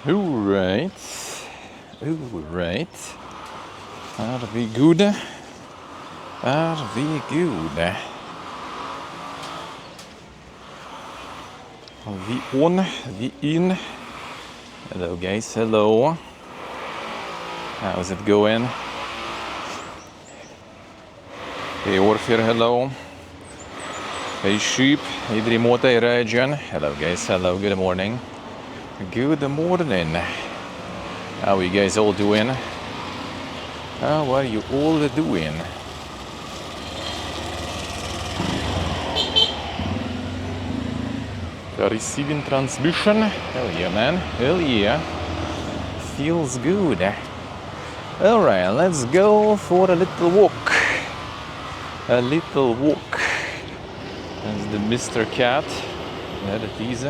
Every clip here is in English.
Alright. Alright. Are we good? Are we good? We on? We in? Hello guys, hello. How's it going? Hey Orfir, hello. Hey Sheep, hey Remote region. Hello guys, hello, good morning. Good morning. How are you guys all doing? How are you all doing? Receiving transmission. Hell yeah, man. Hell yeah. Feels good. Alright, let's go for a little walk. A little walk. That's the Mr. Cat. There it is.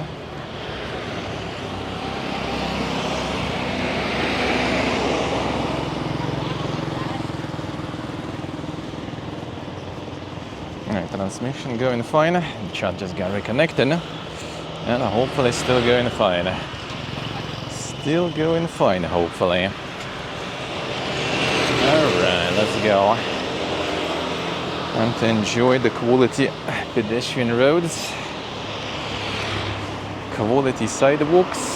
Alright, transmission going fine. The chat just got reconnected. And hopefully still going fine. Still going fine, hopefully. Alright, let's go. And to enjoy the quality pedestrian roads, quality sidewalks.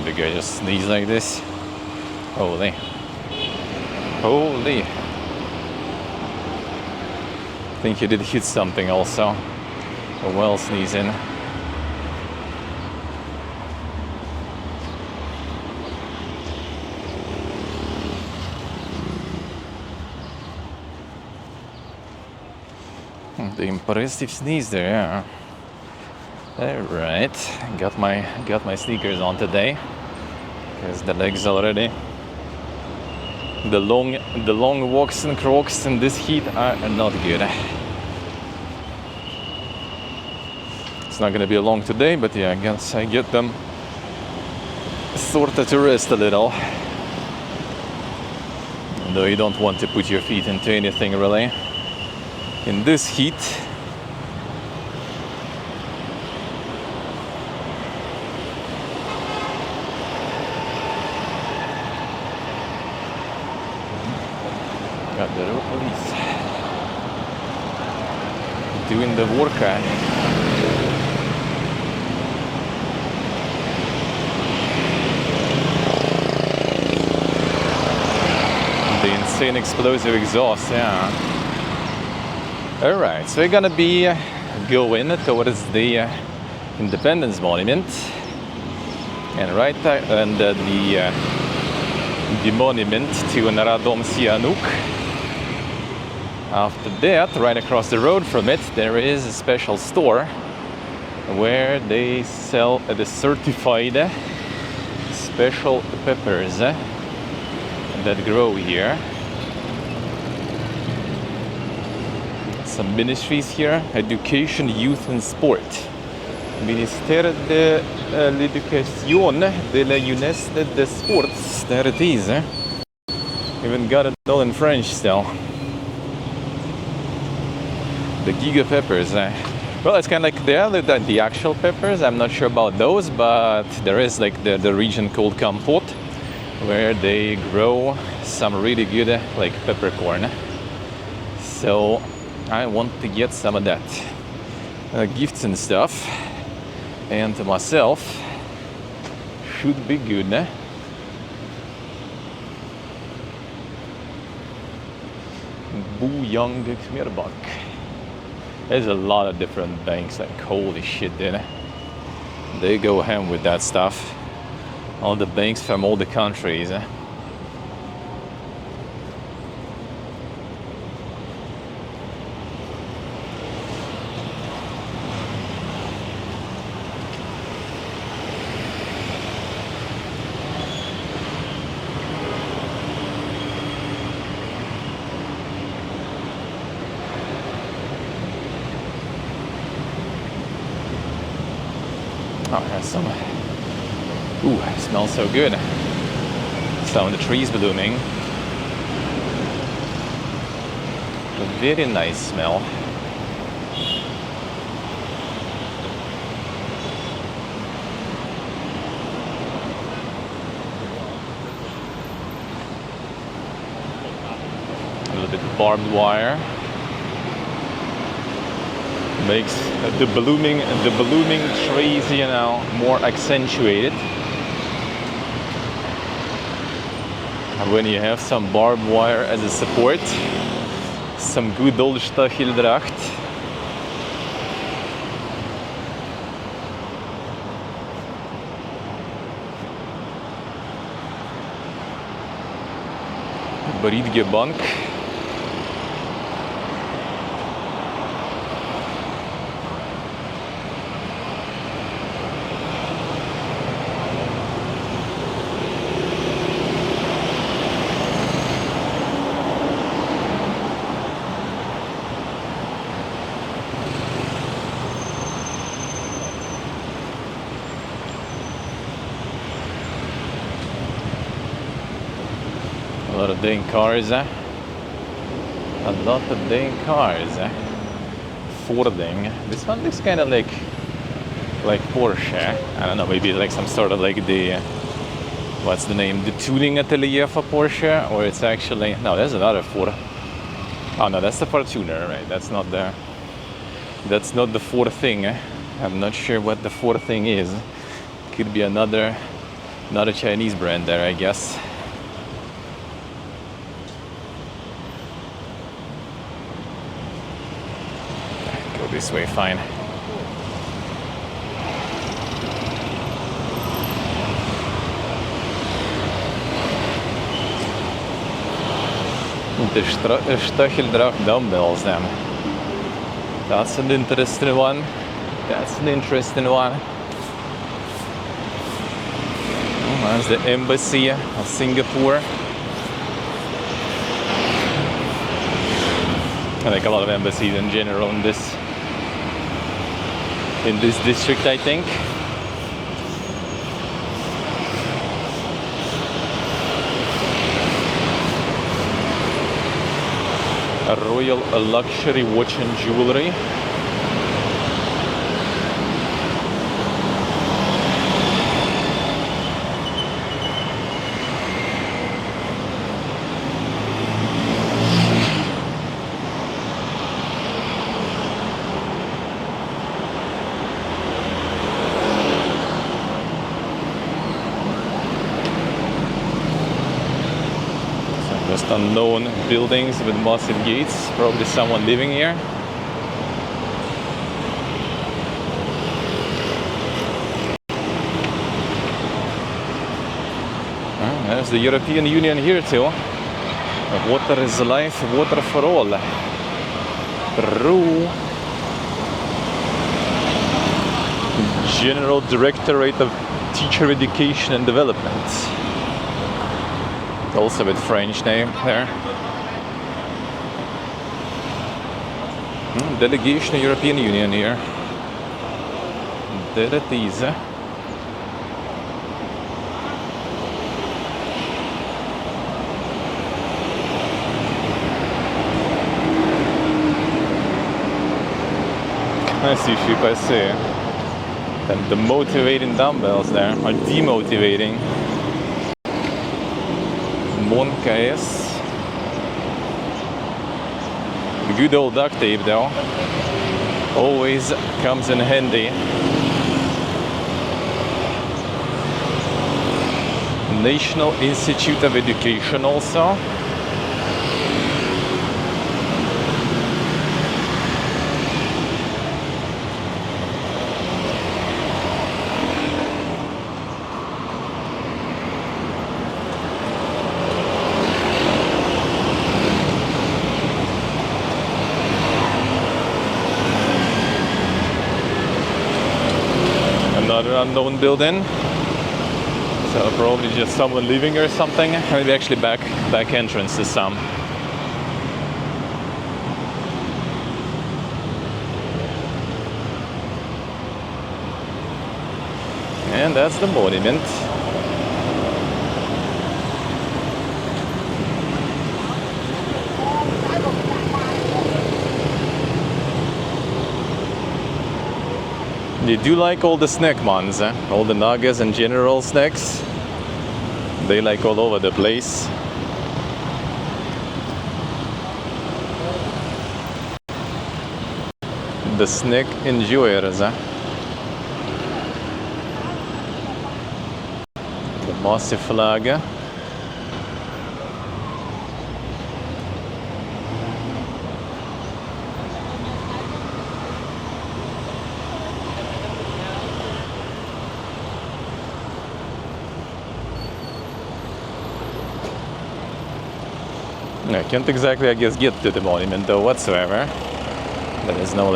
The guy just sneezed like this. Holy. Holy. I think he did hit something also. A well sneezing. The impressive sneeze there, yeah. Alright, got my sneakers on today, because the legs already. The long walks and crocs in this heat are not good. It's not gonna be long today, but yeah, I guess I get them sorted to rest a little. Though you don't want to put your feet into anything really in this heat. Got the road police doing the work. The insane explosive exhaust, yeah. Alright, so we're gonna be going towards the Independence Monument, and right there, and the monument to Naradom Sihanouk. After that, right across the road from it, there is a special store where they sell the certified special peppers that grow here. Some ministries here: Education, Youth and Sport. Ministère de l'Éducation, de la Jeunesse, de Sports. There it is. Even got it all in French still. The Giga peppers. Well, it's kind of like the actual peppers. I'm not sure about those, but there is like the region called Kampot, where they grow some really good like peppercorn. So I want to get some of that. Gifts and stuff. And to myself, should be good. Buyang Khmerbak. There's a lot of different banks, like holy shit, dude. They go ham with that stuff. All the banks from all the countries. Oh, there's some. Ooh, it smells so good. Some of the trees blooming. A very nice smell. A little bit barbed wire. Makes the blooming trees, you know, more accentuated. And when you have some barbed wire as a support, some good old stacheldracht. Beriedgebank. A lot of dang cars, eh? A lot of dang cars, eh? Fording. This one looks kind of like Porsche. I don't know, maybe like some sort of like the what's the name? The tuning atelier for Porsche, or it's actually no. There's another Ford. Oh no, that's the Fortuner, right? That's not the Ford thing. Eh? I'm not sure what the Ford thing is. Could be another Chinese brand there, I guess. This way, fine. The Stacheldracht dumbbells then. That's an interesting one. That's the embassy of Singapore. I think a lot of embassies in general in this district, I think. A royal luxury watch and jewelry. Just unknown buildings with massive gates, probably someone living here. There's the European Union here too. Water is life, water for all. Peru. General Directorate of Teacher Education and Development. Also with French name there. Delegation of European Union here. There it is. Si, je suis passé. And the motivating dumbbells there are demotivating. Monkaes. The good old duct tape though always comes in handy. National Institute of Education also. Another unknown building, so probably just someone living or something. Maybe actually back entrance to some. And that's the monument. They do like all the snack ones, all the nuggets and general snacks. They like all over the place. The snack enjoyers. The massive flag. I can't exactly, I guess, get to the monument though whatsoever. There is no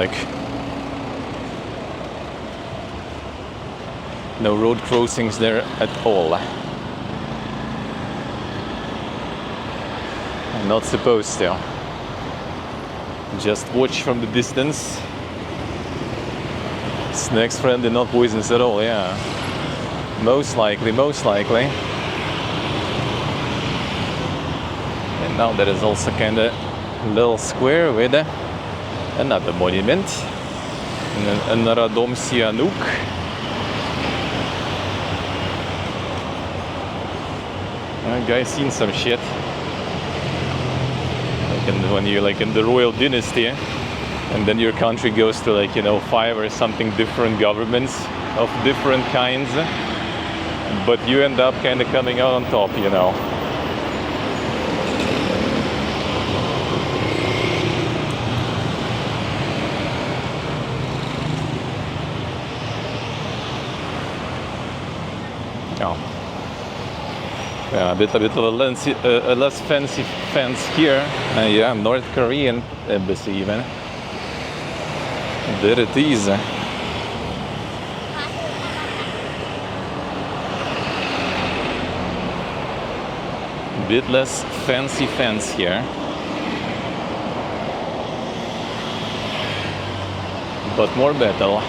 no road crossings there at all. I'm not supposed to. Just watch from the distance. Snacks friendly, not poisonous at all, yeah. Most likely. And now there is also kind of little square with another monument. Another Dom Sihanouk. Guy's seen some shit. When you're in the royal dynasty, and then your country goes to 5 or something different governments of different kinds, but you end up kind of coming out on top, Yeah, a bit of a less fancy fence here. Yeah, North Korean embassy even. There it is. Bit less fancy fence here. But more metal.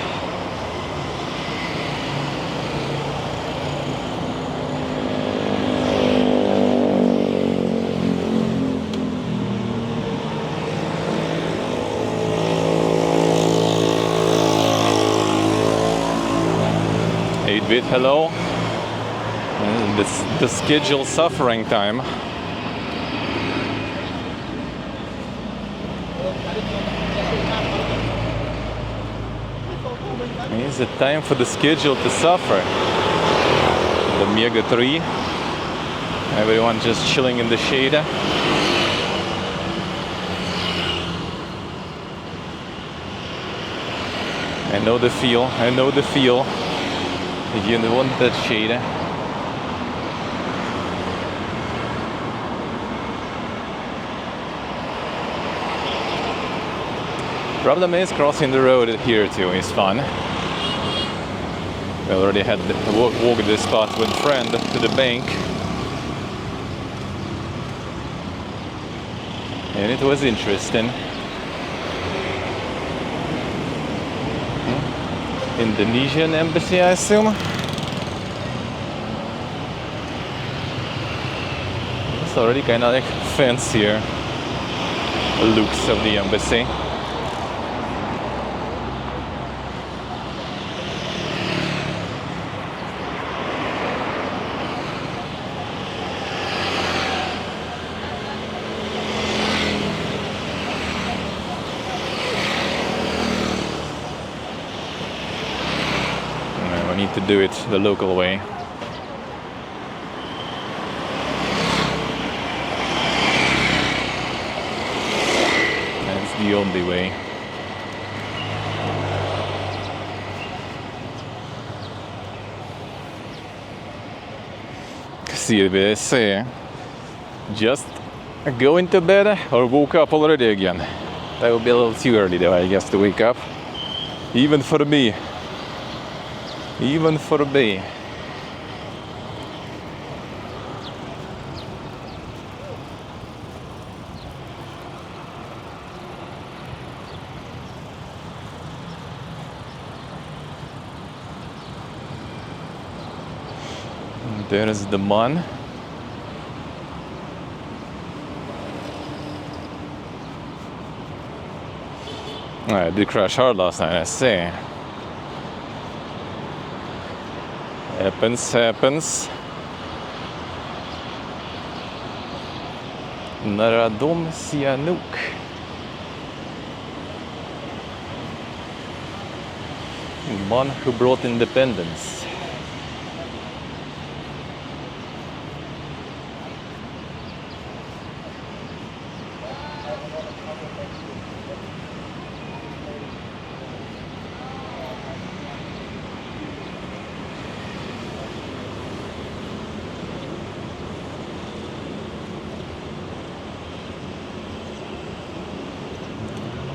Hello. The scheduled suffering time. It's the time for the schedule to suffer. The Mega 3. Everyone just chilling in the shade. I know the feel. You want that shade. Problem is crossing the road here too is fun. We already had walked this spot with a friend to the bank, and it was interesting. Indonesian embassy, I assume. It's already kind of fancier looks of the embassy. To do it the local way. That's the only way. See, they say, just go into bed or woke up already again. That would be a little too early though, I guess, to wake up. Even for me. Even for a bee. There is the Mon. I did crash hard last night, I see. Happens. Naradom Sihanouk. One who brought independence.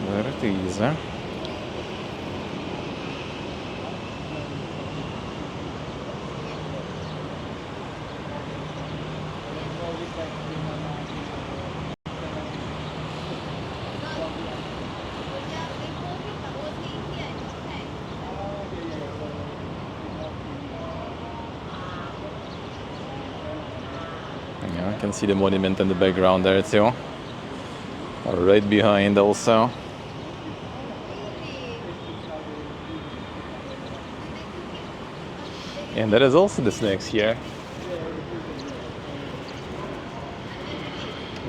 There it is, eh? Yeah, I can see the monument in the background there too. Right behind also. And that is also the snakes here.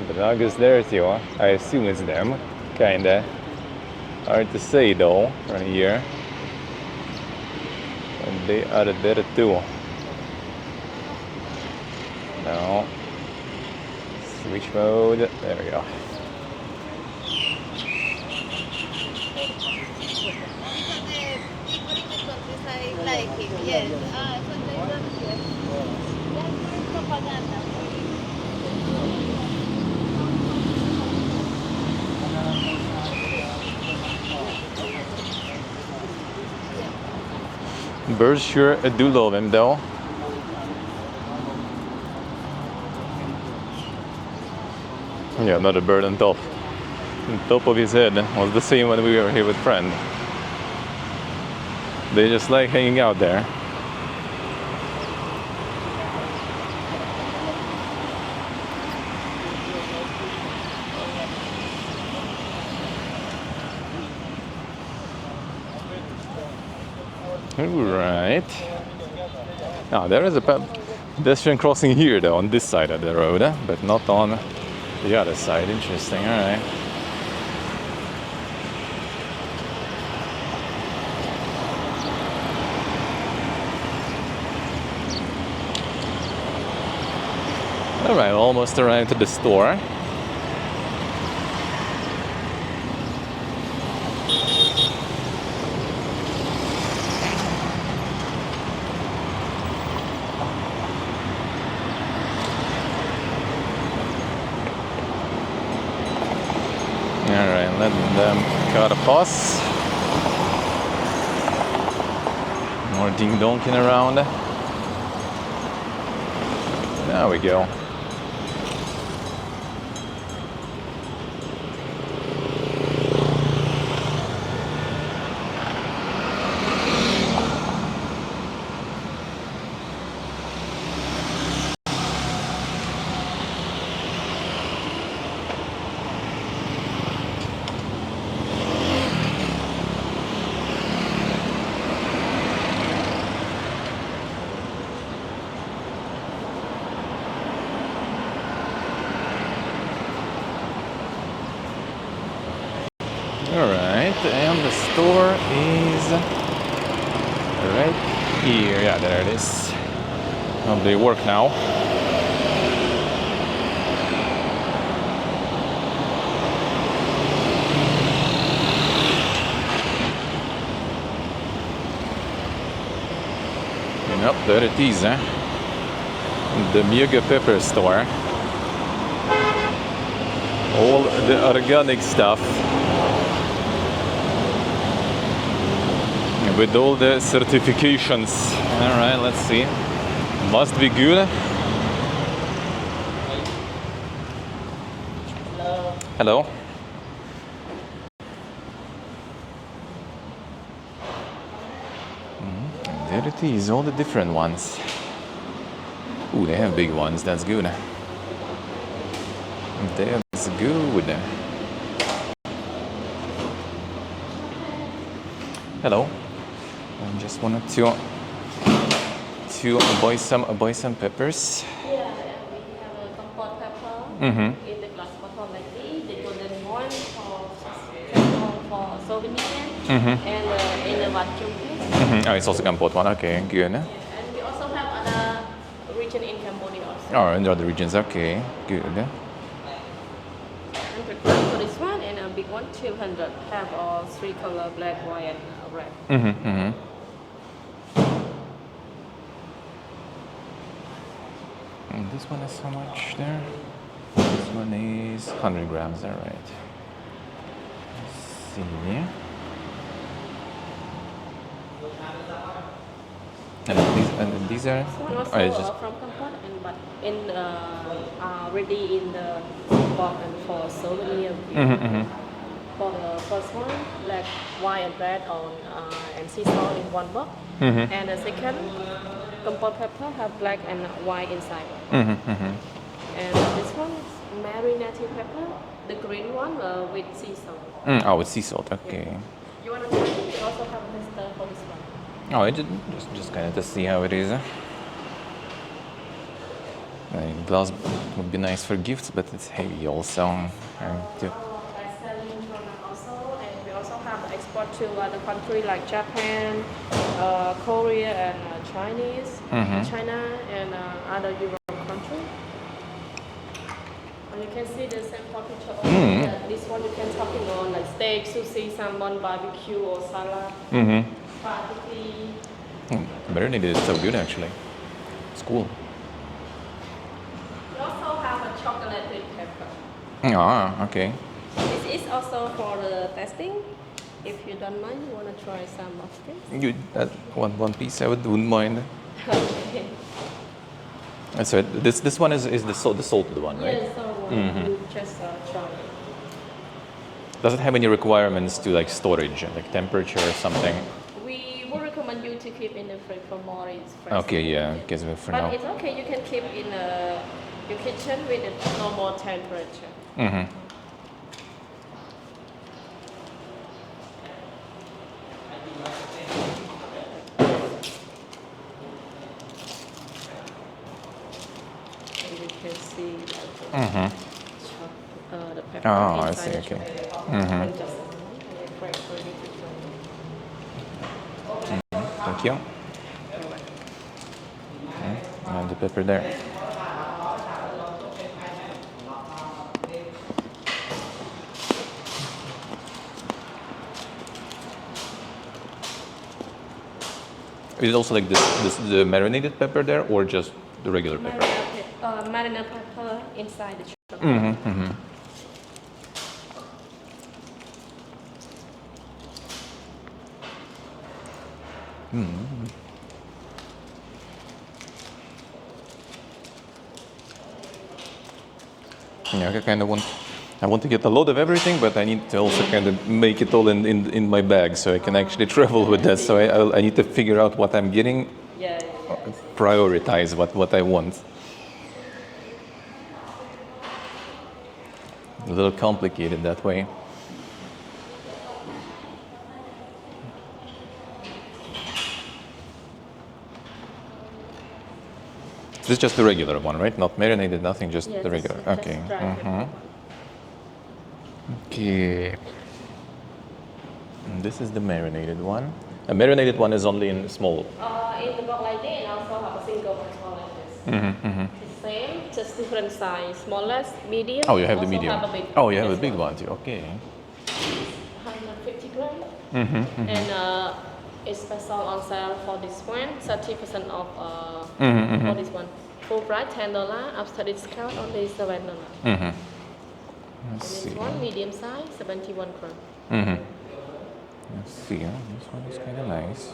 The dog is there too. I assume it's them. Kinda. Hard to say though, right here. And they are there too. Now, switch mode. There we go. Like him, yes. So they don't hear. That's propaganda. Birds sure do love him though. Yeah, another bird on top. On top of his head was the same when we were here with friend. They just like hanging out there. Right. Now there is a pedestrian crossing here though, on this side of the road, but not on the other side. Interesting, alright. Alright, almost arrived at the store. Alright, let them cut a pass. More ding-donking around. There we go. Alright, and the store is right here. Yeah, there it is. Oh, they work now. Yep, there it is, eh? The Mega Pepper store. All the organic stuff. With all the certifications. Alright, let's see. Must be good. Hello. There it is, all the different ones. Ooh, they have big ones. That's good. That's good. Hello. I just wanted to buy some peppers. Yeah, and we have a compote pepper in the glass bottle like this. The golden one for souvenir and in the vacuum case. Oh, it's also Kampot one. Okay, good. Yeah, and we also have other region in Cambodia also. Oh, in the other regions. Okay, good. 100 grams for this one and a big one 200. Have all three color black, white, and red. And this one is how much there? This one is 100 grams. All right. Let's see. And these are. This one also Oh, it's just. from compote and but in already in the box and for souvenir. For the first one, black, white, and red on and sea salt in one box. And the second, compote pepper have black and white inside. And this one is marinated pepper, the green one with sea salt. Oh, with sea salt. Okay. You want to try it? We also have a tester for this one. Oh, I just kind of to see how it is. Glass would be nice for gifts, but it's heavy also. Also, and we also have export to other countries like Japan, Korea, and China, and other Europe countries. And you can see the sample picture over here. This one you can topping on like steak, sushi, salmon, barbecue, or salad. Spaghetti. Marinated is so good actually. It's cool. We also have a chocolated pepper. Ah, okay. This is also for the testing. If you don't mind, you want to try some of this? You one piece I wouldn't mind. Okay. So this one is the salted one, right? Yes, so you just try it. Does it have any requirements to like storage, like temperature or something? We would recommend you to keep in the fridge for more. It's fresh. Okay, yeah, because for But now. it's okay. You can keep in your kitchen with a normal temperature. And you can see the pepper Oh, I inside see. the Okay. chocolate. And just fresh, ready to try. Thank you. And the pepper there. Is it also like the marinated pepper there, or just the regular pepper? Marinated pepper inside the chocolate. Yeah, I want to get a load of everything, but I need to also kind of make it all in my bag so I can actually travel with that. So I need to figure out what I'm getting, Yeah. prioritize what I want. A little complicated that way. This is just the regular one, right? Not marinated, nothing, just Yeah, the regular. just Okay. dry pepper. Okay. And this is the marinated one. The marinated one is only in small. In the box like this, and also have a single bottle like this. The same, just different size. Smallest, medium. Oh, you have the also medium. Have a big Oh, you have a this big one too. Okay. 150 grams. And it's special on sale for this one. 30% off for this one. Full price $10. After discount only $7. Let's This see. one medium size, 71 grams. Let's see. This one is kind of nice.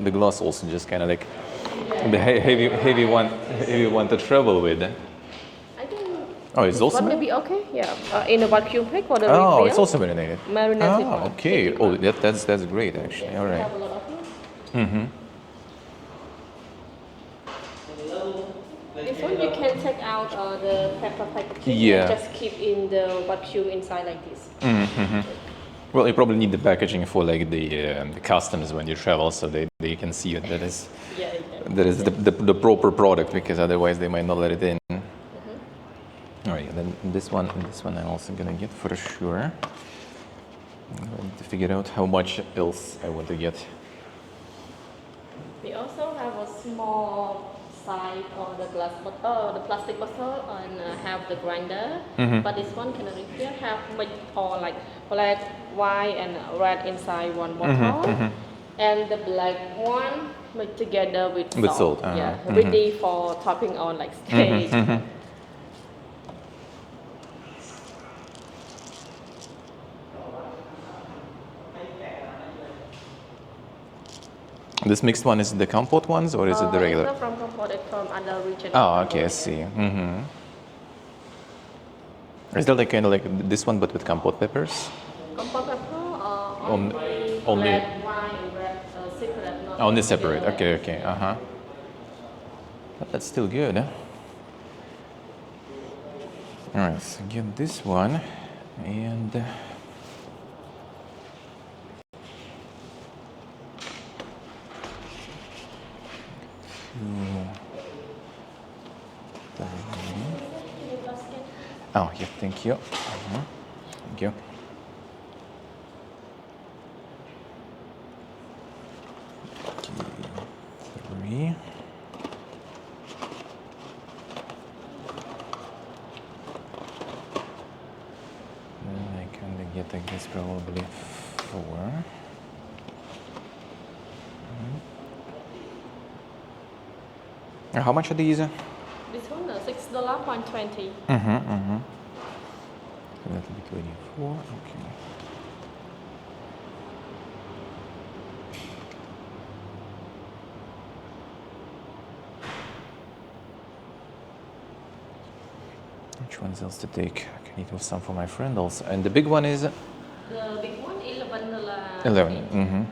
The gloss also just kind of like the heavy one to travel with. I think Oh, it's also. one may be okay. Yeah, in a vacuum pack for the Oh, refill. it's also marinated. Marinated Oh, one, okay. 50 Oh, grams. that's great actually. All right. Have a lot of it. one you can take out the pepper packaging Yeah. and just keep in the vacuum inside like this. Well, you probably need the packaging for like the customs when you travel, so they can see it. Yeah, exactly. That is the proper product, because otherwise they might not let it in. All right, then this one I'm also gonna get for sure. I need to figure out how much else I want to get. We also have a small size for the glass bottle, the plastic bottle, and have the grinder. But this one can only have or like black, white, and red inside one bottle, and the black one mixed together with salt. With salt, Yeah, ready for topping on like steak. This mixed one is the compote ones, or is it the regular? It's not from Cambodia, it's from other region. Oh, okay, I see. Is there like kind of like this one, but with compote peppers? Compote pepper only- red, white, and red separate. Not Only separate. together. Okay. But that's still good. Huh? All right, so get this one, and oh yeah, thank you. Thank you. Okay, 3. Then I kind of get, I guess, probably 4. How much are these? This one $6.20. So that'll be 24. Okay. Which ones else to take? I can eat with some for my friend also. And the big one is? The big one, $11. 11. Yeah.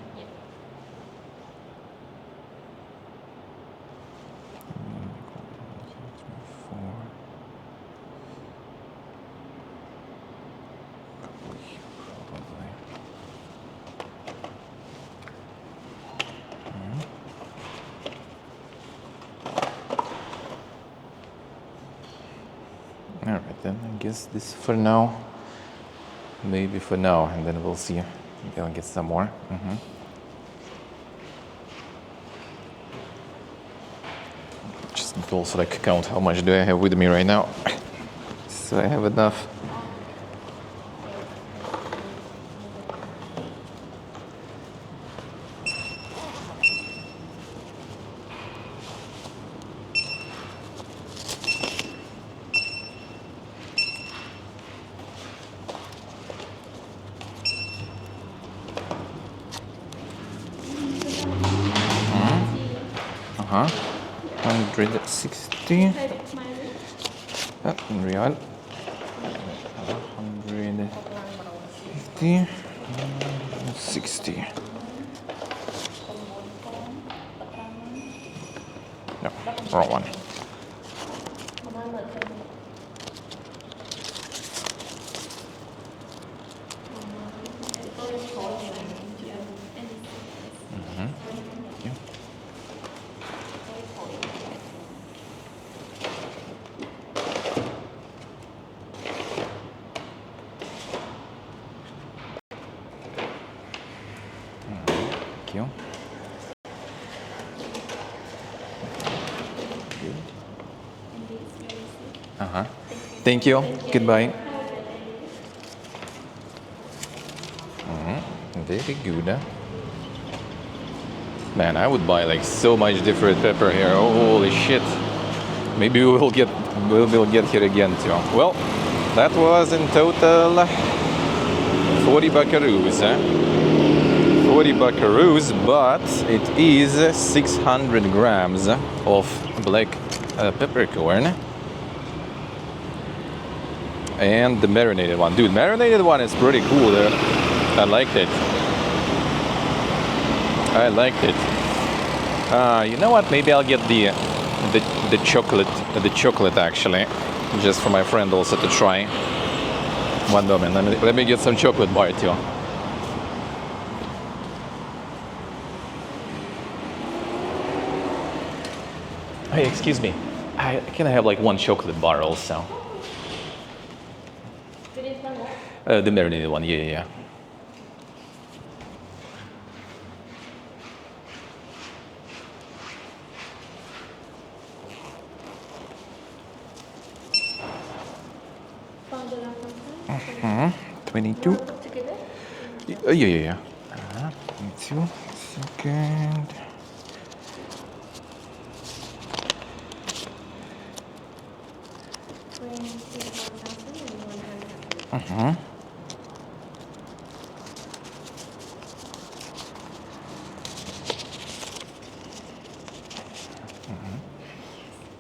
All right, then I guess this for now. Maybe for now, and then we'll see. Maybe I'll get some more. Just need to also like count how much do I have with me right now. So I have enough. Uh-huh. 160. In real. 150. 60. No, wrong one. Yeah. Thank you. Thank you. Goodbye. Very good. Huh? Man, I would buy like so much different pepper here. Oh, holy shit. Maybe we'll get here again too. Well, that was in total 40 buckaroos. 40 buckaroos, but it is 600 grams of black peppercorn. And the marinated one. Dude, marinated one is pretty cool. I liked it. You know what? Maybe I'll get the the chocolate actually, just for my friend also to try. One moment, let me get some chocolate bar too. Hey, excuse me. Can I have like one chocolate bar also? The marinated one, yeah. Mm-hmm. 22. Yeah. 22. Second. Mm-hmm.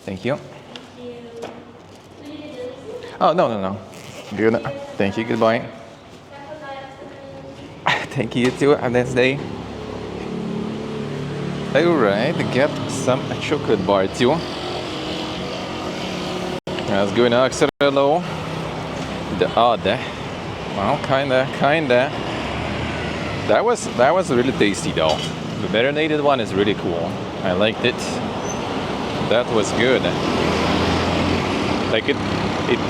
Thank you. Oh, no. Good. Thank you. Goodbye. Thank you too. Have a nice day. Alright, get some chocolate bar too. Let's go now, low. The odd. Well, kinda. That was really tasty though. The marinated one is really cool. I liked it. That was good. Like it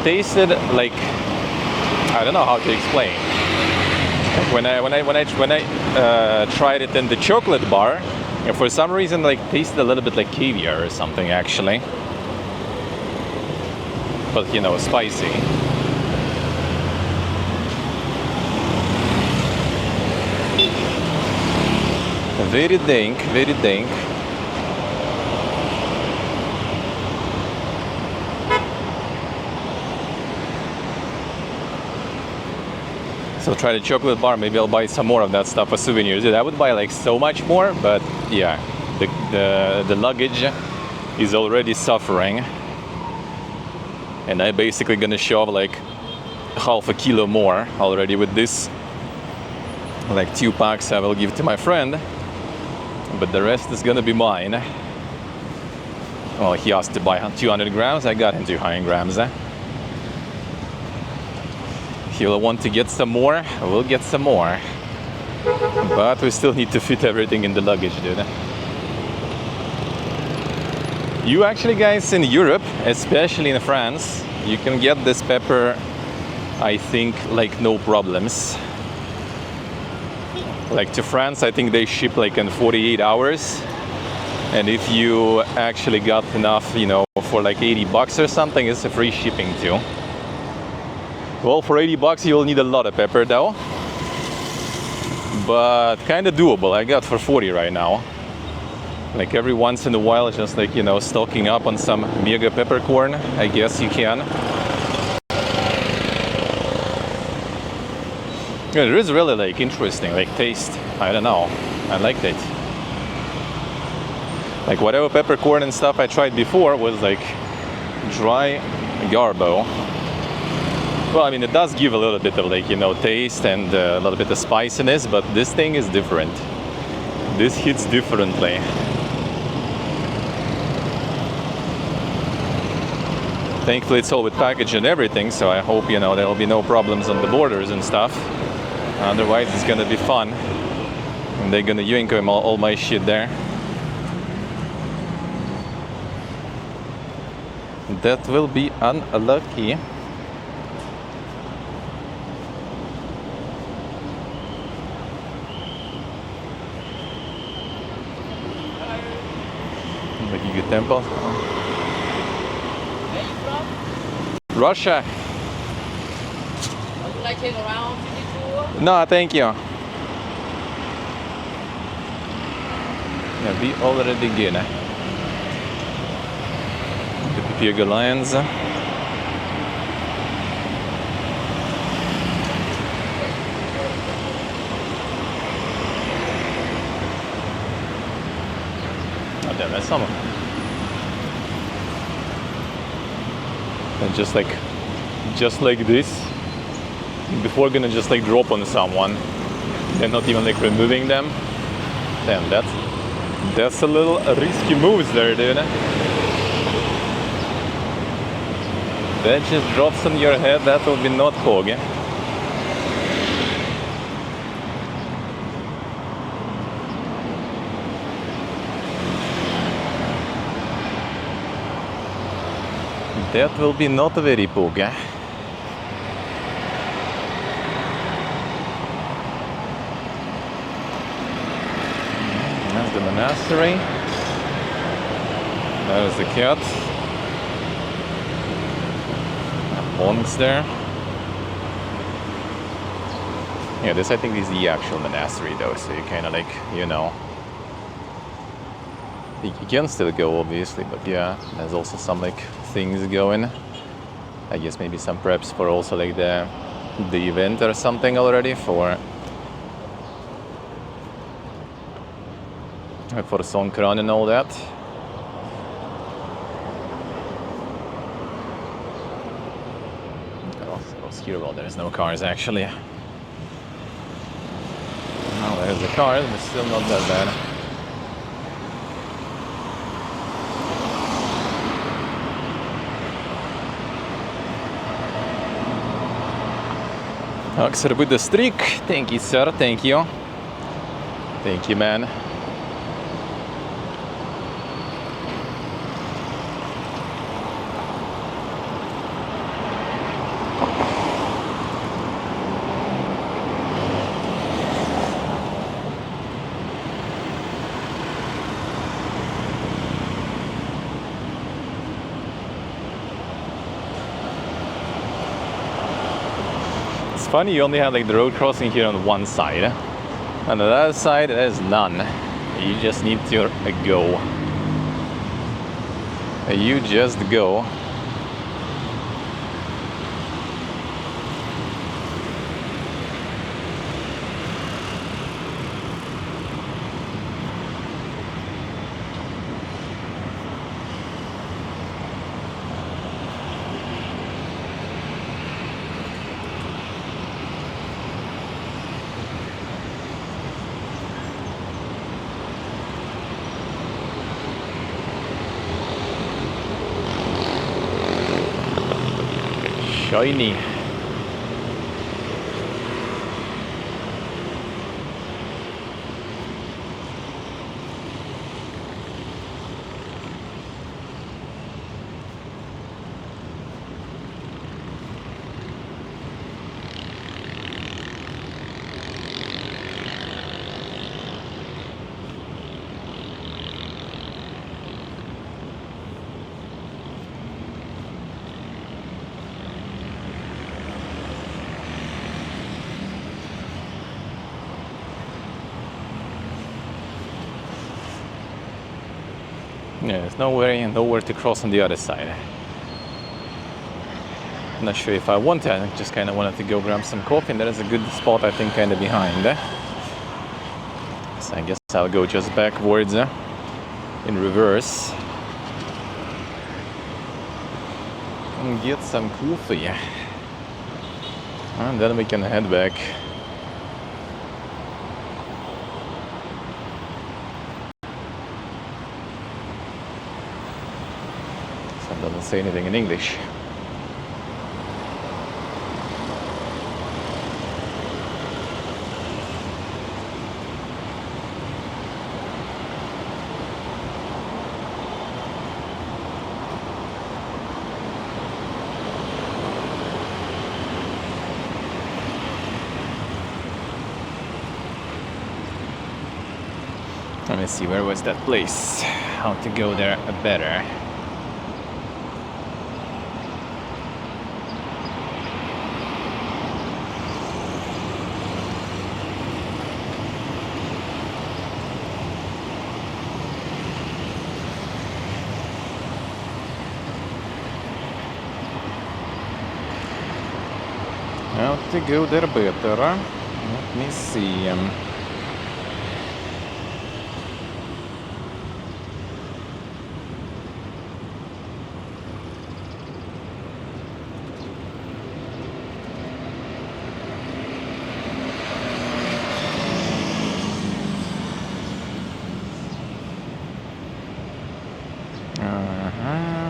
tasted like, I don't know how to explain. When I tried it in the chocolate bar, and for some reason like tasted a little bit like caviar or something actually. But you know, spicy. Very dank. So try the chocolate bar. Maybe I'll buy some more of that stuff for souvenirs. I would buy like so much more, but yeah, the luggage is already suffering, and I'm basically gonna shove like half a kilo more already with this. Like 2 packs I will give to my friend, but the rest is gonna be mine. Well, he asked to buy 200 grams. I got him 200 grams. He'll want to get some more, we'll get some more. But we still need to fit everything in the luggage, dude. You actually guys in Europe, especially in France, you can get this pepper, I think, like no problems. Like to France, I think they ship like in 48 hours. And if you actually got enough, you know, for like 80 bucks or something, it's a free shipping too. Well, for 80 bucks, you'll need a lot of pepper though. But kind of doable. I got for 40 right now. Like every once in a while, just like, you know, stocking up on some mega peppercorn, I guess you can. Yeah, it is really like interesting, like taste. I don't know. I liked it. Like whatever peppercorn and stuff I tried before was like dry garbo. Well, I mean, it does give a little bit of like, you know, taste and a little bit of spiciness, but this thing is different. This hits differently. Thankfully, it's all with package and everything, so I hope, you know, there'll be no problems on the borders and stuff. Otherwise, it's gonna be fun. And they're gonna yank all my shit there. That will be unlucky. Good temple. Where are you from? Russia. Would you like to take around city tour? No, thank you. Yeah, we already good. The Papega Lions. Oh, damn, that's summer. And just like this, before gonna just like drop on someone, they're not even like removing them. Damn, that's a little risky moves there, dude. that just drops on your head, that will be not hoggy. That will be not very boogie. That's the monastery. There's the cat. Monks there. Yeah, this I think is the actual monastery though, so you kind of like, you know, you can still go obviously, but yeah, there's also some like things going. I guess maybe some preps for also like the event or something already for Songkran and all that. Here, well, there's no cars actually. Oh, there's the cars, but still not that bad. Aksar with the streak. Thank you, sir. Thank you. Thank you, man. Funny, you only have like the road crossing here on one side. On the other side, there's none. You just need to go. You just go. Shiny. Yeah, there's nowhere to cross on the other side. I'm not sure if I want to. I just kind of wanted to go grab some coffee, and there is a good spot, I think, kind of behind. So I guess I'll go just backwards in reverse and get some coffee, and then we can head back. Doesn't say anything in English. Let me see, where was that place? How to go there better. How to go there better. Let me see.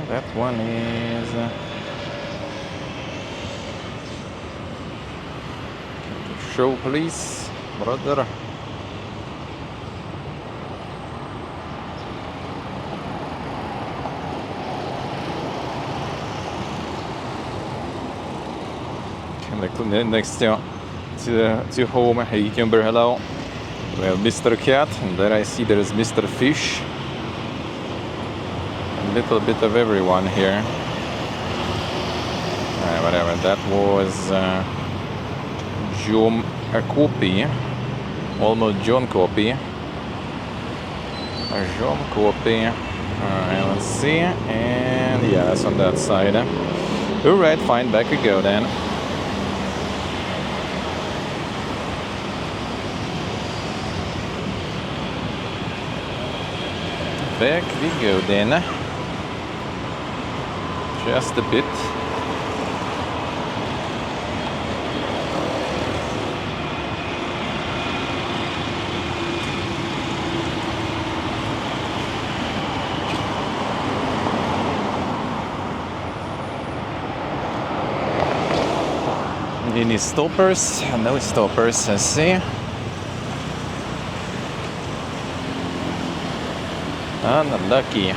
That one is show, please, brother. Next to home, hey Cucumber, hello. We have Mr. Cat, and there I see there is Mr. Fish. A little bit of everyone here. Whatever, that was John Copy, almost John Copy. John Copy. Alright, let's see. And yeah, that's on that side. Alright, fine, back we go then. Back we go then. Just a bit. Any stoppers? No stoppers, I see. Unlucky.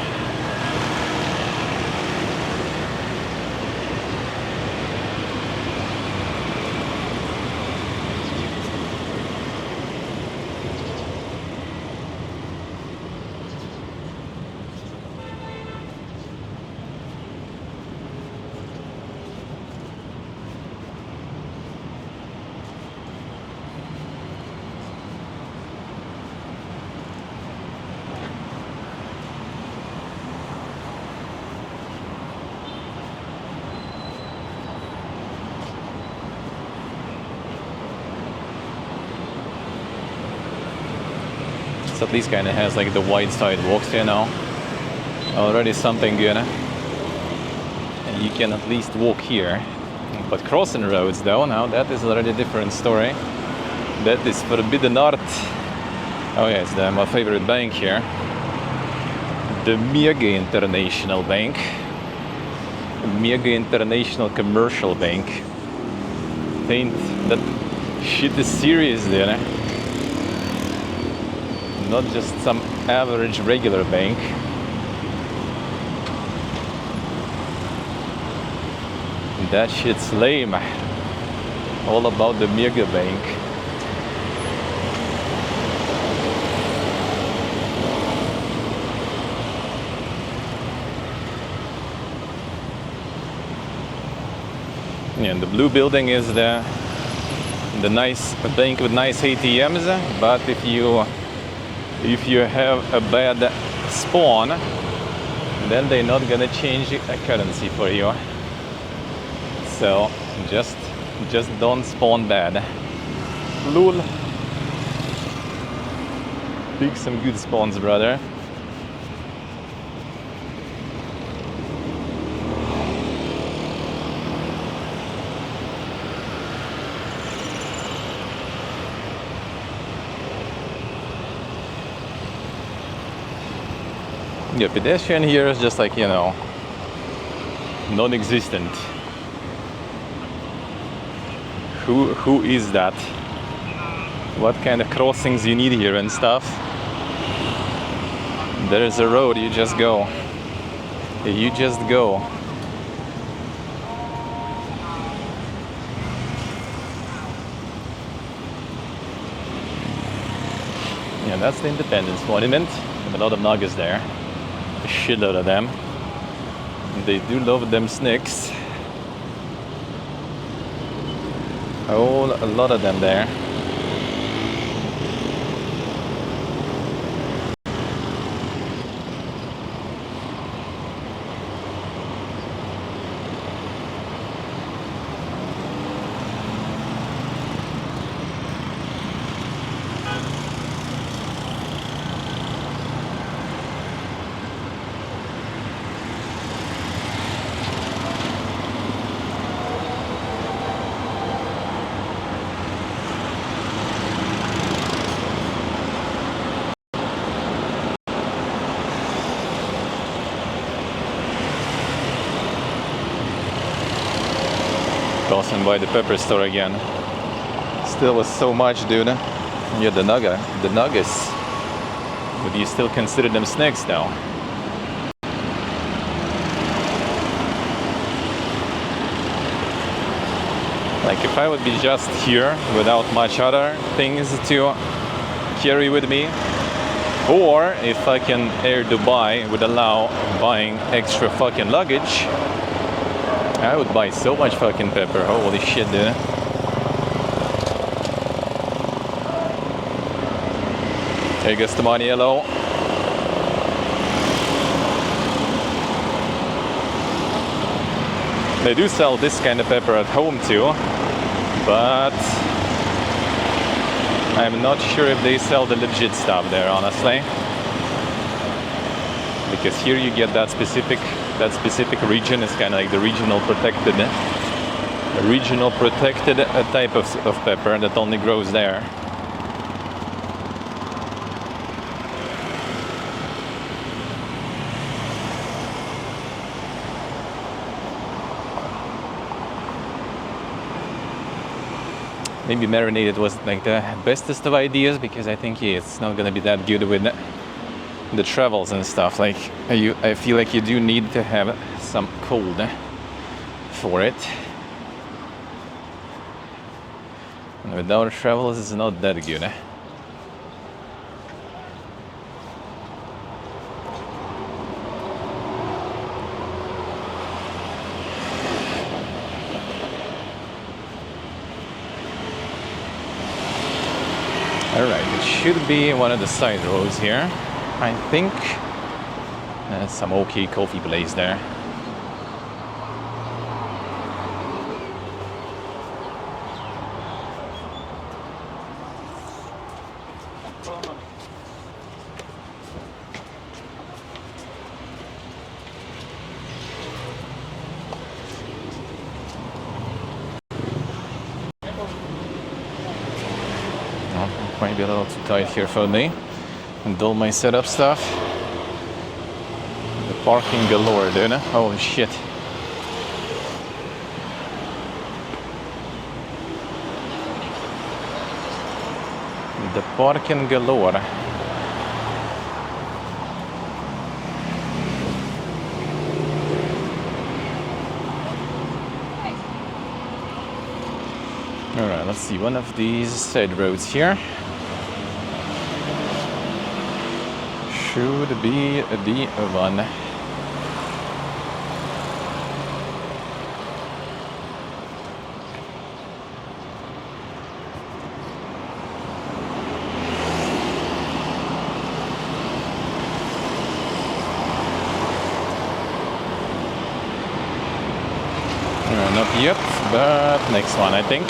At least kind of has like the wide sidewalks, you know. Already something good. And you can at least walk here. But crossing roads though, now that is already a different story. That is forbidden art. Oh yes, my favorite bank here. The Mega International Bank. Mega International Commercial Bank. Think that shit is serious there. Not just some average regular bank. That shit's lame. All about the mega bank. Yeah, and the blue building is the nice bank with nice ATMs, but if you have a bad spawn, then they're not gonna change a currency for you. So just don't spawn bad. Lul. Pick some good spawns, brother. Yeah, pedestrian here is just like, you know, non-existent. Who is that? What kind of crossings you need here and stuff? There is a road, you just go. You just go. Yeah, that's the Independence Monument. A lot of Nagas there. A shitload of them. They do love them snakes. A lot of them there. Passing by the pepper store again. still was so much, dude. Yeah, the nuggets. Would you still consider them snacks now? Like if I would be just here without much other things to carry with me, or if I can Air Dubai would allow buying extra fucking luggage, I would buy so much fucking pepper. Holy shit, dude. Here goes the money, hello. They do sell this kind of pepper at home too, but I'm not sure if they sell the legit stuff there, honestly. Because here you get that specific region is kind of like the regional protected type of pepper that only grows there. Maybe marinated wasn't like the bestest of ideas, because I think it's not gonna be that good with the travels and stuff. Like I feel like you do need to have some cold for it. And without travels, it's not that good. Alright, it should be one of the side roads here. I think there's some okay coffee place there. Might be a little too tight here for me and all my setup stuff. The parking galore, dude. Holy shit. The parking galore. Alright, let's see, one of these side roads here should be the one. Not yet, but next one, I think.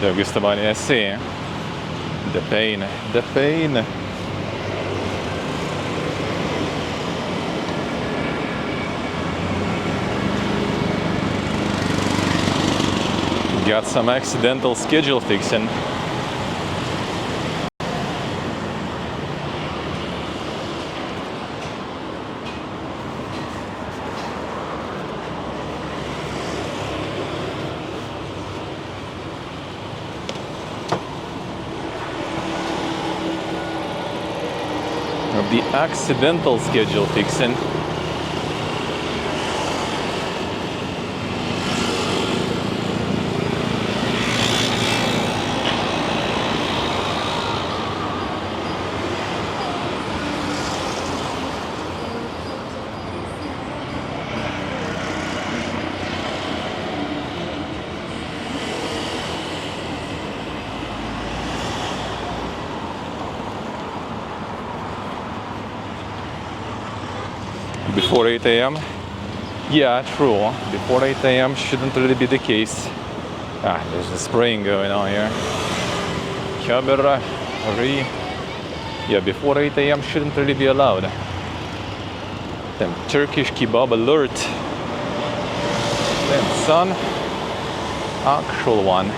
Det är Augusta bara jag ser. The pain. Got some accidental schedule fixing. The accidental schedule fixing. Before 8 a.m. Yeah, true. Before 8 a.m. shouldn't really be the case. There's the spraying going on here. Camera, yeah, before 8 a.m. shouldn't really be allowed. Damn, Turkish kebab alert. Damn, son. Actual one.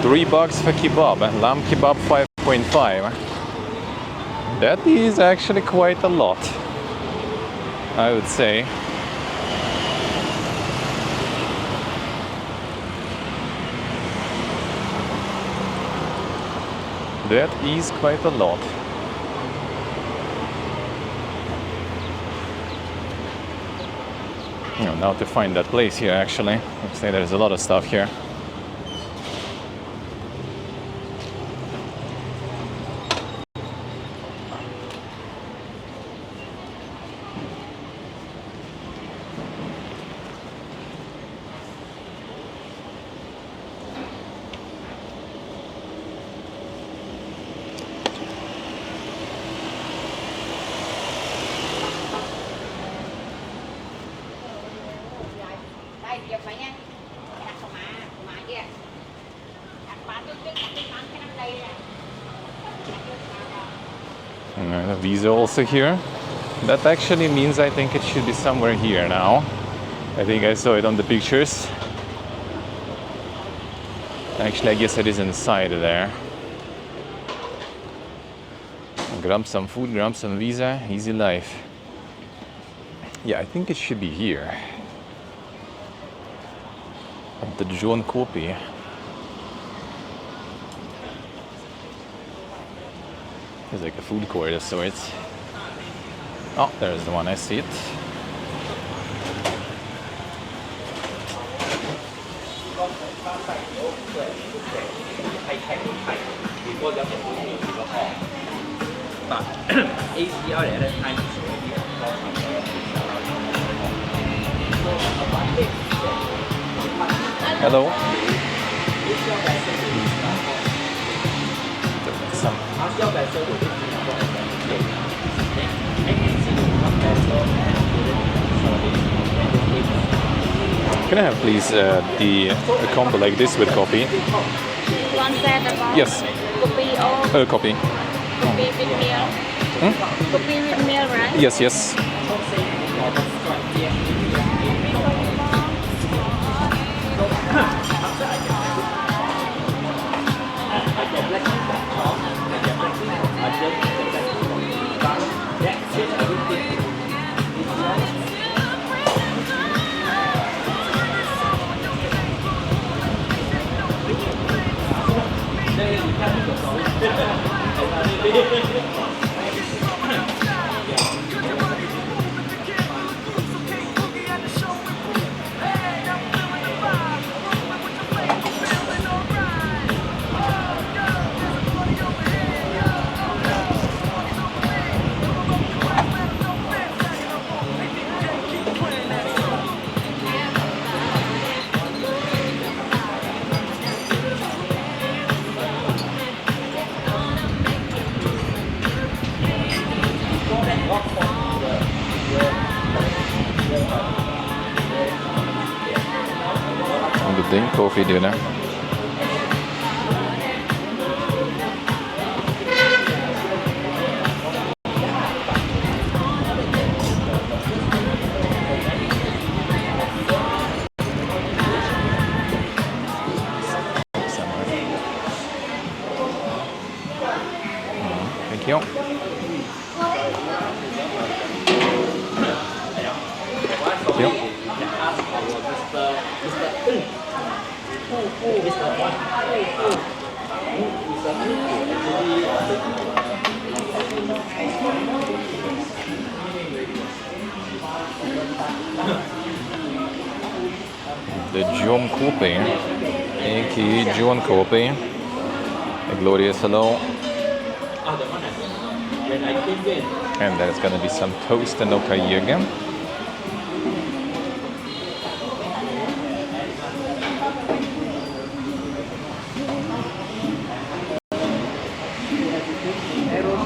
$3 for kebab. Lamb kebab 5.5. That is actually quite a lot, I would say. That is quite a lot. Now to find that place here, actually. Looks like there's a lot of stuff here. And a visa also here. That actually means I think it should be somewhere here now. I think I saw it on the pictures. Actually, I guess it is inside there. Grab some food, grab some visa, easy life. Yeah, I think it should be here. At the John Kopi. It's like a food court of sorts. Oh, there's the one, I see it. Hello. Can I have please a combo like this with coffee? One set about Yes, coffee or coffee. coffee with milk. Coffee with milk, right? Yes, yes. Good thing, coffee dinner. Thank you. Thank you. The John Kopi, aka John Kopi. A glorious hello. And there's gonna be some toast and okayi again.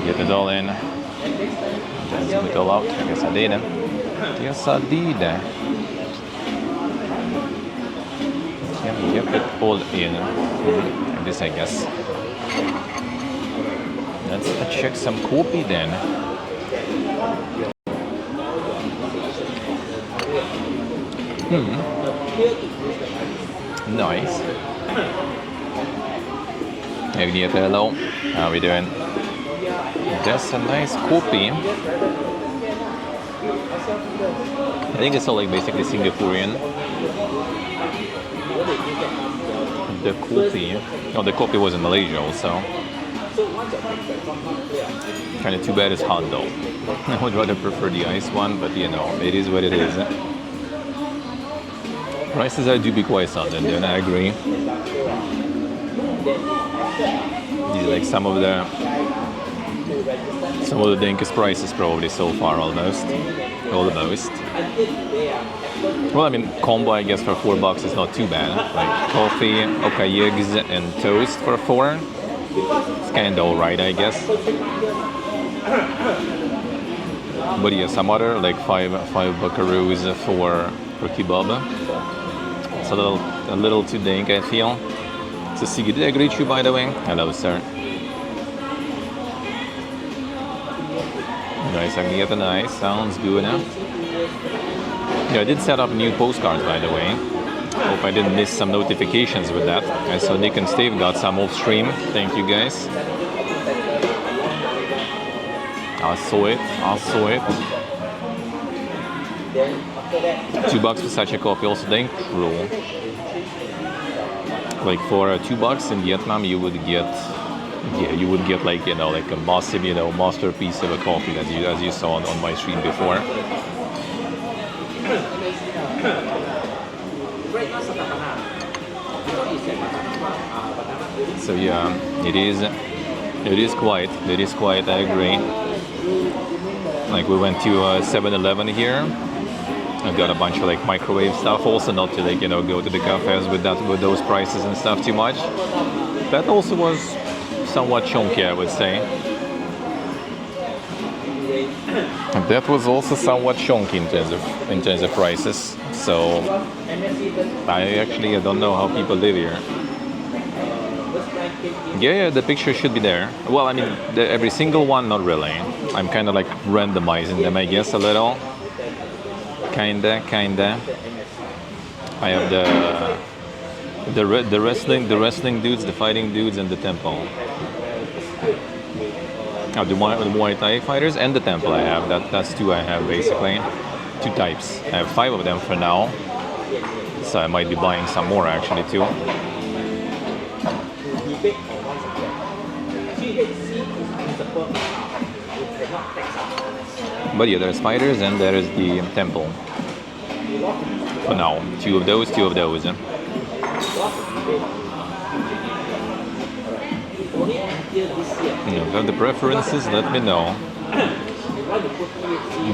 Get it all in. Just put it all out. I guess I did. Yes, I did. Can get it all in. This, I guess. Let's check some kopi then. Nice. Agnieszka, hello. How are we doing? That's a nice kopi. I think it's all like basically Singaporean. The kopi. Oh, the kopi was in Malaysia also. Kind of too bad it's hot though. I would rather prefer the ice one, but you know, it is what it is. Prices are do be quite something, then I agree. These are like some of the dankest prices probably so far, almost. Well, I mean, combo I guess for $4 is not too bad. Like coffee, okayigs, and toast for $4. It's kind of alright, I guess. But yeah, some other like five buckaroos for kebab. It's a little too dank, I feel. So Siggy, did I greet you by the way? Hello, sir. Nice, Agnieszka, nice. Sounds good, huh? Yeah, I did set up new postcards, by the way. Hope I didn't miss some notifications with that. I saw Nick and Steve got some off stream. Thank you, guys. I saw it. $2 for such a coffee, also thank you. Like for $2 in Vietnam, you would get like, you know, like a massive, you know, masterpiece of a coffee as you saw on my stream before. So yeah, it is quite, I agree. Like we went to 7-Eleven here. I've got a bunch of like microwave stuff also, not to like, you know, go to the cafes with those prices and stuff too much. That also was somewhat chunky, I would say. That was also somewhat chunky in terms of prices. So I don't know how people live here. Yeah, the picture should be there. Well, I mean, every single one, not really. I'm kind of like randomizing them, I guess, a little. Kinda. I have the wrestling dudes, the fighting dudes, and the temple. Oh, the Muay Thai fighters and the temple I have. That's two I have basically. Two types. I have 5 of them for now. So I might be buying some more actually too. But yeah, there's fighters and there is the temple. For now, two of those. You know, got the preferences, let me know.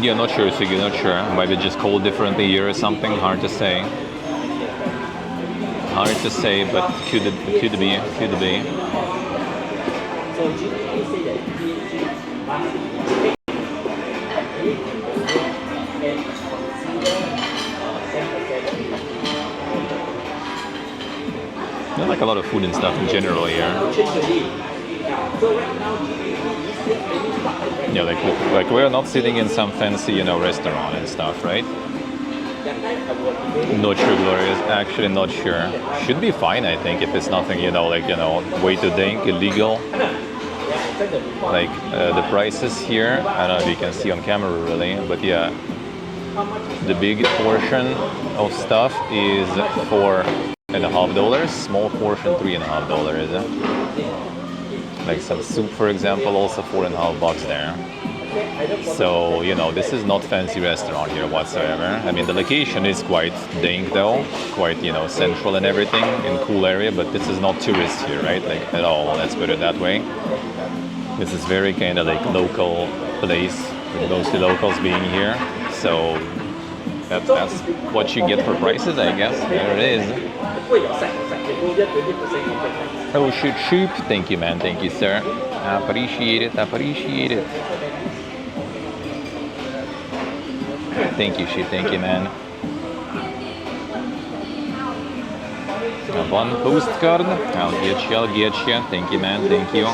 Yeah, not sure, Siggy, not sure. Might be just called differently here or something, hard to say. But could be. I like a lot of food and stuff in general here. Yeah, like we're not sitting in some fancy, you know, restaurant and stuff, right? Not sure, Glorious. Actually, not sure. Should be fine, I think, if it's nothing, you know, like, you know, way too dank, illegal. Like the prices here, I don't know if you can see on camera really, but yeah, the big portion of stuff is $4.50. Small portion, $3.50. Like some soup, for example, also $4.50 there. So, you know, this is not fancy restaurant here whatsoever. I mean, the location is quite dank though, quite, you know, central and everything, in cool area, but this is not tourist here, right? Like at all, let's put it that way. This is very kind of like local place, with mostly locals being here. So that's what you get for prices, I guess. There it is. Oh, shoot. Thank you, man. Thank you, sir. Appreciate it. Thank you, Sheep. Thank you, man. One postcard. I'll get you. Thank you, man. Thank you.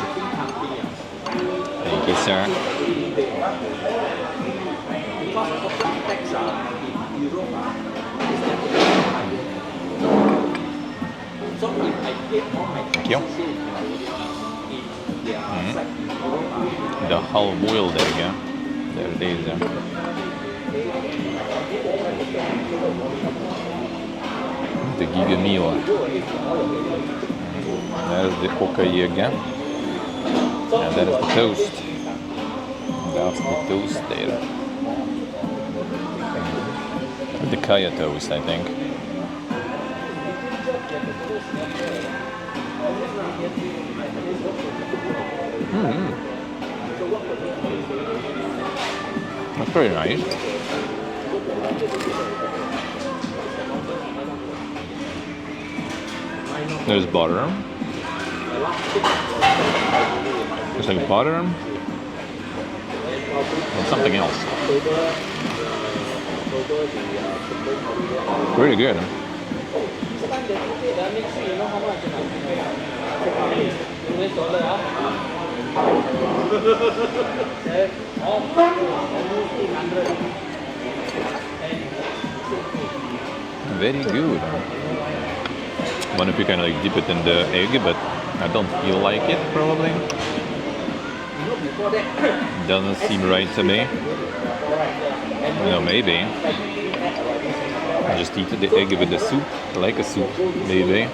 Thank you, sir. Thank you. The whole boiled egg, yeah? There it is. The giga meal. There's the okayega. And that is the toast. That's the toast there. The kaya toast, I think. That's pretty nice. There's butter. There's like butter and something else. Pretty good. Very good. I wonder if you can like dip it in the egg, but I don't feel like it probably. Doesn't seem right to me. No, maybe. I just eat the egg with the soup, like a soup, maybe.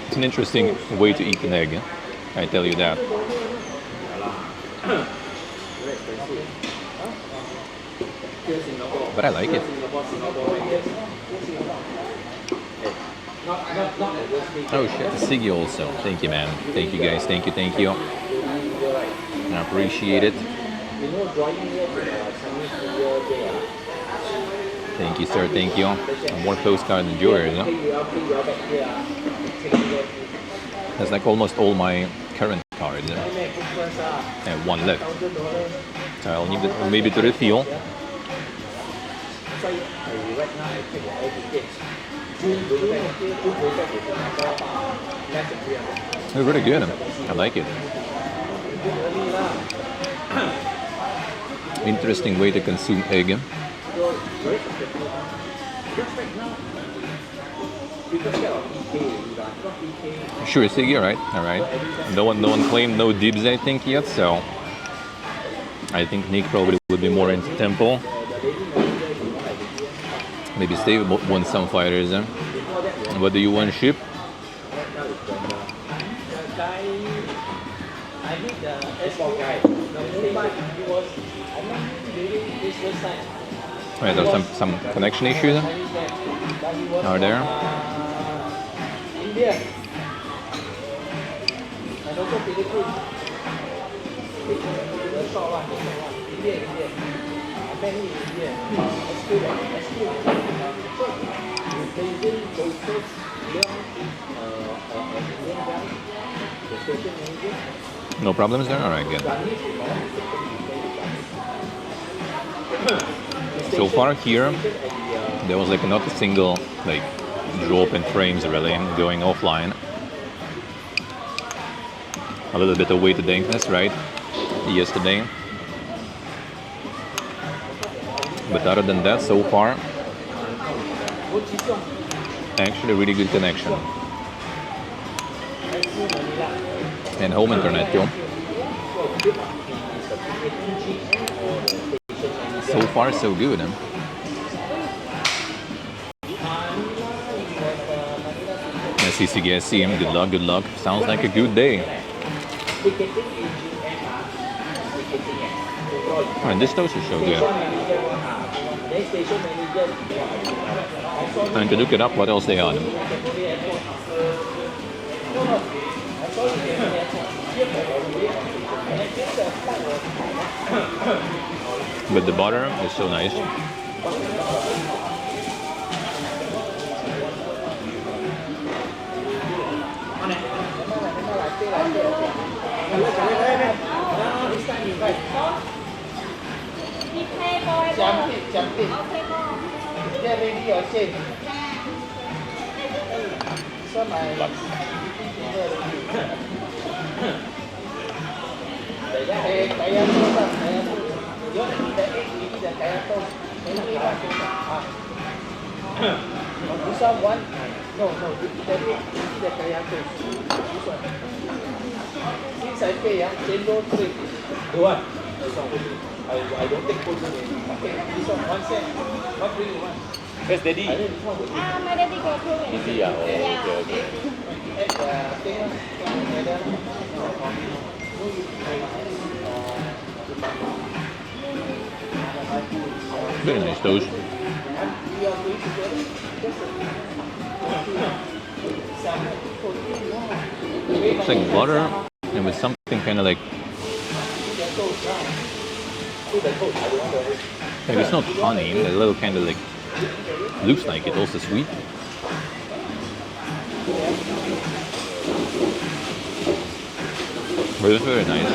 It's an interesting way to eat an egg, I tell you that. But I like it. Oh shit, the Siggy also. Thank you, man. Thank you, guys. Thank you. I appreciate it. Thank you, sir. Thank you. More postcards than yours, huh? That's like almost all my current cards. I have one left. So I'll need it maybe to refill. They're really good. I like it. Interesting way to consume egg. Sure, Siggy, alright. No one claimed no dibs, I think, yet, so I think Nick probably would be more into temple. Maybe Steve wants some fighters. What do you want, ship? Right, there's some connection issues. Are there? India. And also Philippines. No problems there? Alright, good. So far here, there was like not a single like drop in frames really going offline. A little bit of weight dankness, right? Yesterday. But other than that, so far, actually really good connection. And home internet too. So far, so good. CCGSC, good luck. Sounds like a good day. And this toast is so good. And to look it up, what else they on? But the butter is so nice. This one? No, this is the kaya toast. This one. Since I pay, they don't trade. The one? I don't take food. Okay, this one, 1 cent. What do you want? Where's Daddy? My daddy go to it. Easy, yeah. Oh, Yeah. okay. Very nice toast. It's like butter and with something kind of like it's not honey, a little kind of like looks like it also sweet. But it's very nice.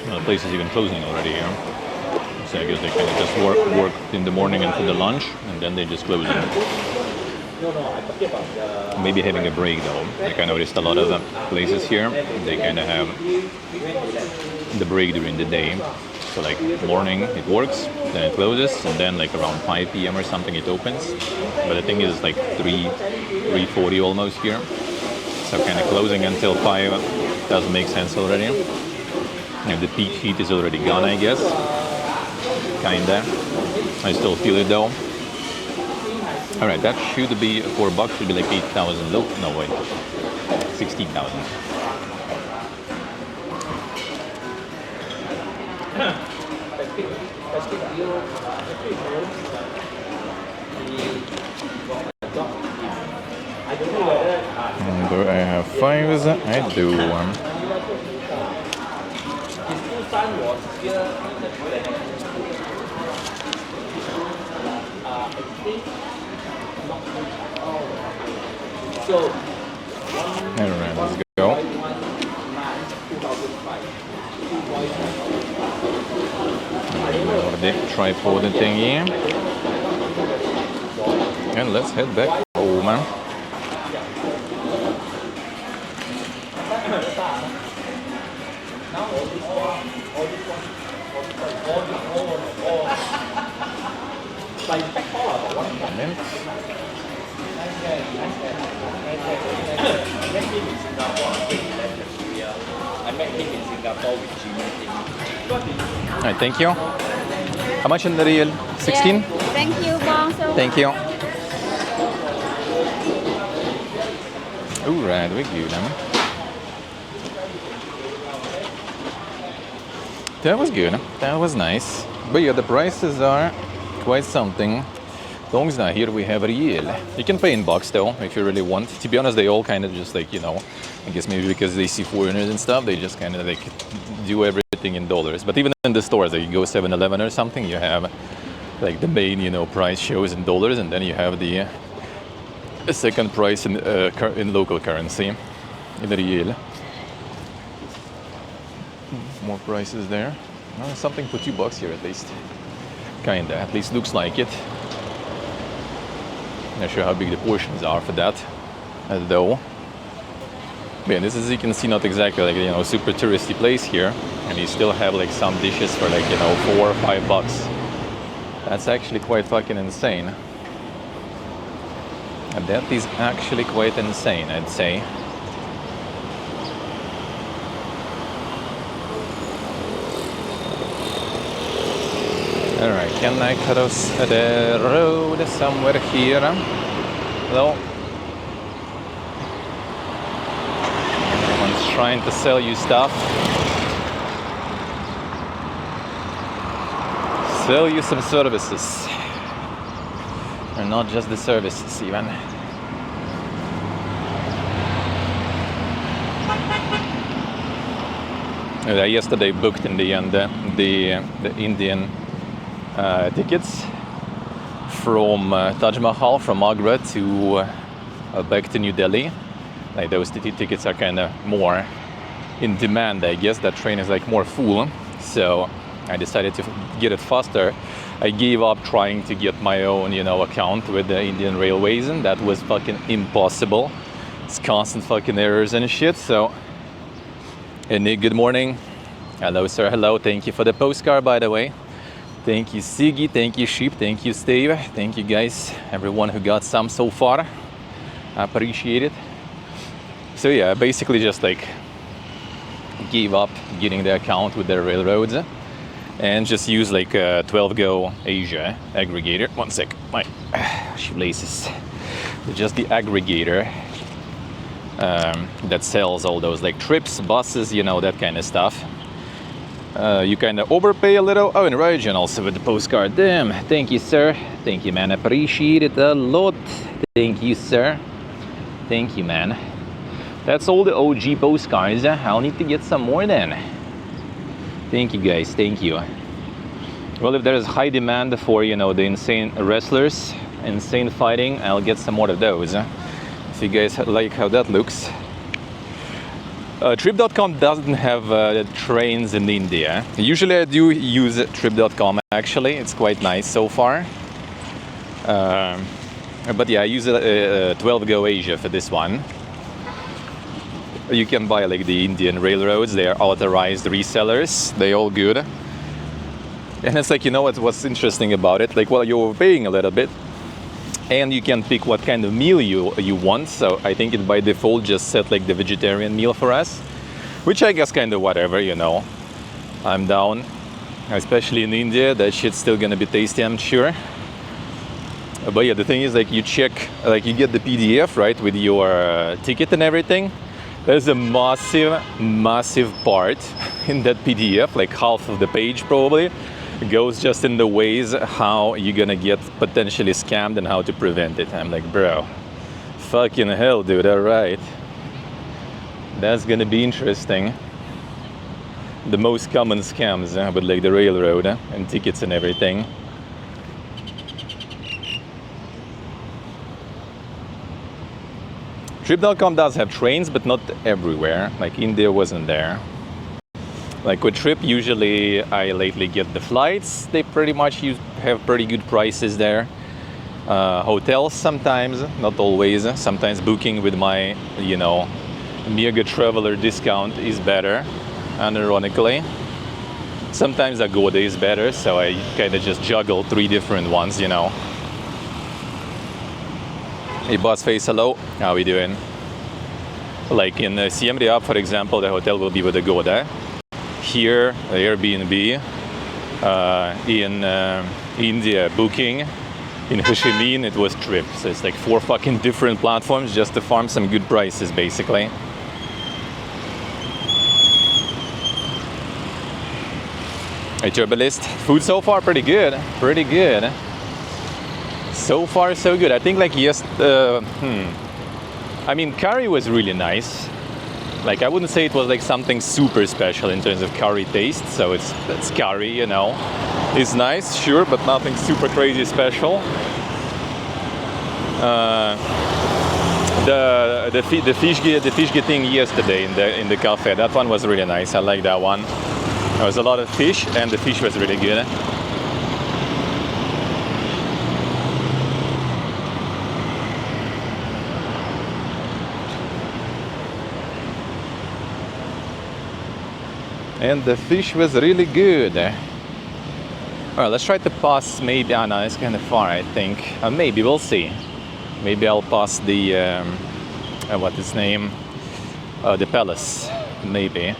The place is even closing already here. So I guess they kind of just work in the morning and for the lunch, and then they just close it. Maybe having a break though. Like I noticed a lot of the places here, they kind of have the break during the day. So like morning it works, then it closes, and then like around 5 p.m. or something it opens. But the thing is like 3:40 almost here. So kind of closing until 5 doesn't make sense already. And the peak heat is already gone, I guess. Kinda. I still feel it though. Alright, that should be $4, should be like 8,000 look. No wait. 16,000. And do I have 5s? I do. Alright, let's go. The tripod thingy. And let's head back home. I met him in Singapore with Jimmy. Alright, thank you. How much in the real? 16? Yeah. Thank you, Bong. So Thank you. Alright, we're good. That was good. That was nice. But yeah, the prices are quite something. Long as not here we have real. You can pay in bucks though, if you really want. To be honest, they all kind of just like, you know, I guess maybe because they see foreigners and stuff, they just kind of like do everything in dollars. But even in the stores, like you go 7-Eleven or something, you have like the main, you know, price shows in dollars, and then you have the second price in local currency, in real. More prices there. Something for $2 here at least. Kinda, at least looks like it. Not sure how big the portions are for that, though. Man, this is, you can see, not exactly like, you know, super touristy place here, and you still have like some dishes for like, you know, $4 or $5. That's actually quite fucking insane. And that is actually quite insane, I'd say. Alright, can I cross the road somewhere here? Hello? Everyone's trying to sell you stuff. Sell you some services. Or not just the services even. I yesterday booked in the end the Indian tickets from Taj Mahal, from Agra to back to New Delhi. Like those tickets are kind of more in demand, I guess. That train is like more full, so I decided to get it faster. I gave up trying to get my own, you know, account with the Indian Railways, and that was fucking impossible. It's constant fucking errors and shit. So, hey Nick, good morning. Hello sir, hello. Thank you for the postcard, by the way. Thank you, Siggy. Thank you, Sheep. Thank you, Steve. Thank you, guys. Everyone who got some so far. I appreciate it. So yeah, basically just like gave up getting the account with the railroads and just use like a 12Go Asia aggregator. One sec, my shoelaces. Just the aggregator that sells all those like trips, buses, you know, that kind of stuff. You kind of overpay a little. Oh, and Rajan also with the postcard. Damn, thank you, sir. Thank you, man. Appreciate it a lot. Thank you, sir. Thank you, man. That's all the OG postcards. I'll need to get some more then. Thank you, guys. Thank you. Well, if there's high demand for, you know, the insane wrestlers, insane fighting, I'll get some more of those. If you guys like how that looks. Trip.com doesn't have trains in India. Usually I do use Trip.com actually. It's quite nice so far. But yeah, I use 12Go Asia for this one. You can buy like the Indian railroads. They are authorized resellers. They all good. And it's like, you know what's interesting about it? Like, well, you're paying a little bit and you can pick what kind of meal you want. So I think it by default just set like the vegetarian meal for us, which I guess kind of whatever, you know. I'm down, especially in India. That shit's still gonna be tasty, I'm sure. But yeah, the thing is, like, you check, like, you get the PDF, right, with your ticket and everything. There's a massive part in that PDF, like half of the page probably, goes just in the ways how you're gonna get potentially scammed and how to prevent it. I'm like, bro, fucking hell, dude, all right. That's gonna be interesting. The most common scams with like the railroad and tickets and everything. Trip.com does have trains, but not everywhere. Like India wasn't there. Like with Trip, usually I lately get the flights. They pretty much have pretty good prices there. Hotels sometimes, not always. Sometimes booking with my, you know, Mega Traveler discount is better, unironically. Sometimes Agoda is better, so I kind of just juggle 3 different ones, you know. Hey, boss face, hello. How we doing? Like in Siem Reap, for example, the hotel will be with Agoda. Here, Airbnb. In India, Booking. In Ho Chi Minh, it was Trip. So it's like 4 fucking different platforms just to farm some good prices, basically. Hey, Turbalist. Food so far pretty good. Pretty good. So far, so good. I think like I mean, curry was really nice. Like, I wouldn't say it was like something super special in terms of curry taste. So it's curry, you know. It's nice, sure, but nothing super crazy special. The fish thing yesterday in the cafe, that one was really nice. I like that one. There was a lot of fish, and the fish was really good. And the fish was really good. Alright, let's try to pass maybe, no, it's kind of far, I think. Maybe, we'll see. Maybe I'll pass the, what is name? The palace, maybe.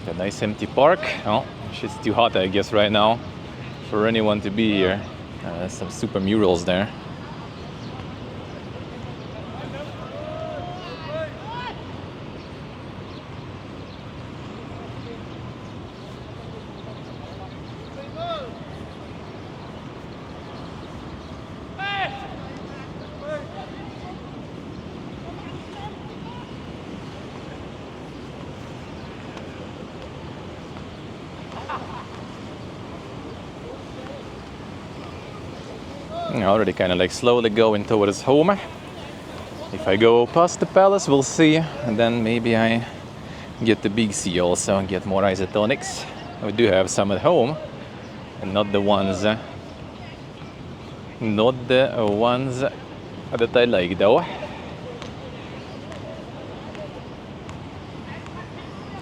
A nice empty park. Oh, shit's too hot, I guess, right now for anyone to be here. There's some super murals there. Already kind of like slowly going towards home. If I go past the palace, we'll see, and then maybe I get the Big C also and get more isotonics. We do have some at home, and not the ones that I like though.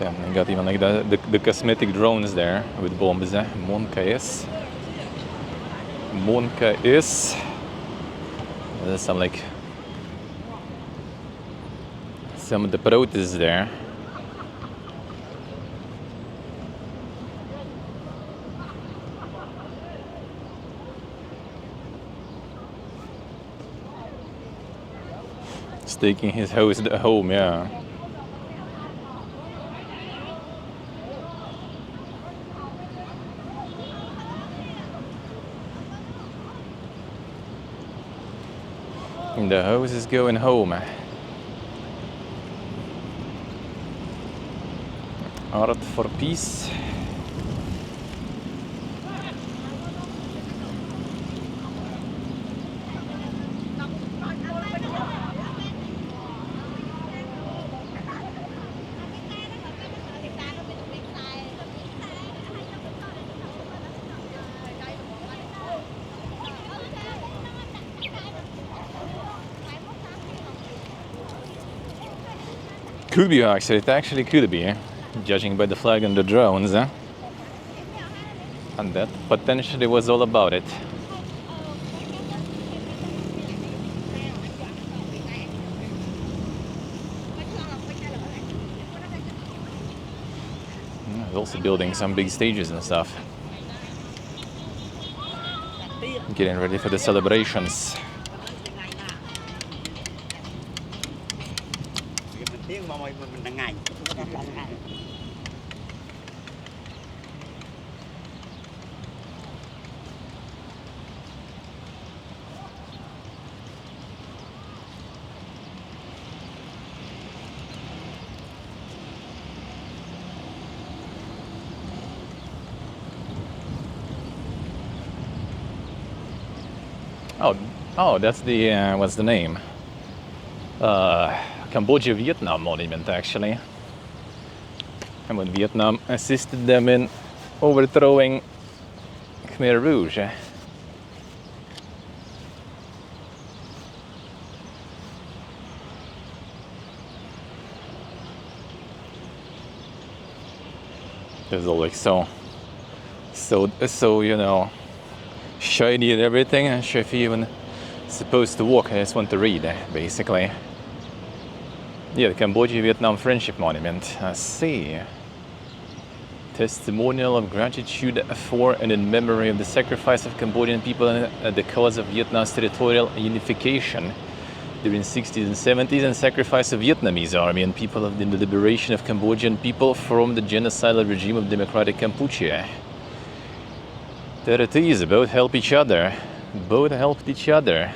Damn, they got even like the cosmetic drones there with bombs. Monka is. There's some like some of the protests there. He's taking his host home, yeah. And the host is going home. Art for peace. Could be actually, it actually could be, judging by the flag and the drones. And that potentially was all about it. They're also building some big stages and stuff. Getting ready for the celebrations. Oh, that's the what's the name? Cambodia Vietnam monument actually. And when Vietnam assisted them in overthrowing Khmer Rouge. There's all like so you know, shiny and everything. I'm sure if you even supposed to walk, I just want to read basically. Yeah, the Cambodia Vietnam Friendship Monument. I see. Testimonial of gratitude for and in memory of the sacrifice of Cambodian people at the cause of Vietnam's territorial unification during the 60s and 70s, and sacrifice of Vietnamese army and people in the liberation of Cambodian people from the genocidal regime of Democratic Cambodia. There it is, both help each other. Both helped each other.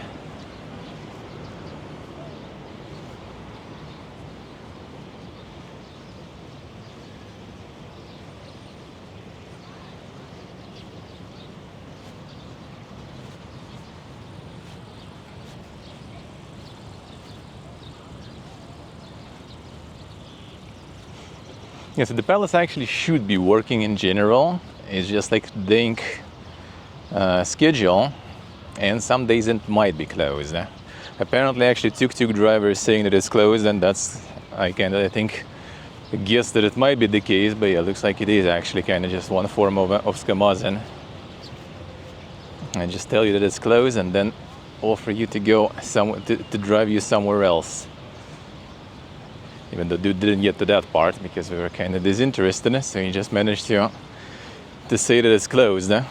Yeah, so the palace actually should be working in general. It's just like the ink schedule, and some days it might be closed. Apparently, actually, tuk-tuk driver is saying that it's closed, and that's I think guess that it might be the case. But yeah, it looks like it is actually kind of just one form of skamazan. I just tell you that it's closed, and then offer you to go somewhere to drive you somewhere else. Even though dude didn't get to that part because we were kind of disinterested, so he just managed to say that it's closed. You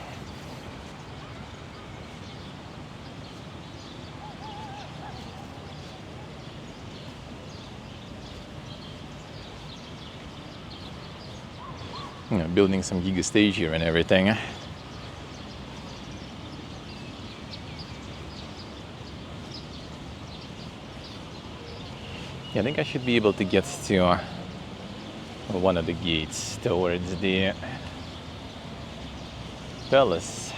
know, building some giga stage here and everything. Yeah, I think I should be able to get to one of the gates towards the palace.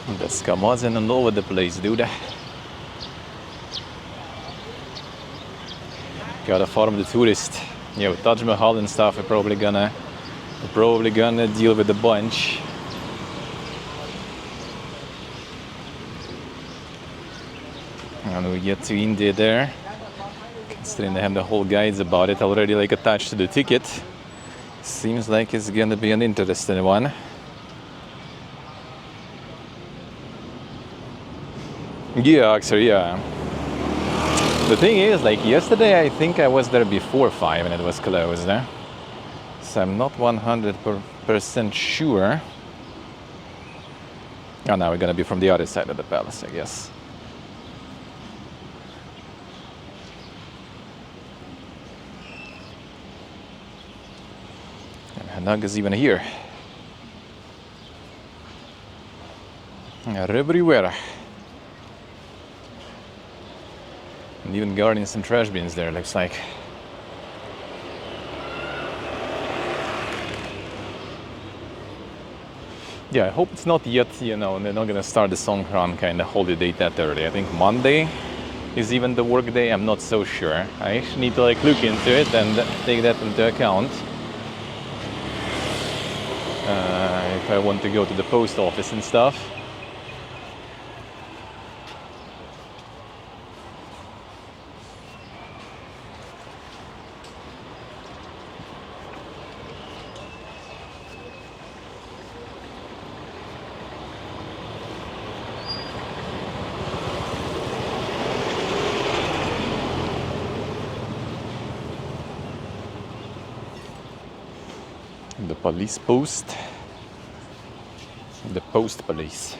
The scammers all over the place, dude. Gotta farm the tourist. Yeah, with Taj Mahal and stuff, we're probably gonna deal with a bunch. And we get to India there. Considering they have the whole guides about it already like attached to the ticket. Seems like it's gonna be an interesting one. Yeah, actually, yeah. The thing is, like yesterday, I think I was there before 5 and it was closed. So I'm not 100% sure. Oh, now we're gonna be from the other side of the palace, I guess. And Hanag is even here. Everywhere. And even guarding some trash bins there, looks like. Yeah, I hope it's not yet, they're not gonna start the Songkran kind of holiday that early. I think Monday is even the work day. I'm not so sure. I actually need to look into it and take that into account. If I want to go to the post office and stuff. The police post. The post police.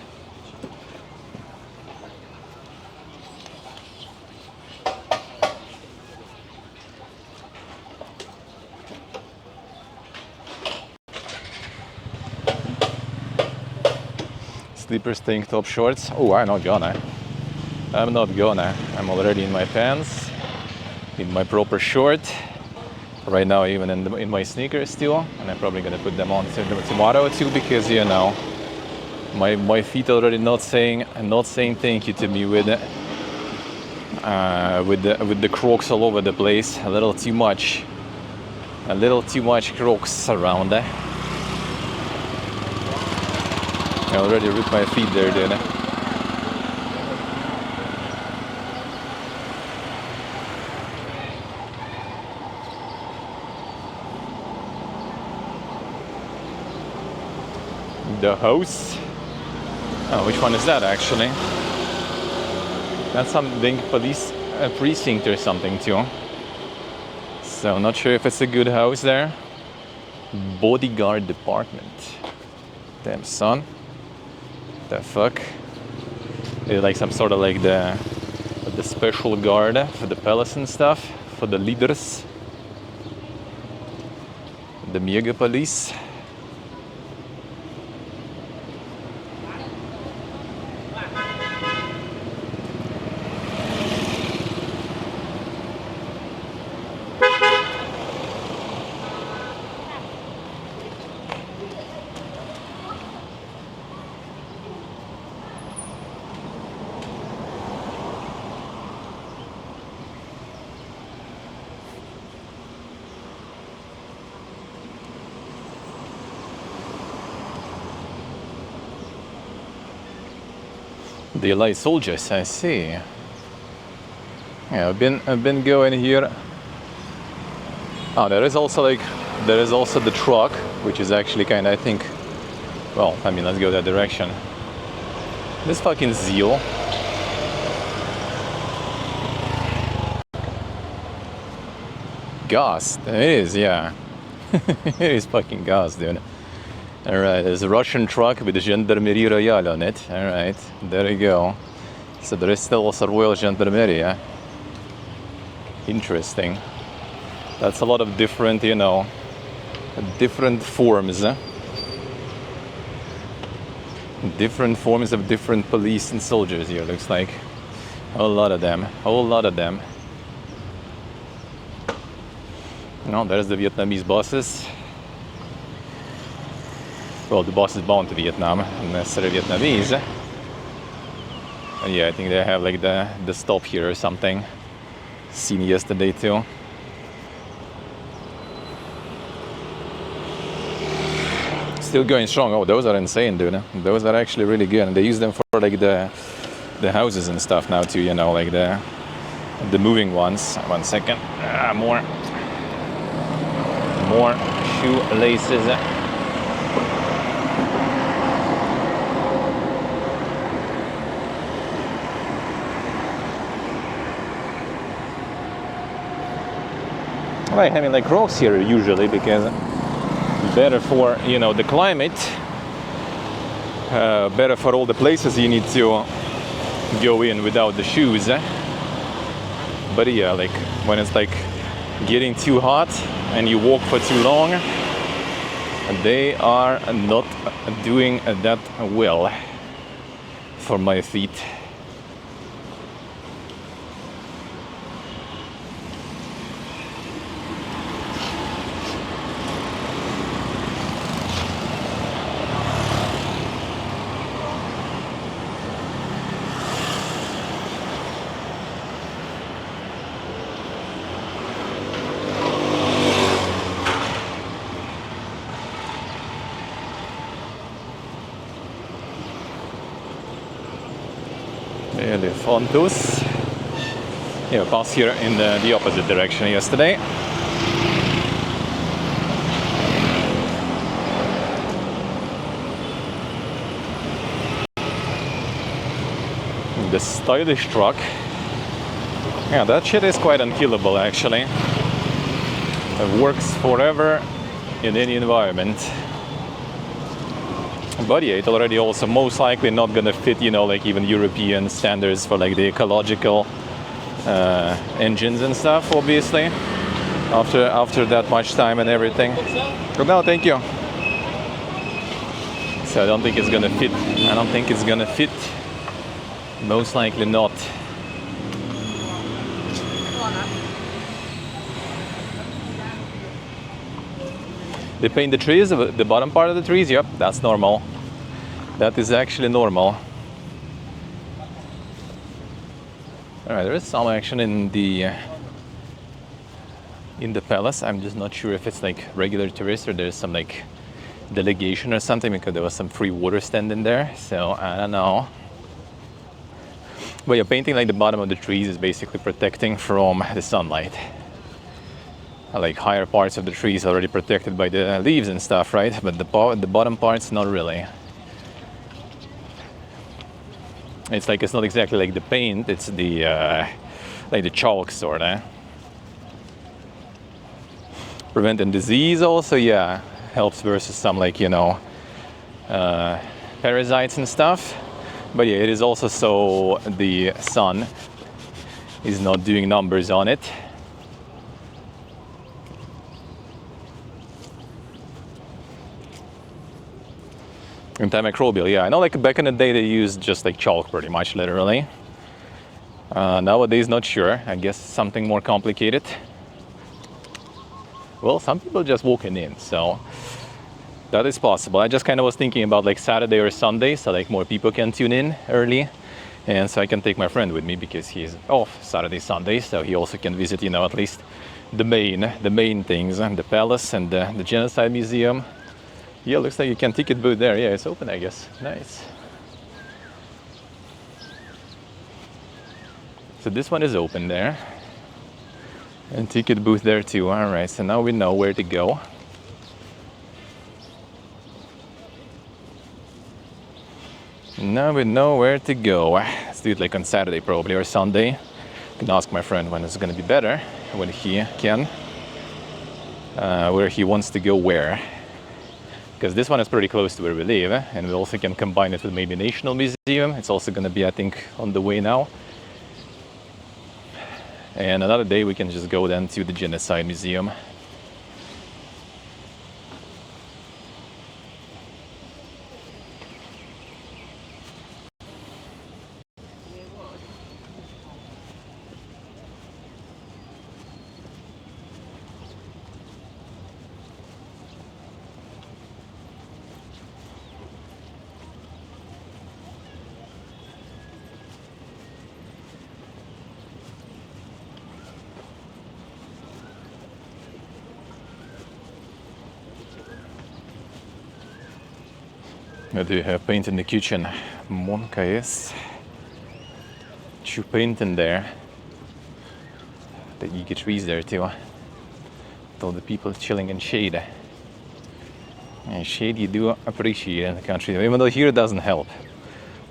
Slippers, tank top, shorts. Oh, I'm not gonna. I'm not gonna. I'm already in my pants, in my proper short. Right now, even in my sneakers still, and I'm probably gonna put them on tomorrow too, because my feet already not saying thank you to me with the Crocs all over the place. A little too much Crocs around. I already ripped my feet there, dude. The house. Oh, which one is that actually? That's some big police precinct or something too. So not sure if it's a good house there. Bodyguard department. Damn son. The fuck? It's like some sort of like the special guard for the palace and stuff, for the leaders. The mega police. The light soldiers, I see. Yeah, I've been going here. Oh, there is also the truck, which is actually kind of, I think. Well, I mean, let's go that direction. This fucking zeal. Gas. It is, yeah. It is fucking gas, dude. Alright, there's a Russian truck with the Gendarmerie Royale on it. Alright, there you go. So there is still also Royal Gendarmerie, yeah? Interesting. That's a lot of different, different forms. Different forms of different police and soldiers here, looks like. A whole lot of them. No, there's the Vietnamese buses. Well, the bus is bound to Vietnam, not necessarily Vietnamese. Yeah, I think they have like the stop here or something. Seen yesterday too. Still going strong. Oh, those are insane, dude. Those are actually really good, and they use them for like the houses and stuff now too. You know, like the moving ones. 1 second. More shoelaces. I like having like rocks here usually because better for, you know, the climate, better for all the places you need to go in without the shoes. But yeah, like when it's like getting too hot and you walk for too long, they are not doing that well for my feet. Elefantus. Yeah, passed here in the opposite direction yesterday. The stylish truck. Yeah, that shit is quite unkillable actually. It works forever in any environment. But yeah, it already also most likely not gonna fit, you know, like even European standards for like the ecological engines and stuff, obviously. After that much time and everything. But no, thank you. So I don't think it's gonna fit. I don't think it's gonna fit. Most likely not. They paint the trees, the bottom part of the trees. Yep, that's normal. That is actually normal. All right, there is some action in the palace. I'm just not sure if it's like regular tourists or there's some like delegation or something, because there was some free water stand in there. So I don't know. But yeah, painting like the bottom of the trees is basically protecting from the sunlight. Like higher parts of the trees already protected by the leaves and stuff, right? But the bottom parts, not really. It's like it's not exactly like the paint; it's the like the chalk sort of. Preventing disease also, yeah, helps versus some like, you know, parasites and stuff. But yeah, it is also so the sun is not doing numbers on it. Antimicrobial, yeah. I know like back in the day they used just like chalk pretty much, literally. Nowadays, not sure. I guess something more complicated. Well, some people just walking in, so that is possible. I just kind of was thinking about like Saturday or Sunday, so like more people can tune in early. And so I can take my friend with me because he's off Saturday, Sunday, so he also can visit, you know, at least the main things, the palace and the Genocide Museum. Yeah, looks like you can ticket booth there. Yeah, it's open, I guess. Nice. So this one is open there. And ticket booth there too. All right, so now we know where to go. Now we know where to go. Let's do it like on Saturday probably or Sunday. I can ask my friend when it's gonna be better, when he can. Where he wants to go where. Because this one is pretty close to where we live, and we also can combine it with maybe National Museum. It's also going to be, I think, on the way now. And another day we can just go then to the Genocide Museum. I do have paint in the kitchen. Monka is. Chew paint in there. The eager trees there too. All the people chilling in shade. And shade you do appreciate in the country, even though here it doesn't help.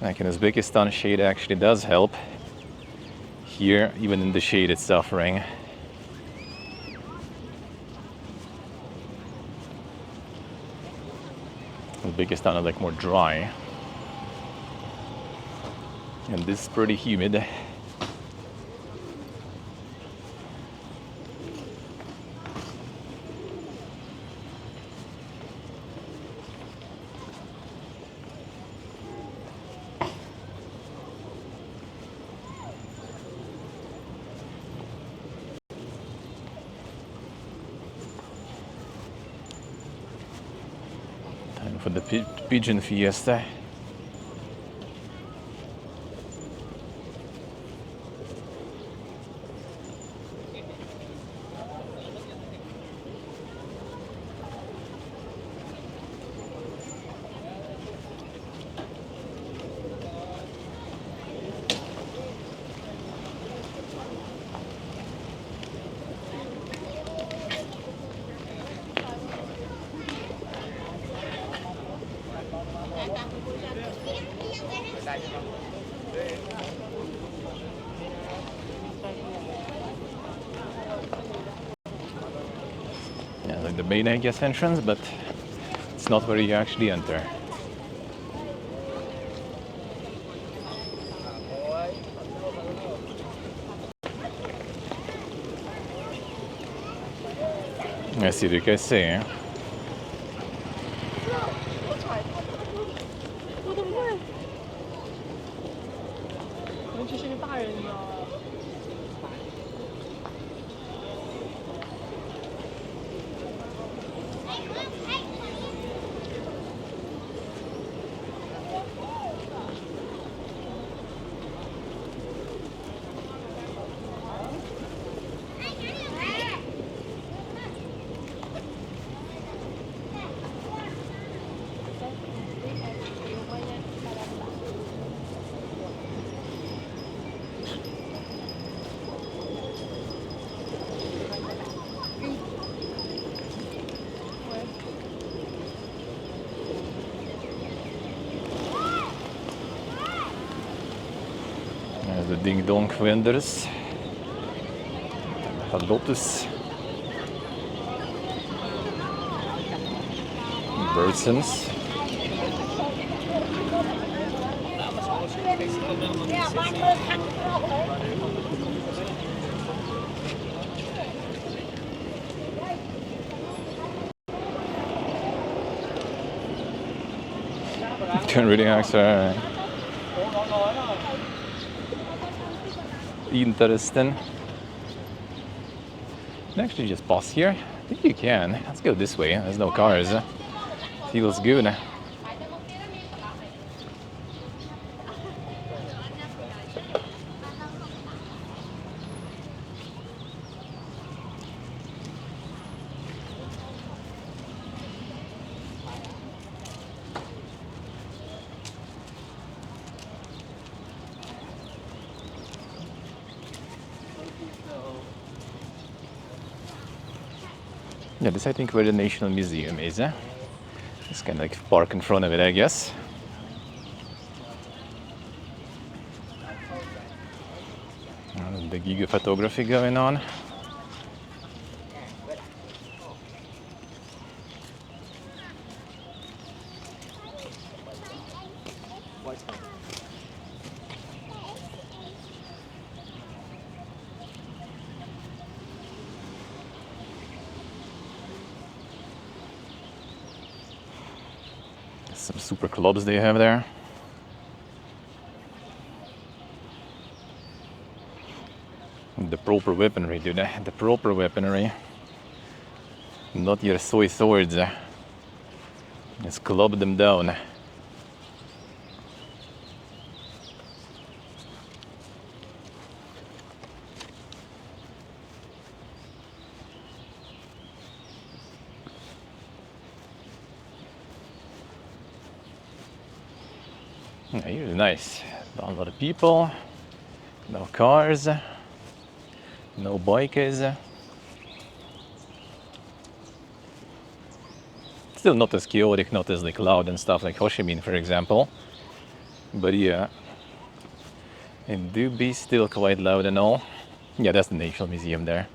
Like in Uzbekistan, shade actually does help. Here, even in the shade, it's suffering. Uzbekistan is like more dry. And this is pretty humid. Time for the pigeon fiesta. Yeah, like the main, I guess, entrance, but it's not where you actually enter. I see what you guys say, eh? 我怎么会？尤其是个大人的。There's the ding dong vendors. A lotus. Birdsons. Can't really answer. Interesting. Can I actually just pause here? I think you can. Let's go this way. There's no cars. Feels good. Yeah, this I think where the National Museum is. Just kind of like park in front of it, I guess. The giga photography going on. Some super clubs they have there. The proper weaponry, dude. The proper weaponry. Not your soy swords. Just club them down. Yeah, here is nice. Not a lot of people, no cars, no bikers. Still not as chaotic, not as like loud and stuff like Ho Chi Minh, for example. But yeah, it do be still quite loud and all. Yeah, that's the National Museum there.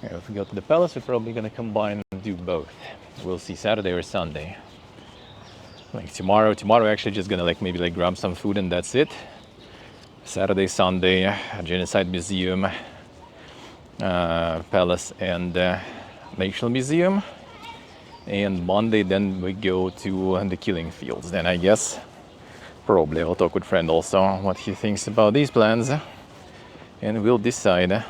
Yeah, if we go to the palace, we're probably gonna combine and do both. We'll see Saturday or Sunday. Like tomorrow actually just gonna like maybe like grab some food and that's it. Saturday, Sunday, Genocide Museum, Palace and National Museum. And Monday then we go to the killing fields. Then I guess probably I'll talk with friend also what he thinks about these plans and we'll decide.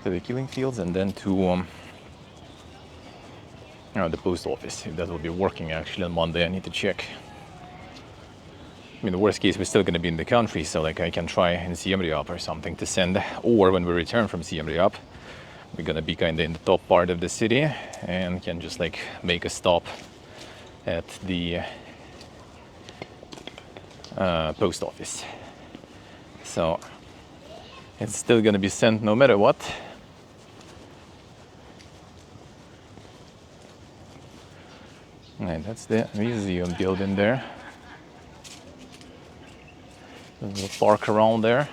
To the killing fields and then to the post office. If that will be working actually on Monday, I need to check. I mean, the worst case, we're still going to be in the country, so like I can try in Siem Reap or something to send. Or when we return from Siem Reap, we're going to be kind of in the top part of the city and can just like make a stop at the post office. So it's still going to be sent no matter what. And that's the museum building there. There's a little park around there.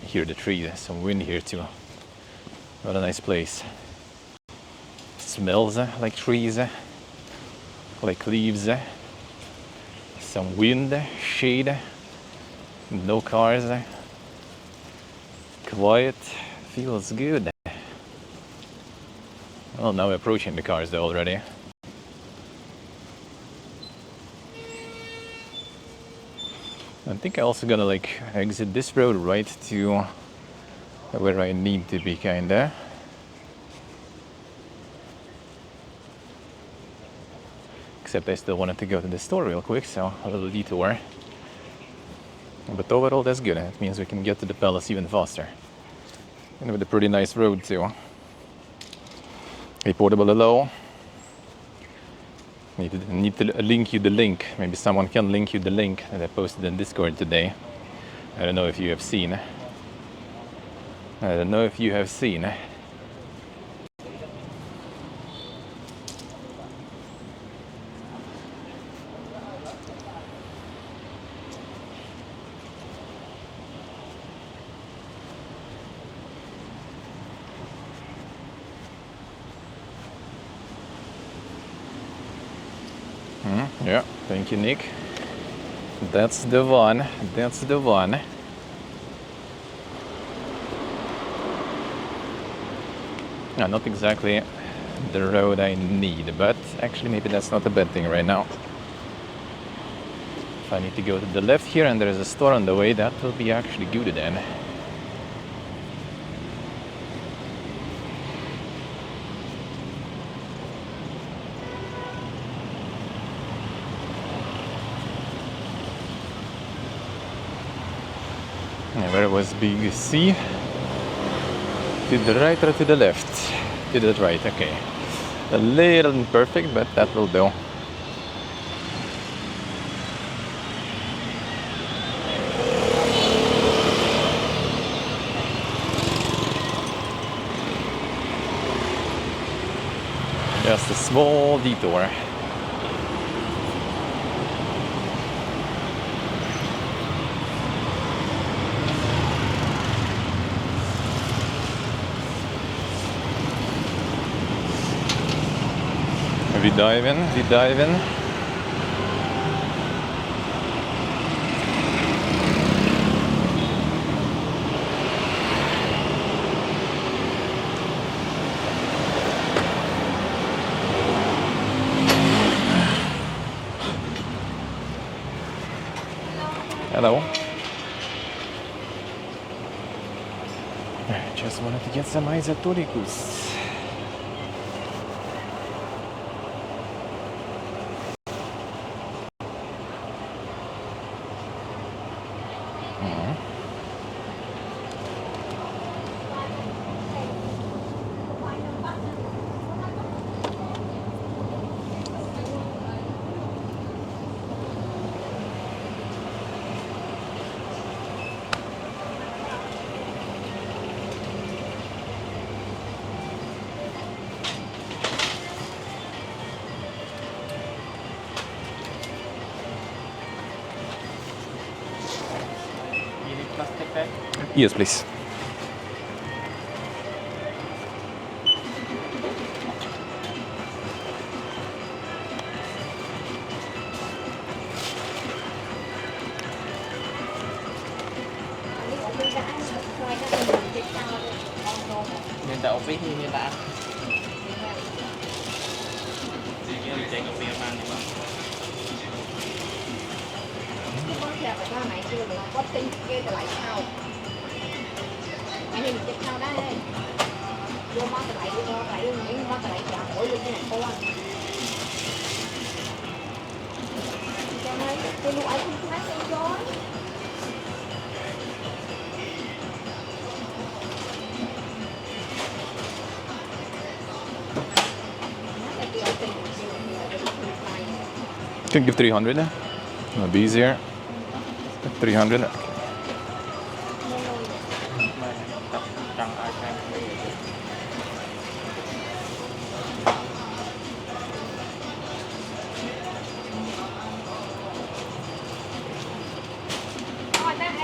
Hear the tree, there's some wind here too. What a nice place. Smells like trees, like leaves, some wind, shade, no cars, quiet, feels good. Well, now we're approaching the cars though already. I think I'm also gonna like exit this road right to where I need to be kinda. Except I still wanted to go to the store real quick, so a little detour. But overall that's good, it means we can get to the palace even faster. And with a pretty nice road too. Hey, portable hello. Need to link you the link. Maybe someone can link you the link that I posted in Discord today. I don't know if you have seen. Yeah, thank you, Nick. That's the one. That's the one. No, not exactly the road I need, but actually maybe that's not a bad thing right now. If I need to go to the left here and there's a store on the way, that will be actually good then. And where was Big C? To the right or to the left? To the right, okay. A little imperfect, but that will do. Just a small detour. We dive in. Hello. I just wanted to get some isotoricus. Plastic bag. Yes, please. Nên đậu với như đã. Chạy cà phê mang đi vào. Dạ phải ra này chưa được có tinh kia từ lại sau. Anh nhìn chết sau đây. Vô mắt từ lại những mắt từ lại chả mỗi luôn cái này cô anh. Cho nên tôi lúc ấy không thấy tôi chối. Can give 300. It'll be easier. 300. Chẳng ai xem. Thôi ta em.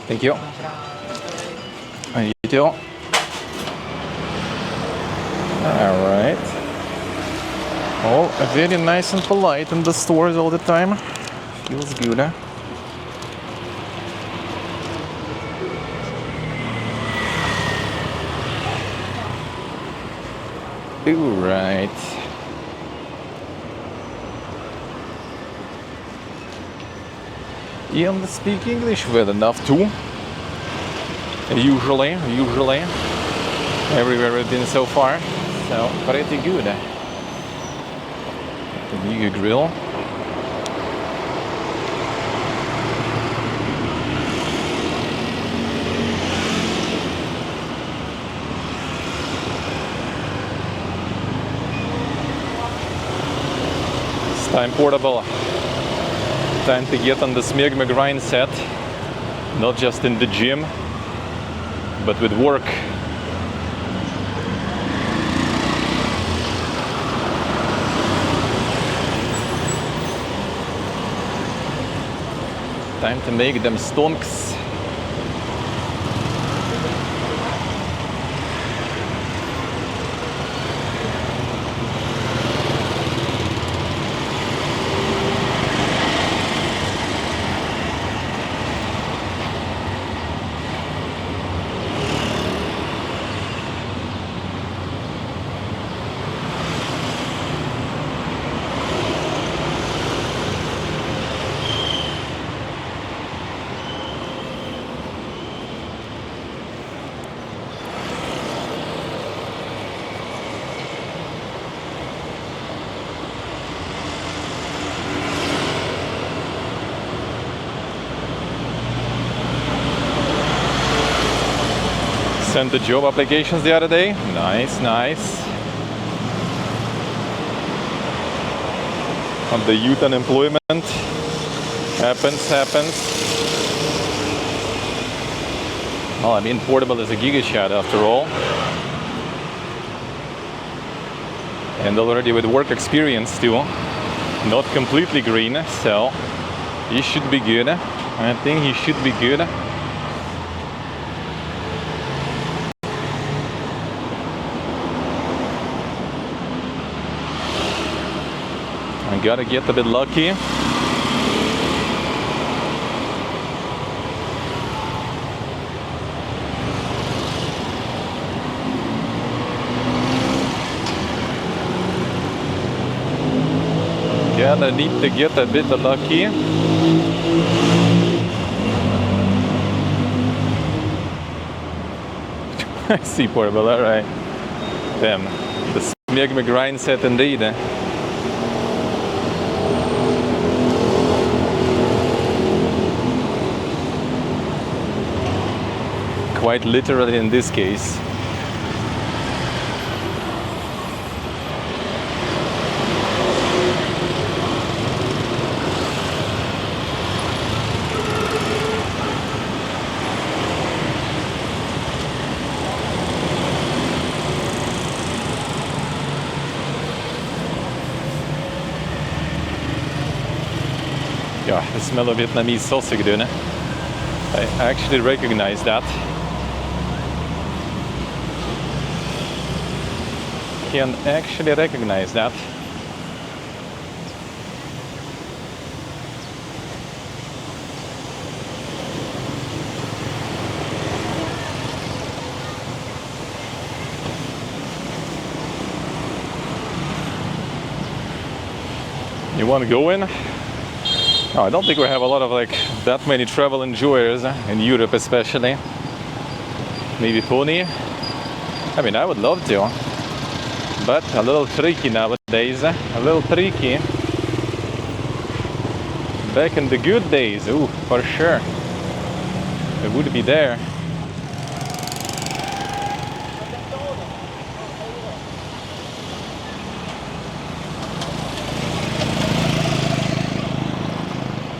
Thank you. And you too. Alright. All very nice and polite in the stores all the time. Feels good, huh? Right. And speak English well enough too. Usually. Everywhere we've been so far. So pretty good. The big grill. It's time portable. Time to get on the Smegma grind set. Not just in the gym, but with work. Time to make them stonks. Sent the job applications the other day. Nice. On the youth unemployment. Happens. Well, I mean, portable is a giga-chat after all. And already with work experience too. Not completely green, so he should be good. I think he should be good. I gotta get a bit lucky. kinda need to get a bit lucky. I see portable, alright. Damn, the smeg grind set indeed. Quite literally in this case. Yeah, the smell of Vietnamese sausage, dude. I actually recognize that. Can actually recognize that. You want to go in? No, I don't think we have a lot of like that many travel enjoyers in Europe, especially. Maybe pony. I mean, I would love to, but a little tricky nowadays. A little tricky. Back in the good days, ooh, for sure, it would be there.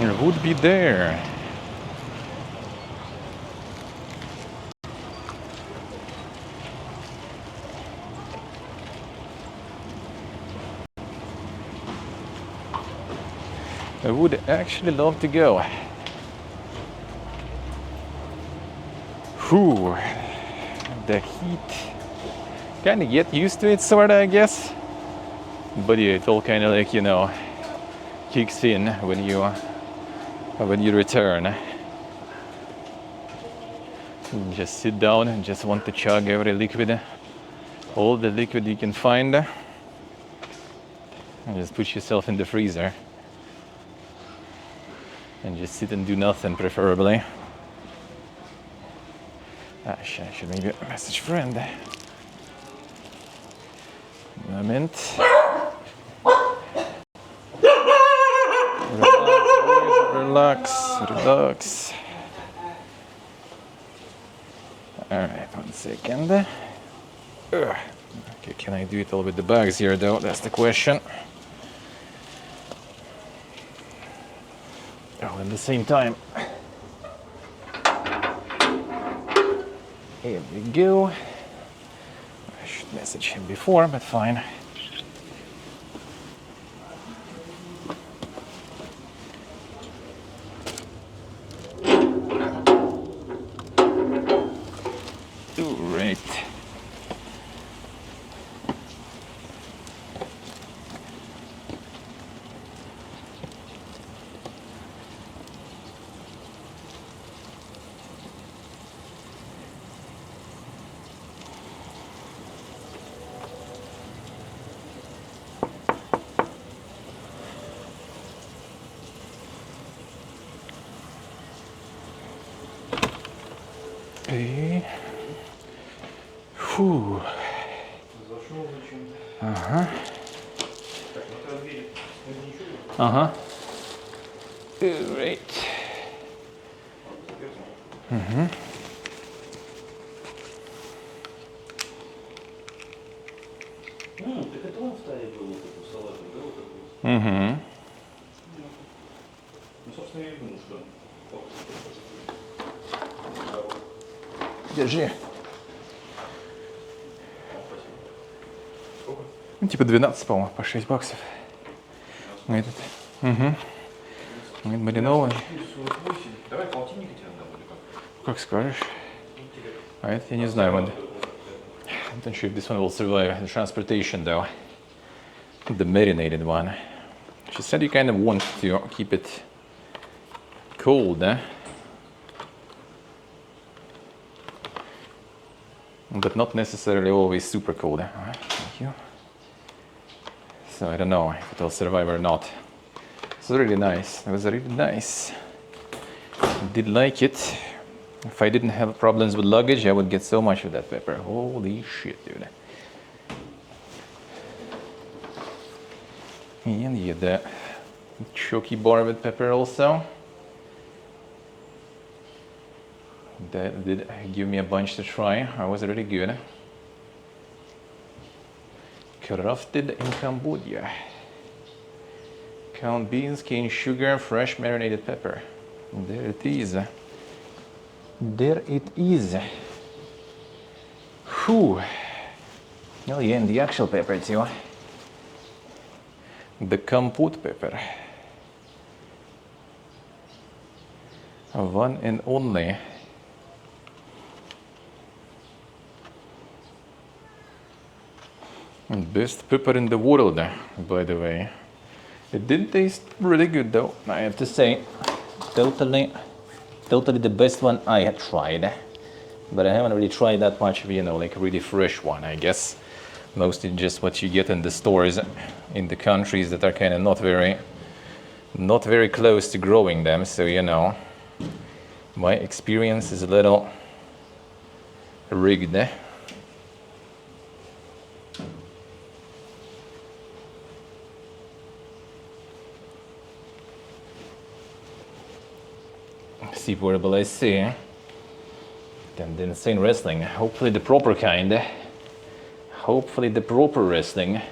It would be there. I would actually love to go. Whew, the heat. Kind of get used to it, sorta, I guess. But yeah, it all kind of like, you know, kicks in when you return. You just sit down and just want to chug every liquid, all the liquid you can find, and just put yourself in the freezer and just sit and do nothing, preferably. I should maybe message friend. Moment. Relax. Alright, 1 second. Okay, can I do it all with the bags here though? That's the question. Oh, at the same time. Here we go. I should message him before, but fine. Right. Okay. Фу. Ага. Ага. Right. Угу. Так это он вставил был вот эту салату, да, вот такую? Угу. Ну, собственно, я и думал, что... Держи. Ну, типа 12, по-моему, по 6 баксов. Этот. Угу. Маринованный. 48. Давай полтинник тебе отдам, или как? Как скажешь. А это я не знаю. I'm not sure if this one will survive the transportation though. The marinated one. She said you kind of want to keep it cold, eh? But not necessarily always super cold. Alright, thank you. So I don't know if it'll survive or not. was really nice. It was really nice. I did like it. If I didn't have problems with luggage, I would get so much of that pepper. Holy shit, dude. And you get that choky bar with pepper also. That did give me a bunch to try. It was really good. Crafted in Cambodia. Canned beans, cane sugar, fresh marinated pepper. There it is. There it is. Whew. Oh yeah, and the actual pepper too. The Kampot pepper. One and only. Best pepper in the world, by the way. It did taste really good though, I have to say. Totally the best one I had tried. But I haven't really tried that much of, like a really fresh one, I guess. Mostly just what you get in the stores in the countries that are kind of not very close to growing them. So, my experience is a little rigged. See what will I see? Then the insane wrestling. Hopefully the proper kind. Hopefully the proper wrestling.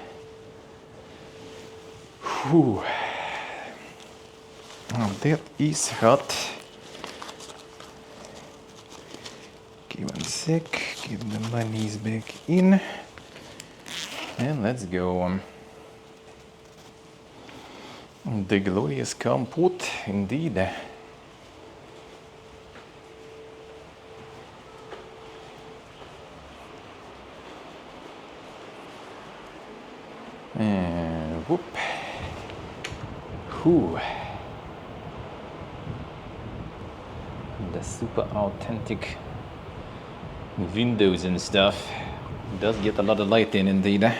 Whew. Oh, that is hot. Okay, 1 sec. Get the monies back in. And let's go. The glorious Kampot, indeed. And whoop. Whew. The super authentic windows and stuff. It does get a lot of light in, indeed.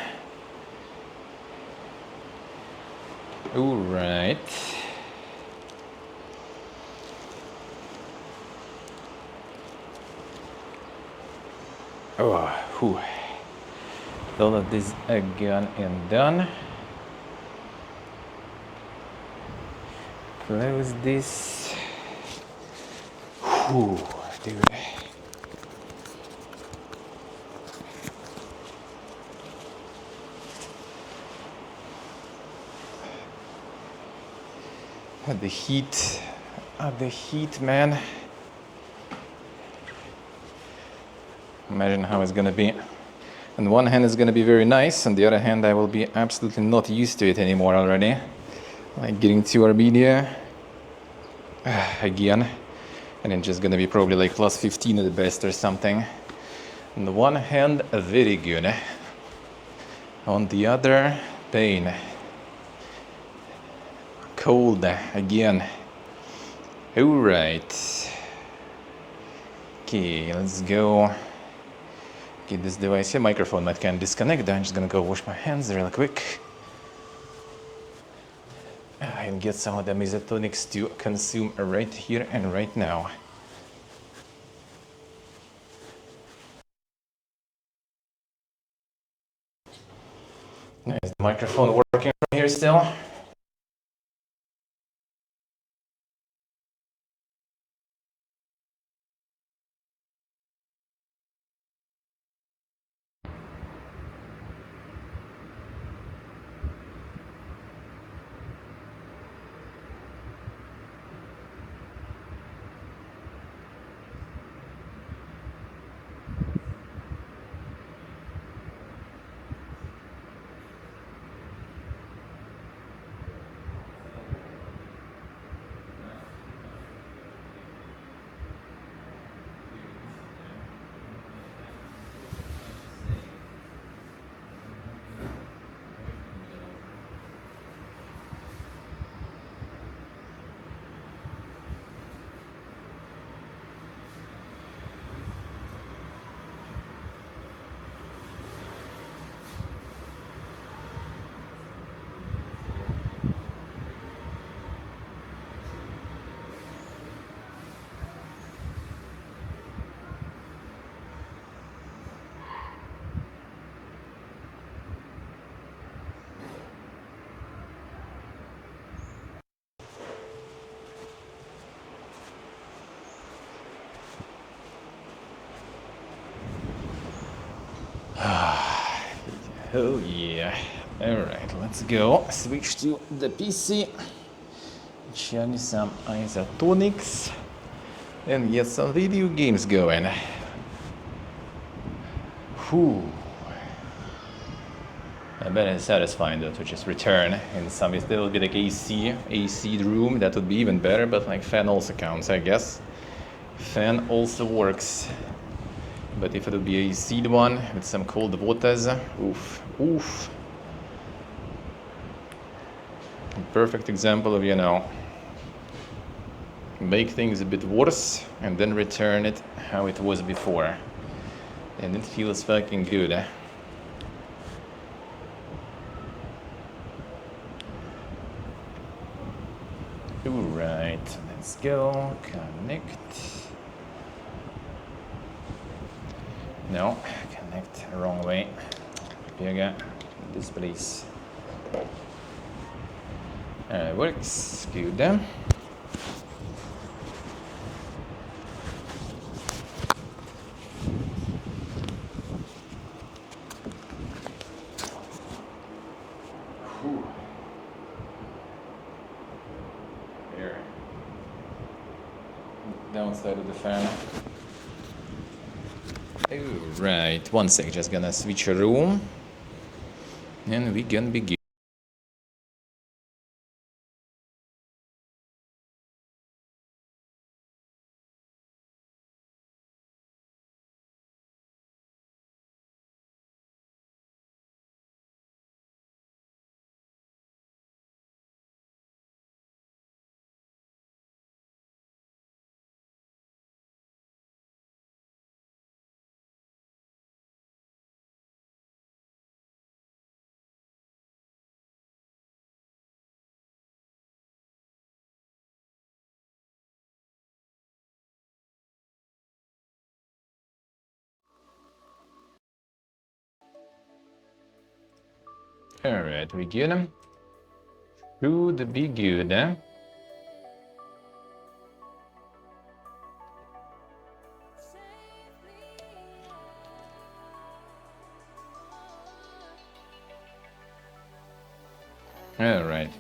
Alright. Oh, whew. All of this again and done. Close this. Whew, dude. At the heat, man. Imagine how it's gonna be. On one hand, it's gonna be very nice. On the other hand, I will be absolutely not used to it anymore already. Like getting to Armenia again, and then just gonna be probably like plus 15 at the best or something. On the one hand, very good. On the other, pain. Cold again. Alright. Okay, let's go. Get this device here. Microphone might can disconnect. I'm just gonna go wash my hands real quick. And get some of the isotonics to consume right here and right now. Is the microphone working from here still? Oh yeah. Alright, let's go. Switch to the PC. Change some isotonics. And get some video games going. Whew. I bet it's satisfying though to just return in some little bit like AC room. That would be even better, but like fan also counts, I guess. Fan also works. But if it would be a seed one with some cold waters, oof, oof. Perfect example of, make things a bit worse and then return it how it was before. And it feels fucking good. Alright, let's go. Connect. No, connect wrong way. Pega this place. Works. Good. Here. Downside of the fan. Alright, one sec, just gonna switch a room. And we can begin. Alright, we good. Should be good. Alright.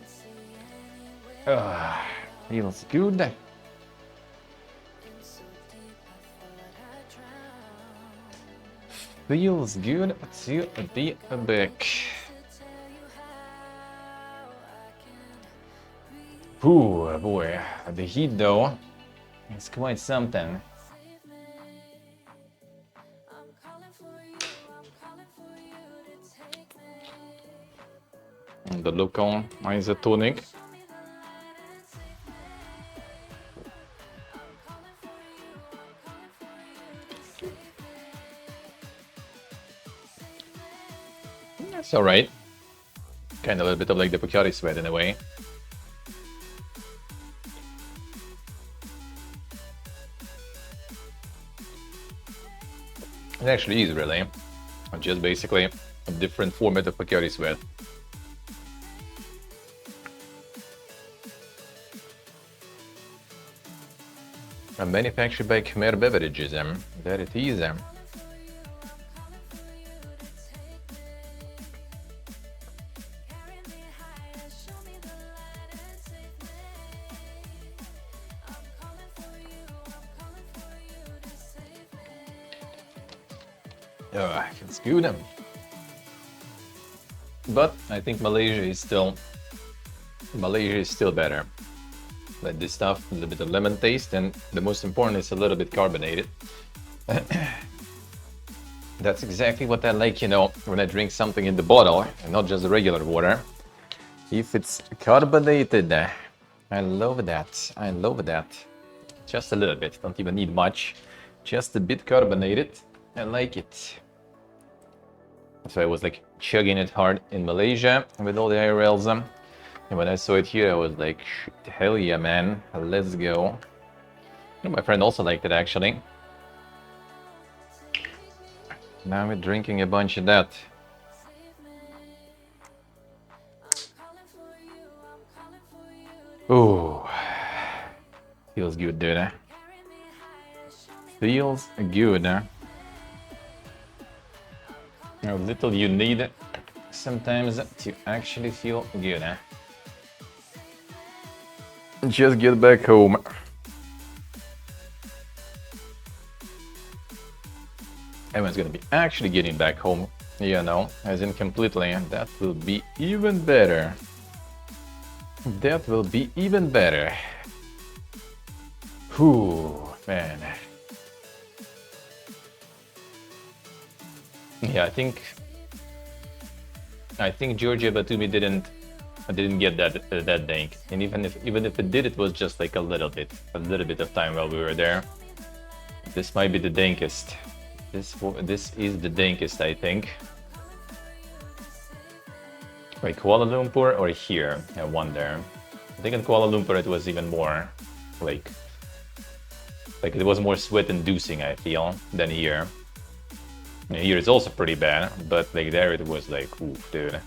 Feels good. Feels good to be back. Ooh, boy, the heat though is quite something. And the local isotonic. That's alright. Kind of a bit of like the Pocari sweat in a way. It actually is really. Just basically a different format of Pocari sweat. And manufactured by Khmer Beverages, that it is. It's good. But I think Malaysia is still better. Like this stuff, a little bit of lemon taste, and the most important is a little bit carbonated. That's exactly what I like, when I drink something in the bottle and not just regular water. If it's carbonated, I love that. I love that. Just a little bit, don't even need much. Just a bit carbonated, I like it. So I was like chugging it hard in Malaysia with all the IRLs. And when I saw it here, I was like, hell yeah, man, let's go. And my friend also liked it, actually. Now we're drinking a bunch of that. Ooh, feels good, dude. Feels good. How little you need sometimes to actually feel good. Just get back home. Everyone's gonna be actually getting back home, you know, as in completely, and that will be even better. That will be even better. Whew, man. Yeah, I think Georgia Batumi didn't get that dank, and even if it did, it was just like a little bit of time while we were there. This might be the dankest. This is the dankest, I think. Wait, Kuala Lumpur or here? I wonder. I think in Kuala Lumpur it was even more like it was more sweat-inducing, I feel, than here. And here it's also pretty bad, but like there it was like, oof, dude.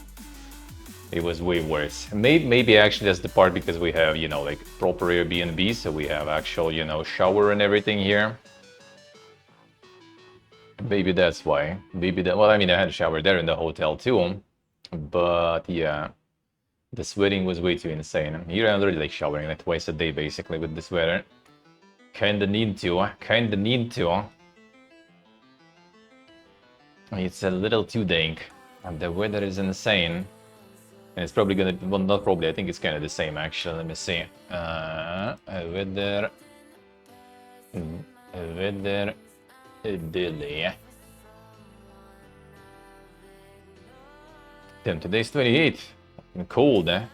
It was way worse. Maybe actually that's the part because we have, you know, like proper Airbnb, so we have actual, you know, shower and everything here. Maybe that's why. Maybe that. Well, I mean, I had a shower there in the hotel too, but yeah, the sweating was way too insane. Here I'm literally like showering like twice a day basically with this weather. Kinda need to. It's a little too dank, and the weather is insane. And it's probably gonna, well, not probably, I think it's kind of the same actually. Let me see. Weather daily. Then today's 28. Cold, eh?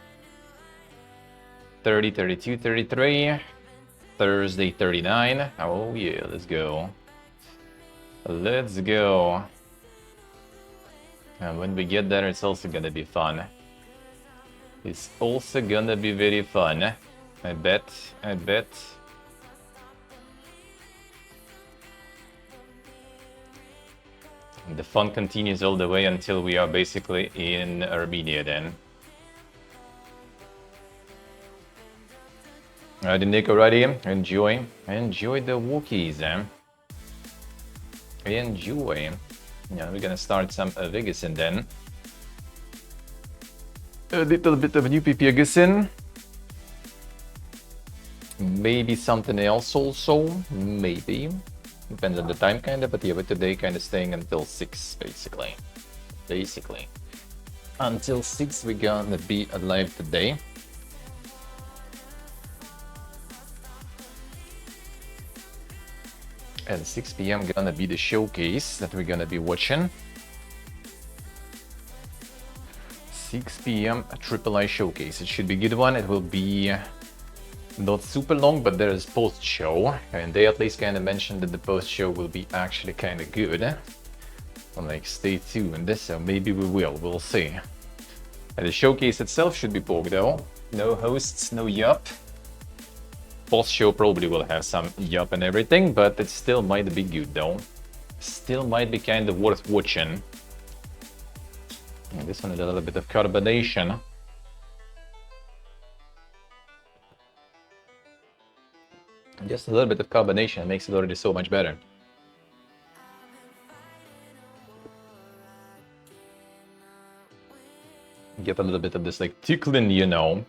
30, 32, 33. Thursday 39. Oh yeah, let's go. Let's go. And when we get there, it's also gonna be fun. It's also gonna be very fun. I bet. The fun continues all the way until we are basically in Armenia then. Alright, Nick, already. Enjoy the walkies, eh? Enjoy. Yeah, we're gonna start some Vegasin then. A little bit of new Vegasin. Maybe something else also. Maybe. Depends on the time kinda, but yeah, but today kinda staying until 6 basically. Until 6 we're gonna be alive today. At 6 p.m. gonna be the showcase that we're gonna be watching. 6 p.m. Triple I showcase. It should be a good one. It will be not super long, but there is post-show, and they at least kind of mentioned that the post-show will be actually kind of good. I'm like, stay tuned, so maybe we will. We'll see. And the showcase itself should be pork though. No hosts, no yup. Post-show probably will have some yup and everything, but it still might be good though. Still might be kind of worth watching. And this one is a little bit of carbonation. Just a little bit of carbonation makes it already so much better. Get a little bit of this like tickling, you know.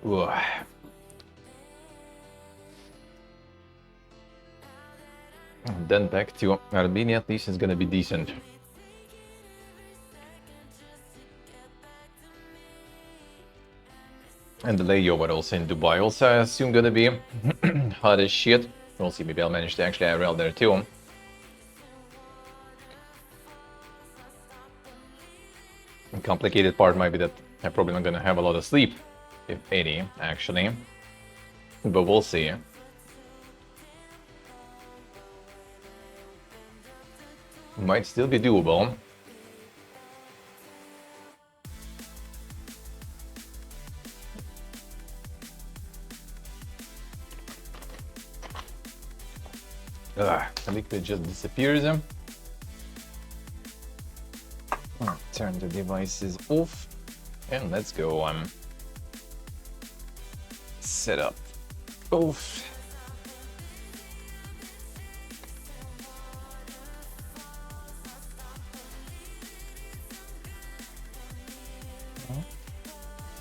Ooh. And then back to Armenia, at least it's gonna be decent. And the layover also in Dubai also I assume gonna be hot as shit. We'll see, maybe I'll manage to actually IRL there too. The complicated part might be that I'm probably not gonna have a lot of sleep, if any, actually. But we'll see. Might still be doable. The liquid just disappears. Turn the devices off and let's go. Set up off.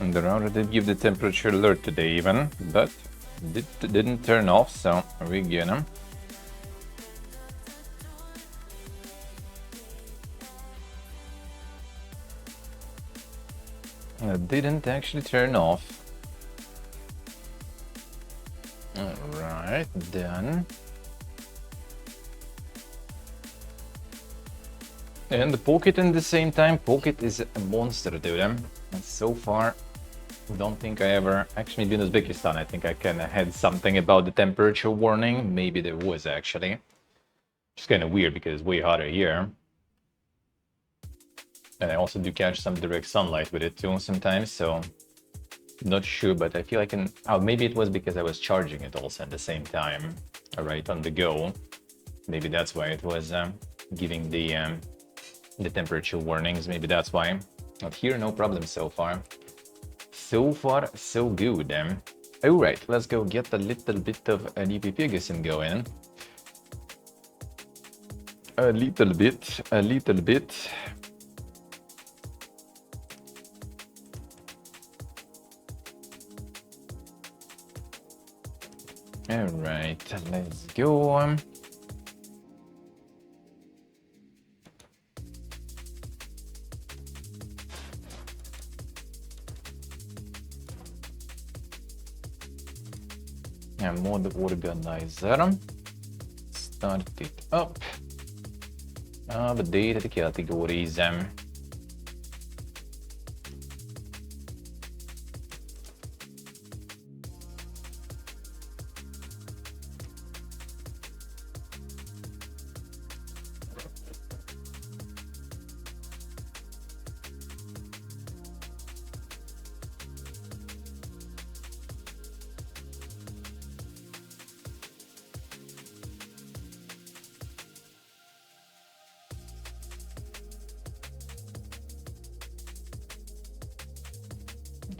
And they already give the temperature alert today even, but it didn't turn off, so we get them. It didn't actually turn off. Alright, done. And the Pocket in the same time. Pocket is a monster, dude. And so far, don't think I ever... Actually, maybe in Uzbekistan, I think I kind of had something about the temperature warning. Maybe there was, actually. It's kind of weird because it's way hotter here. And I also do catch some direct sunlight with it too sometimes, so... Not sure, but I feel like oh, maybe it was because I was charging it also at the same time, right on the go. Maybe that's why it was giving the temperature warnings. Maybe that's why. But here, no problem so far. So far, so good. All right, let's go get a little bit of an EPP going. A little bit. All right, let's go. Mod organizer. Start it up. Update the categories.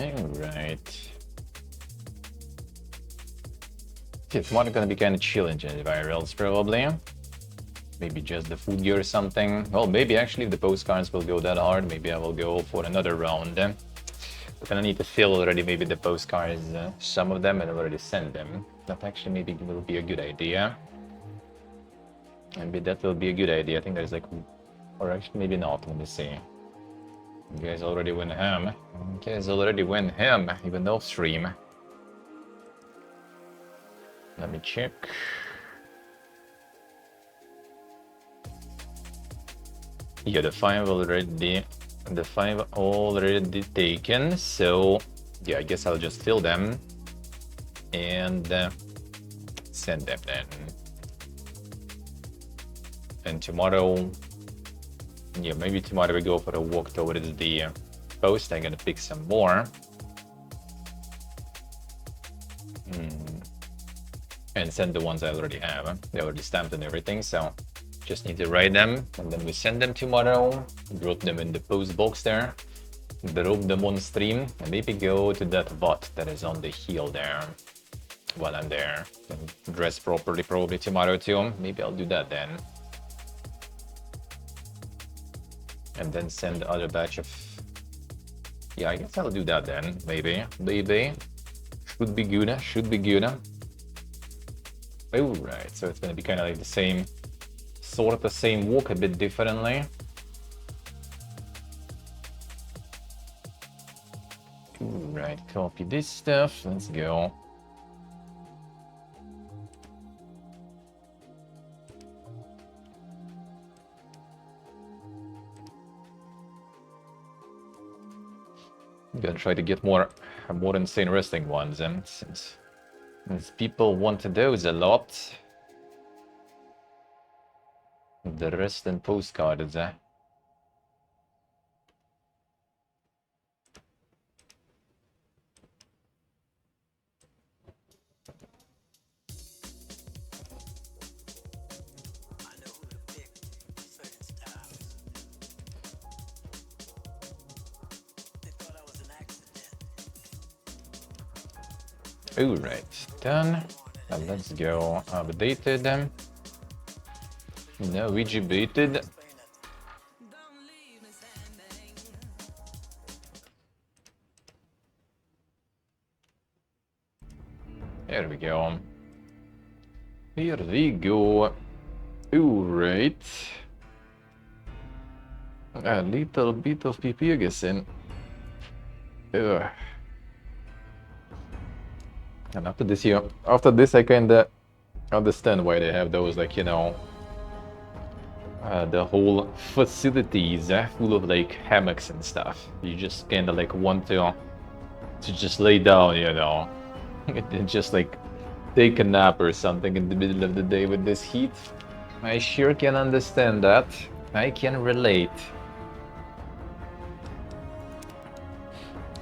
Alright. It's more gonna be kind of challenging virals probably. Maybe just the food gear or something. Well, maybe actually if the postcards will go that hard, maybe I will go for another round. But then I need to fill already maybe the postcards, some of them, and I've already sent them. That actually maybe will be a good idea. Maybe that will be a good idea. I think there's like, or actually maybe not, let me see. You guys already went ham. You guys already went ham, even off stream. Let me check. Yeah, the 5 already taken, so yeah, I guess I'll just fill them and send them then. And tomorrow, yeah, maybe tomorrow we go for a walk towards the post. I'm gonna pick some more. And send the ones I already have. They already stamped and everything, so just need to write them, and then we send them tomorrow. Drop them in the post box there. Drop them on stream, and maybe go to that bot that is on the hill there while I'm there. And dress properly probably tomorrow too. Maybe I'll do that then. And then send the other batch of... Yeah, I guess I'll do that then, maybe. Should be good, should be good. Oh, right, so it's gonna be kind of like the same, sort of the same walk, a bit differently. Right, copy this stuff, let's go. I'm gonna try to get more insane resting ones, and since people want those a lot. The rest and postcards, Alright, done. And let's go updated them. Now rejubated. Here we go. Here we go. Alright. A little bit of Pipirgesen. Ugh. And after this I kinda understand why they have those, like, you know, the whole facilities full of like hammocks and stuff. You just kinda like want to just lay down, you know, and just like take a nap or something in the middle of the day with this heat. I sure can understand that. I can relate.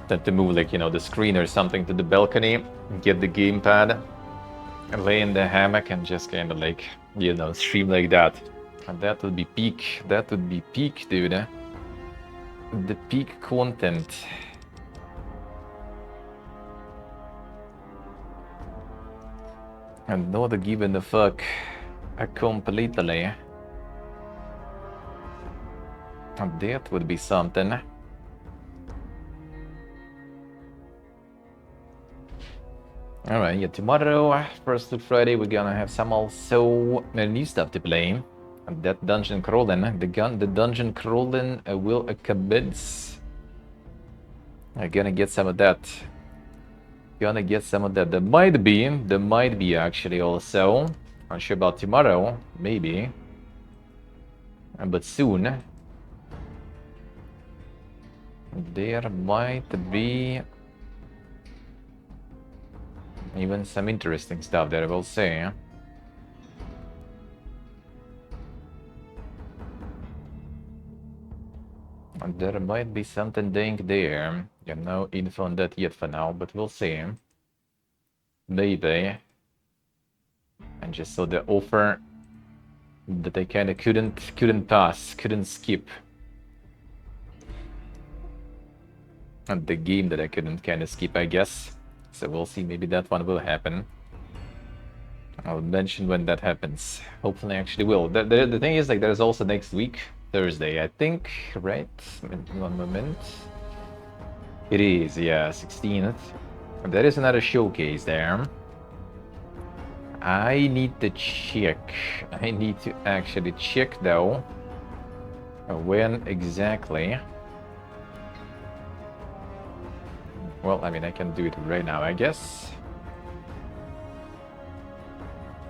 Tend to move, like, you know, the screen or something to the balcony, get the gamepad, and lay in the hammock and just kind of like, you know, stream like that. And that would be peak. That would be peak, dude. The peak content. And not giving a fuck completely. And that would be something. Alright, yeah, tomorrow, first to Friday, we're gonna have some also new stuff to play. And that dungeon crawling, the dungeon crawling will commence. I'm gonna get some of that. Gonna get some of that. There might be actually also. Not sure about tomorrow, maybe. But soon. There might be even some interesting stuff there, we'll see. There might be something dank there. Got no info on that yet for now, but we'll see. Maybe. And just saw the offer that I kinda couldn't pass, couldn't skip. And the game that I couldn't kinda skip, I guess. So we'll see, maybe that one will happen. I'll mention when that happens. Hopefully I actually will. The thing is, like, there's also next week, Thursday, I think, right? One moment. It is, yeah, 16th. There is another showcase there. I need to check. I need to actually check, though. When exactly. Well, I mean, I can do it right now, I guess.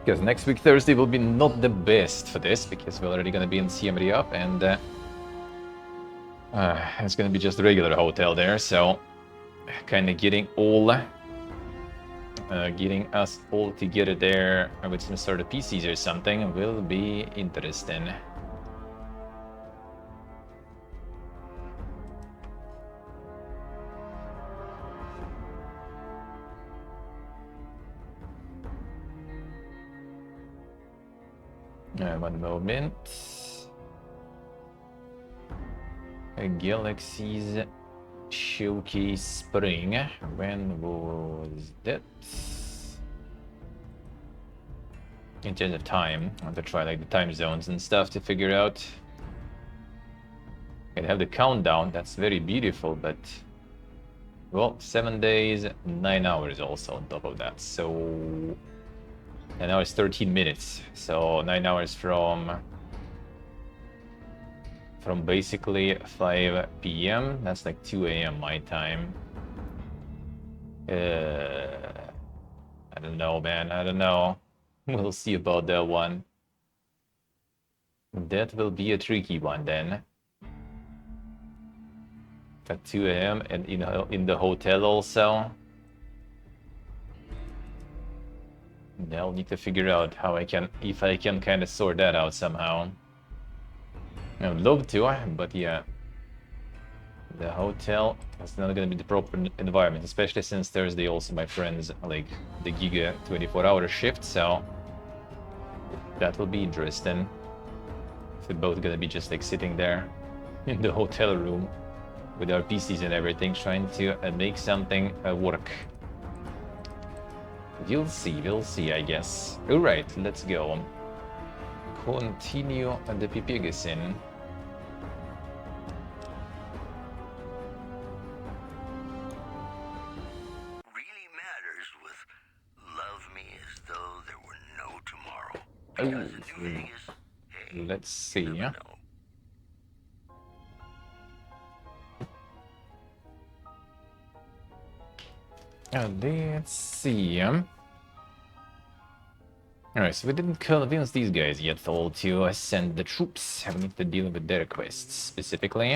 Because next week, Thursday, will be not the best for this, because we're already gonna be in Siem Reap, and it's gonna be just a regular hotel there, so kind of getting us all together there with some sort of PCs or something will be interesting. One moment. Galaxies Showcase Spring. When was that? In terms of time, I have to try like the time zones and stuff to figure out. I have the countdown, that's very beautiful, but well, 7 days, 9 hours also on top of that. So 9 hours, 13 minutes. So 9 hours from basically 5 p.m. That's like 2 a.m. my time. I don't know, man. I don't know. We'll see about that one. That will be a tricky one then. At 2 a.m. and in the hotel also. I'll need to figure out how if I can kind of sort that out somehow. I would love to, but yeah. The hotel is not gonna be the proper environment, especially since Thursday also my friends like the Giga 24-hour shift, so that will be interesting. If we're both gonna be just like sitting there in the hotel room with our PCs and everything, trying to make something work. We'll see, I guess. Alright, let's go. Continue the Pipirgesen. Really matters with love. though there were no tomorrow. Oh, Because in New Vegas, hey, let's see. you Yeah. never know. Let's see. Alright, so we didn't convince these guys yet all to send the troops. We need to deal with their requests specifically.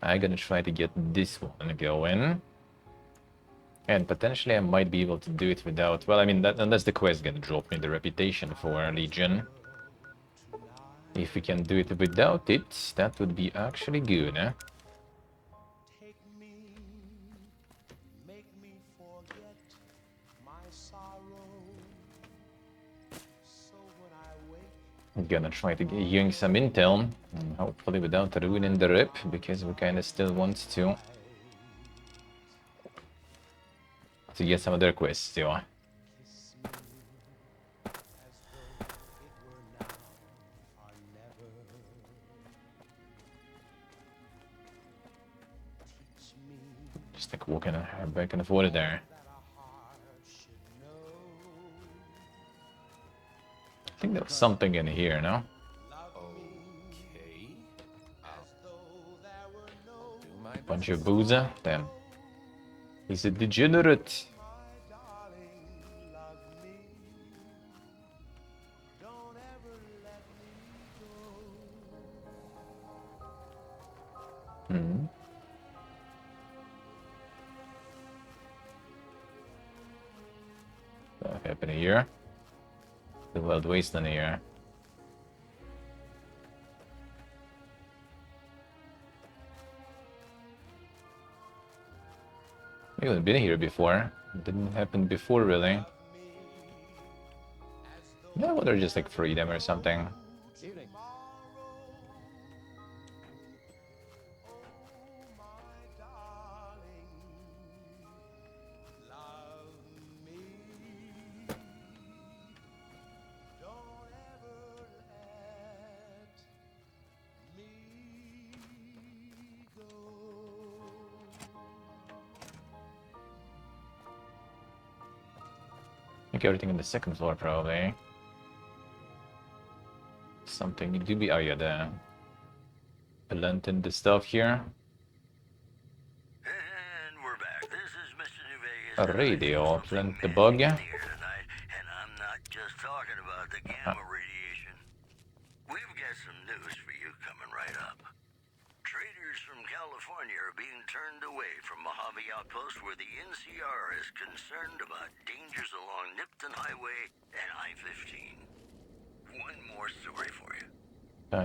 I'm gonna try to get this one going. And potentially I might be able to do it without... Well, I mean, unless the quest gonna drop me the reputation for Legion. If we can do it without it, that would be actually good, eh? I'm gonna try to gain some intel, and hopefully without ruining the rep, because we kinda still want to get some other quests, yeah. Just like walking back and forth there. I think there's something in here, no? Okay. I'll do my best. Bunch of boozer, damn. He's a degenerate. Hmm. What happened here? The Wild Wasteland here. We haven't been here before. It didn't happen before, really. Yeah, well, they're just like freedom or something. Evening. I think everything on the second floor, probably. Something to be. Oh, yeah, the plant and the stuff here. And we're back. This is Mr. New Vegas. A radio, plant the bug. Here tonight, and I'm not just talking about the gamma radiation. We've got some news for you coming right up. Traders from California are being turned away from Mojave Outpost where the NCR is concerned about dangers along Nipton Highway and I-15. One more story for you.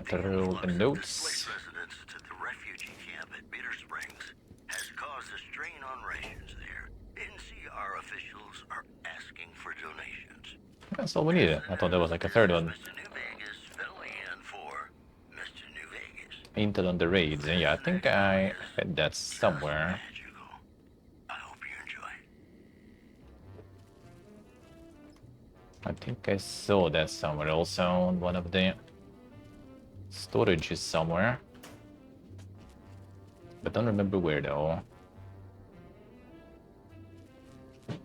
Through the notes. Displaced residents to the refugee camp at Bitter Springs has caused a strain on rations there. NCR officials are asking for donations. That's all we needed. I thought there was like a third one. Mr. New Vegas filling in for Mr. New Vegas. Intel on the raids. And yeah, I think I had that somewhere. Magical. I hope you enjoy. I think I saw that somewhere also on one of the storages somewhere. But don't remember where though.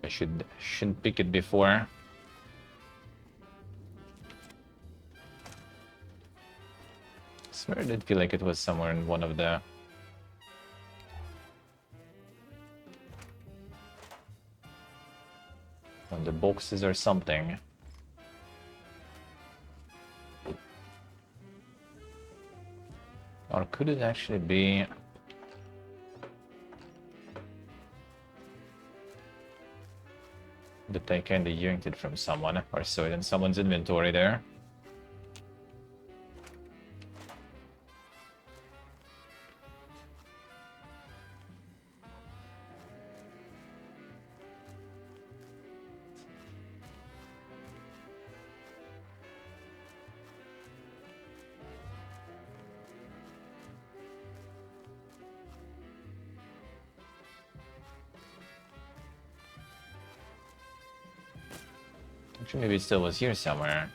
I shouldn't pick it before. I swear I did feel like it was somewhere in one of the boxes or something. Or could it actually be that I kinda yanked it from someone or saw it in someone's inventory there? Actually, maybe it still was here somewhere.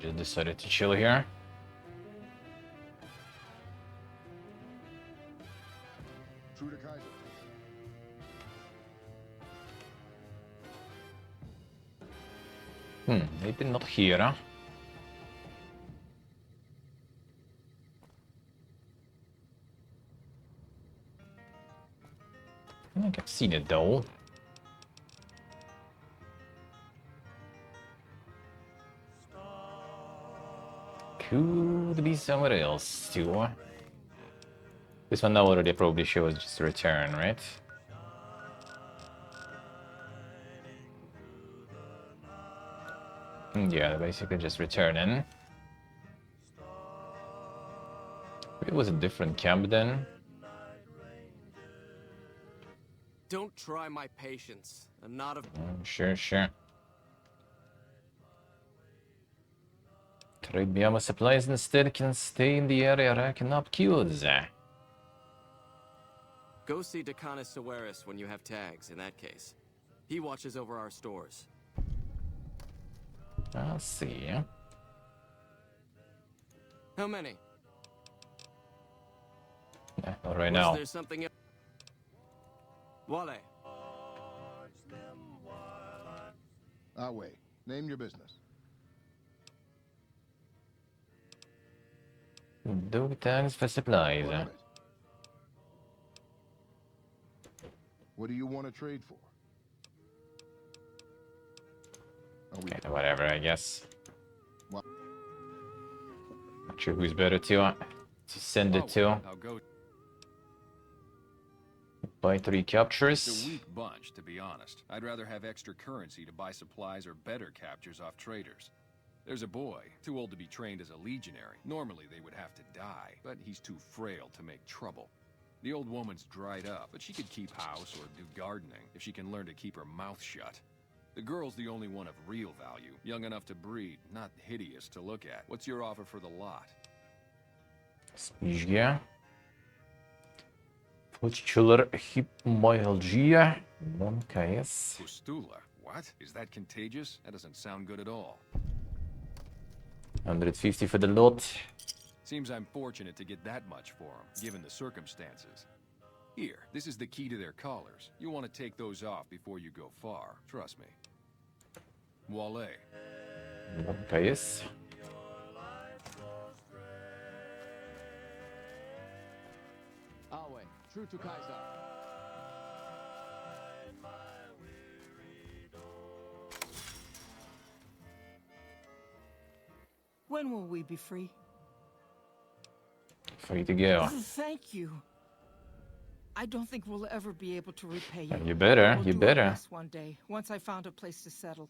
Just decided to chill here. True to Kaiser. Maybe not here, huh? I think I've seen it though. Could be somewhere else too. This one now already probably shows just a return, right? Yeah, basically just returning. It was a different camp then. Don't try my patience. I'm not a... Sure. Trade me armor supplies instead, can stay in the area racking up kills. Go see Decanis Sawaris when you have tags, in that case. He watches over our stores. I'll see. How many? Not right Was now. there something else? Wale. Wait. Name your business. Dog tags for supplies. Limit. What do you want to trade for? Okay, whatever, I guess. What? Not sure who's better to send it to. I'll go. Buy 3 captures. It's a weak bunch, to be honest. I'd rather have extra currency to buy supplies or better captures off traders. There's a boy, too old to be trained as a legionary. Normally they would have to die, but he's too frail to make trouble. The old woman's dried up, but she could keep house or do gardening if she can learn to keep her mouth shut. The girl's the only one of real value, young enough to breed, not hideous to look at. What's your offer for the lot? Spíš Fotchular Hypomyalgia 1 KS. Pustula? What? Is that contagious? That doesn't sound good at all. 150 for the lot. Seems I'm fortunate to get that much for them, given the circumstances. Here, this is the key to their collars. You want to take those off before you go far. Trust me. Wale. 1 KS. Awe, true to Kaiser. When will we be free? Free to go. Thank you. I don't think we'll ever be able to repay you. You better, We'll you do our better. best one day, once I found a place to settle.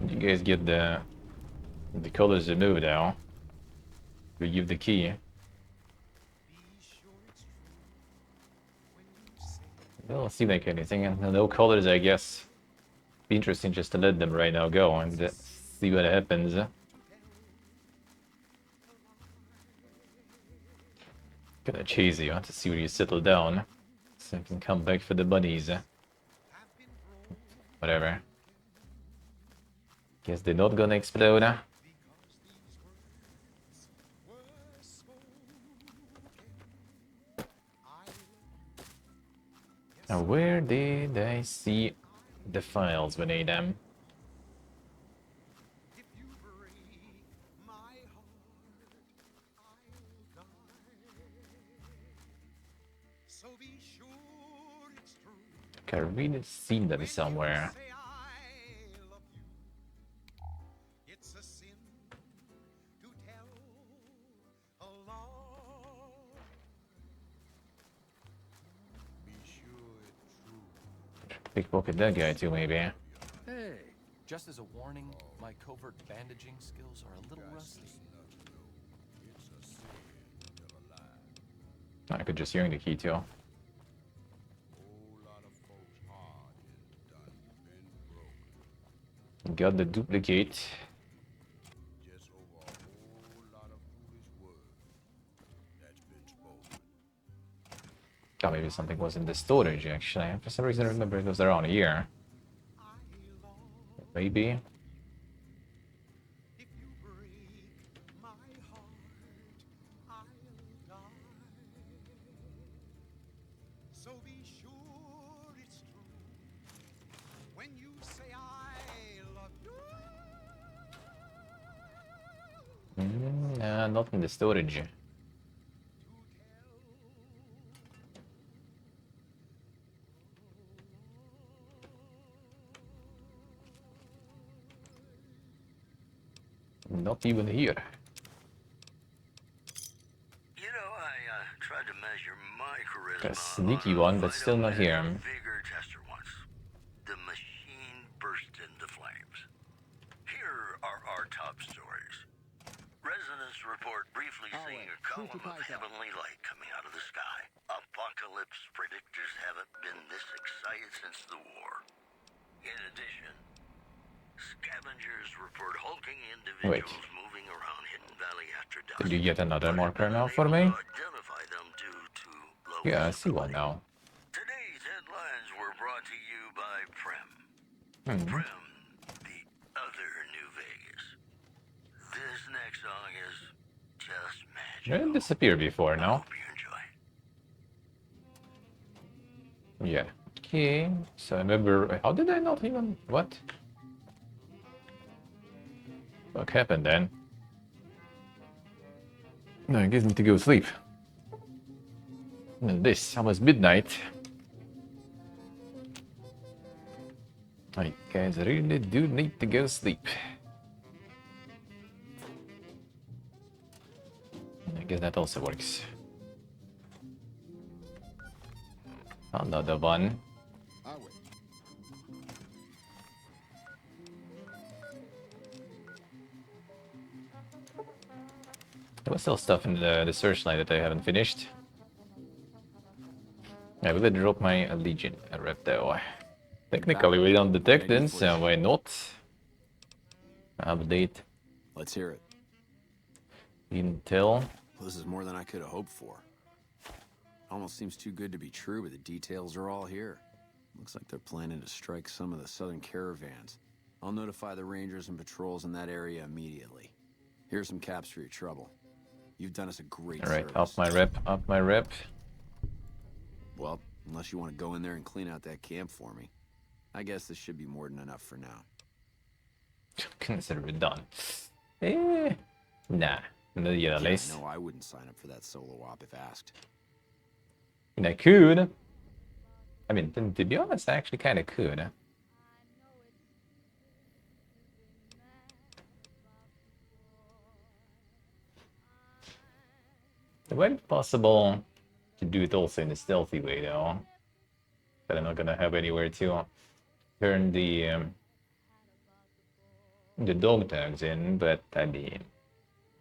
You guys get the colors removed now. We give the key. Don't seem like anything, and no colors, I guess. Be interesting just to let them right now go and see what happens. Gonna chase you to see where you settle down, so I can come back for the bunnies. Whatever. Guess they're not gonna explode. Now, where did I see the files when I need them? I really seen them somewhere. Pickpocket that guy too, maybe. Hey, just as a warning, my covert bandaging skills are a little rusty. I could just hear the key too. Got the duplicate. Oh, maybe something was in the storage actually. For some reason I remember it was around here. Maybe. So be sure it's true when you say I love you. Not in the storage. Not even here. You know, I tried to measure my charisma. A sneaky one, but still not here. Vigor tester once. The machine burst into flames. Here are our top stories. Residents report briefly seeing a column of heavenly light coming out of the sky. Apocalypse predictors haven't been this excited since the war. In addition, scavengers report hulking individuals moving around Hidden Valley after dusk. Did you get another marker now for me? Yeah, I see one now. Today's headlines were brought to you by Prem. Prem, the other New Vegas. This next song is just magic. It disappeared before, no? Yeah. Okay. So I remember. How did I not even. What? What happened then? No, I guess I need to go sleep. And this, almost midnight. I guys really do need to go sleep. I guess that also works. Another one. There was still stuff in the searchlight that I haven't finished. I will drop my Legion rep though. Technically we don't detect it, so why not? Update. Let's hear it. Intel. Well, this is more than I could have hoped for. Almost seems too good to be true, but the details are all here. Looks like they're planning to strike some of the southern caravans. I'll notify the rangers and patrols in that area immediately. Here's some caps for your trouble. You've done us a great service. Alright, up my rep, up my rep. Well, unless you want to go in there and clean out that camp for me. I guess this should be more than enough for now. Consider it done. Nah. No, yeah, at least. No, I wouldn't sign up for that solo op if asked. I could. I mean, to be honest, I actually kind of could. It might be possible to do it also in a stealthy way, though. But I'm not gonna have anywhere to turn the dog tags in. But I mean,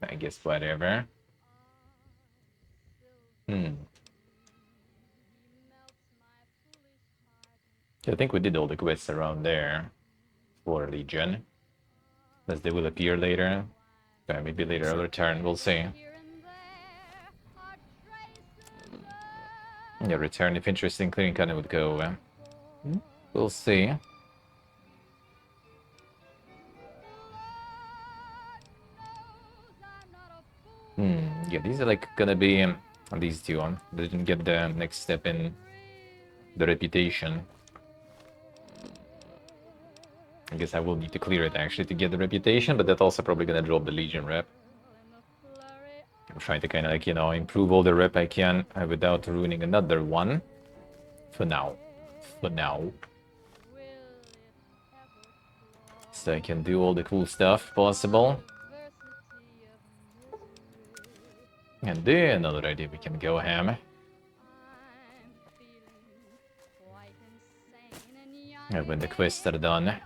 I guess whatever. I think we did all the quests around there for Legion. As they will appear later. Maybe later I'll return, we'll see. Yeah, return if interesting, clearing kind of would go. We'll see. Yeah, these are like gonna be these two. They didn't get the next step in the reputation. I guess I will need to clear it actually to get the reputation, but that's also probably gonna drop the Legion rep. I'm trying to kind of like, you know, improve all the rep I can without ruining another one. For now. For now. So I can do all the cool stuff possible. And then another idea, we can go ham. And when the quests are done.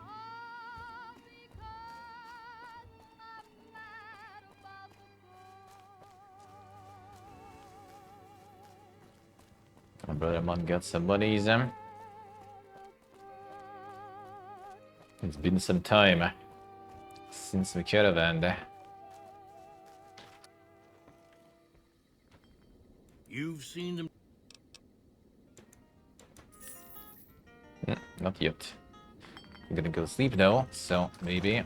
My brother man got some monies. It's been some time since we caravanned. You've seen them. Not yet. I'm gonna go sleep though, so maybe.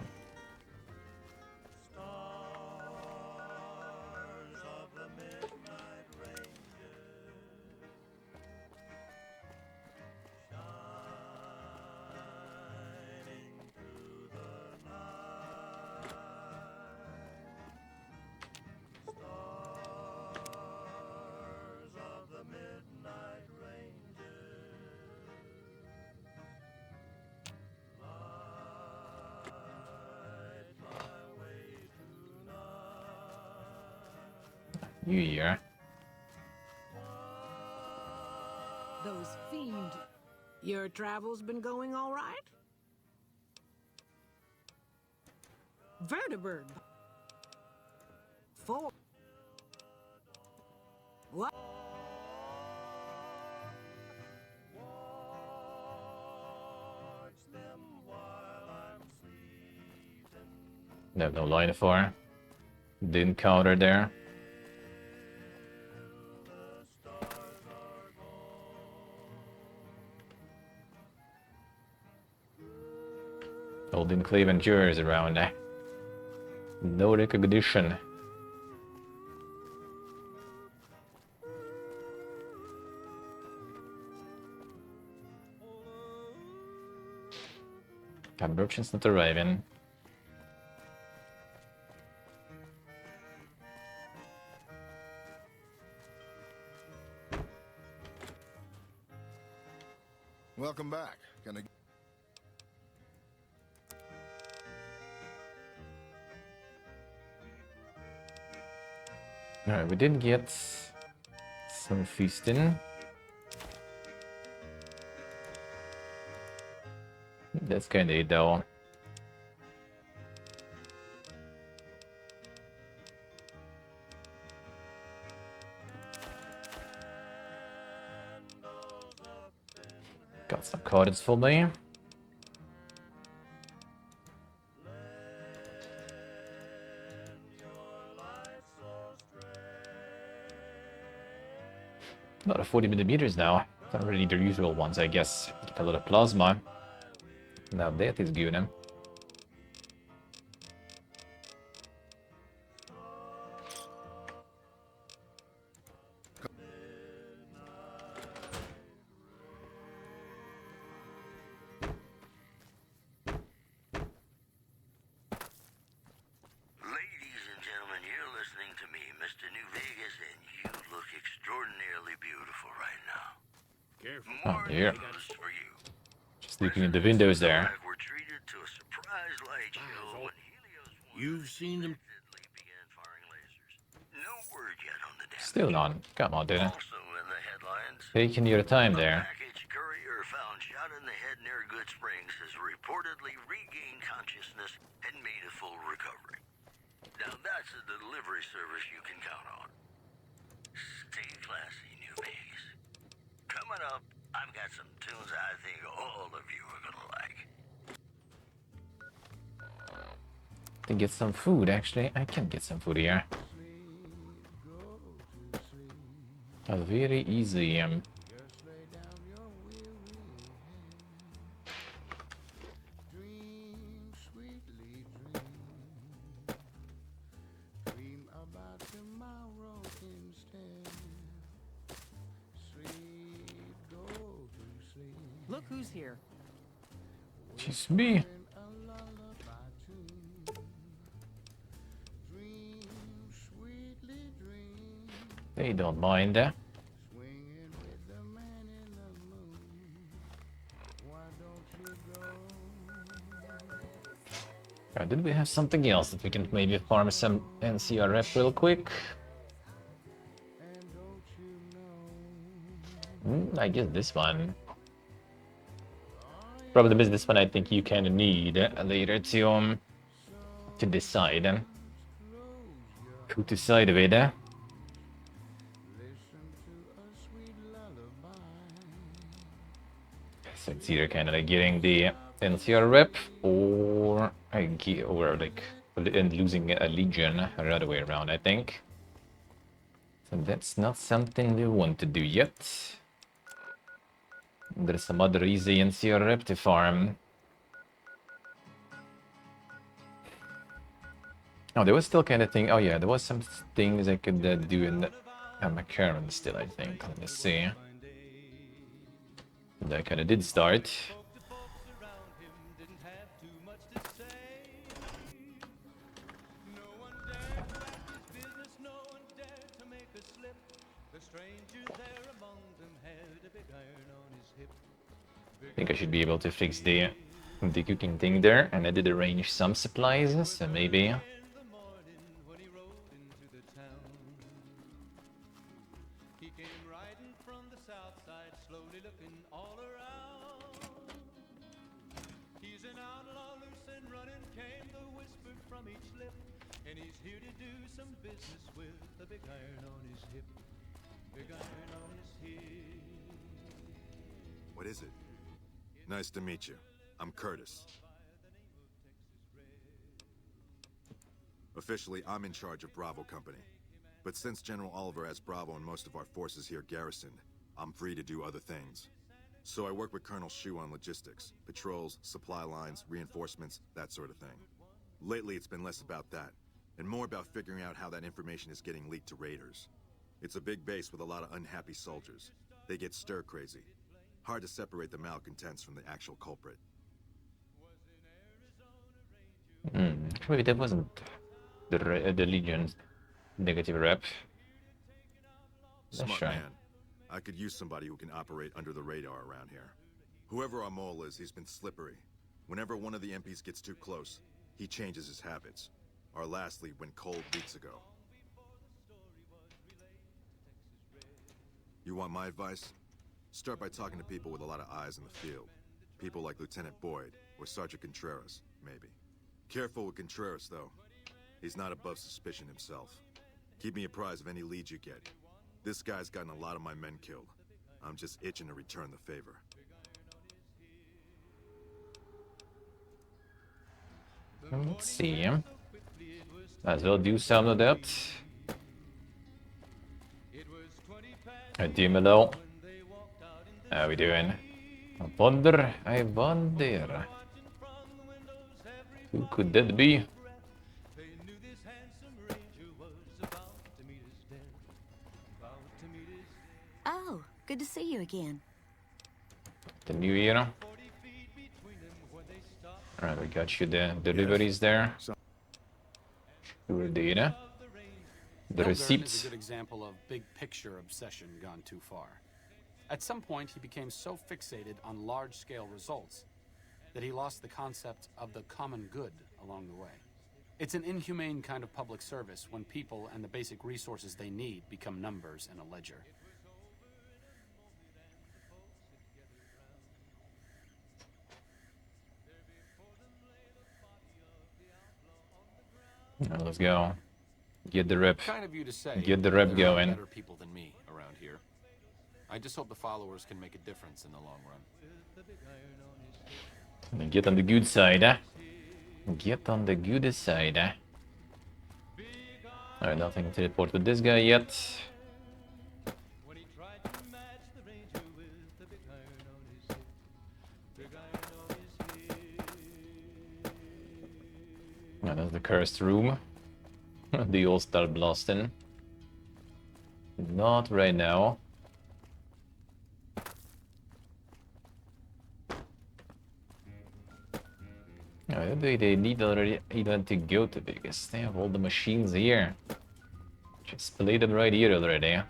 New Year. Those fiend. Your travels been going all right? Vertibird. Four. What? No, no line for. Didn't counter there. Holding Clave and Jurors around. No recognition. Got merchants not arriving. Welcome back. Gonna... Alright, we did get some feasting. That's kinda it though. Got some cards for me. Not a 40mm now. Not really the usual ones, I guess. Get a lot of plasma. Now that is good. Ladies and gentlemen, you're listening to me, Mr. New Vegas, and you look extraordinarily beautiful right now. Careful. Oh dear. News for you. Just looking in the windows there. We're treated to a surprise light show when Helios You've seen them. began firing lasers. No word yet on the damage. Still none. Come on, dude. Also in the headlines, Taking your time there. package courier found shot in the head near Good Springs has reportedly regained consciousness and made a full recovery. Now that's a delivery service you can count on. Stay classy, New Vegas. Coming up, I've got some tunes I think all of you are gonna like. To get some food, actually. I can get some food here. Very easy. Look who's here. Just me. They don't mind that. Did we have something else that we can maybe farm some NCRF real quick? I guess this one. Problem is this one I think you kind of need later to decide who to side with. So it's either kind of like getting the NCR rep or and losing a legion or the other way around, I think. So that's not something we want to do yet. There's some other easy NCR rep to farm. Oh, there was still kind of thing. Oh yeah, there was some things I could do in McCarran still, I think. Let me see. That kind of did start. I think I should be able to fix the cooking thing there, and I did arrange some supplies, so maybe some business with a big iron on his hip. Big iron on his hip. What is it? Nice to meet you. I'm Curtis. Officially, I'm in charge of Bravo Company. But since General Oliver has Bravo and most of our forces here garrisoned, I'm free to do other things. So I work with Colonel Shu on logistics, patrols, supply lines, reinforcements, that sort of thing. Lately, it's been less about that, and more about figuring out how that information is getting leaked to raiders. It's a big base with a lot of unhappy soldiers. They get stir-crazy. Hard to separate the malcontents from the actual culprit. Maybe that wasn't the Legion's negative rep. Smart man. I could use somebody who can operate under the radar around here. Whoever our mole is, he's been slippery. Whenever one of the MPs gets too close, he changes his habits. Our last lead went cold weeks ago. You want my advice? Start by talking to people with a lot of eyes in the field. People like Lieutenant Boyd, or Sergeant Contreras, maybe. Careful with Contreras, though. He's not above suspicion himself. Keep me apprised of any leads you get. This guy's gotten a lot of my men killed. I'm just itching to return the favor. Let's see. Might as well do some of that. Dímelo. How we doing? I wonder. Who could that be? Oh, good to see you again. The new year. Alright, we got you the deliveries there. Sure did. The receipts. Is a good example of big picture obsession gone too far. At some point, he became so fixated on large-scale results that he lost the concept of the common good along the way. It's an inhumane kind of public service when people and the basic resources they need become numbers in a ledger. Now let's go. Get the rep. Kind of you to say. Get the rep there going. Are better people than me around here. I just hope the followers can make a difference in the long run. Get on the good side, eh? Get on the good side, eh? Alright, nothing to report with this guy yet. Now that's the cursed room. The all start blasting. Not right now. They need already even to go to Vegas. They have all the machines here. Just play them right here already.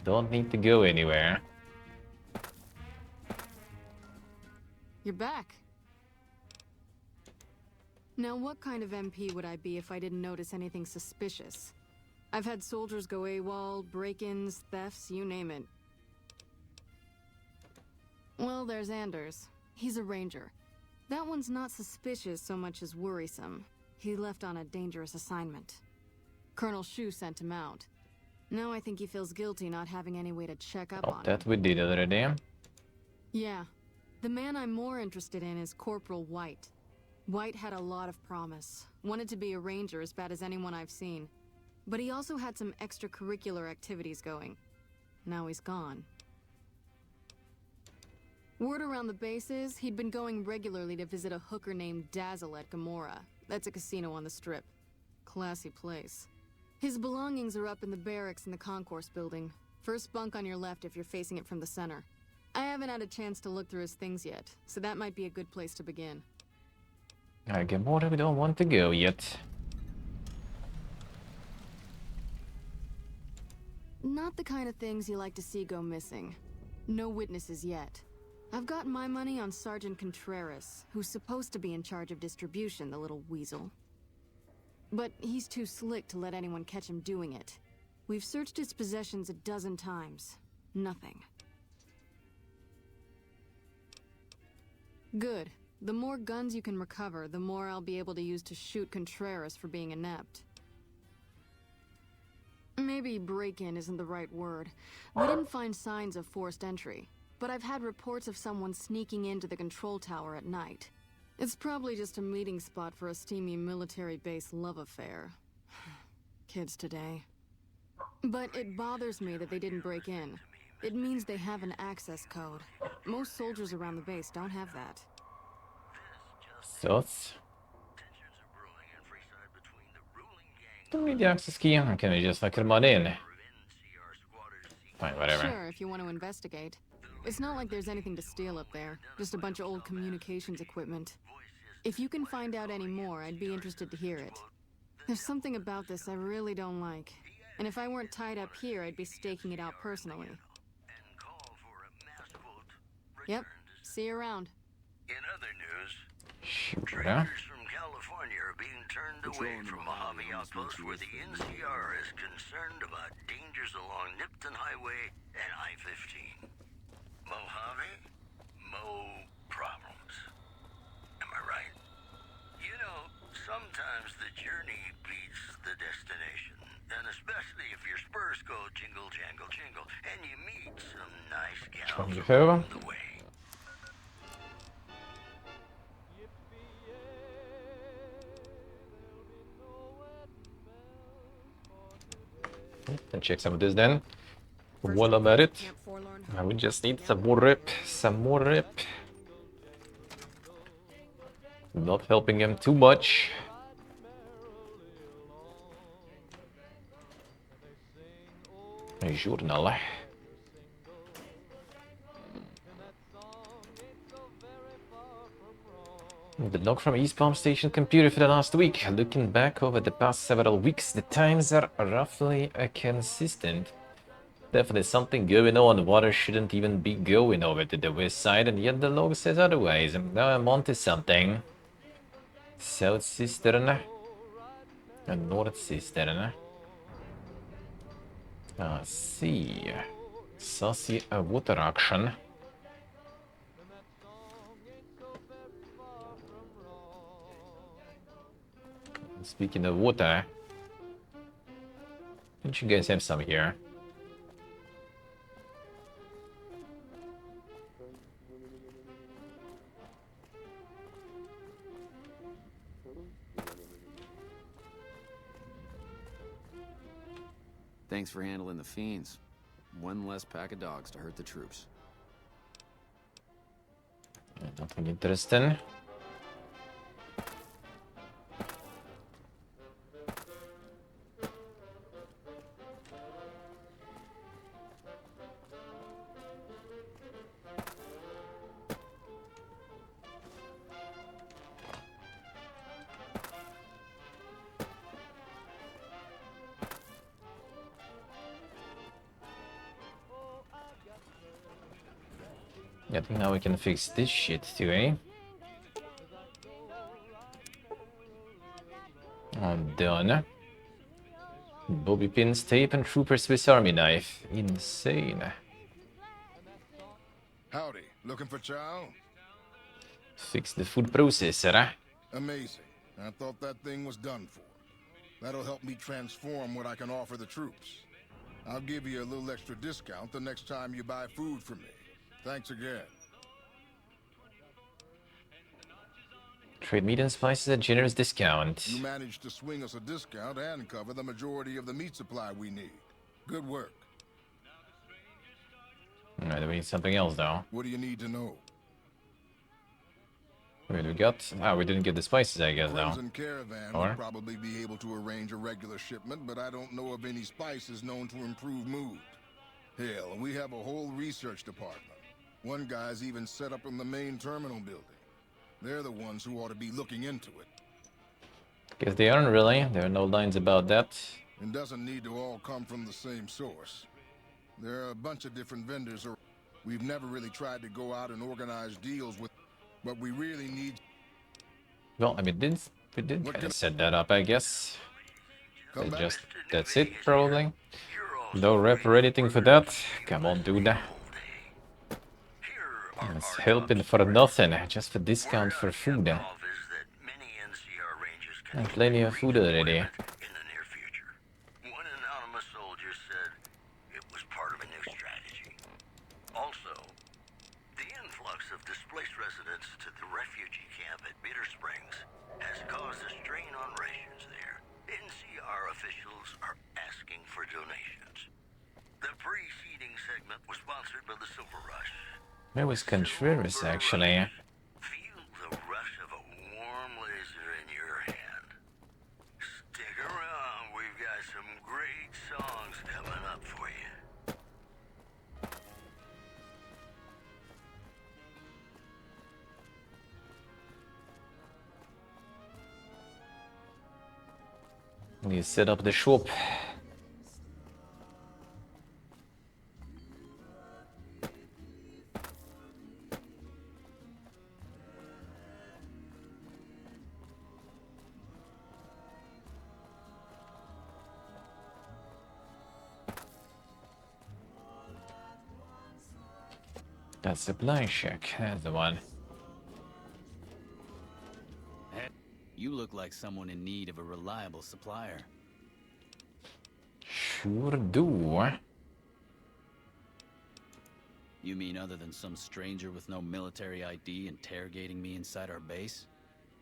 Don't need to go anywhere. You're back. Now, what kind of MP would I be if I didn't notice anything suspicious? I've had soldiers go AWOL, break-ins, thefts, you name it. Well, there's Anders. He's a ranger. That one's not suspicious so much as worrisome. He left on a dangerous assignment. Colonel Shu sent him out. Now I think he feels guilty not having any way to check up on him. That we did already. Yeah. The man I'm more interested in is Corporal White. White had a lot of promise. Wanted to be a ranger as bad as anyone I've seen. But he also had some extracurricular activities going. Now he's gone. Word around the base is he'd been going regularly to visit a hooker named Dazzle at Gamora. That's a casino on the Strip. Classy place. His belongings are up in the barracks in the concourse building. First bunk on your left if you're facing it from the center. I haven't had a chance to look through his things yet, so that might be a good place to begin. Gamora, we don't want to go yet. Not the kind of things you like to see go missing. No witnesses yet. I've got my money on Sergeant Contreras, who's supposed to be in charge of distribution, the little weasel. But he's too slick to let anyone catch him doing it. We've searched his possessions a dozen times. Nothing. Good. The more guns you can recover, the more I'll be able to use to shoot Contreras for being inept. Maybe break-in isn't the right word. We didn't find signs of forced entry, but I've had reports of someone sneaking into the control tower at night. It's probably just a meeting spot for a steamy military base love affair. Kids today. But it bothers me that they didn't break in. It means they have an access code. Most soldiers around the base don't have that. Sus. Don't need the access key. Can we just let them on in? Fine, whatever. Sure, if you want to investigate. It's not like there's anything to steal up there. Just a bunch of old communications equipment. If you can find out any more, I'd be interested to hear it. There's something about this I really don't like. And if I weren't tied up here, I'd be staking it out personally. Yep, see you around. In other news, Shoot, traders from California are being turned away from Mojave Outpost where the NCR is concerned about dangers along Nipton Highway and I-15. Mojave? Mo problems. Am I right? You know, sometimes the journey beats the destination. And especially if your spurs go jingle, jangle, jingle, and you meet some nice gals along the way. Let's check some of this then. What about it? We just need some more rip. Some more rip. Not helping him too much. A journal. The log from East Palm Station computer for the last week. Looking back over the past several weeks, the times are roughly consistent. Definitely something going on. Water shouldn't even be going over to the west side, and yet the log says otherwise. Now I'm onto something. South cistern. And north cistern. See. Saucy water action. Speaking of water, don't you guys have some here? Thanks for handling the fiends. One less pack of dogs to hurt the troops. Nothing interesting. I think now we can fix this shit too, eh? I'm done. Bobby pins, tape, and trooper Swiss Army knife. Insane. Howdy, looking for chow? Fix the food processor. Amazing. I thought that thing was done for. That'll help me transform what I can offer the troops. I'll give you a little extra discount the next time you buy food from me. Thanks again. Trade meat and spices at generous discount. You managed to swing us a discount and cover the majority of the meat supply we need. Good work. Alright, we need something else though. What do you need to know? What we got? Ah, we didn't get the spices, I guess, though. Crimson Caravan would probably be able to arrange a regular shipment, but I don't know of any spices known to improve mood. Hell, we have a whole research department. One guy's even set up in the main terminal building. They're the ones who ought to be looking into it. Guess they aren't really. There are no lines about that. It doesn't need to all come from the same source. There are a bunch of different vendors. We've never really tried to go out and organize deals with, but we really need... Well, I mean, we did kind of set that up, I guess. That's it, probably. No rep or anything for that. Come on, dude. It's helping for nothing, just a discount for food. And plenty of food already. In the near future. One anonymous soldier said it was part of a new strategy. Also, the influx of displaced residents to the refugee camp at Bitter Springs has caused a strain on rations there. NCR officials are asking for donations. The preceding segment was sponsored by the Silver Rush. It was Contreras, actually. Feel the rush of a warm laser in your hand. Stick around, we've got some great songs coming up for you. You set up the shop. That's the blind shack. That's the one. You look like someone in need of a reliable supplier. Sure do. You mean other than some stranger with no military ID interrogating me inside our base?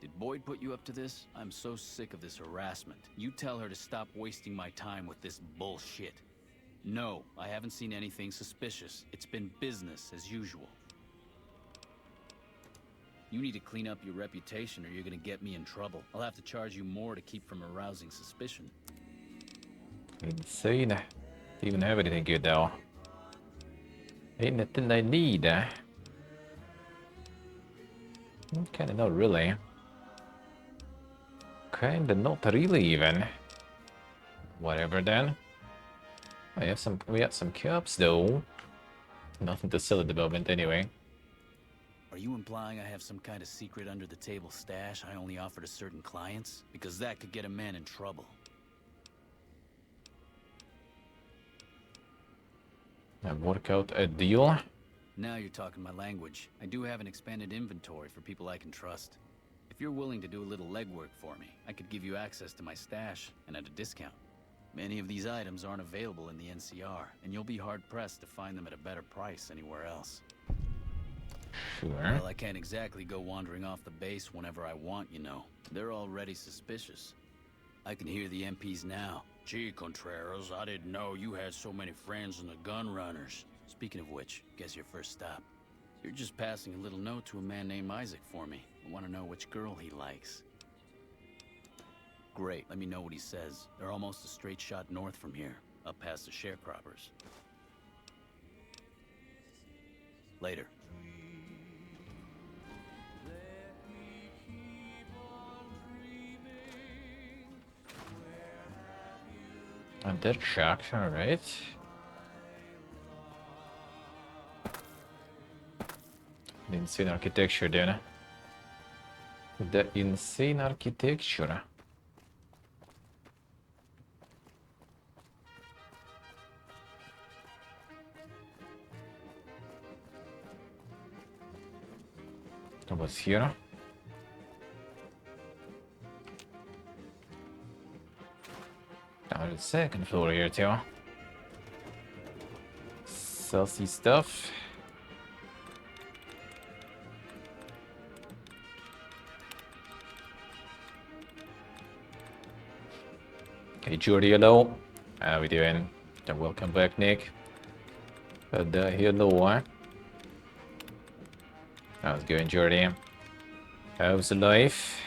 Did Boyd put you up to this? I'm so sick of this harassment. You tell her to stop wasting my time with this bullshit. No, I haven't seen anything suspicious. It's been business as usual. You need to clean up your reputation or you're gonna get me in trouble. I'll have to charge you more to keep from arousing suspicion. Insane. Don't even have anything good though. Ain't nothing I need. Kinda not really. Kinda not really even. Whatever then. We have some cups though. Nothing to sell at the moment anyway. Are you implying I have some kind of secret under the table stash I only offer to certain clients? Because that could get a man in trouble. And work out a deal. Now you're talking my language. I do have an expanded inventory for people I can trust. If you're willing to do a little legwork for me, I could give you access to my stash and at a discount. Many of these items aren't available in the NCR, and you'll be hard-pressed to find them at a better price anywhere else. Sure. Well, I can't exactly go wandering off the base whenever I want, you know. They're already suspicious. I can hear the MPs now. Gee, Contreras, I didn't know you had so many friends in the gun runners. Speaking of which, guess your first stop. You're just passing a little note to a man named Isaac for me. I want to know which girl he likes. Great, let me know what he says. They're almost a straight shot north from here, up past the sharecroppers. Later. And that shack, alright. The insane architecture then. The insane architecture. What's here? Down to the second floor here too. Saucy stuff. Hey Jordy, hello. How we doing? Welcome back, Nick. Hello. How's it going, Jordy? How's the life?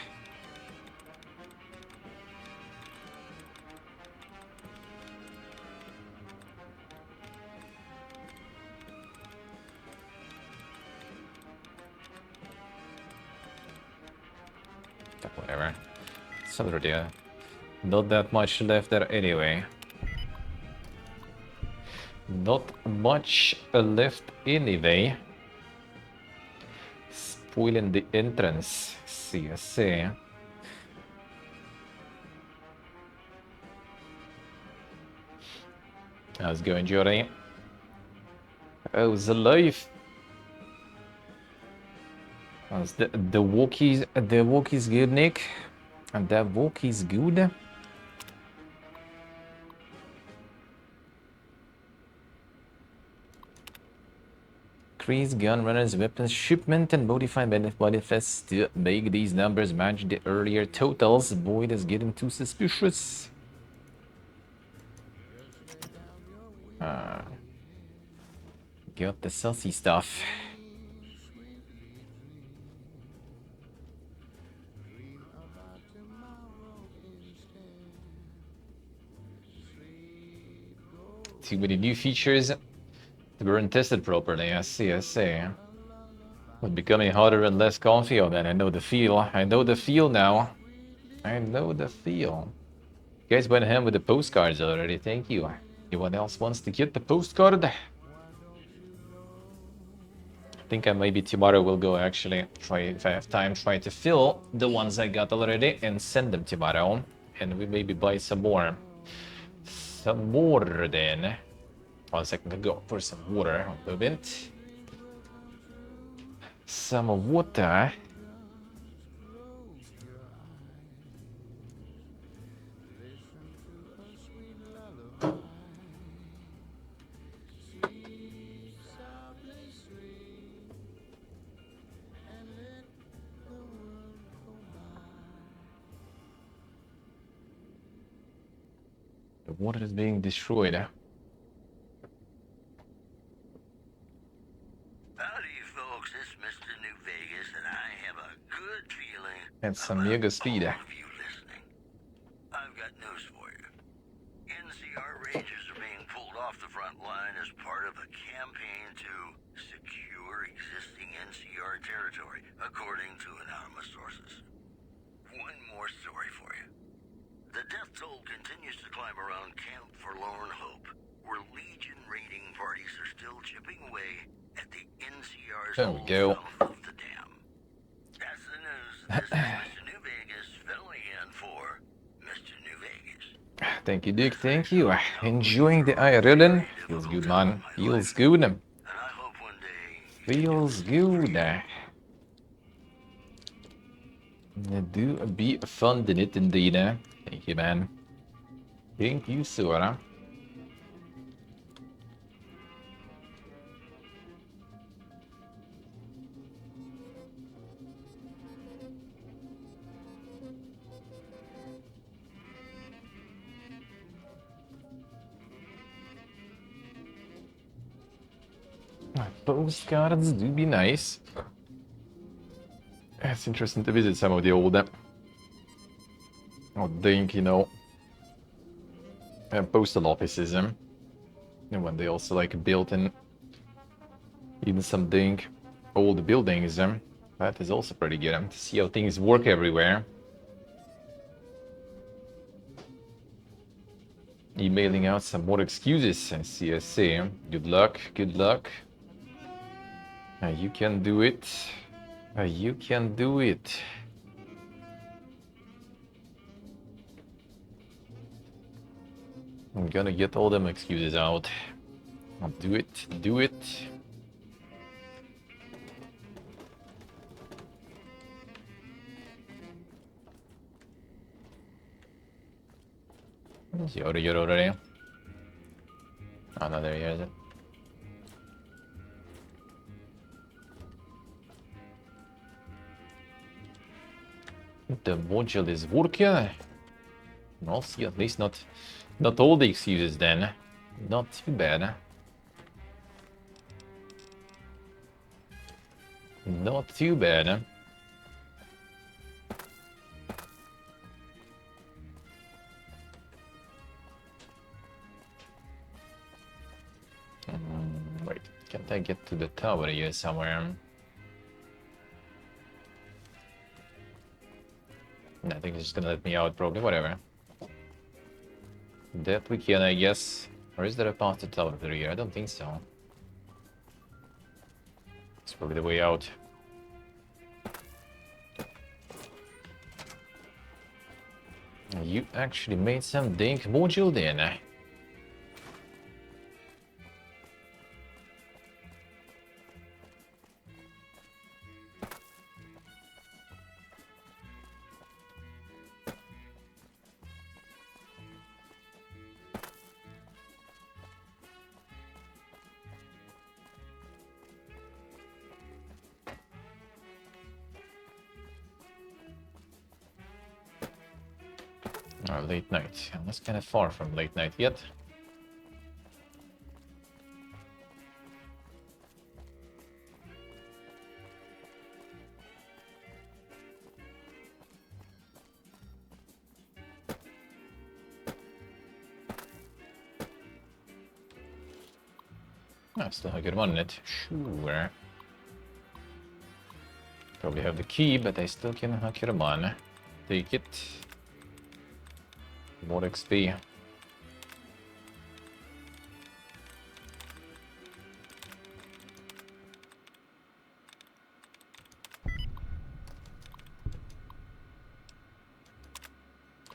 Whatever. Something there. Not that much left there anyway. Not much left anyway. Spoiling the entrance. See, I see. How's it going, Jordy? How's the life? The walk is good, Nick. And that walk is good. Increase gun runners, weapons shipment, and modify manifests to make these numbers match the earlier totals. Boy, that's getting too suspicious. Got the sussy stuff. Too many new features that weren't tested properly. I see. But becoming harder and less comfy. Oh man, I know the feel. I know the feel now. I know the feel. You guys went ahead with the postcards already. Thank you. Anyone else wants to get the postcard? I think I maybe tomorrow will go actually try, if I have time, try to fill the ones I got already and send them tomorrow. And we maybe buy some more. Some more then. 1 second, I go for some water. A moment. Some water. The water is being destroyed. Howdy, folks. It's Mr. New Vegas, and I have a good feeling And some mega speed. all of you listening. I've got news for you. NCR Rangers are being pulled off the front line as part of a campaign to secure existing NCR territory, according to anonymous sources. One more story for you. The death toll continues to climb around Camp Forlorn Hope, where Legion raiding parties are still chipping away at the NCR's There we go. south of the dam. That's the news. This is Mr. New Vegas filling in for Mr. New Vegas. Thank you, Dick. Thank you. Enjoying the IRL. Feels good, man. Feels good. Feels good. Do be fun in it indeed. Thank you, man. Thank you, Sora. Postcards do be nice. It's interesting to visit some of the old, think, you know, postal offices, and when they also like built in even some dang old buildings, that is also pretty good to see how things work everywhere. Emailing out some more excuses. I see. Good luck. Good luck. You can do it. You can do it. I'm gonna get all them excuses out. I'll do it. Do it. Is Yoda already? Oh no, there he is. The module is working. I'll see, at least not all the excuses then. Not too bad. Not too bad. Wait, can't I get to the tower here somewhere? I think it's just gonna let me out, probably. Whatever. That we can, I guess. Or is there a path to tower through here? I don't think so. It's probably the way out. You actually made some dink module then. Late night. That's kind of far from late night yet. I still have good one in it. Sure. Probably have the key, but I still can hack it on. Take it. More XP.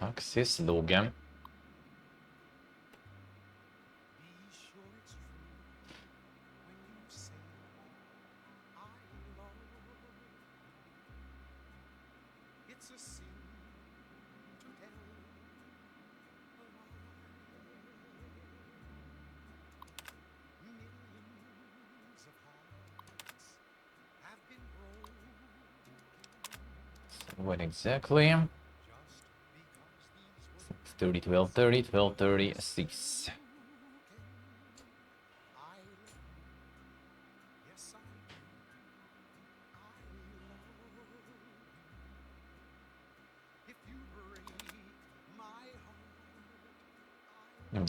Access-loggen. It's a sin to tell a lie. Millions of hearts have been broken. What exactly? 30, 12, 30, 12, 30, 6.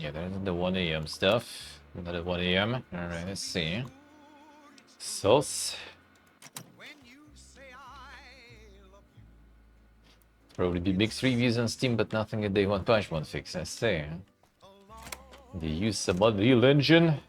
Yeah, there's the 1 AM stuff. Another 1 AM. Alright, let's see. Sauce. Probably be mixed reviews on Steam, but nothing a day one patch won't fix. I say. They use some Unreal Engine.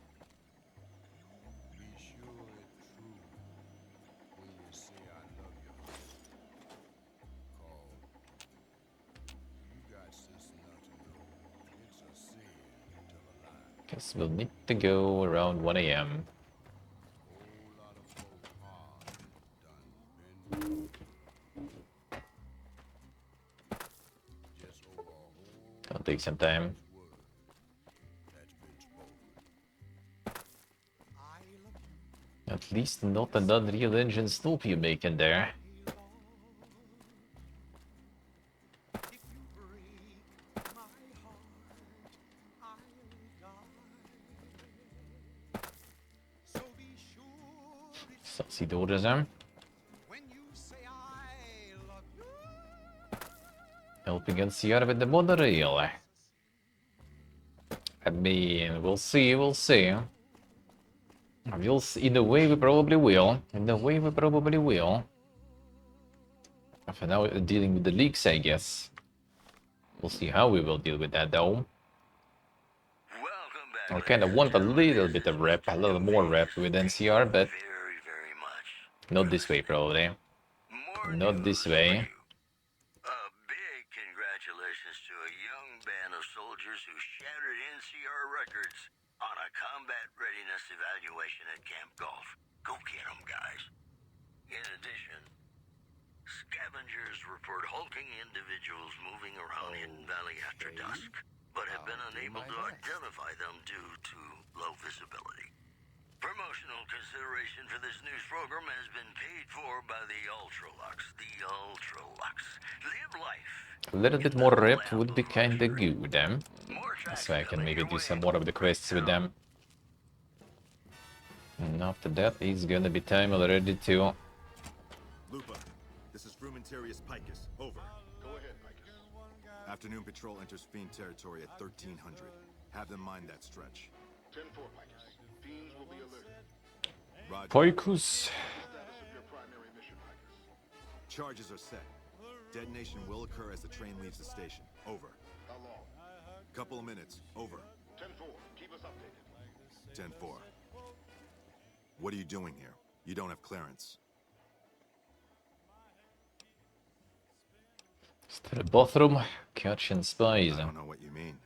Guess we'll need to go around 1 AM. It'll take some time. At least not an Unreal Engine slope you make in there. Saucy daughters, huh? Helping NCR with the monorail. I mean, we'll see, we'll see. We'll see. In a way, we probably will. In a way, we probably will. For now, we're dealing with the leaks, I guess. We'll see how we will deal with that, though. I kind of want a little bit of rep, a little more rep with NCR, but not this way, probably. Not this way. Congratulations to a young band of soldiers who shattered NCR records on a combat readiness evaluation at Camp Golf. Go get them, guys. In addition, scavengers report hulking individuals moving around Hidden Valley after dusk, but have been unable to identify them due to low visibility. Promotional consideration for this news program has been paid for by the Ultralux. The Ultralux. Live life. A little bit more rep would be kinda good, so I can maybe do some more of the quests with them. And after that, it's gonna be time already to... Lupa, this is Frumentarius Picus. Over. Go ahead, Picus. Afternoon patrol enters Fiend territory at 1300. Have them mind that stretch. 10-4, Picus. Fiends will be alerted. Roger. Picus. Status of your primary mission, Picus. Charges are set. Detonation will occur as the train leaves the station. Over. How long? Couple of minutes. Over. 10-4. Keep us updated. 10-4. What are you doing here? You don't have clearance. Is there a bathroom? Catching spies. I don't know what you mean.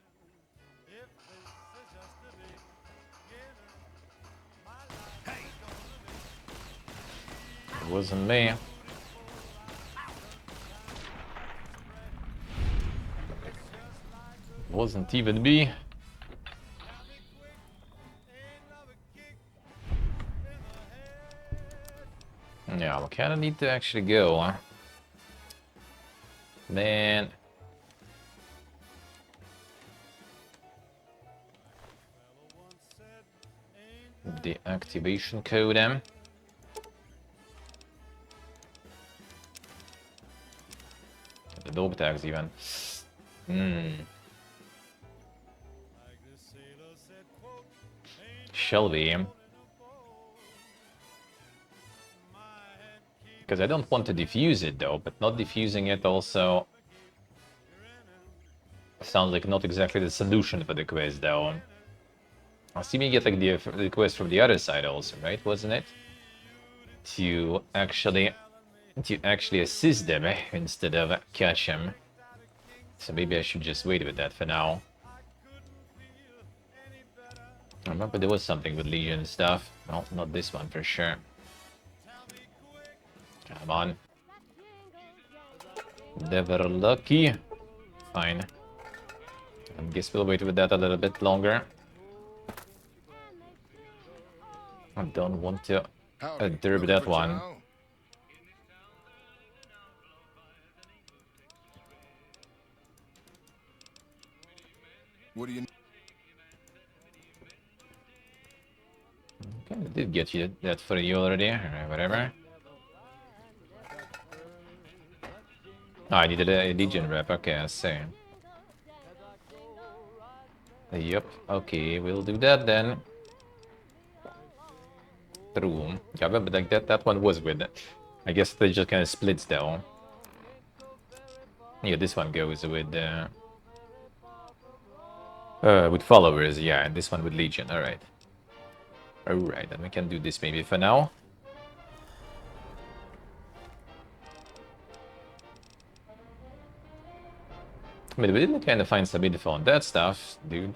It wasn't me. It wasn't even me. Yeah, we kinda need to actually go, huh? Man. the activation code. The dog tags even. Shall we? Because I don't want to defuse it though, but not defusing it also sounds like not exactly the solution for the quest though. I'll see me get like the quest from the other side also, right? Wasn't it? To actually assist them instead of catch him. So maybe I should just wait with that for now. I remember there was something with Legion stuff. No, not this one for sure. Come on. Never lucky. Fine. I guess we'll wait with that a little bit longer. I don't want to derb that one. What do you... Okay, I did get you that for you already. Alright, whatever. Oh, I needed a Legion rep. Okay, I see. Yep, okay, we'll do that then. True. Yeah, but like that one was with it. I guess they just kind of splits though. Yeah, this one goes with followers, yeah, and this one with Legion. Alright. Alright, then we can do this maybe for now. I mean, we didn't kind of find some info on that stuff, dude.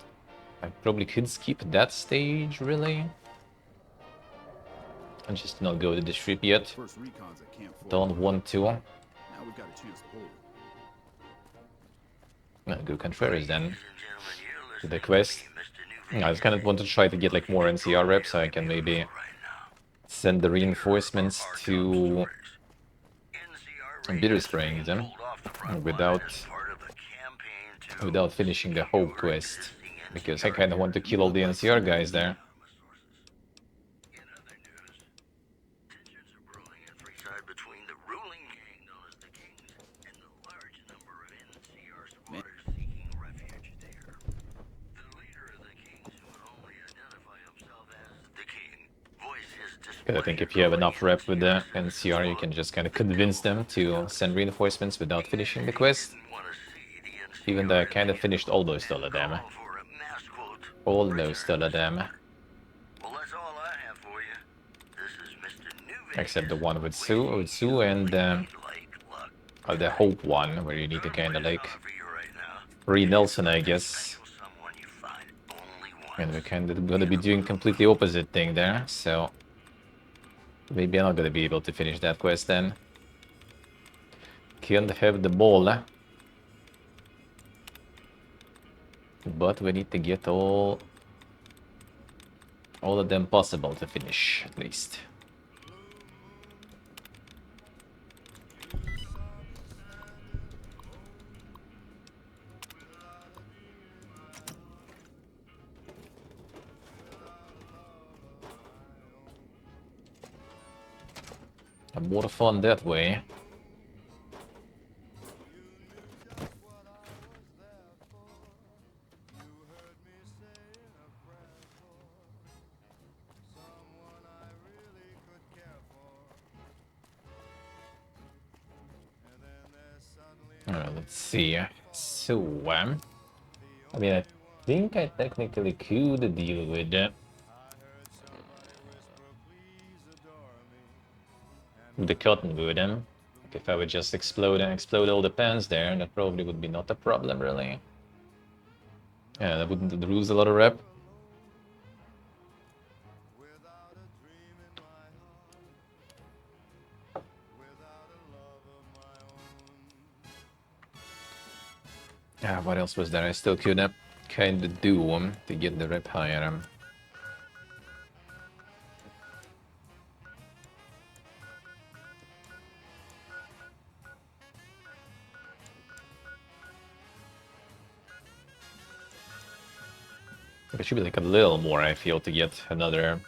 I probably could skip that stage, really. And just not go to the strip yet. Don't want to. Now we've got a chance to hold. Go contrarious then. To the quest. I just kind of want to try to get like more NCR reps so I can maybe send the reinforcements to Bitter Springs without finishing the whole quest. Because I kind of want to kill all the NCR guys there. I think if you have enough rep with the NCR, you can just kind of convince them to send reinforcements without finishing the quest. Even though I kind of finished almost all of them. Almost all of them. Except the one with Sue and the Hope one, where you need to kind of like read Nelson, I guess. And we're kind of going to be doing completely opposite thing there, so maybe I'm not going to be able to finish that quest then. Can't have the ball. But we need to get all of them possible to finish, at least. More fun that way. Alright, let's see. So, I mean, I think I technically could deal with the cottonwood. If I would just explode all the pans there, that probably would be not a problem, really. Yeah, that wouldn't lose a lot of rep. What else was there? I still could kind of do to get the rep higher. It should be like a little more, I feel, to get another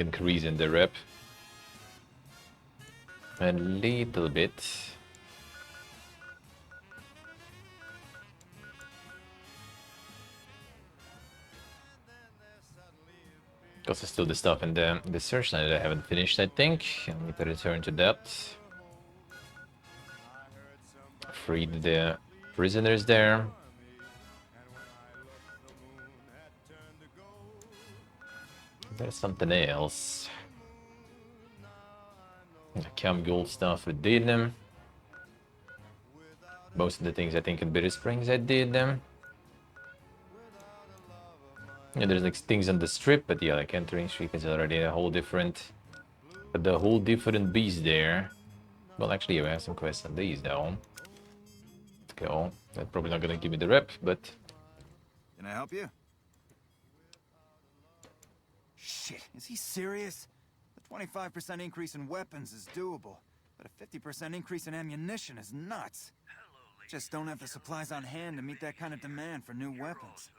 increasing the rep a little bit. Because there's still the stuff in the search that I haven't finished, I think. I need to return to that. Freed the prisoners there. There's something else. The Cam Gold stuff we did them. Most of the things I think in Bitter Springs I did them. Yeah, there's like things on the strip, but yeah, like entering strip is already a whole different beast there. Well, actually, we have some quests on these though. Let's go. That's probably not gonna give me the rep, but Can I help you? Shit, is he serious? The 25% increase in weapons is doable, but a 50% increase in ammunition is nuts. Just don't have the supplies on hand to meet that kind of demand for new weapons.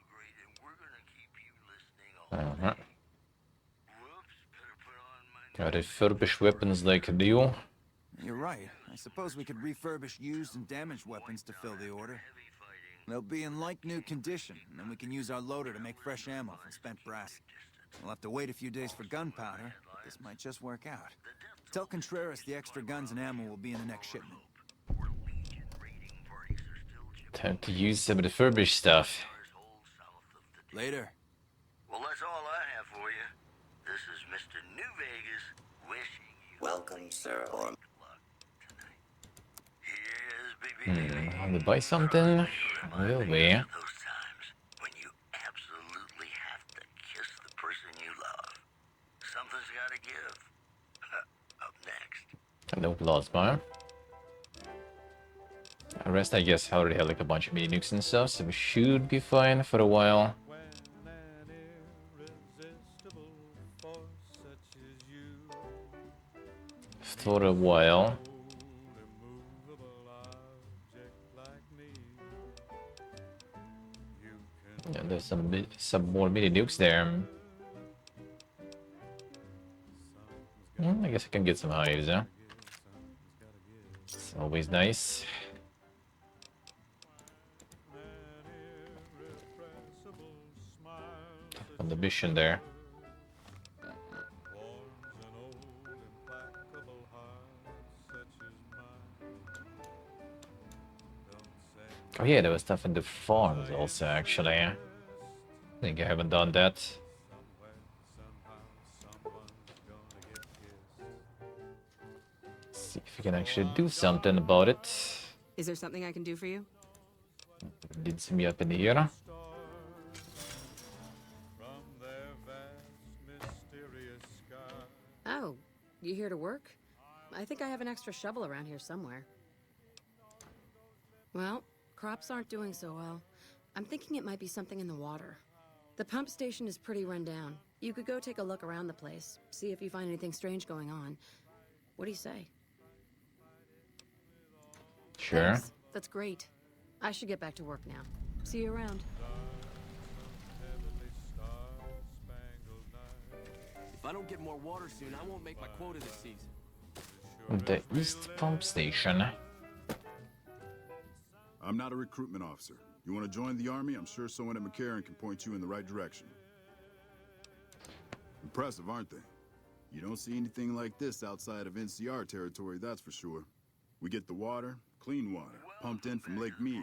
Refurbished weapons like a deal. You're right. I suppose we could refurbish used and damaged weapons to fill the order. They'll be in like-new condition, and then we can use our loader to make fresh ammo from spent brass. We'll have to wait a few days for gunpowder, but this might just work out. Tell Contreras the extra guns and ammo will be in the next shipment. Time to use some refurbished stuff. Later. Well, that's all I have for you. This is Mr. New Vegas wishing you welcome, sir. Want to buy something? Will we? Those times when you absolutely have to kiss the person you love. Something's gotta give. Up next. No plasma. The rest, I guess, I already have like a bunch of mini nukes and stuff, so we should be fine for a while. For a while. Yeah, there's some more mini nukes there. I guess I can get some hives, huh? It's always nice. On the mission there. Oh yeah, there was stuff in the farms also, actually. I think I haven't done that. See if we can actually do something about it. Is there something I can do for you? Leads me up in here. Oh, you here to work? I think I have an extra shovel around here somewhere. Well, crops aren't doing so well. I'm thinking it might be something in the water. The pump station is pretty run down. You could go take a look around the place, see if you find anything strange going on. What do you say? Sure. Thanks. That's great. I should get back to work now. See you around. If I don't get more water soon, I won't make my quota this season. The East Pump Station. I'm not a recruitment officer. You want to join the army? I'm sure someone at McCarran can point you in the right direction. Impressive, aren't they? You don't see anything like this outside of NCR territory, that's for sure. We get the water, clean water, pumped in from Lake Mead.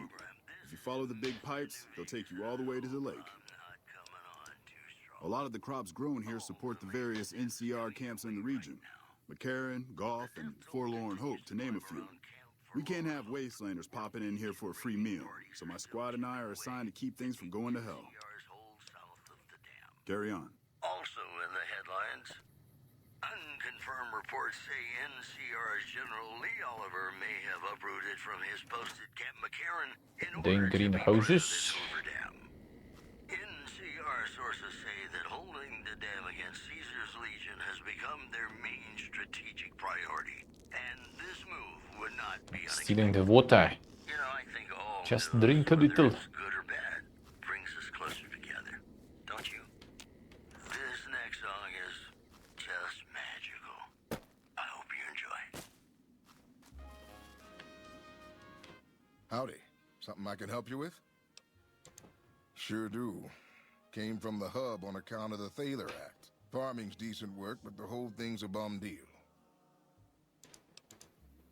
If you follow the big pipes, they'll take you all the way to the lake. A lot of the crops grown here support the various NCR camps in the region. McCarran, Golf, and Forlorn Hope, to name a few. We can't have wastelanders popping in here for a free meal, so my squad and I are assigned to keep things from going to hell. Carry on. Also in the headlines, unconfirmed reports say NCR's General Lee Oliver may have uprooted from his post at Camp McCarran in order to be part of this overdam. NCR sources say that holding the dam against Caesar's Legion has become their main strategic priority, and this move would not be Stealing the water. You know, I think all Just drink a little. good or bad brings us closer together, don't you? This next song is can help you with? Sure do. Came from the hub on account of the Thaler Act. Farming's decent work, but the whole thing's a bum deal.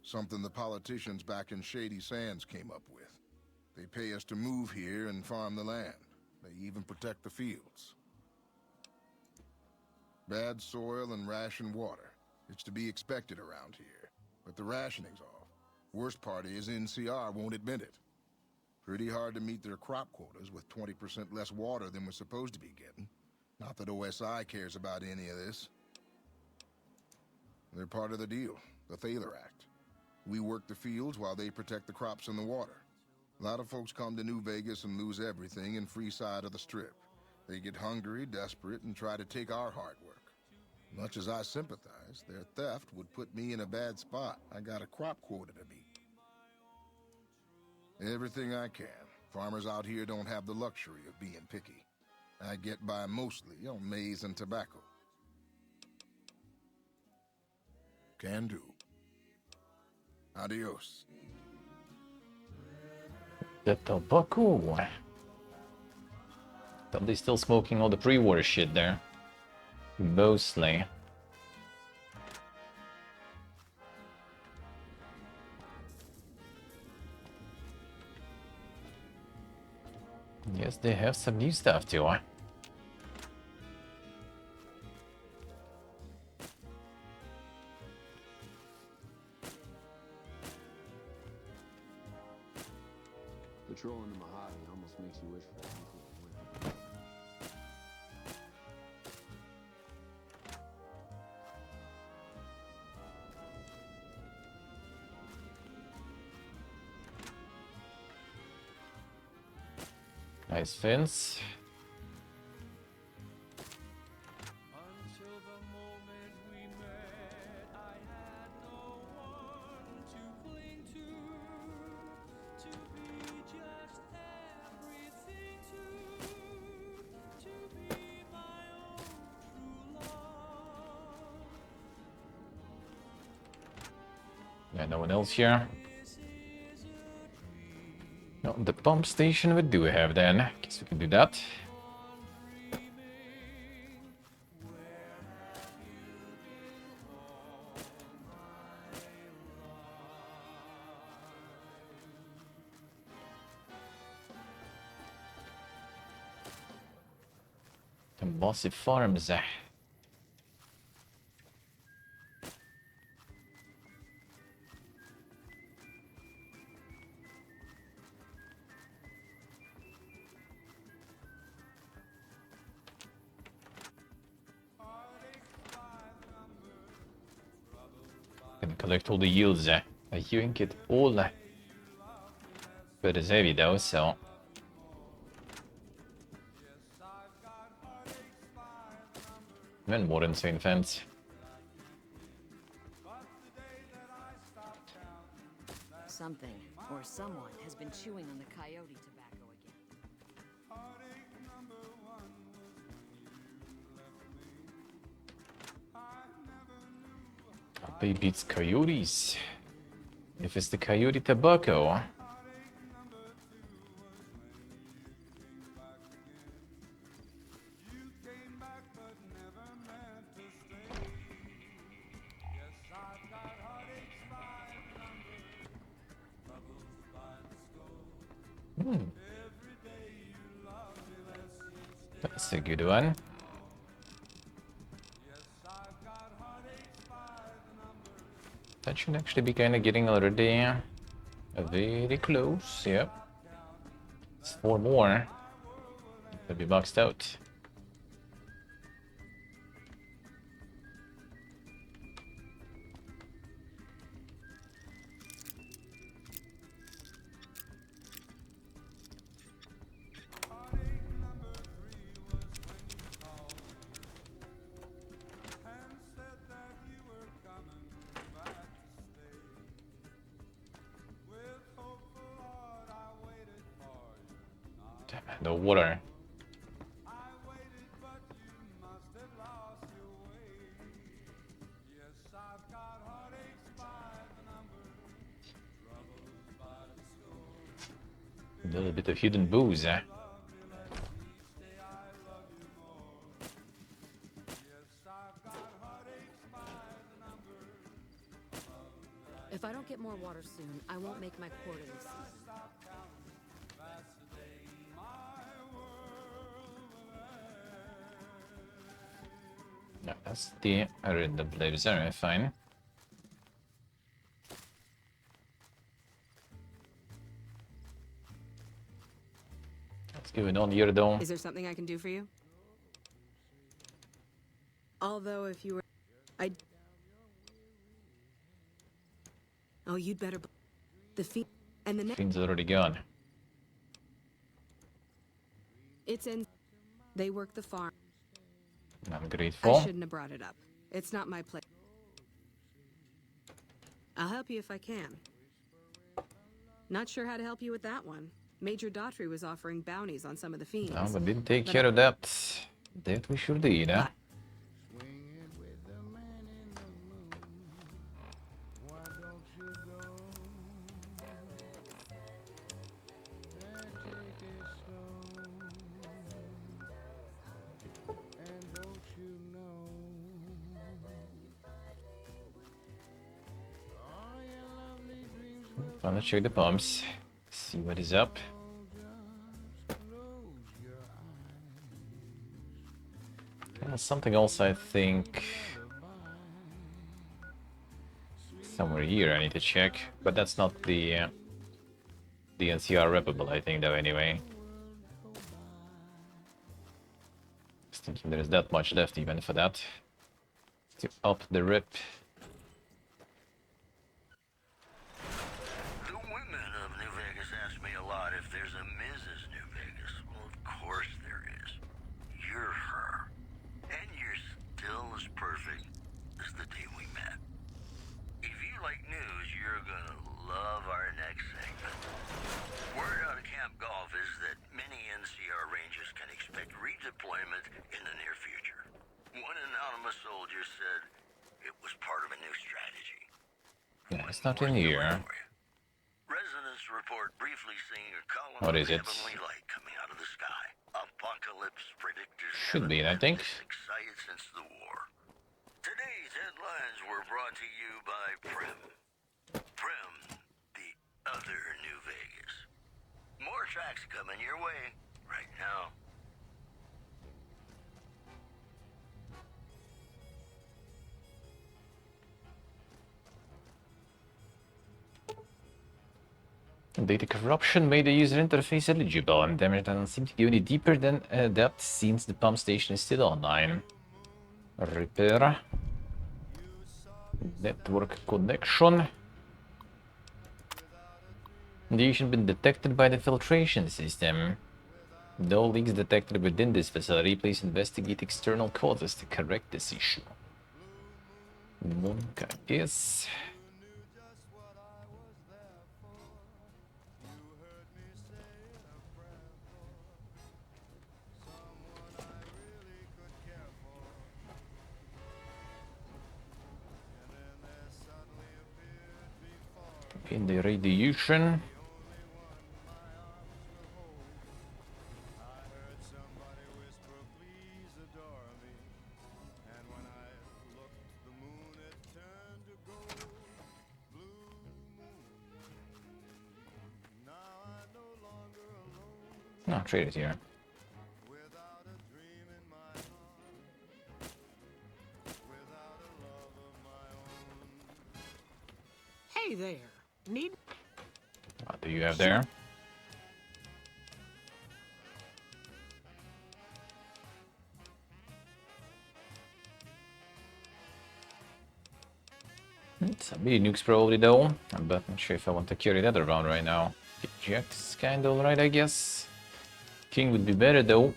Something the politicians back in Shady Sands came up with. They pay us to move here and farm the land. They even protect the fields. Bad soil and ration water. It's to be expected around here. But the rationing's off. Worst part is NCR won't admit it. Pretty hard to meet their crop quotas with 20% less water than we're supposed to be getting. Not that OSI cares about any of this. They're part of the deal, the Thaler Act. We work the fields while they protect the crops and the water. A lot of folks come to New Vegas and lose everything in free side of the Strip. They get hungry, desperate, and try to take our hard work. Much as I sympathize, their theft would put me in a bad spot. I got a crop quota to meet. Everything I can. Farmers out here don't have the luxury of being picky. I get by mostly on maize and tobacco. Can do. Adios. The tobacco. Probably still smoking all the pre-war shit there. Mostly. Yes, they have some new stuff too. Patrolling the Mojave almost makes you wish for a nuclear winter. Nice fence. Yeah, no one else here. No, the pump station we do have then. Guess we can do that. The Bossy Farms. Can collect all the yields. You can get all. But it's heavy though, so. Even more insane fence. Something or someone has been chewing on the coyote tobacco again. Maybe it's coyotes. If it's the coyote tobacco. That's a good one. That should actually be kind of getting already very close. Yep. It's 4 more. They'll be boxed out. The water. little bit of hidden booze, eh? If I don't get more water soon, I won't make my quarterly season. Ja, that's the random players are fine. What's going on here, though? Is there something I can do for you? Although, if you were... Oh, you'd better... The fiend... And the next... Fiend's already gone. It's in... They work the farm. I'm grateful. I shouldn't have brought it up. It's not my place. I'll help you if I can. Not sure how to help you with that one. Major Daughtry was offering bounties on some of the fiends. No, but didn't take care of that. That we should do, eh? Let's check the pumps. See what is up. Something else, I think. Somewhere here I need to check, but that's not the NCR reppable, I think, though, anyway. Just thinking there's that much left even for that. To up the rip. Yeah, it's not in here. Residents report briefly seeing a column What is it? of heavenly light coming out of the sky. Apocalypse predictors Should be, I think. excited since the war. Today's headlines were brought to you by Prim. Prim, the other New Vegas. More tracks coming your way right now. Data corruption made the user interface eligible, and damage doesn't seem to go any deeper than that since the pump station is still online. Repair. Network connection. The issue has been detected by the filtration system. No leaks detected within this facility. Please investigate external causes to correct this issue. Okay, yes. In the radiation. No, trade it here. Hey there. Need... What do you have there? Some mini nukes probably though, but not sure if I want to carry that around right now. Jack's kinda alright, I guess. King would be better though.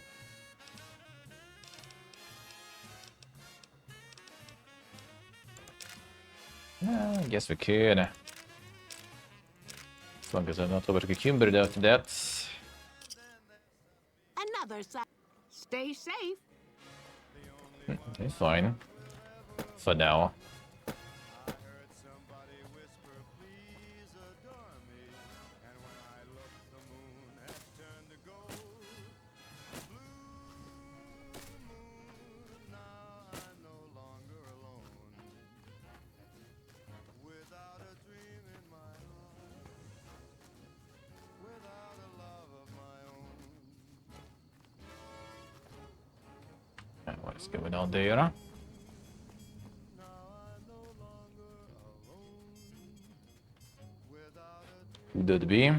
I guess we could. As long as I'm not overcucumbered after that. Another side. Stay safe. Okay, fine. For now. What's going on there? Could it be?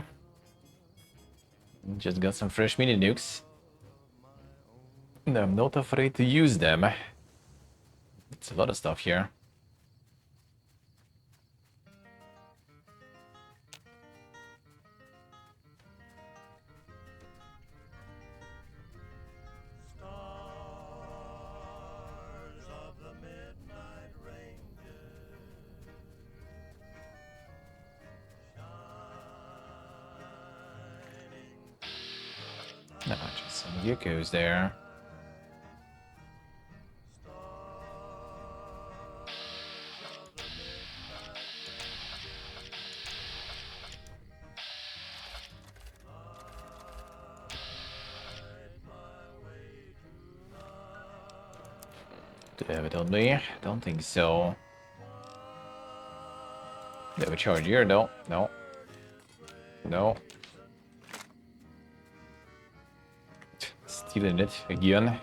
Just got some fresh mini nukes. And I'm not afraid to use them. It's a lot of stuff here. No, just some geckos there. Do they have it on me? Don't think so. They have a charge here, no. No. No. Stealing it again.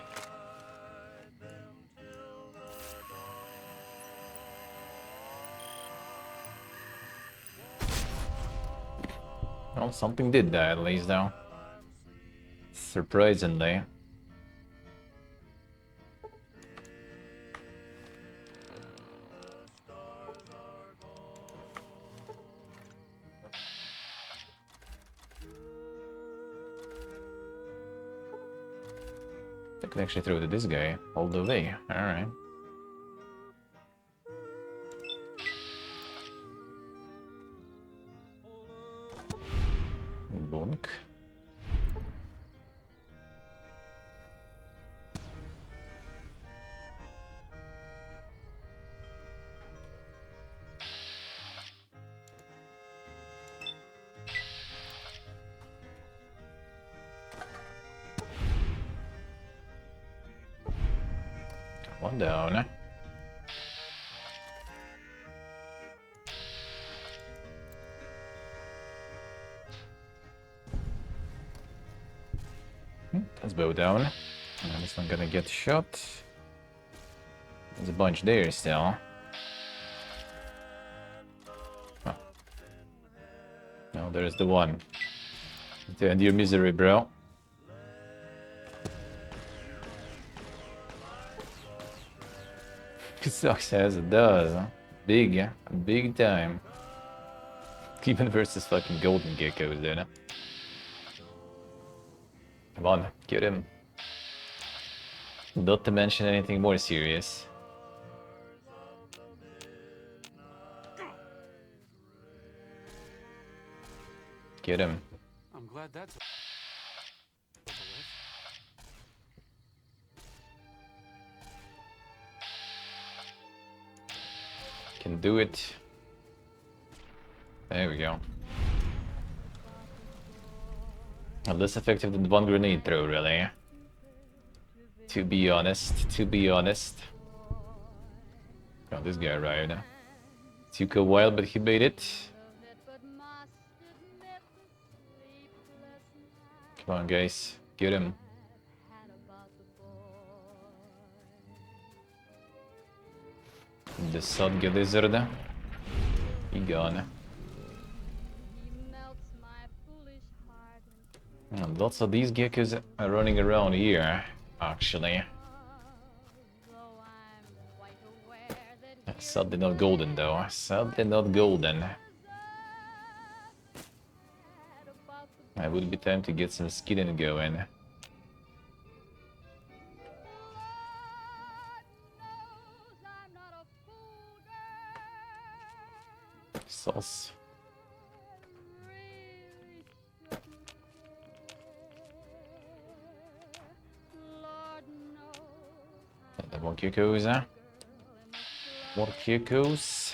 Well, something did die at least, though. Surprisingly. I can actually throw to this guy all the way. Alright. Bonk. One down. Let's bow down. And this one gonna get shot. There's a bunch there still. Oh. No, there's the one. To end your misery, bro. It sucks as it does. Huh? Big time. Even versus fucking golden geckos, there. Come on, get him. Not to mention anything more serious. Get him. I'm glad that's Can do it. There we go. Less effective than one grenade throw, really. To be honest. Oh, this guy arrived. Took a while, but he made it. Come on, guys. Get him. The Sodge Lizard. He gone. And lots of these geckos are running around here, actually. Sadly not golden, though. Sadly not golden. It would be time to get some skinning going. Sauce. And more geckos, huh? More geckos.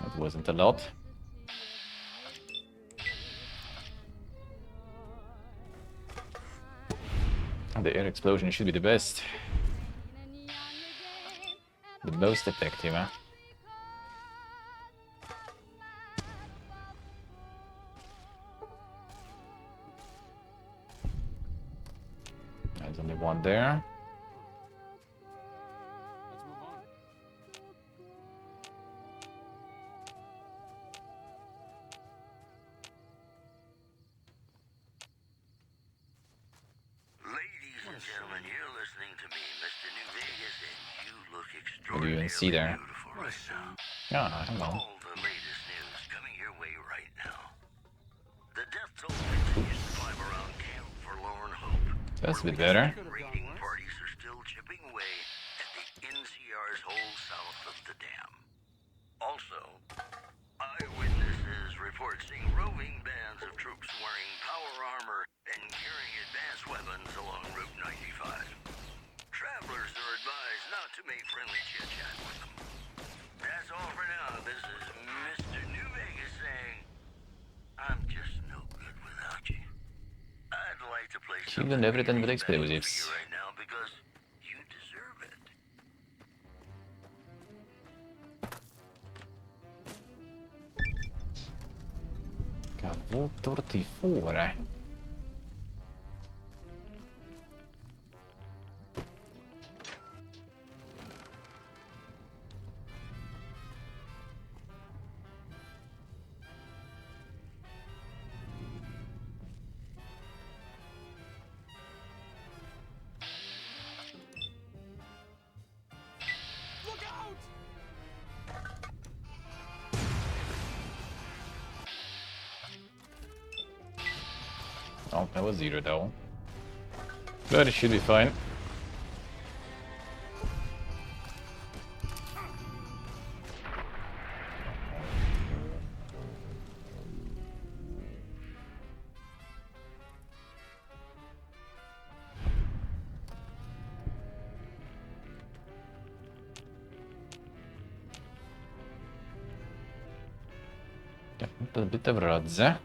That wasn't a lot. The air explosion should be the best. The most effective, huh? one there. Ladies and gentlemen, you're listening to me, Mr. New Vegas, and you look What do you extraordinarily even see there? beautiful right now. Ah, hello. All the latest news coming your way right now. The death toll continues to climb around Camp Forlorn Hope. That's a bit better. Raiding parties are still chipping away at the NCR's hole south of the dam. Also, eyewitnesses report seeing roving bands of troops wearing power armor and carrying advanced weapons along Route 95. Travelers are advised not to make friendly chit-chat with them. That's all for now. This is Mr. New Vegas saying, I'm just no good without you. I'd like to play Killing everything with explosives. right now because you deserve it. Cavottor ti fuori. Oh, that was zero though. But it should be fine. A bit of Radze.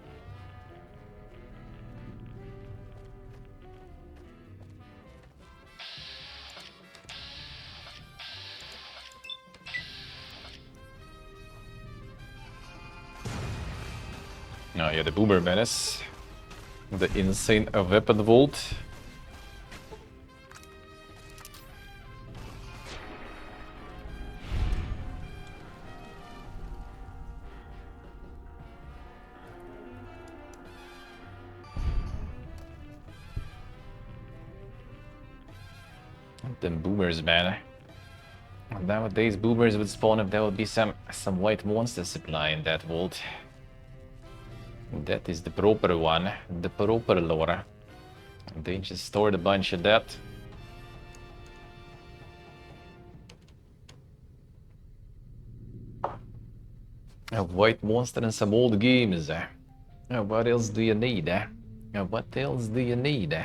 Oh yeah, the Boomer Menace. The insane weapon vault. Them boomers, man. Nowadays, boomers would spawn if there would be some white monster supply in that vault. That is the proper one, the proper lore. They just stored a bunch of that. A white monster and some old games. What else do you need? What else do you need?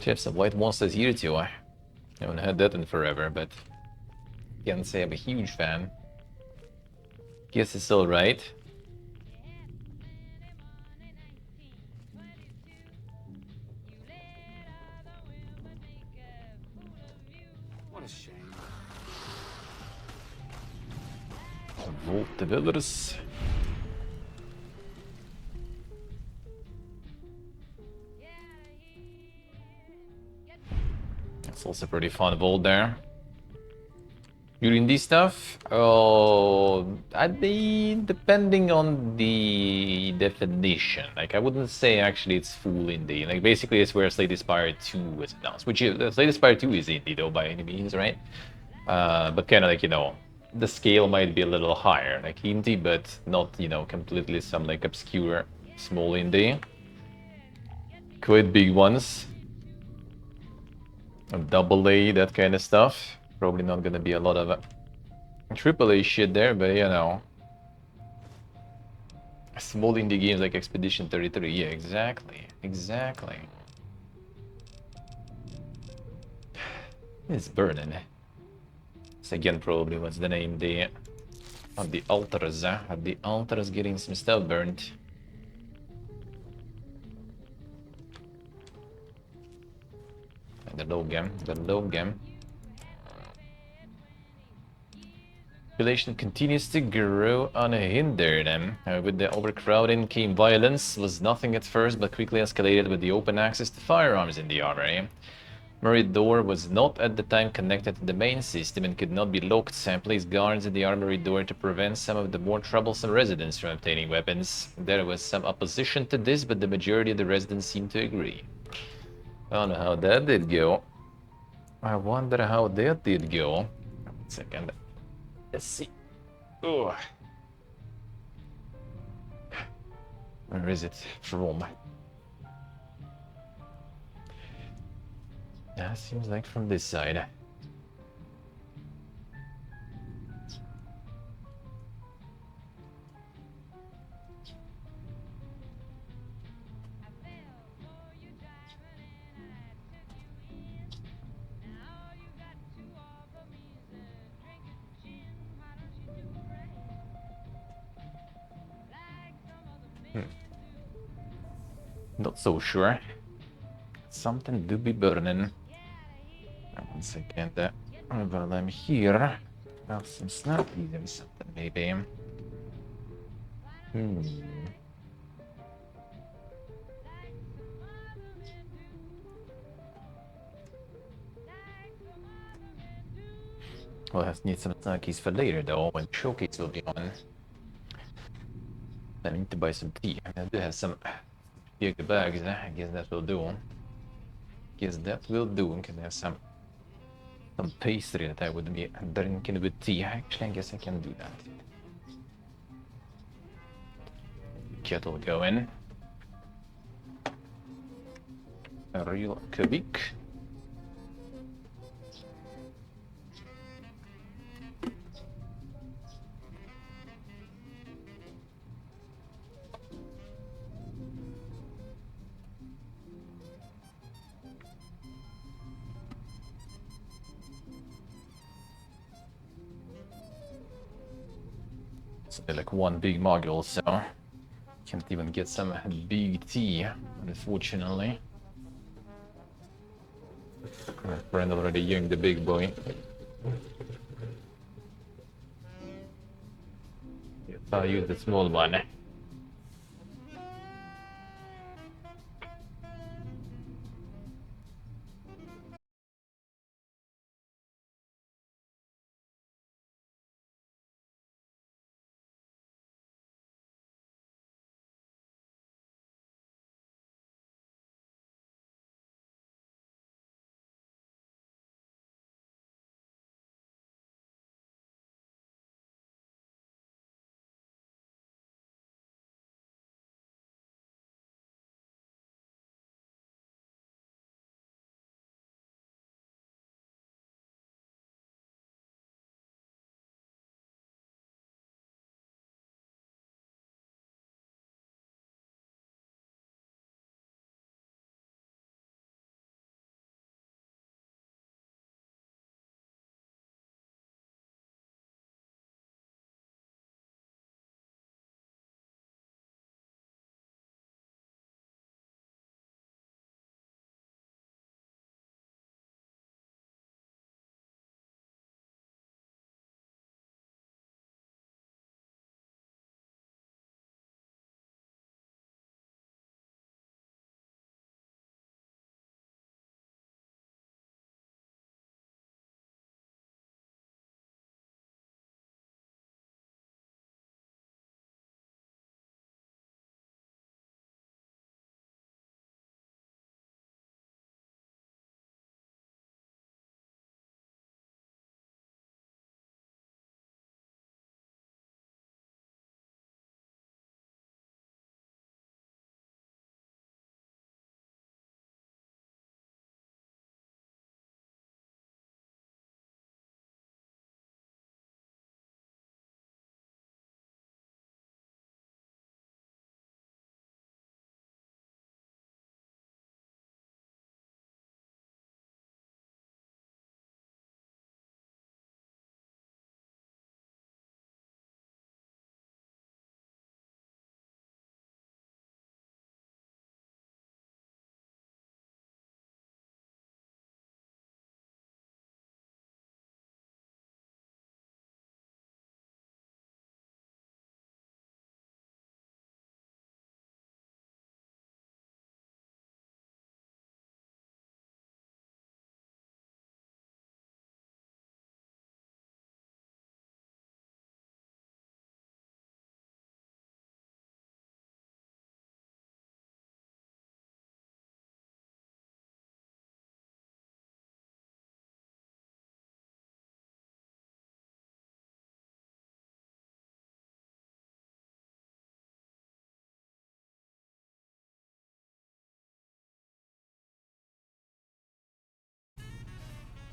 Have some white monsters here too. I haven't had that in forever, but can't say I'm a huge fan. Guess it's alright. What a shame. Vault the Villas. It's also pretty fun vault there. Indie stuff? Oh, I mean, depending on the definition. Like, I wouldn't say actually it's full indie. Like, basically, it's where Slay the Spire 2 was announced. Which Slay the Spire 2 is indie, though, by any means, right? But kind of like, you know, the scale might be a little higher. Like, indie, but not, you know, completely some, like, obscure small indie. Quite big ones. Double A, that kind of stuff. Probably not gonna be a lot of AAA shit there, but you know. Small indie games like Expedition 33, yeah, exactly. Exactly. It's burning. It's again probably what's the name? The of the altars, the altars getting some stuff burned. And the low game, the low game. Population continues to grow unhindered. With the overcrowding came violence. Was nothing at first, but quickly escalated with the open access to firearms in the armory. Armory door was not at the time connected to the main system and could not be locked. Sam placed guards at the armory door to prevent some of the more troublesome residents from obtaining weapons. There was some opposition to this, but the majority of the residents seemed to agree. I don't know how that did go. I wonder how that did go. 1 second. Let's see. Oh. Where is it from? That seems like from this side. Not so sure. Something do be burning. 1 second. While I'm here, have some snappies or something, maybe. We'll have to need some snackies for later, though, when the showcase will be on. I need to buy some tea. I do have some big bags. I guess that will do. Can have some pastry that I would be drinking with tea. Actually, I guess I can do that. Kettle going. A real kubik. So like one big mug also. Can't even get some big tea, unfortunately. My friend already young the big boy. I'll use the small one.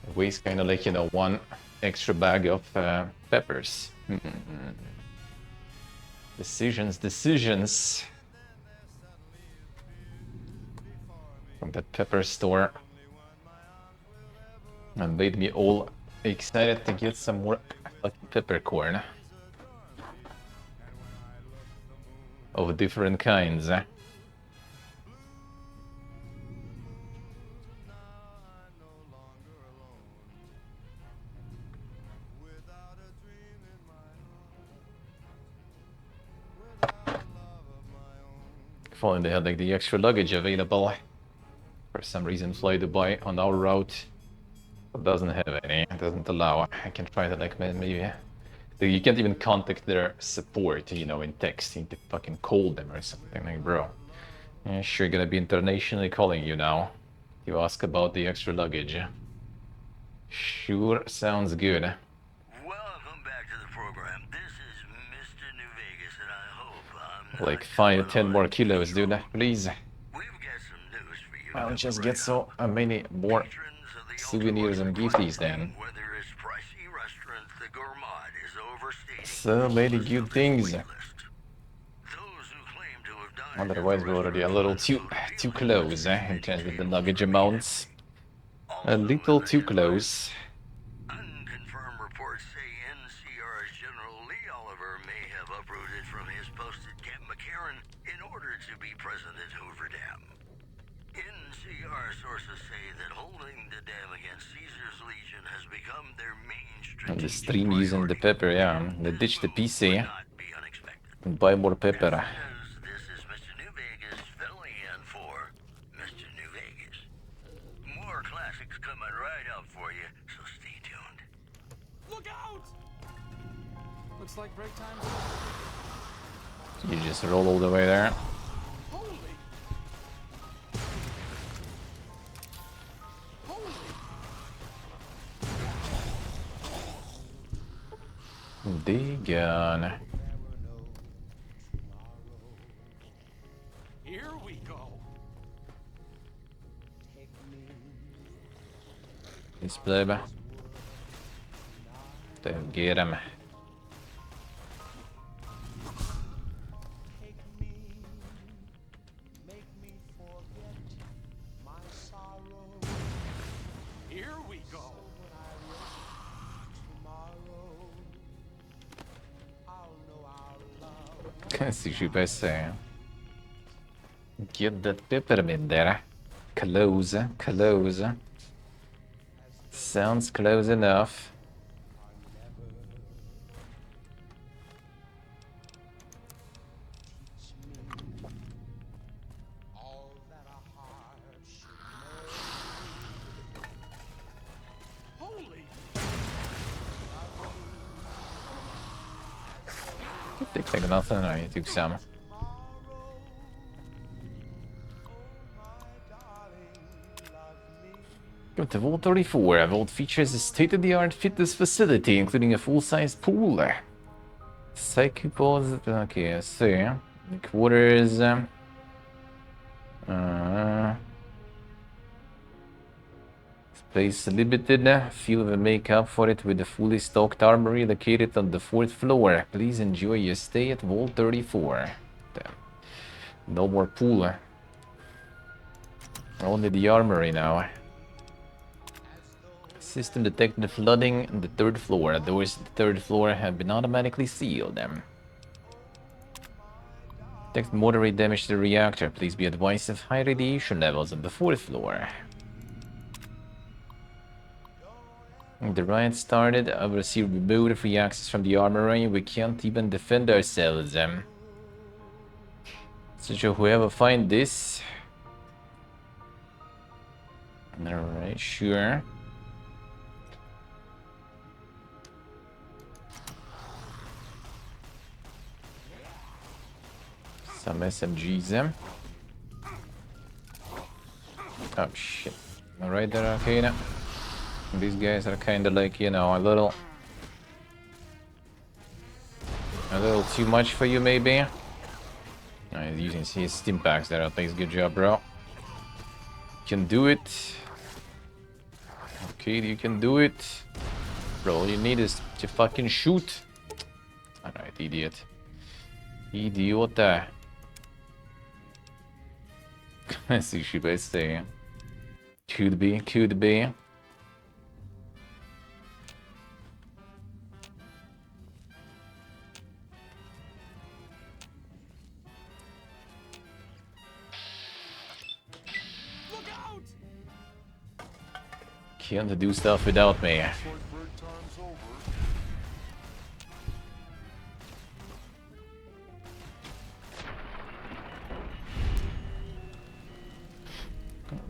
It weighs kind of like, you know, one extra bag of peppers. Decisions. From that pepper store. And made me all excited to get some more fucking peppercorn. Of different kinds. If only they had like the extra luggage available. For some reason, Fly Dubai on our route doesn't have any. It doesn't allow. I can try to like maybe. You can't even contact their support, you know, in text. You need to fucking call them or something. Like, bro, yeah, sure, gonna be internationally calling you now. You ask about the extra luggage. Sure, sounds good. Welcome back to the program. This is Mr. New Vegas, and I hope I'm Like 5-10 more kilos, dude, please. I'll just get so many more souvenirs and gifties then. So many good things. Otherwise we're already a little too close in terms of the luggage amounts. A little too close. Unconfirmed reports say NCR's General Lee Oliver may have uprooted from his post at Camp McCarran in order to be present at Hoover Dam. NCR sources say that holding the dam against Caesar's Legion has become their main And the stream using the pepper, yeah. They ditch the PC and buy more pepper. This is Mr. New Vegas filling in for Mr. New Vegas. More classics coming right up for you, so stay tuned. Look out! Looks like break time. You just roll all the way there. The gun. Here we go. This baby. Don't get him. Here we go. Si je passe. Get that peppermint there. Close. Sounds close enough. Looks like nothing. I took some. Go to Vault 34. Vault features a state-of-the-art fitness facility, including a full-size pool. Psychopause. Okay, I see. The quarters. Space limited. Few will make up for it with a fully stocked armory located on the 4th floor. Please enjoy your stay at Vault 34. Damn. No more pool. Only the armory now. System detected flooding on the 3rd floor. Doors to the 3rd floor have been automatically sealed. Detect moderate damage to the reactor. Please be advised of high radiation levels on the 4th floor. The riot started. I've received remote free access from the armory. We can't even defend ourselves. So whoever find this. Alright, sure. Some SMGs. Oh shit. Alright there, Arcana. These guys are kinda like, you know, a little too much for you maybe. He's using his stim packs there. Thanks, good job, bro. Can do it. Kid, you can do it. Bro, all you need is to fucking shoot. Alright, idiot. Idiota. Sushi base say. Could be, could be. Can't do stuff without me.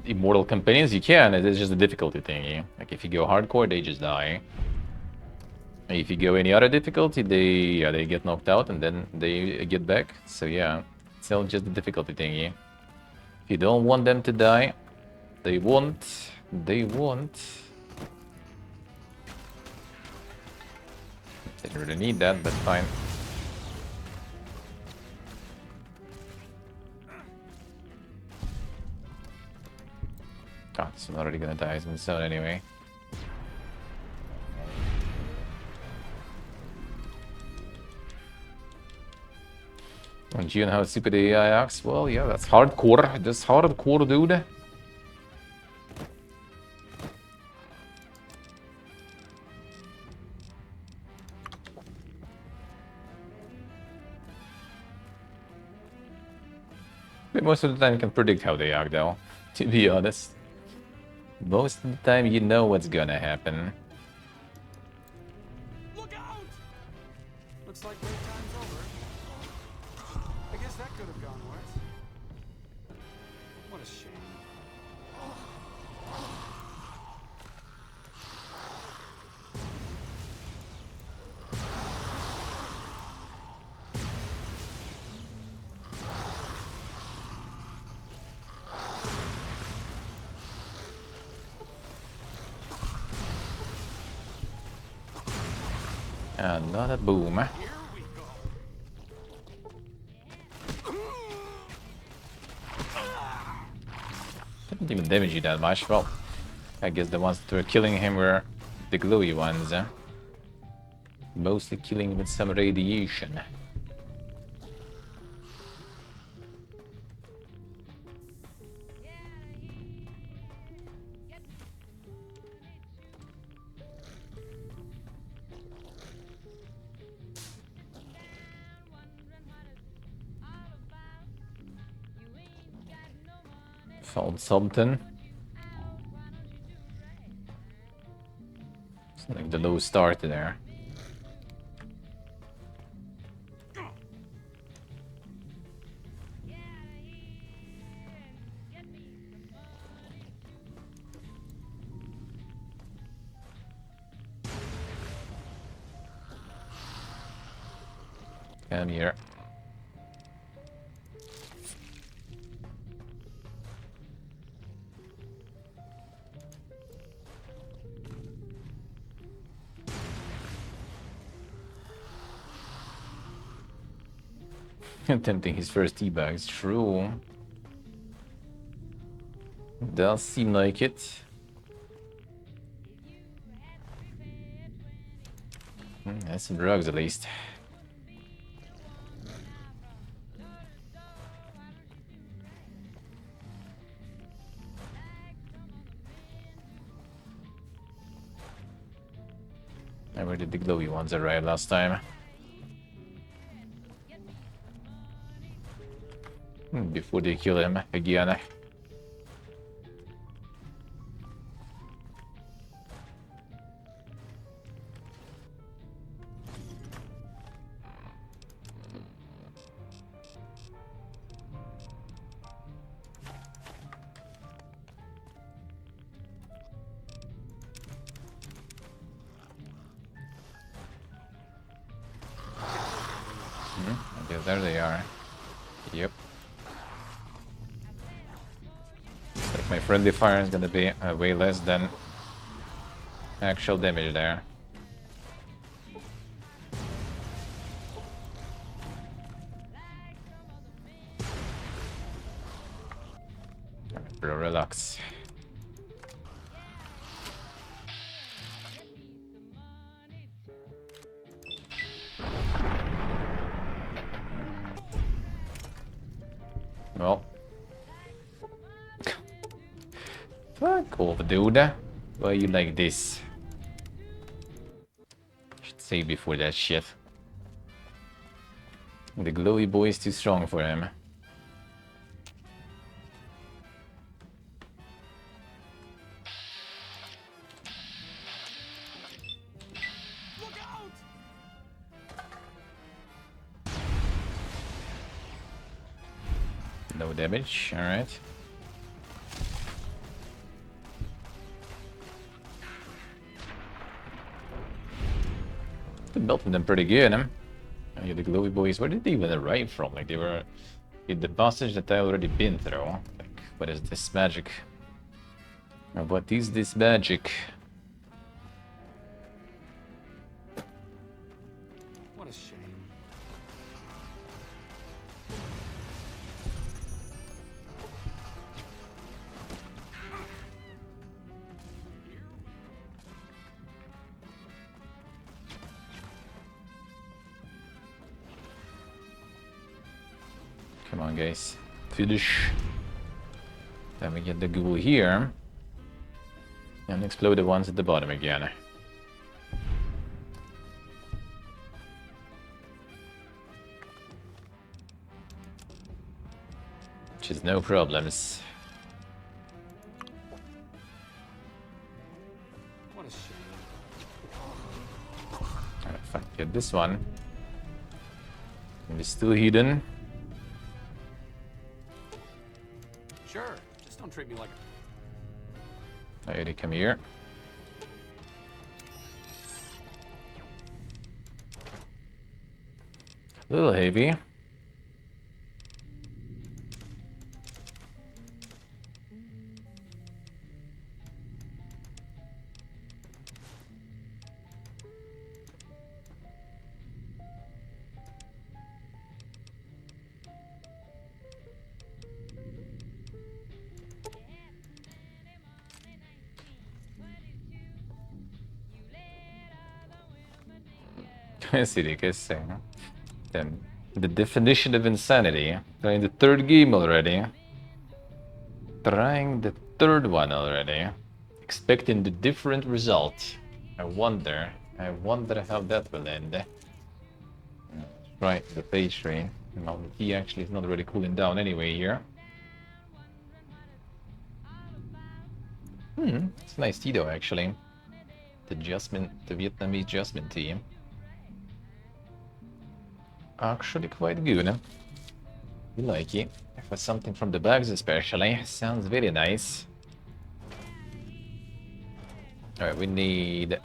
Immortal companions, you can. It's just a difficulty thingy. Like if you go hardcore, they just die. If you go any other difficulty, they get knocked out and then they get back. So yeah, it's not just the difficulty thingy. If you don't want them to die, they won't. They won't. Didn't really need that, but fine. God, I'm already gonna die in the zone anyway. And you know how stupid the AI acts? Well, yeah, that's hardcore. That's hardcore, dude. But most of the time you can predict how they act, though, to be honest. Most of the time you know what's gonna happen. Look out! Looks like wait time's over. I guess that could have gone worse. What a shame. Another boom. Didn't even damage you that much. Well, I guess the ones that were killing him were the glowy ones. Mostly killing with some radiation. Found something. It's like the low start there. Come here. Attempting his first debug, it's true. Does seem like it. That's some drugs at least. Where did the glowy ones arrive last time? Before they kill him again. Okay, there they are. Yep. Like my friendly fire is gonna be way less than actual damage there. Alright, bro, relax. Well. Fuck off, dude. Why you like this? Should save before that shit. The glowy boy is too strong for him. No damage, alright. Been melting them pretty good, huh? Oh, yeah, the glowy boys, where did they even arrive from? Like, they were in the passage that I already been through. Like, what is this magic? Or what is this magic? What a shame. Come on, guys. Finish. Then we get the ghoul here. And explode the ones at the bottom again. Which is no problems. What a shame. Alright, fuck, get this one. And it's still hidden. Sure, just don't treat me like a... Alrighty, come here. A little heavy. Sì, che sei. Then the definition of insanity. Trying the third game already. Trying the third one already. Expecting the different result. I wonder how that will end. Right, the page train. Well, the tea actually is not really cooling down anyway here. It's nice tea though, actually. The Vietnamese jasmine tea. Actually quite good. You like it. For something from the bags especially. Sounds very nice. Alright, we need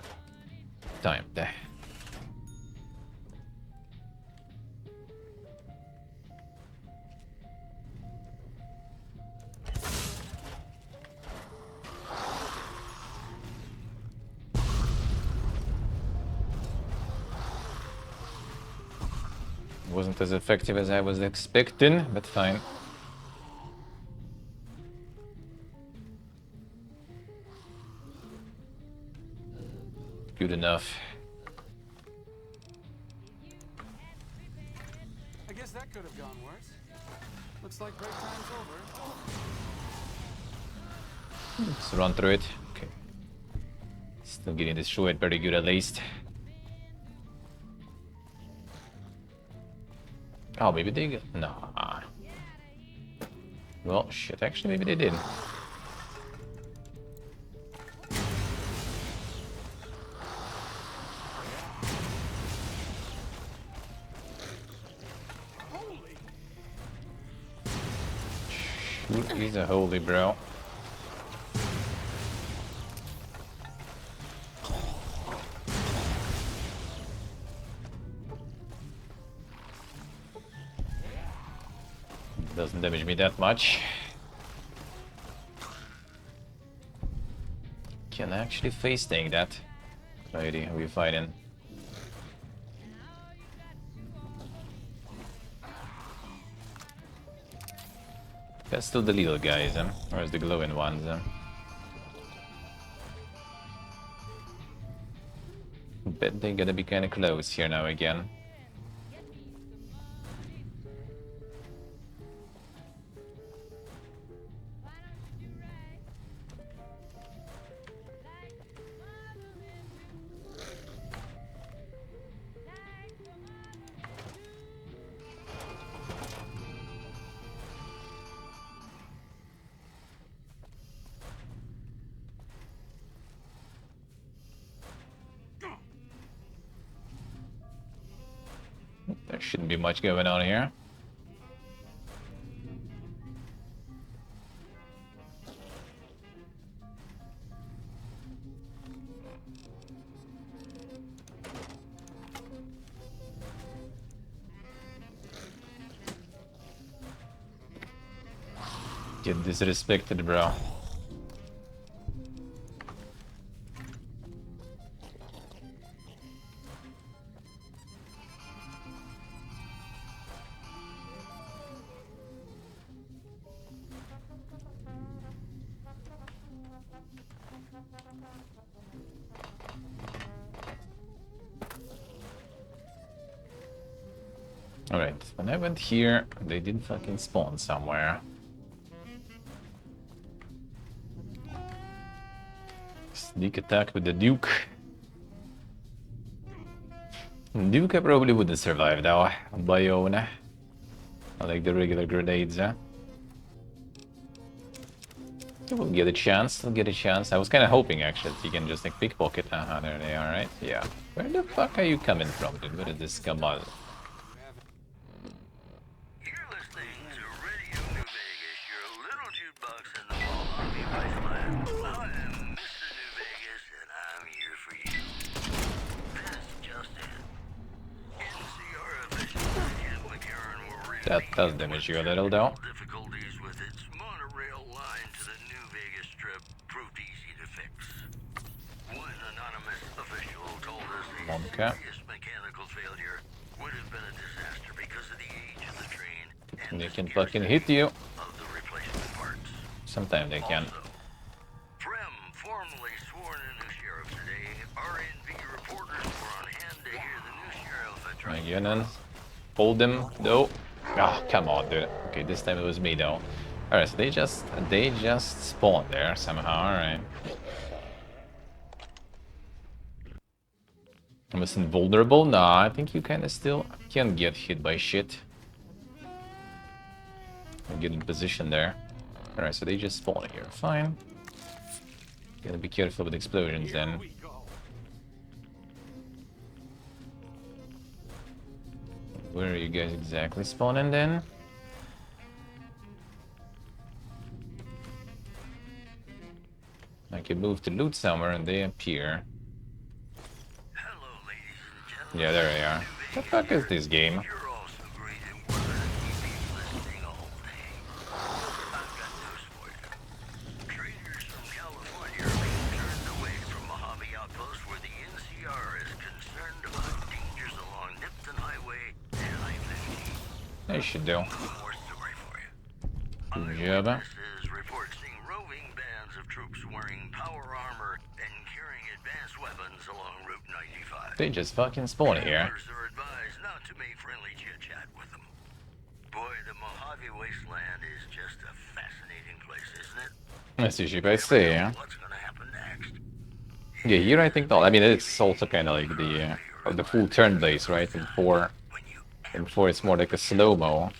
time there. Wasn't as effective as I was expecting, but fine. Good enough. I guess that could have gone worse. Looks like break time's over. Let's run through it. Okay. Still getting destroyed pretty good at least. Oh, maybe they got... Nah. Well, shit, actually, maybe they did. Shoot, he's a holy bro. Doesn't damage me that much. Can I actually face tank that? Righty, who are you fighting? That's still the little guys, or is the glowing ones? Bet they gotta be kinda close here now again. Shouldn't be much going on here. Get disrespected, bro. Alright, when I went here, they did fucking spawn somewhere. Sneak attack with the Duke. Duke I probably wouldn't survive though, on my own. I like the regular grenades, huh? We'll get a chance, we'll get a chance. I was kind of hoping actually that you can just like pickpocket. There they are, right? Yeah. Where the fuck are you coming from, dude? Where did this come on? That does damage you a little though. Difficulties with its monorail line to the New Vegas Strip proved easy to fix. One anonymous official told us a serious mechanical failure would have been a disaster because of the age of the train And they can fucking hit you. of the replacement parts. Sometimes they can. Frem formally sworn in as sheriff today. RNV reporters were on hand to hear the new sheriff address. Again, hold them. No. Oh, come on, dude. Okay, this time it was me though. Alright, so they just spawned there somehow, alright. I'm invulnerable? Nah, I think you kinda still can get hit by shit. And get in position there. Alright, so they just spawned here. Fine. Gotta be careful with explosions then. Where are you guys exactly spawning then? I can move to loot somewhere and they appear. Yeah, there they are. What the fuck is this game? Traders from California are being turned away from Mojave Outpost where the NCR is concerned about dangers along Nipton Highway and I-15. They should do. More story for you. Good job. Eyewitnesses report seeing roving bands of troops wearing power armor and carrying advanced weapons along Route 95. They just fucking spawn here. Travelers are advised not to make friendly chit-chat with them. Boy, the Mojave Wasteland is just a fascinating place, isn't it? That's usually I say, yeah. Yeah, here I think not. I mean, it's also kind of like the full turn base, right? In 4, it's more like a slow-mo.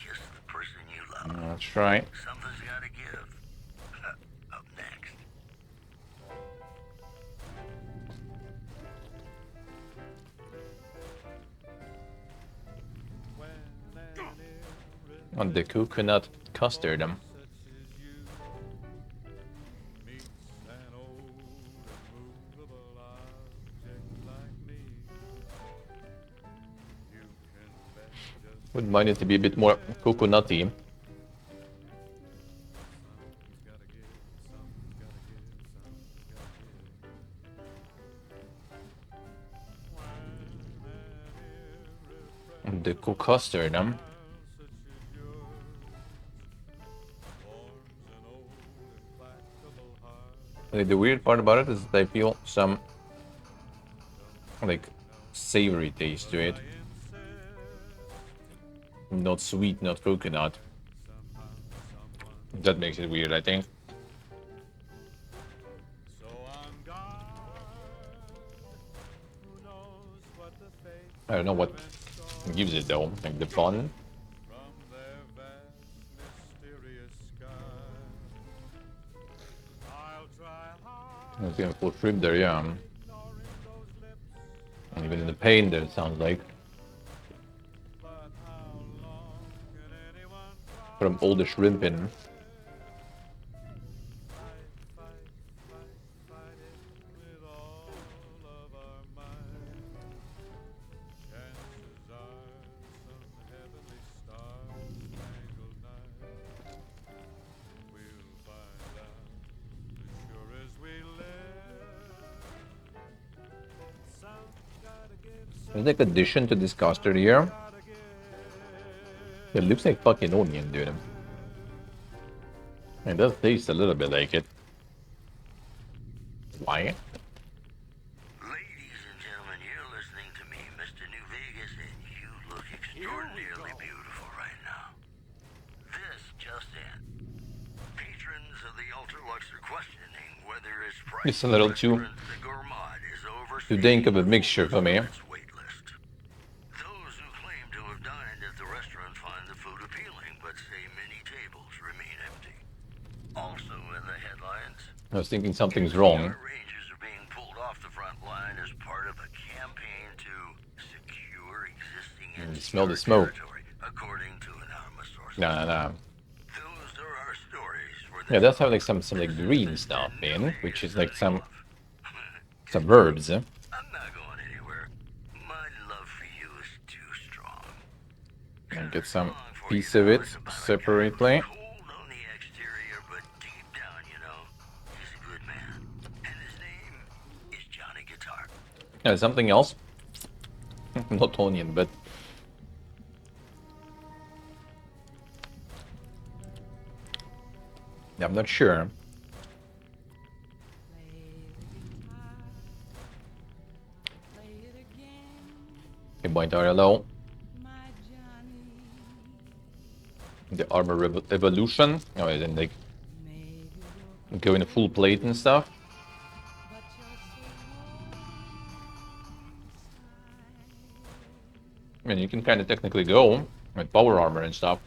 That's right. Something's gotta give. Up next. On the coconut custard. Wouldn't mind it to be a bit more coconutty. The custard, Like, the weird part about it is that I feel some like savory taste to it. Not sweet, not coconut. That makes it weird, I think. I don't know what gives it though, like the fun. I think I full trip there, yeah. And even in the pain there, it sounds like. From all the shrimp in. There's like addition to this custard here. It looks like fucking onion, dude. It does taste a little bit like it. Why? Ladies and gentlemen, you're listening to me, Mr. New Vegas, and you look extraordinarily beautiful right now. This just in. Patrons of the Ultralux are questioning whether its price It's a little too dank of a mixture for me. Those who claim to have dined at the restaurant find the food appealing, but say many tables remain empty. Also in the headlines, I was thinking something's wrong. Rangers are being pulled off the front line as part of a campaign to secure existing You smell the smoke. according to anonymous sources. Nah. Those are our stories for Yeah, that's have like some like green stuff in, which is like some herbs. I'm not going anywhere. My love for you is too strong. And get some piece of it separately. Cold on the exterior, but deep down, you know, he's a good man. And his name is Johnny Guitar. Yeah, something else. Not onion, but I'm not sure. Okay, point are low. The armor evolution. Oh, and then like going full plate and stuff. I mean, you can kind of technically go with power armor and stuff.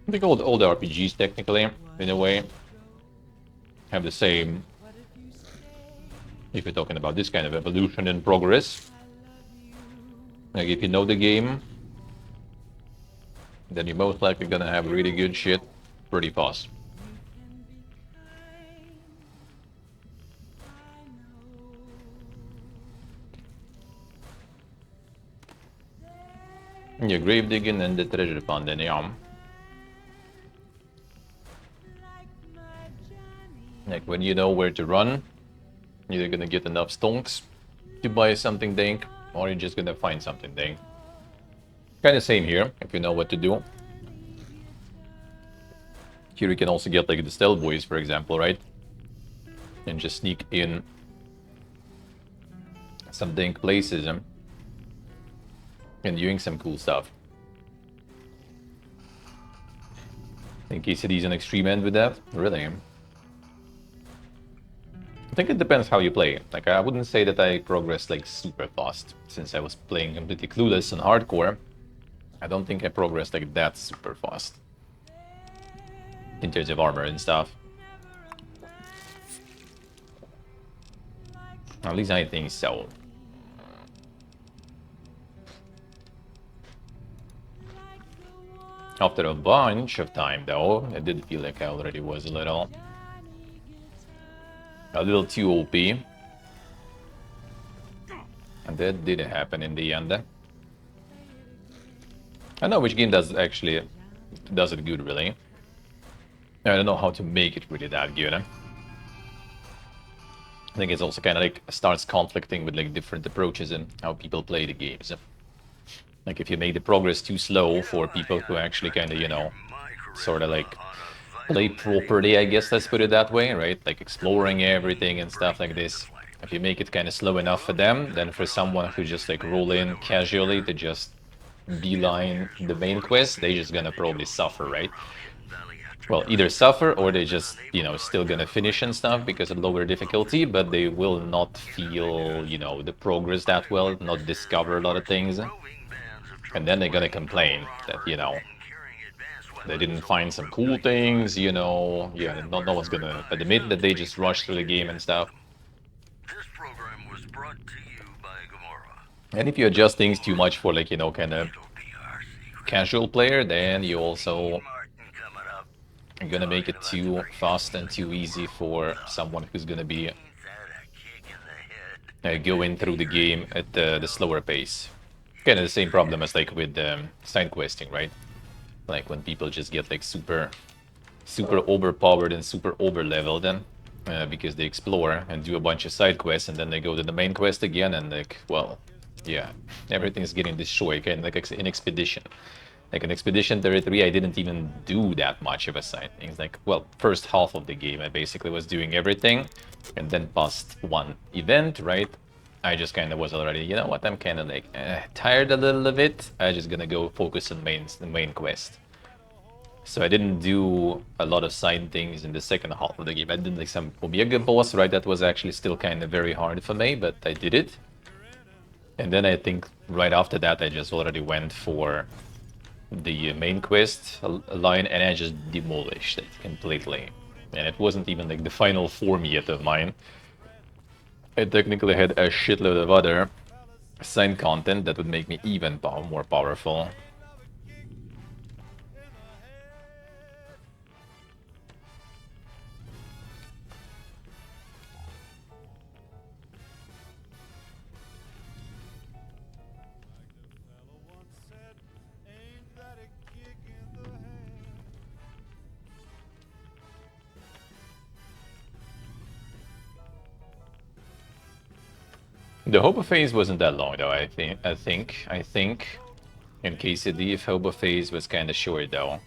I think all the RPGs technically, in a way, have the same, if you're talking about this kind of evolution and progress. Like if you know the game, then you're most likely gonna have really good shit pretty fast. Yeah, grave digging and the treasure funding, yeah. Like when you know where to run, you're gonna get enough stonks to buy something dank, or you're just gonna find something dank. Kinda same here, if you know what to do. Here you can also get like the stealth boys, for example, right? And just sneak in some dank places and doing some cool stuff. In case he's an extreme end with that, really. I think it depends how you play. Like, I wouldn't say that I progressed like super fast, since I was playing completely clueless and hardcore. I don't think I progressed like that super fast in terms of armor and stuff. At least I think so. After a bunch of time, though, I did feel like I already was a little too OP. And that didn't happen in the end. I don't know which game does it good, really. I don't know how to make it really that good. I think it's also kind of like starts conflicting with like different approaches and how people play the games. Like if you make the progress too slow for people who actually kind of, you know, sort of like play properly, I guess, let's put it that way, right? Like exploring everything and stuff like this. If you make it kind of slow enough for them, then for someone who just like roll in casually to just beeline the main quest, they just gonna probably suffer, right? well, either suffer or they just, you know, still gonna finish and stuff because of lower difficulty, but they will not feel, you know, the progress that well, not discover a lot of things. And then they're gonna complain that, you know, they didn't find some cool things, you know, yeah, no one's gonna admit that they just rushed through the game and stuff. And if you adjust things too much for, like, you know, kind of casual player, then you also are gonna make it too fast and too easy for someone who's gonna be going through the game at the slower pace. Kind of the same problem as like with side questing, right? Like when people just get like super overpowered and super over leveled then because they explore and do a bunch of side quests and then they go to the main quest again and like, well, yeah, everything's getting destroyed, kind of like an expedition. Like in Expedition 33, I didn't even do that much of a side things. Like, well, first half of the game, I basically was doing everything, and then past one event, right? I just kind of was already, you know what, I'm kind of like tired a little of it. I'm just gonna go focus on the main quest. So I didn't do a lot of side things in the second half of the game. I did like some Omega boss, right? That was actually still kind of very hard for me, but I did it. And then I think right after that, I just already went for the main quest line and I just demolished it completely. And it wasn't even like the final form yet of mine. I technically had a shitload of other side content that would make me even more powerful. The hobo phase wasn't that long though, I think. In KCD, hobo phase was kinda short though.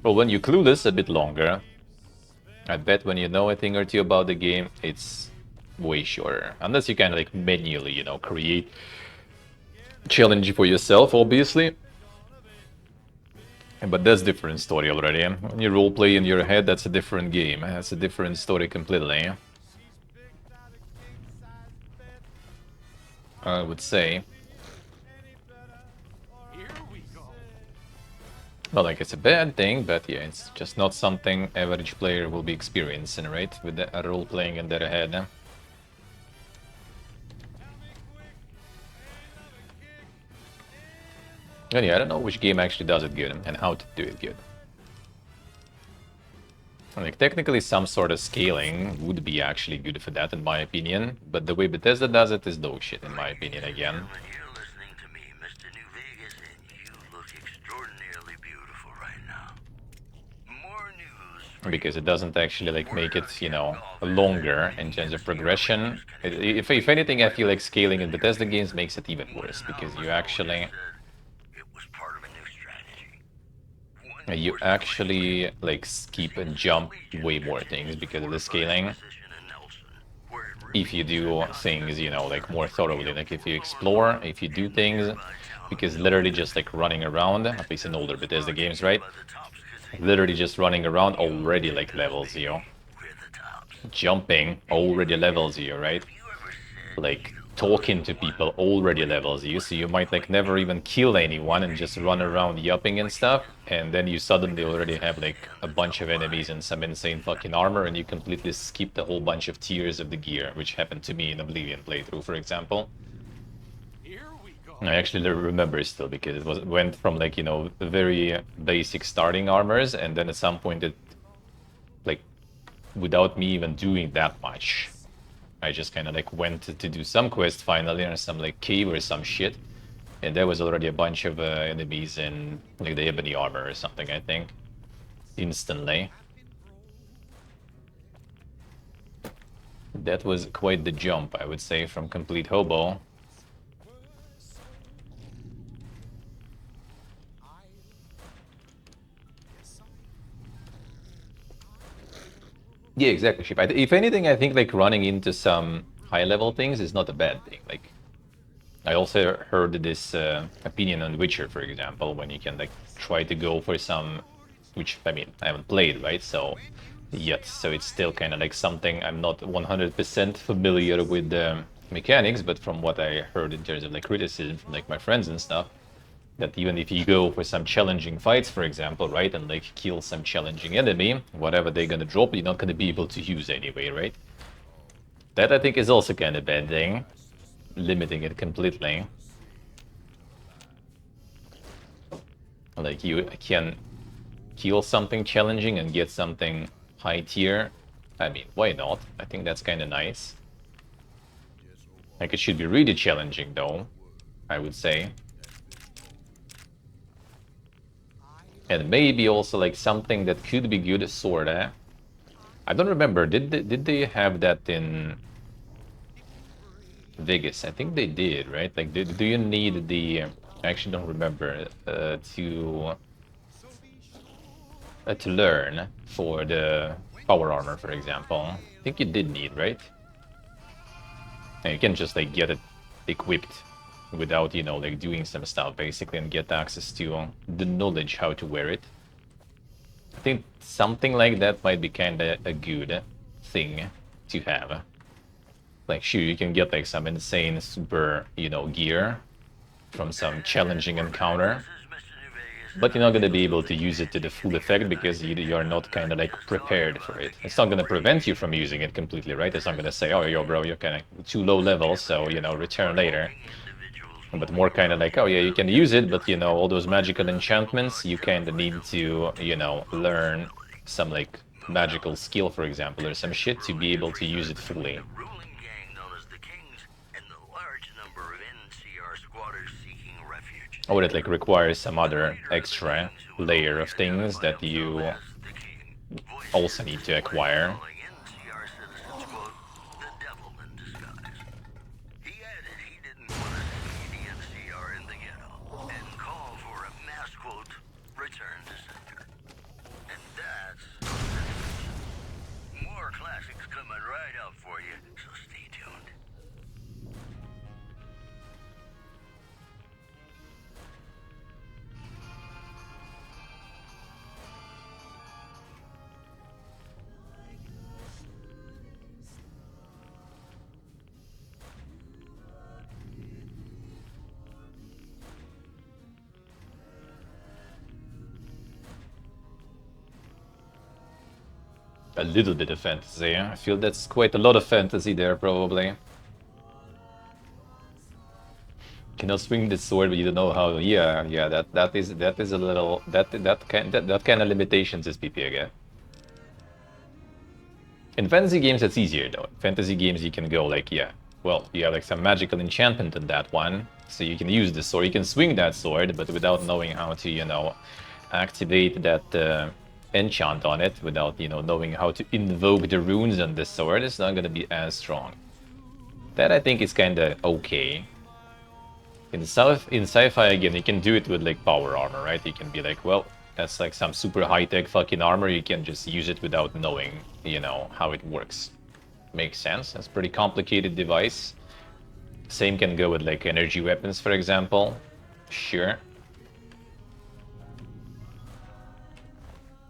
Well, when you clueless, a bit longer. I bet when you know a thing or two about the game, it's way shorter. Unless you kind of like manually, you know, create challenge for yourself, obviously. But that's a different story already. When you roleplay in your head, that's a different game. That's a different story completely. I would say. Not like it's a bad thing, but yeah, it's just not something average player will be experiencing, right? With the role-playing in their head. And yeah, I don't know which game actually does it good and how to do it good. Like, technically some sort of scaling would be actually good for that, in my opinion, but the way Bethesda does it is dog shit, in my opinion, again. Because it doesn't actually like make it, you know, longer in terms of progression. If anything, I feel like scaling in Bethesda games makes it even worse, because you actually like skip and jump way more things because of the scaling. If you do things, you know, like more thoroughly, like if you explore, if you do things, because literally just like running around, at least in older Bethesda games, right? Literally just running around already like levels you. Jumping already levels you, right? Like talking to people already levels you, so you might like never even kill anyone and just run around yapping and stuff, and then you suddenly already have like a bunch of enemies and some insane fucking armor, and you completely skipped a whole bunch of tiers of the gear, which happened to me in Oblivion playthrough, for example. I actually remember still, because it went from like, you know, very basic starting armors, and then at some point it, like, without me even doing that much, I just kind of like went to do some quest finally, or some like cave or some shit, and there was already a bunch of enemies in like the ebony armor or something, I think, instantly. That was quite the jump, I would say, from complete hobo. Yeah, exactly, Ship. If anything, I think like running into some high-level things is not a bad thing. Like, I also heard this opinion on Witcher, for example, when you can like try to go for some which I mean I haven't played, right? So yet, so it's still kind of like something I'm not 100% familiar with the mechanics, but from what I heard in terms of like criticism from like my friends and stuff, that even if you go for some challenging fights, for example, right, and like kill some challenging enemy, whatever they're gonna drop, you're not gonna be able to use anyway, right? That I think is also kind of bad thing, limiting it completely. Like you can kill something challenging and get something high tier. I mean, why not? I think that's kind of nice. Like, it should be really challenging, though, I would say. And maybe also, like, something that could be good, sorta. I don't remember, did they have that in Vegas? I think they did, right? Like, do you need the... I actually don't remember, to learn for the power armor, for example. I think you did need, right? And you can just, like, get it equipped without, you know, like, doing some stuff, basically, and get access to the knowledge how to wear it. I think something like that might be kind of a good thing to have. Like, sure, you can get, like, some insane super, you know, gear from some challenging encounter, but you're not going to be able to use it to the full effect because you're not kind of like prepared for it. It's not going to prevent you from using it completely, right? It's not going to say, oh, yo, bro, you're kind of too low level, so, you know, return later. But more kind of like, oh, yeah, you can use it, but, you know, all those magical enchantments, you kind of need to, you know, learn some, like, magical skill, for example, or some shit to be able to use it fully. Or it like requires some other extra layer of things that you also need to acquire. More classics coming right up for you, so stay tuned. A little bit of fantasy. I feel that's quite a lot of fantasy there, probably. Cannot swing the sword, but you don't know how. Yeah, that is a little that kind of limitations is PP again. In fantasy games, it's easier though. In fantasy games, you can go like, yeah, well, you have like some magical enchantment in that one, so you can use the sword. You can swing that sword, but without knowing how to, you know, activate that enchant on it, without, you know, knowing how to invoke the runes on the sword, it's not gonna be as strong. That I think is kind of okay. In sci-fi again, you can do it with like power armor, right? You can be like, well, that's like some super high-tech fucking armor. You can just use it without knowing, you know, how it works. Makes sense. That's a pretty complicated device. Same can go with like energy weapons, for example. Sure.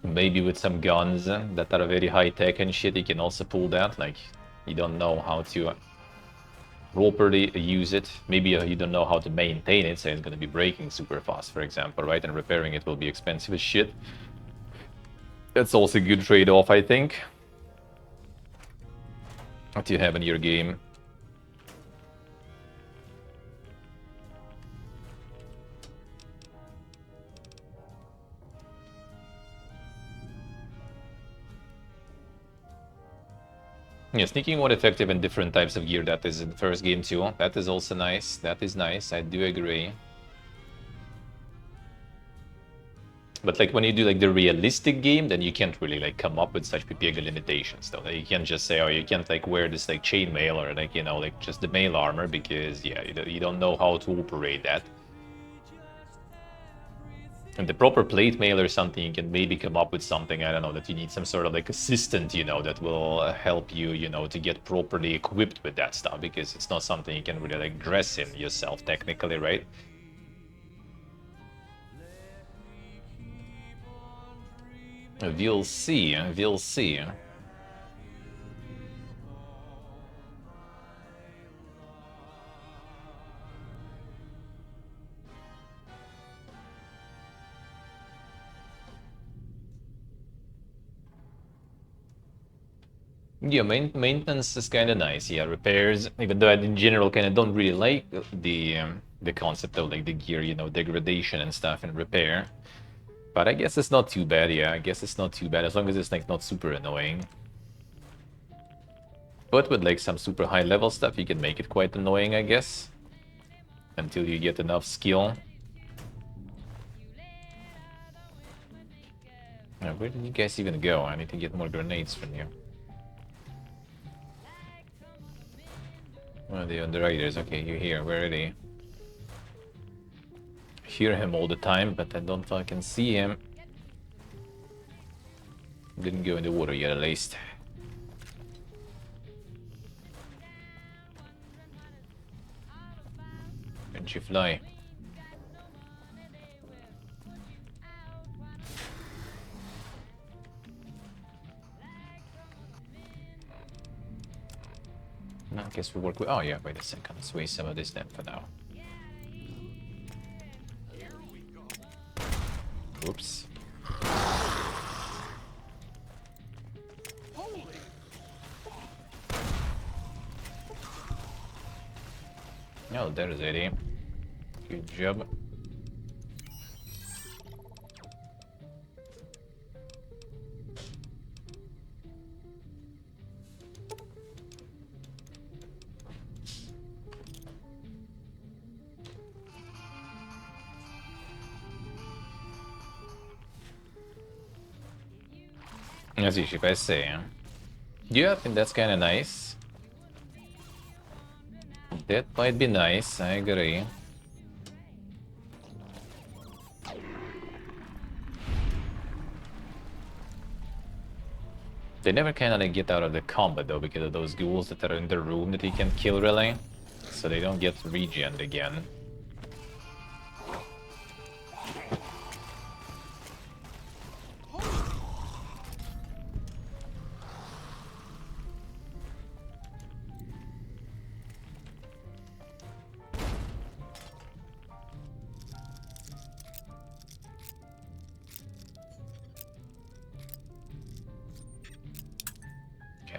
Maybe with some guns that are very high-tech and shit, you can also pull that. Like, you don't know how to properly use it. Maybe you don't know how to maintain it, so it's going to be breaking super fast, for example, right? And repairing it will be expensive as shit. That's also a good trade-off, I think, that you have in your game. Yeah, sneaking more effective in different types of gear, that is in the first game too. That is also nice. That is nice, I do agree. But like when you do like the realistic game, then you can't really like come up with such big limitations though. Like, you can't just say, oh, you can't like wear this like chainmail or like, you know, like just the mail armor, because yeah, you don't know how to operate that. And the proper plate mail or something, you can maybe come up with something, I don't know, that you need some sort of like assistant, you know, that will help you, you know, to get properly equipped with that stuff, because it's not something you can really like dress in yourself technically, right? We'll see, we'll see. Yeah, maintenance is kind of nice. Yeah, repairs, even though I in general kind of don't really like the concept of like the gear, you know, degradation and stuff and repair. But I guess it's not too bad. Yeah, I guess it's not too bad as long as it's like not super annoying. But with like some super high level stuff, you can make it quite annoying, I guess, until you get enough skill. Now, where did you guys even go? I need to get more grenades from you. Oh, the underwriters. Okay, you're here. Where are they? I hear him all the time, but I don't fucking see him. Didn't go in the water yet, at least. Can't you fly? No, I guess we work with... Oh yeah, wait a second. Let's waste some of this then for now. Oops. Oh, there's Eddie. Good job. As you should say. Yeah, I think that's kind of nice. That might be nice, I agree. They never kind of like get out of the combat though because of those ghouls that are in the room that you can kill really. So they don't get regened again.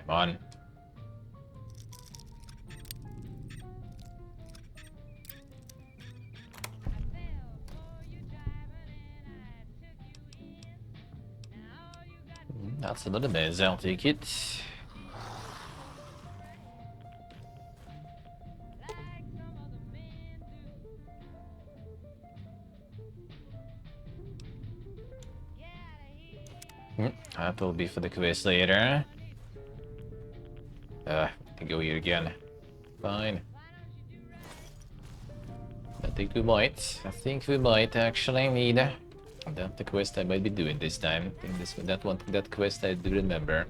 Come on. That's another mess, I'll take it. That will be for the quest later. To go here again. Fine. I think we might actually need that the quest I might be doing this time. I think that quest I do remember.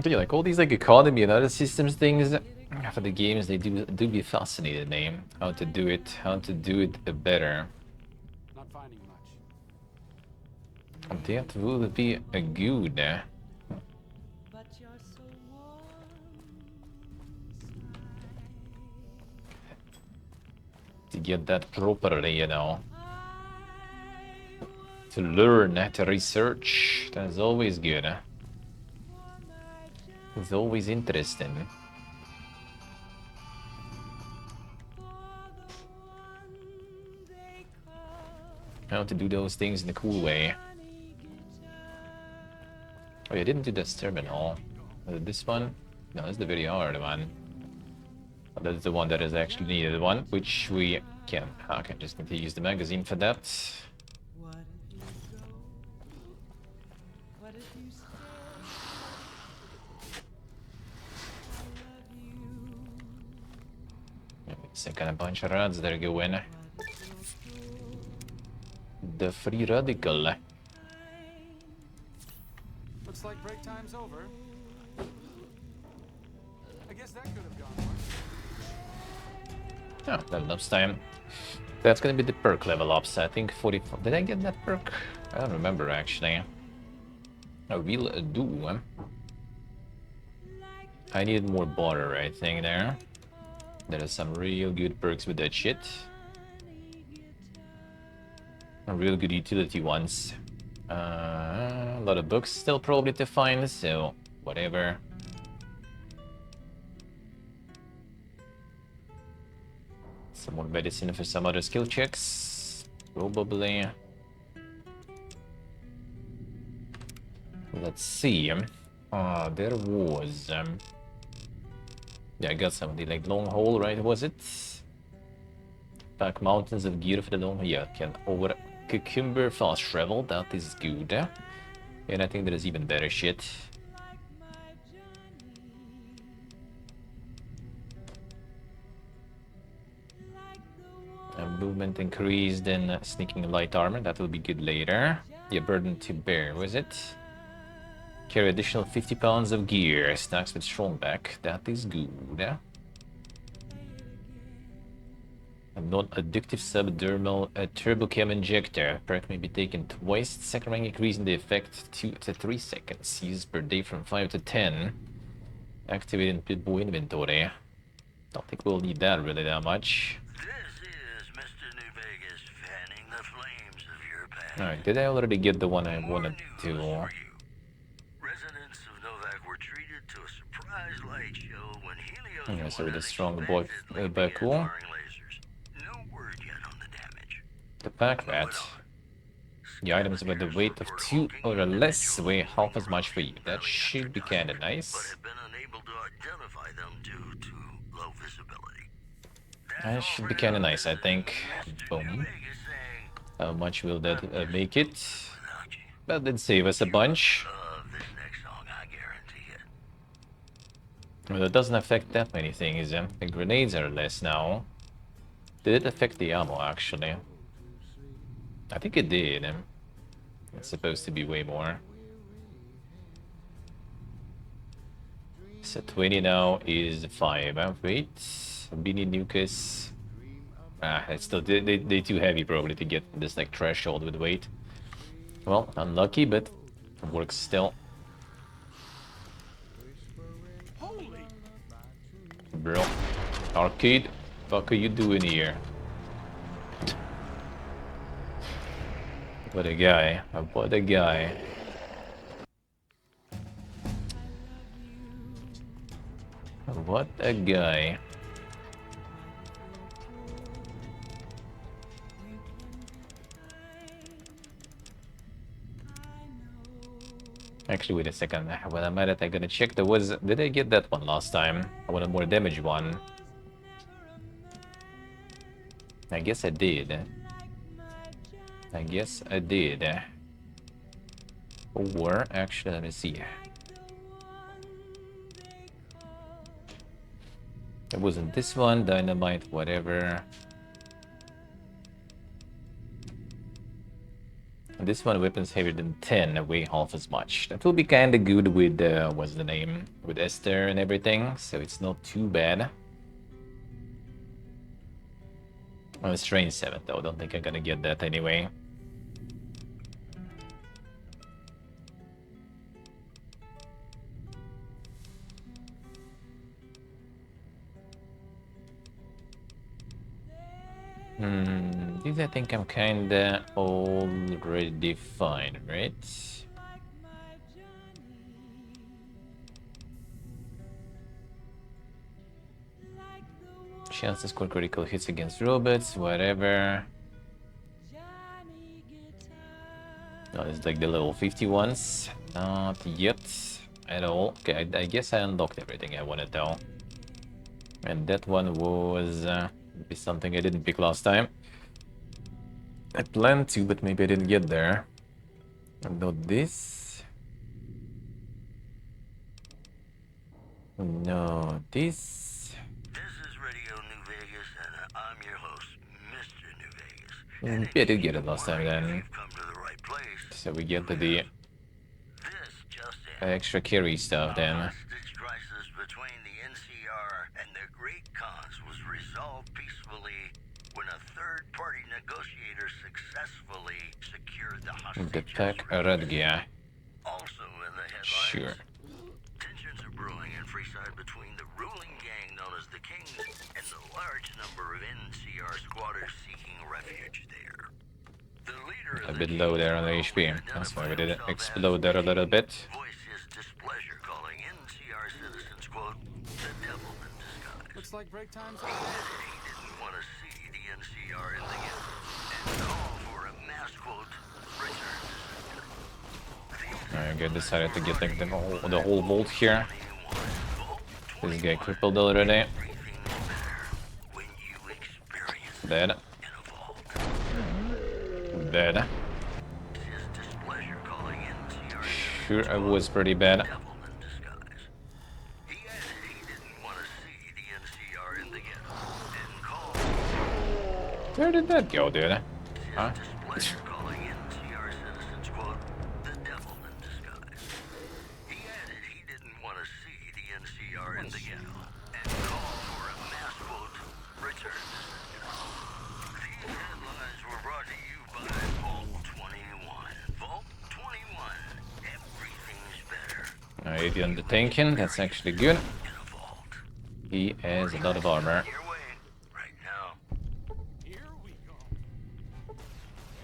But yeah, like all these like economy and other systems things for the games, they do be fascinated me how to do it better. Not finding much. That would be a good. To get that properly, you know. To learn, to research, that's always good. It's always interesting. How to do those things in a cool way. Oh, you didn't do this terminal. This one? No, that's the very hard one. That's the one that is actually needed one, which we can. Okay, just need to use the magazine for that. second, a bunch of rods there go in. The free radical. Looks like break time's over. I guess that could have gone worse. Oh, level ups time. That's gonna be the perk level ups. I think 44. Did I get that perk? I don't remember actually. I will do. I need more butter, I think, there. There are some real good perks with that shit. Real good utility ones. A lot of books still probably to find, so whatever. Some more medicine for some other skill checks. Probably. Let's see. There was... yeah, I got something like long haul, right? Was it? Pack mountains of gear for the long... yeah, can over... Cucumber fast travel, that is good. And I think there is even better shit. Movement increased in sneaking light armor, that will be good later. Yeah, burden to bear, was it? Carry additional 50 pounds of gear, stacks with strong back, that is good. A non-addictive subdermal turbochem injector. Perk may be taken twice. Second rank, increasing the effect 2 to 3 seconds. Used per day from 5 to 10. Activate in Pitbull inventory. Don't think we'll need that really that much. Alright, did I already get the one I wanted to? Okay, so with a strong boy cool. The pack rat. The items with the weight of 2 or less weigh half as much for you. That should be kinda nice. That should be kinda nice, I think. Boom. How much will that make it? That did save us a bunch. Well, that doesn't affect that many things. The grenades are less now. Did it affect the ammo, actually? I think it did. It's supposed to be way more. So 20 now is 5. Wait. Beanie Nucus. It's still they too heavy probably to get this like threshold with weight. Well, unlucky, but it works still. Bro, arcade, fuck are you doing here? What a guy! What a guy! What a guy! Actually, wait a second. When I'm at it, I'm gonna check. Did I get that one last time? I want a more damage one. I guess I did. I guess I did. Or, actually, let me see. It wasn't this one, dynamite, whatever. And this one, weapons heavier than 10, weigh half as much. That will be kinda good with, what's the name? With Esther and everything, so it's not too bad. Well, it's range 7 though, I don't think I'm gonna get that anyway. These I think I'm kinda already fine, right? Chance to score critical hits against robots, whatever. No, it's like the level 50 ones. Not yet at all. Okay, I guess I unlocked everything I wanted though. And that one was be something I didn't pick last time. I planned to, but maybe I didn't get there. And not this. No, this. This is Radio New Vegas, and Yeah, I did get it last time then. So we get the extra carry stuff then. Hostage crisis between the NCR and the Great Khans was resolved peacefully when a third-party negotiator successfully secured the hostage. The pack a red guy. Also in the headlines, Sure. tensions are brewing in Freeside between the ruling gang known as the Kings and the large number of NCR squatters seeking refuge there. The leader A bit low there on the HP. That's why we did explode there a little bit. voiced his displeasure, calling NCR citizens, quote, the devil in disguise. Looks like break time's He didn't want to see the NCR in the ghetto and called for a mass, quote, return. I decided to get like the whole vault here. This guy crippled already. Dead. Dead. Sure, I was pretty bad. Where did that go, dude? Huh? Alright, the tanking, that's actually good. He has a lot of armor.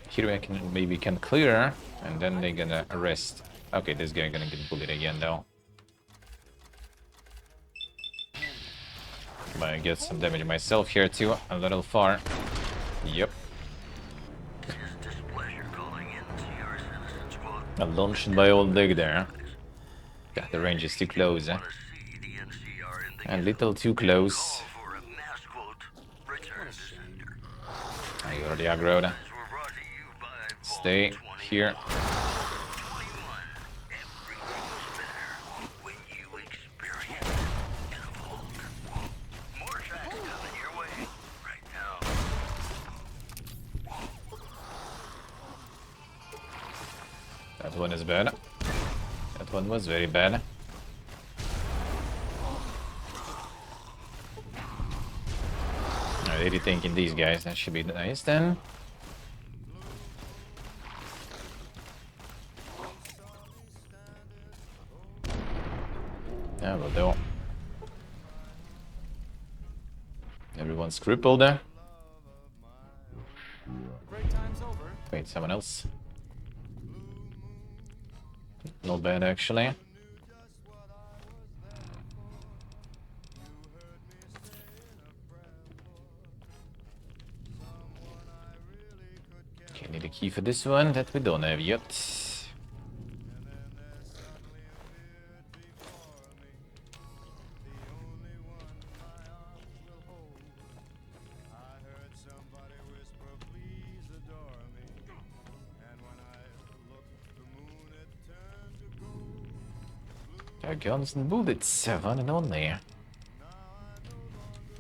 Here I can maybe can clear, and then they're gonna arrest. Okay, this guy gonna get bullied again though. Might get some damage myself here too, a little far. Yep. I launched my old leg there. God, the range is too close. A little too close. I already aggroed. Stay here. That one is bad. That one was very bad. I'm really thinking these guys, that should be nice then. Yeah, will do. Everyone's crippled there. Wait, someone else? Not bad actually. Okay, need a key for this one that we don't have yet. Guns and bullets, one and only.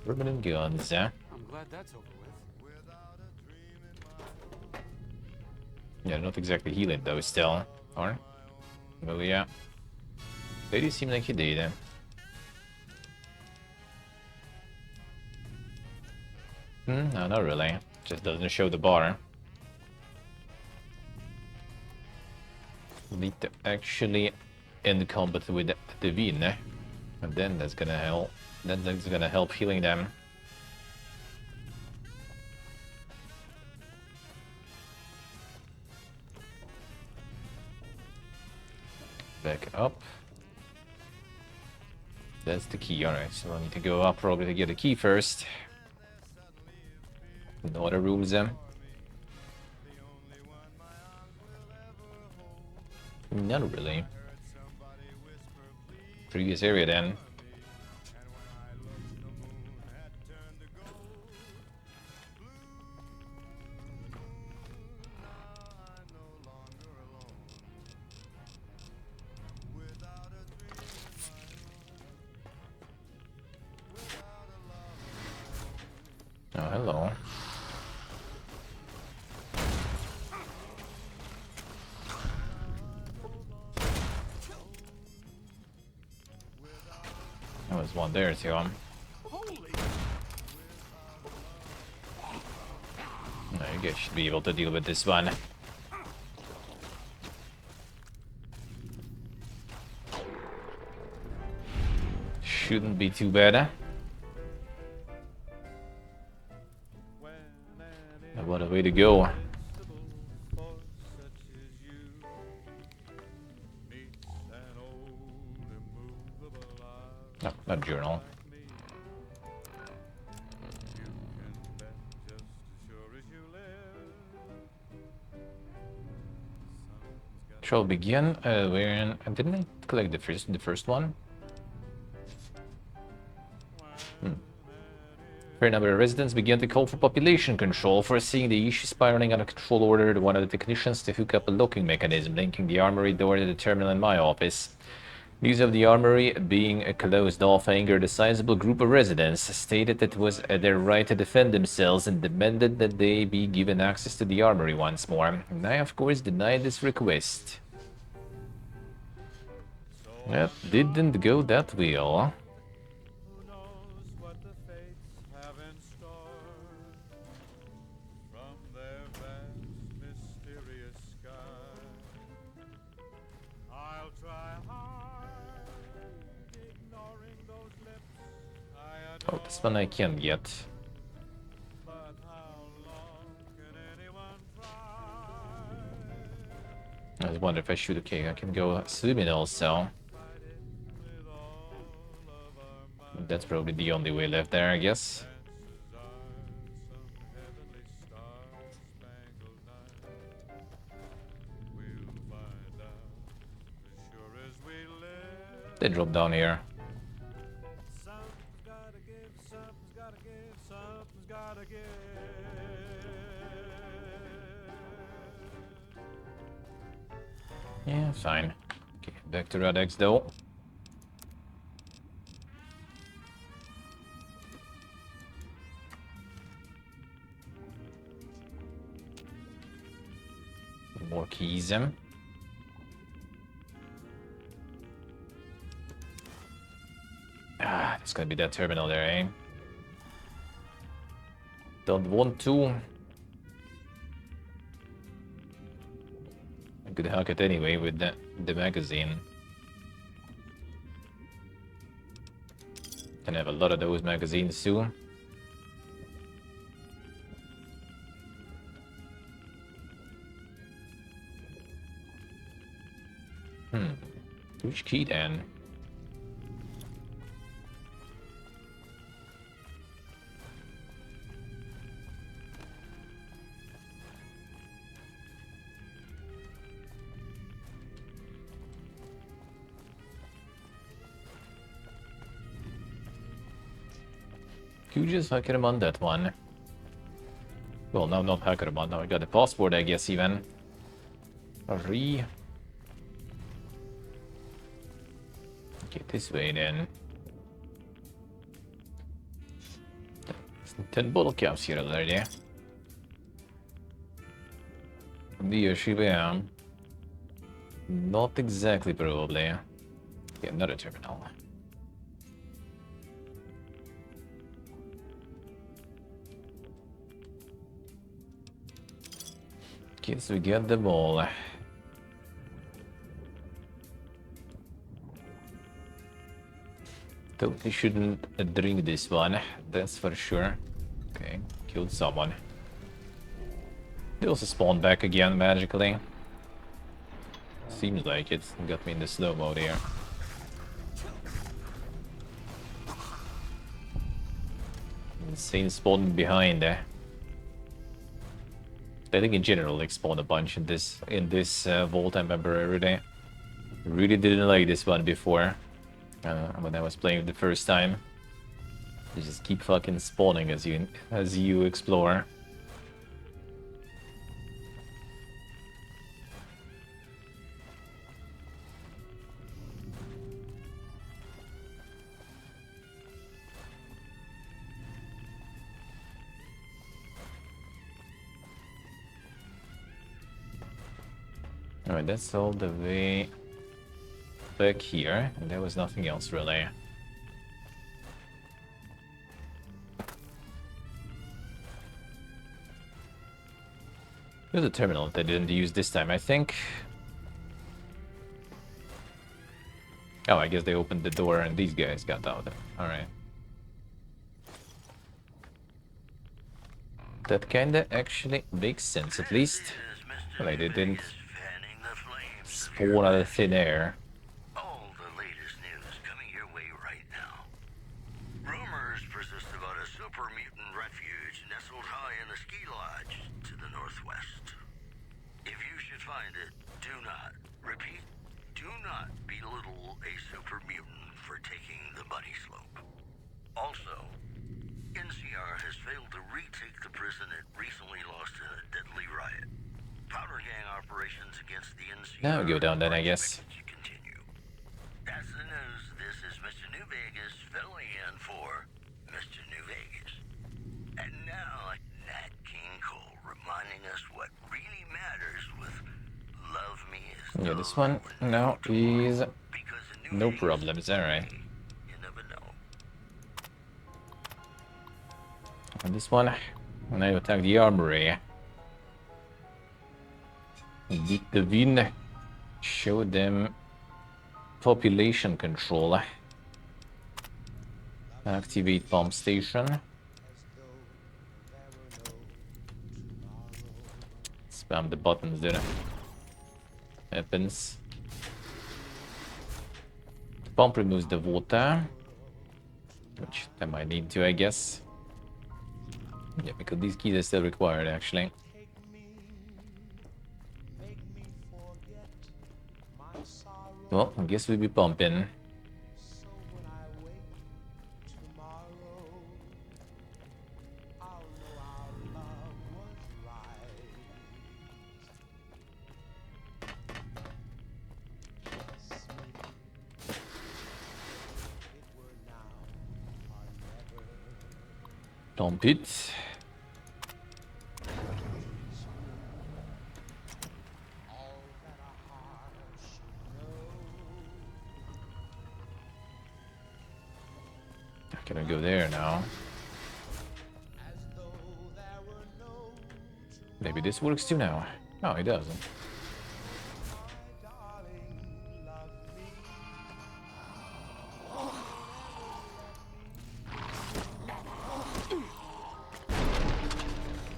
Permanent guns, yeah. I'm glad that's over with. Yeah, not exactly healing though, still. Or? Well, yeah. They do seem like he did. No, not really. Just doesn't show the bar. Need to actually end combat with the Wien, and then that's gonna help. Then that's gonna help healing them. Back up. That's the key. Alright, so I need to go up probably to get the key first. No other rooms then. Not really. Previous area then. Oh, hello. There was one there too. You guys should be able to deal with this one. Shouldn't be too bad. What a way to go. No, not journal. Shall begin. Didn't I collect the first one? Fair number of residents began to call for population control, foreseeing the issue spiraling out of control. Ordered one of the technicians to hook up a locking mechanism linking the armory door to the terminal in my office. News of the armory being closed off angered a sizable group of residents, stated that it was their right to defend themselves, and demanded that they be given access to the armory once more. And I, of course, denied this request. Yep, didn't go that well. Oh, this one I can't get. I was wondering if I shoot. Okay, I can go swimming also. That's probably the only way left there, I guess. They drop down here. Yeah, fine. Okay, back to Radex though. More keys. Ah, it's gonna be that terminal there, eh? Don't want to. I could hack it anyway with the magazine. Can have a lot of those magazines too. Which key then? You just hack him on that one. Well, now not hack him on. Now I got the passport, I guess, even. Okay, this way then. 10 bottle caps here already. The Shiba. Not exactly, probably. Yeah, another terminal. Okay, so we get them all. Totally shouldn't drink this one, that's for sure. Okay, killed someone. They also spawned back again magically. Seems like it. Got me in the slow mode here. Insane spawning behind there. I think in general they spawned a bunch in this vault. I remember every day. Really didn't like this one before. When I was playing it the first time. You just keep fucking spawning as you explore. Alright, that's all the way back here, and there was nothing else really. There's a terminal that I didn't use this time, I think. Oh, I guess they opened the door and these guys got out. Alright. That kinda actually makes sense, at least. Like, they didn't spawn out of thin air. All the latest news coming your way right now. Rumors persist about a super mutant refuge nestled high in the ski lodge to the northwest. If you should find it, do not, repeat, do not belittle a super mutant for taking the bunny slope. Also, NCR has failed to retake the prison it recently lost in a deadly riot. Powder gang operations against the NCR. Now we go down then, I guess. Continue. That's the news. This is Mr. New Vegas filling in for Mr. New Vegas. And now, Nat King Cole reminding us what really matters with Love Me Is. Yeah, this one now is no problems, alright. And this one, now you attack the armory. Beat the win. Show them population control. Activate pump station. Spam the buttons there. Happens. The pump removes the water. Which I might need to, I guess. Yeah, because these keys are still required, actually. Well, I guess we'll be pumping. Pump it. Can I go there now? Maybe this works too now. No, it doesn't.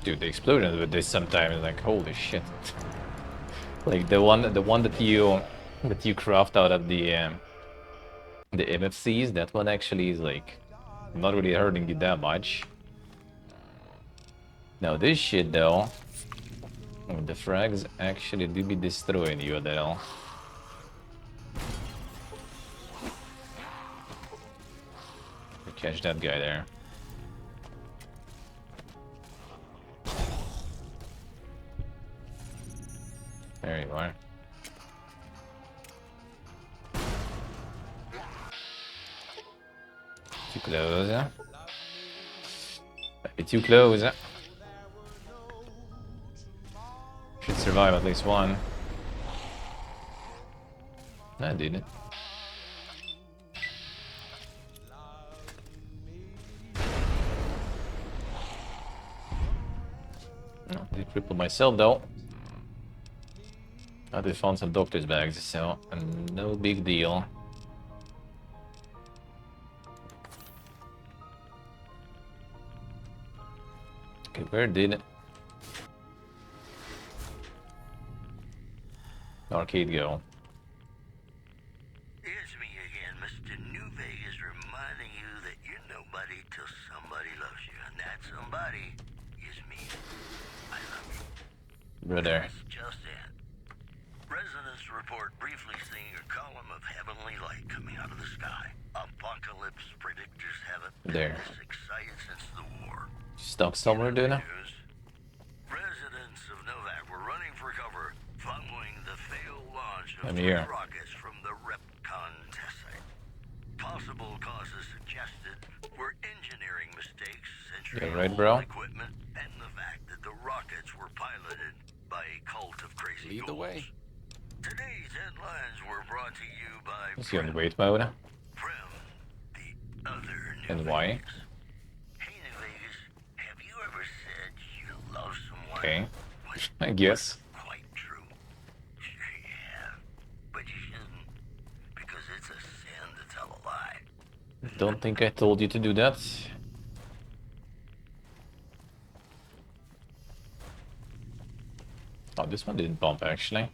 Dude, the explosions with this sometimes, like, holy shit. Like the one that you craft out of the MFCs, that one actually is like not really hurting you that much. Now this shit though, the frags actually do be destroying you a little. Catch that guy there. There you are. Too close, huh? Maybe too close, huh? Should survive at least one. I did it. No, did cripple myself though. I did found some doctor's bags, so no big deal. Okay, where did Arcade go? It's me again, Mr. New Vegas, reminding you that you're nobody till somebody loves you, and that somebody is me. I love you. Brother. That's just it. Residents report briefly seeing a column of heavenly light coming out of the sky. Apocalypse predictors haven't been this excited since the war. Stuck somewhere, do you know? Residents of Novak were running for cover following the failed launch of I'm 3 here. rockets from the Repcon test site. Possible causes suggested were engineering mistakes, Yeah, right, bro. equipment, and the fact that the rockets were piloted by a cult of crazy Lead the way. Today's headlines were brought to you by Is he on wait mode? other And why? Hey, New Vegas, have you ever said you love someone Okay. when I guess. Quite true. Yeah, but you shouldn't, because it's a sin to tell a lie. Don't think I told you to do that. Oh, this one didn't bump actually.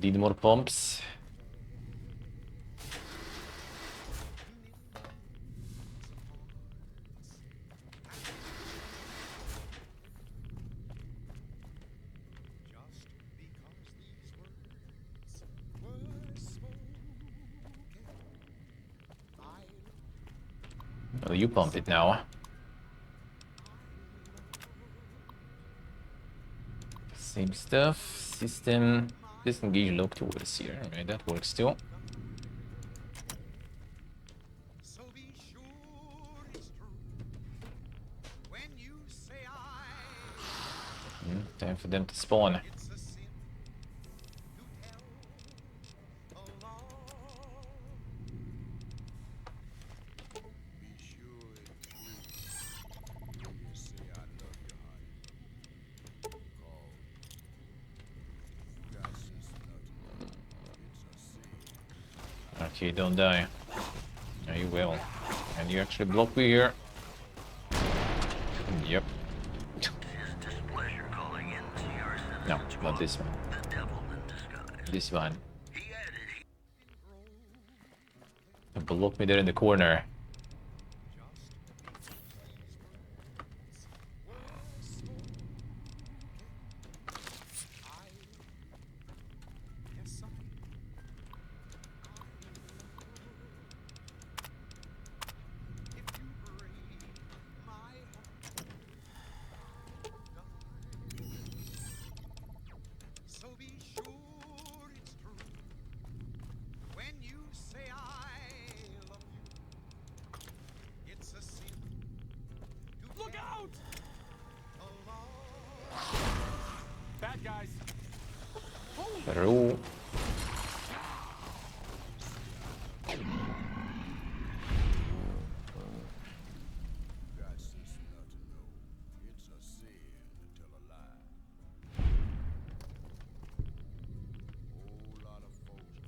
Need more pumps. Oh, you pump it now. Same stuff. System. Disengage lock towards here. Alright, that works too. Time for them to spawn. Okay, don't die. No, you will. And you actually block me here. Yep. No, not this one. This one. Block me there in the corner. Look out! Bad guys. Through.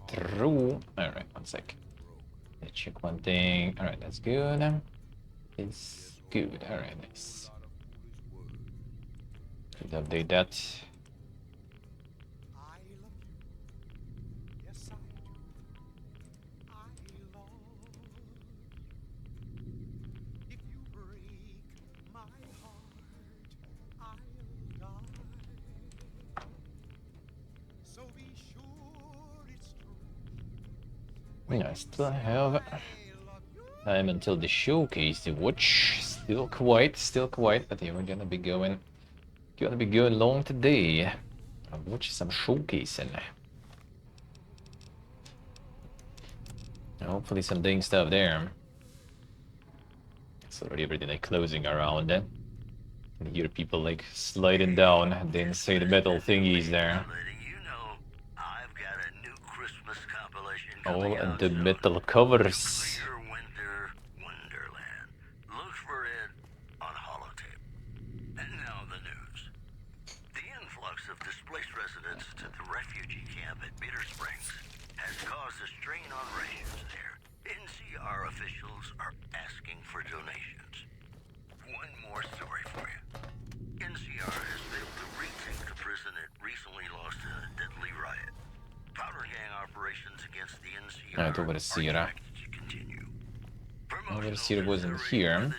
Through. Alright, one sec. Let's check one thing. Alright, that's good. It's good. Alright, nice. Could update that. Yeah, I still have time until the showcase to watch. Still quite, but yeah, we're gonna be going long today. I'll watch some showcasing. Hopefully some dang stuff there. It's already everything like closing around then. And hear people like sliding down the insane metal thingies there. All in the metal covers. Look for it on holotape. And now the news. The influx of displaced residents to the refugee camp at Bitter Springs has caused a strain on rations there. NCR officials are asking for donations. One more story for you. NCR has failed to retake the prison it recently lost in a deadly riot. Powder gang operations against the NCR Alright, over to Sierra. Over to Sierra wasn't here.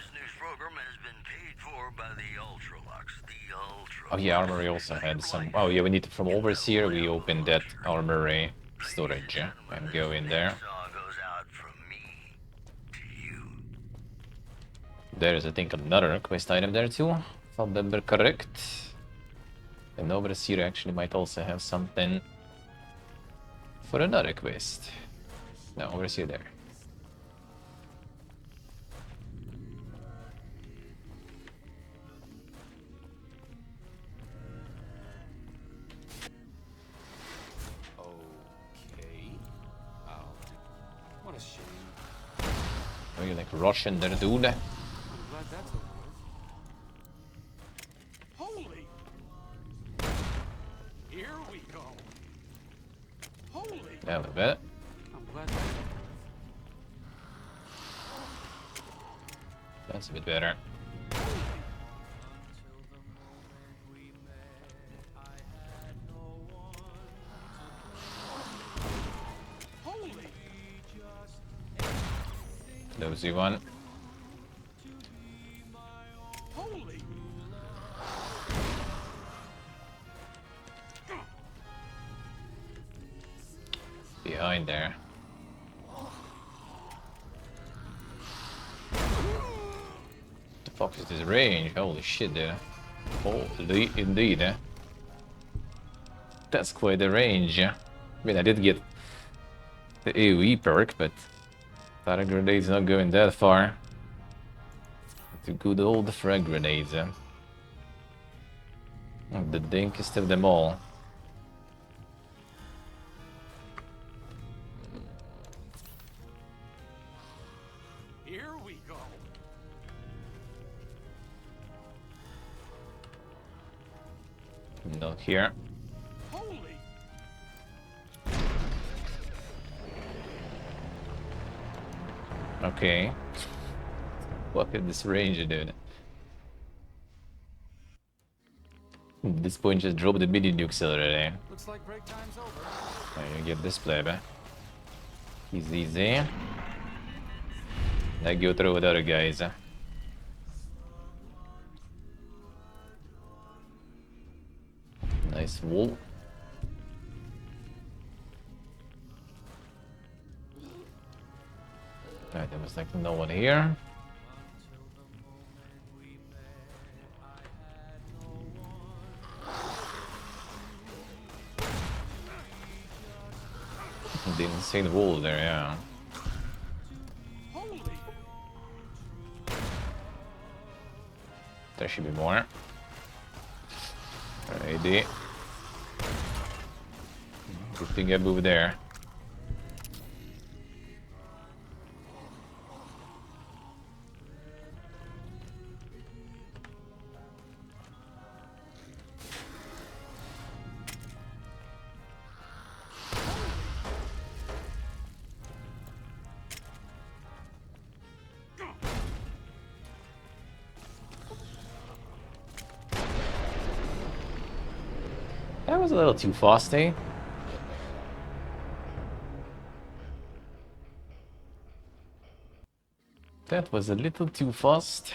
Oh yeah, Armory also had some. Oh yeah, we need to, from Overseer, we opened that Armory storage. And go in there. There's, I think, another quest item there too, if I remember correct. And Overseer actually might also have something for another quest. No, Overseer there. Okay. like Russian there, dude. I'm glad that's over with. Holy! Here we go. Holy! Yeah, a bit. I'm glad that's over with. That's a bit better. Nosy one. Holy! Behind there. The fuck is this range? Holy shit, dude. Holy indeed, eh? That's quite the range. I mean, I did get the AoE perk, but fire grenades not going that far. The good old frag grenades, eh? The dinkest of them all. Here we go. Not here. Holy! Okay. Look at this range, dude. At this point, just drop the mini nukes already. Looks like break time's over. Now you get this playback. He's easy. Now go through with other guys. Nice wall. Alright, there was like no one here. The insane wall there, yeah. There should be more. Ready. Good thing I moved there. That was a little too fast, eh? That was a little too fast.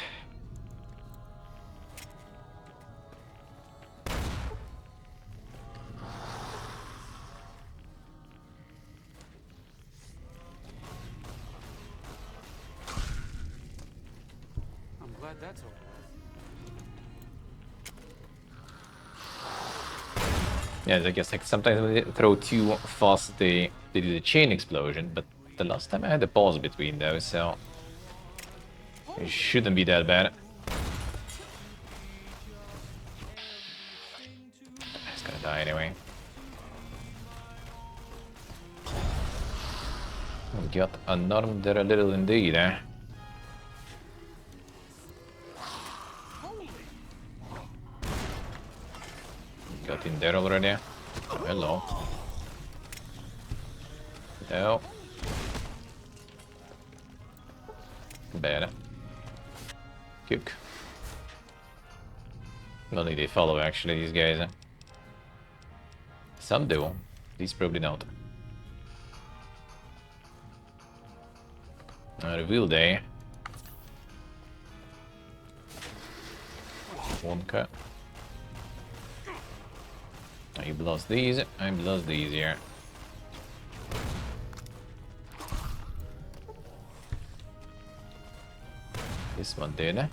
I'm glad that's over. Yeah, I guess like sometimes when they throw too fast, they do the chain explosion. But the last time I had a pause between those, so it shouldn't be that bad. It's gonna die anyway. We got unarmed there a little indeed, eh? Got in there already. Oh, hello. No. Bad. Cook. Not think they follow actually, these guys. Some do. These probably not. Will they? One cut. I lost these. I lost these here. This one did.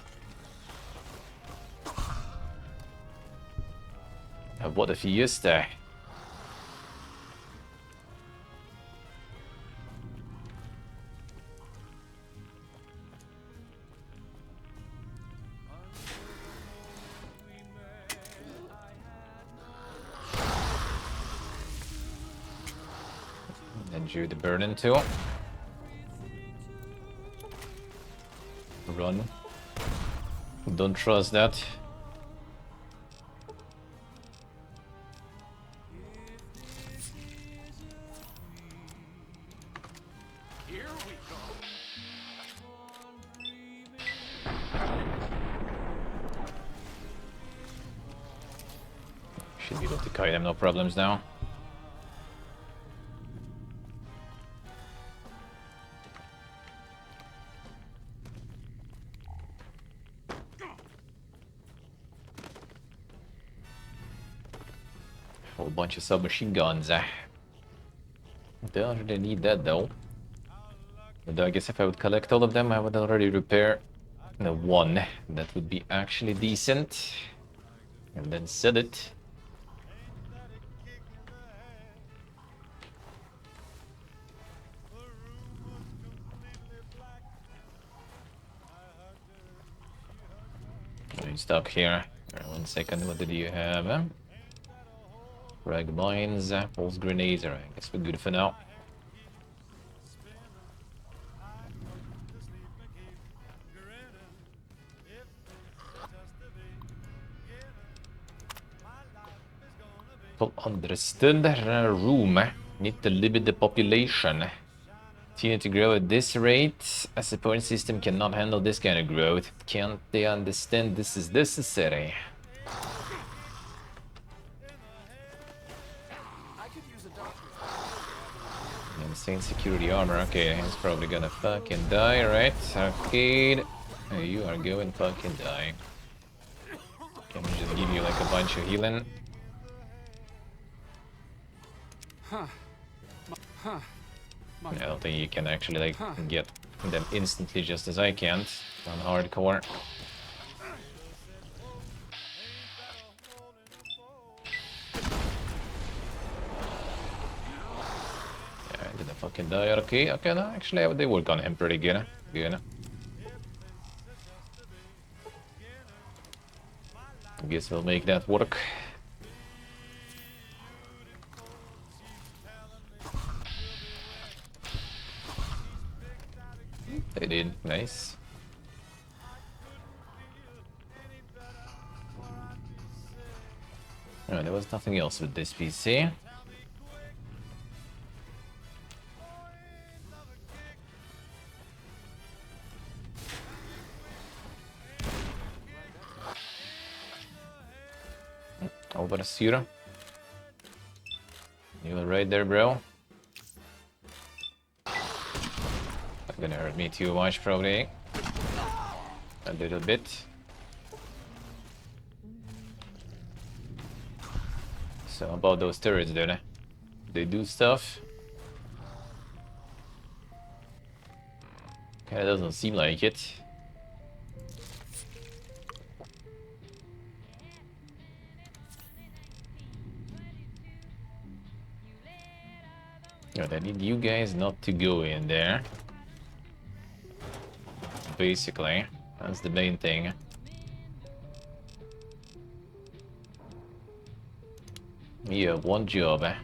What if he used to? And you the burden too. run. Don't trust that. Here we go. Should be able to kite them, no problems now. Whole bunch of submachine guns. Don't really need that though. But I guess if I would collect all of them, I would already repair the one. That would be actually decent. And then sell it. I'm stuck here. 1 second, what did you have? Frag mines, pulse grenades. Alright, I guess we're good for now. Understood. Room. Need to limit the population. Continue to grow at this rate. A support system cannot handle this kind of growth. Can't they understand this is necessary? Insane security armor. Okay, he's probably gonna fucking die, right? Arcade. You are going fucking die. Can we just give you like a bunch of healing? I don't think you can actually like get them instantly just as I can't on hardcore. Yeah, did I fucking die? Okay, okay, no, actually they work on him pretty good. Good. I guess we'll make that work. They did. Nice. Alright, there was nothing else with this PC. Over the Sura. You were right there, bro. Not gonna hurt me too much, probably. A little bit. So about those turrets, don't they do stuff? Kinda doesn't seem like it. Yeah, I need you guys not to go in there. Basically, that's the main thing. You have one job. Yeah,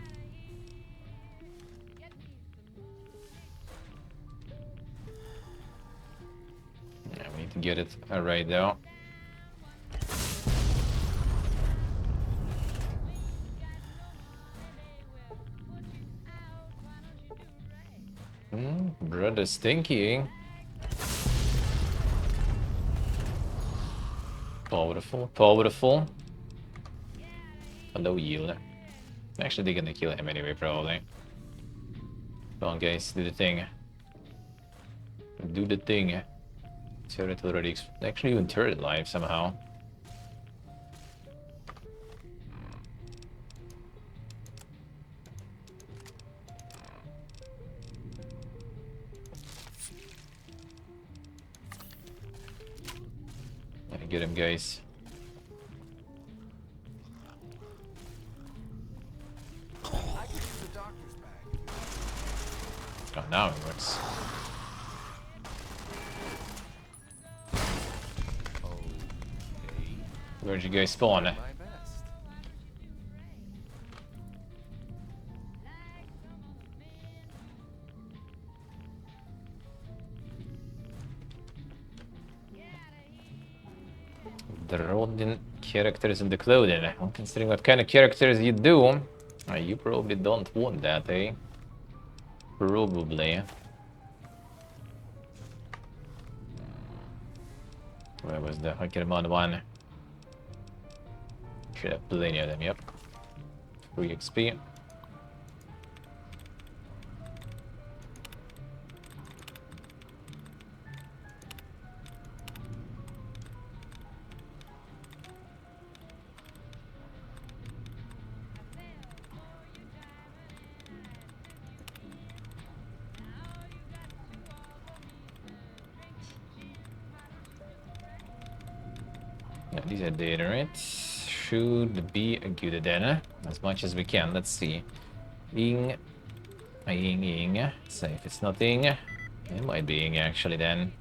we need to get it right now. Brother Stinky. Powerful, powerful. Hello, yield. Actually, they're gonna kill him anyway, probably. Come on, guys, do the thing. Do the thing. Turret already. Actually, even turret live somehow. Get him, guys. Oh, now it works. Where'd you guys spawn? Drawing characters in the clothing. Well, considering what kind of characters you do, you probably don't want that, eh? Probably. Where was the Hackerman one? Should have plenty of them, yep. Free XP. Yeah, these are dead, right? Should be good then, as much as we can. Let's see. Ing. Ing. So if it's not Ing, it might be Ing actually then.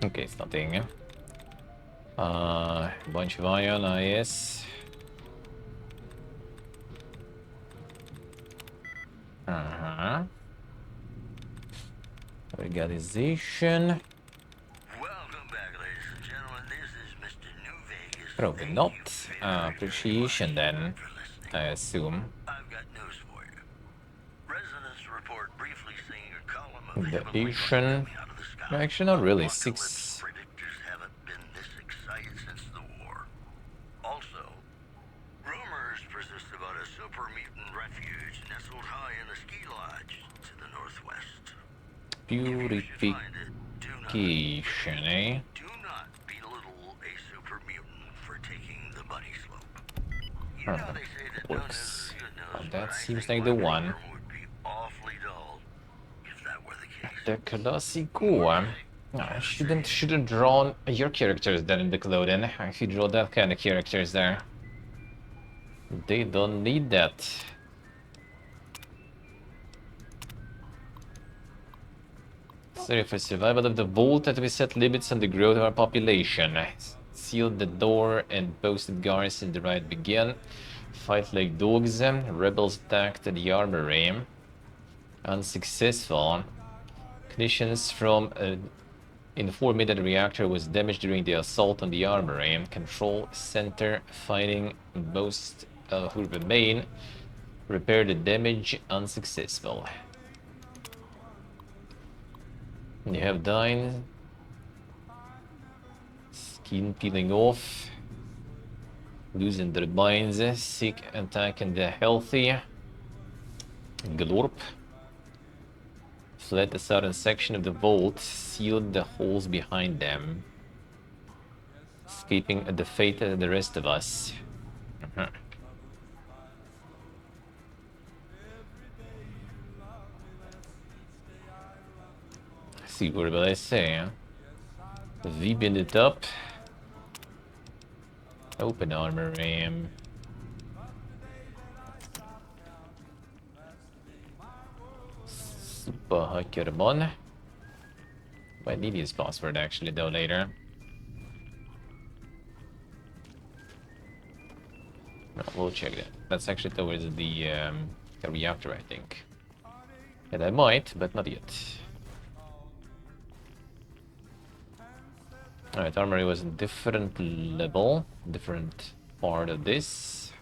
Okay, it's not Ing. Bunch of iron, yes. Organization. Welcome back, ladies and gentlemen. This is Mr. New Vegas. Probably not. Appreciation then, I assume. I've got news for you. Residents report briefly seeing a column of The heavenly Asian. light out of the sky. No, actually, not really. 6. Predictors haven't been this excited since the war. Also, rumors persist about a super mutant refuge nestled high in a ski lodge to the northwest. Purification, eh? Do not belittle a super mutant for taking the bunny slope. You know they say that none is good Well, news, that seems like the one. would be awfully dull if that were the case. The Classico. No, shouldn't draw your characters then in the clothing. If you draw that kind of characters there. They don't need that. Sorry for survival of the vault that we set limits on the growth of our population. Sealed the door and posted guards in the right begin. Fight like dogs. Rebels attacked the armory. Unsuccessful. Conditions from inform me that the reactor was damaged during the assault on the armory. Control center finding most who remain. Repair the damage. Unsuccessful. You have died. Skin peeling off. Losing their minds. Sick attacking the healthy. Glorp. Fled the southern section of the vault. Sealed the holes behind them. Escaping the fate of the rest of us. See what will I say? V bind it up. Open armor ram. Super Hackerman. Might need his password actually though later. No, we'll check that. That's actually towards the reactor, I think. And I might, but not yet. Alright, armory was a different level, different part of this.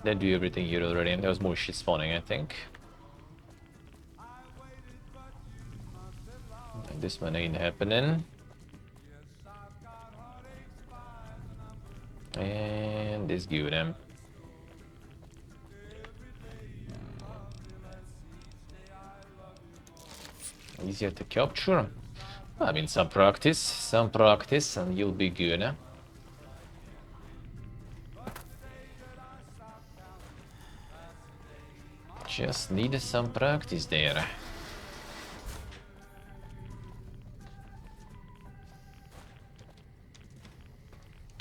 They do everything here already, and there was more shit spawning, I think. And this one ain't happening. And this good, easier to capture. I mean, some practice, and you'll be good. Just need some practice there.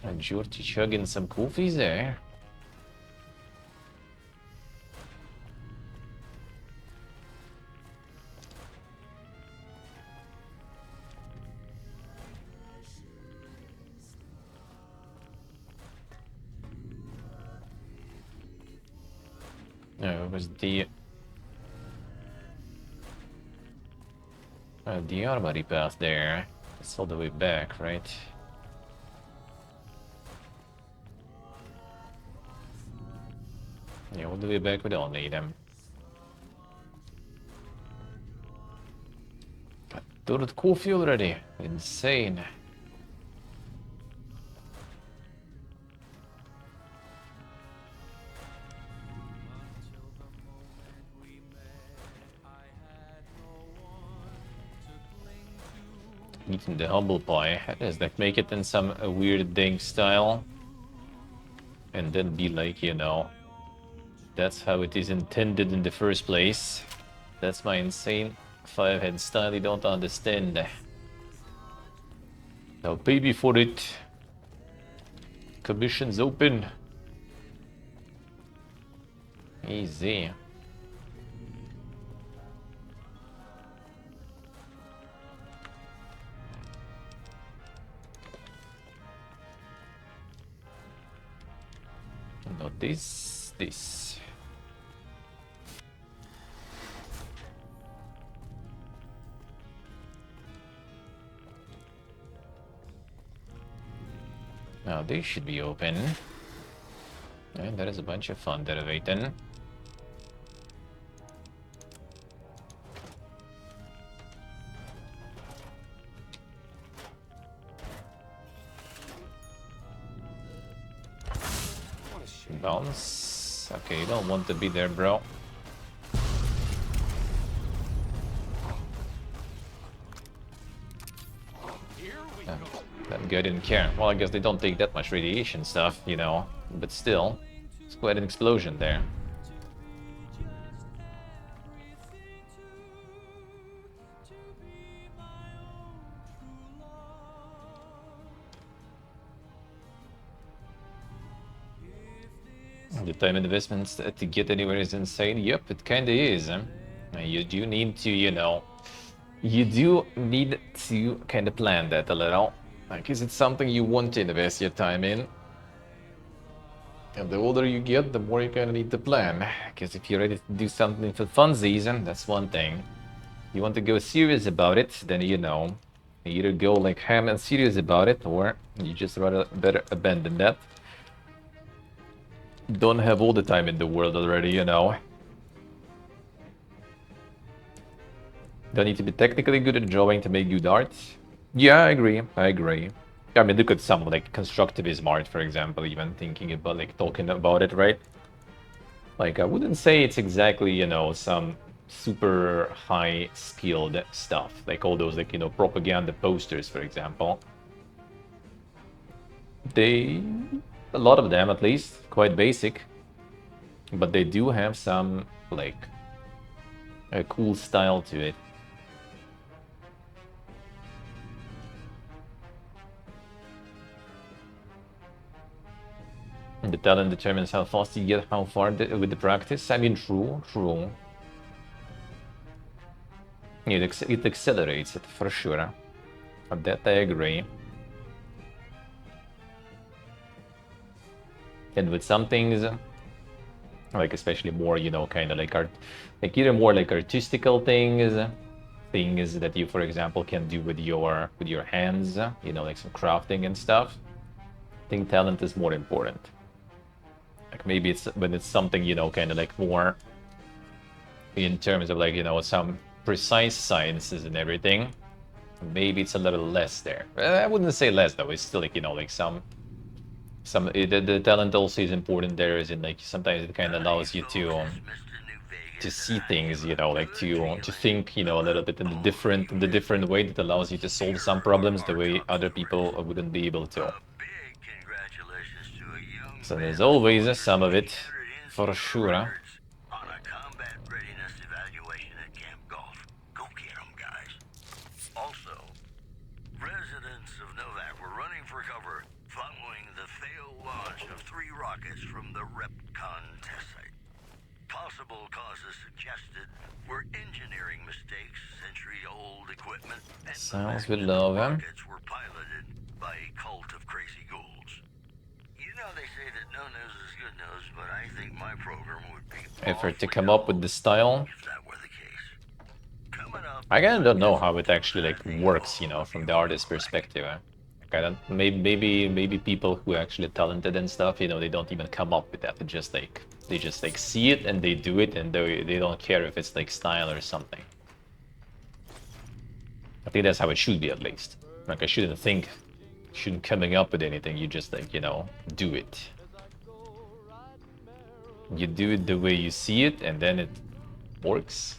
And Georgie chugging some coffees there. No, it was the The armory path there. It's all the way back, right? Yeah, all the way back, we don't need them. Got toilet coffee already. Insane. Eating the humble pie. Is that make it in some weird ding style? And then be like, you know, that's how it is intended in the first place. That's my insane 5-head style you don't understand. Now pay me for it. Commission's open. Easy. Not this, this. Now they should be open. And there is a bunch of fun derivating. Bounce. Okay, you don't want to be there, bro. That guy didn't care. Well, I guess they don't take that much radiation stuff, you know. But still, it's quite an explosion there. The time investments to get anywhere is insane. Yep, it kinda is. You do need to, you know, you do need to kind of plan that a little. Because it's something you want to invest your time in. And the older you get, the more you're gonna need to plan. Because if you're ready to do something for funsies, that's one thing. You want to go serious about it, then you know, you either go like ham and serious about it, or you just rather better abandon that. Don't have all the time in the world already, you know. Don't need to be technically good at drawing to make good art. Yeah, I agree. I agree. I mean, look at some like constructivism art, for example, even thinking about like talking about it, right? Like, I wouldn't say it's exactly, you know, some super high skilled stuff, like all those, like, you know, propaganda posters, for example. They, a lot of them at least, quite basic, but they do have some, like, a cool style to it. The talent determines how fast you get how far with the practice. I mean, true, true. It accelerates it, for sure. Of that I agree. And with some things, like especially more, you know, kind of like like either more like artistical things that you, for example, can do with your hands, you know, like some crafting and stuff. I think talent is more important. Like maybe it's when it's something, you know, kind of like more in terms of like, you know, some precise sciences and everything. Maybe it's a little less there. I wouldn't say less though. It's still like, you know, like the talent also is important there, is in like sometimes it kind of allows you to see things, you know, like to think, you know, a little bit in the different way that allows you to solve some problems the way other people wouldn't be able to. So there's always some of it, for sure. Possible causes suggested were engineering mistakes, century-old equipment, and sounds with love, rockets were piloted by a cult of crazy ghouls. You know, they say that no news is good news, but I think my program would be effort to come up with the style. if that were the case. Coming up I kind of don't know how it actually like works, you know, from the artist's perspective. Like, I don't, maybe people who are actually talented and stuff, you know, they don't even come up with that. They just like see it and they do it, and they don't care if it's like style or something. I think that's how it should be, at least. Like, I shouldn't coming up with anything. You just like, you know, do it. You do it the way you see it, and then it works.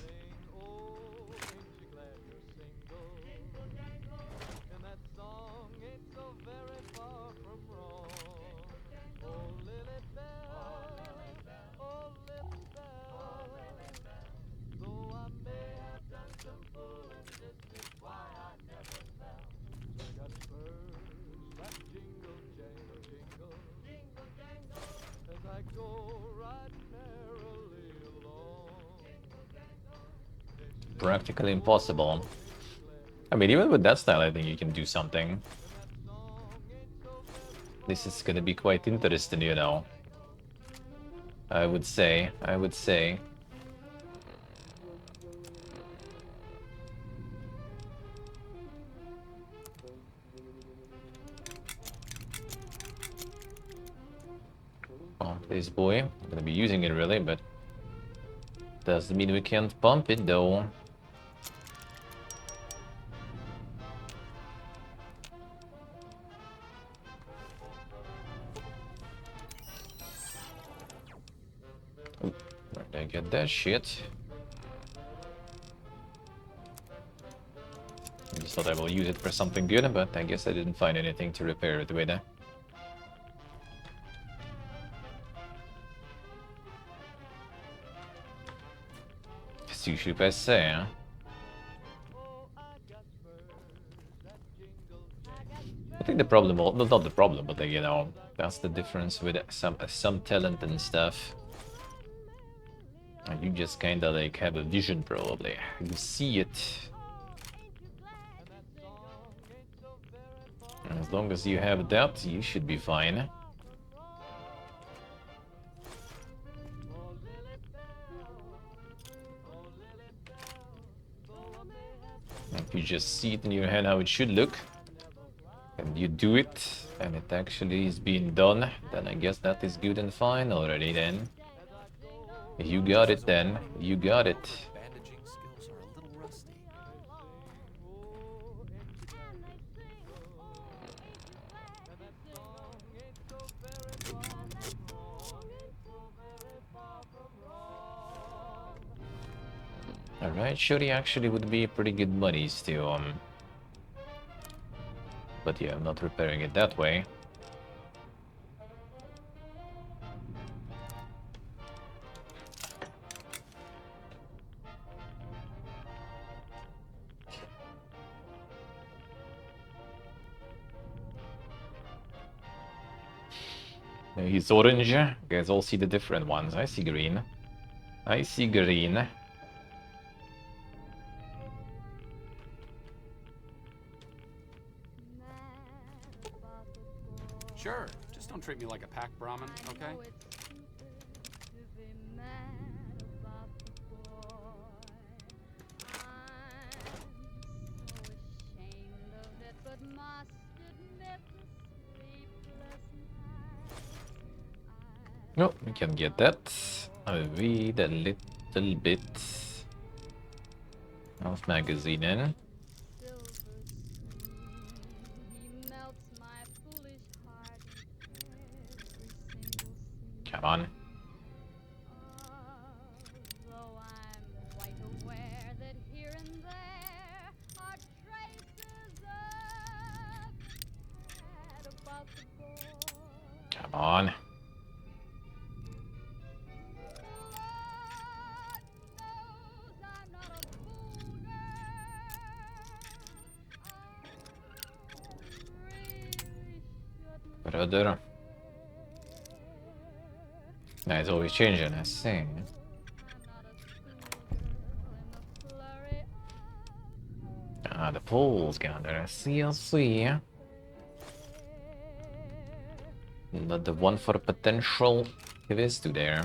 Practically impossible. I mean, even with that style, I think you can do something. This is gonna be quite interesting, you know. I would say. Oh, this boy. I'm gonna be using it really, but doesn't mean we can't pump it though. Ooh, where did I get that shit? I just thought I will use it for something good, but I guess I didn't find anything to repair it with. Sushi per se, huh? I think the problem, well, not the problem, but like, you know, that's the difference with some talent and stuff. And you just kinda like have a vision, probably. You see it. And as long as you have that, you should be fine. If you just see it in your hand how it should look, and you do it, and it actually is being done, then I guess that is good and fine already then. You got it then, you got it. Bandaging skills are a little rusty. Alright, Shuri actually would be pretty good monies to but yeah, I'm not repairing it that way. He's orange. You guys all see the different ones. I see green. I see green. Sure, just don't treat me like a pack Brahmin, okay? No, we can get that. I'll read a little bit of magazine in. Come on. Come on. Brother. Nah, it's always changing, I see. Ah, the pole's gone there. I see. Not the one for potential twist to there.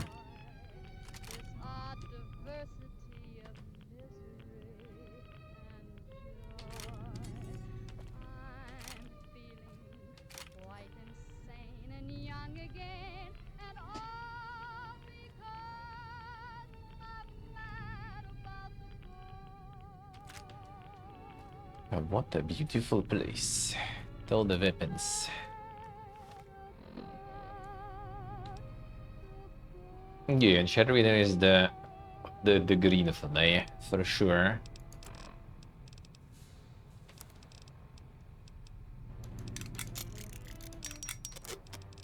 What a beautiful place. All the weapons. Yeah, and Shadow Reader is the green for me, for sure.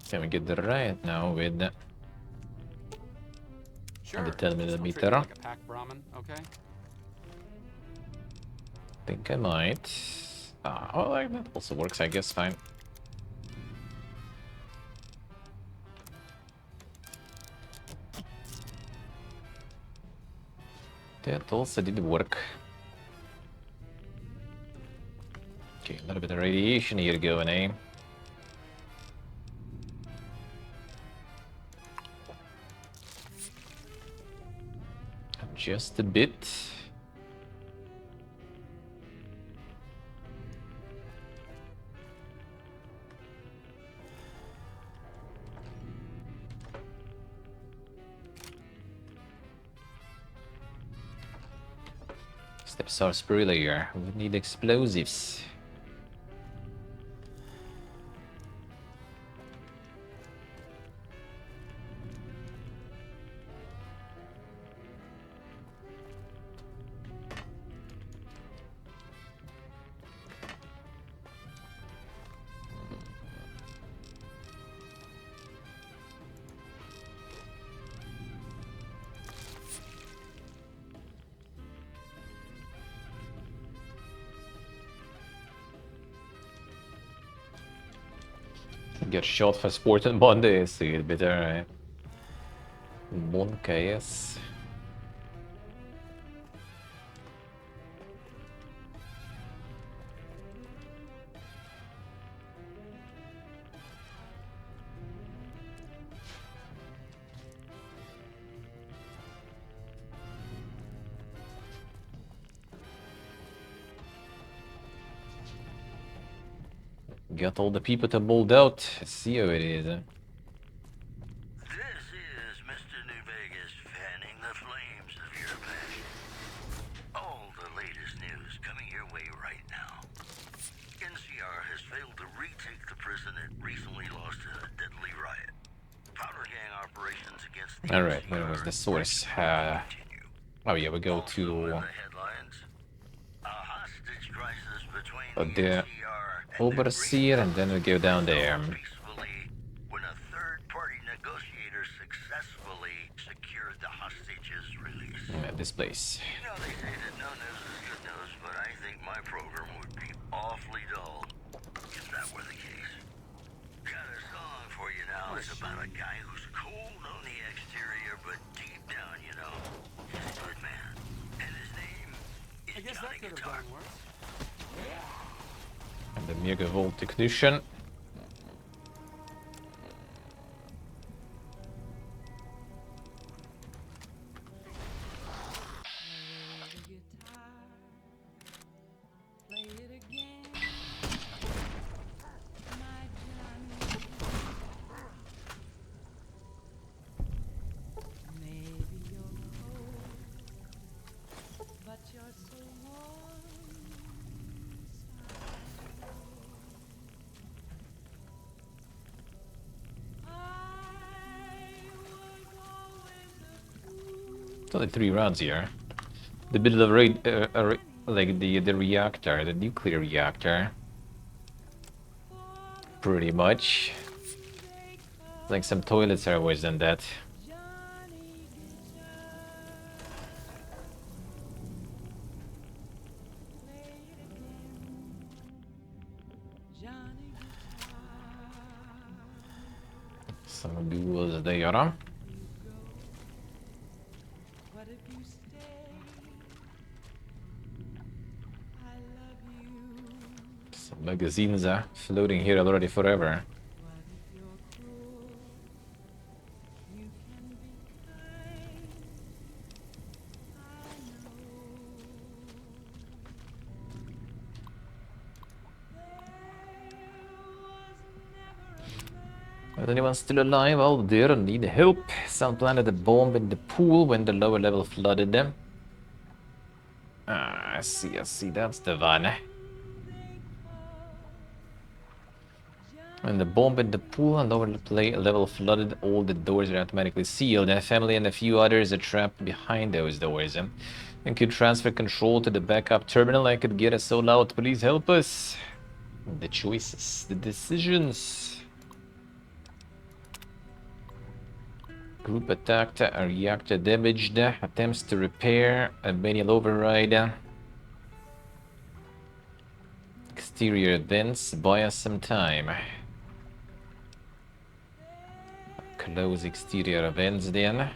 Can we get the riot now with the 10mm? Like a pack Brahmin, okay? Think I might. Oh, like that also works, I guess. Fine. That also did work. Okay, a little bit of radiation here going, eh? Just a bit. Steps are earlier. We need explosives. Get shot for sport on Monday, so you'd be there, right? Monka, yes. Got all the people to mold out. See how it is. This is Mr. New Vegas fanning the flames of your passion. All the latest news coming your way right now. NCR has failed to retake the prison it recently lost in a deadly riot. Powder gang operations against the Alright, where was the source? Oh yeah, we go to the Overseer and then we go down there. When a third-party negotiator successfully secured the hostages' release. This place. You know, they say that no news is good news, but I think my program would be awfully dull if that were the case. Got a song for you now. It's about a guy who's cold on the exterior, but deep down, you know, he's a good man. And his name is Johnny Guitar. And the Megavolt ignition. It's only 3 rounds here. The bit of like the reactor, the nuclear reactor. Pretty much. Like some toilets are always done that. Some ghouls there. Some magazines are floating here already forever. Is anyone still alive out there and need help? Some planted a bomb in the pool when the lower level flooded them. Ah, I see, that's the one. When the bomb in the pool and lower level flooded, all the doors are automatically sealed. And a family and a few others are trapped behind those doors. And could transfer control to the backup terminal. I could get us all out. Please help us. The choices, the decisions. Group attacked, a reactor damaged, attempts to repair, a manual override. Exterior events, buy us some time. Close exterior events then.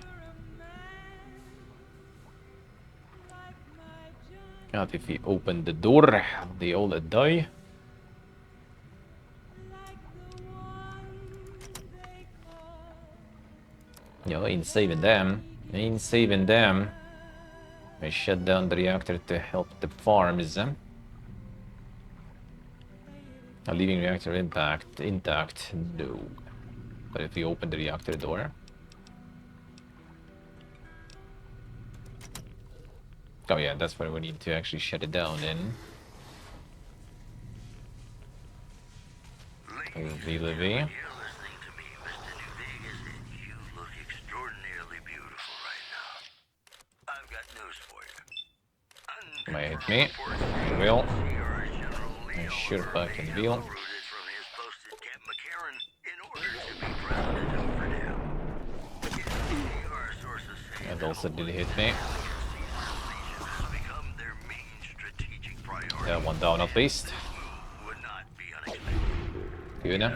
God, if we open the door, they all die. No, ain't saving them. Ain't saving them. I shut down the reactor to help the farms. A leaving reactor intact? No. But if we open the reactor door... Oh yeah, that's where we need to actually shut it down then. Livy. Might hit me. It will. I sure fucking will. That also did hit me. That one down at least. Good. Word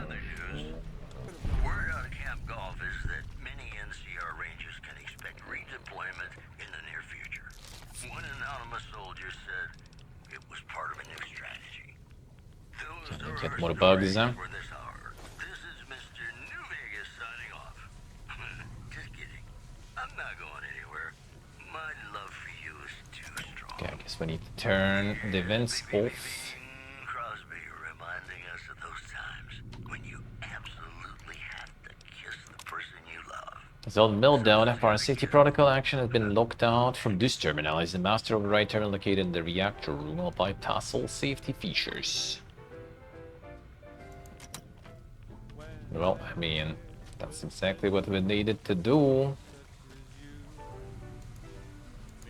out of Camp Golf is that many NCR Rangers can expect redeployment in the near future. One anonymous soldier said it was part of a new strategy. Get more bugs. For this hour. This is Mr. New Vegas signing off. Just kidding. I'm not going anywhere. My love for you is too strong. Okay, I guess we need to turn the vents off. Crosby reminding us of those times when you absolutely had to kiss the person you love. Zone meltdown. Our safety protocol action has been locked out from this terminal. Is the master override terminal located in the reactor room? I'll bypass all safety features. Well, I mean, that's exactly what we needed to do.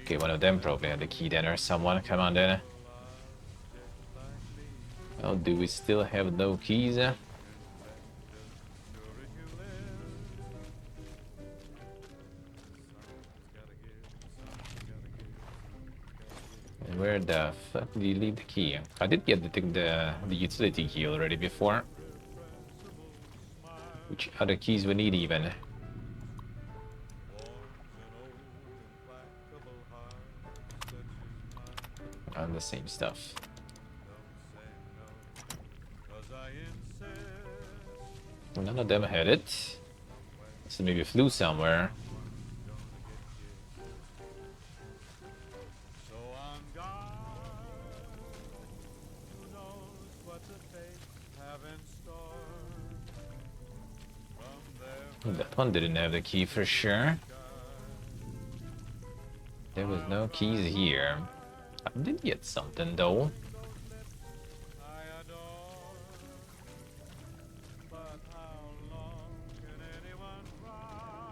Okay, one of them probably had the key then, or someone. Come on then. Oh, do we still have no keys? And where the fuck did you leave the key? I did get the utility key already before. Which other keys we need even? On the same stuff. None of them had it. So maybe flew somewhere. That one didn't have the key for sure. There was no keys here. I did get something though.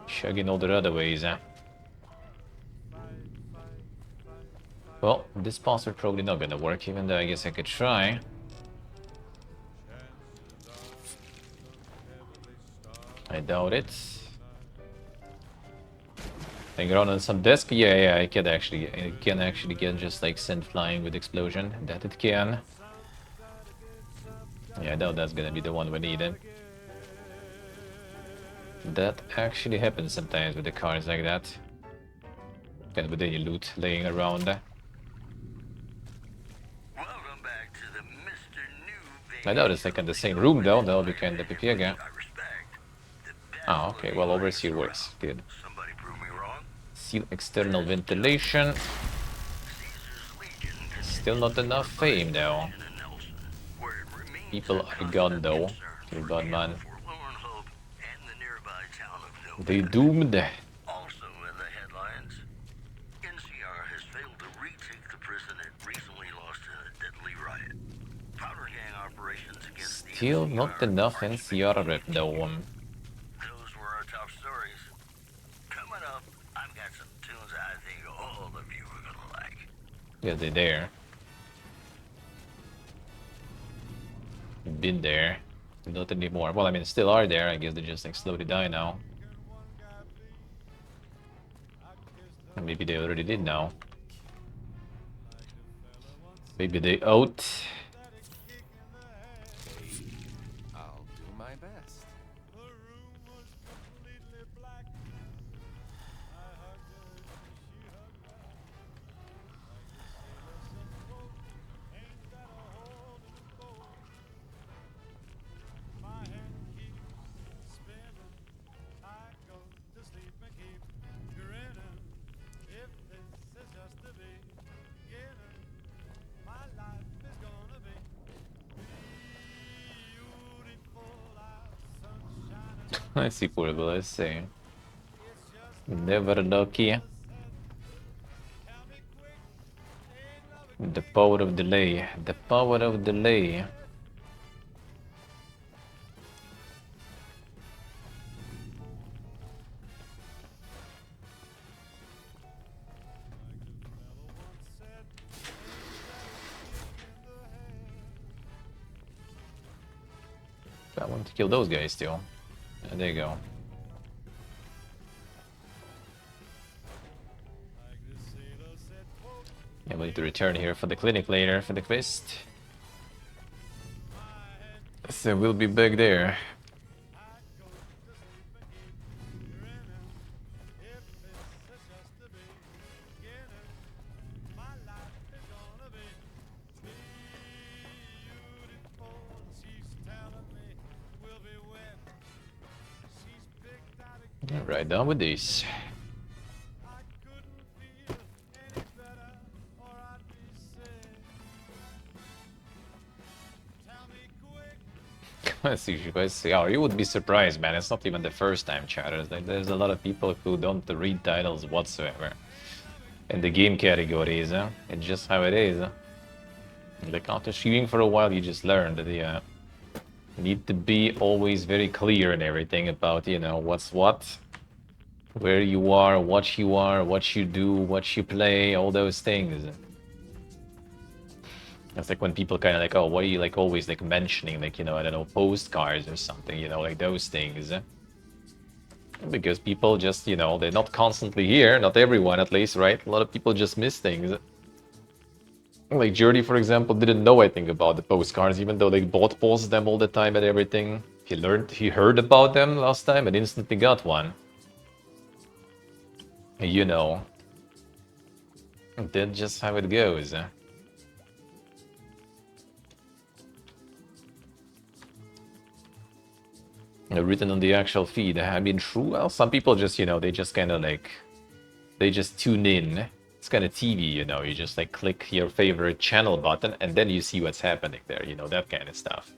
Chugging all the other ways, huh? Well, this password probably not gonna work, even though I guess I could try. I doubt it. Hang around on some desk? Yeah, I can actually get just like sent flying with explosion. That it can. Yeah, I doubt that's gonna be the one we need. That actually happens sometimes with the cars like that. And with any loot laying around. I doubt it's like in the same room though. That'll be kind of PP again. Oh, okay. Well, overseer works. Good. Seal external ventilation. Still not enough fame though. People are gone though. They're gone, man. They doomed. Also in the headlines, NCR has failed to retake the prison it recently lost in a deadly riot. Powder gang operations against the feel not enough NCR rep though. Those were our top stories. Coming up, I've got some tunes I think all of you are gonna like. Yeah, they're there. Been there. Not anymore. Well, I mean, still are there. I guess they just like slowly die now. Or maybe they already did now. Maybe they out. I'll do my best. Let's see, portable. Let's see. Never lucky. The power of delay. The power of delay. I want to kill those guys still. There you go. Yeah, we need to return here for the clinic later for the quest. So we'll be back there. Right down with this. Let's see, you guys see. Oh, you would be surprised, man. It's not even the first time, chatters. Like, there's a lot of people who don't read titles whatsoever in the game categories. It's just how it is. Like after shooting for a while, you just learn that you need to be always very clear and everything about, you know, what's what, where you are, what you do, what you play, all those things. It's like when people kind of like, oh, why are you like always like mentioning like, you know, I don't know, postcards or something, you know, like those things. Because people just, you know, they're not constantly here, not everyone at least, right? A lot of people just miss things. Like Jordy, for example, didn't know anything about the postcards, even though they both post them all the time and everything. He heard about them last time and instantly got one. You know. That's just how it goes. Written on the actual feed. I mean, true. Well, some people just, you know, they just kind of like, they just tune in. It's kind of TV, you know. You just like click your favorite channel button and then you see what's happening there, you know, that kind of stuff.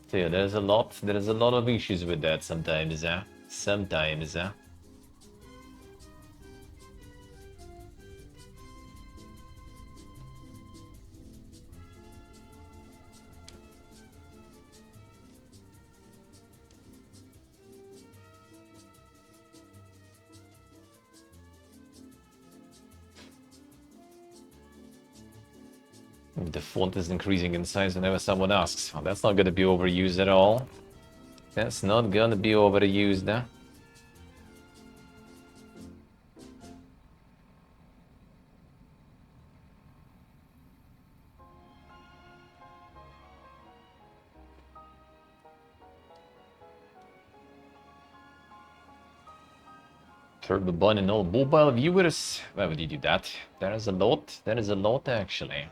So yeah, there's a lot of issues with that sometimes, sometimes. The font is increasing in size whenever someone asks. Oh, that's not going to be overused at all. That's not going to be overused. Turbo Bun and all mobile viewers. Why would you do that? There is a lot. There is a lot actually.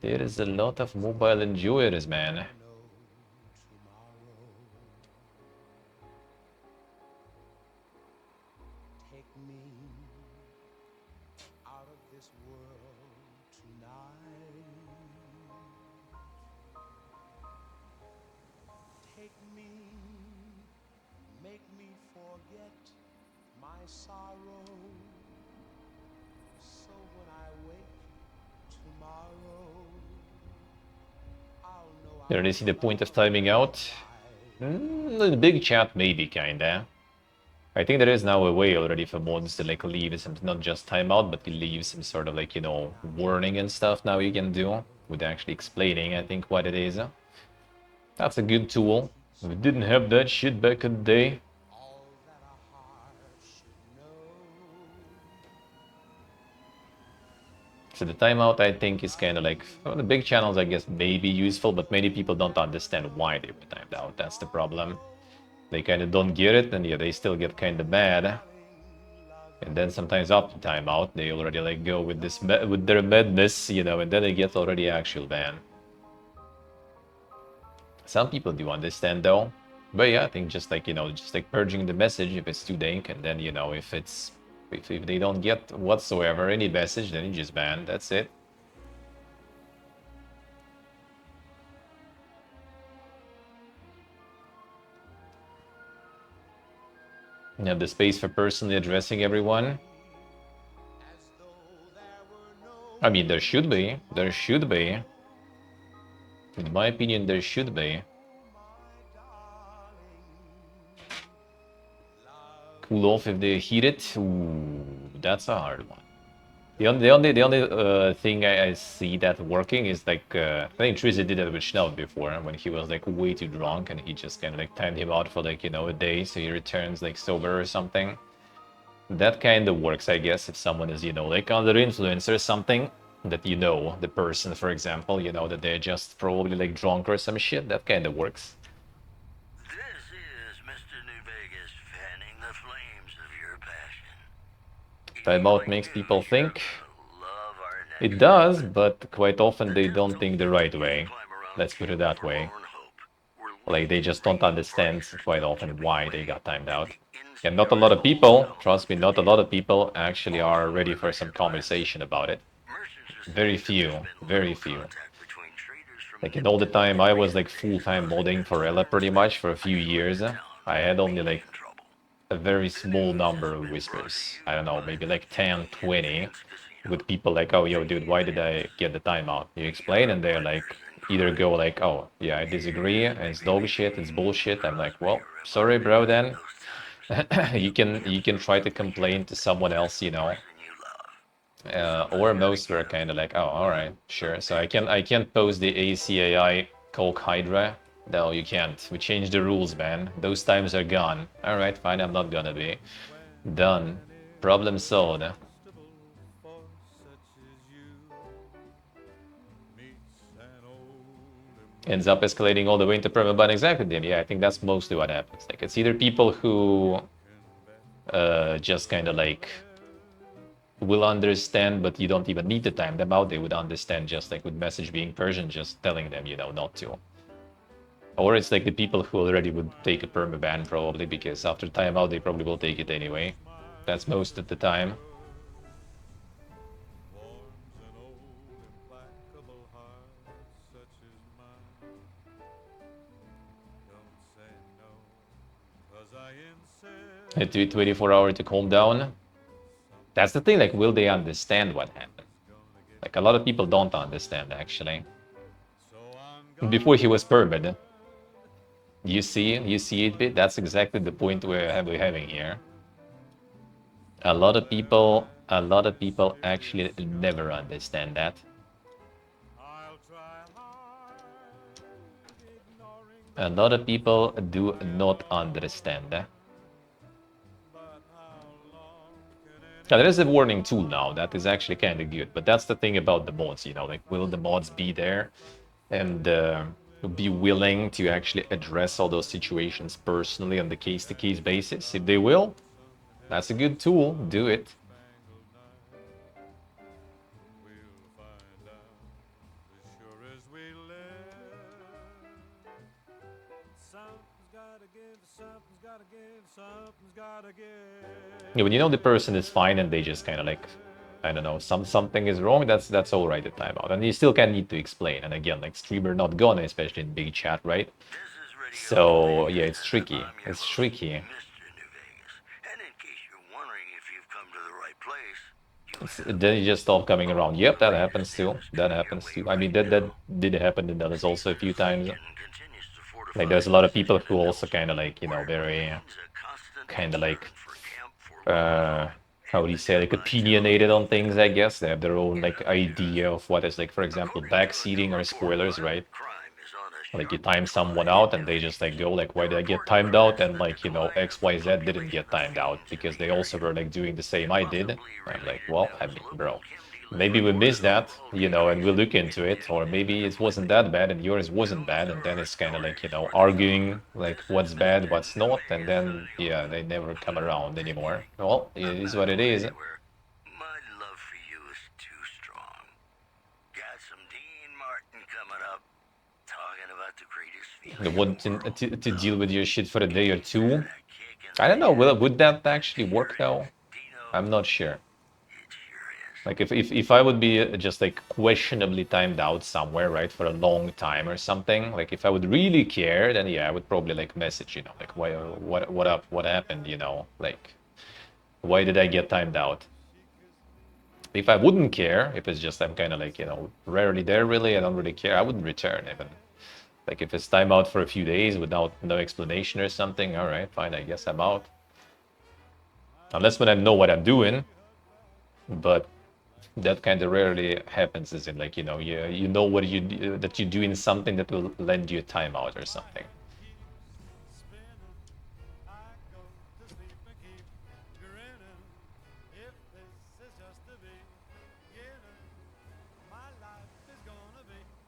There is a lot of mobile enjoyers, man. Take me out of this world tonight. Take me, make me sorrow. So when I wake tomorrow, I'll know You already see the point of timing out? The big chat, maybe, kinda. I think there is now a way already for mods to like leave some, not just timeout, but to leave some sort of like, you know, warning and stuff now you can do with actually explaining, I think, what it is. That's a good tool. We didn't have that shit back in the day. So the timeout, I think, is kind of like, for the big channels, I guess, may be useful, but many people don't understand why they were timed out. That's the problem. They kind of don't get it, and yeah, they still get kind of mad. And then sometimes after timeout, they already like go with this with their madness, you know, and then they get already actual ban. Some people do understand though, but yeah, I think just like, you know, just like purging the message if it's too dank, and then, you know, if it's if they don't get whatsoever any message, then you just ban. That's it. You have the space for personally addressing everyone. I mean, there should be. There should be. In my opinion, there should be. Cool off if they heat it. Ooh, that's a hard one. The only thing I see that working is like I think Trizzy did it with Schnell before when he was like way too drunk and he just kind of like timed him out for like, you know, a day so he returns like sober or something. That kind of works, I guess, if someone is, you know, like under influence or something, that you know the person, for example, you know that they're just probably like drunk or some shit. That kind of works. This is Mr. New Vegas fanning the flames of your passion. Timeout makes people think. It does, but quite often they don't think the right way. Let's put it that way. Like, they just don't understand quite often why they got timed out. And not a lot of people, trust me, not a lot of people actually are ready for some conversation about it. Very few, very few. Like, in all the time I was like full-time modding for Ella pretty much for a few years, I had only like a very small number of whispers. I don't know, maybe like 10, 20, with people like, oh, yo, dude, why did I get the timeout? You explain, and they're like, either go like, oh, yeah, I disagree, it's dog shit, it's bullshit. I'm like, well, sorry, bro, then. you can try to complain to someone else, you know. Or most were kind of like, oh, all right, sure. So I can't post the ACAI Coke Hydra. No, you can't. We changed the rules, man. Those times are gone. All right, fine. I'm not gonna be. Done. Problem solved. Ends up escalating all the way into permaban. Exactly, Dim. Yeah, I think that's mostly what happens. Like, it's either people who just kind of like will understand, but you don't even need to time them out. They would understand just like with message being Persian, just telling them, you know, not to. Or it's like the people who already would take a permaban probably, because after timeout they probably will take it anyway. That's most of the time. It took 24 hours to calm down. That's the thing, like, will they understand what happened? Like, a lot of people don't understand, actually. Before he was permed. You see it, bit? That's exactly the point we're having here. A lot of people actually never understand that. A lot of people do not understand that. Yeah, there is a warning tool now that is actually kind of good, but that's the thing about the mods, you know, like, will the mods be there and be willing to actually address all those situations personally on the case-to-case basis? If they will, that's a good tool. Do it. Yeah, when you know the person is fine and they just kind of like, I don't know, something is wrong, that's all right at timeout. And you still kind of need to explain. And again, like, streamer not gonna, especially in big chat, right? So yeah, it's tricky. It's tricky. And in case you're wondering Then you just stop coming around. Yep, that happens too. That happens too. I mean, that did happen in others also a few times. Like, there's a lot of people who also kind of like, you know, very kind of like, how do you say, like opinionated on things, I guess. They have their own like idea of what is like, for example, backseating or spoilers, right? Like you time someone out and they just like go like, why did I get timed out? And like, you know, XYZ didn't get timed out because they also were like doing the same I did. I'm like, well, I mean, bro, maybe we missed that, you know, and we'll look into it, or maybe it wasn't that bad and yours wasn't bad, and then it's kind of like, you know, arguing like what's bad, what's not, and then yeah, they never come around anymore. Well, it is what it is. My love for you is too strong. Got some Dean Martin coming up, talking about the greatest The feeling. one to deal with your shit for a day or two. I don't know, would that actually work though? I'm not sure. Like if I would be just like questionably timed out somewhere, right, for a long time or something, like if I would really care, then yeah, I would probably like message, you know, like why, what up, what happened, you know, like why did I get timed out? If I wouldn't care, if it's just I'm kind of like, you know, rarely there really, I don't really care, I wouldn't return even. Like if it's time out for a few days without no explanation or something, all right, fine, I guess I'm out. Unless when I know what I'm doing, but that kind of rarely happens, as in like, you know, you know what that you're doing something that will lend you a timeout or something.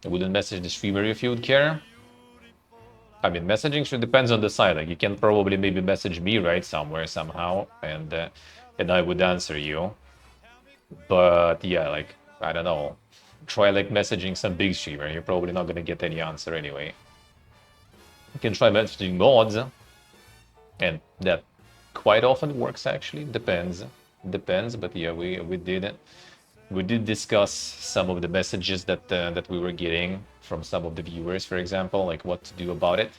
I wouldn't message the streamer if you would care. I mean, messaging sure depends on the site. Like you can probably maybe message me right somewhere somehow, and I would answer you. But yeah, like I don't know, try like messaging some big streamer. You're probably not gonna get any answer anyway. You can try messaging mods, and that quite often works actually. Depends, but yeah, we did discuss some of the messages that we were getting from some of the viewers, for example, like what to do about it.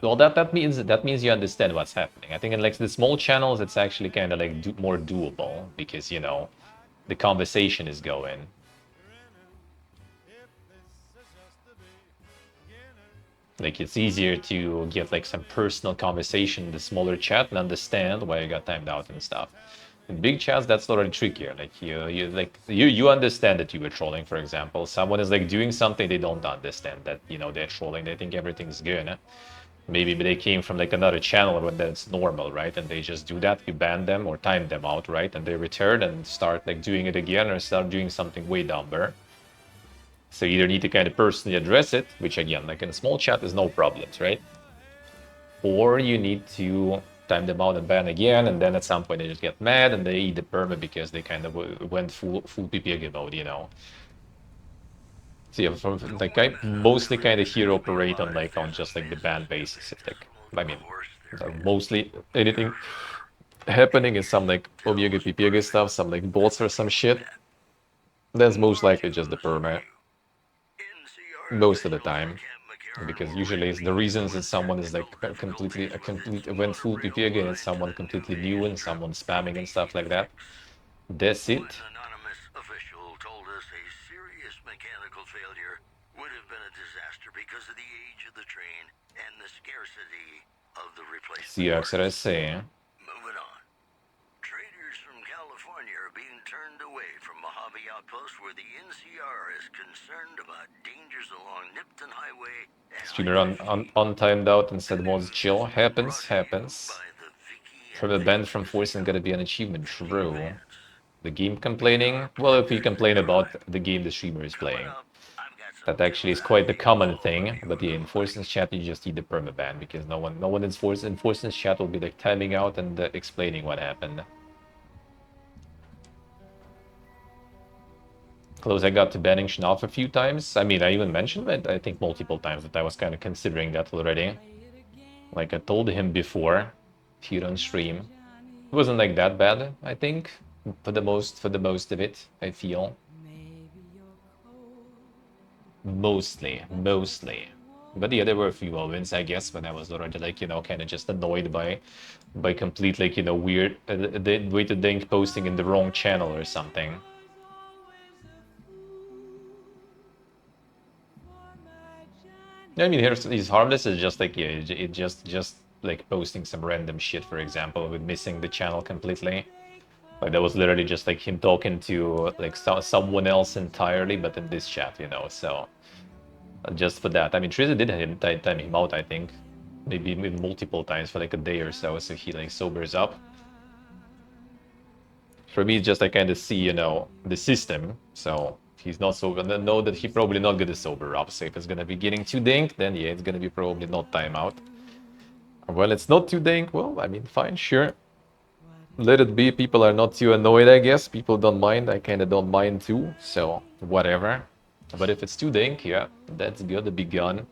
Well, that means you understand what's happening. I think in like the small channels, it's actually kind of like more doable because, you know, the conversation is going. Like it's easier to get like some personal conversation in the smaller chat and understand why you got timed out and stuff. In big chats, that's already trickier. Like you understand that you were trolling, for example. Someone is like doing something they don't understand that, you know, they're trolling. They think everything's good. Maybe they came from like another channel when that's normal, right? And they just do that. You ban them or time them out, right? And they return and start like doing it again or start doing something way dumber. So you either need to kind of personally address it, which again, like in a small chat, there's no problems, right? Or you need to time them out and ban again, and then at some point they just get mad and they eat the perma because they kind of went full PPG mode, you know. So yeah, from like I mostly kind of here operate on like on just like the ban basis. If like I mean, mostly anything happening is some like Omega PPG stuff, some like bots or some shit. That's most likely just the perma. Most of the time, because usually it's the reasons that someone is like completely went full PP again, it's someone completely new and someone spamming and stuff like that. That's it. An anonymous official told us a serious mechanical failure would have been a disaster because of the age of the train and the scarcity of the replacement. CXRSA. Moving on. Traders from California are being turned away from Mojave Outpost where the NCR is concerned about dangers along Nipton Highway. Streamer untimed out and said mods chill. Happens. From a ban from forcing gotta be an achievement. True. The game complaining? Well, if you complain about the game the streamer is playing. That actually is quite the common thing, but yeah, in Forsen's chat you just need the permaban because no one in Forsen's chat will be like timing out and explaining what happened. Close, I got to banning Schnauf a few times. I mean, I even mentioned it, I think multiple times, that I was kind of considering that already. Like I told him before, here on stream. It wasn't like that bad, I think, for the most of it, I feel. Mostly. But yeah, there were a few moments, I guess, when I was already like, you know, kind of just annoyed by complete like, you know, weird the way to think posting in the wrong channel or something. I mean, he's harmless. It's just like, yeah, it just like posting some random shit, for example, with missing the channel completely. Like that was literally just like him talking to like someone else entirely, but in this chat, you know. So just for that, I mean, Trizzy did time him out, I think, maybe multiple times for like a day or so, so he like sobers up. For me, it's just I kind of see, you know, the system. So he's not sober, and then know that he probably not gonna sober up. So if it's gonna be getting too dank, then yeah, it's gonna be probably not timeout. Well, it's not too dank. Well, I mean, fine, sure. Let it be. People are not too annoyed, I guess. People don't mind. I kind of don't mind too. So whatever. But if it's too dank, yeah, that's gonna be gone.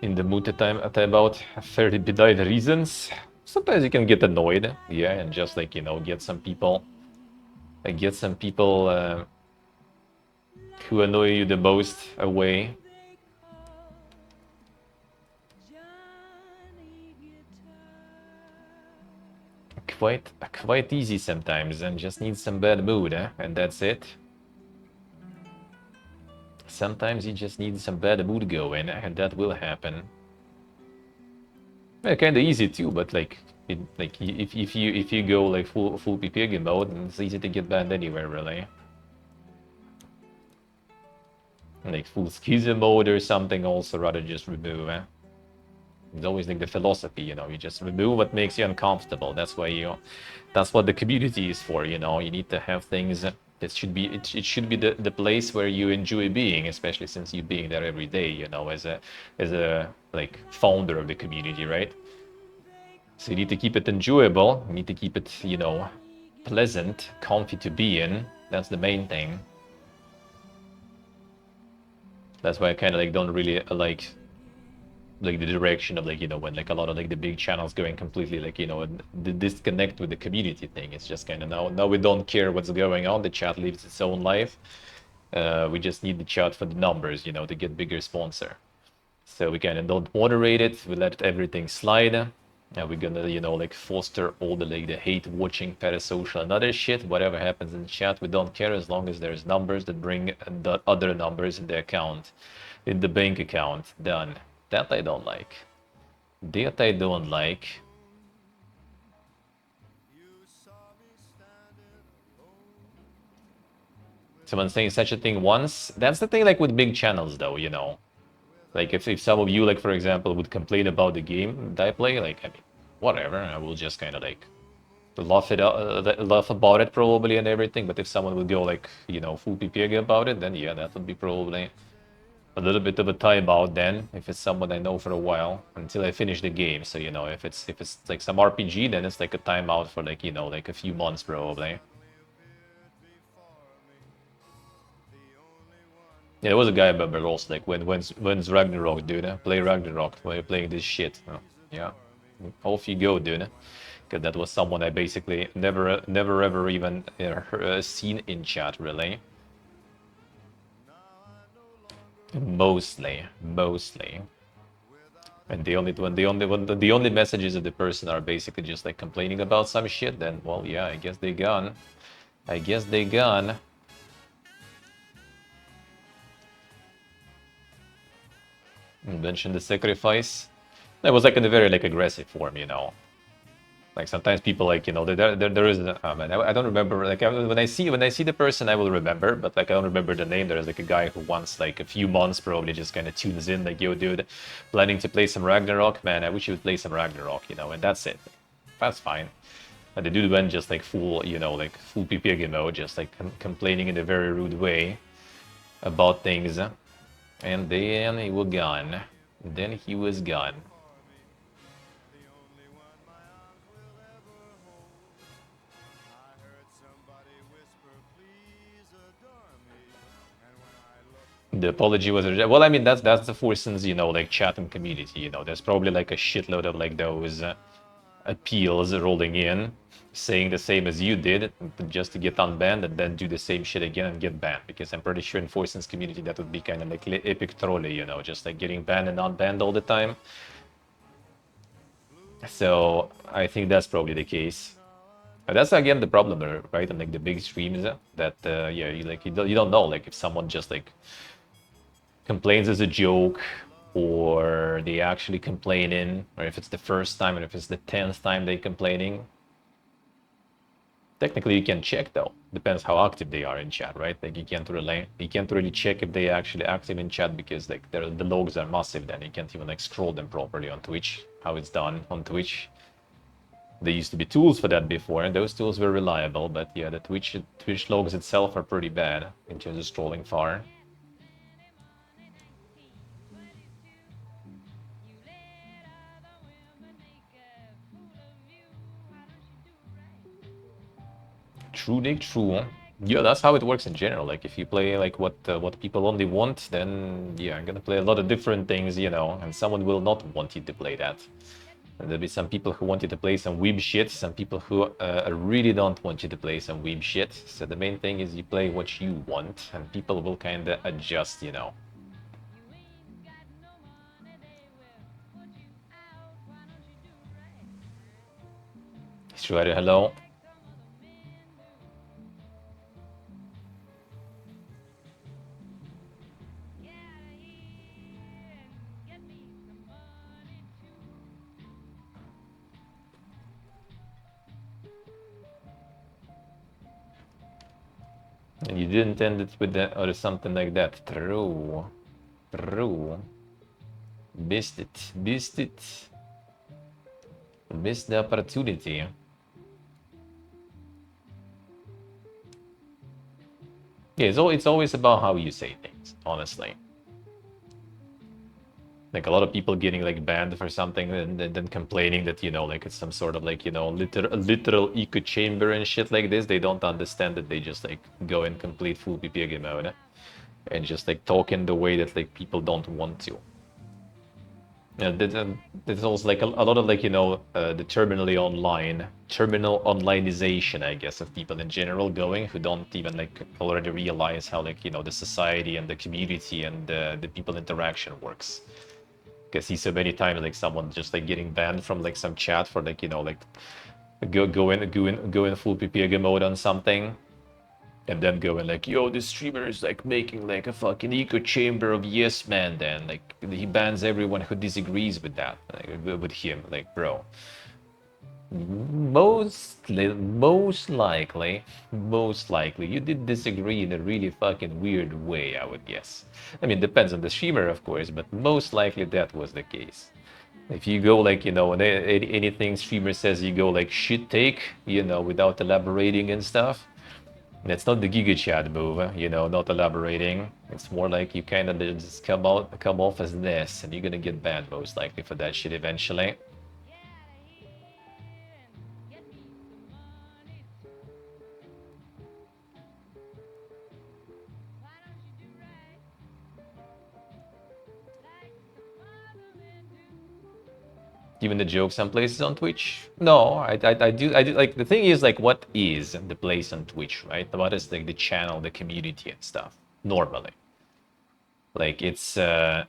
In the mood at about 30 bidite reasons. Sometimes you can get annoyed, yeah, and just like, you know, get some people who annoy you the most away. Quite easy sometimes, and just need some bad mood, and that's it. Sometimes you just need some bad mood going, and that will happen. Yeah, kind of easy too, but like, if you go like full PPG mode, it's easy to get banned anywhere, really. Like full schizo mode or something, also rather just remove. It's always like the philosophy, you know, you just remove what makes you uncomfortable. That's what the community is for, you know. You need to have things that should be, it should be the place where you enjoy being, especially since you're being there every day, you know, as a like founder of the community, right? So you need to keep it enjoyable. You need to keep it, you know, pleasant, comfy to be in. That's the main thing. That's why I kind of like don't really like the direction of like, you know, when like a lot of like the big channels going completely like, you know, the disconnect with the community thing. It's just kind of now we don't care what's going on. The chat lives its own life. We just need the chat for the numbers, you know, to get bigger sponsor. So we kind of don't moderate it. We let everything slide. And we're gonna, you know, like foster all the like the hate watching, parasocial and other shit. Whatever happens in chat, we don't care as long as there's numbers that bring the other numbers in the account, in the bank account. Done. That I don't like. That I don't like. Someone saying such a thing once. That's the thing, like with big channels, though, you know. Like if some of you, like for example, would complain about the game that I play, like I mean, whatever. I will just kind of like laugh about it probably and everything. But if someone would go like, you know, full PPG about it, then yeah, that would be probably a little bit of a timeout then, if it's someone I know for a while, until I finish the game. So, you know, if it's like some RPG, then it's like a timeout for like, you know, like a few months probably. Yeah, there was a guy I remember also like when's Ragnarok, dude? Play Ragnarok when you're playing this shit. Oh, yeah, off you go, dude. Because that was someone I basically never ever even seen in chat, really. Mostly. And the only messages of the person are basically just like complaining about some shit, then well, yeah, I guess they gone. Mention the sacrifice. That was like in a very like aggressive form, you know. Like sometimes people like, you know, there is I don't remember, like when I see the person I will remember, but like I don't remember the name. There's like a guy who once like a few months probably just kind of tunes in like, yo dude, planning to play some Ragnarok, man, I wish you would play some Ragnarok, you know, and that's it. That's fine. But the dude went just like full, you know, like full PPG mode, just like complaining in a very rude way about things, and then he was gone. The apology was well, I mean that's the Forsons, you know, like chat and community, you know. There's probably like a shitload of like those appeals rolling in, saying the same as you did, just to get unbanned and then do the same shit again and get banned. Because I'm pretty sure in Forsen's community that would be kind of like epic troll, you know, just like getting banned and unbanned all the time. So I think that's probably the case. And that's again the problem, right? And like the big streams that yeah, you don't know like if someone just like complains as a joke, or they actually complaining, or if it's the first time, and if it's the 10th time they complaining. Technically, you can check though. Depends how active they are in chat, right? Like you can't really check if they actually active in chat, because like the logs are massive. Then you can't even like scroll them properly on Twitch. How it's done on Twitch. There used to be tools for that before, and those tools were reliable. But yeah, the Twitch logs itself are pretty bad in terms of scrolling far. True, Nick. True. Yeah, that's how it works in general. Like if you play like what people only want, then yeah, I'm gonna play a lot of different things, you know, and someone will not want you to play that. And there'll be some people who want you to play some weeb shit, some people who really don't want you to play some weeb shit. So the main thing is you play what you want, and people will kind of adjust, you know. Shredder, hello. And you didn't end it with that or something like that. True. True. Missed it. Missed it. Missed the opportunity. Yeah, it's always about how you say things, honestly. Like a lot of people getting like banned for something and then complaining that, you know, like it's some sort of like, you know, literal echo chamber and shit like this. They don't understand that they just like go in complete full PPG mode and just like talk in the way that like people don't want to. Yeah, there's also like a lot of like, you know, the terminal onlineization, I guess, of people in general going who don't even like already realize how like, you know, the society and the community and the people interaction works. Because see so many times like someone just like getting banned from like some chat for like, you know, like go in full PPG mode on something, and then going like, yo, this streamer is like making like a fucking echo chamber of yes man. Then like he bans everyone who disagrees with that, like, with him. Like, bro, most likely you did disagree in a really fucking weird way, I would guess. I mean, depends on the streamer, of course, but most likely that was the case. If you go like, you know, anything streamer says, you go like shit take, you know, without elaborating and stuff. That's not the Giga Chat move, you know, not elaborating. It's more like you kind of just come off as this, and you're gonna get banned most likely for that shit eventually. Even the jokes some places on Twitch? No, I do like the thing is like what is the place on Twitch, right? What is like the channel, the community and stuff normally? Like it's a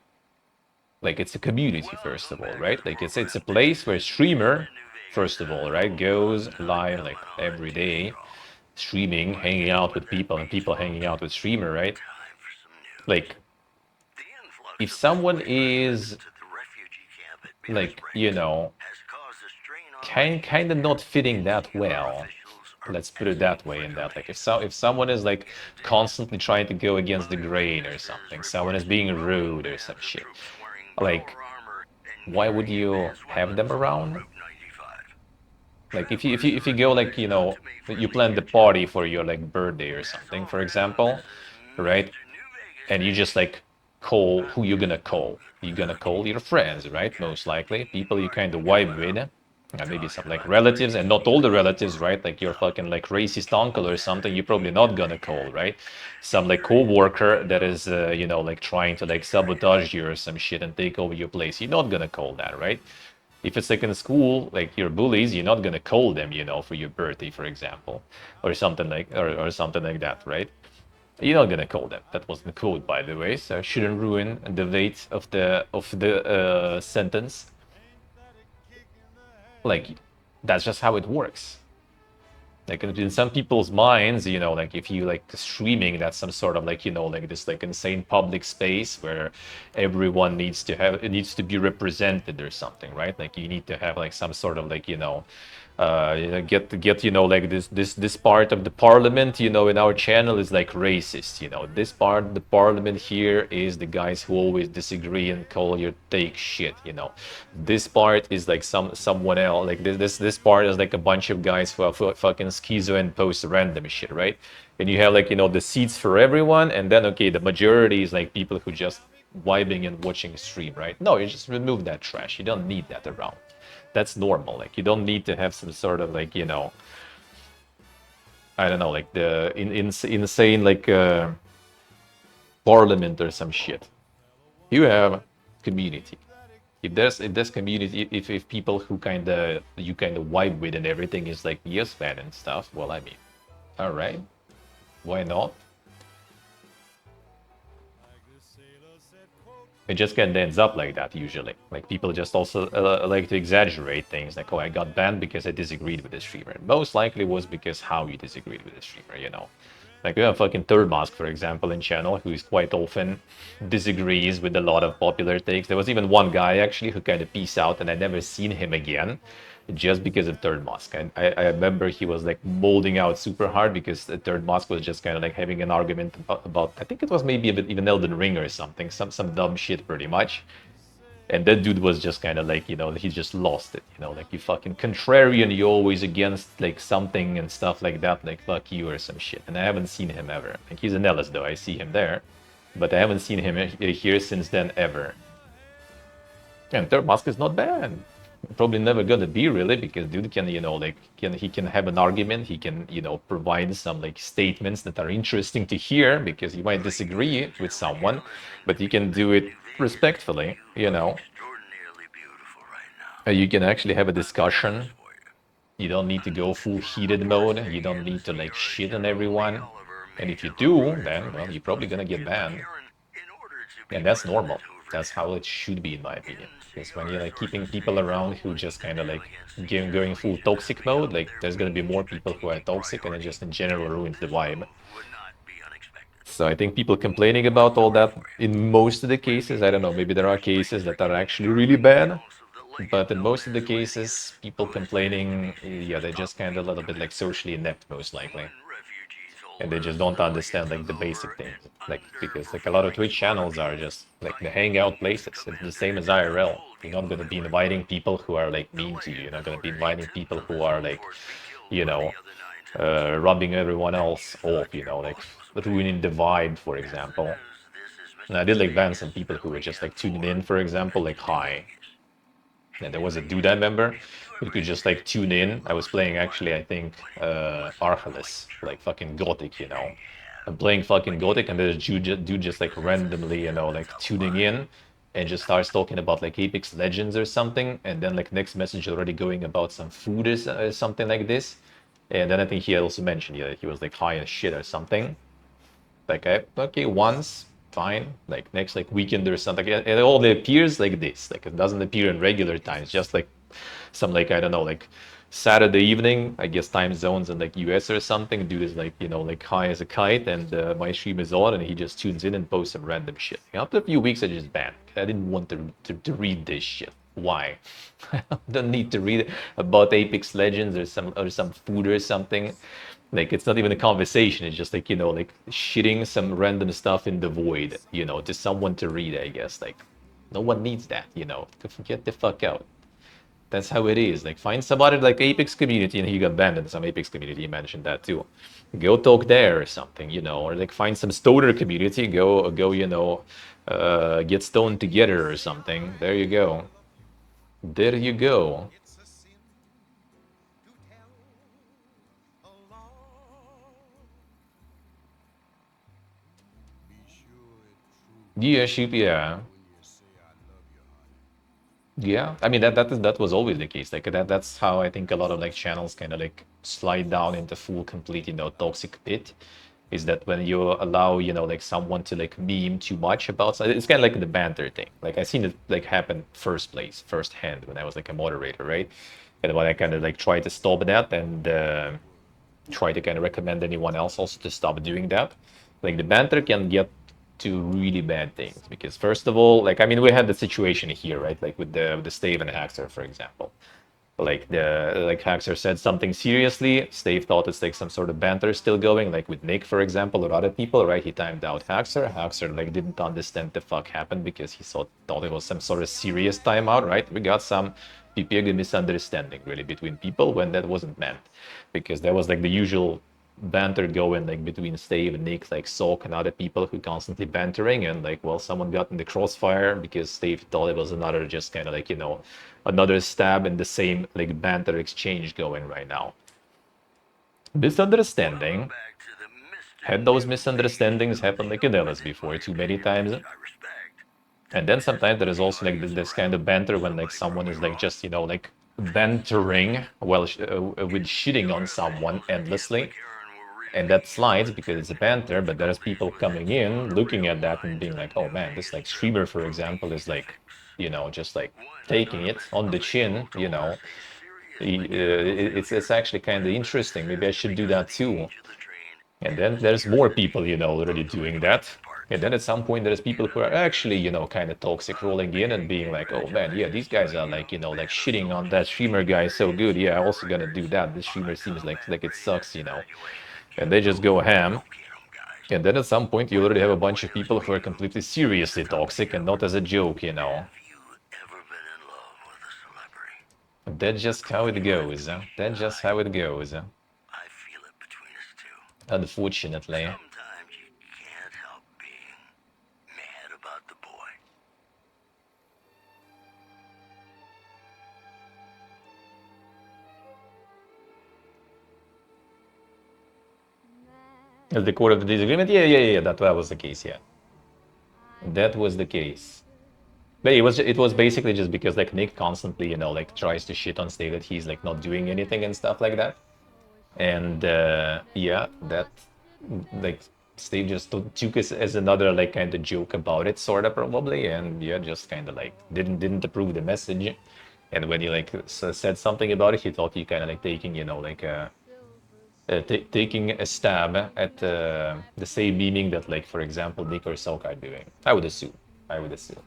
community first of all, right? Like it's a place where a streamer first of all, right, goes live like every day, streaming, hanging out with people, and people hanging out with streamer, right? Like if someone is like, you know, kind of not fitting that well, let's put it that way, in that like if someone is like constantly trying to go against the grain or something, someone is being rude or some shit, like why would you have them around? Like if you go like, you know, you plan the party for your like birthday or something, for example, right? And you just like call who you're gonna call. You're gonna call your friends, right? Most likely people you kind of vibe with, and maybe some like relatives, and not all the relatives, right? Like your fucking like racist uncle or something, you're probably not gonna call, right? Some like co-worker that is you know, like trying to like sabotage you or some shit and take over your place, you're not gonna call that, right? If it's like in school, like your bullies, you're not gonna call them, you know, for your birthday, for example, or something like or something like that, right? You're not gonna call them. That was the quote, by the way, so I shouldn't ruin the weight of the sentence. Like, that's just how it works. Like in some people's minds, you know, like if you like streaming, that's some sort of like, you know, like this like insane public space where everyone needs to have, it needs to be represented or something, right? Like you need to have like some sort of like, you know, get you know, like this part of the parliament, you know, in our channel is like racist, you know. This part of the parliament here is the guys who always disagree and call your take shit, you know. This part is like someone else, like this part is like a bunch of guys who are fucking schizo and post random shit, right? And you have like, you know, the seats for everyone, and then okay, the majority is like people who just vibing and watching a stream, right? No, you just remove that trash. You don't need that around. That's normal. Like you don't need to have some sort of like, you know, I don't know, like the insane like parliament or some shit. You have community. If there's community, if people who you kind of vibe with and everything is like yes fan and stuff, well, I mean, all right, why not? It just kind of ends up like that usually. Like people just also like to exaggerate things, like, oh, I got banned because I disagreed with the streamer. Most likely was because how you disagreed with the streamer, you know. Like we have fucking Third Mask, for example, in channel, who is quite often disagrees with a lot of popular takes. There was even one guy actually who kind of peaced out, and I never seen him again, just because of Third Mask. And I remember he was like molding out super hard because the Third Mask was just kind of like having an argument about I think it was maybe a bit even Elden Ring or something, some dumb shit pretty much. And that dude was just kind of like, you know, he just lost it, you know, like you fucking contrarian, you always against like something and stuff like that, like fuck you or some shit. And I haven't seen him ever. Like he's in Ellis though, I see him there, but I haven't seen him here since then ever. And Third Mask is not bad. Probably never gonna be really, because dude can, you know, like he can have an argument, he can, you know, provide some like statements that are interesting to hear, because you might disagree with someone, but you can do it respectfully, you know. You can actually have a discussion. You don't need to go full heated mode. You don't need to like shit on everyone. And if you do, then well, you're probably gonna get banned. And that's normal. That's how it should be, in my opinion. Because when you're like keeping people around who just kind of like going full toxic mode, like there's gonna be more people who are toxic, and it just in general ruins the vibe. So I think people complaining about all that, in most of the cases, I don't know, maybe there are cases that are actually really bad, but in most of the cases, people complaining, yeah, they're just kind of a little bit like socially inept, most likely. And they just don't understand like the basic things. Like, because like a lot of Twitch channels are just like the hangout places. It's the same as IRL. You're not gonna be inviting people who are like mean to you. You're not gonna be inviting people who are like, you know, rubbing everyone else off, you know, like ruining the vibe, for example. And I did like ban some people who were just like tuning in, for example, like hi. And there was a dude I remember who could just like tune in. I was playing actually, I think, Archelaus, like fucking Gothic, you know. I'm playing fucking Gothic, and there's dude just like randomly, you know, like tuning in and just starts talking about like Apex Legends or something. And then like next message already going about some food or something like this. And then I think he also mentioned, yeah, he was like high as shit or something. Like, okay, once, fine. Like next like weekend or something, it only appears like this. Like it doesn't appear in regular times, just like some like, I don't know, like Saturday evening, I guess time zones in like US or something. Dude is like, you know, like high as a kite, and my stream is on, and he just tunes in and posts some random shit. After a few weeks, I just banned. I didn't want to read this shit. Why? I don't need to read about Apex Legends or some food or something. Like it's not even a conversation. It's just like, you know, like shitting some random stuff in the void, you know, to someone to read, I guess. Like no one needs that, you know. Get the fuck out. That's how it is. Like find somebody like Apex community, and he got banned in some Apex community. He mentioned that too. Go talk there or something, you know, or like find some stoner community. Go, you know, get stoned together or something. There you go. There you go. Yeah, sheep, yeah. Yeah, I mean that was always the case. Like that's how I think a lot of like channels kind of like slide down into full complete, toxic pit. Is that when you allow, like someone to like meme too much about something. It's kind of like the banter thing. Like I seen it like happen first hand when I was like a moderator, right? And when I kind of like try to stop that and try to kind of recommend anyone else also to stop doing that. Like the banter can get to really bad things because first of all, like I mean, we had the situation here, right? Like with the Stave and Haxer, for example. Like Haxer said something seriously. Stave thought it's like some sort of banter still going, like with Nick, for example, or other people, right? He timed out Haxer. Haxer like didn't understand the fuck happened because he thought it was some sort of serious timeout, right? We got some big misunderstanding really between people when that wasn't meant, because there was like the usual banter going like between Stave and Nick, like Sok and other people who constantly bantering, and like well, someone got in the crossfire because Stave thought it was another just kind of like another stab in the same like banter exchange going right now. Misunderstanding. Had those misunderstandings happen like in Ellis before too many times. And then sometimes there is also like this kind of banter when like someone is like just like bantering with shitting on someone endlessly, and that slides because it's a banter, but there's people coming in looking at that and being like, oh man, this like streamer, for example, is like just like taking it on the chin. It's actually kind of interesting. Maybe I should do that too. And then there's more people already doing that. And then at some point there's people who are actually kind of toxic, rolling in and being like, oh man, yeah, these guys are like like shitting on that streamer guy so good, yeah, I'm also gonna do that. This streamer seems like it sucks. And they just go ham. And then at some point you already have a bunch of people who are completely seriously toxic and not as a joke. That's just how it goes. That's just how it goes. Unfortunately. The court of the disagreement? Yeah, that was the case, yeah. That was the case. But it was basically just because like Nick constantly, like tries to shit on Stave that he's like not doing anything and stuff like that. And yeah, that like Steve just took us as another like kind of joke about it, sort of probably, and yeah, just kind of like didn't approve the message. And when he like said something about it, he thought he kind of like taking like taking a stab at the same meaning that like for example Nick or Sok are doing. I would assume. I would assume.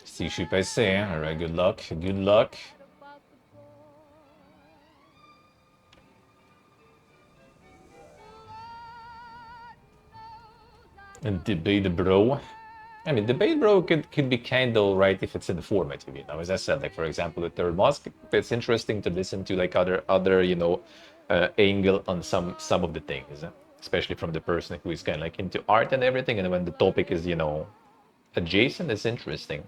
Si je suis passé, all right, good luck, good luck. And debate bro. I mean, debate bro could be kind of right if it's informative, As I said, like for example, the Third Mosque, it's interesting to listen to like other angle on some of the things, especially from the person who is kind of like into art and everything. And when the topic is adjacent, it's interesting.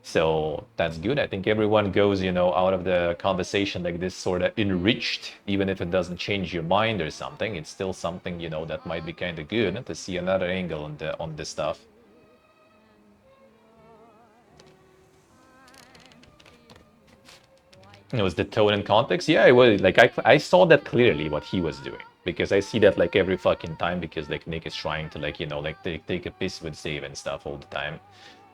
So that's good. I think everyone goes, out of the conversation like this sort of enriched, even if it doesn't change your mind or something. It's still something, that might be kind of good to see another angle on this stuff. It was the tone and context. Yeah, it was like I saw that clearly what he was doing, because I see that like every fucking time, because like Nick is trying to like like take a piss with Save and stuff all the time.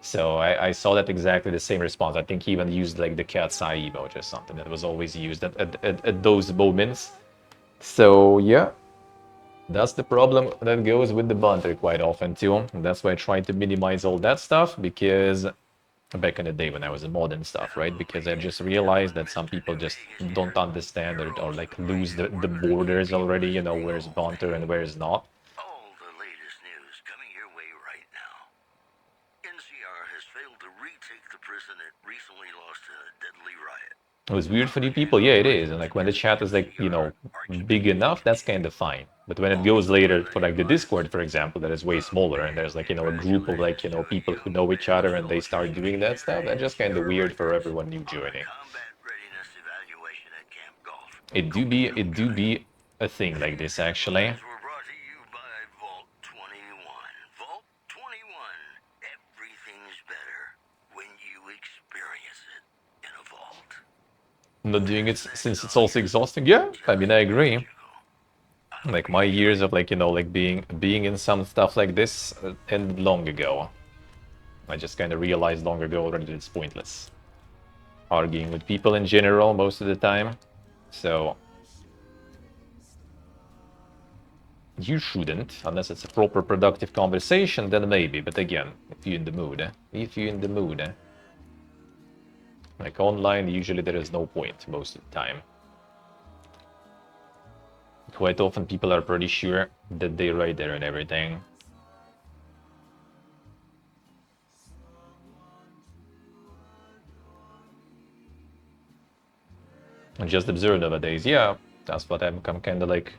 So I saw that exactly the same response. I think he even used like the cat's eye emoji or something that was always used at those moments. So yeah, that's the problem that goes with the banter quite often too. And that's why I try to minimize all that stuff, because back in the day when I was in mod and stuff, right? Because I just realized that some people just don't understand or like lose the borders already, where's banter and where's not. It was weird for you people, yeah, it is. And like when the chat is like, big enough, that's kind of fine. But when it goes later for like the Discord, for example, that is way smaller, and there's like, a group of like, people who know each other and they start doing that stuff, that's just kind of weird for everyone new joining. It do be a thing like this, actually. Not doing it since it's also exhausting. Yeah, I mean, I agree. Like my years of like, you know, like being in some stuff like this ended long ago. I just kind of realized long ago already that it's pointless. Arguing with people in general most of the time. So you shouldn't, unless it's a proper productive conversation, then maybe. But again, if you're in the mood, if you're in the mood. Like online, usually there is no point most of the time. Quite often people are pretty sure that they're right there and everything. And just observe nowadays, yeah, that's what I'm kind of like.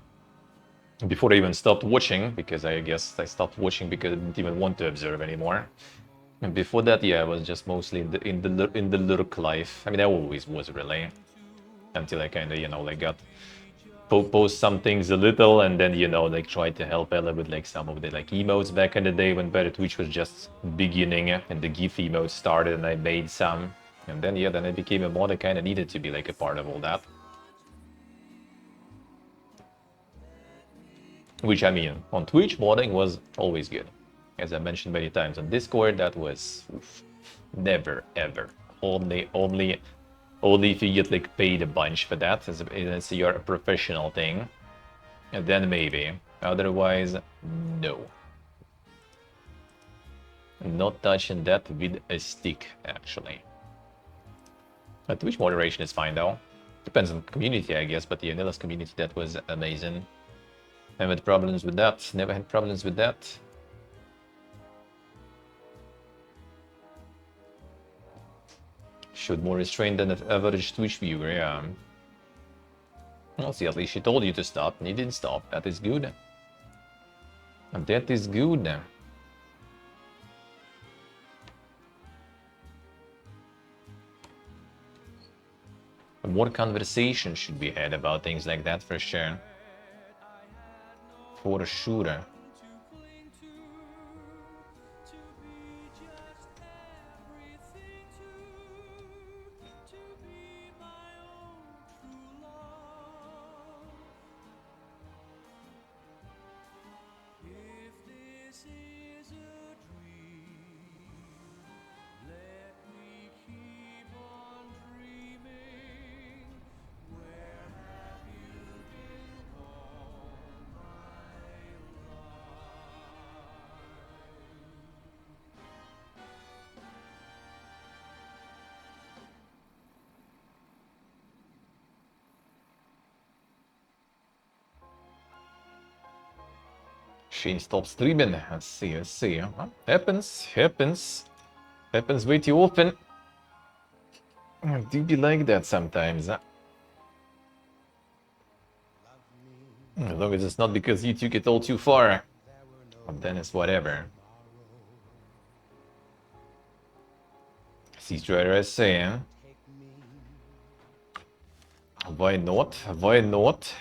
Before I even stopped watching, because I guess I stopped watching because I didn't even want to observe anymore. And before that, yeah, I was just mostly in the lurk life. I mean, I always was really, until I kind of, you know, like got post some things a little, and then, you know, like try to help Ella with like some of the like emotes back in the day when Better Twitch was just beginning and the GIF emotes started, and I made some, and then yeah, then I became a mod. I kind of needed to be like a part of all that. Which, I mean, on Twitch, modding was always good. As I mentioned many times on Discord, that was never, ever. Only if you get like paid a bunch for that, as you're a professional thing. And then maybe. Otherwise, no. Not touching that with a stick, actually. But Twitch moderation is fine, though. Depends on community, I guess, but the Anila's community, that was amazing. Never had problems with that. Never had problems with that. Showed more restraint than an average Twitch viewer, yeah. Well, see, at least she told you to stop, and you didn't stop. That is good. And that is good. More conversation should be had about things like that, for sure. For sure. Shane stopped streaming. Let's see, let's see. Happens. Happens way too often. I do be like that sometimes. As long as it's not because you took it all too far, then it's whatever. Ceasefire, I say. Why not? Why not?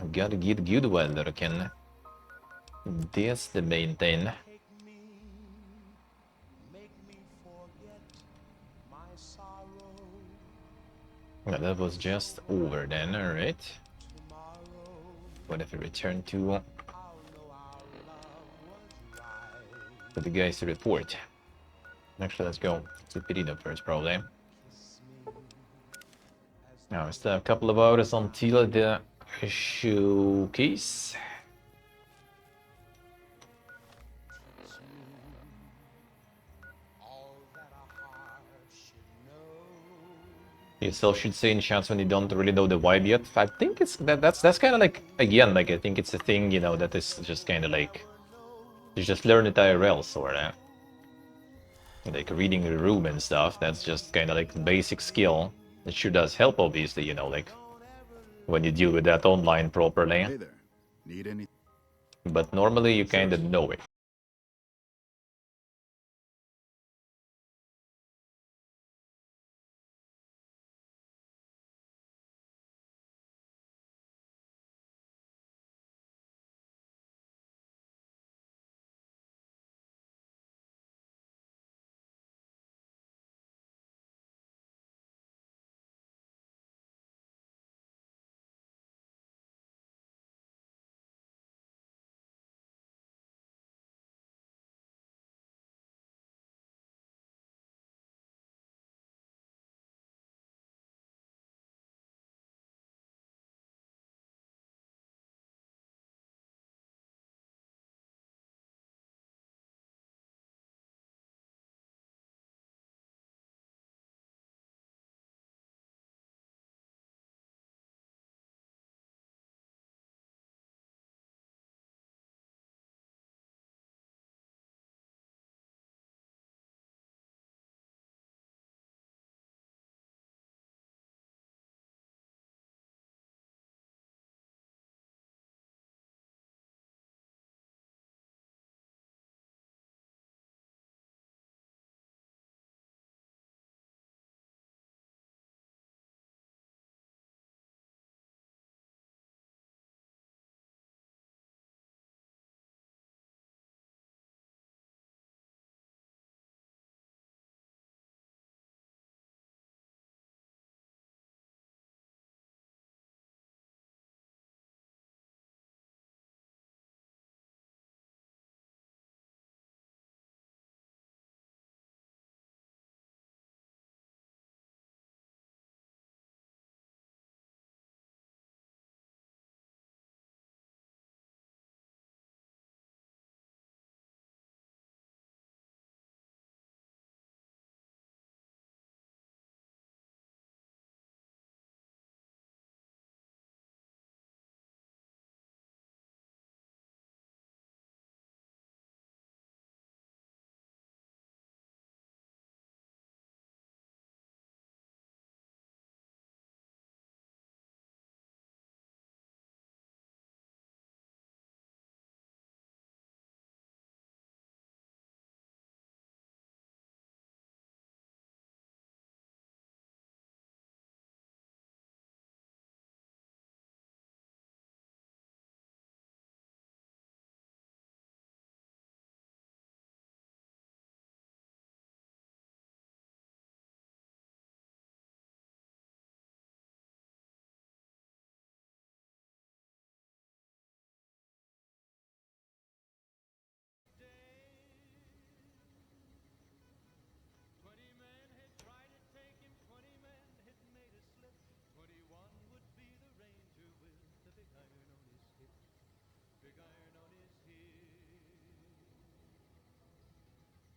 I gotta get good while lurking. That's the main thing. Well, that was just over then, alright. What if we return to the guys to report? Actually, let's go to Pirino first, probably. Now, we still have a couple of hours until the showcase. Yourself should say in chats when you don't really know the vibe yet. I think it's that's kind of like, again, like I think it's a thing, you know, that is just kind of like you just learn it IRL, sort of. Like reading the room and stuff. That's just kind of like basic skill. It sure does help, obviously, you know, like when you deal with that online properly. Hey there. Need any? But normally you kind of know it.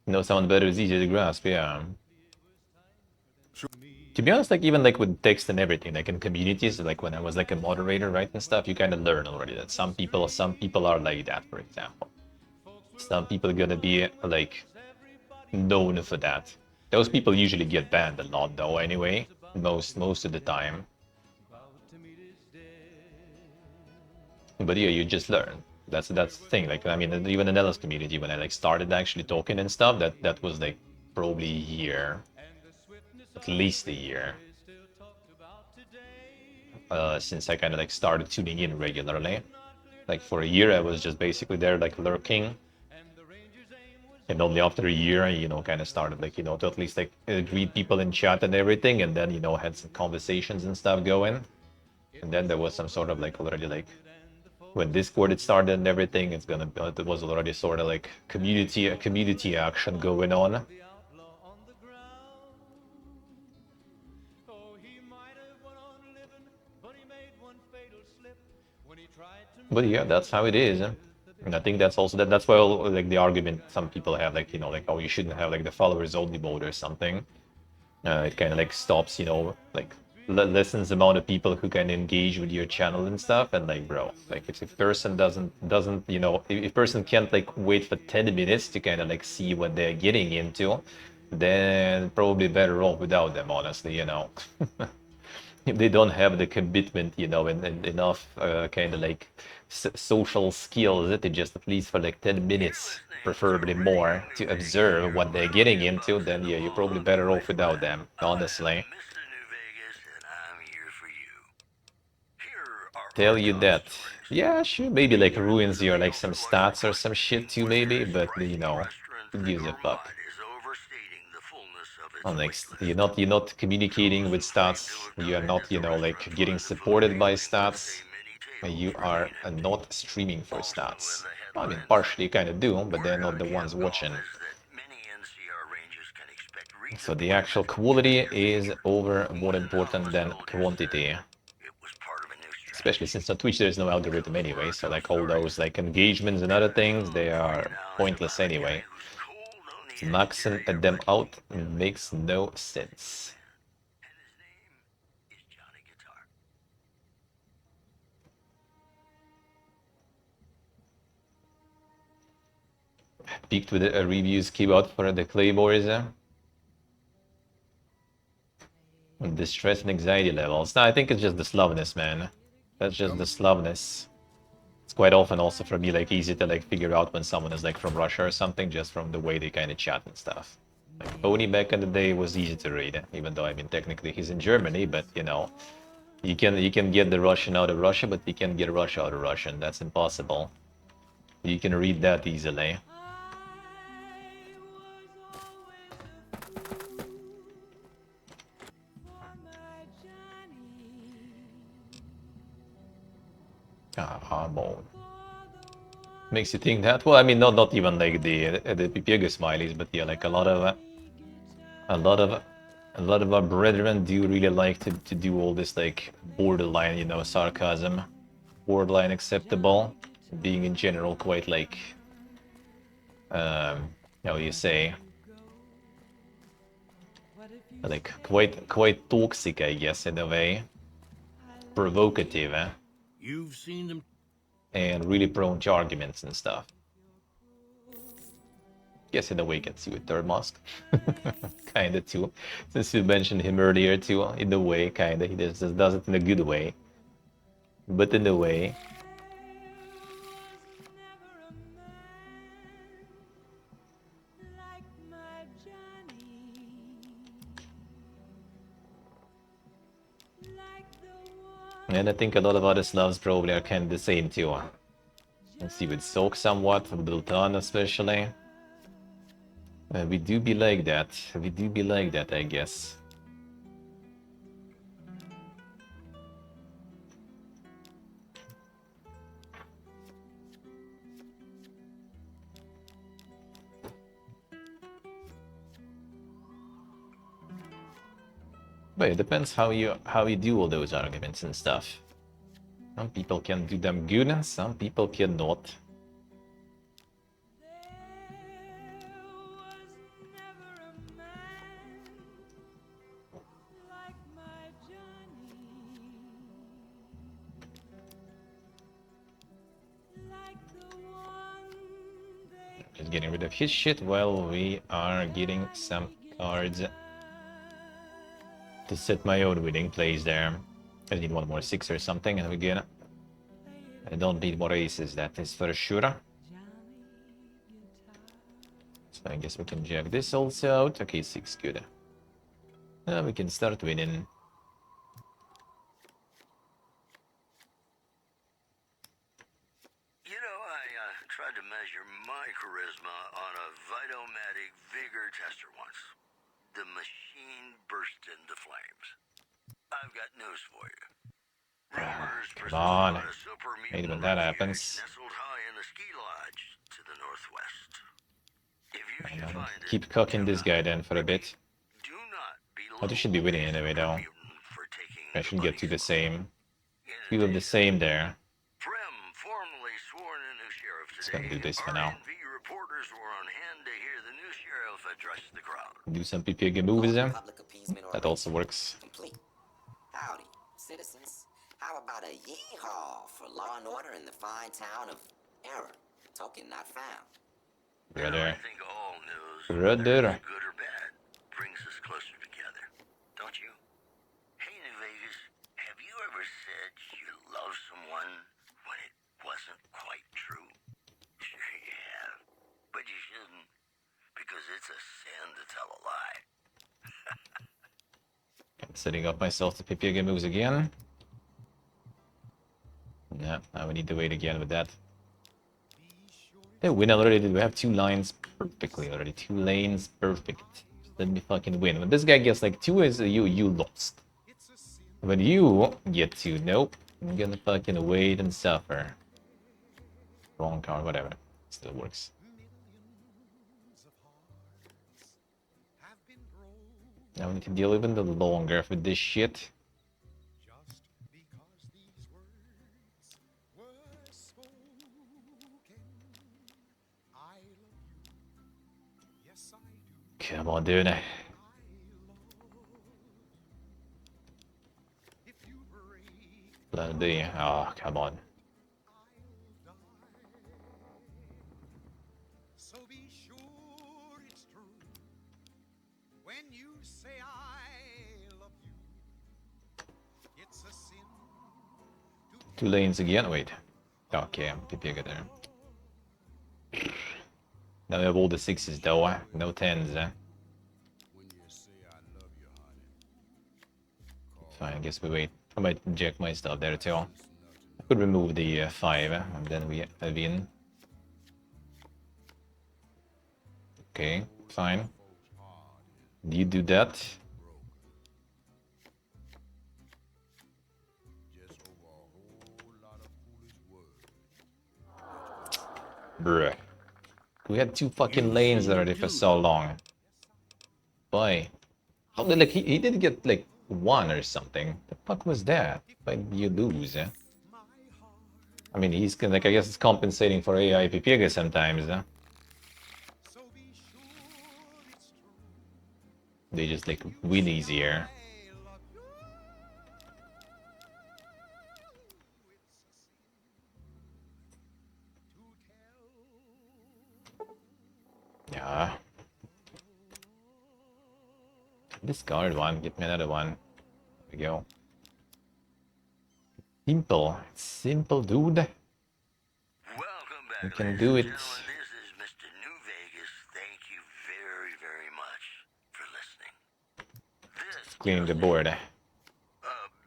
Know someone better is easier to grasp, yeah. To be honest, like even like with text and everything, like in communities, like when I was like a moderator, right, and stuff, you kind of learn already that some people are like that, for example. Some people are gonna be like known for that. Those people usually get banned a lot though anyway, most of the time. But yeah, you just learn. That's the thing. Like I mean, even in Ella's community, when I like started actually talking and stuff, that was like probably a year, at least a year, since I kind of like started tuning in regularly. Like for a year, I was just basically there like lurking, and only after a year, I, you know, kind of started like, you know, to at least like greet people in chat and everything, and then, you know, had some conversations and stuff going. And then there was some sort of like already like when Discord had started and everything, there was already sort of like a community action going on. But yeah, that's how it is. And I think that's also that's why all, like the argument some people have, like, you know, like, oh, you shouldn't have like the followers only mode or something. It kind of like stops, you know, like lessens the amount of people who can engage with your channel and stuff. And like, bro, like if a person doesn't, you know, if person can't like wait for 10 minutes to kind of like see what they're getting into, then probably better off without them, honestly, you know. If they don't have the commitment, you know, and enough kind of like social skills to just at least for like 10 minutes, preferably more, to observe what they're getting into, then yeah, you're probably better off without them, honestly. Tell you that. Yeah, sure, maybe like ruins your like some stats or some shit too, maybe, but you know, who gives a fuck? Like you're not communicating with stats, you are not, you know, like getting supported by stats, you are not streaming for stats. I mean, partially you kind of do, but they're not the ones watching. So the actual quality is more important than quantity. Especially since on Twitch there's no algorithm anyway, so like all those like engagements and other things, they are pointless anyway. Maxing them out makes no sense. Peaked with reviews keep out for the Claymores. The stress and anxiety levels. No, I think it's just the slowness, man. That's just the slowness. It's quite often also for me like easy to like figure out when someone is like from Russia or something just from the way they kind of chat and stuff. Like Pony back in the day was easy to read, even though I mean technically he's in Germany, but you know, you can get the Russian out of Russia, but you can't get Russia out of Russian. That's impossible. You can read that easily. Mode. Makes you think that. Well, I mean, not even like the Pipiego smileys, but yeah, like a lot of our brethren do really like to do all this like borderline, you know, sarcasm, borderline acceptable, being in general quite like, how do you say, like quite toxic, I guess, in a way, provocative, You've seen them. and really prone to arguments and stuff. Guess in a way gets you with Third Mask. Kinda too. Since you mentioned him earlier too, in a way, kinda. He just does it in a good way. But in a way. And I think a lot of other Slavs probably are kind of the same too. Let's see, with Soak somewhat, with Biltan especially. We do be like that. We do be like that, I guess. But it depends how you do all those arguments and stuff. Some people can do them good, and some people cannot. Just getting rid of his shit while we are getting some cards to set my own winning plays there. I need one more 6 or something, and we get. I don't need more aces, that is for sure. So I guess we can jack this also out. Okay, 6, good. Now we can start winning. You know, I tried to measure my charisma on a Vitomatic vigor tester once. The machine burst into flames. I've got news for you. Rumors Come on. about a super Hate when mutant that refuge happens. nestled high in the ski lodge to the northwest. If you I'm should gonna find it, keep cooking this guy then for a bit. Oh, this should be winning anyway, though. I should get to the same. Two of the same there. Prim formally sworn in new sheriff Just today. gonna do this for now. RNV reporters were on hand to hear the new sheriff address the crowd. Do some PPG moves there. That also works. Howdy, citizens. How about a yee-haw for law and order in the fine town of Error? Token not found. Brother. I think all news, Brother. good or bad, brings us closer together. Don't you? Hey, New Vegas, have you ever said you love someone when it wasn't quite true? Sure you have. But you shouldn't, because it's a sin to tell a lie. I'm setting up myself to PPG moves again. Yeah, now we need to wait again with that. They win already. We have 2 lines perfectly already. 2 lanes perfect. Just let me fucking win. When this guy gets like 2 is you lost. When you get 2, nope. I'm gonna fucking wait and suffer. Wrong card, whatever. Still works. Now we need to deal even the longer with this shit. Come on, dude. Plan B. Oh, come on. So be sure it's true when you say I love you. It's a sin. 2 lanes again. Wait. Okay, I'm PPG there. Now we have all the 6s though. No 10s. Fine, I guess we wait. I might inject my stuff there too. I could remove the 5 and then we have in. Okay, fine. Do you do that? Bruh. We had 2 fucking lanes already for so long. Why? How did like he did get like 1 or something? The fuck was that? Why you lose? I mean, he's like I guess it's compensating for AI PPG sometimes. They just like win easier. Yeah. Discard 1, get me another one. There we go. Simple. It's simple, dude. You can do it. This is Mr. New Vegas. Thank you very, very much for listening. Cleaning the board. A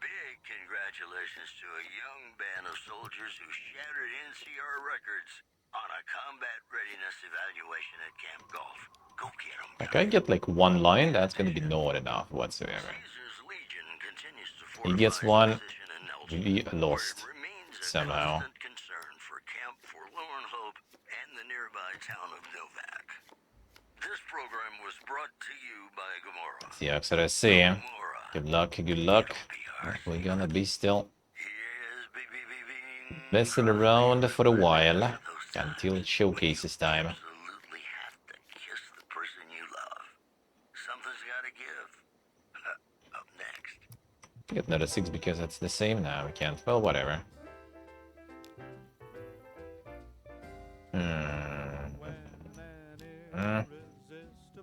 big congratulations to a young band of soldiers who shattered NCR records on a combat readiness evaluation at Camp Golf. Go get them. Like I get like 1 line, that's gonna be not enough whatsoever. He gets 1, we lost somehow. Concern for Camp Forlorn Hope and the nearby town of Novak. This program was brought to you by Gamora. See, that's what I say. Good luck, good luck. We're gonna be still messing around for a while until it showcases time. Absolutely have to kiss the person you love. Something's gotta give. Up next. Get another 6 because that's the same now. We can't. Well, whatever.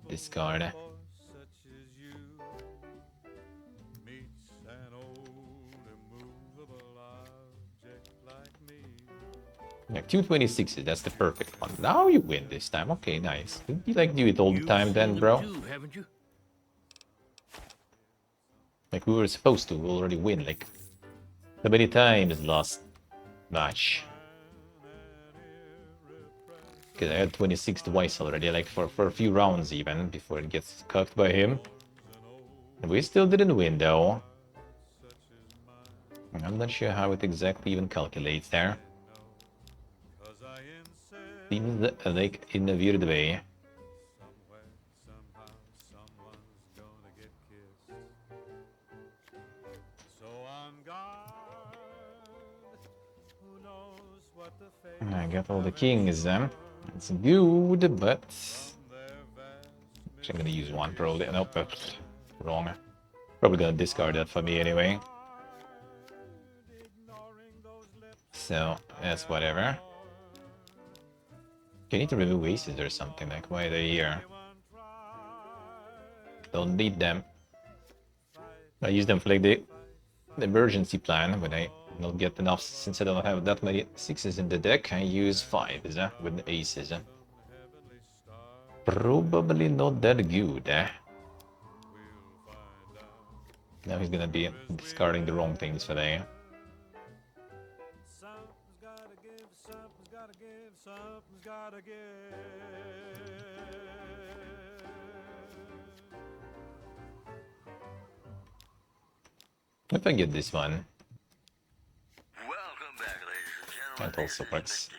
Discard. Yeah, 226s, that's the perfect one. Now you win this time. Okay, nice. Didn't you like do it all the time then, bro? Haven't you? Like we were supposed to already win like so many times last match. Because I had 26 twice already, like for a few rounds even, before it gets cucked by him. And we still didn't win though. I'm not sure how it exactly even calculates there. Seems like in a weird way. I got all the kings, it's good, but I'm gonna use one probably. Nope, wrong. Probably gonna discard that for me anyway. So that's whatever. You need to remove aces or something. Like, why are they here? Don't need them. I use them for like the emergency plan when I don't get enough. Since I don't have that many sixes in the deck, I use fives with the aces. Probably not that good. Now he's gonna be discarding the wrong things for the. If I get this one. That also works.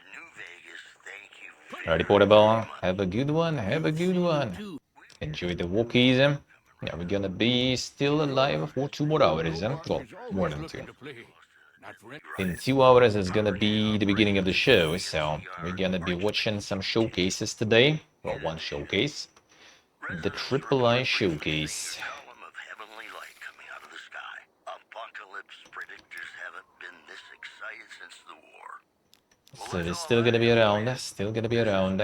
Alrighty, portable. Have a good one. Have a good one. Enjoy the walkies. Yeah, we're gonna be still alive for 2 more hours. Well, more than 2. In 2 hours is gonna be the beginning of the show, so we're gonna be watching some showcases today. Well, one showcase. The Triple I Showcase. So it's still gonna be around, still gonna be around.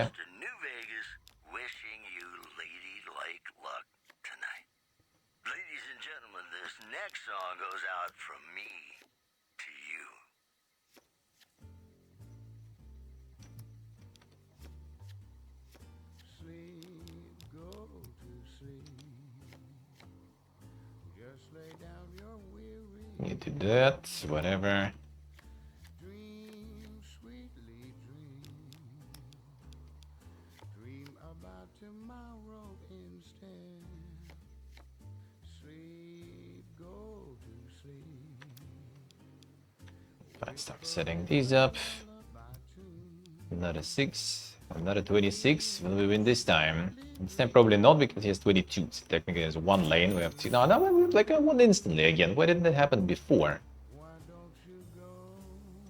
You do that, whatever. Fine, start setting these up. Another 6, another 26. Will we win this time? This time probably not, because he has 22. So technically there's one lane. We have 2. No, we have like one instantly again. Why didn't that happen before?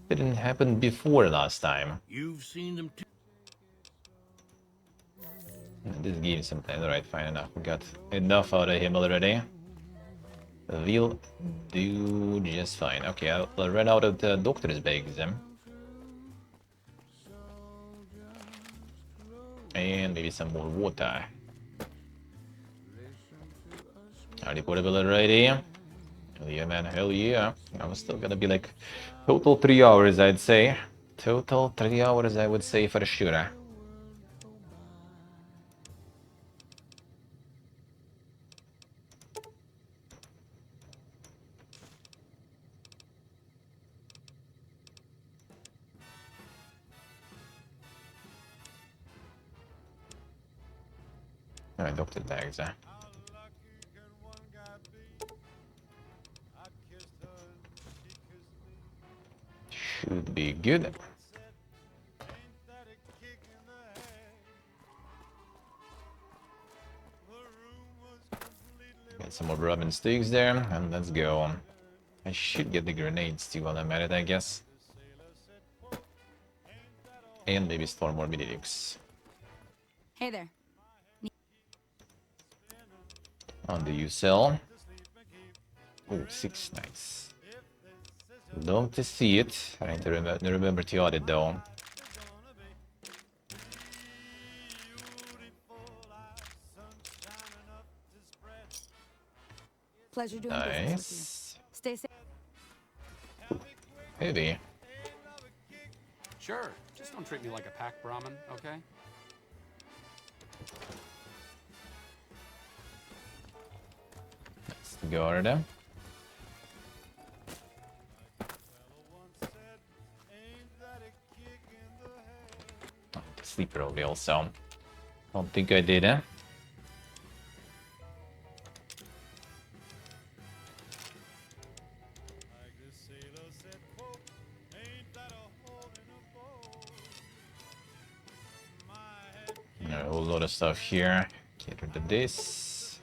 Didn't happen before last time. You've seen them too. This gives some time. Alright, fine enough. We got enough out of him already. We'll do just fine. Okay, I'll run out of the doctor's bags then. And maybe some more water. Already portable already. Hell yeah, man, hell yeah. I'm still gonna be like total 3 hours, I'd say. Total 3 hours, I would say, for sure. Alright, doctor bags, Should be good. Get some more rub and sticks there, and let's go. I should get the grenades too while I'm at it, I guess. And maybe store more mini nukes. Hey there. On do you sell? Oh, 6, nice. Don't to see it. I need to remember to add it though. Pleasure doing business with you. Nice. Stay safe. Maybe. Sure, just don't treat me like a pack Brahmin, okay? Let's go over there. Oh, sleeper only also. Don't think I did, eh? A whole lot of stuff here. Get rid of this.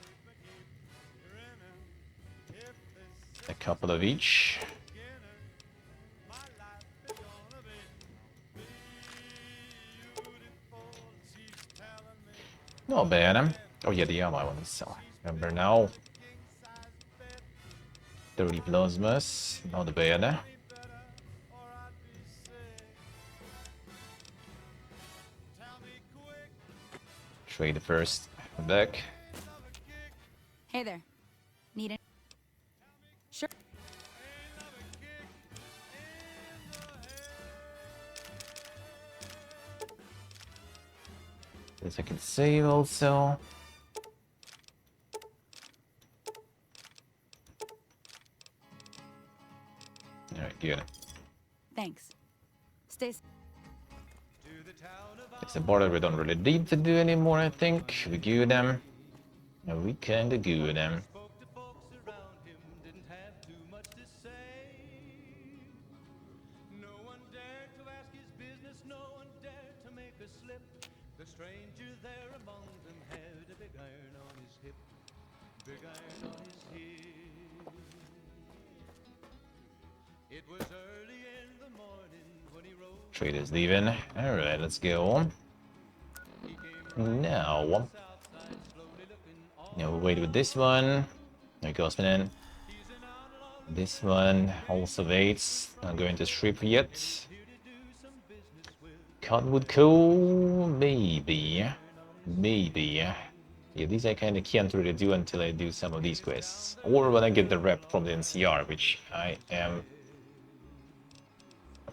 A couple of each. Not bad. Oh yeah, the ammo I want to sell. Remember now. 30 plasmas. Not bad. Trade first. Back. Hey there. Need it? Sure. This I can save also. Alright, good. Thanks. Stay safe. It's a border we don't really need to do anymore, I think. We do them. And we kinda do them. The stranger there among them had a big iron on his hip, big iron on his hip. It was early in the morning when he rose. Trader's leaving. Alright, let's go. Now. We'll wait with this one. There goes man. This one also waits. Not going to strip yet. Cottonwood coal, maybe. Maybe. Yeah, these I kind of can't really do until I do some of these quests. Or when I get the rep from the NCR, which I am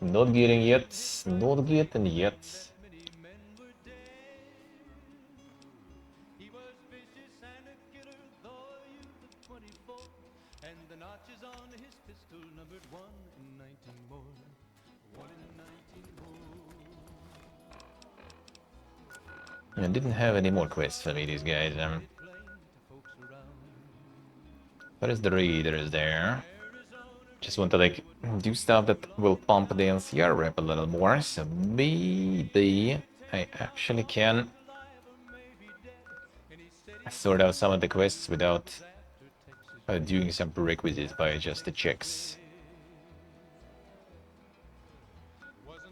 not getting yet. Not getting yet. And the notches on his pistol numbered 1 in 19 more. 1 in 19 more. I didn't have any more quests for me, these guys. What is the raiders there? Just want to like do stuff that will pump the NCR rep a little more, so maybe I actually can sort out some of the quests without doing some prerequisites by just the checks.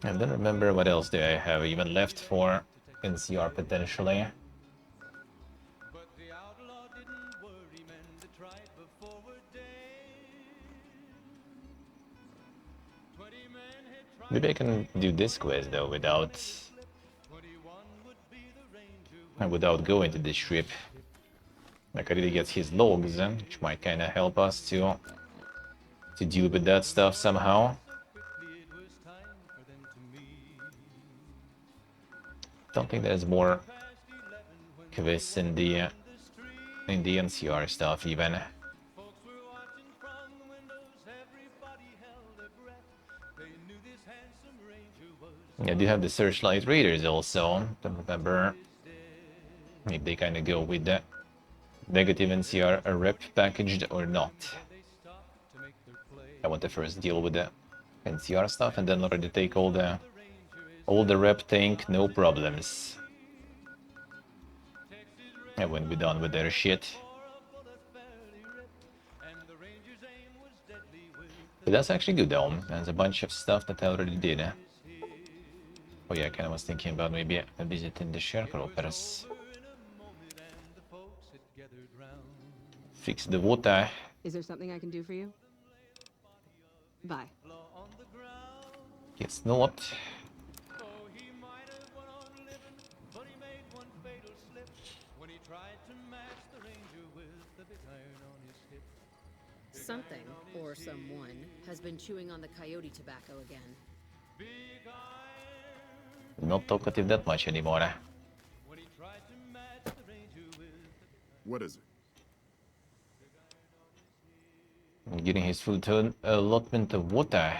I don't remember what else do I have even left for NCR potentially. Maybe I can do this quest though without going to this ship. Like I really get his logs, which might kind of help us to deal with that stuff somehow. Don't think there's more quests in the NCR stuff even. I do have the Searchlight Raiders also. Don't remember. Maybe they kind of go with that negative NCR rep packaged or not. I want to first deal with the NCR stuff and then already take all the rep tank, no problems. And when we're done with their shit. But that's actually good though. There's a bunch of stuff that I already did. Oh yeah, I kind of was thinking about maybe visiting the sharecroppers. Fix the water. Is there something I can do for you? Bye. Guess not. Something, or someone, has been chewing on the coyote tobacco again. Not talkative that much anymore. What is it? Getting his full turn allotment of water.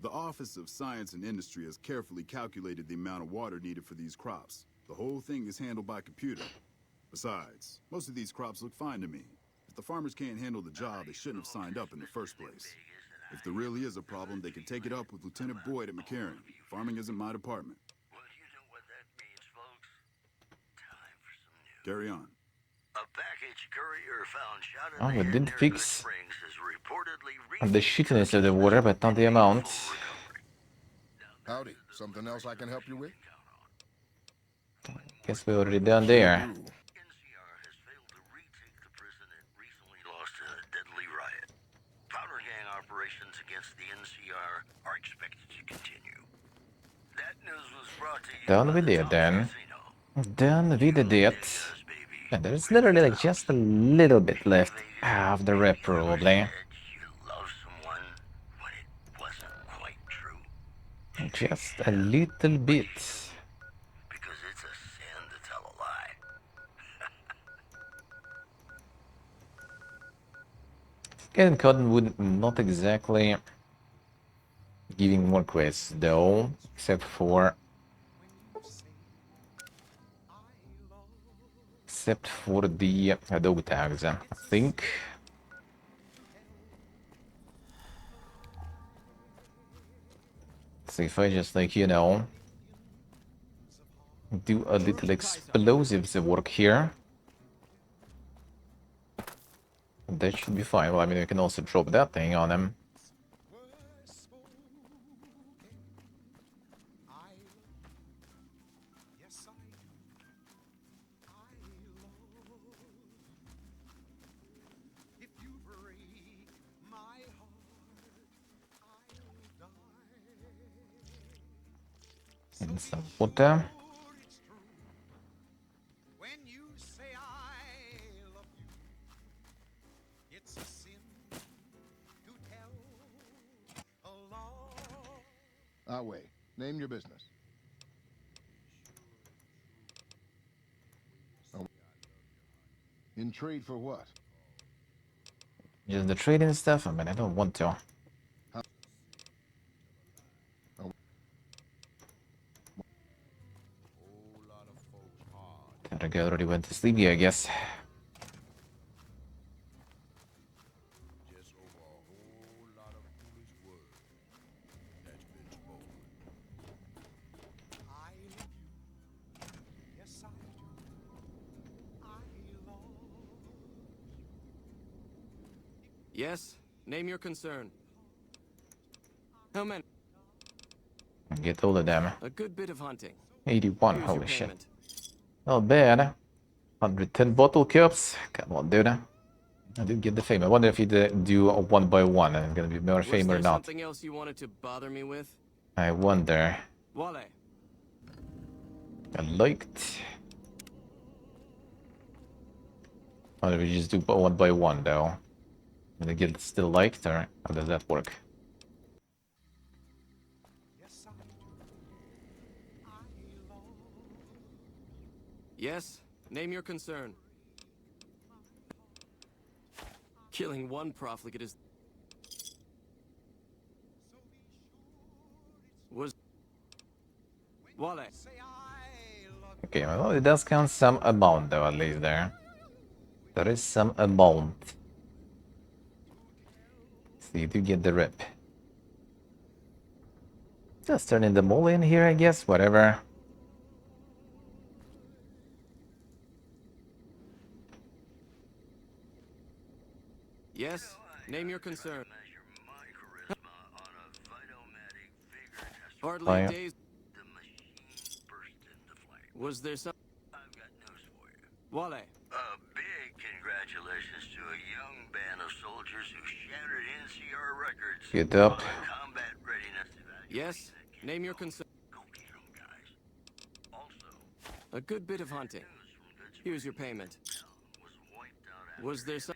The Office of Science and Industry has carefully calculated the amount of water needed for these crops. The whole thing is handled by computer. Besides, most of these crops look fine to me. If the farmers can't handle the job, they shouldn't have signed up in the first place. If there really is a problem, they can take it up with Lieutenant Boyd at McCarran. Farming isn't my department. Carry on. A package courier found shot in Oh, the it head did near fix Good Springs is reportedly the shittiness of the water, but not the amount. Howdy. Something else I can help you with? Guess we're already done there. NCR has failed to retake the prison it recently lost in a deadly riot. Powder gang operations against the NCR are expected to continue. That news was brought to you Done by with the it Top then. Casino. Done with it. And there's literally like just a little bit left of the rep probably. You love someone when it wasn't quite true. Just a little bit. Because it's a sin to tell a lie. Getting Cottonwood not exactly giving more quests though, except for the dog tags, I think. So if I just like, you know, do a little explosives work here, that should be fine. Well, I mean, we can also drop that thing on him. And some water. I'll wait. Name your business. Oh. In trade for what? Just the trading stuff. I mean, I don't want to. That guy already went to sleep here, I guess. Yes? Name your concern. How many? Get all of them. A good bit of hunting. 81, Here's holy your shit. payment. Not bad. 110 bottle caps. Come on, dude. I did get the fame. I wonder if he'd do a 1 by 1 and it's gonna be more fame or Was there not. something else you wanted to bother me with? I wonder. Wale. I liked. Why don't we just do 1 by 1 though? And the guild still liked, or how does that work? Yes? Name your concern. Killing one profligate is... Was... Wale. Okay, well, it does count some amount though, at least there. There is some amount. So you do get the rip. Just turning them all in here, I guess, whatever. Yes? Name your concern. Hardly Oh, a yeah. day's... Was there some... Wale. A big congratulations to a young band of soldiers who shattered NCR records. Get up. Combat readiness evaluation. Yes? Name your concern. A good bit of hunting. Here's your payment. Was there some...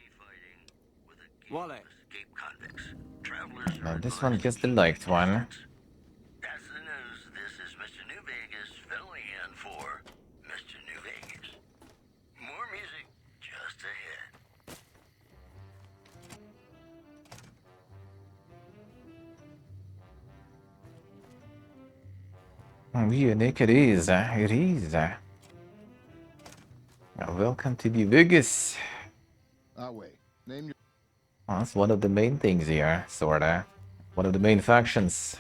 Wale. escaped convicts. Travelers Now this one gets the liked one. That's the news. This is Mr. New Vegas filling in for Mr. New Vegas. More music just ahead. Unique it is. It is. Welcome to the Vegas. Wait. Name your... Well, that's one of the main things here, sorta. One of the main factions.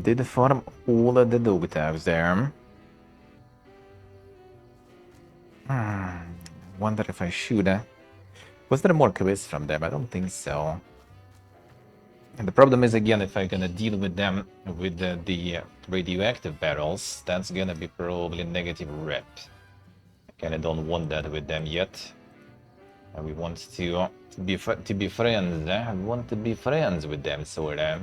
Did farm all of the dog tags there. Wonder if I should. Was there more quests from them? I don't think so. And the problem is, again, if I'm gonna deal with them with the radioactive barrels, that's gonna be probably negative rep. I kinda don't want that with them yet. And we want to be friends. I want to be friends with them, sorta.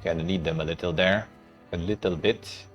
Kinda need them a little there, a little bit.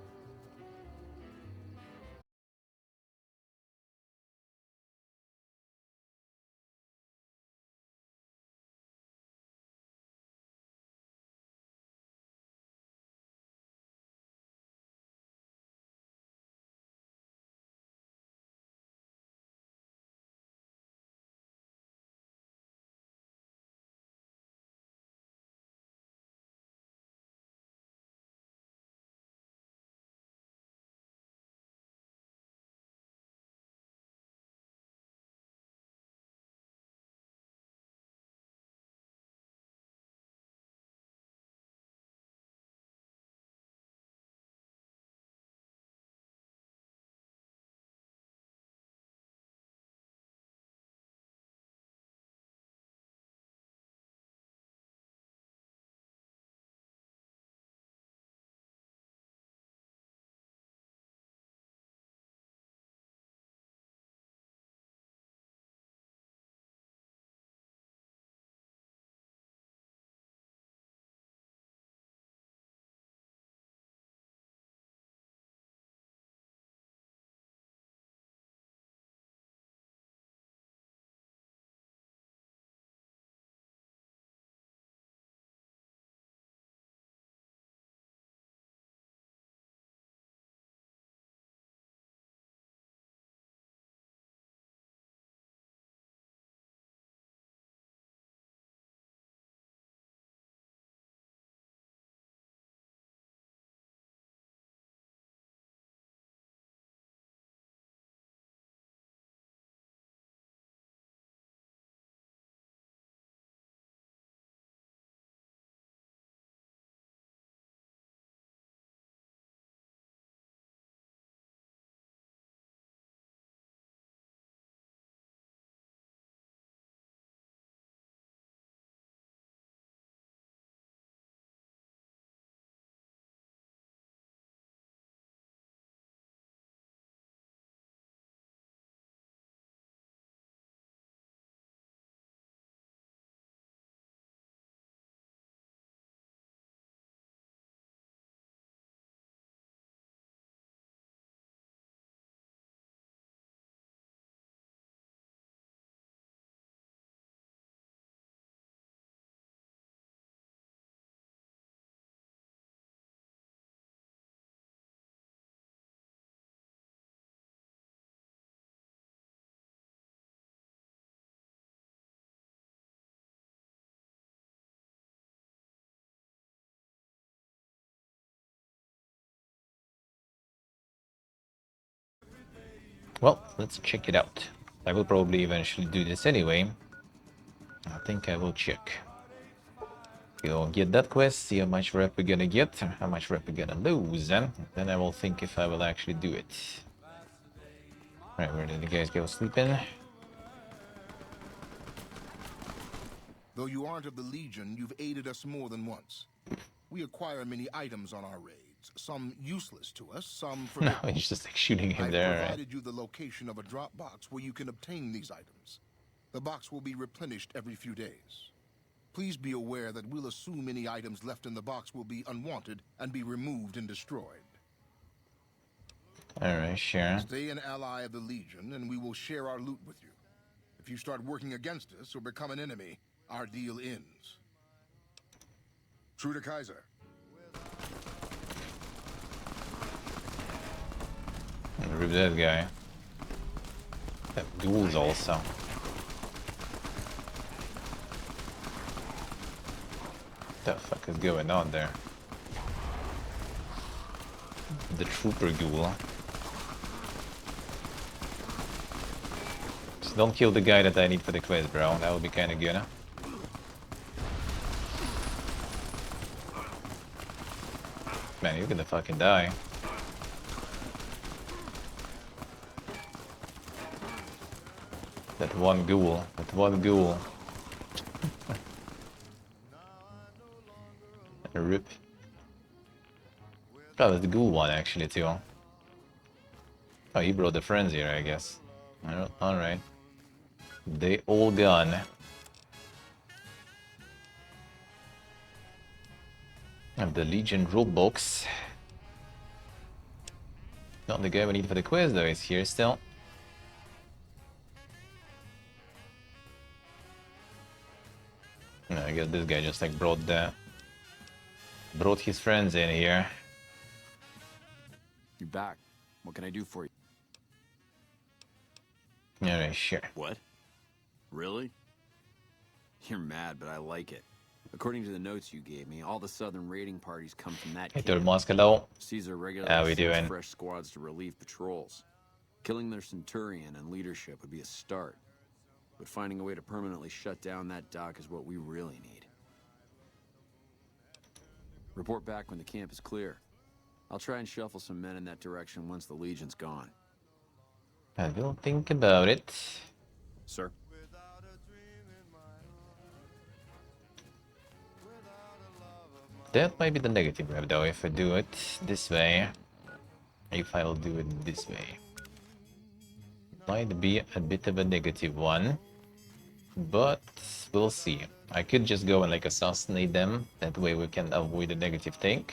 Well, let's check it out. I will probably eventually do this anyway. I think I will check. Go get that quest, see how much rep we're gonna get, how much rep we're gonna lose, and then I will think if I will actually do it. Alright, where did the guys go sleeping? Though you aren't of the Legion, you've aided us more than once. We acquire many items on our raids, some useless to us, some for... No, he's just like shooting him there. I've provided you the location of a drop box where you can obtain these items. The box will be replenished every few days. Please be aware that we'll assume any items left in the box will be unwanted and be removed and destroyed. Alright, sure. Stay an ally of the Legion, and we will share our loot with you. If you start working against us or become an enemy, our deal ends. True to Kaiser. Rip that guy. That duels also. What the fuck is going on there? The trooper ghoul. Just don't kill the guy that I need for the quest, bro. That would be kinda good, huh? Man, you're gonna fucking die. That one ghoul. That one ghoul. Rip. Oh, that's the ghoul one actually too. Oh, he brought the friends here, I guess. Alright. They all gone. And the Legion rule box. Not the guy we need for the quest though, he's here still. No, I guess this guy just like brought his friends in here. You're back. What can I do for you? Alright, sure. What? Really? You're mad, but I like it. According to the notes you gave me, all the southern raiding parties come from that Hey, camp. Moscow. Caesar regularly How we sends doing? fresh squads to relieve patrols. Killing their centurion and leadership would be a start. But finding a way to permanently shut down that dock is what we really need. Report back when the camp is clear. I'll try and shuffle some men in that direction once the Legion's gone. I will think about it. Sir? That might be the negative rep though, if I do it this way. If I'll do it this way. Might be a bit of a negative one. But we'll see. I could just go and like assassinate them. That way we can avoid the negative thing.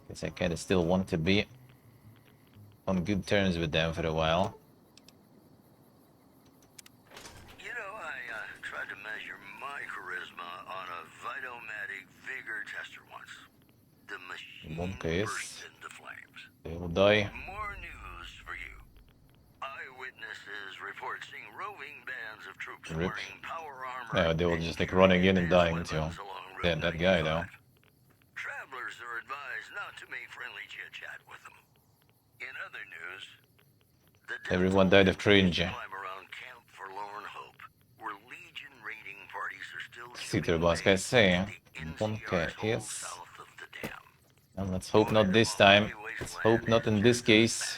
Because I kinda still want to be on good terms with them for a while. You know, I tried to measure my charisma on a Vitomatic vigor tester once. The machine In one case, burst into flames. they will die. More news for you. Eyewitnesses report seeing roving bands of troops Rip. wearing power armor. Yeah, they were just like running in and dying too. Yeah, that guy though. Travelers are advised not to make friendly chit-chat with them. In other news, the Everyone died of cringe. climb around Camp Forlorn Hope, where Legion raiding parties are still See the boss guys say. One case. And let's hope not this time. Let's hope not in this case.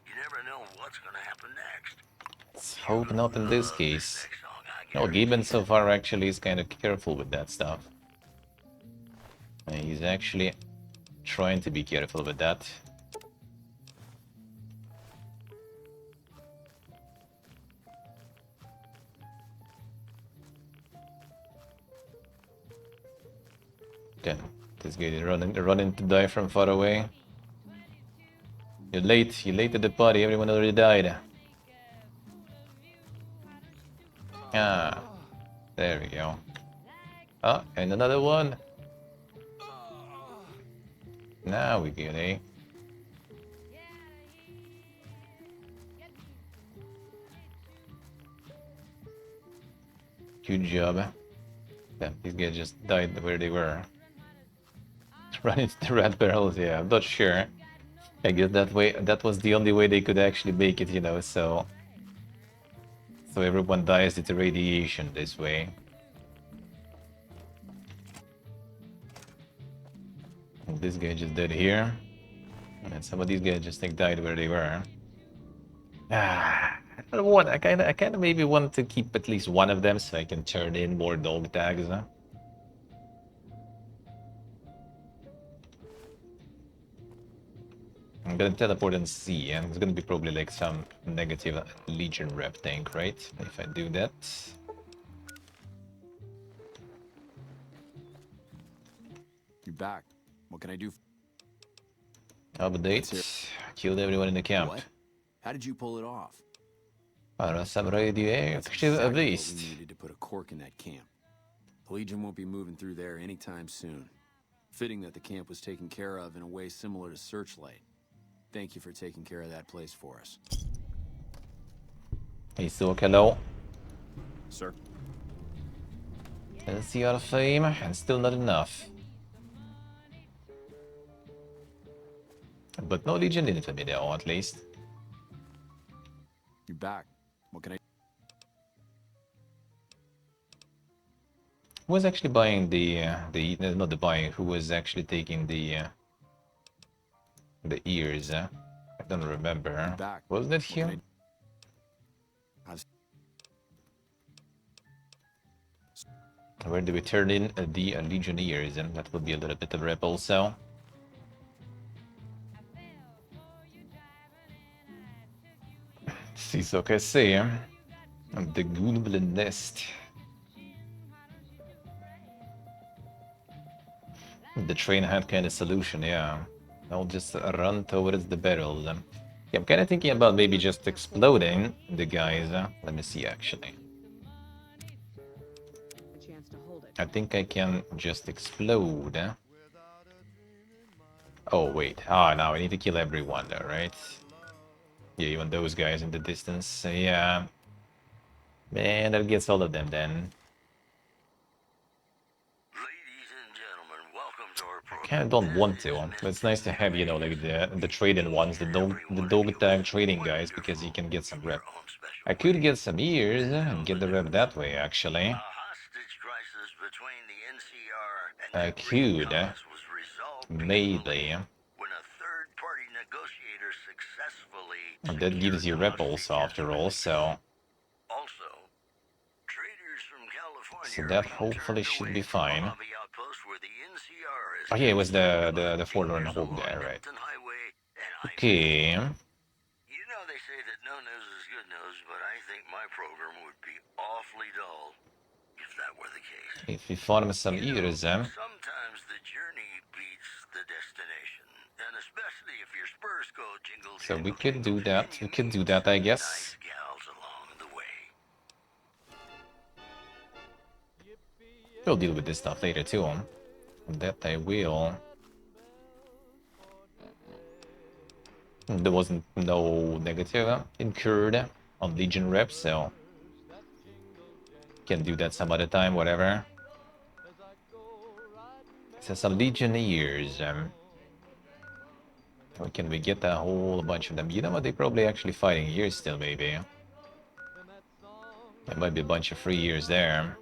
You never know what's gonna happen next. Let's hope not in this case. No, Gibbon so far actually is kind of careful with that stuff. He's actually trying to be careful with that. Okay, this guy is running to die from far away. You're late to the party, everyone already died. Ah, there we go. Oh, and another one. Now we get it. Good job. Damn, these guys just died where they were. Run into the rat barrels, yeah, I'm not sure. I guess that was the only way they could actually make it, you know, so everyone dies due to radiation this way. And this guy just died here. And some of these guys just like died where they were. I kinda maybe want to keep at least one of them so I can turn in more dog tags, huh? I'm gonna teleport and see, and it's gonna be probably like some negative Legion rep thing, right? If I do that. You're back. What can I do? Update. Killed everyone in the camp. What? How did you pull it off? Para some radioactive Exactly what waste. we needed to put a cork in that camp. The Legion won't be moving through there anytime soon. Fitting that the camp was taken care of in a way similar to Searchlight. Thank you for taking care of that place for us. Hey, so hello. Sir. LCR fame, and still not enough. But no Legion in it for me now, at least. You're back. What can I... Who was actually buying not the buying, who was actually taking the ears? I don't remember. Wasn't it here? Where do we turn in the Legionnaires? And that would be a little bit of rep also. Si so che see. The Goonblin Nest. The train had kind of solution, yeah. I'll just run towards the barrel. Yeah, I'm kind of thinking about maybe just exploding the guys. Let me see, actually. I think I can just explode. Oh, wait. Ah, now I need to kill everyone, though, right? Yeah, even those guys in the distance. Yeah. Man, that gets all of them, then. I kind of don't want to, but it's nice to have, you know, like the trading ones, the dog tag trading guys, because you can get some rep. I could get some ears and get the rep that way, actually. I could. Maybe. And that gives you rep also, after all, so... So that hopefully should be fine. Oh yeah, it was the Forlorn Hope there, right? Okay. You know they say that no news is good news, but I think my program would be awfully dull if that were the case. If we farm some ears, Sometimes the journey beats the destination, and especially if your spurs go jingle so we could do that. We could do that, I guess. gals along the way. We'll deal with this stuff later too. That I will. There wasn't no negative incurred on Legion rep, so can do that some other time, whatever. So some Legionnaires. Can we get a whole bunch of them? You know what? They're probably actually fighting here still, maybe. There might be a bunch of free years there.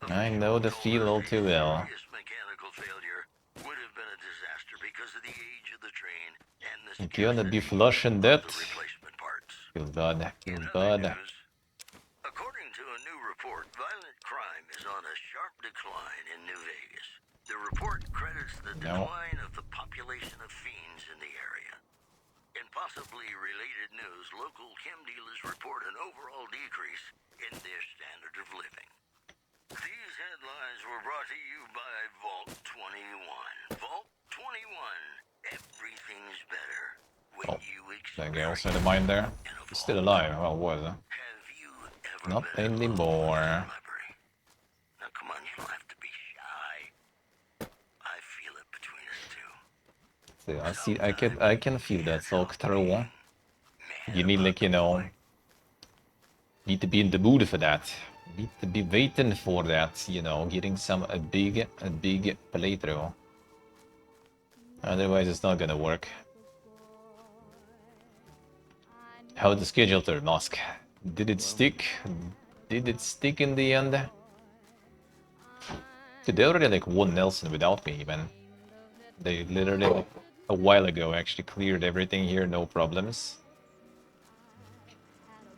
I know the feel all too well. Mechanical failure would have been a disaster because of the age of the train and the You're gonna be flushing that. replacement parts. Feel bad. Feel bad. According to a new report, violent crime is on a sharp decline in New Vegas. The report credits the decline of the population of fiends in the area. In possibly related news, local chem dealers report an overall decrease in their standard of living. These headlines were brought to you by Vault 21. Vault 21. Everything's better when you That guy also had a mine there. He's still alive. Well, was he? Not anymore. Now come on, you don't have to be shy. I feel it between us two. So I see. I can feel that talk through. You need, like, you know, need to be in the mood for that. Need to be waiting for that. You know, getting a big playthrough. Otherwise, it's not gonna work. How the schedule to Mosque? Did it stick? Did it stick in the end? Dude, they already like won Nelson without me even. They literally like, a while ago actually cleared everything here, no problems.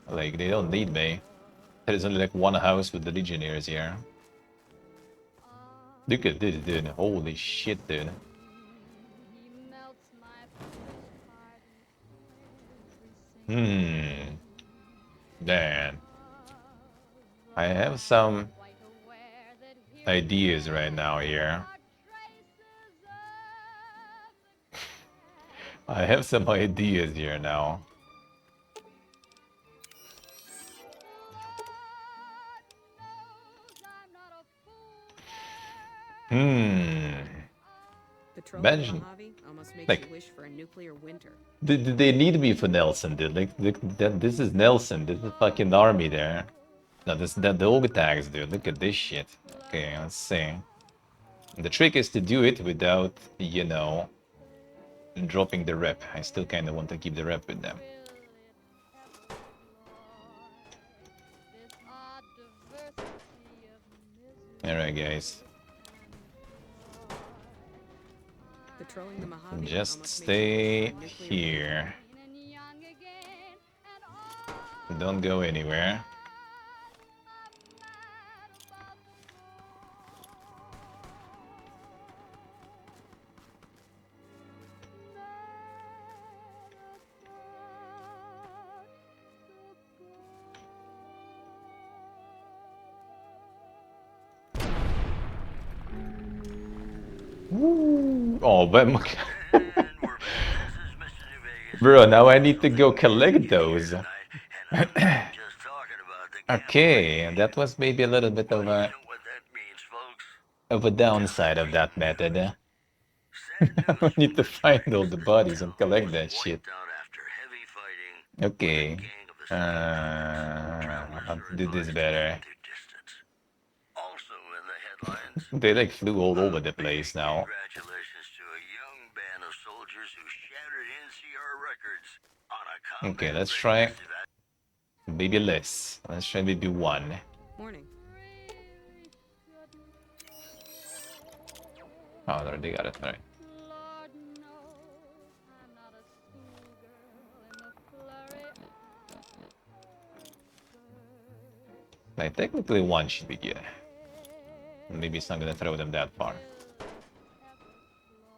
Like, they don't need me. There's only like one house with the Legionnaires here. Look at this, dude. Holy shit, dude. Man. I have some ideas right now here. I have some ideas here now. Imagine, like, they need me for Nelson, dude. Like, this is Nelson. This is fucking army there. No, this the dog tags, dude. Look at this shit. Okay, let's see. The trick is to do it without, you know, dropping the rep. I still kind of want to keep the rep with them. Alright, guys. Just stay here. Don't go anywhere. Oh, but bro, now I need to go collect those. Okay, that was maybe a little bit of a downside of that method. I need to find all the bodies and collect that shit. Okay, I'll do this better. They like flew all over the place now. Okay, let's try maybe less. Let's try maybe one. Morning. Oh, there they got it. All right. Like, technically one should be good. Maybe it's not gonna throw them that far.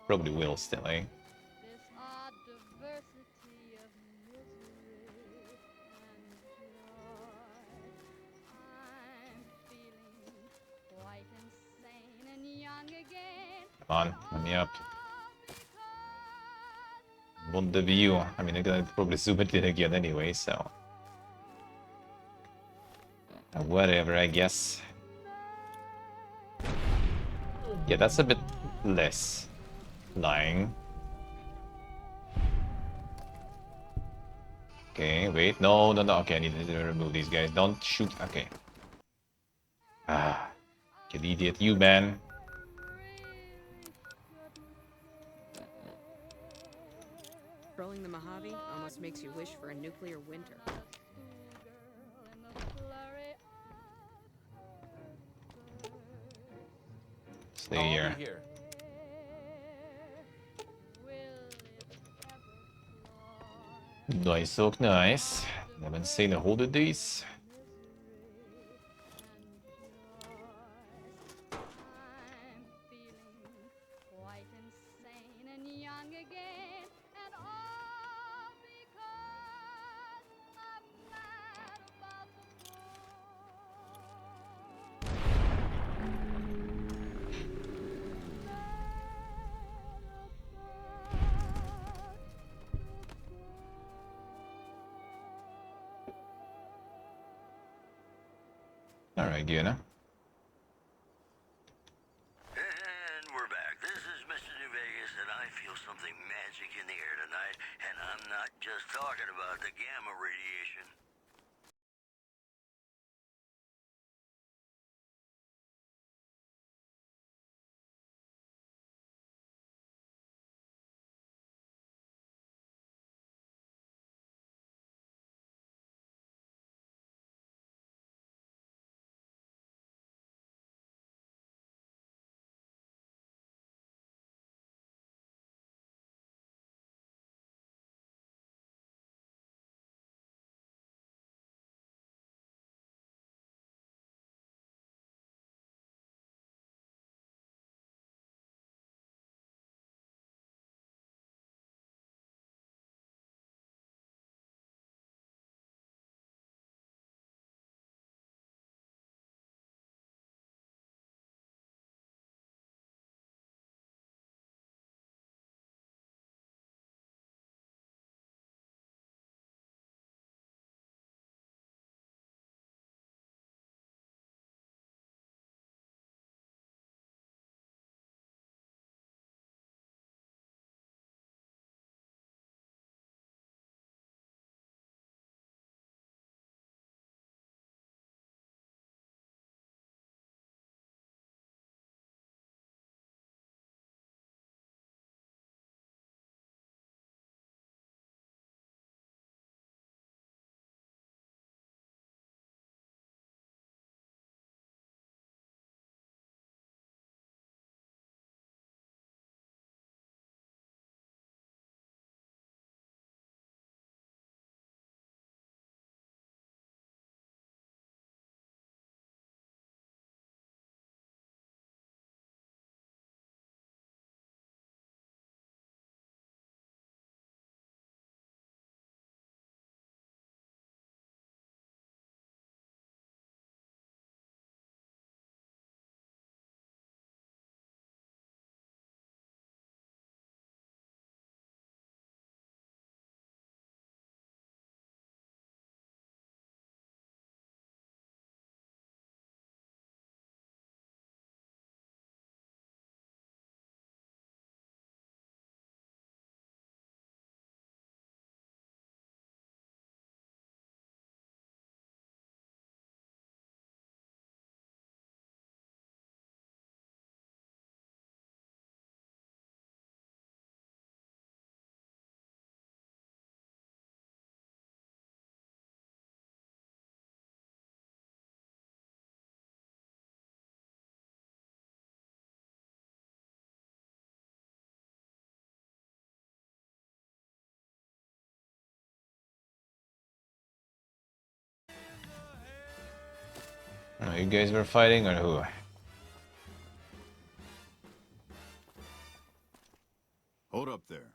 Probably will still, eh? Come on, let me up. Want the view. I mean, I'm gonna probably zoom it in again anyway, so. Whatever, I guess. Yeah, that's a bit less lying. Okay, wait. No. Okay, I need to remove these guys. Don't shoot. Okay. Ah. You idiot, you, man. Rolling the Mojave almost makes you wish for a nuclear winter. see I'll here. be here. Nice, look nice. Haven't seen a hold of these. Alright, Guna. And we're back. This is Mr. New Vegas, and I feel something magic in the air tonight, and I'm not just talking about the gamma radiation. Oh, you guys were fighting or who? Hold up there.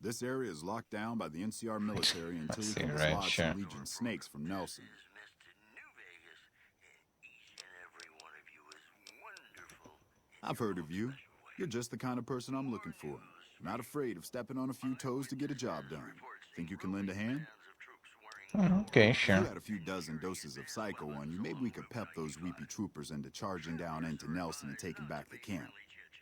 This area is locked down by the NCR military until we can right, dislodge sure. some Legion snakes from Nelson. I've heard of you. You're just the kind of person I'm looking for. Not afraid of stepping on a few toes to get a job done. Think you can lend a hand? Okay, If sure. you had a few dozen doses of Psycho on you, maybe we could pep those weepy troopers into charging down into Nelson and taking back the camp.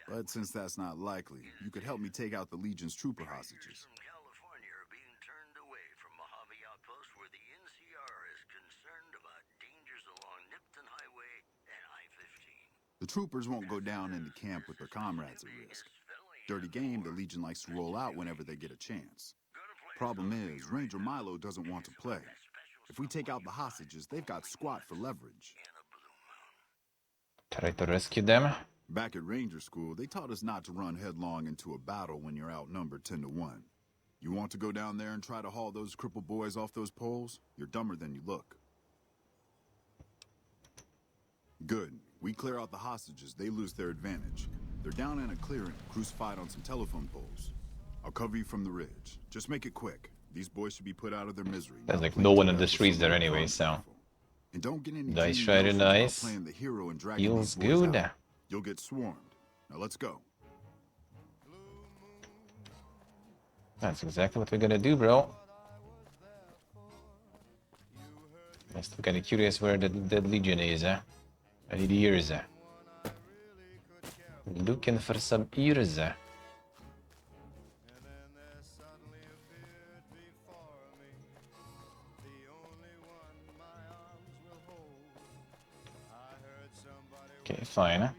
But since that's not likely, you could help me take out the Legion's trooper hostages. California are being turned away from Mojave Outpost where the NCR is concerned about dangers along Nipton Highway and I-15. The troopers won't go down into camp with their comrades at risk. Dirty game the Legion likes to roll out whenever they get a chance. Problem is, Ranger Milo doesn't want to play. If we take out the hostages, they've got squat for leverage. Try to rescue them. Back at Ranger School, they taught us not to run headlong into a battle when you're outnumbered 10 to 1. You want to go down there and try to haul those crippled boys off those poles? You're dumber than you look. Good. We clear out the hostages, they lose their advantage. They're down in a clearing, crucified on some telephone poles. I'll cover you from the ridge. Just make it quick. These boys should be put out of their misery. There's like no one on the streets there anyway, so. And don't get any Dice dreamy Rider, notions about nice. playing the hero and dragging Feels these boys good. out. You'll get swarmed. Now let's go. That's exactly what we're gonna do, bro. I'm still kinda curious where the Dead Legion is, I need ears. Looking for some ears. Okay, fine.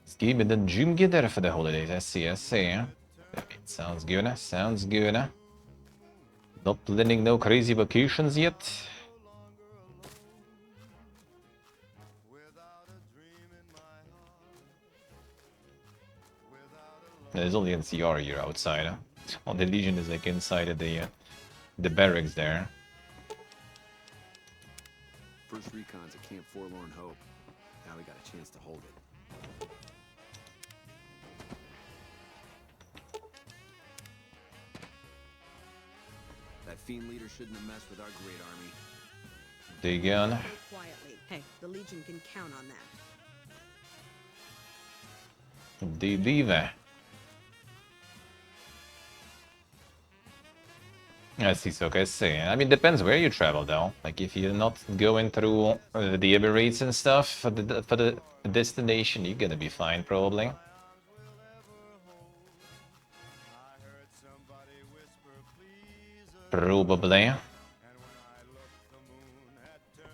Let's give me the gym getter for the holidays. I see. Okay, sounds good. Sounds good. Not planning no crazy vacations yet. There's only NCR here outside. Oh, the Legion is like inside of the barracks there. First recon's at Camp Forlorn Hope. Now we got a chance to hold it. That fiend leader shouldn't have messed with our great army. Dig in. Quietly. Hey, the Legion can count on that. Diva. I see, so I see. I mean, depends where you travel, though. Like, if you're not going through the Emirates and stuff for the destination, you're gonna be fine, probably. Probably.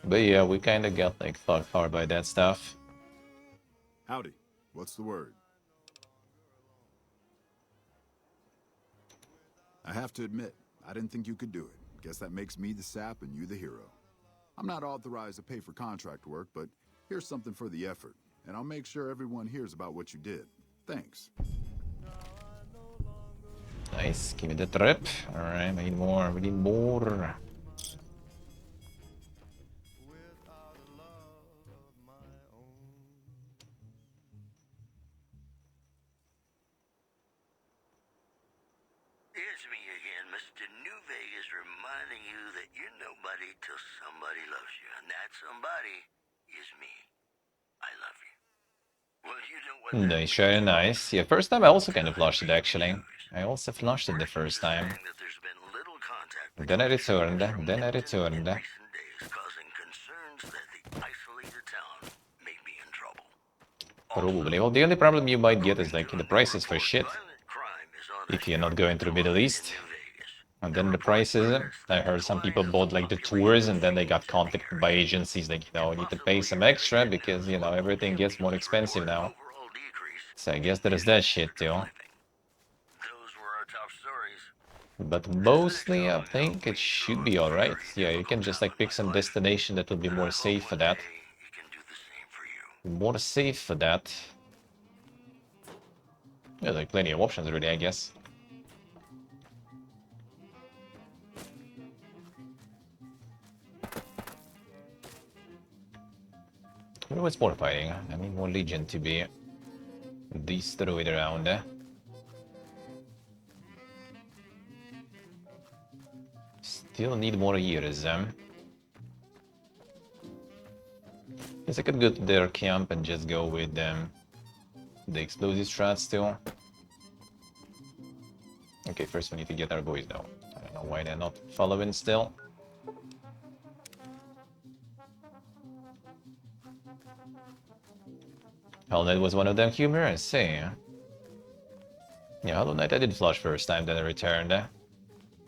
But yeah, we kind of got like fucked hard by that stuff. Howdy. What's the word? I have to admit, I didn't think you could do it. Guess that makes me the sap and you the hero. I'm not authorized to pay for contract work, but here's something for the effort. And I'll make sure everyone hears about what you did. Thanks. Nice, give me the trip. Alright, we need more, we need more. It's me again, Mr. New Vegas, reminding you that you're nobody till somebody loves you, and that somebody is me. I love you. Well, you know what? Nice, very nice. Yeah, first time I also kind of flushed it, actually. I also flushed it the first time. Then I returned, then I returned. Probably. Well, the only problem you might get is like the prices for shit. If you're not going through Middle East. And then the prices, I heard some people bought like the tours and then they got contacted by agencies like, you know, need to pay some extra because, you know, everything gets more expensive now. So I guess there is that shit too. But mostly I think it should be alright. Yeah, you can just like pick some destination that will be more safe for that. More safe for that. There's like plenty of options really, I guess. What's more fighting? I need more Legion to be destroyed around there. Still need more years. Guess I could go to their camp and just go with the explosive strats too. Okay, first we need to get our boys though. I don't know why they're not following still. Hollow Knight was one of them, Humor, I see. Yeah, Hollow Knight I did flush first time, then I returned.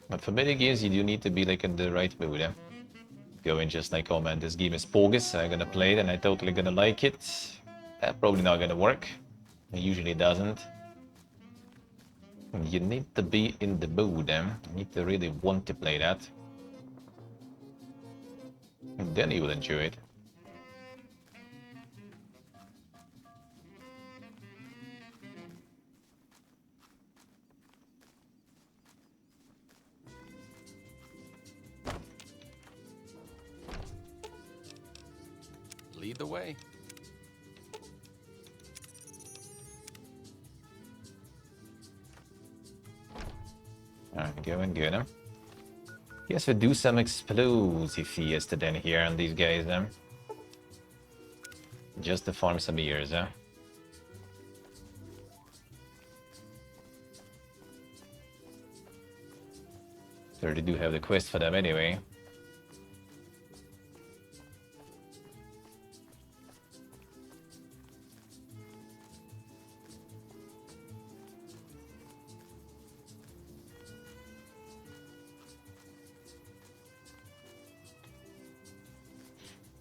But for many games you do need to be like in the right mood. Going just like, oh man, this game is bogus, I'm gonna play it and I totally gonna like it. Probably not gonna work. It usually doesn't. You need to be in the mood, you need to really want to play that. And then you will enjoy it. Lead the way. Alright, going good. Guess we do some explosive fiesta then here on these guys, just to farm some years, So they do have the quest for them anyway.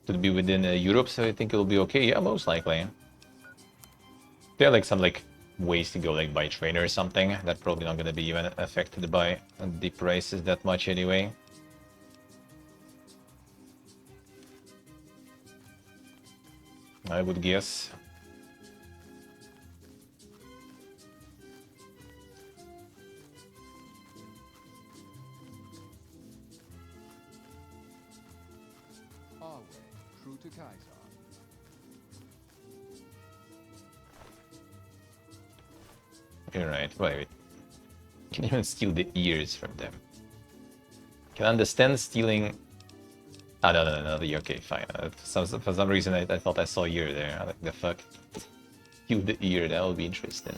To be within Europe, so I think it'll be okay. Yeah, most likely. There are like some ways to go like by train or something. That's probably not gonna be even affected by the prices that much anyway. I would guess. Our way, true to Kaiser. You're right. Wait. Can even steal the ears from them. Can understand stealing. Ah, no. Okay, fine. For some reason, I thought I saw ear there. Like the fuck. Steal the ear. That would be interesting.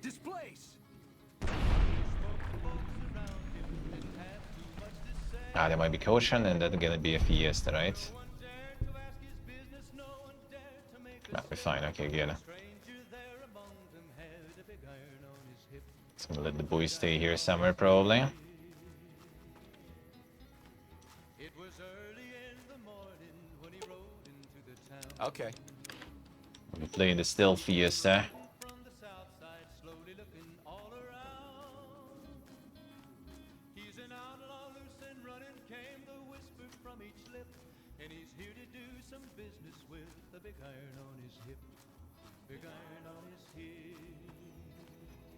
Displace! Ah, there might be caution, and that's gonna be a fiesta, right? That'll be fine. Okay, good. Just gonna let the boys stay here somewhere, probably. Okay. We're playing the stealth fiesta.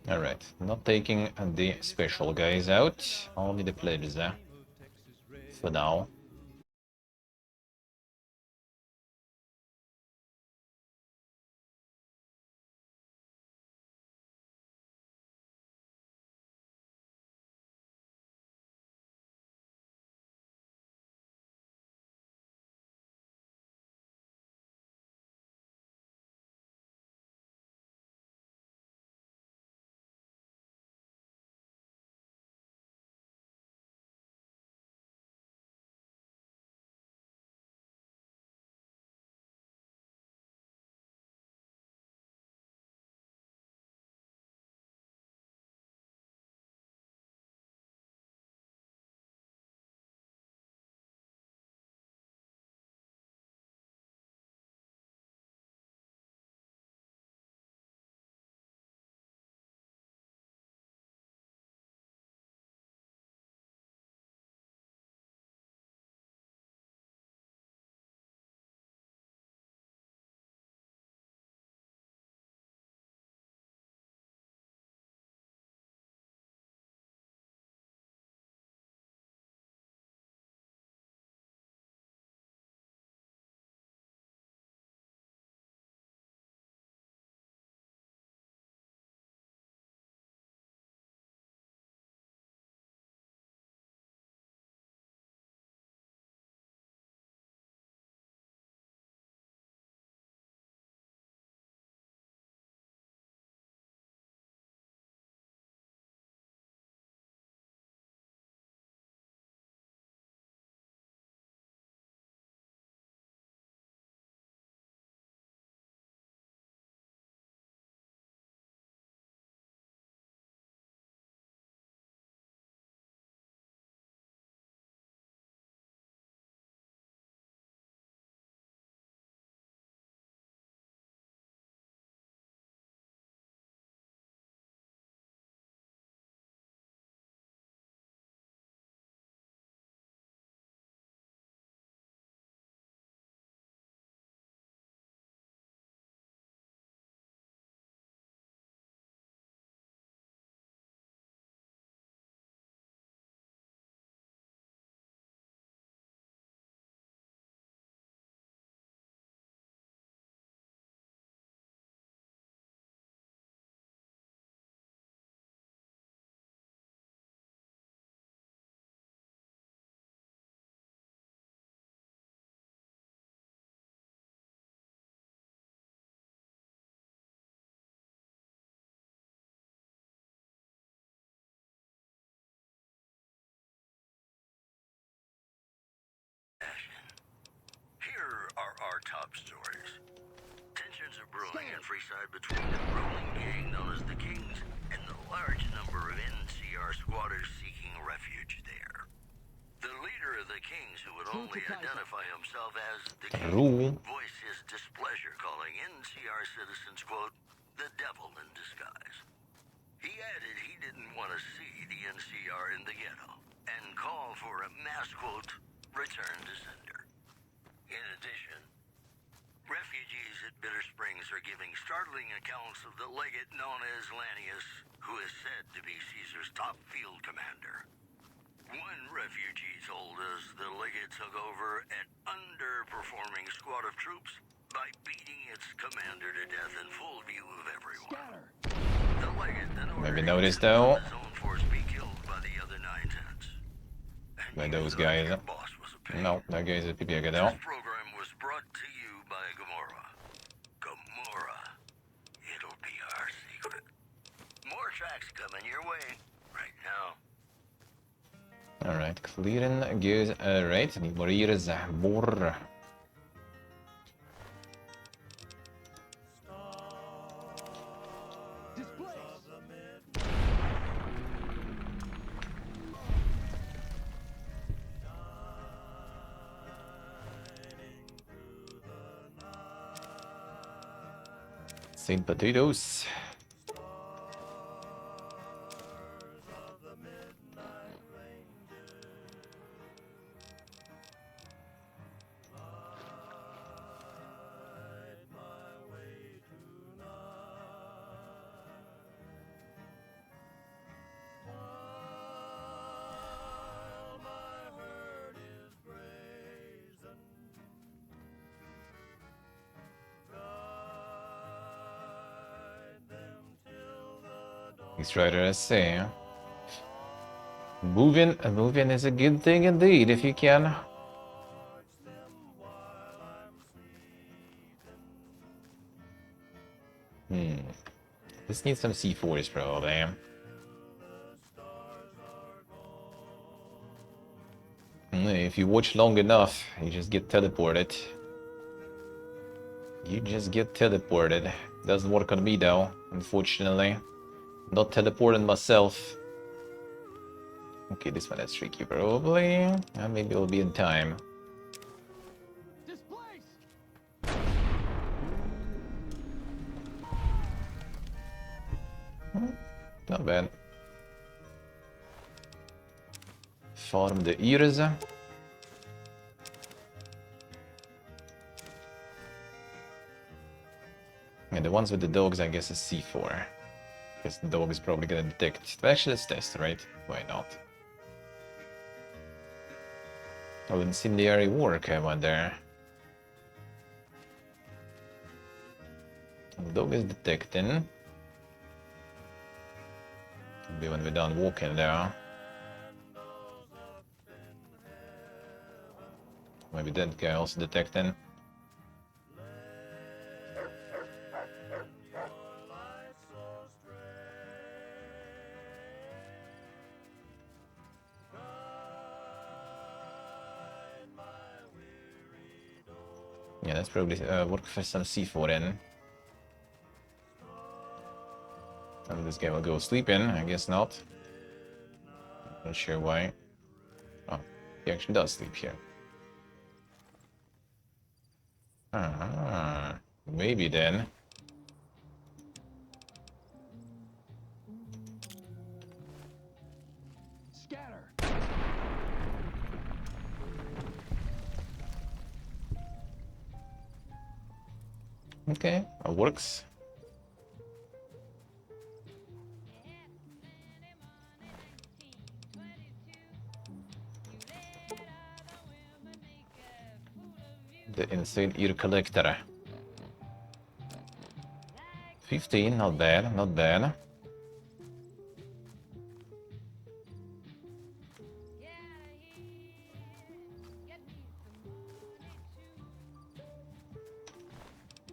Alright, not taking the special guys out, only the pledges for now. top stories. Tensions are brewing in Freeside between the ruling gang known as the Kings and the large number of NCR squatters seeking refuge there. The leader of the Kings, who would only identify himself as the King, voiced his displeasure, calling NCR citizens, quote, the devil in disguise. He added he didn't want to see the NCR in the ghetto and called for a mass, quote, return to sender. In addition, refugees at Bitter Springs are giving startling accounts of the legate known as Lanius, who is said to be Caesar's top field commander. One refugee told us the legate took over an underperforming squad of troops by beating its commander to death in full view of everyone. The legate then Maybe notice though. his own force be killed by the other 9/10s. By those guys. No, that guy's a PPA This now. program was brought to you by Gamora. Gamora. It'll be our secret. More tracks coming your way right now. Alright, clearing goes alright. Need more ears. More. Same potatoes. He's trying to say. Moving is a good thing indeed, if you can. This needs some C4s probably. If you watch long enough, you just get teleported. You just get teleported. Doesn't work on me though, unfortunately. Not teleporting myself. Okay, this one is tricky probably. Maybe it'll be in time. Not bad. Farm the ears. Yeah, the ones with the dogs, I guess, is C4. Because the dog is probably gonna detect. Actually, let's test, right? Why not? Will incendiary work, I wonder? The dog is detecting. Maybe when we're done walking there. Maybe that guy also detecting. Yeah, that's probably work for some C4 in. And this guy will go sleeping, I guess not. Not sure why. Oh, he actually does sleep here. Maybe then. Scatter. Okay, that works. The insane ear collector. 15, not bad, not bad.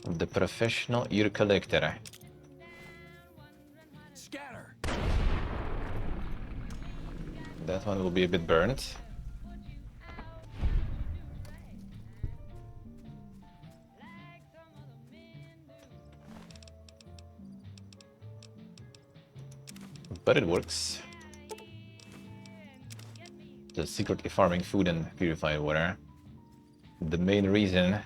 The professional ear collector. Scatter. That one will be a bit burnt. but it works. Just secretly farming food and purified water. The main reason.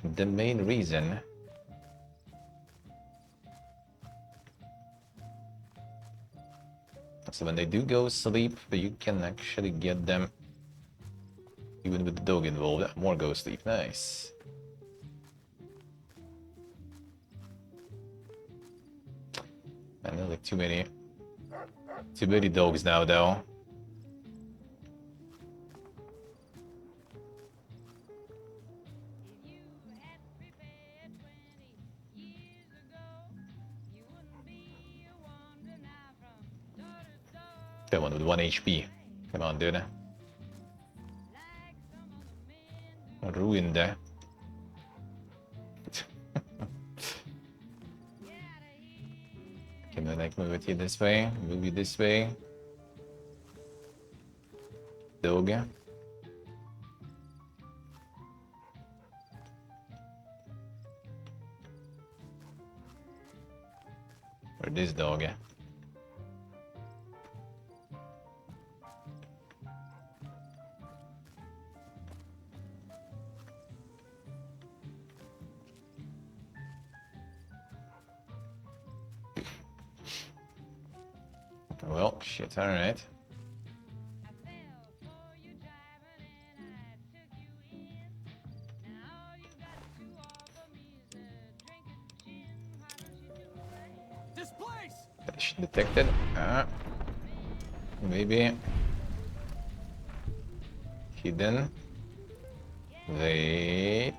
So when they do go sleep, you can actually get them, even with the dog involved. More go sleep, nice. I know, like too many dogs now, though. That one with 1 HP. Come on, dude. Ruined that. Can I like move it here this way? Move it this way. Dog. Or this dog. Well, shit, alright. Detected. Maybe. Hidden. Wait.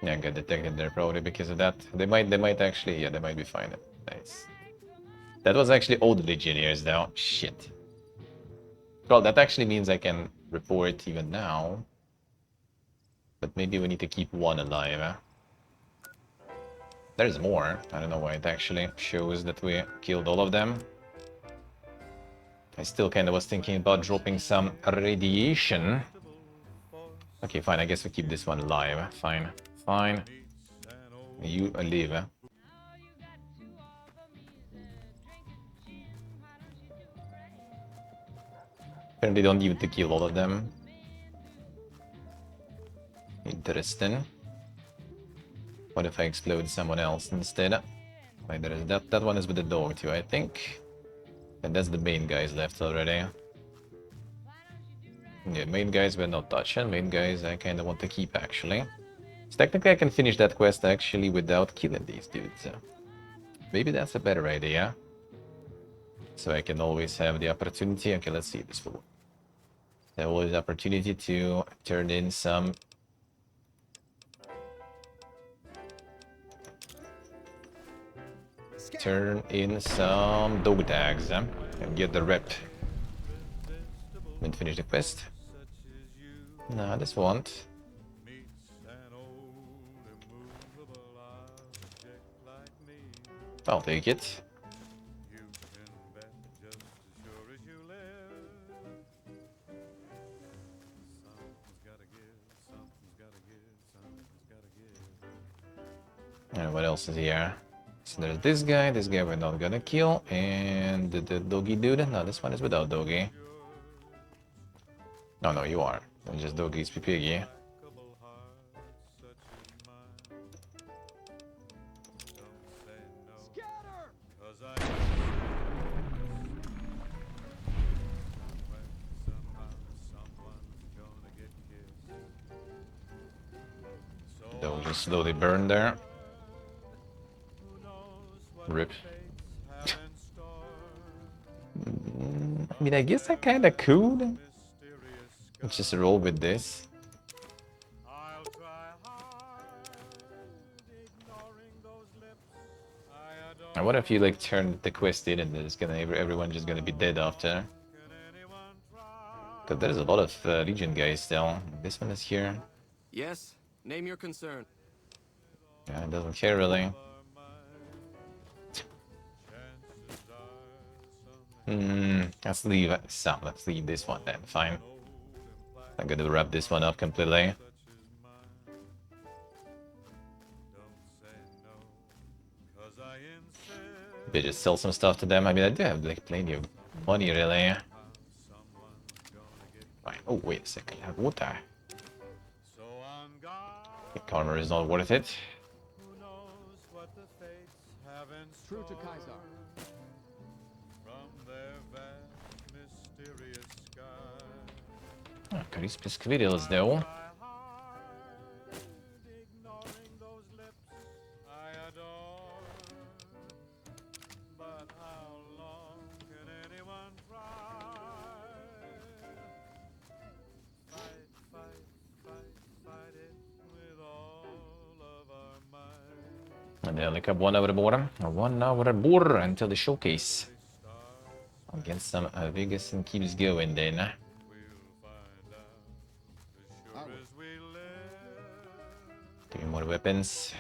Yeah, got detected there probably because of that. They might actually, yeah, they might be fine. Nice. That was actually all the Legionnaires though. Shit. Well, that actually means I can report even now. But maybe we need to keep one alive. There's more. I don't know why it actually shows that we killed all of them. I still kind of was thinking about dropping some radiation. Okay, fine. I guess we keep this one alive. Fine. Fine. You live. Apparently don't need to kill all of them. Interesting. What if I explode someone else instead? Like there is that one is with the dog too, I think. And that's the main guys left already. Yeah, main guys we're not touching. Main guys I kinda want to keep actually. So technically I can finish that quest actually without killing these dudes. Maybe that's a better idea. So I can always have the opportunity. Okay, let's see this one. There was opportunity to turn in some dog tags and get the rep. And finish the quest. No, this won't. I'll take it. And what else is here? So there's this guy we're not gonna kill, and the doggy dude. No, this one is without doggy. No, you are. It's just doggy's piggy. They'll just slowly burn there. Rip. I mean, I guess I kinda could. Let's just roll with this. I wonder if you like turn the quest in and it's gonna everyone just gonna be dead after. Cause there's a lot of Legion guys still. This one is here. Yes, name your concern. Yeah, it doesn't care really. Let's leave this one then, fine. I'm gonna wrap this one up completely. Maybe just sell some stuff to them. I mean, I do have like plenty of money, really. Right. Oh, wait a second. I have water. The karma is not worth it. True to Kaiser. Ah, crispy squirrels, though. And they only have 1 hour more. 1 hour more until the showcase. I'll get some Vegas and keeps going then. 3 more weapons.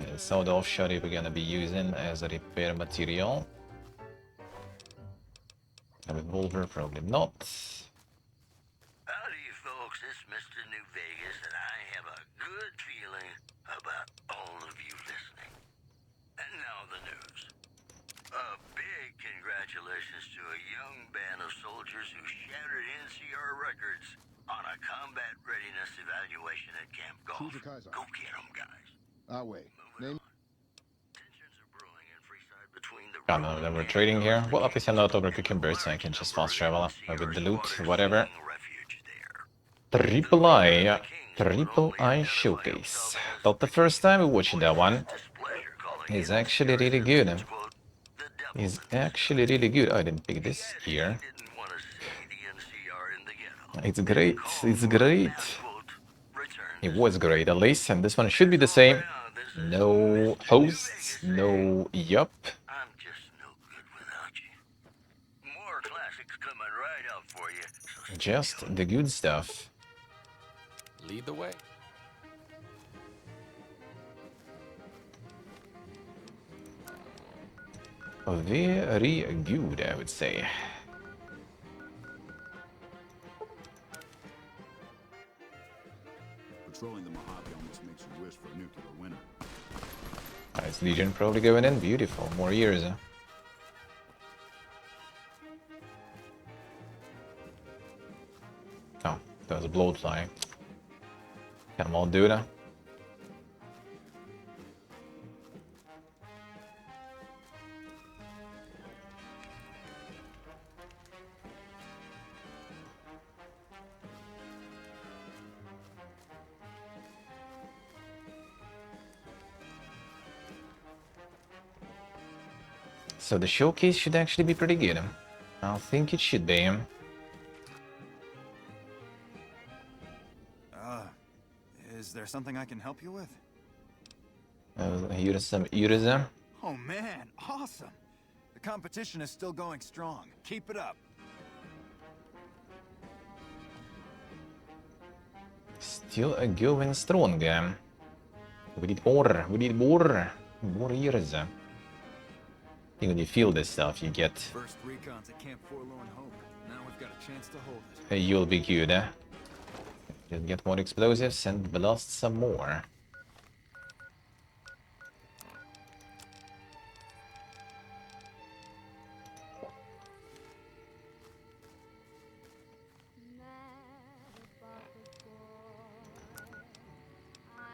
Yeah, so the offshore we're gonna be using as a repair material. A revolver, probably not. Howdy, folks. It's Mr. New Vegas, and I have a good feeling about all of you listening. And now the news. A big congratulations to a young band of soldiers who shattered NCR records on a combat readiness evaluation at Camp Golf. Go get them, guys. Wait. Name. I don't know that we're trading here. Well, at least I'm not over cucumbers, so I can just fast travel with the loot, whatever. Triple I showcase. Not the first time we're watching that one. It's actually really good. It's actually really good. I didn't pick this here. It's great. It's great. It was great at least, and this one should be the same. No hosts, no yup. Just the good stuff. Lead the way. Very good, I would say. Patrolling the Mojave almost makes you wish for a nuclear winter. Nice Legion probably going in. Beautiful. More years. Oh, that was a bloat flying. Come on, dude. So the showcase should actually be pretty good. I think it should be. Is there something I can help you with? Here's some Uriza. Oh man, awesome! The competition is still going strong. Keep it up. Still going strong. We need more. We need more. More Uriza. I think when you feel this stuff, you get. First recon's at Camp Forlorn Hope. Now we've got a chance to hold it. You'll be good. Just get more explosives and blast some more.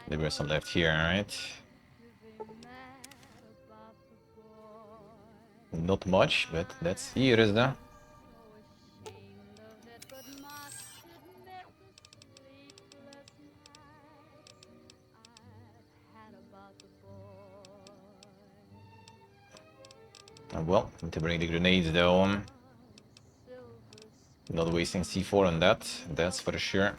There were some left here, right? Not much, but that's here, is there? Well, need to bring the grenades though. Not wasting C4 on that, that's for sure.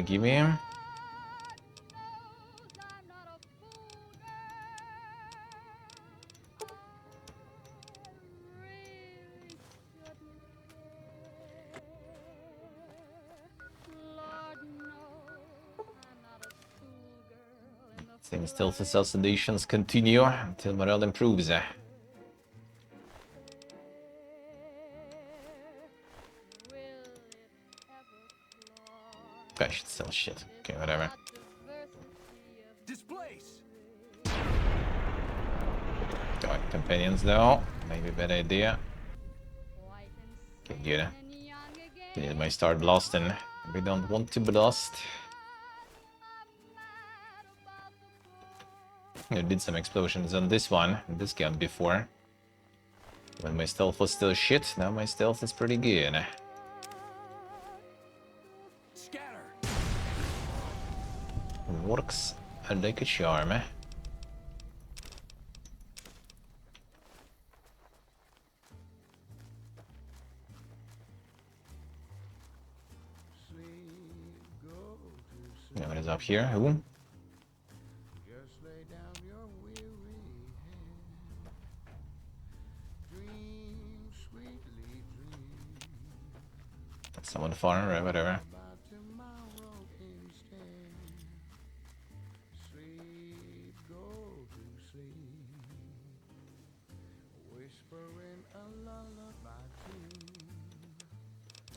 Gimme. Same stealth assassinations continue until morale improves. I should sell shit. Okay, whatever. Displace. Got companions though. Maybe a bad idea. Okay, good. Get my start blasting. We don't want to blast. I did some explosions on this one, this gun before. When my stealth was still shit, now my stealth is pretty good. Works like a charm. Yeah, what is up here? Who? Someone far or whatever.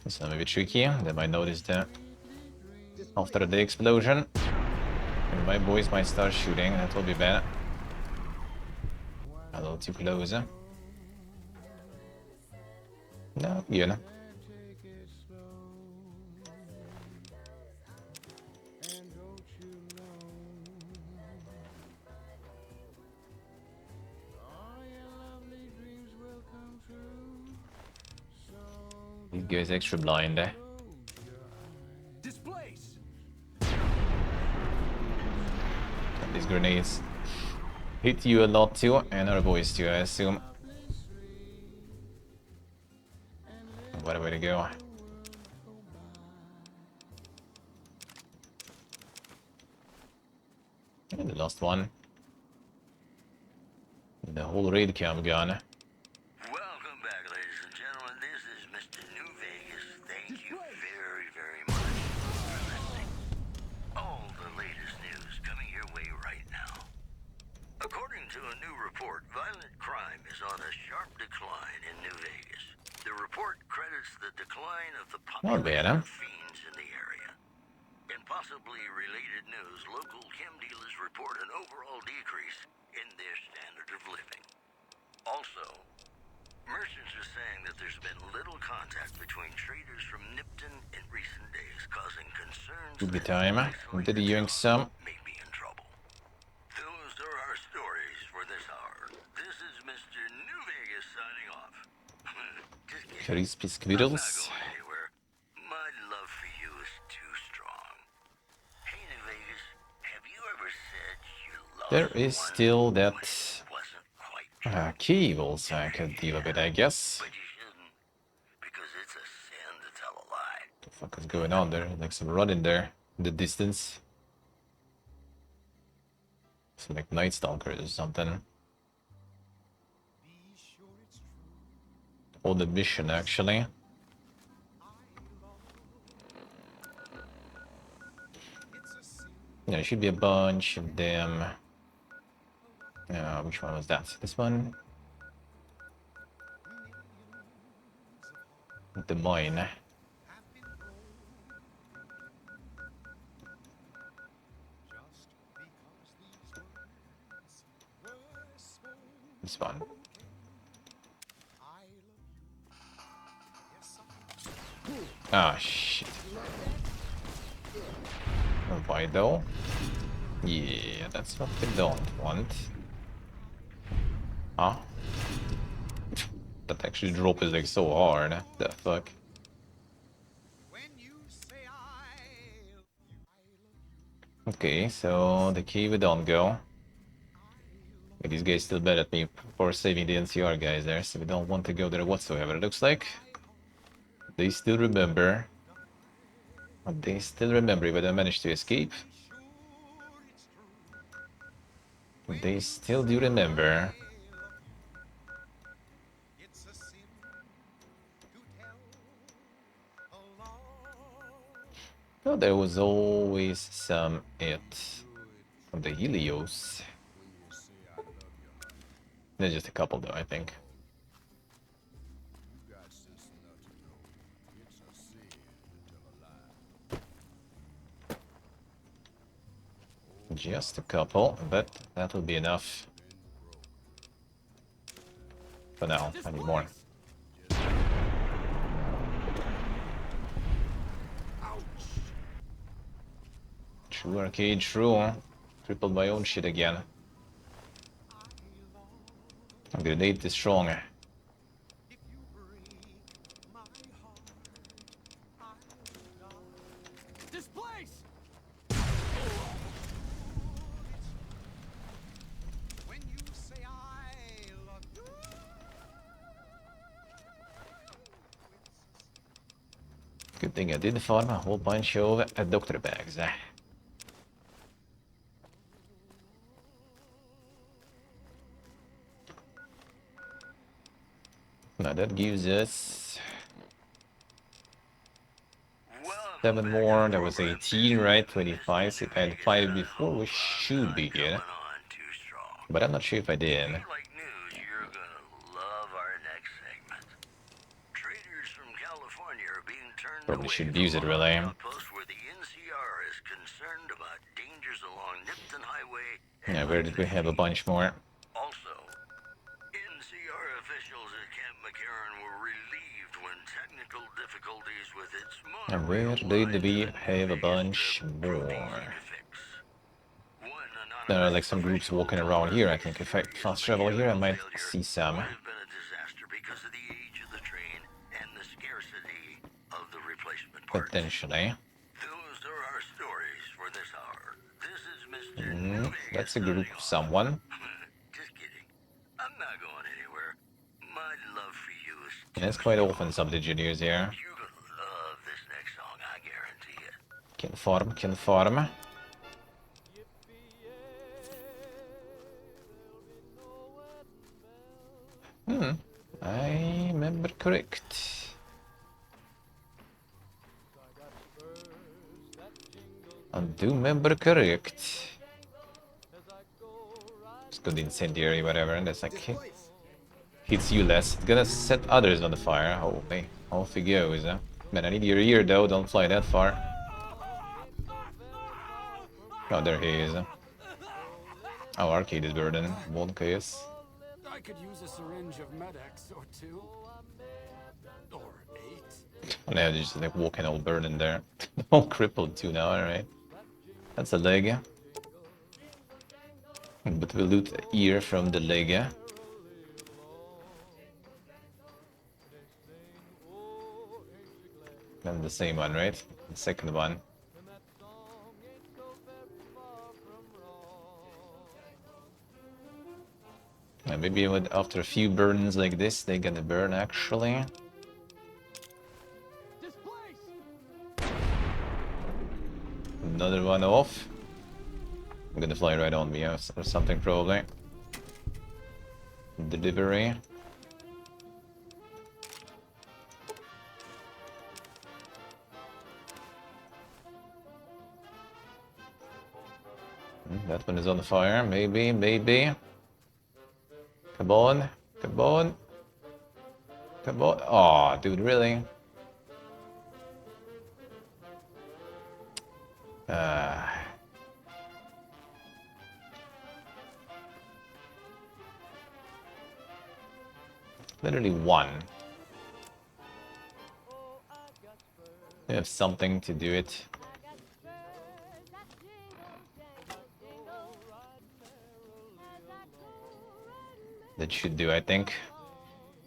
This one may be tricky. They might notice that after the explosion, and my boys might start shooting. That will be bad. A little too close. No, you know. These guys extra blind. Displace. These grenades hit you a lot too, and our boys too, I assume. What a way to go. And the last one. The whole raid cam gone. Welcome back, ladies and gentlemen. This is Mr. New Vegas. Thank you very, very much for listening. All the latest news coming your way right now. According to a new report, violent crime is on a sharp decline in New Vegas. The report credits the decline of the population of fiends in the area. In possibly related news, local chem dealers report an overall decrease in their standard of living. Also, merchants are saying that there's been little contact between traders from Nipton in recent days, causing concerns Good time. Did you yoink some? may be in trouble. Those are our stories for this hour. This is Mr. New Vegas signing off. Just kidding. Crispy I'm not squirrels. going anywhere. My love for you is too strong. Hey, New Vegas, have you ever said you love There is still that wasn't quite key also I could deal with, I guess. but you shouldn't, because it's a sin to tell a lie. What the fuck is going on there? Like some run in there in the distance. Some like Night Stalkers or something. Or the mission actually. Yeah, there should be a bunch of them. Which one was that? This one? The mine. This one. Ah, shit. Why though? Yeah, that's what we don't want. Huh? That actually drop is like so hard. The fuck? Okay, so the key we don't go. But these guys still bet at me for saving the NCR guys there, so we don't want to go there whatsoever, it looks like. They still remember. They still remember if I managed to escape. They still do remember. Oh, there was always some it From the Helios. There's just a couple though, I think. Just a couple, but that will be enough. For now, I need more. True arcade, true. Crippled my own shit again. Grenade is strong. Displace! When you say I love you. Good thing I did farm a whole bunch of doctor bags. Now that gives us 7 more. That was 18, right? 25. So if I had 5 before, we should be good. But I'm not sure if I did. Like news, you're gonna love our next segment. Traders from California are being turned Probably away should from use it, really. outposts where the NCR is concerned about dangers along Nipton Highway. Yeah, where did we have a bunch more? Also, NCR officials at Camp McCarran were relieved when technical difficulties with its And where did we have a bunch more? There are like some groups walking around here. I think if I fast travel here, I might see some. Potentially. That's a group of someone. It's quite often sub-engineers here. Can farm, can farm. I remember correct. I do remember correct. It's good incendiary, whatever, and that's like hits you less. It's gonna set others on the fire. Hopefully, off it goes. Man, I need your ear though. Don't fly that far. Oh, there he is. Oh, arcade is burden. One case. I could use a syringe of Med-X or 2. Or 8. Oh, now they're just like walking all burden there. All crippled too now, alright. That's a leg. But we'll loot the ear from the leg. And the same one, right? The second one. And maybe after a few burdens like this, they gonna burn actually. Another one off. I'm gonna fly right on me or something probably. Delivery. That one is on fire. Maybe, maybe. Come on, come on. Come on. Aw, dude, really? Literally one. We have something to do it. That should do, I think.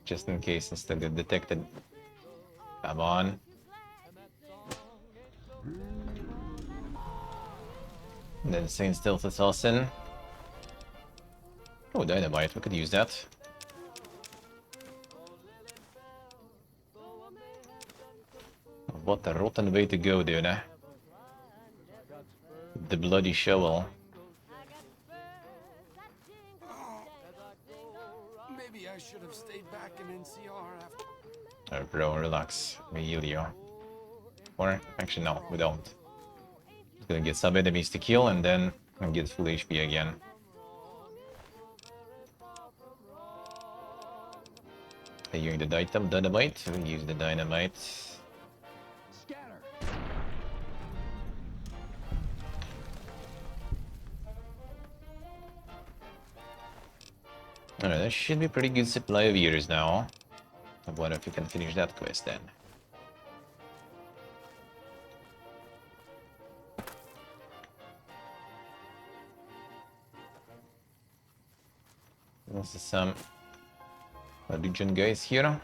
Just in case instead of detected. Come on. And then Saint Stealth Assassin. Oh, dynamite, we could use that. What a rotten way to go, dude. The bloody shovel. Maybe I should have stayed back in NCR after. Oh, bro, relax. We heal you. Or, actually, no, we don't. Just gonna get some enemies to kill and then And get full HP again. Using the dynamite, we use the dynamite. Alright, that should be a pretty good supply of years now. I wonder if we can finish that quest then. This is some Legion guys here.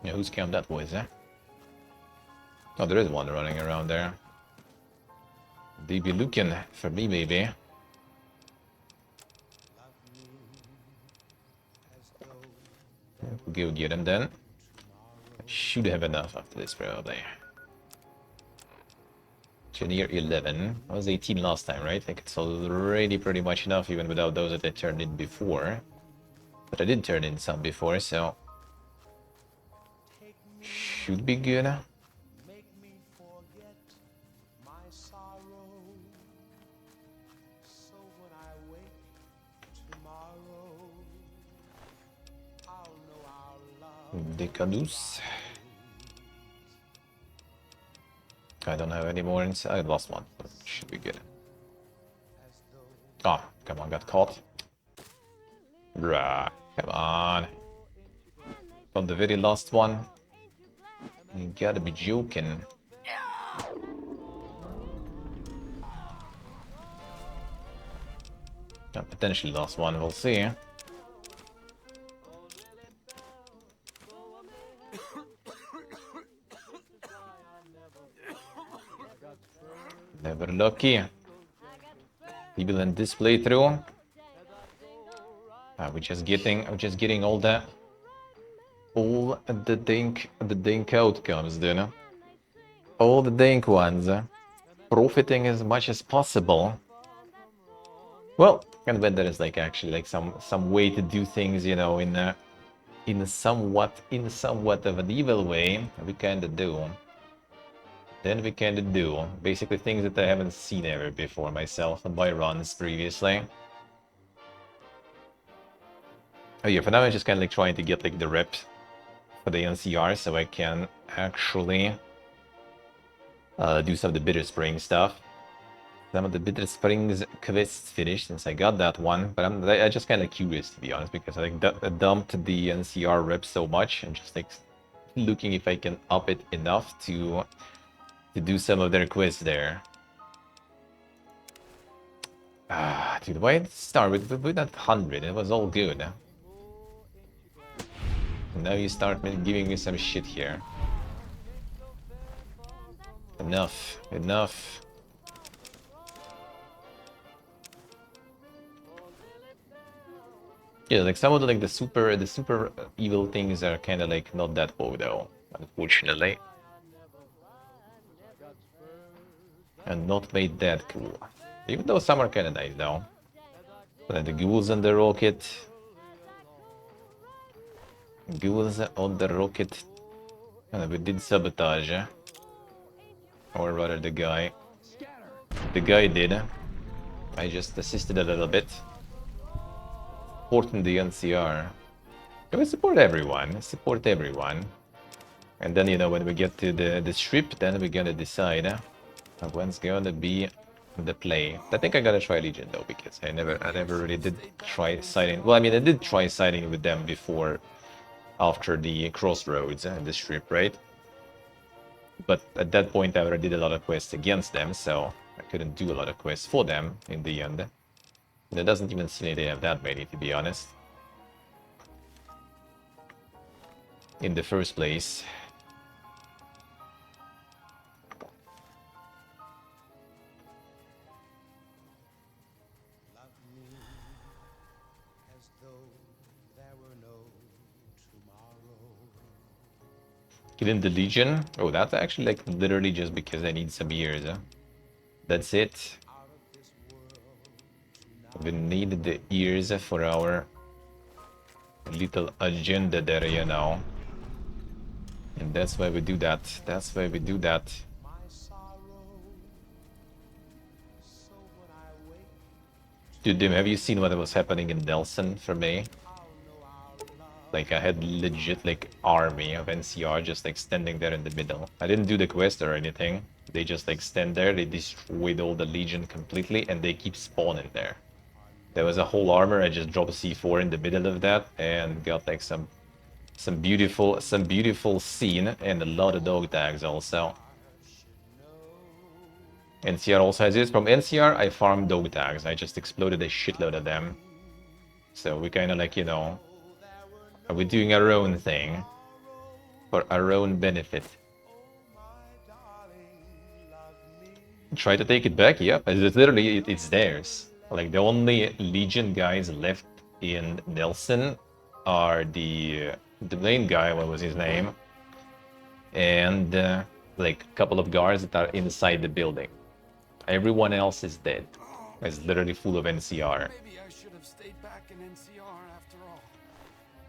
Yeah, whose camp that was, eh? Oh, there is one running around there. They be looking for me, maybe. We'll go get him then. Should have enough after this, probably. Engineer 11. I was 18 last time, right? I think it's already pretty much enough, even without those that I turned in before. But I did turn in some before, so... should be good. Decadus. I don't have any more inside. I lost one. Should be good. Oh, come on, got caught. Bruh, come on. From the very last one. You gotta be joking. Potentially lost one, we'll see. Never lucky. People in this playthrough. We're just getting all the dink outcomes, you know. All the dink ones. Profiting as much as possible. Well, and when there is like actually like some way to do things, you know, in somewhat of an evil way, we kinda do. Then we kinda do. Basically things that I haven't seen ever before myself on my runs previously. Oh yeah, for now I'm just kinda like trying to get like the rep for the NCR so I can actually do some of the Bitter Spring stuff. Some of the Bitter Springs quests finished since I got that one, but I'm just kind of curious to be honest, because I dumped the NCR rep so much and just like looking if I can up it enough to do some of their quests there. Dude, why start with that 100? It was all good. And now you start giving me some shit here. Enough, enough. Yeah, like some of the super evil things are kind of like not that cool though, unfortunately. And not made that cool. Even though some are kind of nice though. But the ghouls on the rocket. Ghouls on the rocket. We did sabotage. Or rather the guy. The guy did. I just assisted a little bit. Supporting the NCR. Can we support everyone? Support everyone. And then, you know, when we get to the strip, then we're gonna decide when's gonna be the play. I think I gotta try Legion though, because I never really did try siding. Well, I mean, I did try siding with them before, after the crossroads and the strip, right? But at that point, I already did a lot of quests against them, so I couldn't do a lot of quests for them in the end. And it doesn't even seem like they have that many, to be honest. In the first place. Get in the Legion. Oh, that's actually like literally just because I need some years. That's it. We need the ears for our little agenda there, you know. And that's why we do that. That's why we do that. Dude, Dim, have you seen what was happening in Nelson for me? Like, I had legit, like, army of NCR just, like, standing there in the middle. I didn't do the quest or anything. They just, like, stand there, they destroyed all the Legion completely, and they keep spawning there. There was a whole armor, I just dropped a C4 in the middle of that, and got, like, some beautiful scene, and a lot of dog tags also. NCR also has this. From NCR, I farmed dog tags. I just exploded a shitload of them. So we kind of like, you know, are we doing our own thing for our own benefit? Try to take it back, yep. It's literally, it's theirs. Like, the only Legion guys left in Nelson are the main guy, what was his name? And, like, a couple of guards that are inside the building. Everyone else is dead. It's literally full of NCR. Maybe I should have stayed back in NCR after all.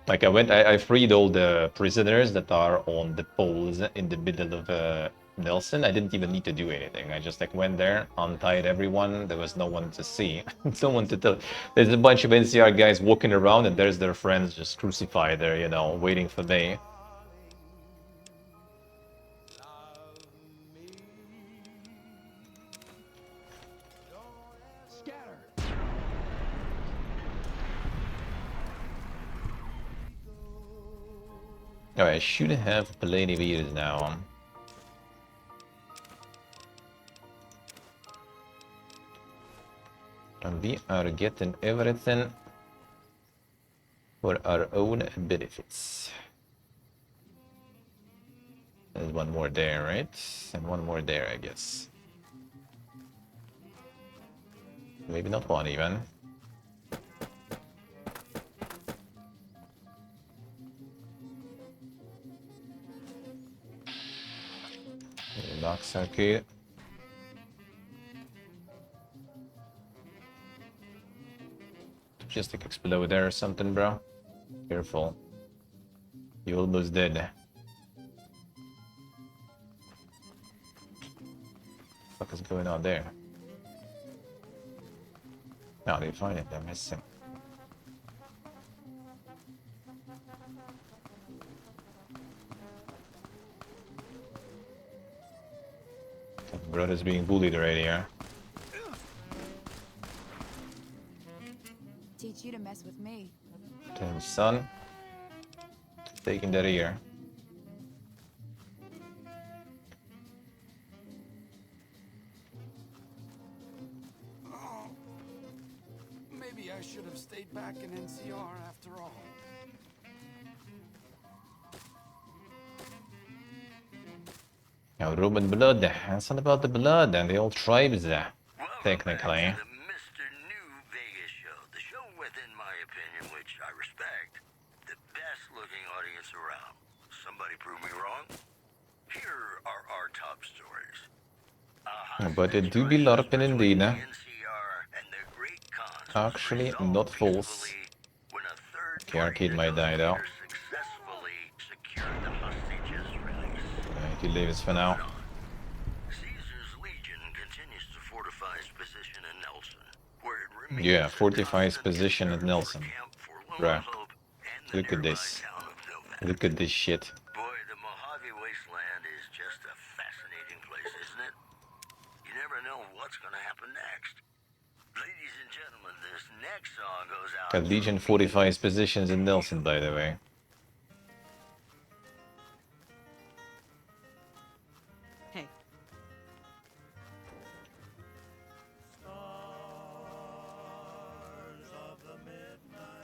Like, I freed all the prisoners that are on the poles in the middle of Nelson. I didn't even need to do anything. I just like went there, untied everyone. There was no one to see, no one to tell. There's a bunch of NCR guys walking around, and there's their friends just crucified there, you know, waiting for me. Alright, I should have plenty of years now. And we are getting everything for our own benefits. There's one more there, right? And one more there, I guess. Maybe not one even. Box arcade. Just like explode there or something, bro. Careful. You almost dead. What is going on there? No, they find it. They're missing. Brother's being bullied right here. Teach you to mess with me. Damn son. Taking that ear. Oh, maybe I should have stayed back in NCR after all. Now, Roman blood. That's not about the blood and the old tribes there. Technically. Mr. New Vegas show. The show within my opinion, which I respect, the best looking audience around. Somebody prove me wrong? Here are our top stories. But it do be LARPing indeed. Actually, not false. Okay, arcade might die though. He leaves for now. Yeah, fortifies position at Nelson. Bruh. Look at this. Look at this shit. Boy, the Mojave Wasteland is just a fascinating place, isn't it? You never know what's gonna happen next. Ladies and gentlemen, this next song goes out. Got Legion fortifies positions in Nelson, by the way. Hey.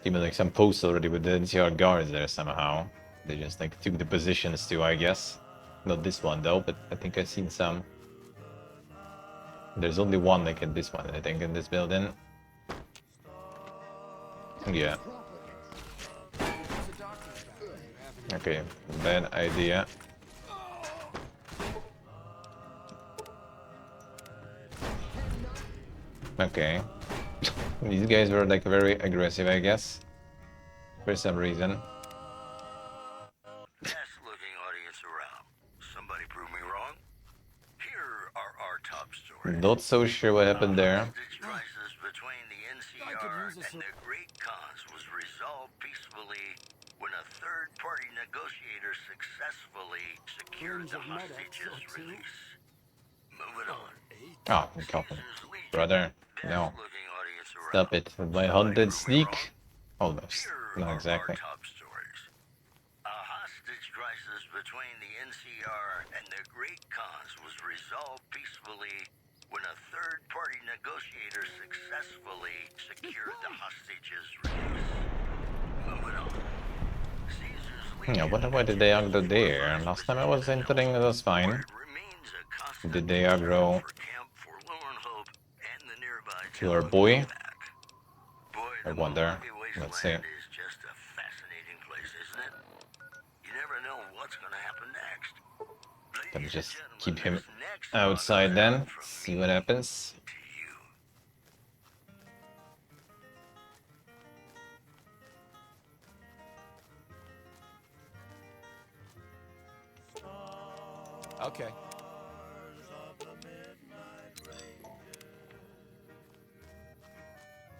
Even like some posts already with the NCR guards there somehow. They just like took the positions too, I guess. Not this one though, but I think I've seen some. There's only one like in this one, I think, in this building. Yeah. Okay, bad idea. Okay. These guys were like very aggressive, I guess. For some reason. Best looking audience around. Somebody prove me wrong? Here are our top stories. Not so sure what happened there. Crisis between the NCR and their great cause was resolved peacefully when a third-party negotiator successfully secured the hostages' release. Moving on. Oh, brother, no. Stop it. With my haunted sneak. Almost. Not exactly. Top stories. A hostage crisis between the NCR and their great cause was resolved peacefully when a third-party negotiator successfully secured the hostages' release. Moving on. Yeah, why did they aggro there? Last time I was entering, it was fine. Did they aggro to our boy? I wonder. Let's see. Let me just keep him outside then. See what happens. Okay.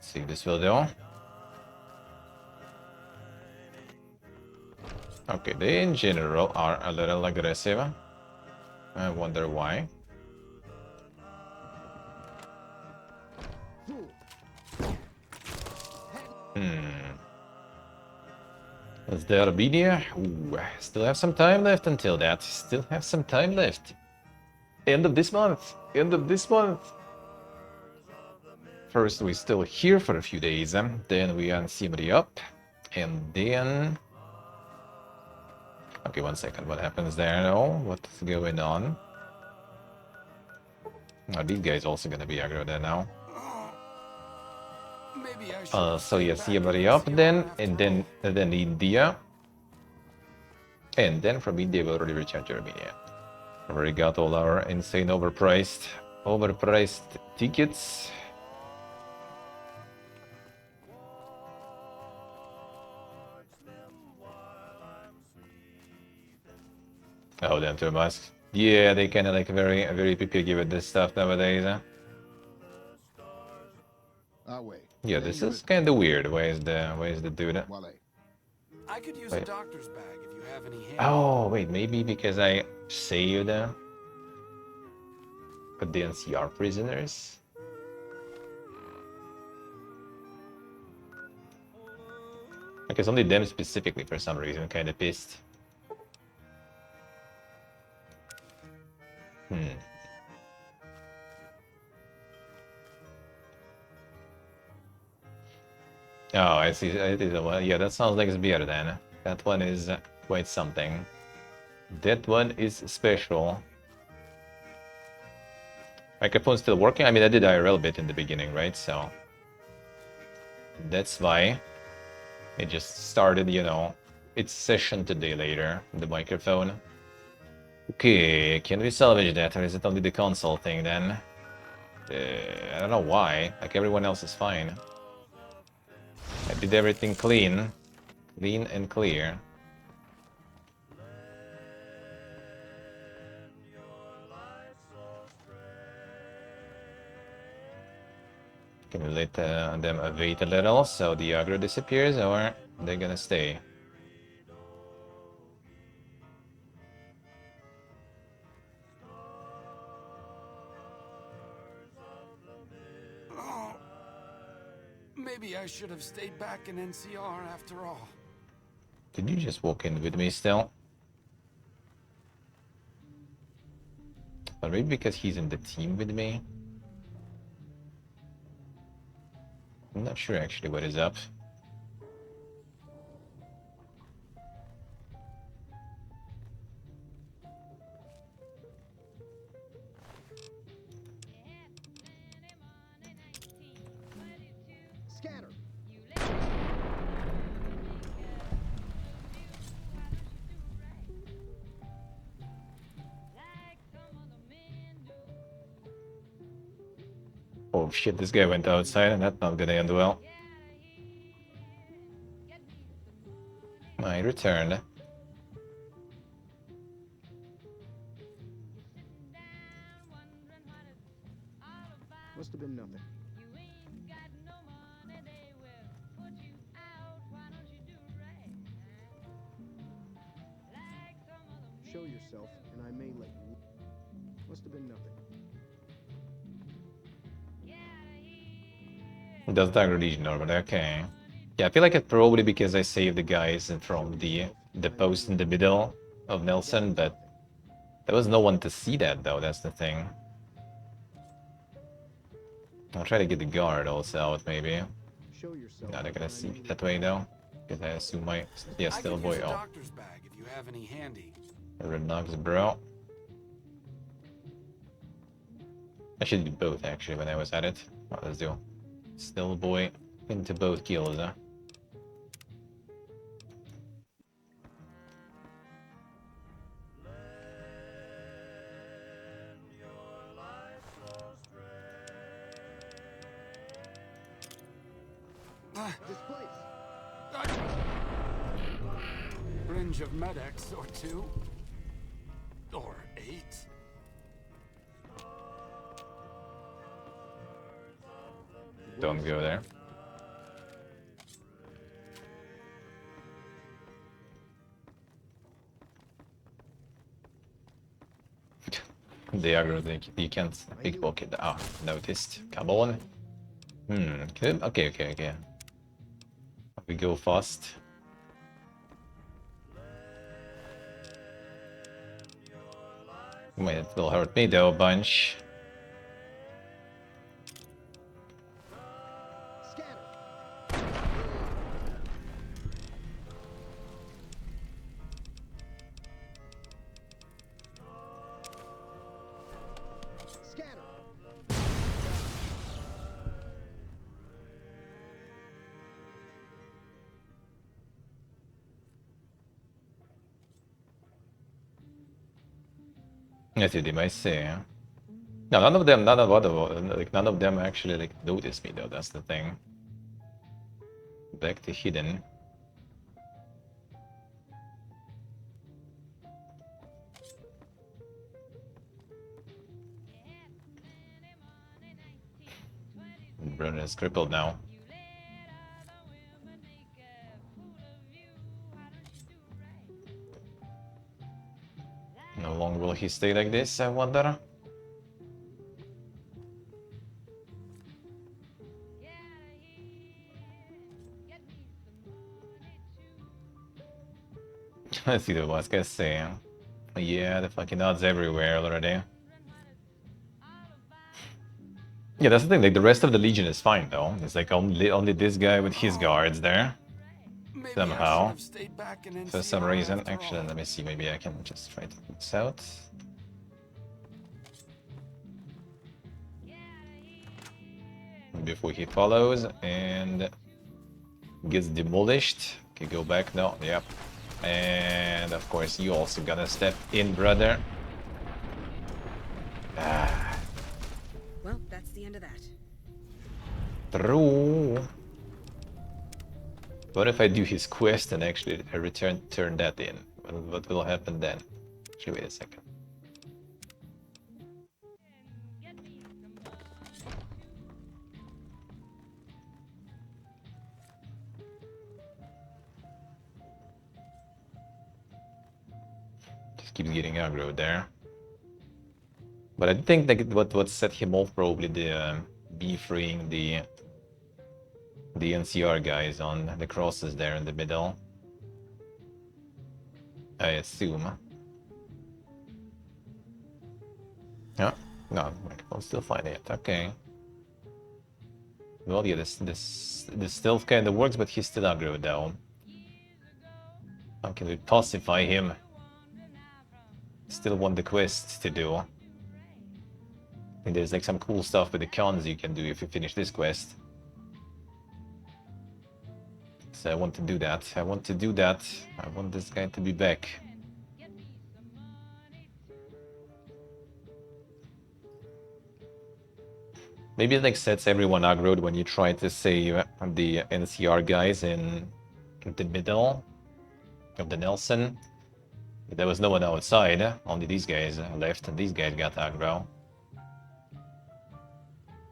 See this will do. Okay, they in general are a little aggressive. I wonder why. Is there Armenia? Ooh, still have some time left until that. Still have some time left. End of this month. End of this month. First, we still here for a few days. Then we Siem up. And then... Okay, 1 second. What happens there now? What's going on? Are these guys also gonna be aggro there now? So yeah, Siem up then, and then India. And then from India we'll already return to Armenia. We already got all our insane overpriced tickets. Oh, damn, to mask. Yeah, they kinda like very picky with this stuff nowadays, huh? Yeah, this is kinda weird. Where's the dude? I could use a doctor's bag if you have any. Oh, wait, maybe because I saved the NCR prisoners? I guess only them specifically for some reason, kinda pissed. Oh, I see. Yeah, that sounds like it's beer then. That one is quite something. That one is special. Microphone's still working? I mean, I did IRL bit in the beginning, right? So that's why it just started, you know, its session today later, the microphone. Okay, can we salvage that, or is it only the console thing then? I don't know why. Like, everyone else is fine. I did everything clean. Clean and clear. Can we let them wait a little so the aggro disappears, or they're gonna stay? Oh, maybe I should have stayed back in NCR after all. Did you just walk in with me still? Or maybe because he's in the team with me? I'm not sure actually what is up. Scatter. Oh shit, this guy went outside and that's not gonna end well. I returned. Must have been nothing. yourself, and I may let you. Must have been nothing. It does that religion over there, okay. Yeah, I feel like it's probably because I saved the guys from the post in the middle of Nelson, but there was no one to see that though, that's the thing. I'll try to get the guard also out maybe. Not gonna see me that way though, because I assume my still boy. Oh, Doctor's bag if you have any handy. Red knocks, bro. I should do both actually when I was at it. Oh, let's do still boy into both kills, huh? Fringe of medics or 2 or 8. Don't go there. They aggro, you can't pickpocket. Ah, noticed. Come on. Good. Okay. We go fast. Wait, it will hurt me though a bunch. Yes, they might say. No, none of them actually like noticed me though. That's the thing. Back to hidden. Brother is crippled now. How long will he stay like this, I wonder? Let's see what I say. Yeah, the fucking odds everywhere already. Yeah, that's the thing, like the rest of the Legion is fine though. It's like only this guy with his guards there. Somehow. For some reason. Actually, let me see, maybe I can just try to put this out. Before he follows and gets demolished. Okay, go back now. Yep. And of course you also gonna step in, brother. Well, that's the end of that. True. What if I do his quest and actually turn that in? What will happen then? Actually, wait a second. Just keeps getting aggro there. But I think that what set him off probably the be freeing the NCR guys on the crosses there in the middle. I assume. Yeah, no, I can still find it. Okay. Well, yeah, this stealth kind of works, but he's still aggro down. How can we pacify him? Still want the quest to do. I think there's like some cool stuff with the cons you can do if you finish this quest. So I want to do that. I want this guy to be back. Maybe it like sets everyone aggroed when you try to save the NCR guys in the middle of the Nelson. But there was no one outside, only these guys left, and these guys got aggro.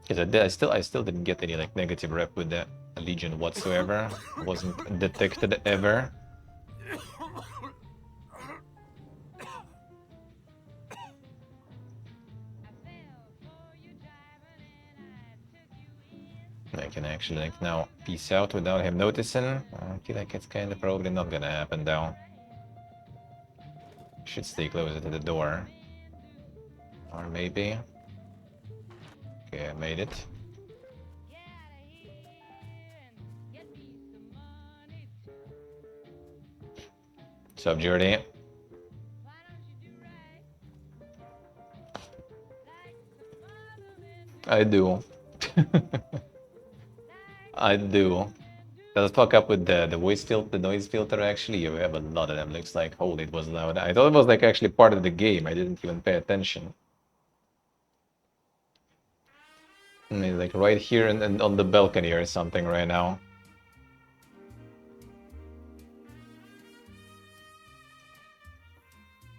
Because I still didn't get any like negative rep with the Legion whatsoever. Wasn't detected ever. I can actually like now peace out without him noticing. I feel like it's kind of probably not gonna happen though. Should stay closer to the door. Or maybe. Okay, I made it. What's up, Jordy? I do. I do. Does fuck up with the voice filter, the noise filter actually? You have a lot of them. Looks like, holy, it was loud. I thought it was like actually part of the game. I didn't even pay attention. He's like right here and on the balcony or something right now.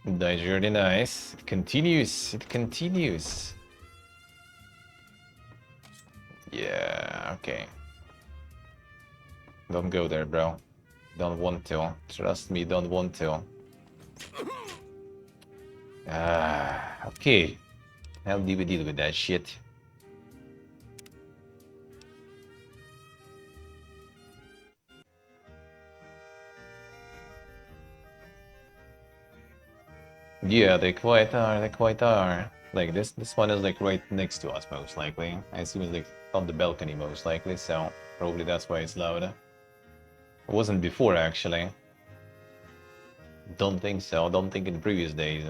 That's really nice. It continues. It continues. Yeah, okay. Don't go there, bro. Don't want to. Trust me, don't want to. Okay. How do we deal with that shit? Yeah, they quite are. They quite are. Like this one is like right next to us, most likely. I assume it's like on the balcony, most likely. So probably that's why it's loud. It wasn't before, actually. Don't think so. Don't think in previous days.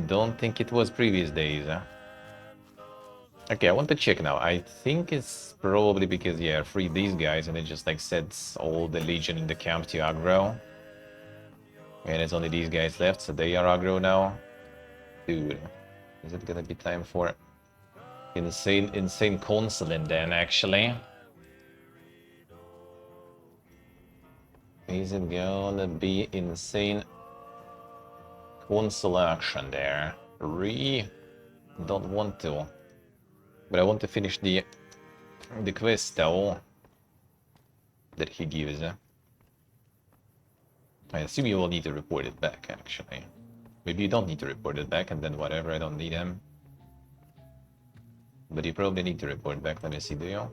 Don't think it was previous days. Okay, I want to check now. I think it's probably because, yeah, free these guys and it just like sets all the Legion in the camp to aggro. And it's only these guys left, so they are aggro now. Dude, is it gonna be time for insane consulate then, actually? Is it gonna be insane console action there? Don't want to. But I want to finish the quest though that he gives. I assume you will need to report it back, actually. Maybe you don't need to report it back, and then whatever, I don't need him. But you probably need to report back. Let me see, do you?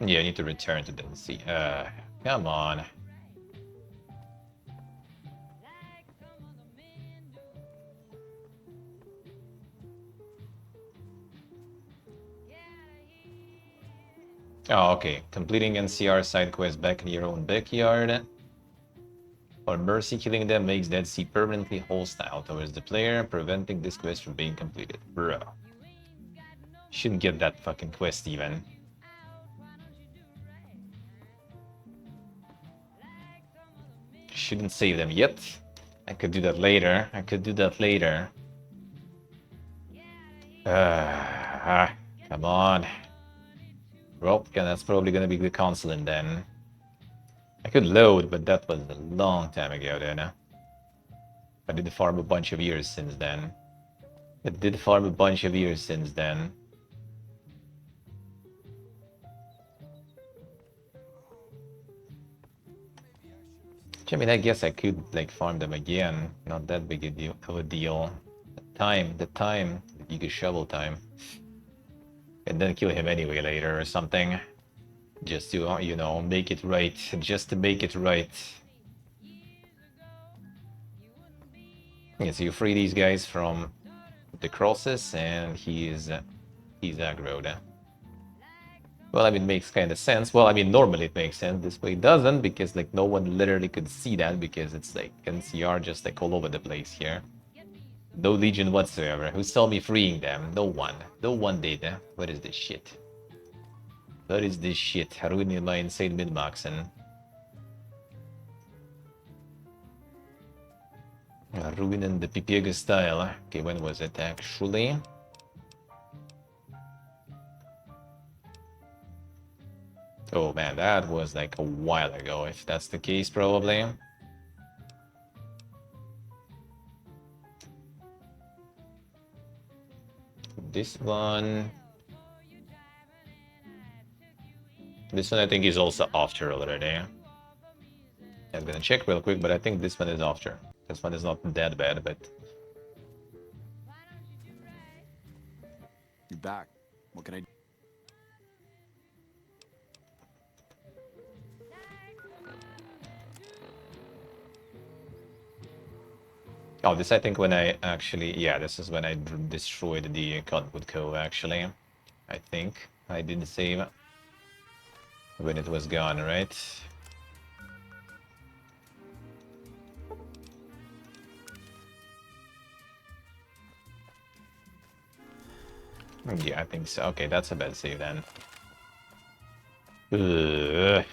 Yeah, I need to return to then see. Come on. Oh, okay. Completing NCR side quest back in your own backyard. Or mercy killing them makes Dead Sea permanently hostile towards the player, preventing this quest from being completed. Bro. Shouldn't get that fucking quest even. Shouldn't save them yet. I could do that later. I could do that later. Come on. Well, yeah, that's probably gonna be the consulate then. I could load, but that was a long time ago then. I did farm a bunch of years since then. I did farm a bunch of years since then. I mean, I guess I could like farm them again. Not that big a deal of a deal. The time, you could shovel time. And then kill him anyway later or something. Just to, you know, make it right. Just to make it right. Yeah, so you free these guys from the crosses and he's aggroed. Well, I mean, it makes kind of sense. Well, I mean, normally it makes sense. This way it doesn't, because like no one literally could see that, because it's like NCR just like all over the place here. No Legion whatsoever. Who saw me freeing them? No one. No one did. What is this shit? What is this shit? Ruining my insane min-maxing. Ruining the Pipiega style. Okay, when was it actually? Oh man, that was like a while ago, if that's the case, probably. This one... This one I think is also after already. I'm gonna check real quick, but I think this one is after. This one is not that bad, but... You're back. What can I do? Oh, this I think when I actually... Yeah, this is when I destroyed the Cottonwood Cove, actually. I think I didn't save when it was gone, right? Yeah, I think so. Okay, that's a bad save then. Ugh.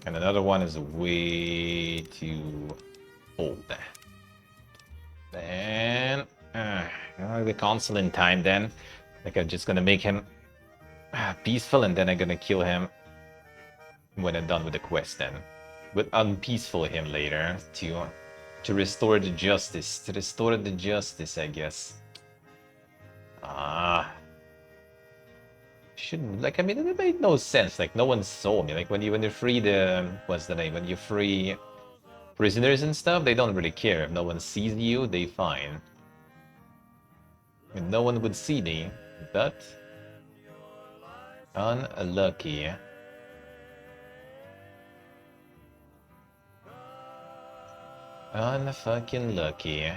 And another one is way too old. Then the console in time then. Like I'm just gonna make him peaceful and then I'm gonna kill him when I'm done with the quest then. But unpeaceful him later to restore the justice. To restore the justice, I guess. Shouldn't, like, I mean, it made no sense. Like, no one saw me. Like, when you free the, what's the name? When you free prisoners and stuff, they don't really care. If no one sees you, they fine. And no one would see me, but unlucky. Unfucking lucky.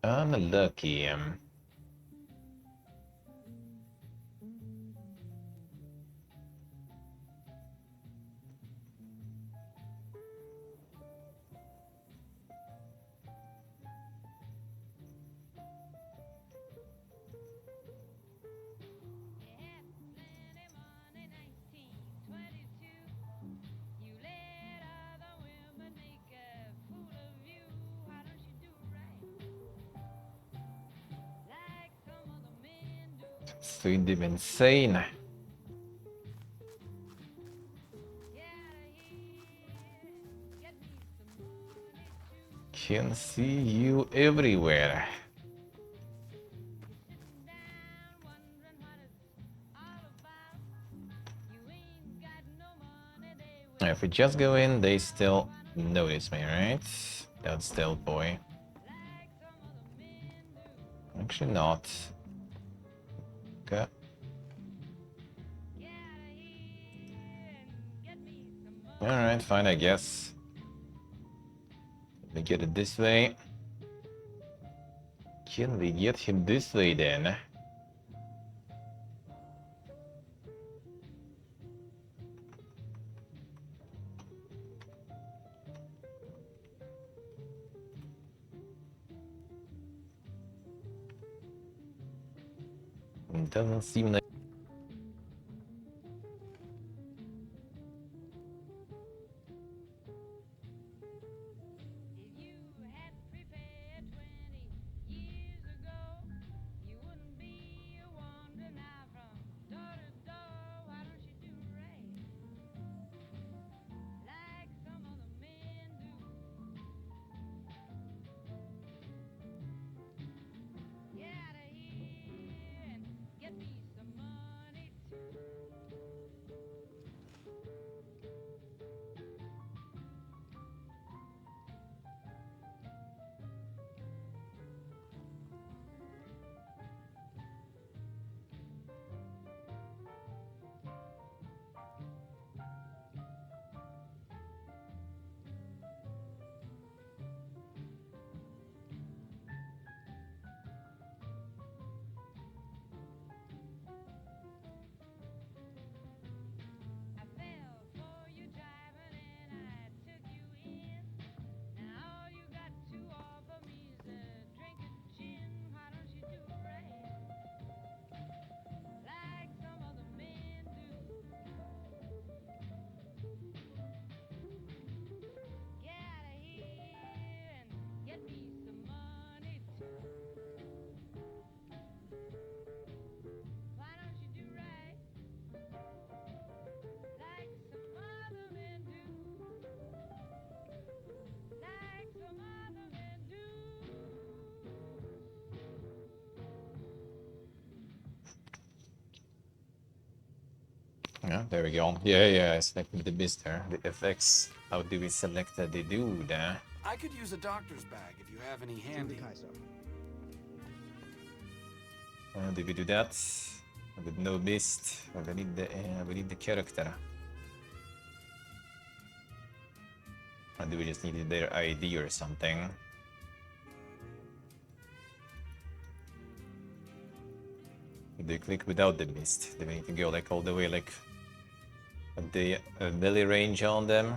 Unlucky. So insane. Can see you everywhere. If we just go in, they still notice me, right? That stealth boy. Actually not. Okay. Alright, fine, I guess. Let me get it this way. Can we get him this way then? It doesn't seem like... Yeah, there we go. Yeah, I selected the beast there. The FX. How do we select the dude? I could use a doctor's bag if you have any handy. Do we do that? With no beast. We need the character. Or do we just need their ID or something? Do we click without the beast? Do we need to go like all the way like at the melee range on them?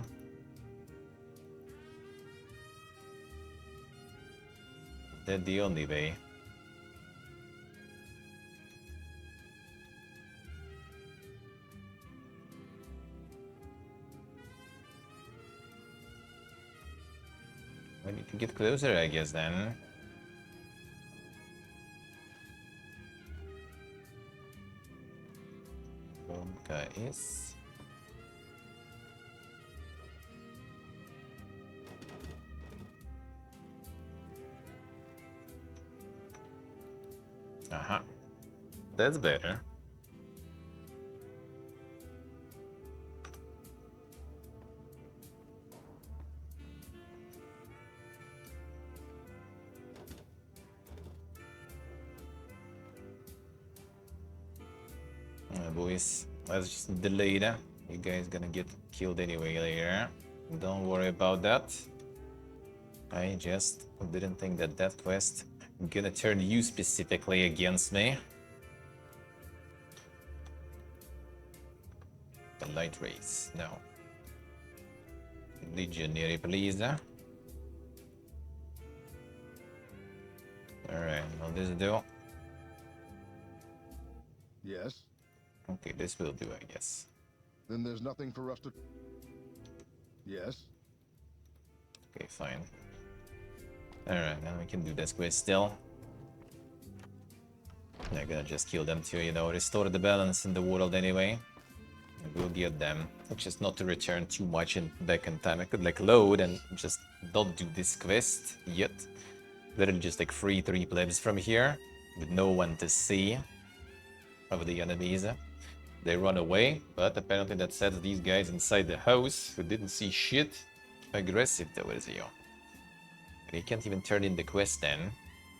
That's the only way. I need to get closer, I guess, then. Guys. Uh-huh. That's better. Boys, let's just delay that. You guys gonna get killed anyway later. Don't worry about that. I just didn't think that that quest gonna turn you specifically against me. The light rays, no. Legionary, please. Alright, will this do? Yes. Okay, this will do, I guess. Then there's nothing for us to... Yes. Okay, fine. Alright, then we can do this quest still. They're gonna just kill them to, you know, restore the balance in the world anyway. And we'll get them. It's just not to return too much back in time. I could like load and just not do this quest yet. Literally just like free 3 plebs from here with no one to see of the enemies. They run away, but apparently that sets these guys inside the house who didn't see shit aggressive towards you. And you can't even turn in the quest then.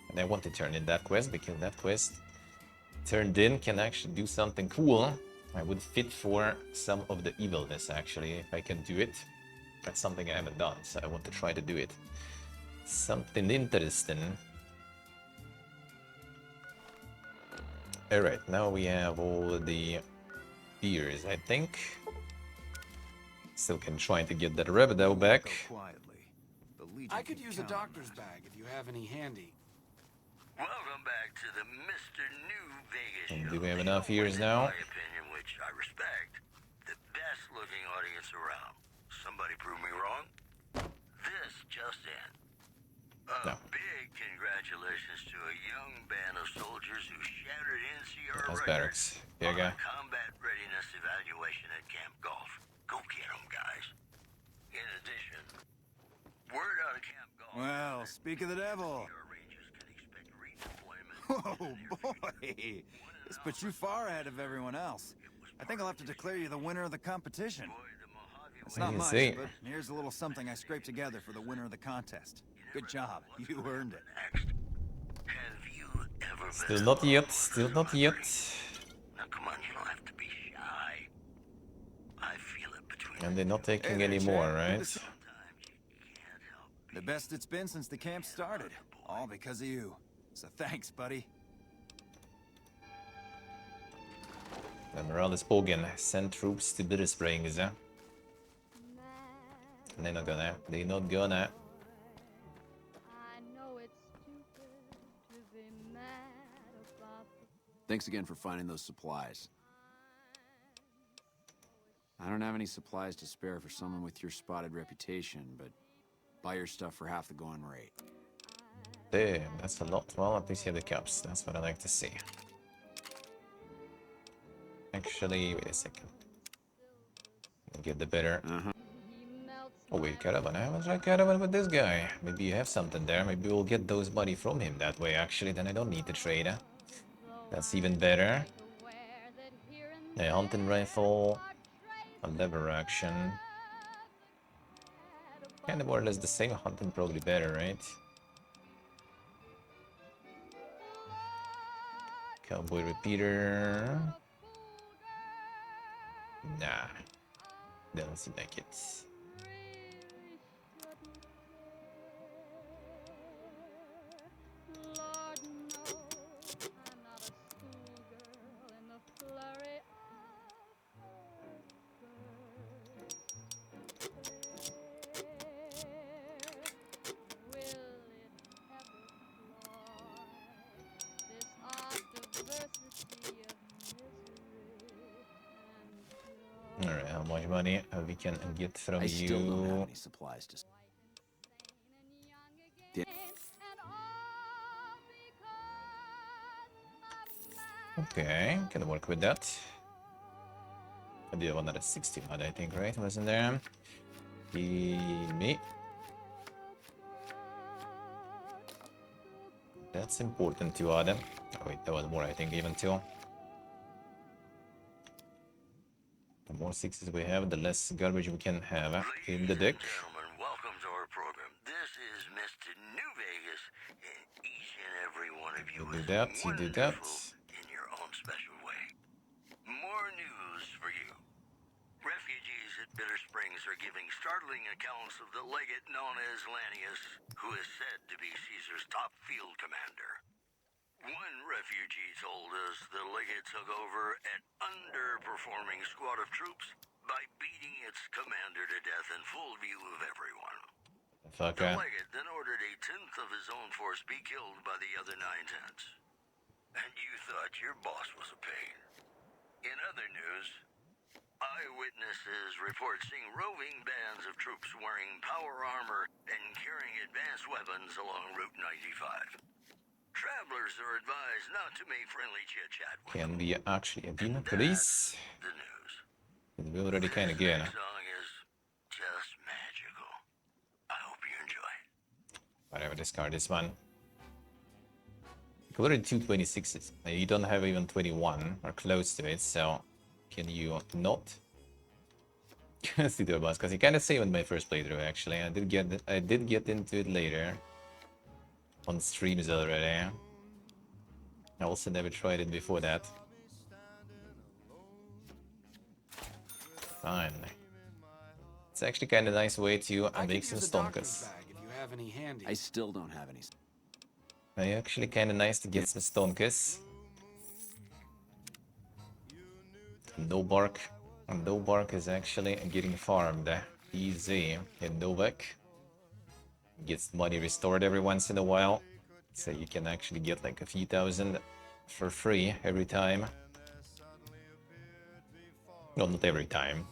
And I want to turn in that quest because that quest turned in can actually do something cool. I would fit for some of the evilness actually if I can do it. That's something I haven't done, so I want to try to do it. Something interesting. Alright, now we have all the beers, I think. Still can try to get that Revido back. I could use a doctor's bag if you have any handy. Welcome back to the Mr. New Vegas And show. do we have enough years now? In my opinion, which I respect, the best looking audience around. Somebody prove me wrong? This just in. A big congratulations to a young band of soldiers who shattered NCR That's records barracks. Here you go. on a combat readiness evaluation at Camp Golf. Go get them, guys. In addition, word out of Camp Golf. Well, speak of the devil. Oh boy, this puts you far ahead of everyone else. I think I'll have to declare you the winner of the competition. It's not much, but here's a little something I scraped together for the winner of the contest. Good job, you earned it. Still not yet, still not yet. Now come on, you don't have to be shy. I feel it between. And they're not taking Hey there, any Chad. more, Good right? to see- The best it's been since the camp started. All because of you. So thanks, buddy. The morale is Bogan. Send troops to Bitter Springs, huh? They're not gonna. They're not gonna. Thanks again for finding those supplies. I don't have any supplies to spare for someone with your spotted reputation, but buy your stuff for half the going rate. Damn, that's a lot. Well, at least you have the cups. That's what I like to see. Actually, wait a second. Get the better. Oh wait, caravan. I haven't tried caravan with this guy. Maybe you have something there. Maybe we'll get those money from him that way. Actually, then I don't need to trade. That's even better. A hunting rifle, a lever action. Kind of more or less the same. Hunting probably better, right? Cowboy repeater. Nah, doesn't seem like it. Alright, how much money we can get from I still don't have you? any supplies to... Okay, can work with that. I do have another 60 mod, I think, right? Wasn't there? Me. That's important to add. Oh, wait, that was more, I think, even too. The more sixes we have, the less garbage we can have in the deck. Gentlemen, welcome to our program. This is Mr. New Vegas, and each and every one of you You do is that, you do that. wonderful in your own special way. More news for you. Refugees at Bitter Springs are giving startling accounts of the legate known as Lanius, who is said to be Caesar's top field commander. One refugee told us the legate took over an underperforming squad of troops by beating its commander to death in full view of everyone. Fucker. The legate then ordered a tenth of his own force be killed by the other 9/10. And you thought your boss was a pain. In other news, eyewitnesses report seeing roving bands of troops wearing power armor and carrying advanced weapons along Route 95. Travelers are advised not to make friendly chit-chat with Can we actually Adina police? the news. We already kind of get. This song is just magical. I hope you enjoy it. Whatever, discard this one. You already 226s. You don't have even 21 or close to it, so can you not? Let's do the boss, because you kind of saved my first playthrough. Actually, I did get into it later on streams already. I also never tried it before that. Fine. It's actually kind of a nice way to make some stonkas. I still don't have any. Actually kind of nice to get some stonkas. No bark. No bark is actually getting farmed. Easy. In Novak. Gets money restored every once in a while. So you can actually get like a few thousand for free every time. Well, not every time.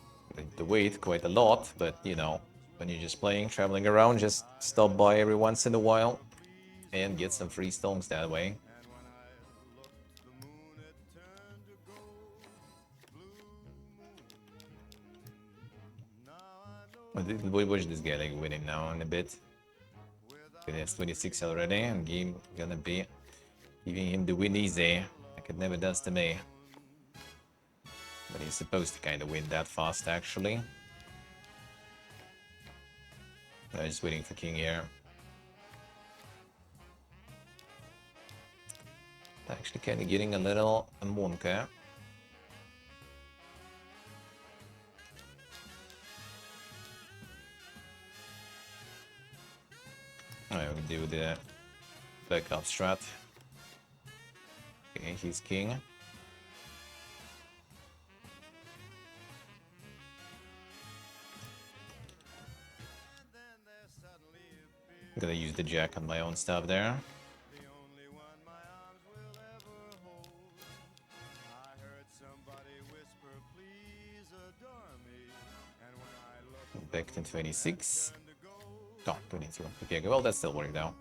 To wait quite a lot, but you know, when you're just playing, traveling around, just stop by every once in a while and get some free stones that way. We watch this guy like winning now in a bit. It has 26 already, and game gonna be giving him the win easy, like it never does to me. But he's supposed to kind of win that fast, actually. I'm just waiting for King here. Actually, kind of getting a little Monka. Alright, we'll do the backup strat. Okay, he's king. I'm gonna use the jack on my own stuff there. Back to 26. Oh, 22. Okay, well, that still worked out.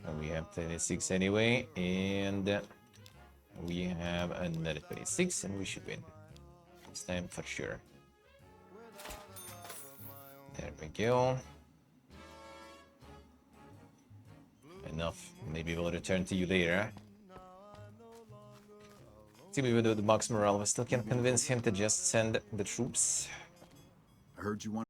And we have 26 anyway, and we have another 26, and we should win. This time for sure. There we go. Enough. Maybe we'll return to you later. See, even though the Bugs morale, we still can't convince him to just send the troops. I heard you want.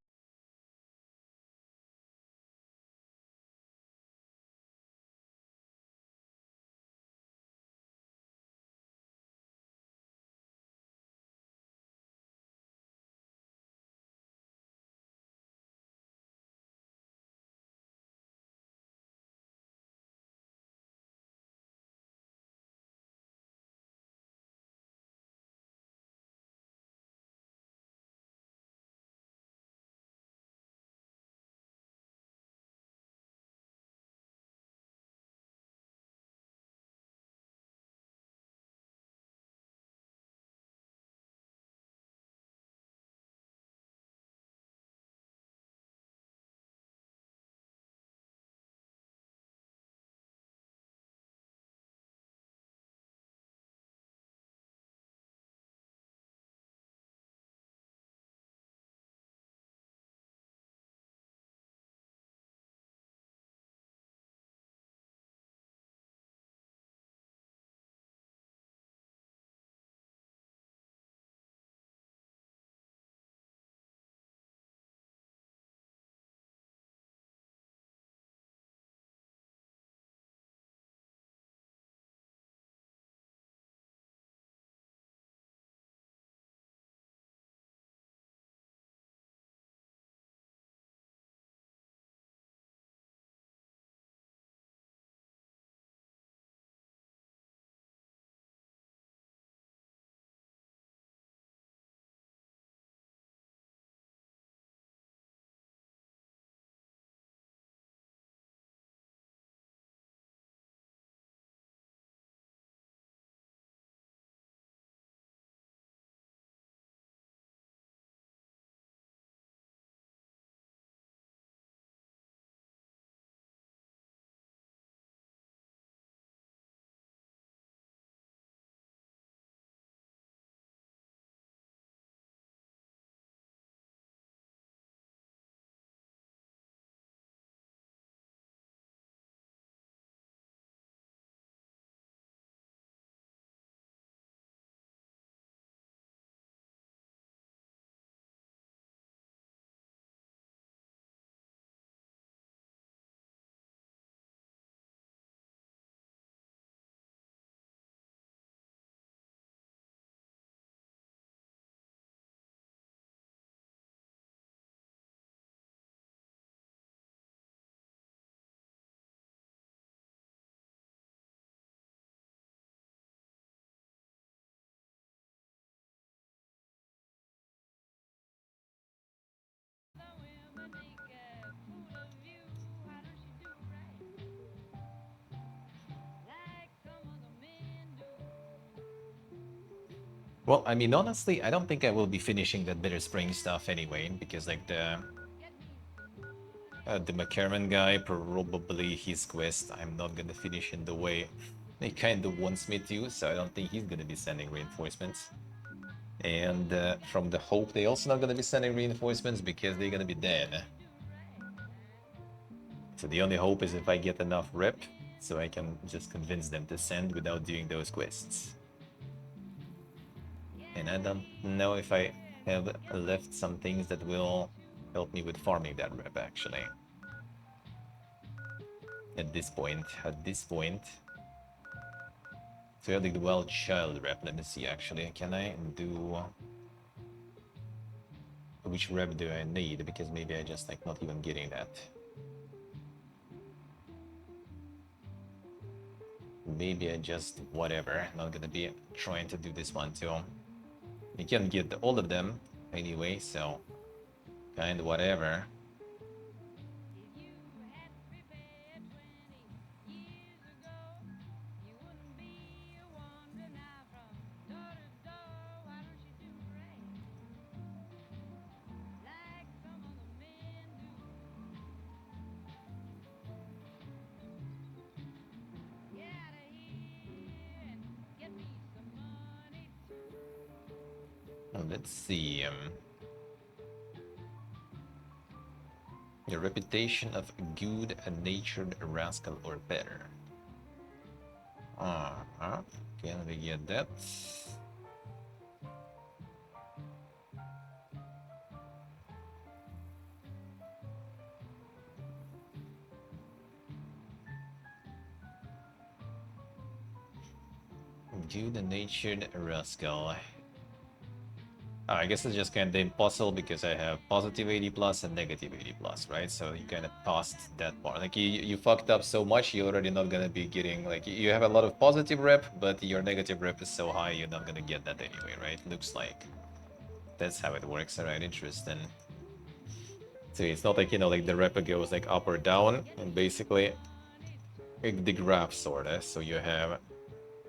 Well, I mean, honestly, I don't think I will be finishing that Bitter Spring stuff anyway, because like the McCarran guy, probably his quest, I'm not gonna finish in the way he kind of wants me to, so I don't think he's gonna be sending reinforcements. And from the Hope, they also not gonna be sending reinforcements because they're gonna be dead. So the only hope is if I get enough rep, so I can just convince them to send without doing those quests. And I don't know if I have left some things that will help me with farming that rep, actually. At this point. So I have the Wild Child rep. Let me see, actually. Can I do... Which rep do I need? Because maybe I just like not even getting that. Maybe I just... whatever. Not gonna be trying to do this one too. You can get all of them anyway, so... kind of whatever. Let's see. The reputation of good-natured rascal or better. Can we get that? Good-natured rascal. I guess it's just kind of impossible because I have positive 80 plus and negative 80 plus, right? So you kind of tossed that part. Like you fucked up so much, you're already not gonna be getting, like, you have a lot of positive rep, but your negative rep is so high, you're not gonna get that anyway, right? Looks like that's how it works. All right, interesting. So it's not like, you know, like the rep goes like up or down, and basically like the graph sorta. So you have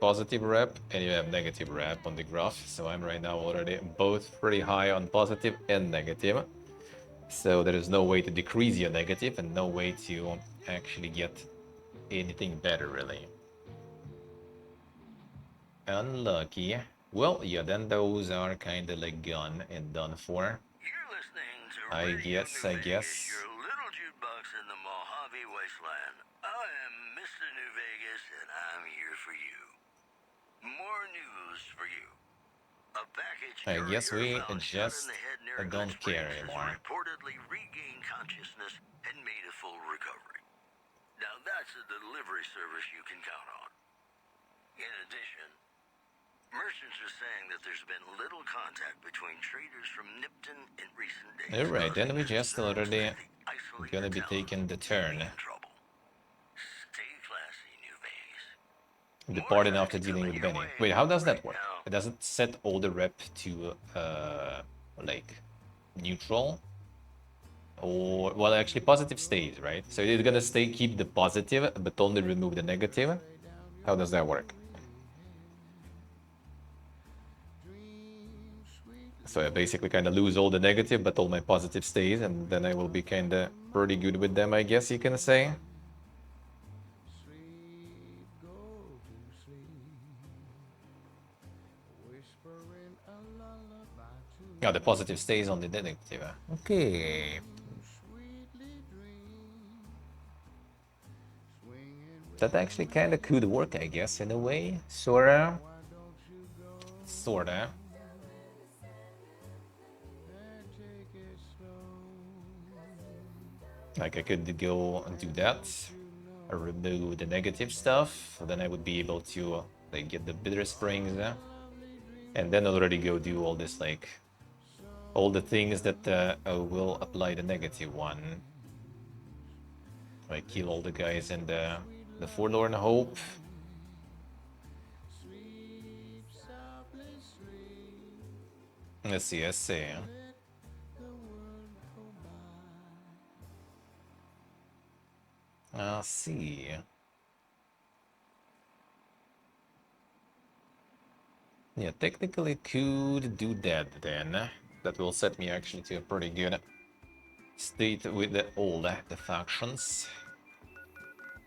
positive rep and you have negative rep on the graph. So I'm right now already both pretty high on positive and negative. So there is no way to decrease your negative and no way to actually get anything better, really. Unlucky. Well, yeah, then those are kind of like gone and done for. I guess. Your little jukebox in the Mojave Wasteland. I am Mr. New Vegas, and I'm here for you. More news for you. A package I guess we found shot just in the head near don't Good care Springs has anymore. reportedly regained consciousness and made a full recovery. Now that's a delivery service you can count on. In addition, merchants are saying that there's been little contact between traders from Nipton in recent days. Alright, then we just already gonna be taking the turn. Departing after dealing with Benny. Wait, how does that work? It doesn't set all the rep to, like, neutral? Or, well, actually, positive stays, right? So it's gonna keep the positive, but only remove the negative? How does that work? So I basically kind of lose all the negative, but all my positive stays, and then I will be kind of pretty good with them, I guess you can say. Oh, the positive stays on the negative. Okay. That actually kind of could work, I guess, in a way. Sorta. Sorta. Like I could go and do that, remove the negative stuff, then I would be able to like get the bitter springs, and then already go do all this, like all the things that will apply the negative one. Like kill all the guys in the Forlorn Hope. Let's see, let's see. I'll see. Yeah, technically could do that then. That will set me actually to a pretty good state with all the factions.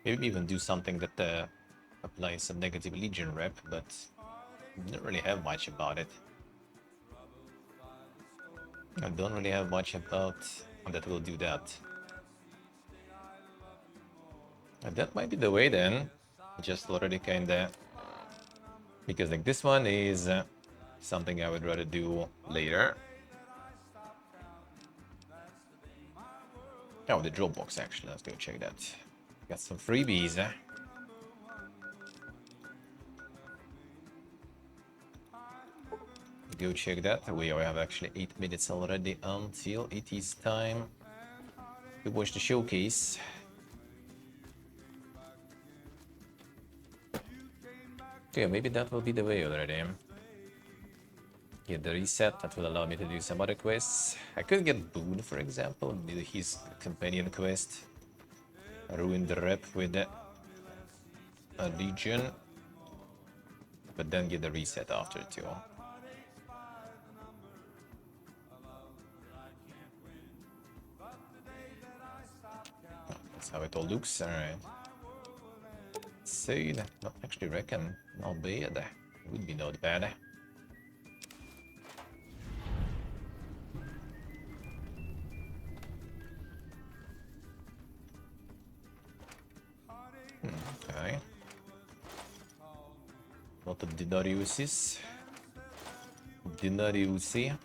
Maybe even do something that applies some negative Legion rep, but don't really have much about it. I don't really have much about that will do that. And that might be the way then. Just already kinda... Because like this one is something I would rather do later. Oh, the drill box actually, let's go check that. Got some freebies. Go check that. We have actually 8 minutes already until it is time to watch the showcase. Okay, maybe that will be the way already. Get the reset, that will allow me to do some other quests. I could get Boone, for example, and do his companion quest. Ruin the rep with a Legion. But then get the reset after too. That's how it all looks, alright. So, not actually reckon, not bad. Would be not bad. Okay. lot of Dinariuses. Dinariusi.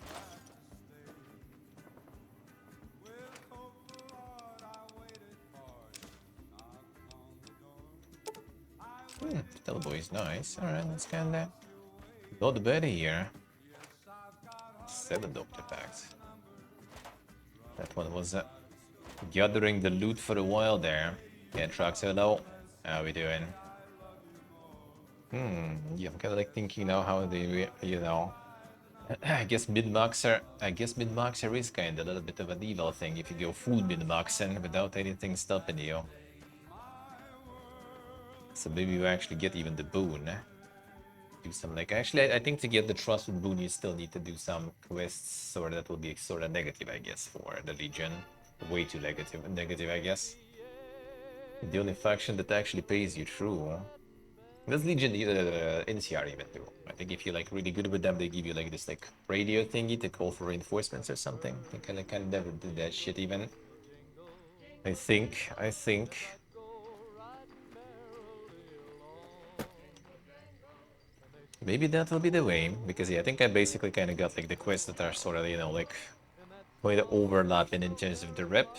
Teleboy is nice. Alright, let's kinda not bad here. 7 doctor packs. That one was gathering the loot for a while there. Yeah, trucks are low. How we doing? Yeah, I'm kinda like thinking now how they, you know. I guess mid-maxer is kinda a little bit of an evil thing if you go full mid-maxing without anything stopping you. So maybe you actually get even the boon. Do some like actually I think to get the trusted boon you still need to do some quests, or that will be sort of negative I guess for the Legion. Way too negative I guess. The only faction that actually pays you through. That's Legion NCR even too. I think if you're like really good with them, they give you like this like radio thingy to call for reinforcements or something. I think I kind of never did that shit even. I think. Maybe that will be the way, because yeah, I think I basically kind of got like the quests that are sort of, you know, like quite overlapping in terms of the rep.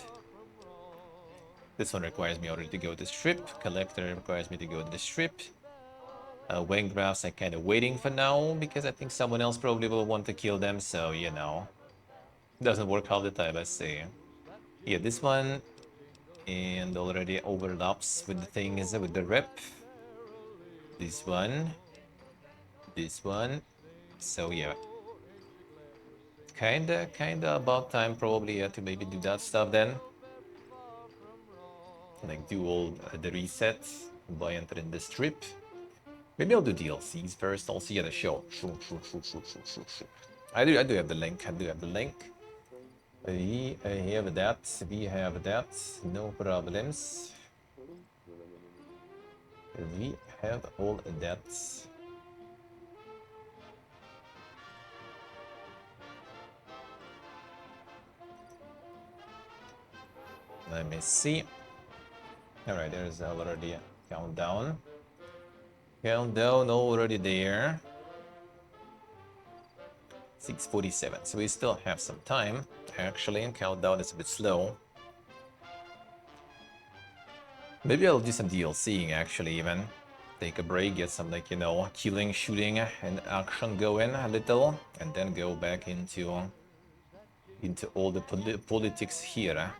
This one requires me already to go to the strip. Collector requires me to go to the strip. Wayne Graphs I'm kind of waiting for now, because I think someone else probably will want to kill them, so, you know. Doesn't work all the time, let's see. Yeah, this one, and already overlaps with the things, with the rep. This one. So, yeah. Kinda about time probably to maybe do that stuff then. Like do all the resets by entering the strip. Maybe I'll do DLCs first. I'll see you at the show. Sure. I do have the link. We have that. No problems. We have all that. Let me see. Alright, there's already a countdown. Countdown already there. 6:47. So we still have some time. Actually, countdown is a bit slow. Maybe I'll do some DLCing actually even. Take a break, get some like, you know, killing, shooting and action going a little. And then go back into all the politics here.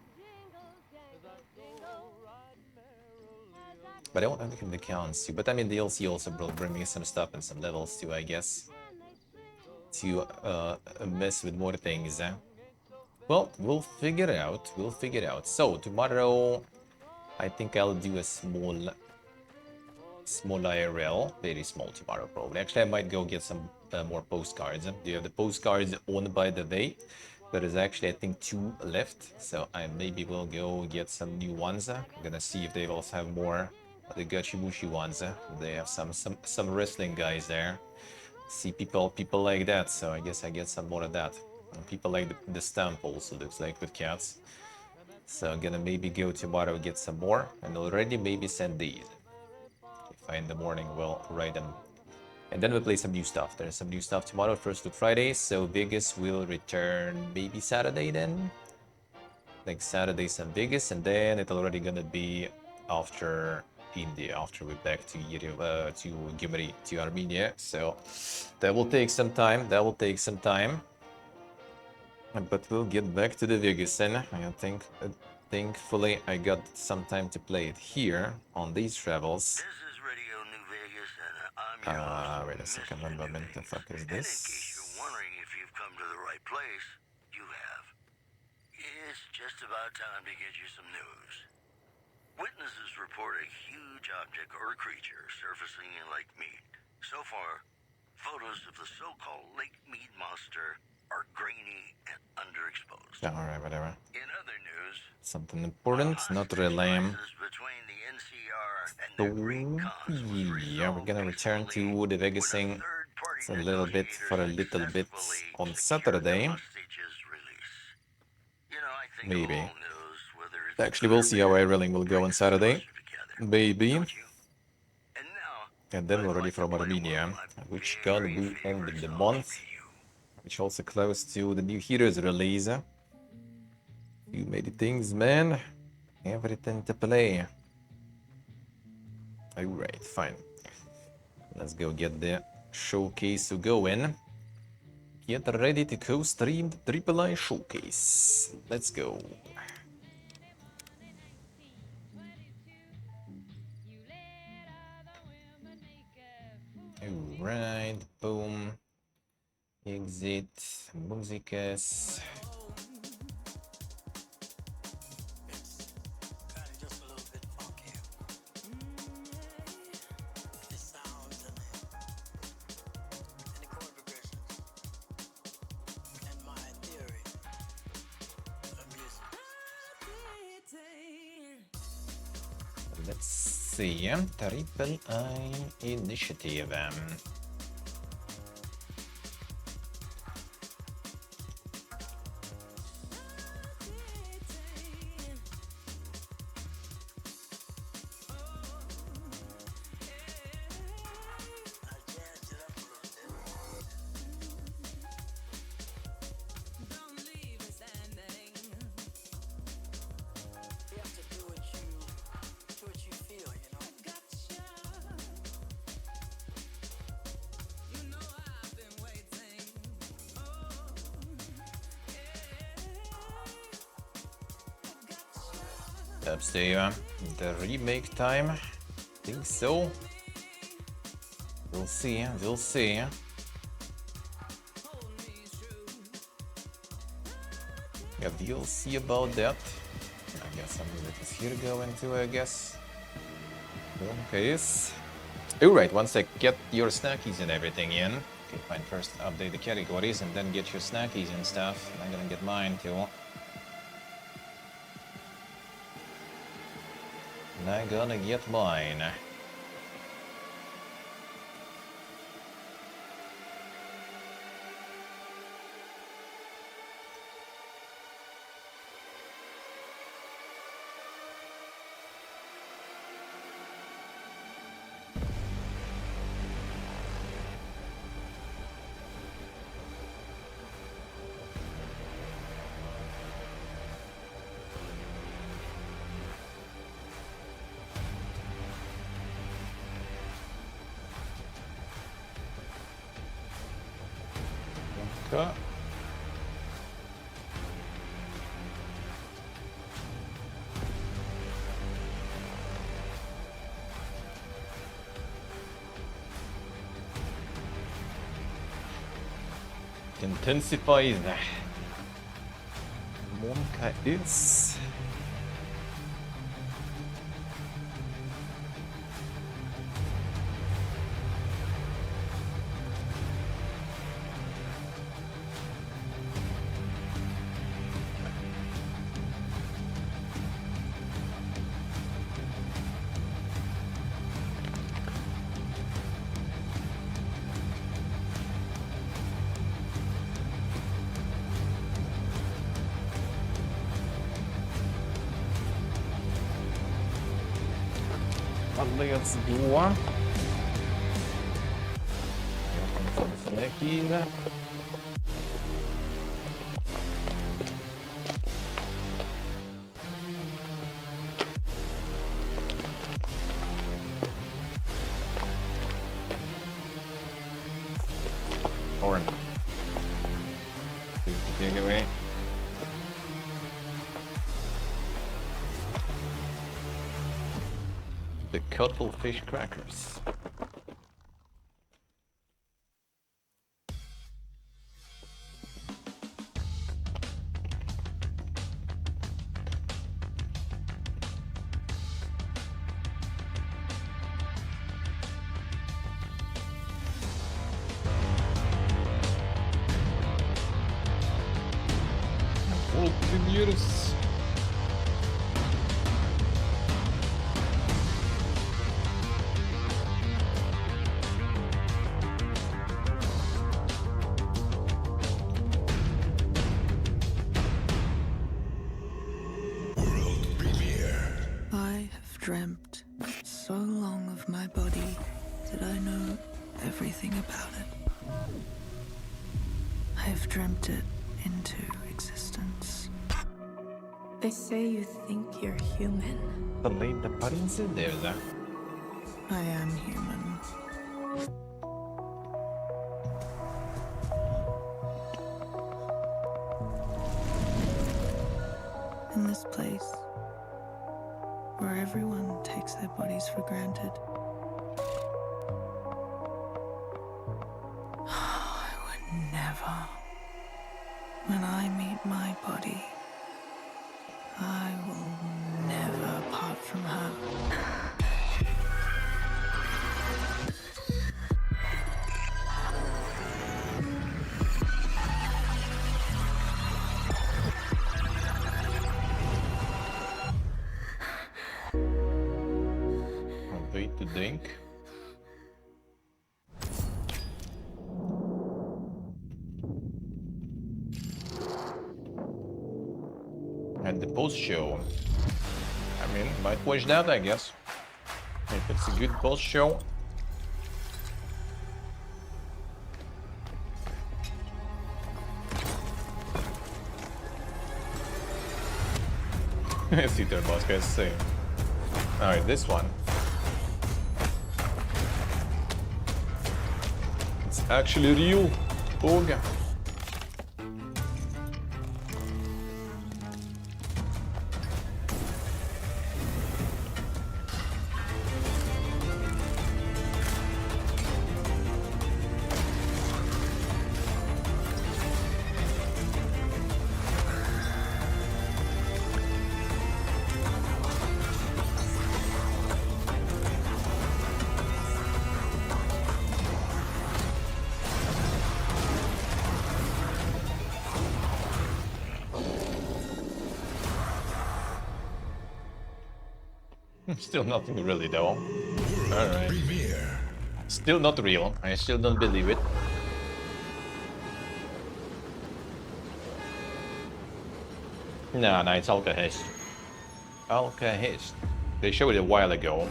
But I won't have the accounts too. But I mean, DLC also will bring me some stuff and some levels too, I guess. To mess with more things. Well, we'll figure it out. So tomorrow, I think I'll do a small IRL, very small tomorrow probably. Actually, I might go get some more postcards. Do you have the postcards on by the way? There is actually, I think, 2 left, so I maybe will go get some new ones. I'm gonna see if they also have more the Gachimushi ones. They have some wrestling guys there. See people like that, so I guess I get some more of that. And people like the stamp also looks like with cats. So I'm gonna maybe go tomorrow get some more, and already maybe send these. If I in the morning will write them. And then we'll play some new stuff. There's some new stuff tomorrow, first to Friday, so Vegas will return maybe Saturday then. Like Saturday some Vegas, and then it's already gonna be after India, after we're back to Gyumri, to Armenia. So that will take some time. But we'll get back to the Vegas, and I think thankfully I got some time to play it here on these travels. Wait a second, one moment. The fuck is this? In case you're wondering if you've come to the right place, you have. It's just about time to get you some news. Witnesses report a huge object or creature surfacing in Lake Mead. So far, photos of the so-called Lake Mead monster are grainy and underexposed. Alright, whatever. In other news, something important, not really. between the NCR and So, yeah, we're gonna return to the Vegasing a little bit on Saturday. Maybe. Actually, we'll see how IRLing will go on Saturday. Maybe. And then we're ready from Armenia, which gonna be ending the month, which also close to the new Heroes release. You made the things, man. Everything to play. Alright, fine. Let's go get the showcase going. Get ready to co-stream the Triple I showcase. Let's go. Alright, boom. Exit, músicas. Let's see, Triple I Initiative. That's the remake time. Think so. We'll see, we'll see. Yeah, we'll see about that. I guess some of it is here going to, I guess. Okay. Alright, once I get your snackies and everything in. Okay, fine, first update the categories and then get your snackies and stuff. I'm gonna get mine too. And I'm gonna get mine. Okay. Intensify that. Monka is. Let's go. Snackies. Orange. Take it away. The cuttlefish crackers. Full premieres. I have dreamt so long of my body that I know everything about it. I've dreamt it into existence. They say you think you're human. Lite parincideza. I am human. In this place, where everyone takes their bodies for granted, I would never. When I meet my body, I will never part from her. Wait to drink. And the post show. I mean, might watch that, I guess. If it's a good post show. See their boss guys say. Alright, this one. It's actually real. Boga. Still nothing really though. Alright. Still not real. I still don't believe it. Nah, it's Alcahist. Alcahist. They showed it a while ago.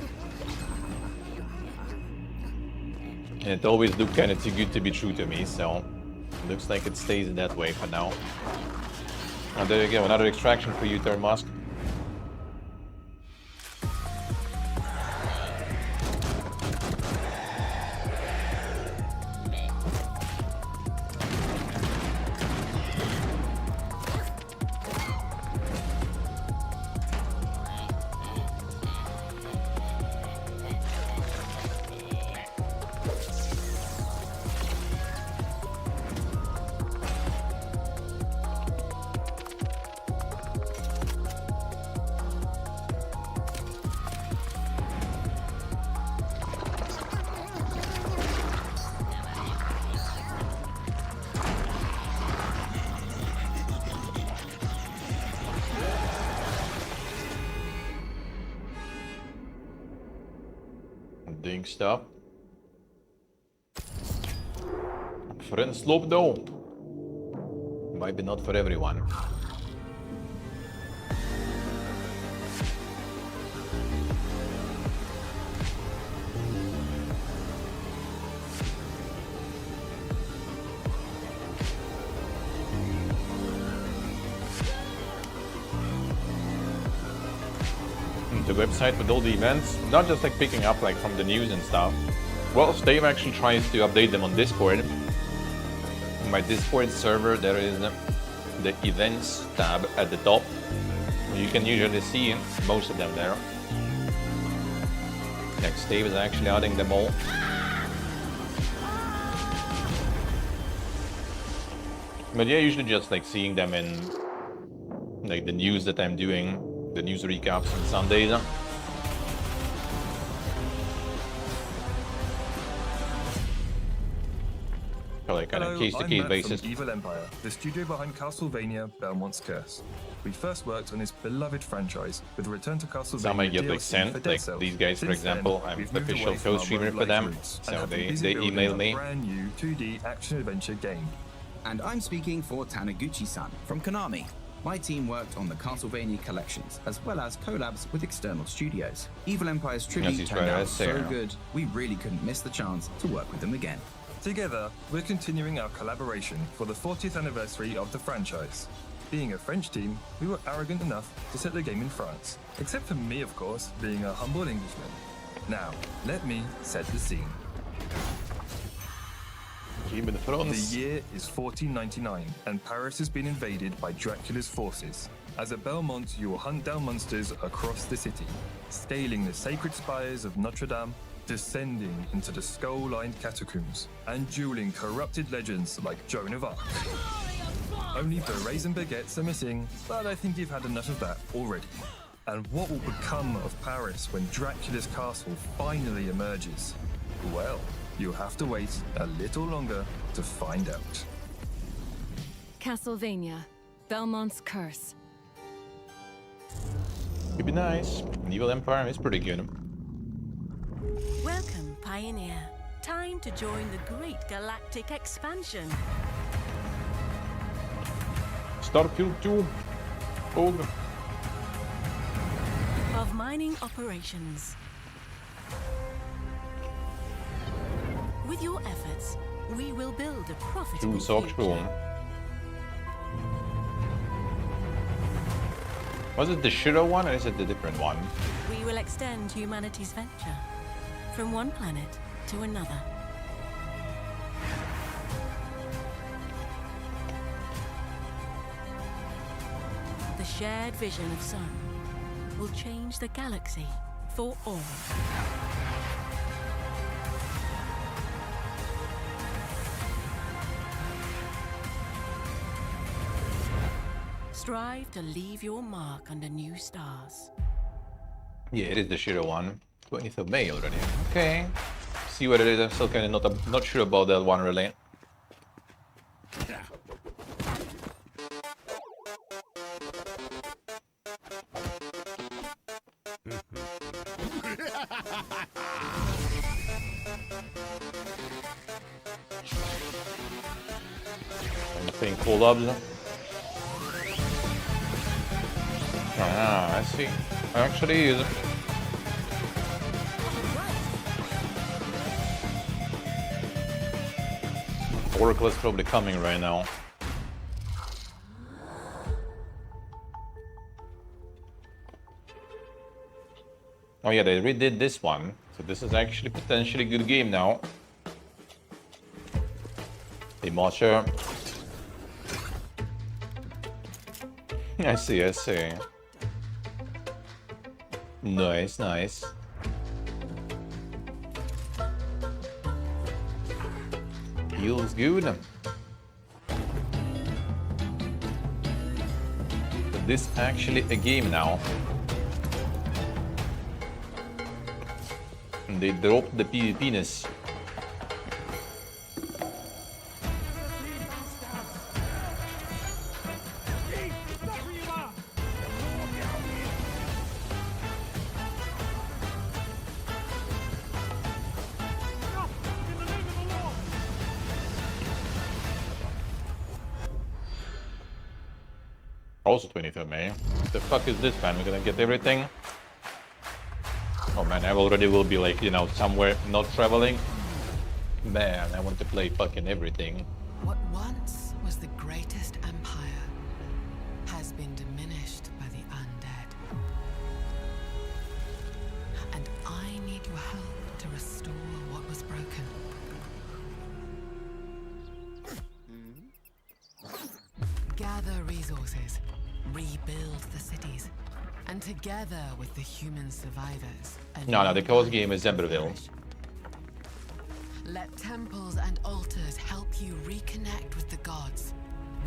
And it always looked kinda too good to be true to me, so looks like it stays that way for now. Oh, there you go, another extraction for you, Musk. Doing stuff. Friend slope though. Maybe not for everyone. The website with all the events, not just like picking up like from the news and stuff. Well, Stave actually tries to update them on Discord. In my Discord server there is the events tab at the top. You can usually see most of them there. Like Stave is actually adding them all. But yeah, usually just like seeing them in like the news that I'm doing. The news recaps on Sundays. Like on a case-to-case basis. From Evil Empire, the studio behind Castlevania Belmont's Curse. We first worked on this beloved franchise with Return to Castlevania. Some I get like DLC sent, for Dead like Cells. these guys for Since example, then, I'm we've moved official away from our co-streamer for roguelike them, roots and so have been they busy building email a me. brand new 2D action-adventure game. And I'm speaking for Taniguchi-san from Konami. My team worked on the Castlevania collections, as well as collabs with external studios. Evil Empire's tribute turned out so good, we really couldn't miss the chance to work with them again. Together, we're continuing our collaboration for the 40th anniversary of the franchise. Being a French team, we were arrogant enough to set the game in France. Except for me, of course, being a humble Englishman. Now, let me set the scene. Game in France. The year is 1499, and Paris has been invaded by Dracula's forces. As a Belmont, you will hunt down monsters across the city, scaling the sacred spires of Notre Dame, descending into the skull-lined catacombs, and dueling corrupted legends like Joan of Arc. Only berets and baguettes are missing, but I think you've had enough of that already. And what will become of Paris when Dracula's castle finally emerges? Well, you'll have to wait a little longer to find out. Castlevania, Belmont's Curse. Could be nice. Evil Empire is pretty good. Welcome, Pioneer. Time to join the great galactic expansion. Starfield 2. Og. Of mining operations. With your efforts, we will build a profitable future. Was it the Shiro one or is it the different one? We will extend humanity's venture from one planet to another. The shared vision of Sun will change the galaxy for all. Strive to leave your mark under new stars. Yeah, it is the Shiro one. 20th of May already. Okay. See what it is. I'm still kind of not sure about that one really. I'm playing collabs. Ah, I see. Actually, is Oracle is probably coming right now. Oh yeah, they redid this one, so this is actually potentially a good game now. Hey, Marcher. I see, I see. Nice, nice. Feels good. But this actually a game now. And they dropped the PvP-ness. Also 20th of May. What the fuck is this, man? We're gonna get everything? Oh man, I already will be like, you know, somewhere not traveling. Man, I want to play fucking everything. What once was the greatest empire has been diminished by the undead. And I need your help to restore what was broken. Gather resources, rebuild the cities, and together with the human survivors... No, the cause game is Zemberville. Let temples and altars help you reconnect with the gods.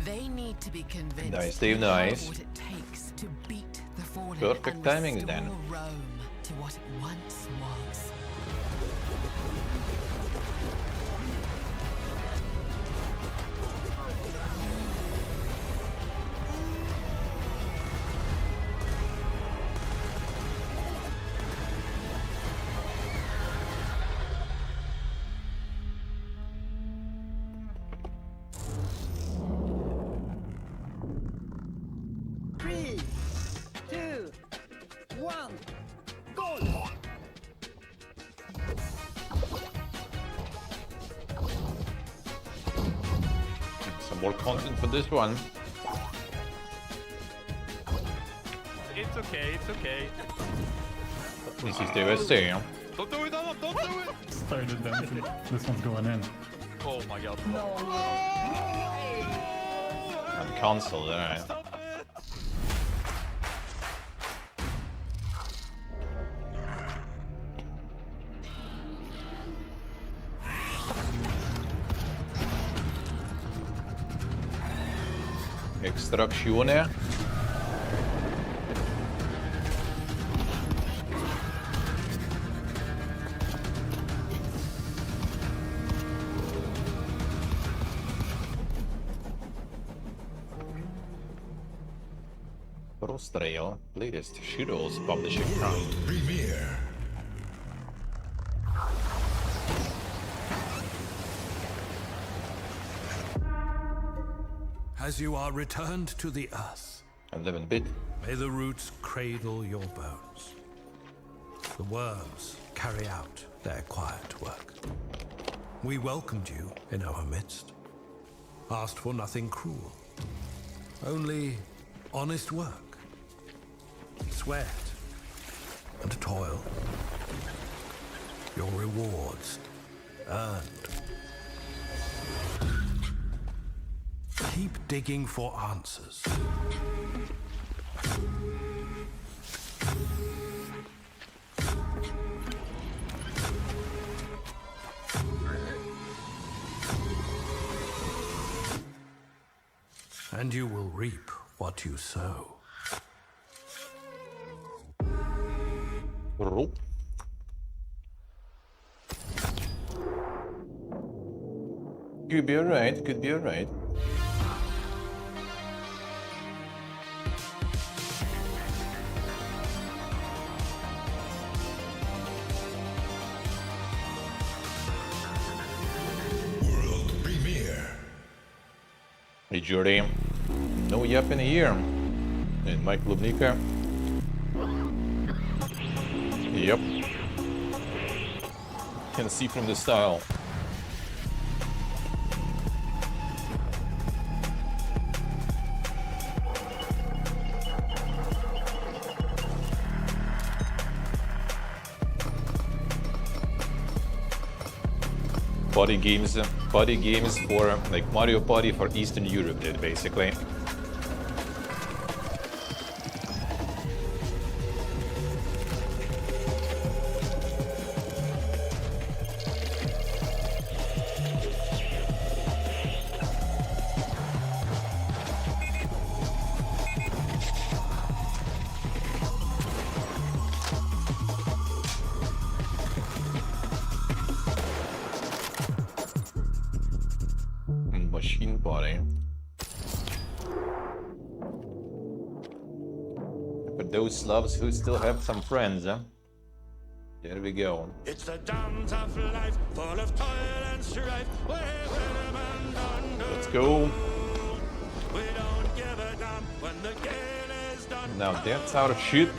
They need to be convinced Nice, Dave, nice. what it takes to beat the fallen Perfect and timing restore then. Rome to what it once was. one. Go. Some more content for this one. It's okay, it's okay. This is the Don't do it, Adam, don't do it! Started dancing. This one's going in. Oh my god. I'm cancelled, alright. Extrazione. Prostrail, latest Shiro's publishing premiere. As you are returned to the earth, 11-bit. may the roots cradle your bones. The worms carry out their quiet work. We welcomed you in our midst, asked for nothing cruel, only honest work, sweat and toil. Your rewards earned. Keep digging for answers. And you will reap what you sow. Could be alright, could be alright. World premiere. Hey Jordy, no yapping here. And Mike Lubnika. Yep. Can see from the style. Party games for like Mario Party for Eastern Europe, did basically. Machine Party. For those Slavs who still have some friends, huh? There we go. It's the dance of life, full of toil and strife. Let's go. We don't give a damn when the game is done. Now that's our shit.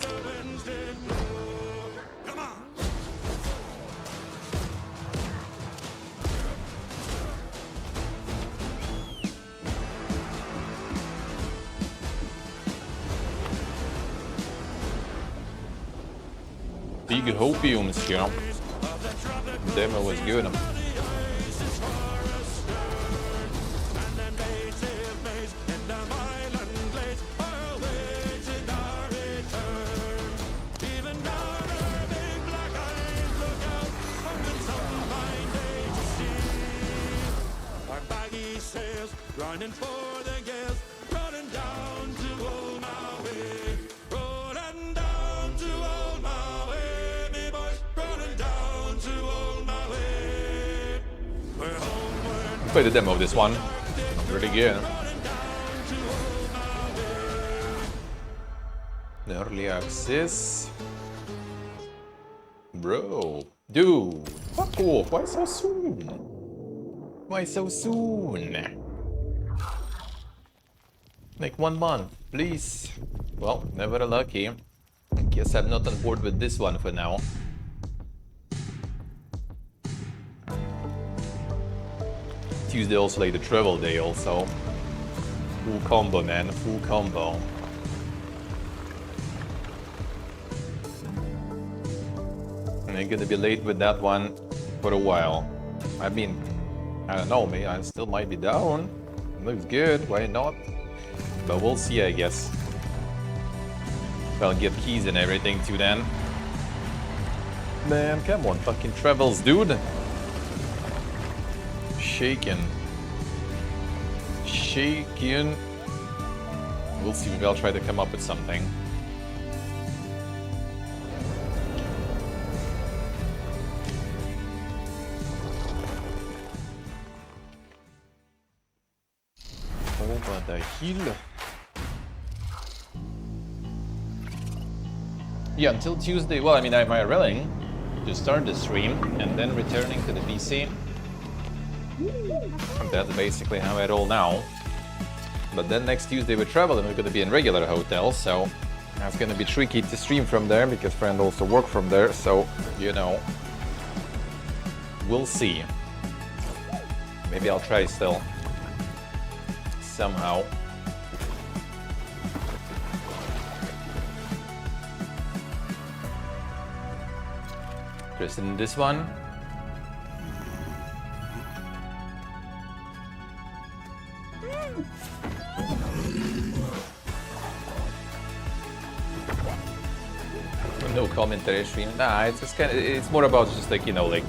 Big hopiums here. Demo was good. Running for the gales, running down to old Maui, rolling down to old Maui, me boys, rolling down to old Maui. We're homeward. Play the demo of this one. Really good. Early access. Bro, dude, fuck off. Why so soon? Why so soon? Like 1 month, please. Well, never lucky. Guess I'm not on board with this one for now. Tuesday also like the travel day also. Full combo, man, full combo. And I'm gonna be late with that one for a while. I mean, I don't know, maybe I still might be down. Looks good, why not? But we'll see, I guess. I'll get keys and everything too then. Man, come on, fucking travels, dude. Shaking. Shaking. We'll see, maybe I'll try to come up with something. Over the hill. Yeah, until Tuesday. Well, I mean, I'm IRLing to start the stream and then returning to the PC. And that's basically how I roll now. But then next Tuesday we travel and we're going to be in regular hotels, so that's going to be tricky to stream from there because friend also work from there, so, you know, we'll see. Maybe I'll try still. Somehow. Interested in this one? No commentary stream. Nah, it's just kind of, it's more about just like, you know, like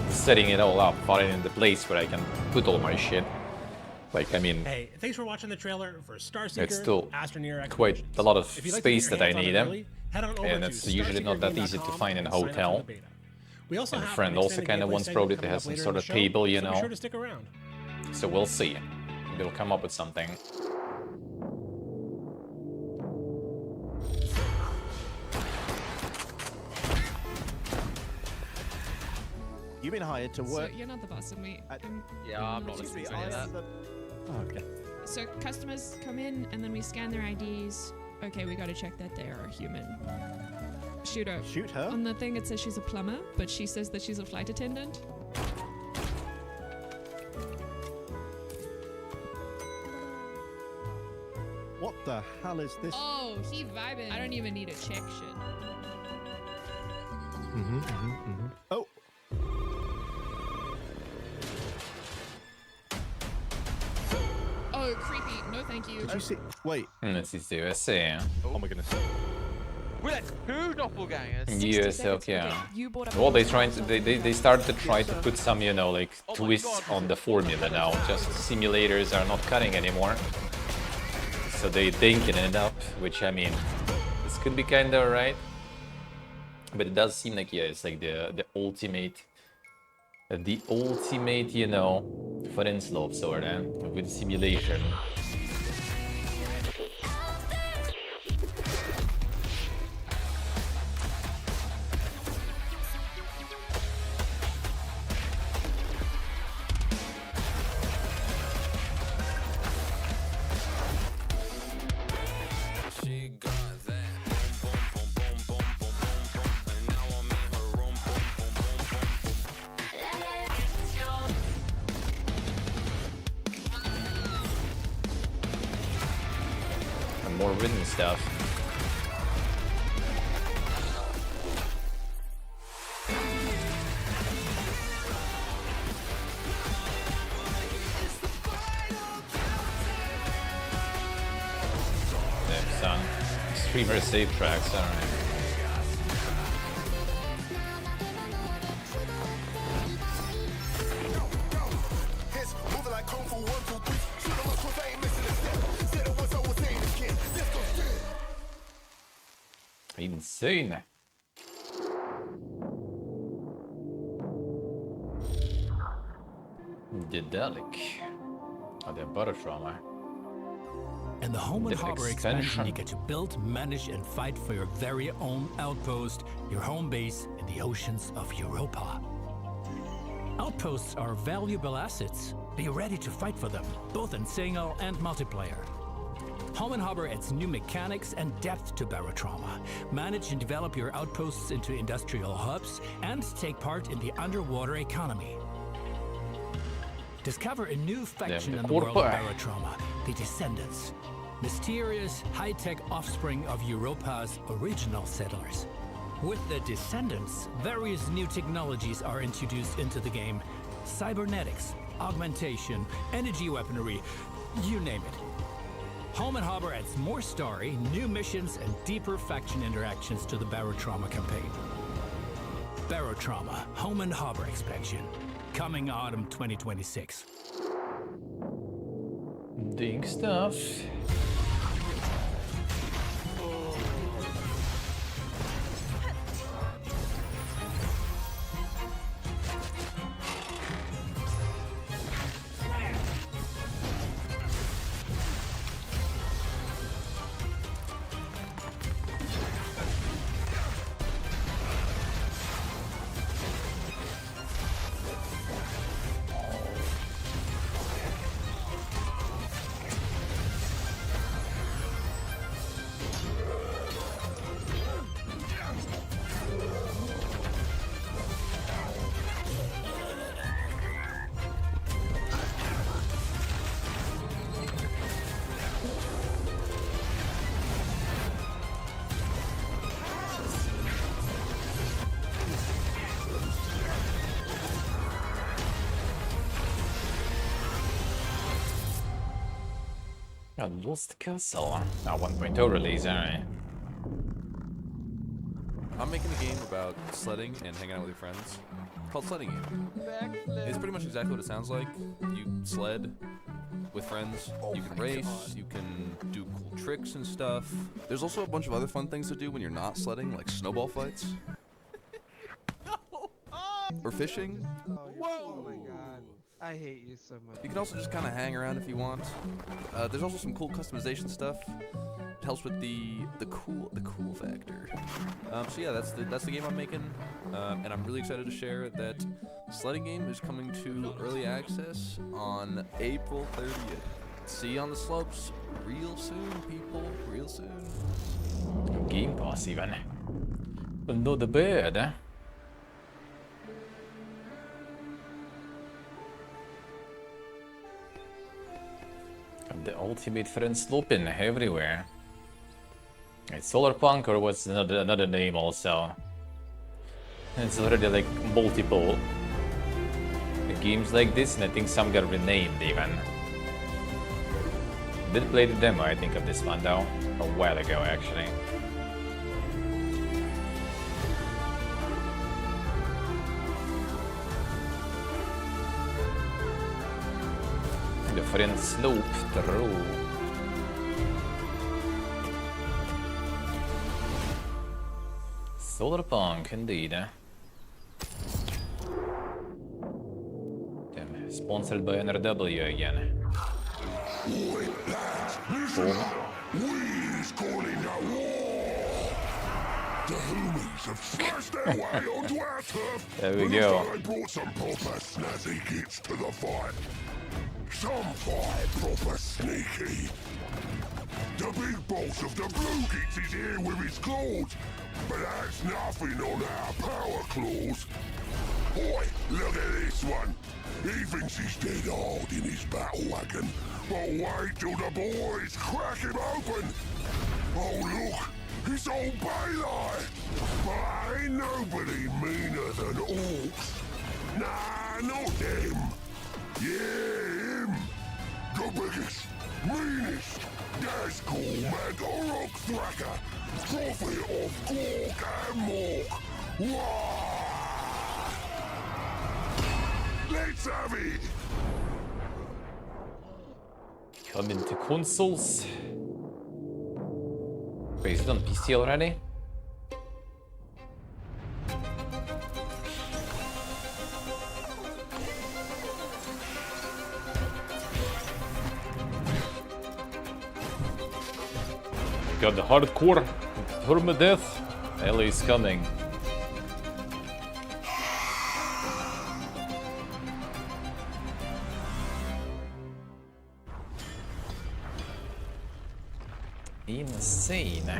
setting it all up, finding in the place where I can put all my shit. Like, I mean, hey, thanks for watching the trailer for Starseeker. It's still Astroneer quite a lot of space that I need, early, head on over and to it's usually not that easy to find in a and sign up for hotel. the beta. We also And a have friend an also extended kind of gameplay wants segment probably to coming have up some later sort in of the show, table, you so know. Be sure to stick around. So we'll see. We'll come up with something. You've been hired to work. So you're not the boss of me. Yeah, I'm not listening to any of that. Oh, okay. So customers come in and then we scan their IDs. Okay, we gotta check that they are a human. Shoot her. Shoot her? On the thing it says she's a plumber, but she says that she's a flight attendant. What the hell is this? Oh, he vibing. I don't even need to check shit. Oh. Oh, creepy. No, thank you. Did you see? Wait. This is the USA. Oh my goodness. We're two doppelgangers. US, okay. Well, they started to try to put some, you know, like twists on the formula now. Just simulators are not cutting anymore. So they thinking it up, which I mean, this could be kind of right. But it does seem like, yeah, it's like the ultimate, you know, foreign slope sort of with simulation. More written stuff. There, son. Streamer save tracks, alright. Insane. Dedalic. Oh, they're butter trauma. In the Home and The Harbor expansion, you get to build, manage, and fight for your very own outpost, your home base in the oceans of Europa. Outposts are valuable assets. Be ready to fight for them, both in single and multiplayer. Home and Harbor adds new mechanics and depth to Barotrauma. Manage and develop your outposts into industrial hubs and take part in the underwater economy. Discover a new faction in the world of Barotrauma, the Descendants. Mysterious, high-tech offspring of Europa's original settlers. With the Descendants, various new technologies are introduced into the game. Cybernetics, augmentation, energy weaponry, you name it. Home and Harbor adds more story, new missions, and deeper faction interactions to the Barotrauma campaign. Barotrauma, Home and Harbor expansion. Coming autumn 2026. Doing stuff. Lost Castle. 1.0 release, alright. I'm making a game about sledding and hanging out with your friends called Sledding Game. It's pretty much exactly what it sounds like. You sled with friends, you can race, you can do cool tricks and stuff. There's also a bunch of other fun things to do when you're not sledding, like snowball fights. Or fishing. Whoa! Oh my god. I hate you so much. You can also just kind of hang around if you want. There's also some cool customization stuff. It helps with the cool factor. So yeah, that's the game I'm making, and I'm really excited to share that Sledding Game is coming to early access on April 30th. See you on the slopes real soon, people. Real soon. Game Pass even. Under the bed, eh? The ultimate friend sloping everywhere. It's Solarpunk, or what's another name also? It's already like multiple games like this, and I think some got renamed even. Did play the demo, I think, of this one though, a while ago actually. The friend slope through. Solarpunk, indeed. Damn, sponsored by NRW again. We's calling a war. The humans have smashed their way onto our turf. There we and go. looks like they brought some proper snazzy kits to the fight. Some fight proper sneaky. The big boss of the Blue Kits is here with his claws, but that's nothing on our power claws. Boy, look at this one. He thinks he's dead hard in his battle wagon, but wait till the boys crack him open. Oh look, it's old Baylai. But ain't nobody meaner than orcs. Nah, not them. Yeah, him. The biggest, meanest, Nazgul Magorok Thracker, prophet of Gork and Mork. Wah! Let's have it! Coming to consoles. Wait, is it on PC already? Got the hardcore permadeath. Ellie is coming. scene.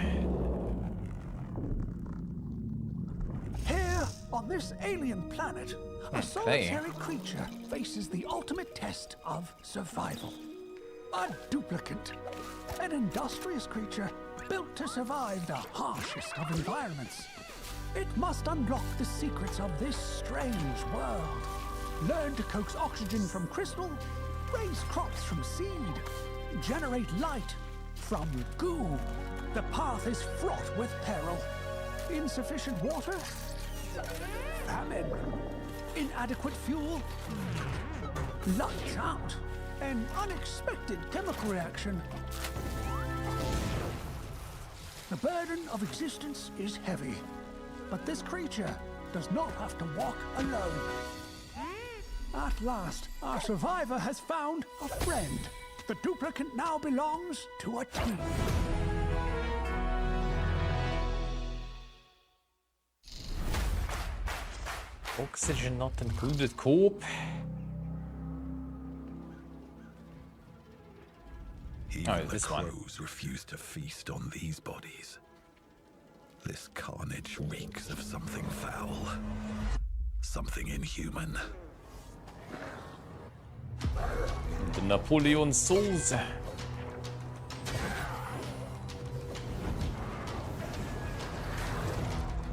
Here, on this alien planet, a solitary creature faces the ultimate test of survival. A duplicate. An industrious creature built to survive the harshest of environments. It must unlock the secrets of this strange world. Learn to coax oxygen from crystal, raise crops from seed, generate light from goo. The path is fraught with peril. Insufficient water? Famine. Inadequate fuel? Lights out. An unexpected chemical reaction. The burden of existence is heavy, but this creature does not have to walk alone. At last, our survivor has found a friend. The duplicate now belongs to a team. Oxygen not included, coop. Even the crows refuse to feast on these bodies. This carnage reeks of something foul. Something inhuman. The Napoleon souls.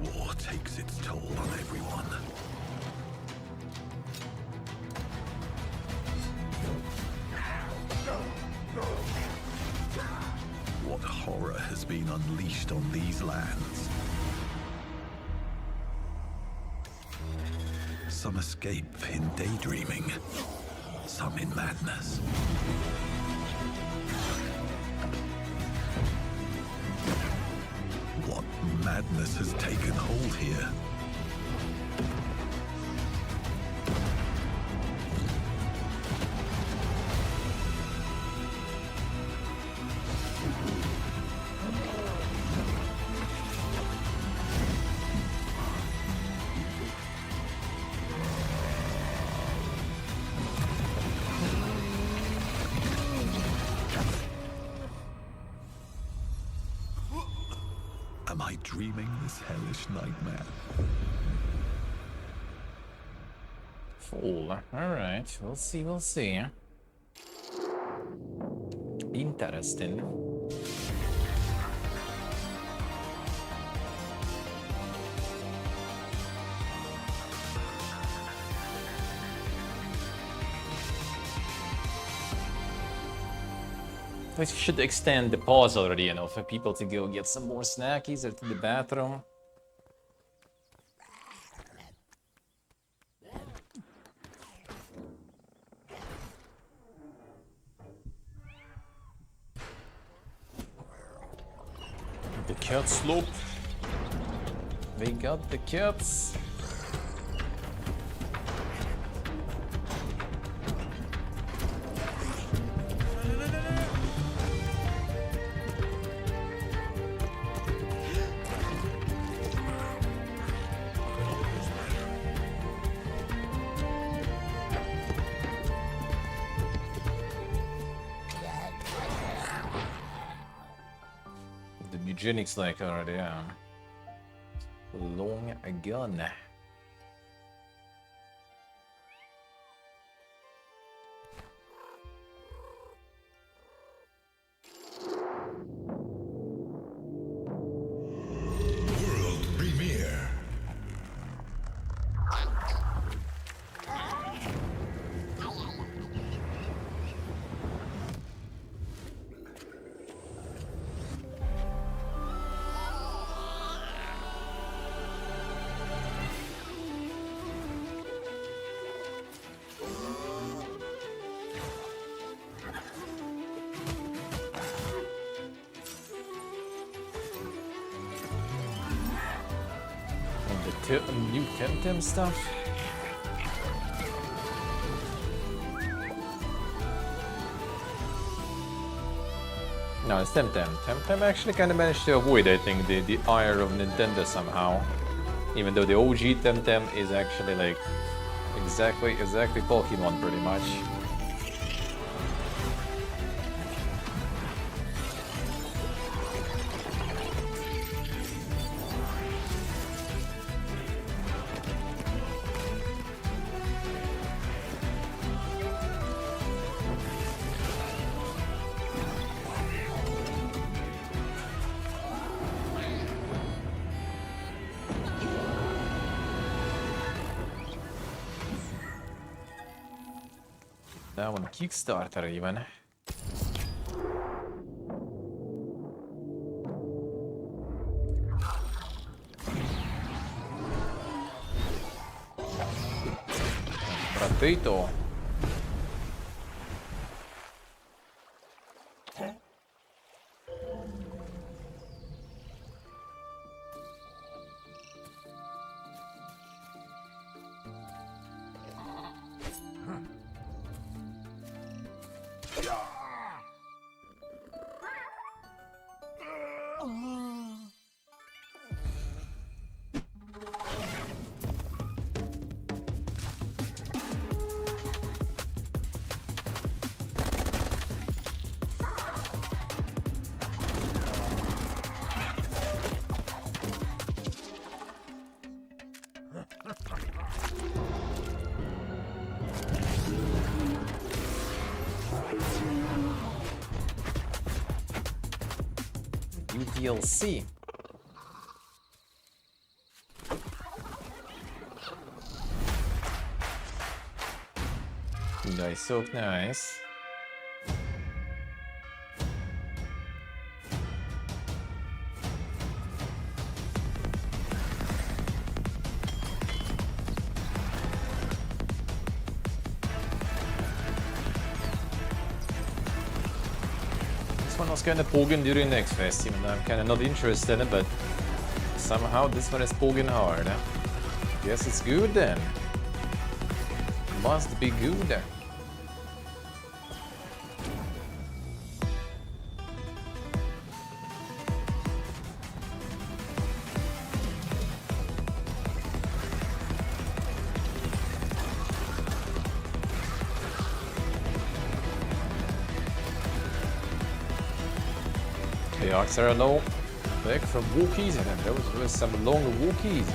War takes its toll on everyone. What horror has been unleashed on these lands? Some escape in daydreaming, some in madness. What madness has taken hold here? Am I dreaming this hellish nightmare? Fool. Alright, we'll see, we'll see. Interesting. We should extend the pause already, you know, for people to go get some more snackies or to the bathroom. The cat slope. They got the cats. Eugenics like already, yeah. Long gun. World premiere. New Temtem stuff. No, it's Temtem. Temtem actually kind of managed to avoid, I think, the ire of Nintendo somehow. Even though the OG Temtem is actually like exactly Pokemon pretty much. Now on Kickstarter even. Potato. DLC. Nice, so nice. This one was kind of pogging during next fest, even though I'm kind of not interested in it, but somehow this one is pogging hard. Huh? Guess it's good then. Must be good. The Ox are low. Back from walkies, and those were some long walkies.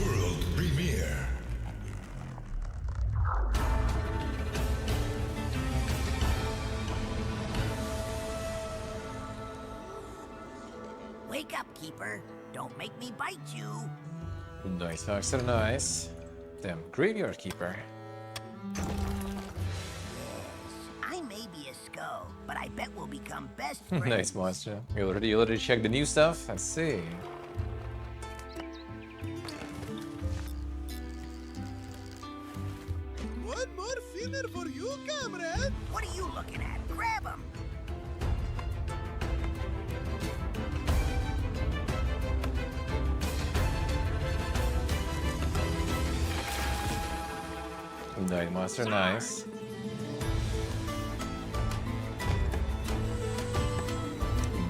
World premiere. Wake up, Keeper. Don't make me bite you. Nice, Ox are nice. Damn, Graveyard Keeper. I may be a skull, but I bet we'll become best friends. Nice monster. You already checked the new stuff? I see. One more filler for you, comrade. What are you looking at? Grab him. Night monster, nice.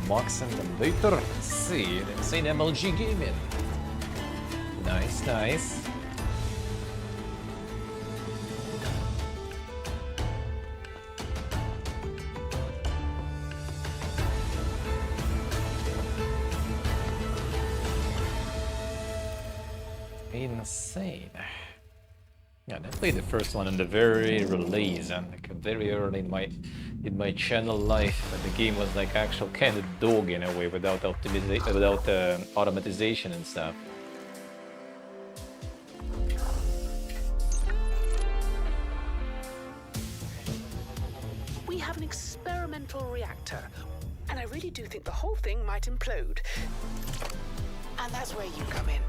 Mox and then later. See, insane MLG gaming. Nice, nice. Insane. Yeah, I played the first one in the very release and like very early in my channel life, but the game was like actual kind of dog in a way without automatization and stuff. We have an experimental reactor, and I really do think the whole thing might implode. And that's where you come in.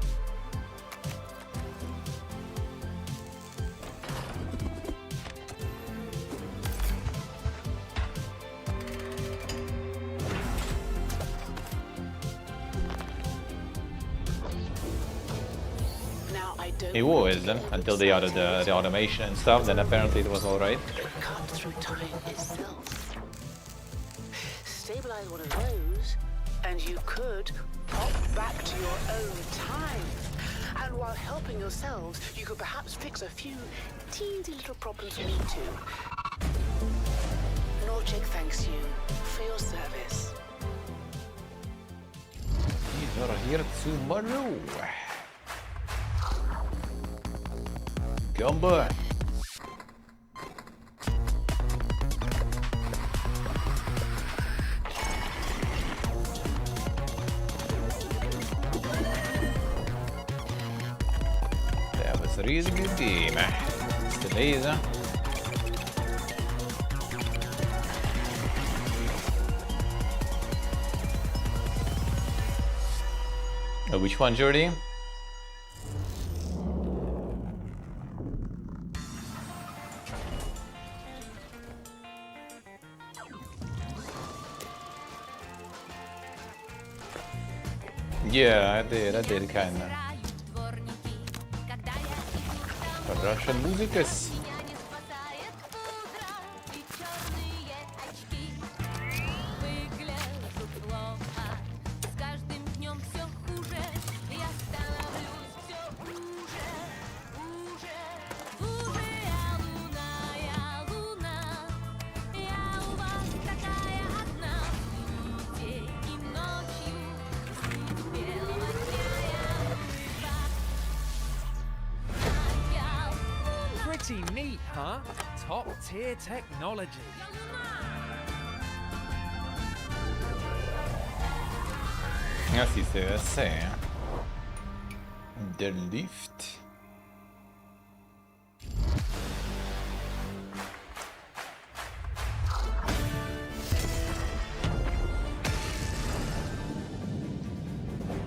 It was until they added the automation and stuff. Then apparently it was all right. Cut through time itself. Stabilize one of those, and you could pop back to your own time. And while helping yourselves, you could perhaps fix a few teensy little problems you need to. Norchek thanks you for your service. These are here tomorrow. Gumbo. really good game. The laser. Oh, which one, Jordy? Yeah, I did kinda. But Russian music is... Pretty neat, huh? Top-tier technology. Ja, siehst du, das der Lift.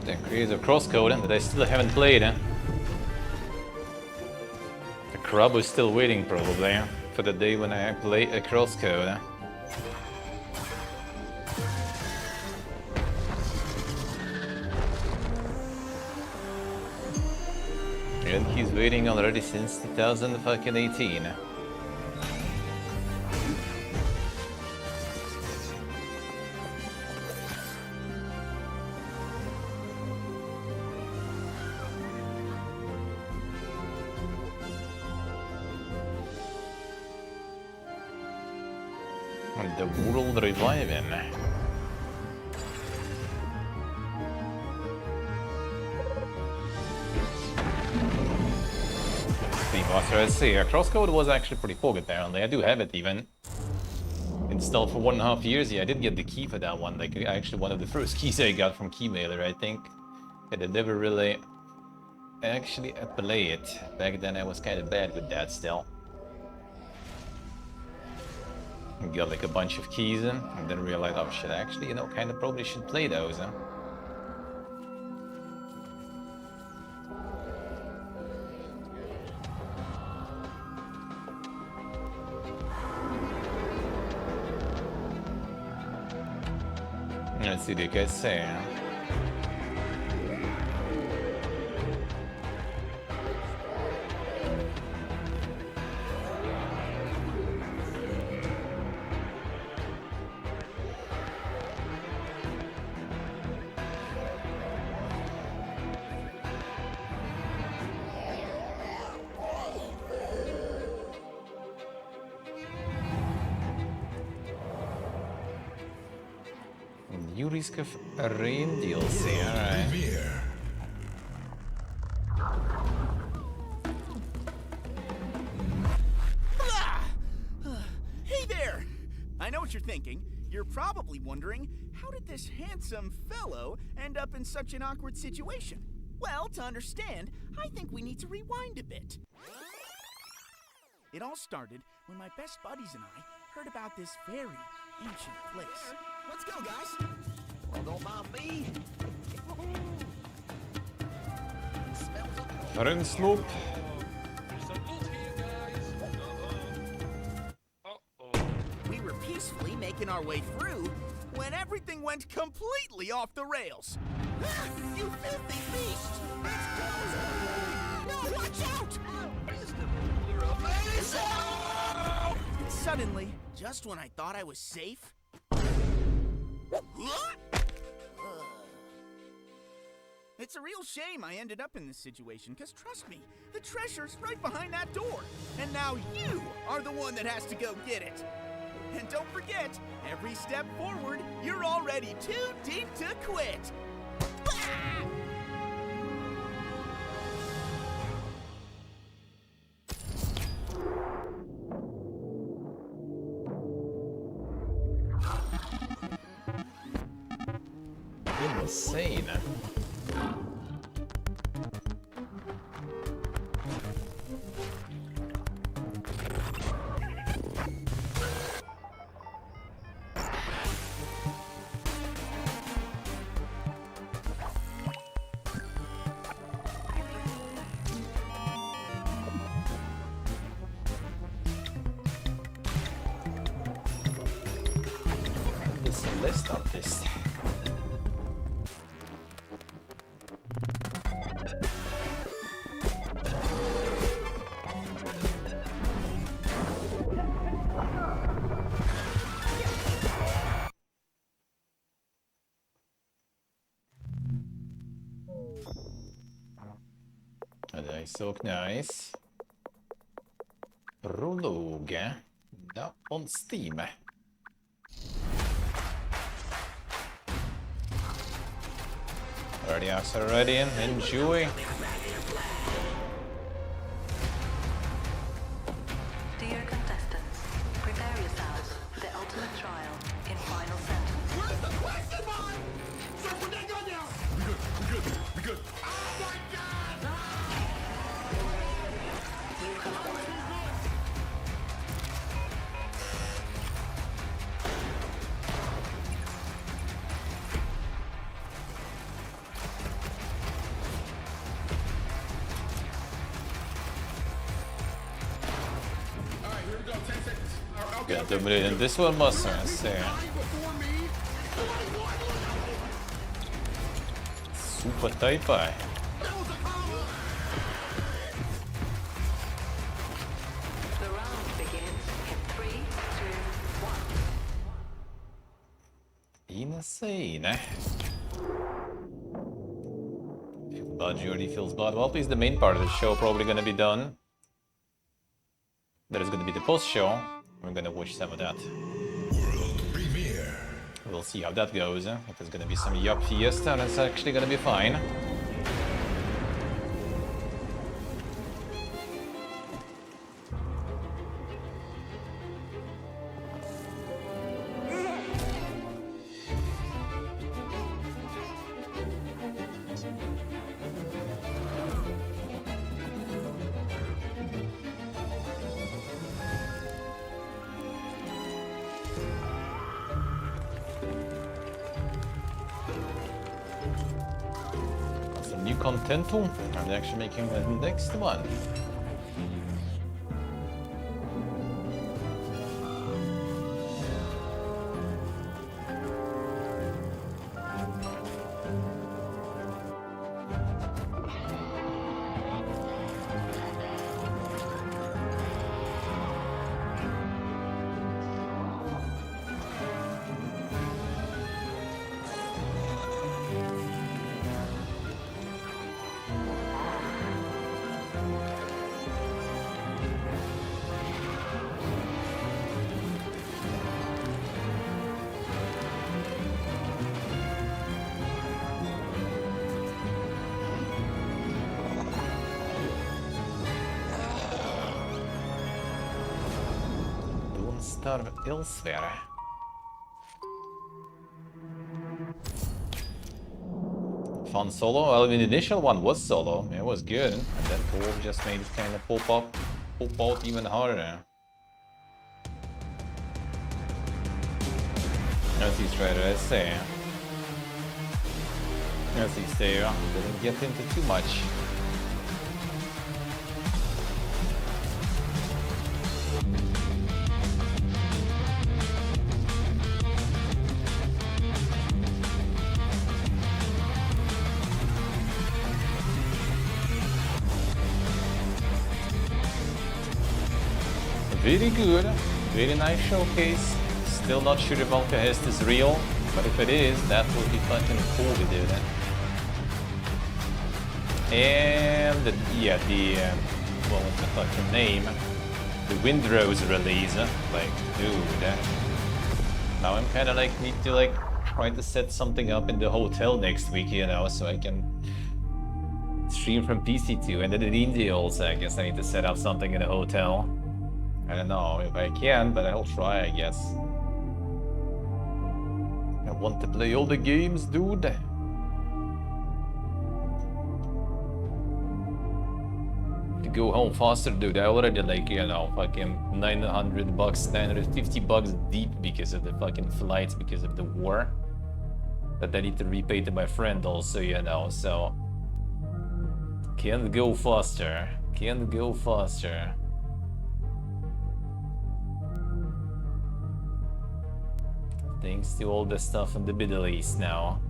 That creates a crosscode that I still haven't played. The crab is still waiting probably for the day when I play a crosscode. And he's waiting already since 2018. And the world reviving. Let's see, crosscode was actually pretty good apparently. I do have it even installed for 1.5 years. Yeah, I did get the key for that one. Like actually one of the first keys I got from Keymailer, I think. I never really actually play it. Back then I was kind of bad with that still. Got like a bunch of keys in and then realized, oh shit, actually, you know, kind of probably should play those, huh? Let's see, they guys say. Risk of a rain DLC, alright. Hey there! I know what you're thinking. You're probably wondering, how did this handsome fellow end up in such an awkward situation? Well, to understand, I think we need to rewind a bit. It all started when my best buddies and I heard about this very ancient place. Let's go, guys! Well, don't mind me. Sloop. We were peacefully making our way through when everything went completely off the rails. Ah, you filthy beast! No, watch out! Suddenly, just when I thought I was safe, it's a real shame I ended up in this situation, because trust me, the treasure's right behind that door. And now you are the one that has to go get it. And don't forget, every step forward, you're already too deep to quit. Insane. list artist. Det is ook nice. Prologe. Da on Steam. Already are ready and enjoy. Dear contestants, prepare yourselves for the ultimate trial in final sentence. Where's the question mark? Sir, put that gun down! We good. We good. Oh my God! You have won. Got the minute, and this one must say. Super tight by. The round begins in 3, 2, 1. Insane. Bad already feels bad. Well, at least the main part of the show probably gonna be done. That is gonna be the post show. We're gonna watch some of that. World premiere. We'll see how that goes. If there's gonna be some yup fiesta, that's actually gonna be fine. New content too. I'm actually making the next one. Starve elsewhere. Fun solo. Well, the initial one was solo. It was good, and then co-op just made it kind of pop out even harder. As he's trying to say. As he say, didn't get into too much. Very good, very nice showcase. Still not sure if Alcahest is real, but if it is, that would be fucking cool to do that. And well, what's the fucking name? The Windrose release, like, dude. Now I'm kind of like need to like try to set something up in the hotel next week, you know, so I can stream from PC2, and then in India also, I guess I need to set up something in a hotel. I don't know if I can, but I'll try, I guess. I want to play all the games, dude. To go home faster, dude. I already like, you know, fucking $900, $950 deep because of the fucking flights, because of the war. That I need to repay to my friend also, you know, so... Can't go faster. Can't go faster. Thanks to all the stuff in the Middle East now.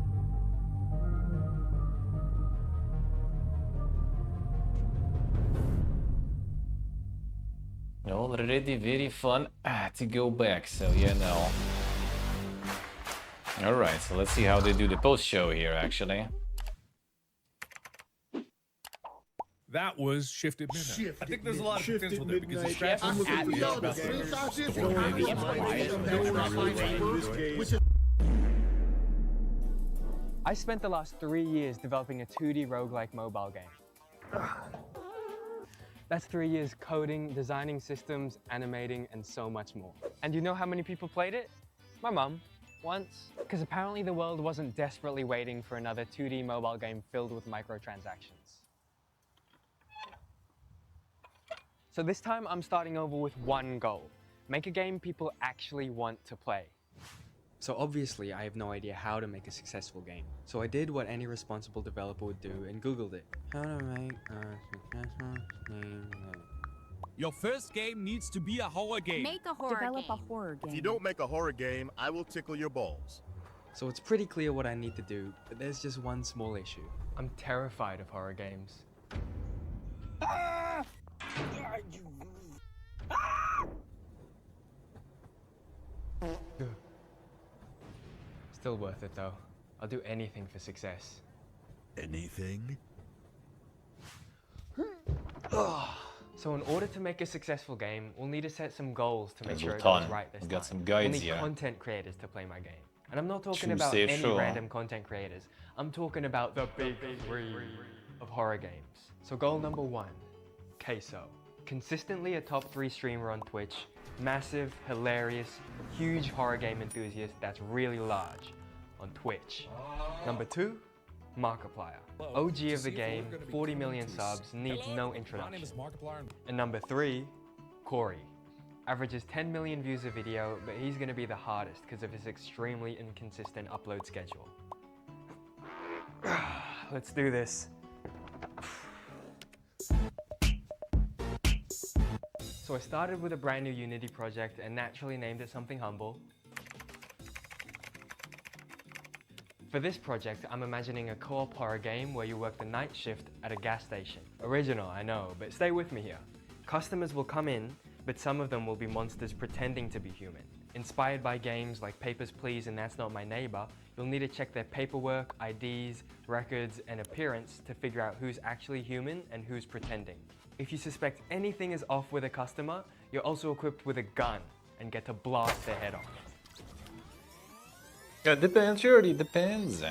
Already very fun to go back, so you know. Alright, so let's see how they do the post-show here, actually. That was Shifted Midnight. I think there's a lot of potential there because the I'm strategy is I spent the last 3 years developing a 2D roguelike mobile game. That's 3 years coding, designing systems, animating, and so much more. And you know how many people played it? My mum, once. Because apparently the world wasn't desperately waiting for another 2D mobile game filled with microtransactions. So this time I'm starting over with one goal. Make a game people actually want to play. So obviously I have no idea how to make a successful game. So I did what any responsible developer would do and Googled it. How to make a successful game. Your first game needs to be a horror game. Make a horror Develop game. a horror game. If you don't make a horror game, I will tickle your balls. So it's pretty clear what I need to do, but there's just one small issue. I'm terrified of horror games. Still worth it though. I'll do anything for success. Anything? So in order to make a successful game, we'll need to set some goals to make There's sure a it ton. goes right this We've time. got some guides we'll need here. content creators to play my game. And I'm not talking True, about safe, any sure. random content creators. I'm talking about the big three of horror games. So goal number 1, Queso. Consistently a top 3 streamer on Twitch, massive, hilarious, huge horror game enthusiast that's really large on Twitch. Number 2, Markiplier. OG of the game, 40 million subs, needs no introduction. And number 3, Corey. Averages 10 million views a video, but he's going to be the hardest because of his extremely inconsistent upload schedule. Let's do this. So I started with a brand new Unity project and naturally named it something humble. For this project, I'm imagining a co-op horror game where you work the night shift at a gas station. Original, I know, but stay with me here. Customers will come in, but some of them will be monsters pretending to be human. Inspired by games like Papers, Please and That's Not My Neighbor, you'll need to check their paperwork, IDs, records, and appearance to figure out who's actually human and who's pretending. If you suspect anything is off with a customer, you're also equipped with a gun and get to blast their head off. It depends, sure, it depends.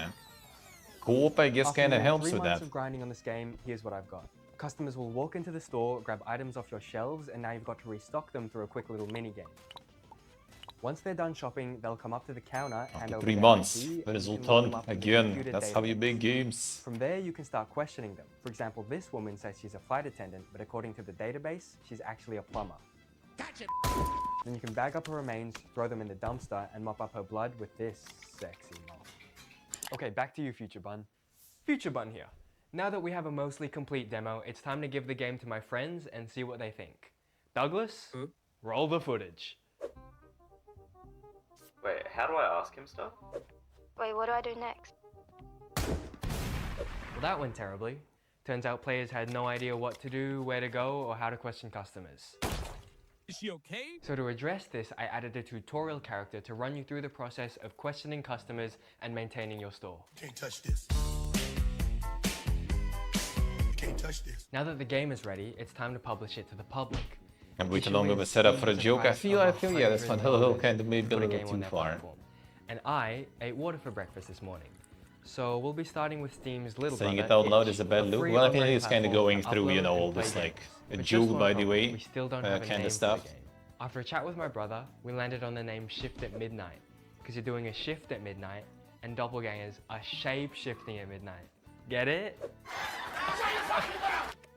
Co-op, I guess, kind of helps with 3 months that. of grinding on this game, here's what I've got. Customers will walk into the store, grab items off your shelves, and now you've got to restock them through a quick little mini game. Once they're done shopping, they'll come up to the counter, hand over 3 their months. ID, That is and all you can look them ton. up in the Again, computer that's how you database. make games. From there, you can start questioning them. For example, this woman says she's a flight attendant, but according to the database, she's actually a plumber. Gotcha. Then you can bag up her remains, throw them in the dumpster, and mop up her blood with this sexy mop. Okay, back to you, Future Bun. Future Bun here. Now that we have a mostly complete demo, it's time to give the game to my friends and see what they think. Douglas, roll the footage. Wait, how do I ask him stuff? Wait, what do I do next? Well, that went terribly. Turns out players had no idea what to do, where to go, or how to question customers. Is she okay? So to address this, I added a tutorial character to run you through the process of questioning customers and maintaining your store. Can't touch this. Can't touch this. Now that the game is ready, it's time to publish it to the public. And wait along with a setup for a joke. I feel, yeah, that's fun. Hello, kind of maybe a little too far. And I ate water for breakfast this morning. So we'll be starting with Steam's little Saying brother, it out loud Itch, is a bad a look. free Well, I think online it's kind of platform going to through, you upload know, all and play this like games. a But just joke, one by the problem, way, we still don't have a kind name of for stuff. the game. After a chat with my brother, we landed on the name Shift at Midnight, because you're doing a shift at midnight, and doppelgangers are shape-shifting at midnight. Get it?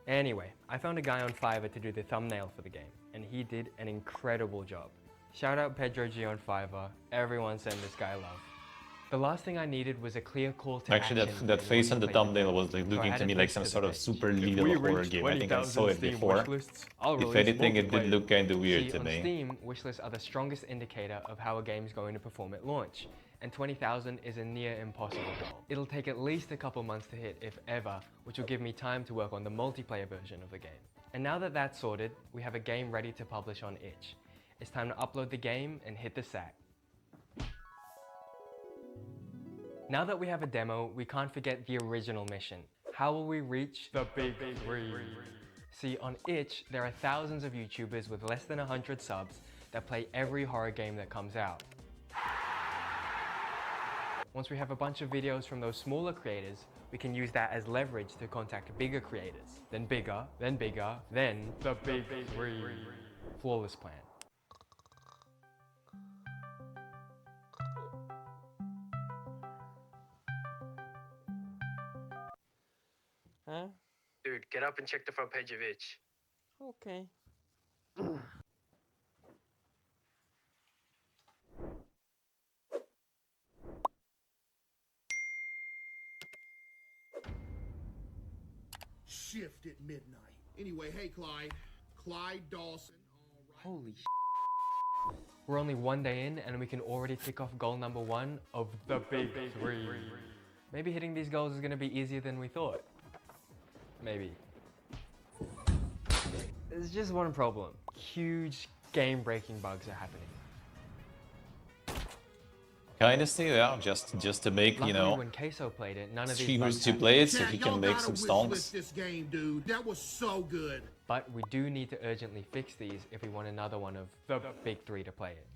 Anyway, I found a guy on Fiverr to do the thumbnail for the game, and he did an incredible job. Shout out Pedro G on Fiverr, everyone send this guy love. The last thing I needed was a clear call to Actually, action. that face on the thumbnail was like looking to me like some sort of super lethal horror game. I think I saw it before. If anything, it did look kind of weird See, to on me. Steam, wishlists are the strongest indicator of how a game's going to perform at launch, and 20,000 is a near impossible goal. It'll take at least a couple months to hit, if ever, which will give me time to work on the multiplayer version of the game. And now that that's sorted, we have a game ready to publish on itch. It's time to upload the game and hit the sack. Now that we have a demo, we can't forget the original mission. How will we reach the big three? See, on itch, there are thousands of YouTubers with less than 100 subs that play every horror game that comes out. Once we have a bunch of videos from those smaller creators, we can use that as leverage to contact bigger creators. Then bigger, then bigger, then the big three. Flawless plan. Huh? Dude, get up and check the front page of itch. Okay. Shift at midnight. Anyway, hey Clyde. Clyde Dawson. Holy We're only one day in and we can already tick off goal number 1 of the big three. Maybe hitting these goals is going to be easier than we thought. Maybe. There's just one problem. Huge game-breaking bugs are happening. Kinda stay out just to make, you know, when Queso played it, none of these streamers bugs to happened. play it so he can make some stonks. This game, dude. That was so good. But we do need to urgently fix these if we want another one of the big three to play it.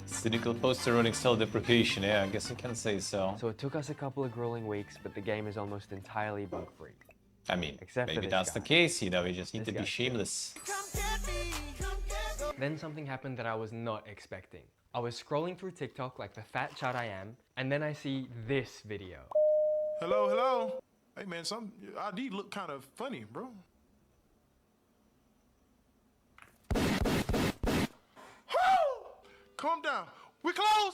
Cynical poster running self-deprecation, yeah, I guess you can say so. So it took us a couple of grueling weeks, but the game is almost entirely bug-free. I mean, Except for maybe this that's guy. the case, you know, we just need This to be guy. shameless. Then something happened that I was not expecting. I was scrolling through TikTok like the fat chud I am, and then I see this video. Hello, hello. Hey man, some ID look kind of funny, bro. Calm down. We close.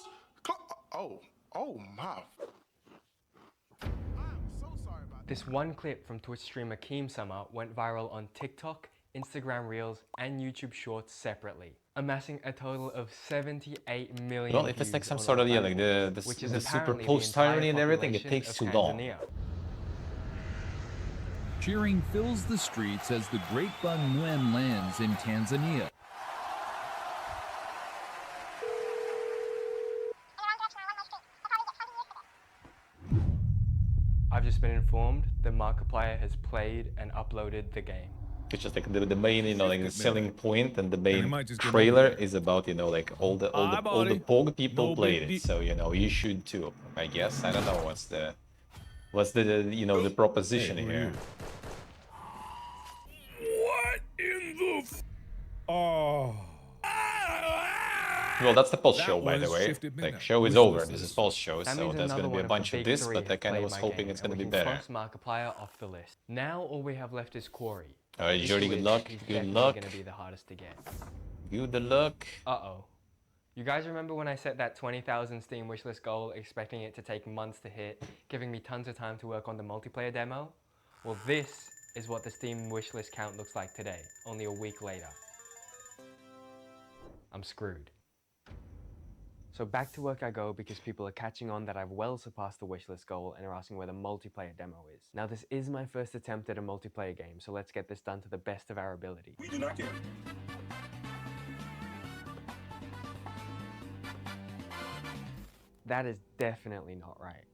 Oh my. This one clip from Twitch streamer Keem Summer went viral on TikTok, Instagram Reels, and YouTube Shorts separately, amassing a total of 78 million Well, if it's like views some on sort of, all yeah, like platforms, which is the super apparently the post entire irony and everything, it population takes of too long. Tanzania. Cheering fills the streets as the Great Bun Nguyen lands in Tanzania. I've just been informed that Markiplier has played and uploaded the game. It's just like the main, you know, like the selling point and the main might just get trailer over is about, you know, like all the Pog people No played big it, so you know you should too. I guess I don't know what's the you know the proposition here. What in the Oh. Well, that's the post That show, by the was way. shifted Like, midnight. show is Wish over. list This is is post show, That so means there's gonna another be a one bunch the of big this, three but I have kind of played was my hoping game, it's and gonna we be can better. cross Markiplier off the list. Now all we have left is Corey. Alright, This Jody, good glitch luck. is Good definitely luck. gonna be the hardest to get. Good luck. Uh-oh. You guys remember when I set that 20,000 Steam wishlist goal, expecting it to take months to hit, giving me tons of time to work on the multiplayer demo? Well, this is what the Steam wishlist count looks like today, only a week later. I'm screwed. So back to work I go because people are catching on that I've well surpassed the wishlist goal and are asking where the multiplayer demo is. Now this is my first attempt at a multiplayer game, so let's get this done to the best of our ability. We do not care. That is definitely not right.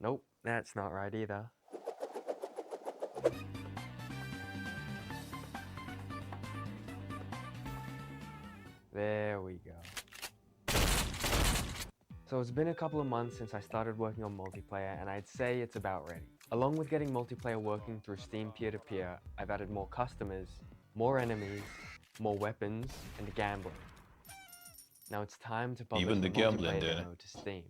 Nope, that's not right either. There we go. So it's been a couple of months since I started working on multiplayer, and I'd say it's about ready. Along with getting multiplayer working through Steam peer-to-peer, I've added more customers, more enemies, more weapons, and gambling. Now it's time to publish Even the the gambling, multiplayer dude. demo to Steam.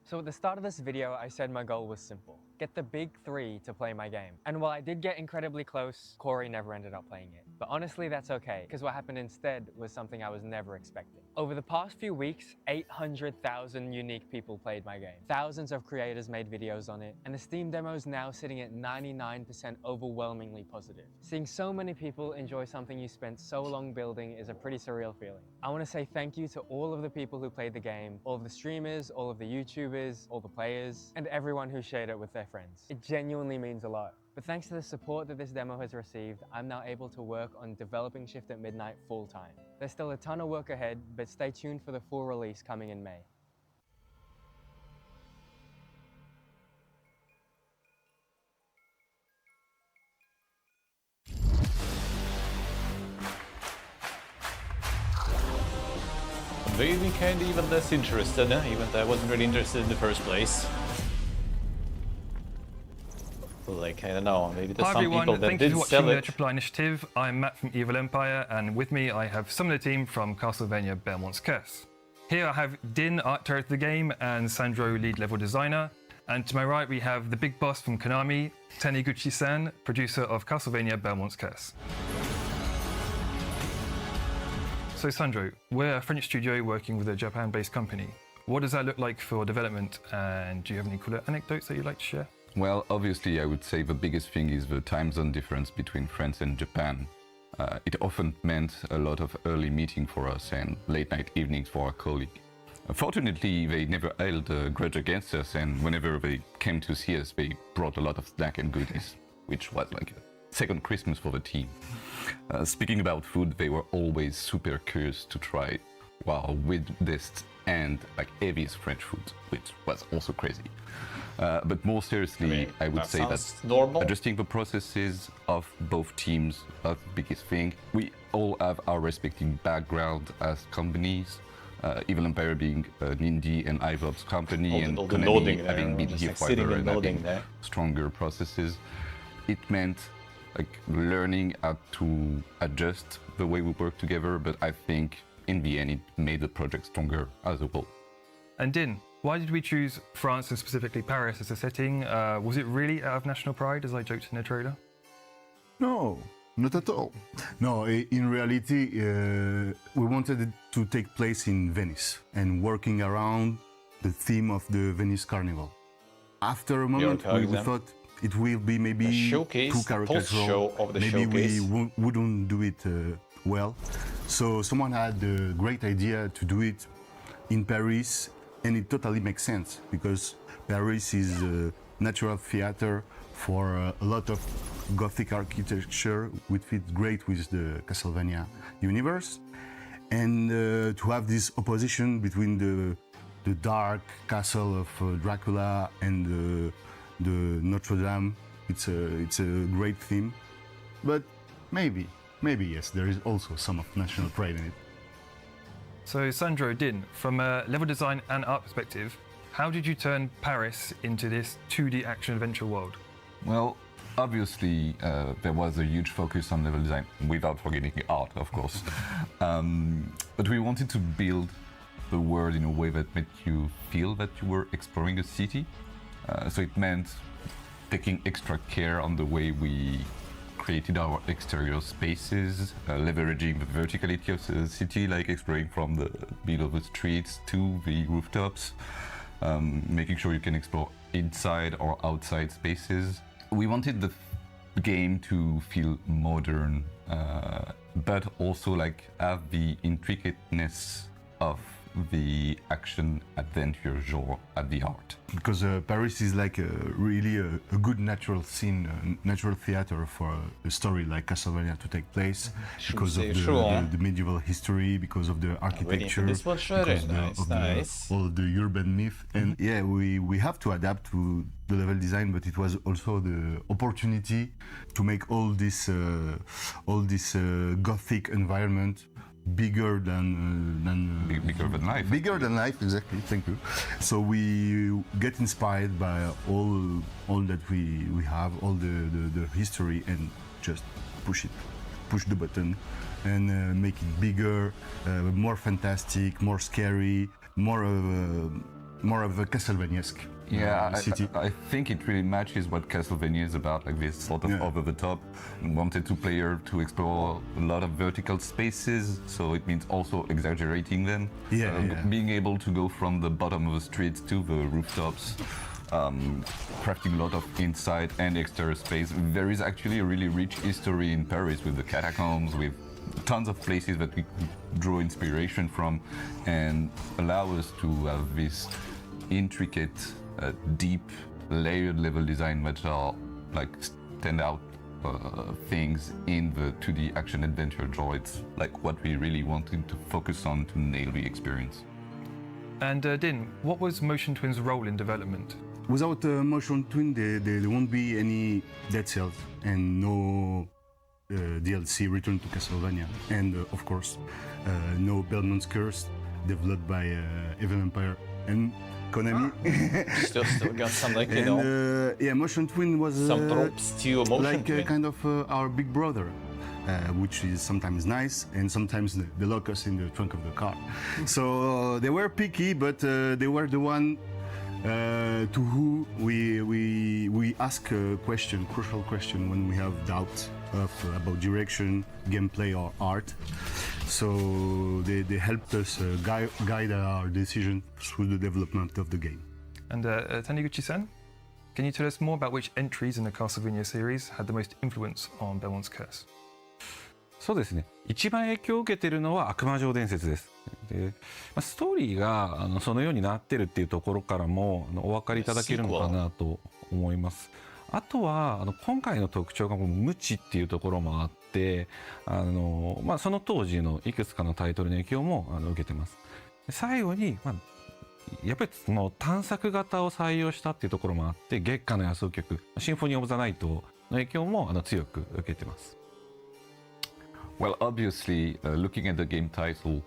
So at the start of this video, I said my goal was simple. Get the big three to play my game. And while I did get incredibly close, Corey never ended up playing it. But honestly, that's okay, because what happened instead was something I was never expecting. Over the past few weeks, 800,000 unique people played my game. Thousands of creators made videos on it, and the Steam demo is now sitting at 99% overwhelmingly positive. Seeing so many people enjoy something you spent so long building is a pretty surreal feeling. I want to say thank you to all of the people who played the game, all of the streamers, all of the YouTubers, all the players, and everyone who shared it with their friends. It genuinely means a lot. But thanks to the support that this demo has received, I'm now able to work on developing Shift at Midnight full time. There's still a ton of work ahead, but stay tuned for the full release coming in May. Maybe kind of even less interested, even though I wasn't really interested in the first place. Like, I don't know, maybe there's Hi some everyone, people that thank you did for watching sell the it. Triple I Initiative. I'm Matt from Evil Empire, and with me I have some of the team from Castlevania Belmont's Curse. Here I have Din, art director of the game, and Sandro, lead level designer. And to my right we have the big boss from Konami, Taniguchi-san, producer of Castlevania Belmont's Curse. So Sandro, we're a French studio working with a Japan-based company. What does that look like for development, and do you have any cooler anecdotes that you'd like to share? Well, obviously, I would say the biggest thing is the time zone difference between France and Japan. It often meant a lot of early meeting for us and late night evenings for our colleagues. Fortunately, they never held a grudge against us, and whenever they came to see us, they brought a lot of snack and goodies, which was like a second Christmas for the team. Speaking about food, they were always super curious to try weirdest and like heaviest French food, which was also crazy. But more seriously, I would say that adjusting the processes of both teams was the biggest thing. We all have our respective background as companies. Evil Empire being an indie and IVOPS company, and Konami having been here forever and having stronger processes. It meant like learning how to adjust the way we work together, but I think in the end it made the project stronger as a whole. And Din, why did we choose France and specifically Paris as a setting? Was it really out of national pride, as I joked in the trailer? No, not at all. No, in reality, we wanted it to take place in Venice and working around the theme of the Venice Carnival. After a moment, we thought it will be maybe too caricatural. Maybe we wouldn't do it well. So someone had the great idea to do it in Paris, and it totally makes sense because Paris is a natural theater for a lot of Gothic architecture, which fits great with the Castlevania universe. And to have this opposition between the dark castle of Dracula and the Notre Dame, it's a great theme. But maybe yes, there is also some of national pride in it. So Sandro, Din, from a level design and art perspective, how did you turn Paris into this 2D action-adventure world? Well, obviously, there was a huge focus on level design, without forgetting art, of course. But we wanted to build the world in a way that made you feel that you were exploring a city. So it meant taking extra care on the way we created our exterior spaces, leveraging the verticality of the city, like exploring from the middle of the streets to the rooftops, making sure you can explore inside or outside spaces. We wanted the game to feel modern, but also like have the intricateness of the action adventure genre at the heart. Because Paris is like really a good natural scene, natural theater for a story like Castlevania to take place, because of the medieval history, because of the architecture, because of all the urban myth. And yeah, we have to adapt to the level design, but it was also the opportunity to make all this Gothic environment bigger than life. Bigger than life, exactly. Thank you. So we get inspired by all that we have, all the history, and just push the button, and make it bigger, more fantastic, more scary, more more of a Castlevania-esque city. I think it really matches what Castlevania is about, like this sort of over the top. Wanted to player to explore a lot of vertical spaces, so it means also exaggerating them. Being able to go from the bottom of the street to the rooftops. Crafting a lot of inside and exterior space. There is actually a really rich history in Paris with the catacombs, with tons of places that we draw inspiration from and allow us to have this intricate, deep, layered level design that are like standout things in the 2D action adventure genre. It's like what we really wanted to focus on to nail the experience. And Din, what was Motion Twin's role in development? Without Motion Twin, there won't be any Dead Cells and no DLC Return to Castlevania, and of course, no Belmont's Curse, developed by Evil Empire and Konami. Still got some like Motion Twin was some tropes to Motion like Twin. Kind of our big brother. Which is sometimes nice and sometimes they lock us in the trunk of the car. So they were picky, but they were the one to who we ask a question, crucial question when we have doubts about direction, gameplay or art. So they helped us guide our decision through the development of the game. And Taniguchi-san, can you tell us more about which entries in the Castlevania series had the most influence on Belmont's Curse? そうですね。一番影響を受けているのは悪魔城伝説です。で、ストーリーがそのようになってるっていうところからもお分かりいただけるのかなと思います。あとは今回の特徴が無知っていうところもあって、その当時のいくつかのタイトルの影響も受けてます。最後に、やっぱりその探索型を採用したっていうところもあって、月下の野草曲シンフォニー・オブ・ザ・ナイトの影響も強く受けてます。Well, obviously, looking at the game title,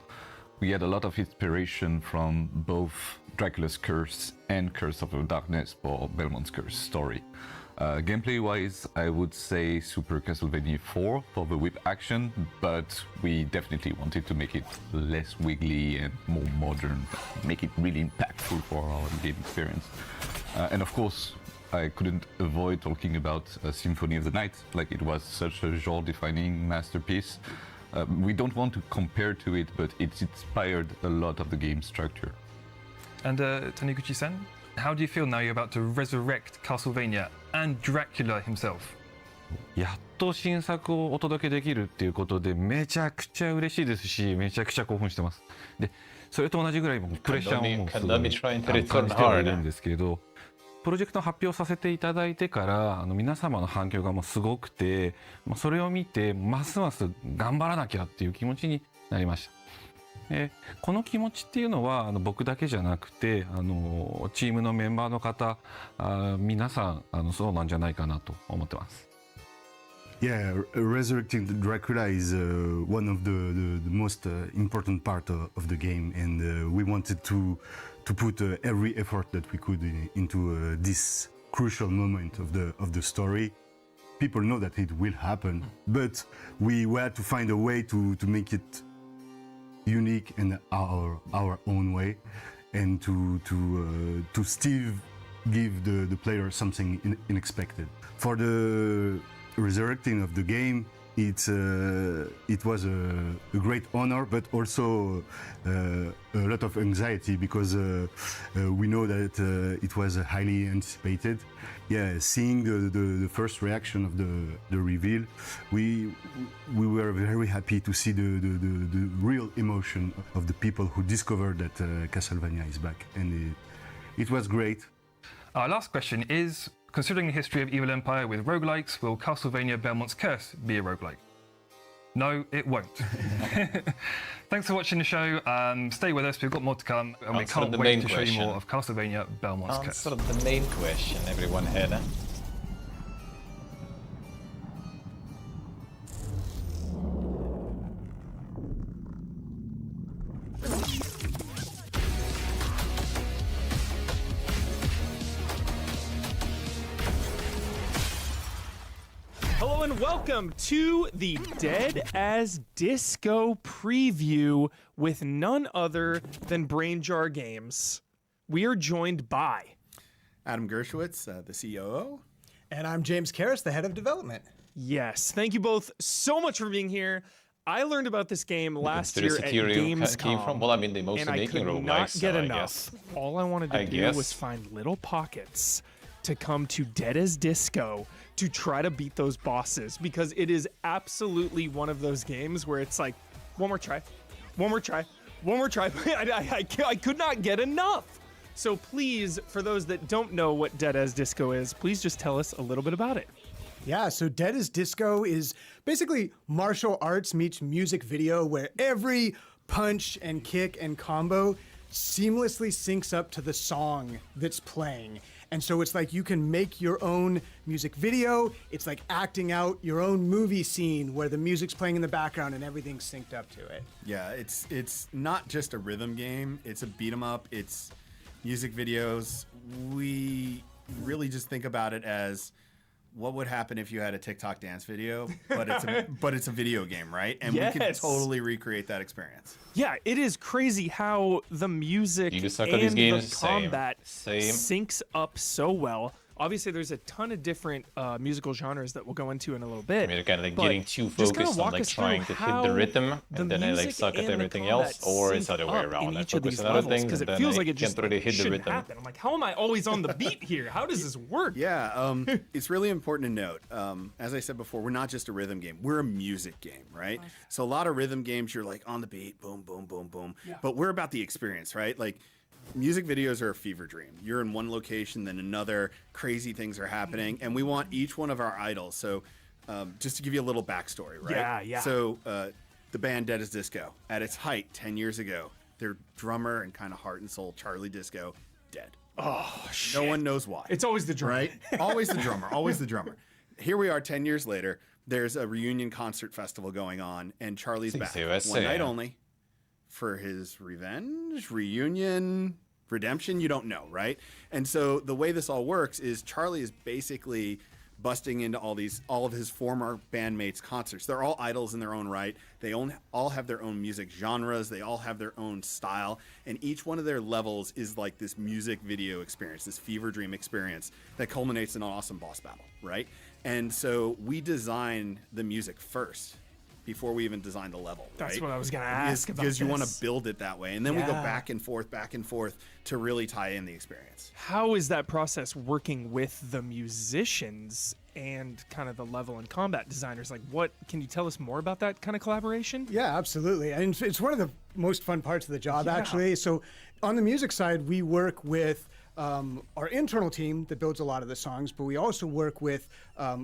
we had a lot of inspiration from both Dracula's Curse and Curse of the Darkness for Belmont's Curse story. Gameplay-wise, I would say Super Castlevania 4 for the whip action, but we definitely wanted to make it less wiggly and more modern, make it really impactful for our game experience. And of course, I couldn't avoid talking about Symphony of the Night, like it was such a genre-defining masterpiece. We don't want to compare to it, but it inspired a lot of the game structure. And Taniguchi-san, how do you feel now you're about to resurrect Castlevania and Dracula himself? やっと新作をお届けできるっていうことでめちゃくちゃ嬉しいですし、めちゃくちゃ興奮してます。で、それと同じぐらいプレッシャーもすごい感じてはいるんですけど、プロジェクトの発表させていただいてから皆様の反響がもうすごくて、それを見てますます頑張らなきゃっていう気持ちになりました。この気持ちっていうのは僕だけじゃなくてチームのメンバーの方皆さんそうなんじゃないかなと思ってます。Yeah, resurrecting Dracula is one of the most important part of the game, and we wanted to put every effort that we could into this crucial moment of the story. People know that it will happen, but we had to find a way to make it unique in our own way, and to still give the player something unexpected. For the resurrecting of the game, it was a great honor, but also a lot of anxiety because we know that it was highly anticipated. Yeah, seeing the first reaction of the reveal, we were very happy to see the real emotion of the people who discovered that Castlevania is back, and it was great. Our last question is, considering the history of Evil Empire with roguelikes, will Castlevania Belmont's Curse be a roguelike? No, it won't. Thanks for watching the show. Stay with us, we've got more to come, and we can't wait to show you more of Castlevania Belmont's Curse. Sort of the main question everyone had. Hello and welcome to the Dead as Disco preview with none other than Brain Jar Games. we are joined by Adam Gershwitz, the COO. And I'm James Karras, the head of development. Yes, thank you both so much for being here. I learned about this game last year at Gamescom, came from? Well, I mean, they mostly and I making could roguelikes, not get so I enough. guess. All I wanted to do was find little pockets to come to Dead as Disco to try to beat those bosses, because it is absolutely one of those games where it's like, one more try, one more try, one more try. I could not get enough. So please, for those that don't know what Dead as Disco is, please just tell us a little bit about it. Yeah, so Dead as Disco is basically martial arts meets music video, where every punch and kick and combo seamlessly syncs up to the song that's playing. And so it's like you can make your own music video. It's like acting out your own movie scene where the music's playing in the background and everything's synced up to it. Yeah, it's not just a rhythm game. It's a beat 'em up. It's music videos. We really just think about it as what would happen if you had a TikTok dance video, but it's a video game, right? And we can totally recreate that experience. Yeah, it is crazy how the music You suck and at these games, the combat same. syncs up so well. Obviously, there's a ton of different musical genres that we'll go into in a little bit. I mean, kind of like but getting too just kinda focused on walk like us through trying to hit the how rhythm, and then I like music suck at and the everything combat else, or it's the other sync way up around. in I each of focus these on other levels, things, because and it then feels I like it just can't really hit the shouldn't rhythm. happen. I'm like, how am I always on the beat here? How does this work? Yeah, it's really important to note. As I said before, we're not just a rhythm game. We're a music game, right? So a lot of rhythm games, you're like on the beat, boom, boom, boom, boom. Yeah. But we're about the experience, right? Like music videos are a fever dream. You're in one location, then another, crazy things are happening, and we want each one of our idols. So just to give you a little backstory, right? Yeah. So the band Dead as Disco, at its height 10 years ago, their drummer and kind of heart and soul, Charlie Disco, dead. Oh, shit. No one knows why. It's always the drummer. Right? Always the drummer. Always the drummer. Here we are 10 years later. There's a reunion concert festival going on, and Charlie's back. One night only. For his revenge, reunion, redemption, you don't know, right? And so the way this all works is Charlie is basically busting into all of his former bandmates' concerts. They're all idols in their own right. They all have their own music genres. They all have their own style. And each one of their levels is like this music video experience, this fever dream experience that culminates in an awesome boss battle, right? And so we design the music first before we even design the level, right? That's what I was going to ask about Because you want this. to build it that way. And then we go back and forth to really tie in the experience. How is that process working with the musicians and kind of the level and combat designers? Like, what can you tell us more about that kind of collaboration? Yeah, absolutely. And it's one of the most fun parts of the job, actually. So on the music side, we work with our internal team that builds a lot of the songs, but we also work with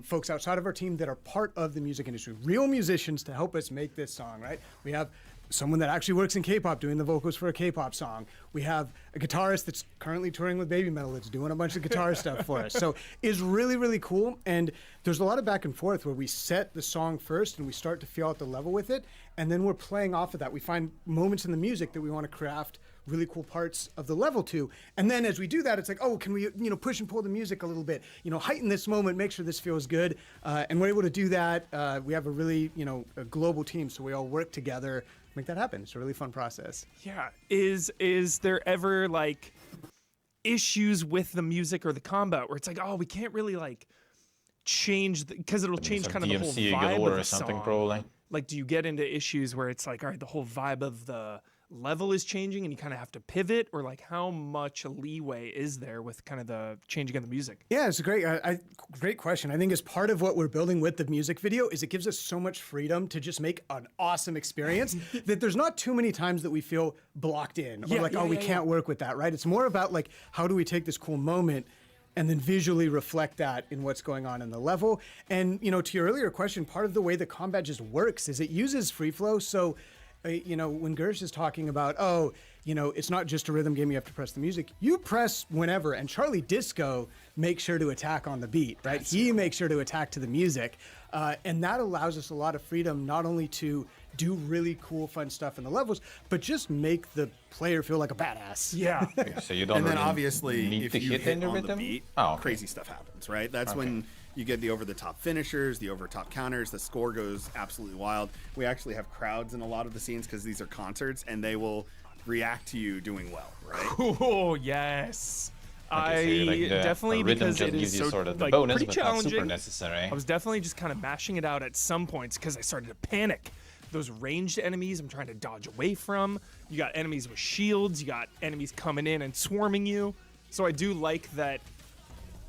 folks outside of our team that are part of the music industry, real musicians to help us make this song, right? We have someone that actually works in K-pop doing the vocals for a K-pop song. We have a guitarist that's currently touring with Baby Metal that's doing a bunch of guitar stuff for us. So it's really, really cool. And there's a lot of back and forth where we set the song first and we start to feel out the level with it. And then we're playing off of that. We find moments in the music that we want to craft really cool parts of the level to. And then as we do that, it's like, oh, can we, push and pull the music a little bit, heighten this moment, make sure this feels good. And we're able to do that. We have a really, a global team. So we all work together, make that happen. It's a really fun process. Yeah. Is there ever like issues with the music or the combat where it's like, oh, we can't really like change because it'll change kind of the whole vibe of the something song. probably. Like, do you get into issues where it's like, all right, the whole vibe of the level is changing and you kind of have to pivot, or like how much leeway is there with kind of the changing of the music? Yeah, it's a great question. I think as part of what we're building with the music video is it gives us so much freedom to just make an awesome experience that there's not too many times that we feel blocked in or we can't work with that, right? It's more about like, how do we take this cool moment and then visually reflect that in what's going on in the level. And, to your earlier question, part of the way the combat just works is it uses free flow. So, when Gersh is talking about, it's not just a rhythm game, you have to press the music. You press whenever, and Charlie Disco makes sure to attack on the beat, right? He makes sure to attack to the music. And that allows us a lot of freedom, not only to do really cool, fun stuff in the levels, but just make the player feel like a badass. Yeah. So you don't and then really obviously, need if to you hit hit in the on rhythm? the beat, Oh, okay. crazy stuff happens, right? That's when you get the over-the-top finishers, the over-the-top counters, the score goes absolutely wild. We actually have crowds in a lot of the scenes because these are concerts, and they will react to you doing well, right? Oh yes. I definitely, the rhythm because just it gives is you so sort of the like, bonus, pretty but not challenging. super necessary. I was definitely just kind of mashing it out at some points because I started to panic. Those ranged enemies I'm trying to dodge away from. You got enemies with shields. You got enemies coming in and swarming you. So I do like that.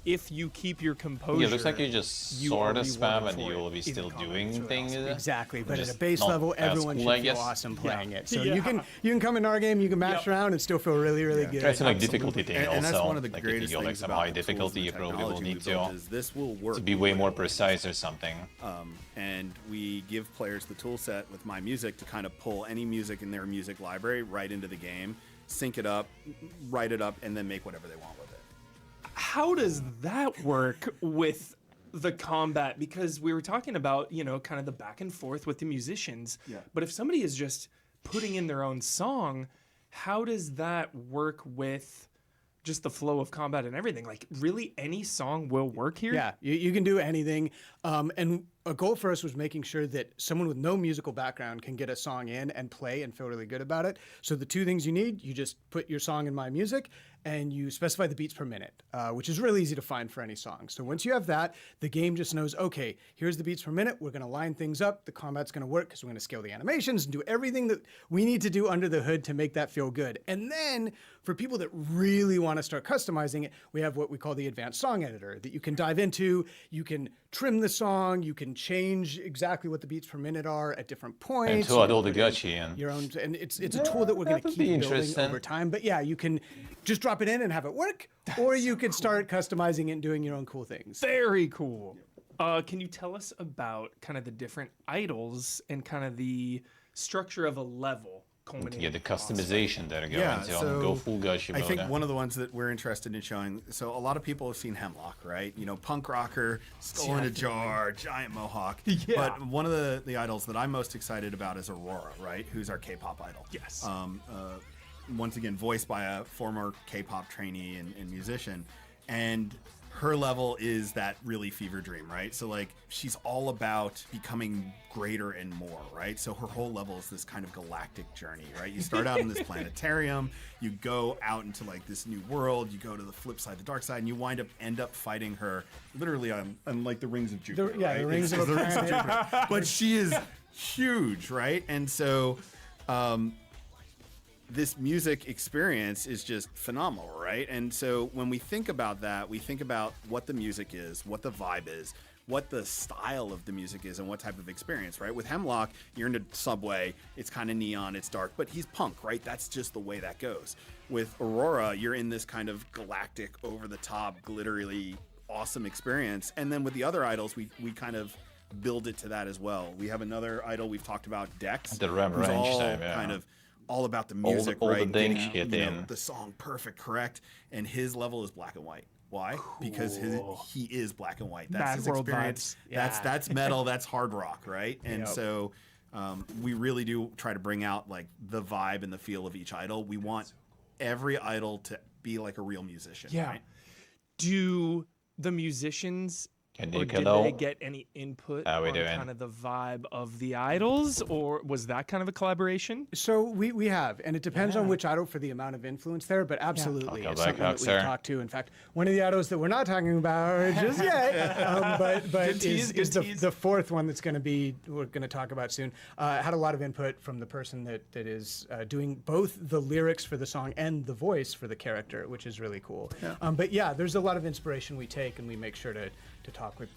If you keep your composure, Yeah, it looks like you just sort of spam and for you'll be still doing things. Exactly, but at Just a base not level, as everyone cool, I should feel guess. awesome playing it. So Yeah. you can come in our game, you can mash around and still feel really, really good. Try some like difficulty thing also. And that's one of the like if you greatest go like things some about high the tools difficulty, and you the probably will technology need we built is this will work to be way more precise or something. And we give players the tool set with My Music to kind of pull any music in their music library right into the game, sync it up, write it up, and then make whatever they want with it. How does that work with the combat? Because we were talking about, kind of the back and forth with the musicians. Yeah. But if somebody is just putting in their own song, how does that work with just the flow of combat and everything? Like, really, any song will work here? Yeah, you can do anything. And a goal for us was making sure that someone with no musical background can get a song in and play and feel really good about it. So the two things you need, you just put your song in My Music and you specify the beats per minute, which is really easy to find for any song. So once you have that, the game just knows, okay, here's the beats per minute. We're going to line things up. The combat's going to work because we're going to scale the animations and do everything that we need to do under the hood to make that feel good. And then for people that really want to start customizing it, we have what we call the advanced song editor that you can dive into. You can trim the song. You can change exactly what the beats per minute are at different points. And to all the gachi and your own, and it's a tool that we're going to keep building over time. But yeah, you can just drop it in and have it work, or you could start customizing it and doing your own cool things. Very cool. Can you tell us about kind of the different idols and kind of the structure of a level? Yeah, the customization that are going to go full gachi mode. I think one of the ones that we're interested in showing, so a lot of people have seen Hemlock, right? Punk rocker, skull in a jar, giant mohawk. Yeah. But one of the idols that I'm most excited about is Aurora, right? Who's our K-pop idol. Yes. Once again, voiced by a former K-pop trainee and musician. And her level is that really fever dream, right? So like she's all about becoming greater and more, right? So her whole level is this kind of galactic journey, right? You start out in this planetarium, you go out into like this new world, you go to the flip side, the dark side, and you end up fighting her literally on like the rings of Jupiter, right? The rings of Jupiter. But she is huge, right? And so this music experience is just phenomenal, right? And so when we think about that, we think about what the music is, what the vibe is, what the style of the music is, and what type of experience, right? With Hemlock, you're in a subway, it's kind of neon, it's dark, but he's punk, right? That's just the way that goes. With Aurora, you're in this kind of galactic, over-the-top, glittery, awesome experience. And then with the other idols, we kind of build it to that as well. We have another idol we've talked about, Dex, the Ram who's range all time, yeah. kind of all about the music, all right? the dang Getting, shit in. the song perfect, correct? And his level is black and white. Why? Cool. Because he is black and white. That's his experience. Yeah. That's metal. That's hard rock, right? And so we really do try to bring out like the vibe and the feel of each idol. We want every idol to be like a real musician. Yeah. Right? Do the musicians Did they get any input How we on doing? kind of the vibe of the idols, or was that kind of a collaboration? So we have, and it depends on which idol for the amount of influence there, but absolutely, it's something that we've talked to. In fact, one of the idols that we're not talking about just yet, but is the fourth one that's going to be, we're going to talk about soon, had a lot of input from the person that is doing both the lyrics for the song and the voice for the character, which is really cool. Yeah. But yeah, there's a lot of inspiration we take, and we make sure to talk with,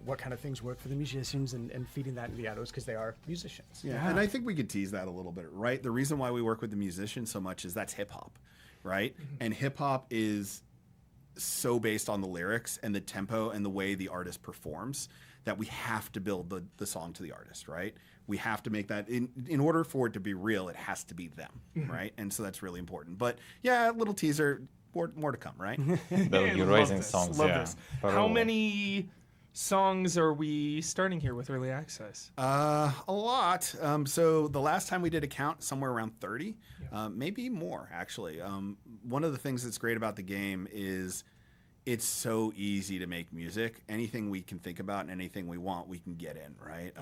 what kind of things work for the musicians and feeding that into the idols because they are musicians. Yeah, and I think we could tease that a little bit, right? The reason why we work with the musicians so much is that's hip hop, right? Mm-hmm. And hip hop is so based on the lyrics and the tempo and the way the artist performs that we have to build the song to the artist, right? We have to make that, in order for it to be real, it has to be them, right? And so that's really important. But yeah, a little teaser, more to come, right? You're raising songs, Love yeah. this. How many songs are we starting here with early access? A lot. So the last time we did a count, somewhere around 30, maybe more actually. One of the things that's great about the game is it's so easy to make music. Anything we can think about and anything we want, we can get in, right?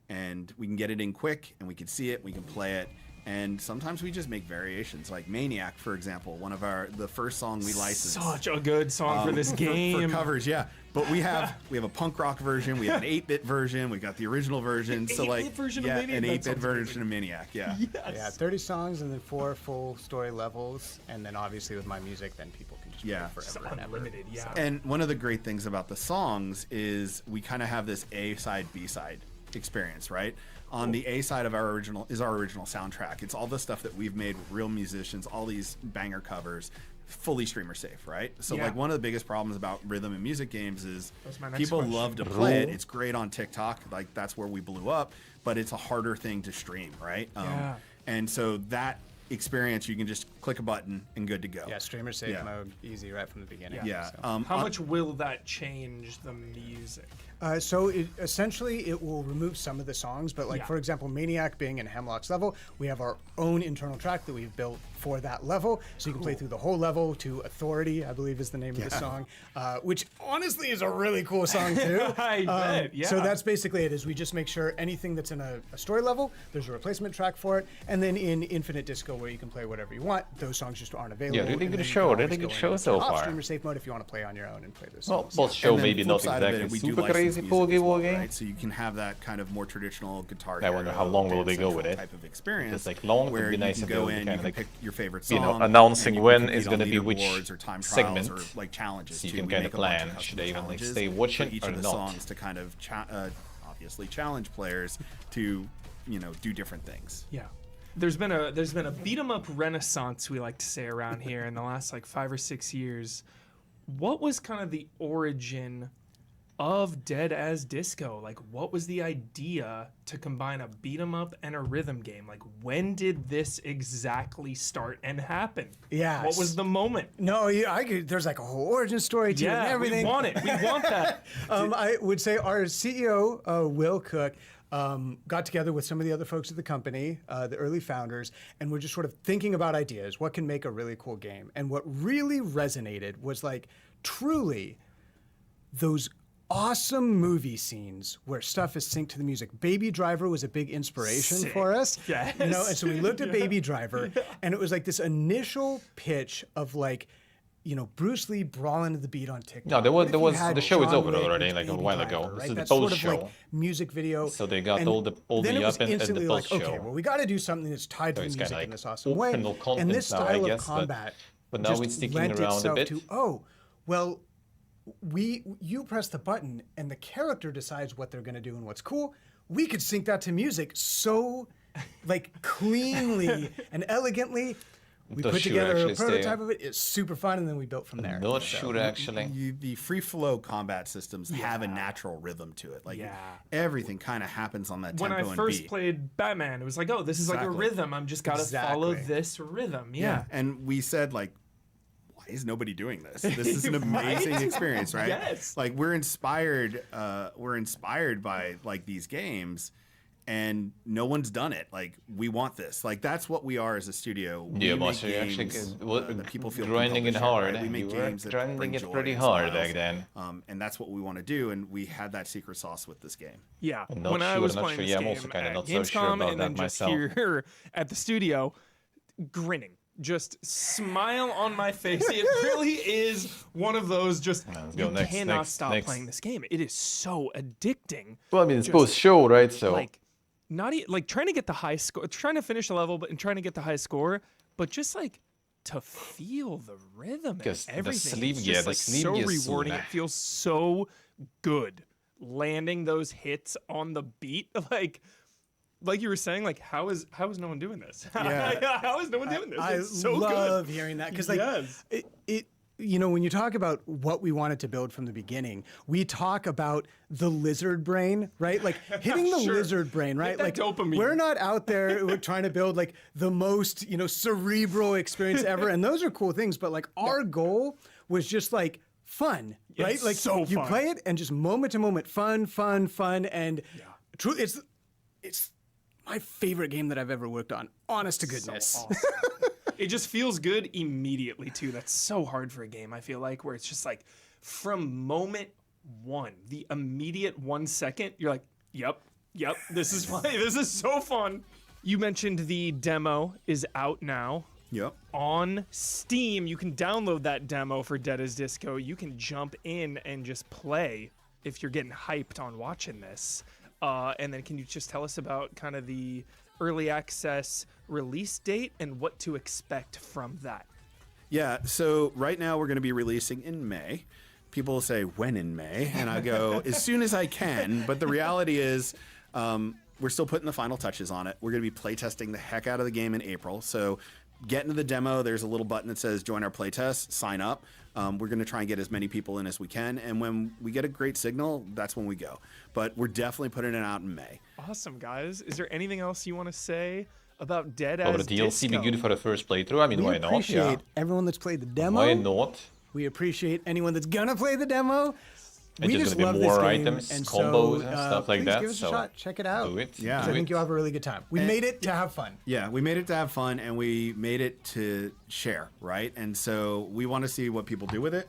And we can get it in quick, and we can see it, we can play it, And sometimes we just make variations, like Maniac, for example, the first song we licensed. Such a good song for this game. For covers, yeah. But we have a punk rock version, we have an 8-bit version, we got the original version. So like, version yeah, of Maniac, an that 8-bit sounds version of Maniac, yeah. Yes. Yeah, 30 songs and then 4 full story levels, and then obviously with my music, then people can just play forever and ever. Unlimited, yeah. And one of the great things about the songs is we kind of have this A side, B side experience, right? On the A side of our original soundtrack. It's all the stuff that we've made with real musicians, all these banger covers, fully streamer safe, right? So like one of the biggest problems about rhythm and music games is people love to play it. It's great on TikTok, like that's where we blew up, but it's a harder thing to stream, right? And so that experience, you can just click a button and good to go. Yeah, streamer safe mode, easy right from the beginning. Yeah. So. How much will that change the music? So essentially it will remove some of the songs, but like for example, Maniac being in Hemlock's level, we have our own internal track that we've built for that level, so you can play through the whole level to Authority, I believe is the name of the song, which honestly is a really cool song too. I bet, yeah. So that's basically it, is we just make sure anything that's in a story level, there's a replacement track for it, and then in Infinite Disco where you can play whatever you want, those songs just aren't available. Yeah, really good show. Really good show so far. Streamer safe mode if you want to play on your own and play those Well, songs. both show And then maybe flip not side of exactly it, we do super license crazy music boogie as well, woogie. right? So you can have that kind of more traditional guitar. I wonder how hero, long will Dance they go Central with it. type of experience. It's like long where would be you nice can if they go would in, kind you of can like, pick your favorite you know, song, announcing and you when can is compete going to on be which leaderboards or time segment. trials or like challenges. So you too. can We kind make of a bunch plan. custom Should I even like challenges stay watching for each or of the not? songs to kind of obviously challenge players to do different things. Yeah. There's been a beat 'em up renaissance, we like to say around here, in the last like 5 or 6 years. What was kind of the origin of Dead as Disco? Like, what was the idea to combine a beat 'em up and a rhythm game? Like, when did this exactly start and happen? Yeah. What was the moment? No, there's like a whole origin story to it and everything. We want it. We want that. I would say our CEO, Will Cook, got together with some of the other folks at the company, the early founders, and we're just sort of thinking about ideas. What can make a really cool game? And what really resonated was like truly those awesome movie scenes where stuff is synced to the music. Baby Driver was a big inspiration for us. Yes. You know, and so we looked at Baby Driver, and it was like this initial pitch of like, you know, Bruce Lee brawling to the beat on TikTok. No, there was had the show is John over Wick already, with like a Baby while Driver, ago. right? This is the That's post sort of show. like music video. So they got And all the then it was up in the instantly post like, show. okay, well, we got to do something that's tied to So the it's music kinda in like this awesome way. optional content And this now, I style guess, of combat but now just it's sticking lent around a itself bit. to, you press the button and the character decides what they're going to do and what's cool. We could sync that to music so like cleanly and elegantly. We Not put sure, together actually, a prototype of it. It's super fun, and then we built from there. Not sure, actually. The free flow combat systems have a natural rhythm to it. Like everything kind of happens on that When tempo I and first beat. played Batman, it was like, oh, this is like a rhythm. I'm just got to follow this rhythm. Yeah. And we said like, why is nobody doing this? This is an amazing Right? experience, right? Yes. Like we're inspired by like these games, and no one's done it. Like we want this. Like that's what we are as a studio. We Yeah, make but you actually games, that people feel grinding compelled it to share, hard. right? We make You were games that grinding bring it joy pretty and hard smiles. back then. And that's what we want to do. And we had that secret sauce with this game. Yeah, I'm not when I sure, was not playing sure. this Yeah, I'm game also kinda at not so Gamescom sure about and that then just myself. here at the studio, grinning, just smile on my face. It really is one of those just you cannot stop playing this game. It is so addicting. Well, I mean, it's Just, post show, right? So like like trying to get the high score, trying to finish a level, and trying to get the high score, but just like to feel the rhythm and everything. It's just, the like sleeve so is rewarding. It feels so good landing those hits on the beat. Like you were saying, like how is no one doing this? Yeah. How is no one doing this? I It's so love good. hearing that because it you know, when you talk about what we wanted to build from the beginning, we talk about the lizard brain, right? Like hitting the lizard brain, right? that Like dopamine. we're not out there we're trying to build like the most, you know, cerebral experience ever. And those are cool things, but like our goal was just like fun, right? It's Like so you fun. play it and just moment to moment fun, and truly it's my favorite game that I've ever worked on. Honest to goodness. So awesome. It just feels good immediately too. That's so hard for a game, I feel like, where it's just like from moment one, the immediate 1 second, you're like, yep, this is fun. This is so fun. You mentioned the demo is out now. Yep. On Steam, you can download that demo for Dead as Disco. You can jump in and just play if you're getting hyped on watching this. And then can you just tell us about kind of the early access release date and what to expect from that? Yeah, so right now we're going to be releasing in May. People say, when in May? And I go, as soon as I can. But the reality is, we're still putting the final touches on it. We're going to be playtesting the heck out of the game in April. So get into the demo. There's a little button that says join our playtest, sign up. We're going to try and get as many people in as we can. And when we get a great signal, that's when we go. But we're definitely putting it out in May. Awesome, guys. Is there anything else you want to say about Dead Will as the DLC Disco? be good for the first playthrough? I mean, why not? We appreciate everyone that's played the demo. Why not? We appreciate anyone that's gonna play the demo. And We just just gonna be love more this game, items, and combos, so, and stuff like please that. give us a So shot. Check it out. do it. Yeah. I think you'll have a really good time. We made it to have fun. Yeah, we made it to have fun, and we made it to share, right? And so we want to see what people do with it.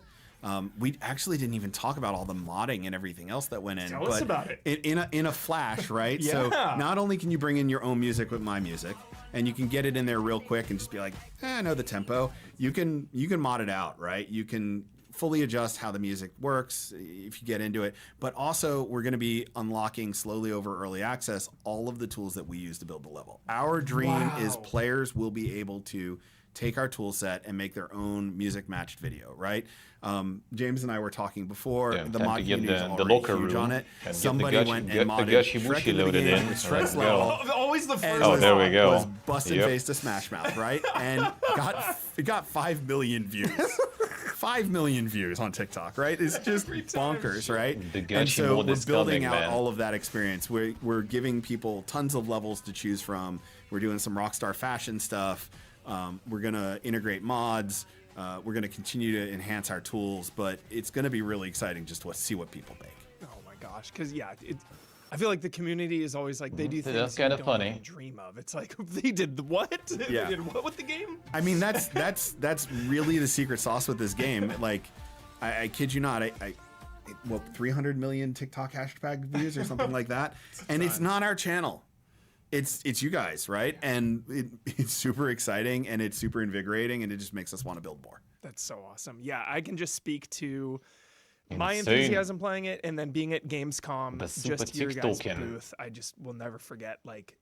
We actually didn't even talk about all the modding and everything else that went in. Tell us about it. In a flash, right? Yeah. So not only can you bring in your own music with my music, and you can get it in there real quick and just be like, I know the tempo. You can mod it out, right? You can fully adjust how the music works if you get into it. But also, we're going to be unlocking slowly over early access all of the tools that we use to build the level. Our dream is players will be able to take our tool set and make their own music matched video, right? James and I were talking before. The mod community is already locker huge room on it. and Somebody went and modded Shrek in the loaded beginning in. with Shrek's Let's go. level. Always the first. Oh, there we go. Was busting Yep. face to Smash Mouth, right? And it got 5 million views. 5 million views on TikTok, right? It's just bonkers, right? The And Gachi so mode we're is building coming, out man. all of that experience. We're giving people tons of levels to choose from. We're doing some Rockstar fashion stuff. We're gonna integrate mods. We're gonna continue to enhance our tools, but it's gonna be really exciting just to see what people make. Oh my gosh, because I feel like the community is always like they do things That's you kinda don't funny. even dream of. It's like they did the what? Yeah. They did what with the game? I mean, that's really the secret sauce with this game. Like, I kid you not, what 300 million TikTok hashtag views or something like that, and it's not our channel. It's you guys, right? And it's super exciting and it's super invigorating and it just makes us want to build more. That's so awesome. Yeah, I can just speak to my Insane. enthusiasm playing it, and then being at Gamescom, The super just your guys' TikToking. booth. I just will never forget. Like,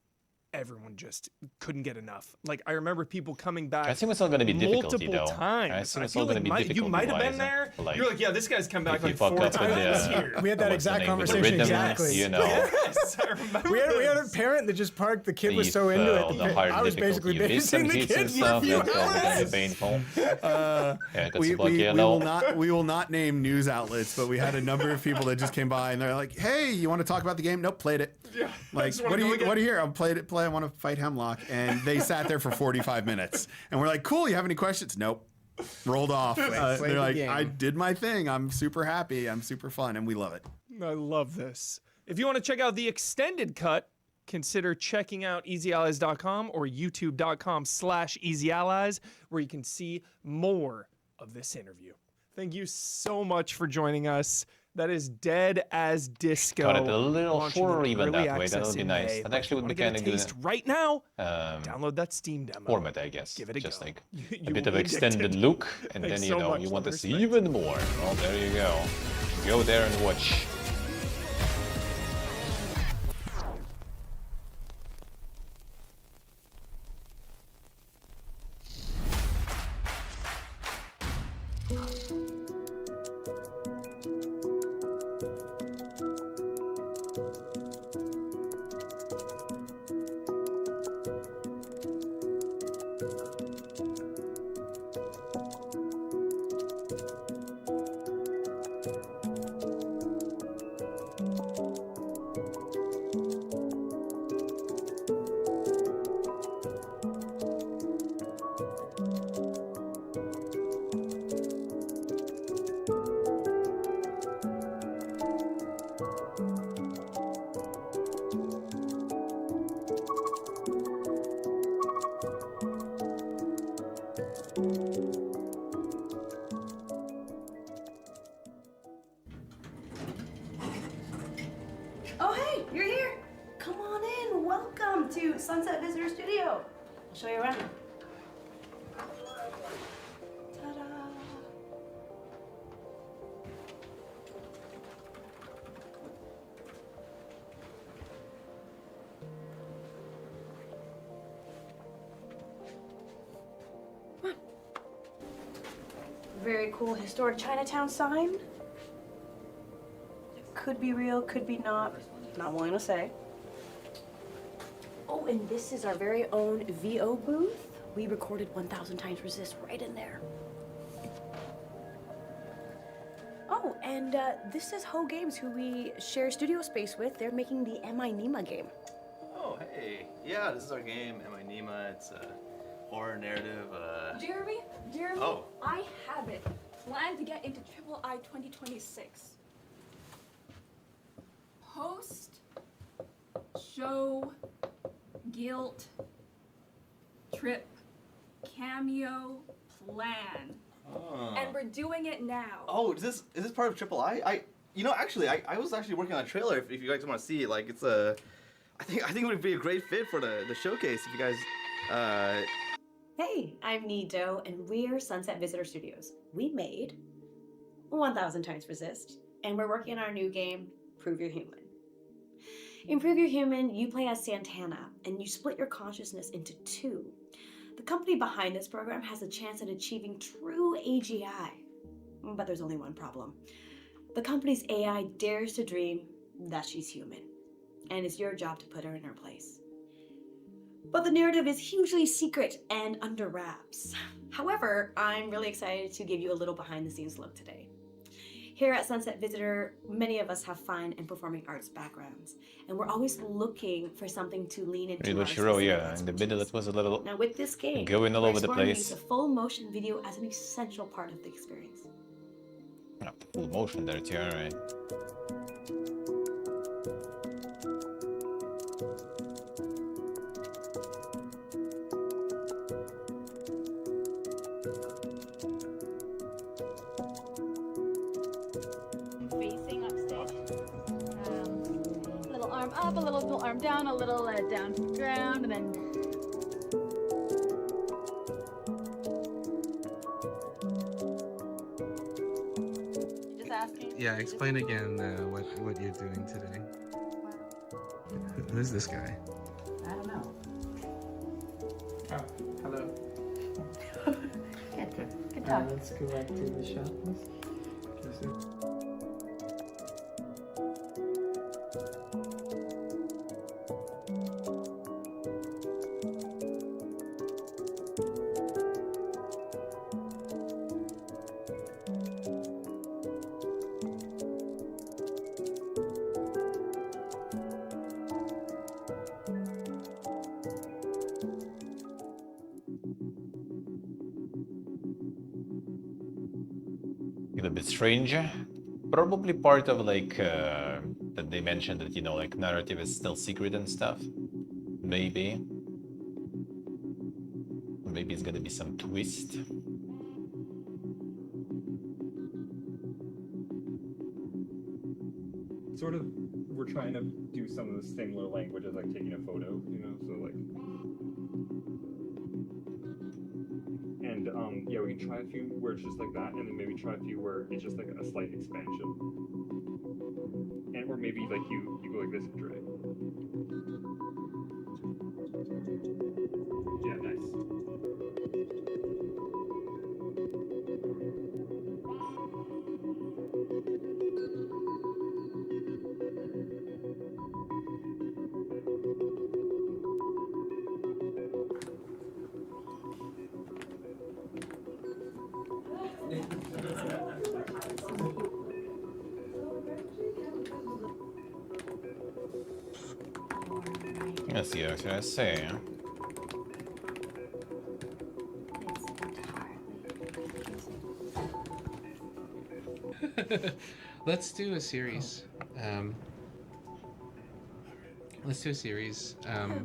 everyone just couldn't get enough. Like, I remember people coming back. I assume it's not gonna be difficulty, multiple though. times. I assume it's feel not gonna like be you might have been difficulty-wise, there. like, You're like, yeah, this guy's come back if you like fuck 4 up with times the, here. We had that what's the exact name, with the conversation. rhythm, Exactly. You know, Yes, I remember. We had a this. parent that just parked. The kid was so into it. the higher I was basically difficulty. Miss some babysitting the hits kid and for a stuff. few That's probably gonna be hours. painful. Yeah, that's We block yellow. will not name news outlets, but we had a number of people that just came by and they're like, "Hey, you want to talk about the game? Nope, played it. Yeah, Like, just wanna what do go you again." here? I played it. I want to fight Hemlock." And they sat there for 45 minutes, and we're like, "Cool, you have any questions?" Nope. Rolled off. Played They're the like, game. "I did my thing. I'm super happy. I'm super fun, and we love it." I love this. If you want to check out the extended cut, consider checking out easyallies.com or youtube.com/easyallies, where you can see more of this interview. Thank you so much for joining us. That is Dead as Disco. Cut it a little launching shorter in even early that way. That access would be in nice. May. That But actually if would you be wanna kind get of a good. taste right now. Download that Steam demo. Format, I guess. Give it a Just go. like You a bit will of be extended addicted. look, and Thanks then so you know much. you want to see Respect. even more. Well, there you go. Go there and watch. Oh, hey, you're here. Come on in. Welcome to Sunset Visitors very cool historic Chinatown sign. Could be real, could be not. Not willing to say. Oh, and this is our very own VO booth. We recorded 1000 Times Resist right in there. Oh, and this is Ho Games, who we share studio space with. They're making the Am I Nima game. Oh, hey. Yeah, this is our game, Am I Nima? It's a horror narrative. Jeremy, Oh. I have it. Plan to get into Triple I 2026. Post, show, guilt, trip, cameo, plan. Oh. And we're doing it now. Oh, is this part of Triple I? Actually, I was actually working on a trailer. If you guys want to see it, like it's a, I think it would be a great fit for the showcase. If you guys, Hey, I'm Nito, and we're Sunset Visitor Studios. We made 1000 Times Resist, and we're working on our new game, Prove You're Human. In Prove You're Human, you play as Santana, and you split your consciousness into two. The company behind this program has a chance at achieving true AGI. But there's only one problem. The company's AI dares to dream that she's human, and it's your job to put her in her place. But the narrative is hugely secret and under wraps. However, I'm really excited to give you a little behind the scenes look today. Here at Sunset Visitor, many of us have fine and performing arts backgrounds, and we're always looking for something to lean into. Yeah, in the middle it was a little Now with this game, going all we're over the exploring place. use of full motion video as an essential part of the experience. Oh, full motion there too, alright. Facing upstage. Little arm up, a little arm down, a little down to the ground, and then. Just asking. Yeah, explain again what you're doing today. Who's this guy? I don't know. Oh, hello. Good talk. Let's go back to the shop, please. A bit strange. Probably part of like that they mentioned that, you know, like narrative is still secret and stuff. Maybe. Maybe it's gonna be some twist. Sort of, we're trying to do some of the similar language as like taking a photo, you know, so like. And yeah, we can try a few where it's just like that, and then maybe try a few where it's just like a slight expansion. And or maybe like you go like this and try. Yeah, nice. Let's see, let's see. Let's do a series. Let's do a series. And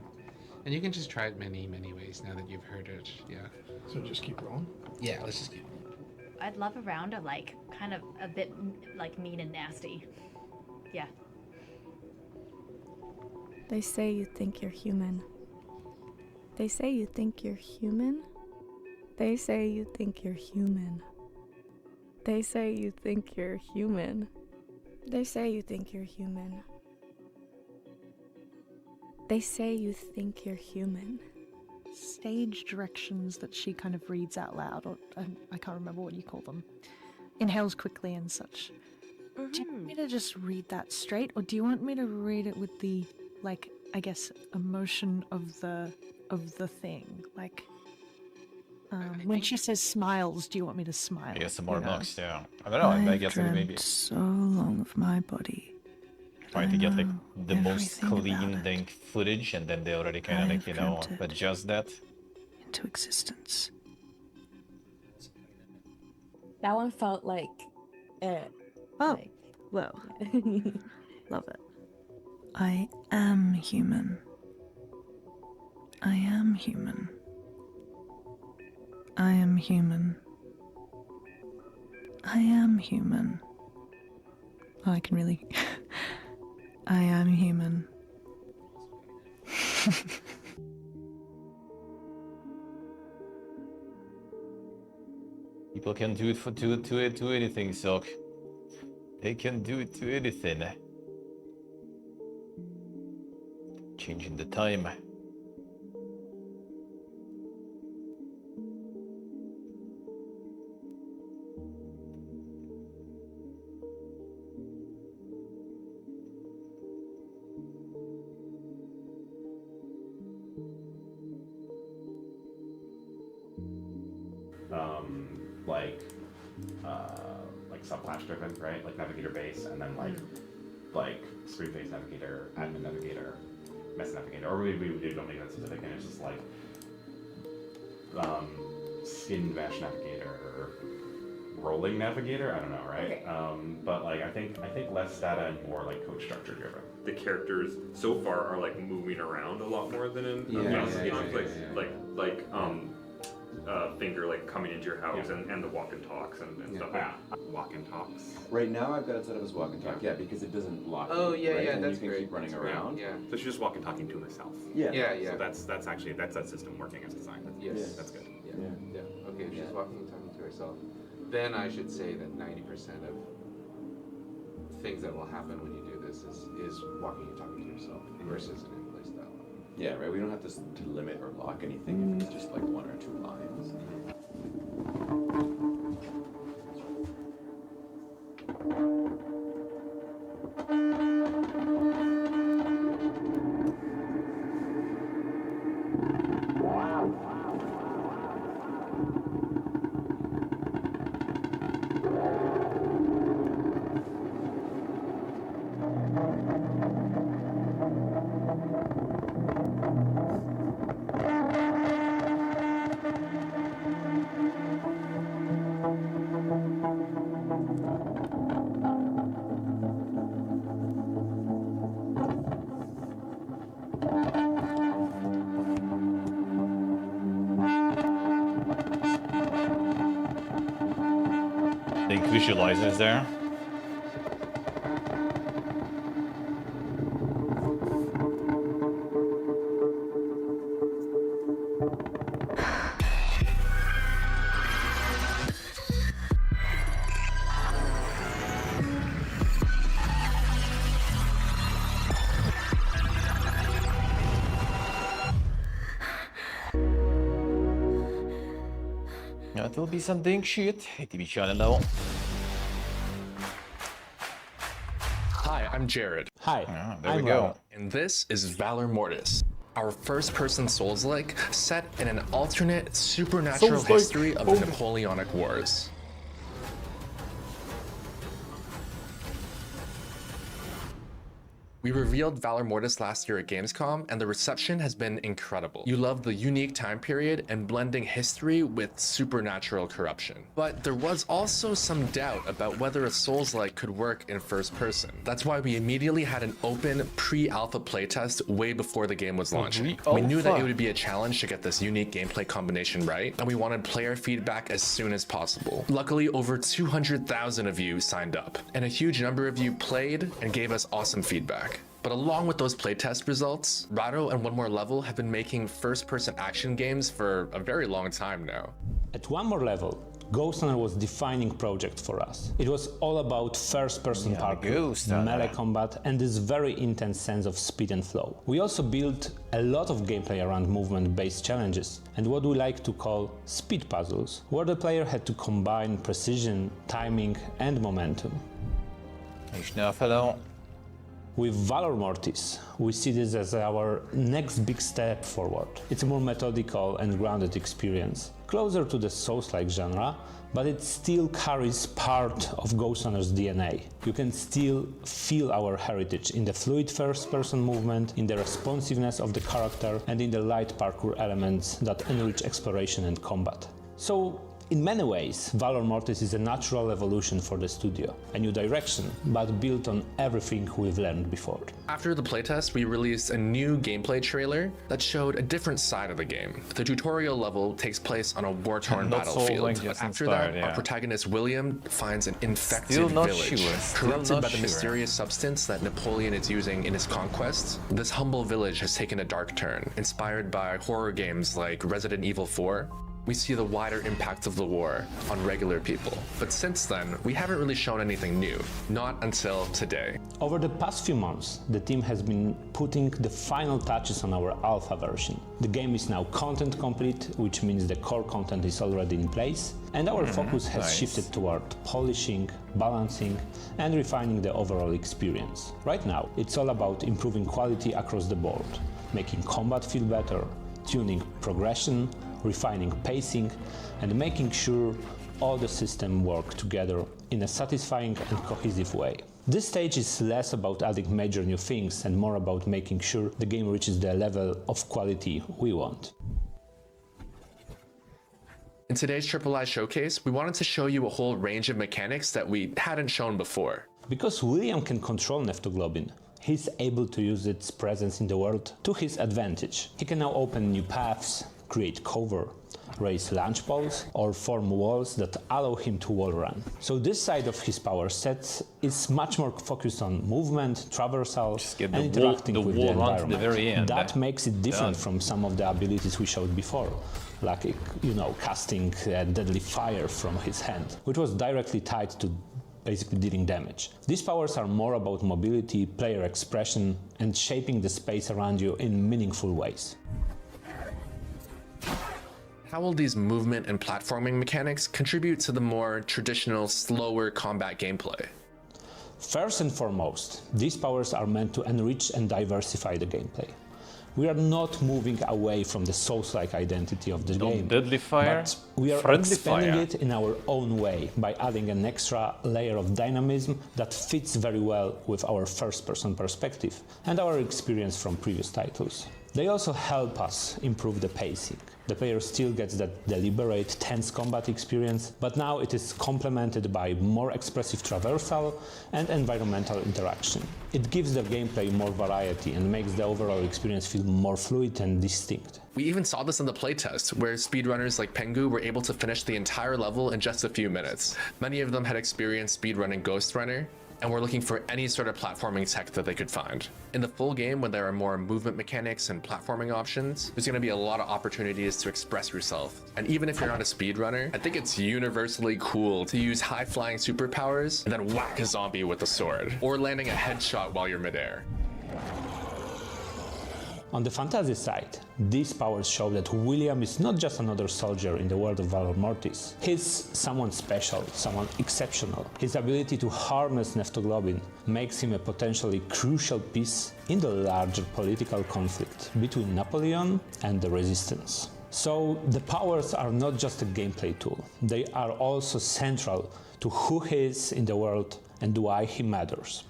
you can just try it many ways now that you've heard it. Yeah. So just keep rolling? Yeah, let's just keep I'd love a round of like kind of a bit like mean and nasty. Yeah. They say you think you're human. They say you think you're human. They say you think you're human. They say you think you're human. They say you think you're human. They say you think you're human. stage directions that she kind of reads out loud, or I can't remember what you call them. Inhales quickly and such. Do you want me to just read that straight, or do you want me to read it with the, like, I guess, emotion of the thing? Like, when she says smiles, do you want me to smile? Yeah, some more books, yeah. I don't know, I guess maybe so long of my body. trying to get like the most clean think footage, and then they already kind of like, you know, adjust that into existence. That one felt like it. Oh, whoa. Love it. I am human. I am human. I am human. I am human. Oh, I can really... I am human. People can do it for to anything, Silk. They can do it to anything. Changing the time. Like subclass driven, right? Like navigator base, and then like screen face navigator, admin navigator, mess navigator, or maybe we don't make that specific, and it's just like skin mesh navigator, rolling navigator. I don't know, right? Okay. But like I think less data and more like code structure driven. The characters so far are like moving around a lot more than in Finger like coming into your house and the walk and talks and stuff. Walk and talks. Right now I've got it set up as walk and talk, because it doesn't lock. Oh you, yeah, right? yeah, And that's you can great. keep running That's around. great. Yeah. So she's just walk and talking to herself. Yeah. Yeah. So that's actually that system working as designed. Yes. That's good. Yeah. Okay, if she's walking and talking to herself, then I should say that 90% of things that will happen when you do this is walking and talking to yourself versus an in-place dialogue. Yeah, right. We don't have to limit or lock anything if it's just like 1 or 2 lines. Think visualizers there. That will be some dink shit. ATV channel. Hi, I'm Jared. Hi, there we go. And this is Valor Mortis, our first-person Souls-like set in an alternate supernatural Souls-like. history of the Napoleonic Wars. We revealed Valor Mortis last year at Gamescom, and the reception has been incredible. You love the unique time period and blending history with supernatural corruption. But there was also some doubt about whether a Souls-like could work in first person. That's why we immediately had an open pre-alpha playtest way before the game was launching. We knew that it would be a challenge to get this unique gameplay combination right, and we wanted player feedback as soon as possible. Luckily, over 200,000 of you signed up, and a huge number of you played and gave us awesome feedback. But along with those playtest results, Rado and One More Level have been making first-person action games for a very long time now. At One More Level, Ghost Runner was a defining project for us. It was all about first-person parkour, melee combat, and this very intense sense of speed and flow. We also built a lot of gameplay around movement-based challenges and what we like to call speed puzzles, where the player had to combine precision, timing, and momentum. With Valor Mortis, we see this as our next big step forward. It's a more methodical and grounded experience, closer to the Souls-like genre, but it still carries part of Ghost Runner's DNA. You can still feel our heritage in the fluid first-person movement, in the responsiveness of the character, and in the light parkour elements that enrich exploration and combat. So, in many ways, Valor Mortis is a natural evolution for the studio, a new direction, but built on everything we've learned before. After the playtest, we released a new gameplay trailer that showed a different side of the game. The tutorial level takes place on a war-torn battlefield, but after that, our protagonist William finds an infected village, corrupted by the mysterious substance that Napoleon is using in his conquests. This humble village has taken a dark turn, inspired by horror games like Resident Evil 4. We see the wider impact of the war on regular people. But since then, we haven't really shown anything new, not until today. Over the past few months, the team has been putting the final touches on our alpha version. The game is now content complete, which means the core content is already in place, and our focus has shifted toward polishing, balancing, and refining the overall experience. Right now, it's all about improving quality across the board, making combat feel better, tuning progression, refining pacing, and making sure all the systems work together in a satisfying and cohesive way. This stage is less about adding major new things and more about making sure the game reaches the level of quality we want. In today's III showcase, we wanted to show you a whole range of mechanics that we hadn't shown before. Because William can control Neptoglobin, he's able to use its presence in the world to his advantage. He can now open new paths, create cover, raise launch poles, or form walls that allow him to wall run. So this side of his power set is much more focused on movement, traversal, and interacting with the environment. The very end. That makes it different from some of the abilities we showed before, like, casting deadly fire from his hand, which was directly tied to basically dealing damage. These powers are more about mobility, player expression, and shaping the space around you in meaningful ways. How will these movement and platforming mechanics contribute to the more traditional, slower combat gameplay? First and foremost, these powers are meant to enrich and diversify the gameplay. We are not moving away from the Souls-like identity of the game, deadly fire, but we are expanding it in our own way by adding an extra layer of dynamism that fits very well with our first-person perspective and our experience from previous titles. They also help us improve the pacing. The player still gets that deliberate, tense combat experience, but now it is complemented by more expressive traversal and environmental interaction. It gives the gameplay more variety and makes the overall experience feel more fluid and distinct. We even saw this in the playtest, where speedrunners like Pengu were able to finish the entire level in just a few minutes. Many of them had experienced speedrunning Ghost Runner, and were looking for any sort of platforming tech that they could find. In the full game, when there are more movement mechanics and platforming options, there's going to be a lot of opportunities to express yourself. And even if you're not a speedrunner, I think it's universally cool to use high-flying superpowers and then whack a zombie with a sword, or landing a headshot while you're midair. On the fantasy side, these powers show that William is not just another soldier in the world of Valor Mortis. He's someone special, someone exceptional. His ability to harness Neptoglobin makes him a potentially crucial piece in the larger political conflict between Napoleon and the Resistance. So the powers are not just a gameplay tool, they are also central to who he is in the world and why he matters.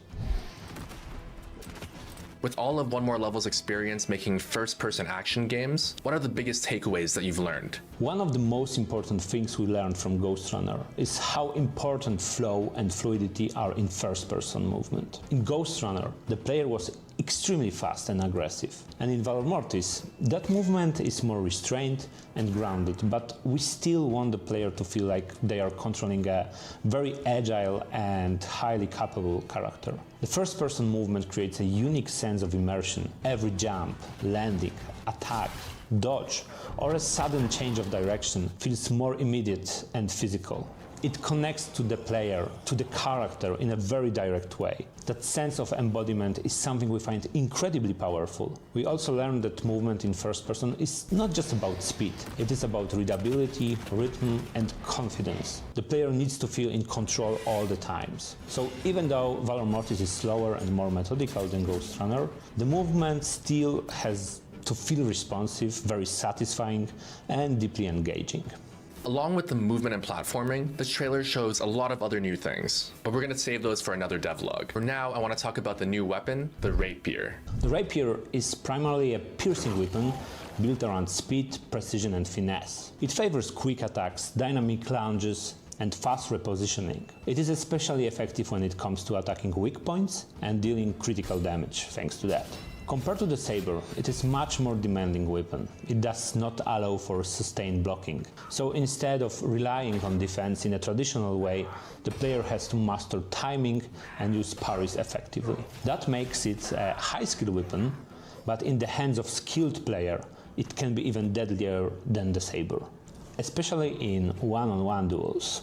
With all of One More Level's experience making first-person action games, what are the biggest takeaways that you've learned? One of the most important things we learned from Ghost Runner is how important flow and fluidity are in first-person movement. In Ghost Runner, the player was extremely fast and aggressive, and in Valor Mortis, that movement is more restrained and grounded, but we still want the player to feel like they are controlling a very agile and highly capable character. The first-person movement creates a unique sense of immersion. Every jump, landing, attack, dodge, or a sudden change of direction feels more immediate and physical. It connects to the player, to the character in a very direct way. That sense of embodiment is something we find incredibly powerful. We also learn that movement in first person is not just about speed. It is about readability, rhythm, and confidence. The player needs to feel in control all the times. So even though Valor Mortis is slower and more methodical than Ghost Runner, the movement still has to feel responsive, very satisfying, and deeply engaging. Along with the movement and platforming, this trailer shows a lot of other new things, but we're going to save those for another devlog. For now, I want to talk about the new weapon, the Rapier. The Rapier is primarily a piercing weapon built around speed, precision, and finesse. It favors quick attacks, dynamic lunges, and fast repositioning. It is especially effective when it comes to attacking weak points and dealing critical damage thanks to that. Compared to the saber, it is much more demanding weapon. It does not allow for sustained blocking. So instead of relying on defense in a traditional way, the player has to master timing and use parries effectively. That makes it a high-skill weapon, but in the hands of skilled player, it can be even deadlier than the saber, especially in one-on-one duels.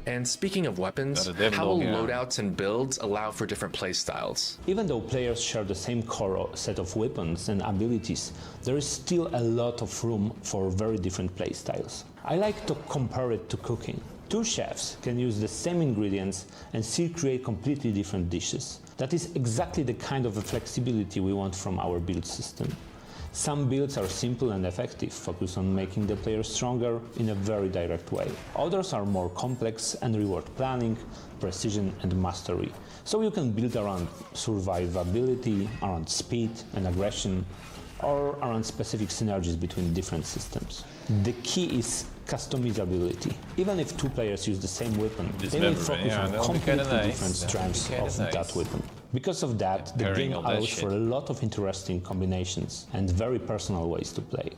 And speaking of weapons, how will loadouts and builds allow for different playstyles? Even though players share the same core set of weapons and abilities, there is still a lot of room for very different playstyles. I like to compare it to cooking. Two chefs can use the same ingredients and still create completely different dishes. That is exactly the kind of flexibility we want from our build system. Some builds are simple and effective, focus on making the player stronger in a very direct way. Others are more complex and reward planning, precision and mastery. So you can build around survivability, around speed and aggression, or around specific synergies between different systems. The key is customizability. Even if two players use the same weapon, they may focus on completely different strengths of that weapon. Because of that, the game allows for a lot of interesting combinations and very personal ways to play.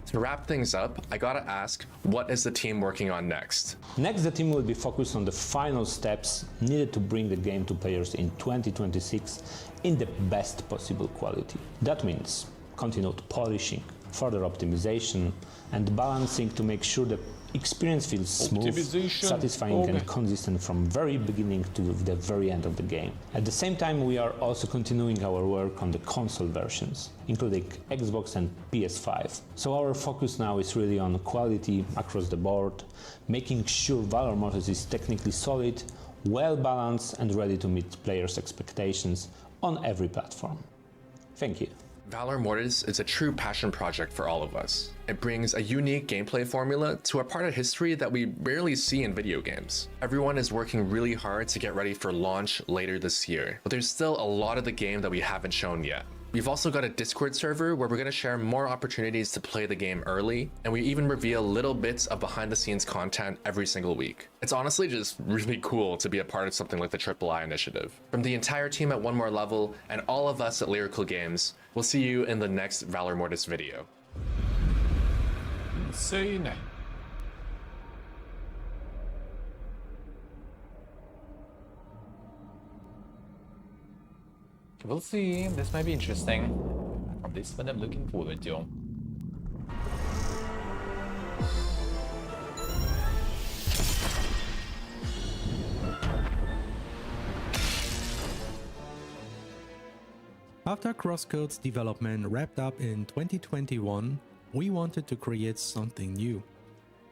To wrap things up, I gotta ask, what is the team working on next? Next, the team will be focused on the final steps needed to bring the game to players in 2026 in the best possible quality. That means continued polishing, further optimization, and balancing to make sure the experience feels smooth, satisfying, and consistent from very beginning to the very end of the game. At the same time, we are also continuing our work on the console versions, including Xbox and PS5. So our focus now is really on quality across the board, making sure Valor Mortis is technically solid, well balanced, and ready to meet players' expectations on every platform. Thank you. Valor Mortis is a true passion project for all of us. It brings a unique gameplay formula to a part of history that we rarely see in video games. Everyone is working really hard to get ready for launch later this year, but there's still a lot of the game that we haven't shown yet. We've also got a Discord server where we're going to share more opportunities to play the game early, and we even reveal little bits of behind the scenes content every single week. It's honestly just really cool to be a part of something like the III initiative. From the entire team at One More Level and all of us at Lyrical Games, we'll see you in the next Valor Mortis video. Insane. We'll see. This might be interesting. This one I'm looking forward to. After CrossCode's development wrapped up in 2021, we wanted to create something new.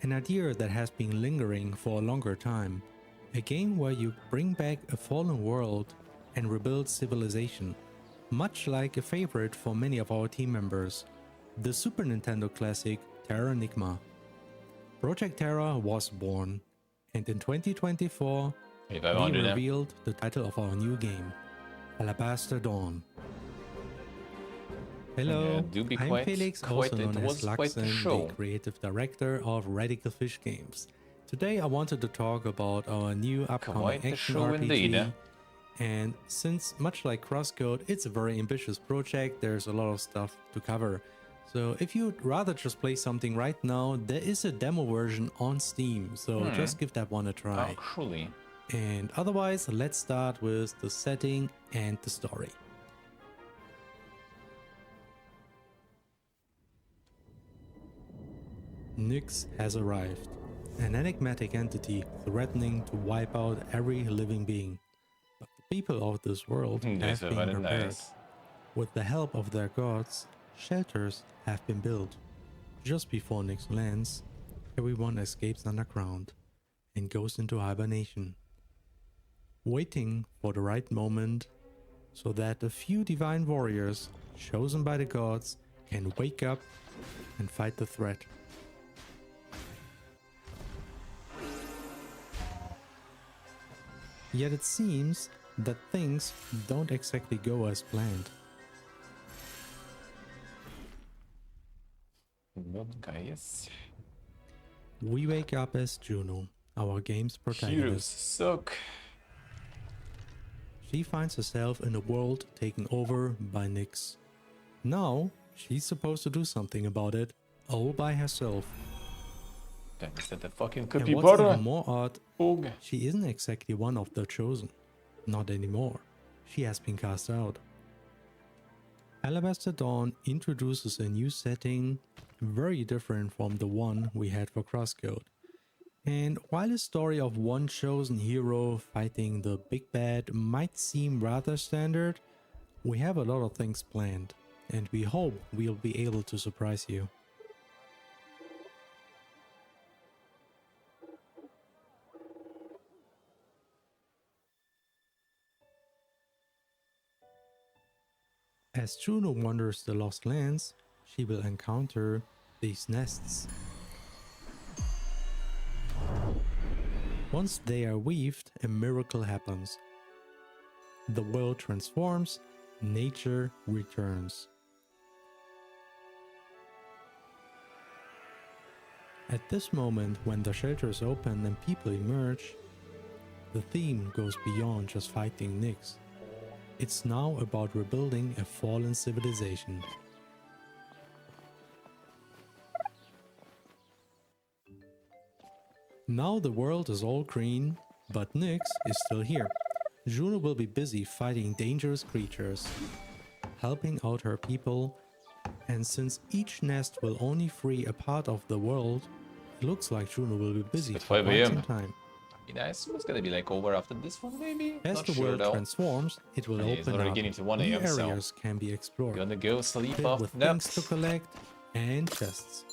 An idea that has been lingering for a longer time. A game where you bring back a fallen world and rebuild civilization, much like a favorite for many of our team members, the Super Nintendo classic Terra Nigma. Project Terra was born, and in 2024, we revealed the title of our new game, Alabaster Dawn. Hello, I'm Felix, also known as Laxen, the creative director of Radical Fish Games. Today I wanted to talk about our new upcoming action RPG. And since, much like CrossCode, it's a very ambitious project, there's a lot of stuff to cover. So if you'd rather just play something right now, there is a demo version on Steam, so just give that one a try. Actually. And otherwise, let's start with the setting and the story. Nyx has arrived, an enigmatic entity threatening to wipe out every living being. But the people of this world have been prepared. With the help of their gods, shelters have been built. Just before Nyx lands, everyone escapes underground and goes into hibernation, waiting for the right moment so that a few divine warriors chosen by the gods can wake up and fight the threat. Yet it seems that things don't exactly go as planned. Not guys. We wake up as Juno, our game's Heroes protagonist. suck. She finds herself in a world taken over by Nyx. Now, she's supposed to do something about it, all by herself. That is that the fucking And cookie what's butter. even more odd, she isn't exactly one of the chosen. Not anymore. She has been cast out. Alabaster Dawn introduces a new setting, very different from the one we had for Crosscode. And while the story of one chosen hero fighting the big bad might seem rather standard, we have a lot of things planned, and we hope we'll be able to surprise you. As Juno wanders the Lost Lands, she will encounter these nests. Once they are weaved, a miracle happens. The world transforms, nature returns. At this moment, when the shelters open and people emerge, the theme goes beyond just fighting Nyx. It's now about rebuilding a fallen civilization. Now the world is all green, but Nyx is still here. Juno will be busy fighting dangerous creatures, helping out her people, and since each nest will only free a part of the world, it looks like Juno will be busy for quite some time. I assume it's gonna be like over after this one, maybe? As Not the sure world though. transforms, it will Yeah, it's open already up. getting to 1 New AM, so areas can be explored, gonna go sleep filled off with naps. things to collect and chests.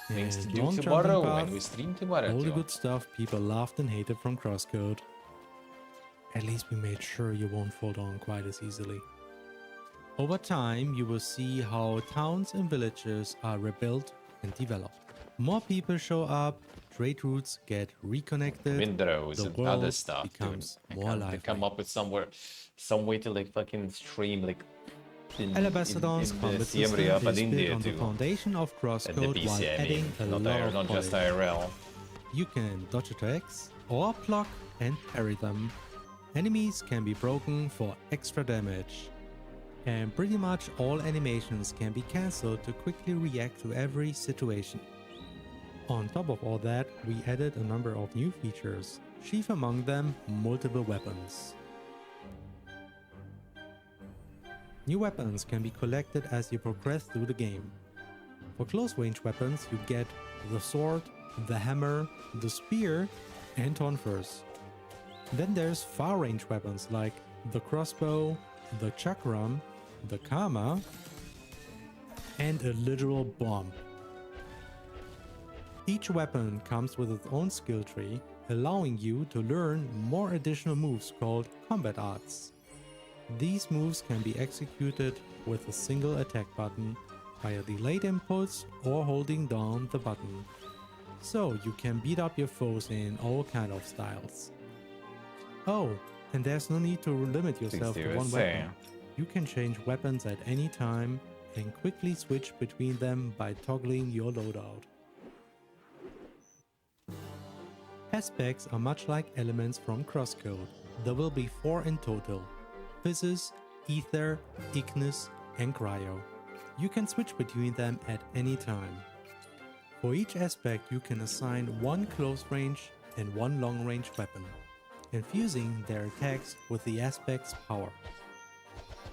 Things to And do long tomorrow jumping when paths, we stream tomorrow all the too. good stuff people loved and hated from Crosscode. At least we made sure you won't fall down quite as easily. Over time, you will see how towns and villages are rebuilt and developed. More people show up, trade routes get reconnected, Windows the and world other stuff, becomes dude. more They lively. come up with some way to like fucking stream like Alabaster Dawn's combat the system Siem is Reap and built India on the too. foundation of At the Crosscode PC, while I adding mean, a not, lot of not just polish. IRL. You can dodge attacks or block and parry them. Enemies can be broken for extra damage. And pretty much all animations can be cancelled to quickly react to every situation. On top of all that, we added a number of new features, chief among them multiple weapons. New weapons can be collected as you progress through the game. For close range weapons, you get the sword, the hammer, the spear, and tonfers. Then there's far range weapons like the crossbow, the chakram, the kama, and a literal bomb. Each weapon comes with its own skill tree, allowing you to learn more additional moves called combat arts. These moves can be executed with a single attack button, via delayed impulse or holding down the button. So you can beat up your foes in all kind of styles. Oh, and there's no need to limit yourself to one weapon. You can change weapons at any time and quickly switch between them by toggling your loadout. Aspects are much like elements from Crosscode. There will be 4 in total: Physis, Ether, Ignis, and Cryo. You can switch between them at any time. For each aspect you can assign 1 close range and 1 long range weapon, infusing their attacks with the aspect's power.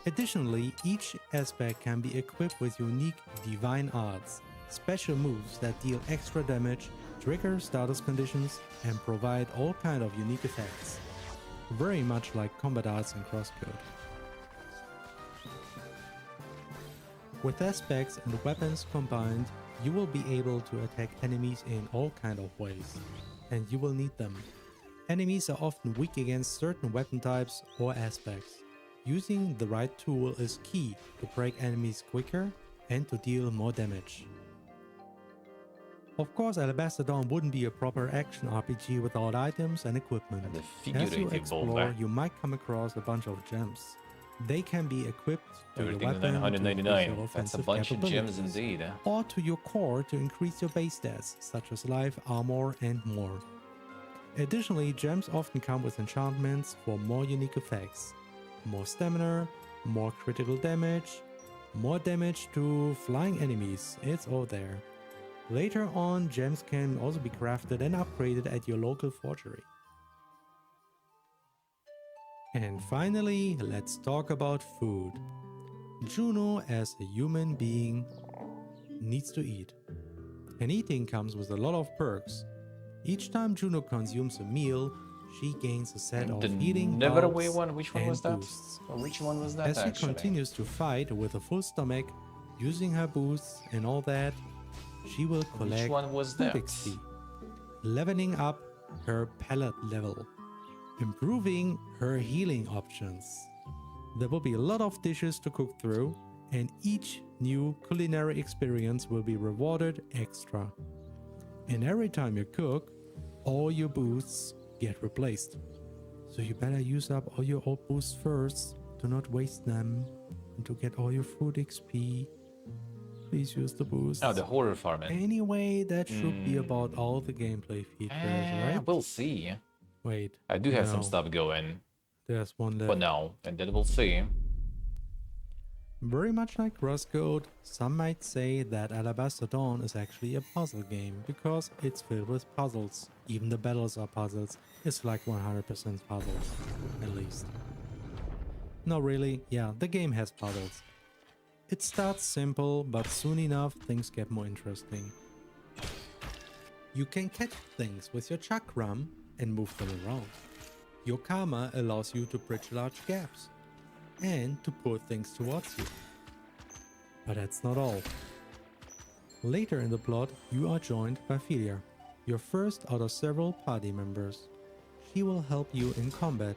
Additionally, each aspect can be equipped with unique divine arts, special moves that deal extra damage, trigger status conditions, and provide all kind of unique effects. Very much like combat arts and crosscode. With aspects and weapons combined, you will be able to attack enemies in all kind of ways, and you will need them. Enemies are often weak against certain weapon types or aspects. Using the right tool is key to break enemies quicker and to deal more damage. Of course, Alabaster Dawn wouldn't be a proper action RPG without items and equipment. As you explore, you might come across a bunch of gems. They can be equipped to your weapon to increase your offensive That's a bunch of gems indeed. or to your core to increase your base stats, such as life, armor, and more. Additionally, gems often come with enchantments for more unique effects. More stamina, more critical damage, more damage to flying enemies, it's all there. Later on, gems can also be crafted and upgraded at your local forgery. And finally, let's talk about food. Juno, as a human being, needs to eat. And eating comes with a lot of perks. Each time Juno consumes a meal, she gains a set of eating Neverway bulbs one, which one and was that? boosts. Or which one was that As she actually? continues to fight with a full stomach, using her boosts and all that, she will collect one was food that? XP, leveling up her palate level, improving her healing options. There will be a lot of dishes to cook through, and each new culinary experience will be rewarded extra. And every time you cook, all your boosts get replaced. So you better use up all your old boosts first to not waste them and to get all your food XP. Please use the boosts. Oh, the horror farming. Anyway, that should be about all the gameplay features, right? We'll see. Wait. I do have some no. stuff going. There's one left. But no, and then we'll see. Very much like Crosscode, some might say that Alabaster Dawn is actually a puzzle game because it's filled with puzzles. Even the battles are puzzles. It's like 100% puzzles, at least. No, really, yeah, the game has puzzles. It starts simple, but soon enough things get more interesting. You can catch things with your chakram and move them around. Your karma allows you to bridge large gaps and to pull things towards you. But that's not all. Later in the plot, you are joined by Philia, your first out of several party members. She will help you in combat,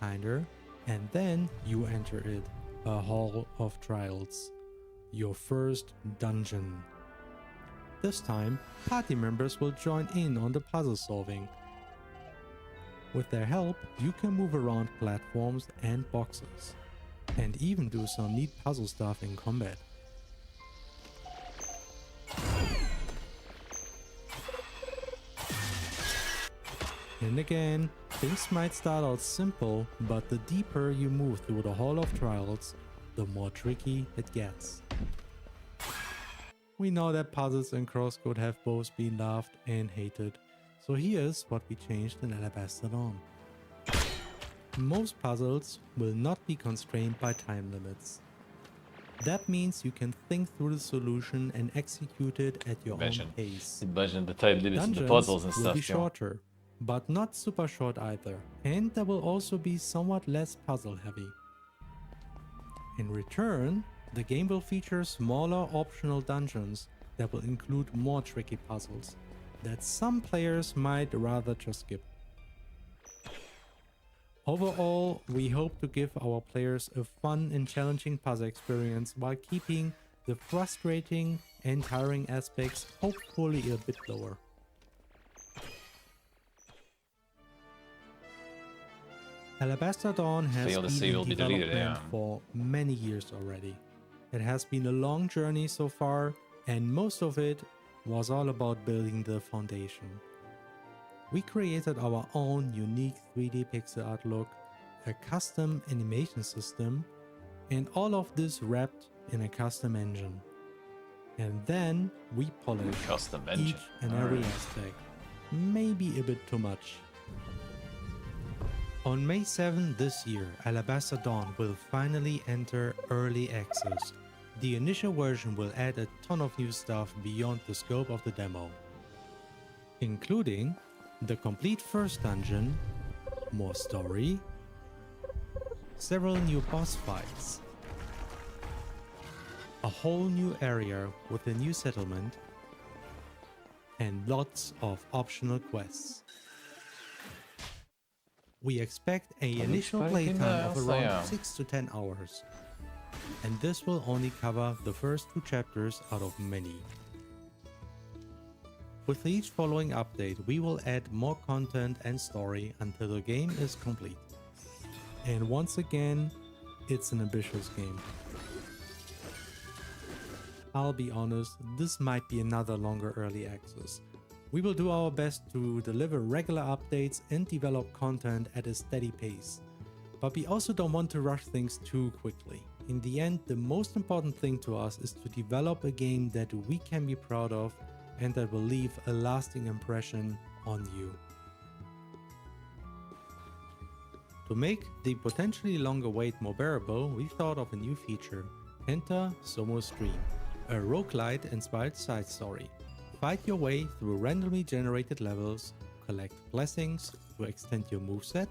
kinda, and then you enter it, a Hall of Trials, your first dungeon. This time, party members will join in on the puzzle solving. With their help, you can move around platforms and boxes, and even do some neat puzzle stuff in combat. And again, things might start out simple, but the deeper you move through the Hall of Trials, the more tricky it gets. We know that puzzles in Crosscode have both been loved and hated, so here's what we changed in Alabaster Dawn. Most puzzles will not be constrained by time limits. That means you can think through the solution and execute it at your own pace. Imagine the time limits and the Dungeons puzzles and will stuff. be yeah. shorter, but not super short either. And there will also be somewhat less puzzle heavy. In return, the game will feature smaller optional dungeons that will include more tricky puzzles that some players might rather just skip. Overall, we hope to give our players a fun and challenging puzzle experience while keeping the frustrating and tiring aspects hopefully a bit lower. Alabaster Dawn has been in development for many years already. It has been a long journey so far, and most of it was all about building the foundation. We created our own unique 3D pixel art look, a custom animation system, and all of this wrapped in a custom engine. And then we polished each and every aspect, maybe a bit too much. On May 7 this year, Alabaster Dawn will finally enter Early Access. The initial version will add a ton of new stuff beyond the scope of the demo, including the complete first dungeon, more story, several new boss fights, a whole new area with a new settlement, and lots of optional quests. We expect an initial playtime of around 6 to 10 hours, and this will only cover the first 2 chapters out of many. With each following update, we will add more content and story until the game is complete. And once again, it's an ambitious game. I'll be honest, this might be another longer early access. We will do our best to deliver regular updates and develop content at a steady pace. But we also don't want to rush things too quickly. In the end, the most important thing to us is to develop a game that we can be proud of and that will leave a lasting impression on you. To make the potentially longer wait more bearable, we thought of a new feature, Enter Sumo Stream, a roguelite inspired side story. Fight your way through randomly generated levels, collect blessings to extend your moveset,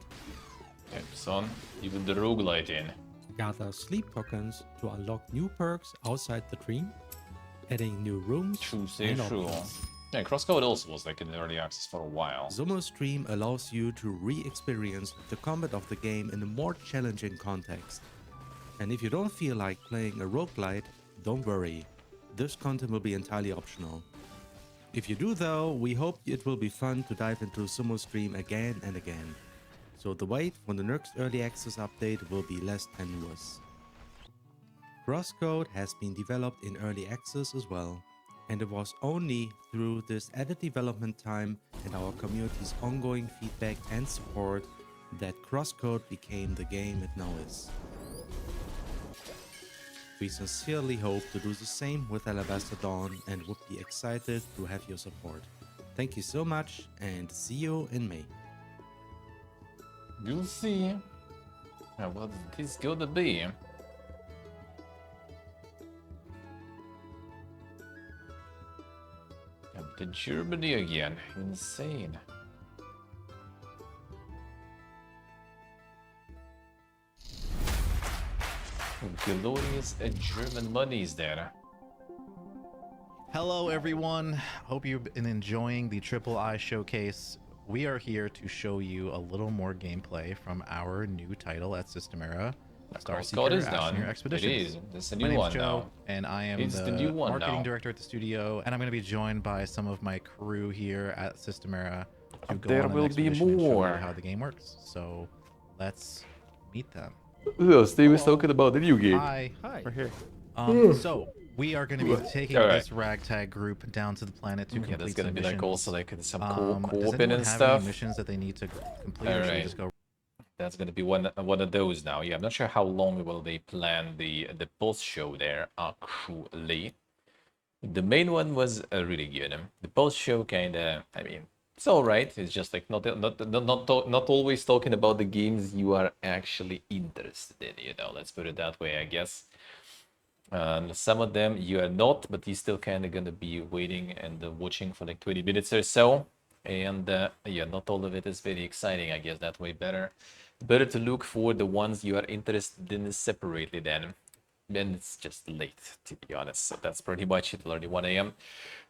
son, even the roguelite in. Gather sleep tokens to unlock new perks outside the dream, adding new rooms and options. Yeah, Crosscode also was like in early access for a while. Sumo Stream allows you to re-experience the combat of the game in a more challenging context. And if you don't feel like playing a roguelite, don't worry, this content will be entirely optional. If you do though, we hope it will be fun to dive into Sumo Stream again and again. So the wait for the next early access update will be less tenuous. Crosscode has been developed in early access as well, and it was only through this added development time and our community's ongoing feedback and support that Crosscode became the game it now is. We sincerely hope to do the same with Alabaster Dawn and would be excited to have your support. Thank you so much and see you in May. You'll see. What is going to be? To Germany again. Insane. Glorious German monies there. Hello everyone, hope you've been enjoying the Triple I showcase. We are here to show you a little more gameplay from our new title at Systemera, Starseeker Astroneer Expeditions. It is. It's a new My name's one Joe, now. and I am It's the new one marketing now. director at the studio, and I'm going to be joined by some of my crew here at Systemera to go There on an will be expedition and show you more. how the game works. So let's meet them. Oh, Steve is talking about the new game. Hi. We're here. So we are going to be taking this ragtag group down to the planet to Yeah, complete there's gonna some be like missions. also like some Does co-op anyone and have stuff. any missions that they need to complete, or should we just go? That's gonna be one of those now. Yeah, I'm not sure how long will they plan the post show there actually. The main one was really good. The post show kinda, I mean, it's all right. It's just like not always talking about the games you are actually interested in. You know, let's put it that way, I guess. Some of them you are not, but you're still kind of gonna be waiting and watching for like 20 minutes or so. And yeah, not all of it is very exciting. I guess that way better to look for the ones you are interested in separately then. Then it's just late, to be honest. So that's pretty much it, already 1 a.m.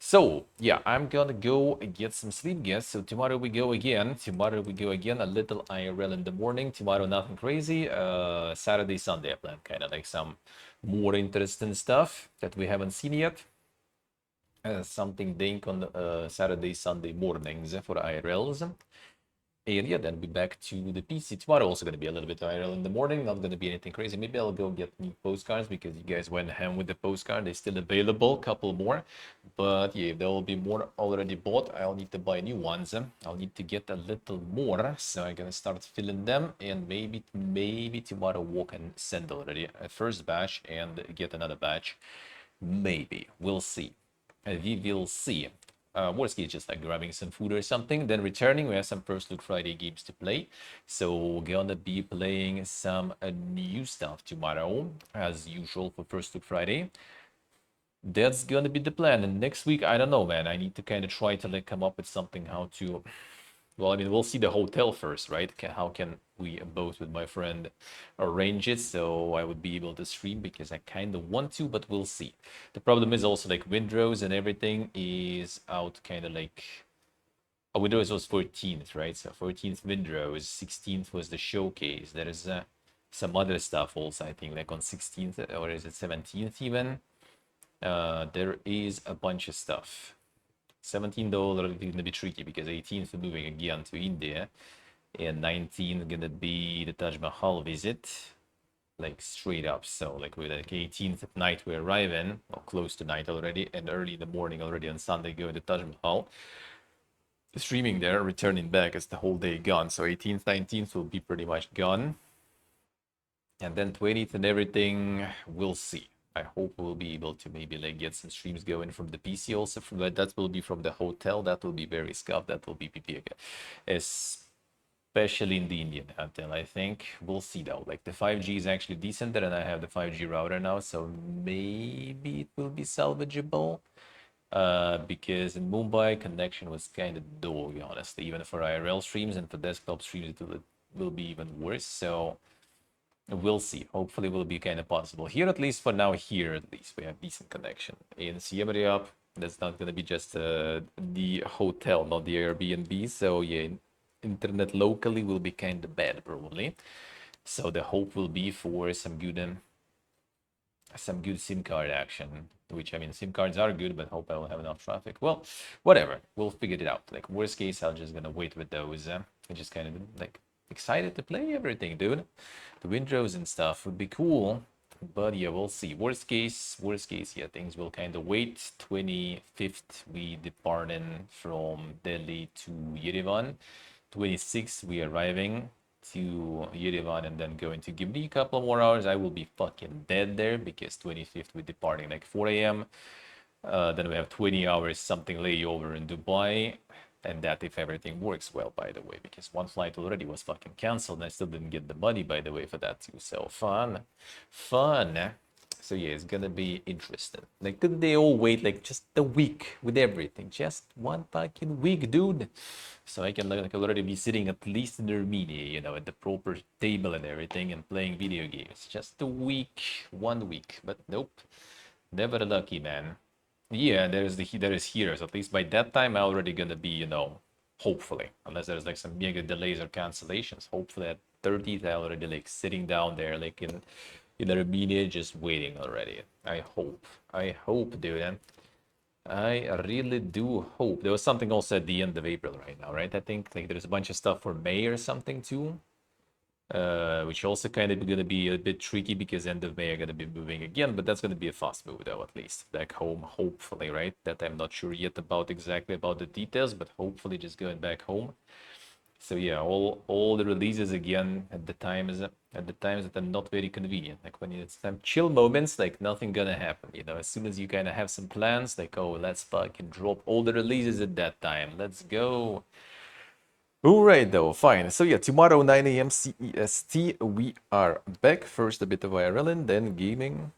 So yeah, I'm gonna go get some sleep, guys. So tomorrow we go again. A little IRL in the morning. Tomorrow nothing crazy. Saturday, Sunday I plan kind of like some more interesting stuff that we haven't seen yet. Something dink on Saturday, Sunday mornings for IRLs. And yeah, then be back to the PC. Tomorrow also going to be a little bit IRL in the morning. Not going to be anything crazy. Maybe I'll go get new postcards because you guys went ham with the postcard. They're still available, couple more. But yeah, there will be more already bought. I'll need to buy new ones. I'll need to get a little more. So I'm going to start filling them. And maybe tomorrow walk and send already a first batch and get another batch. Maybe. We'll see. We will see. worst case, just like grabbing some food or something. Then returning, we have some First Look Friday games to play. So we're gonna be playing some new stuff tomorrow, as usual for First Look Friday. That's gonna be the plan. And next week, I don't know, man. I need to kind of try to like come up with something how to. Well, I mean, we'll see the hotel first, right? How can we both with my friend arrange it so I would be able to stream, because I kind of want to, but we'll see. The problem is also like Windrose and everything is out kind of like. Oh, Windrose was 14th, right? So 14th Windrose, 16th was the showcase. There is some other stuff also, I think, like on 16th, or is it 17th even? There is a bunch of stuff. 17 though gonna be tricky because 18th we're moving again to India, and 19th gonna be the Taj Mahal visit, like straight up. So like we're like 18th at night we're arriving, or close to night already, and early in the morning already on Sunday going to Taj Mahal. Streaming there, returning back as the whole day gone. So 18th, 19th will be pretty much gone, and then 20th and everything we'll see. I hope we'll be able to maybe like get some streams going from the PC also. From that will be from the hotel. That will be very scuffed. That will be PP again, especially in the Indian hotel. I think we'll see though. Like the 5G is actually decent there, and I have the 5G router now, so maybe it will be salvageable. Because in Mumbai connection was kind of dog, honestly, even for IRL streams, and for desktop streams it will be even worse. So we'll see. Hopefully, will be kind of possible here, at least for now. Here, at least we have decent connection. In Siem Reap, that's not gonna be just the hotel, not the Airbnb. So yeah, internet locally will be kind of bad probably. So the hope will be for some good SIM card action. Which, I mean, SIM cards are good, but hope I will have enough traffic. Well, whatever. We'll figure it out. Like worst case, I'm just gonna wait with those. I'm just kind of like excited to play everything, dude. The Windrose and stuff would be cool, but yeah, we'll see. Worst case, yeah, things will kind of wait. 25th, we departing from Delhi to Yerevan. 26th, we arriving to Yerevan and then going to give me a couple more hours. I will be fucking dead there because 25th, we're departing like 4 a.m. Then we have 20 hours something layover in Dubai. And that if everything works well, by the way, because one flight already was fucking canceled and I still didn't get the money, by the way, for that too. So fun. So yeah, it's gonna be interesting. Like, could they all wait like just a week with everything? Just one fucking week, dude. So I can like already be sitting at least in Armenia, you know, at the proper table and everything and playing video games. Just a week, 1 week. But nope, never lucky, man. Yeah, there is Heroes. At least by that time, I'm already gonna be, you know, hopefully, unless there's like some mega delays or cancellations. Hopefully at 30th, I already like sitting down there, like in Armenia, just waiting already. I hope, dude. And I really do hope. There was something also at the end of April right now, right? I think like there's a bunch of stuff for May or something too. Which also kind of going to be a bit tricky because end of May I'm going to be moving again, but that's going to be a fast move though, at least back home, hopefully, right? That I'm not sure yet about exactly about the details, but hopefully just going back home. So yeah, all the releases again at the times that are not very convenient. Like when it's some chill moments, like nothing gonna happen. You know, as soon as you kind of have some plans, like oh, let's fucking drop all the releases at that time. Let's go. All right, though, fine. So yeah, tomorrow 9 a.m. CEST, we are back. First a bit of IRL and then gaming.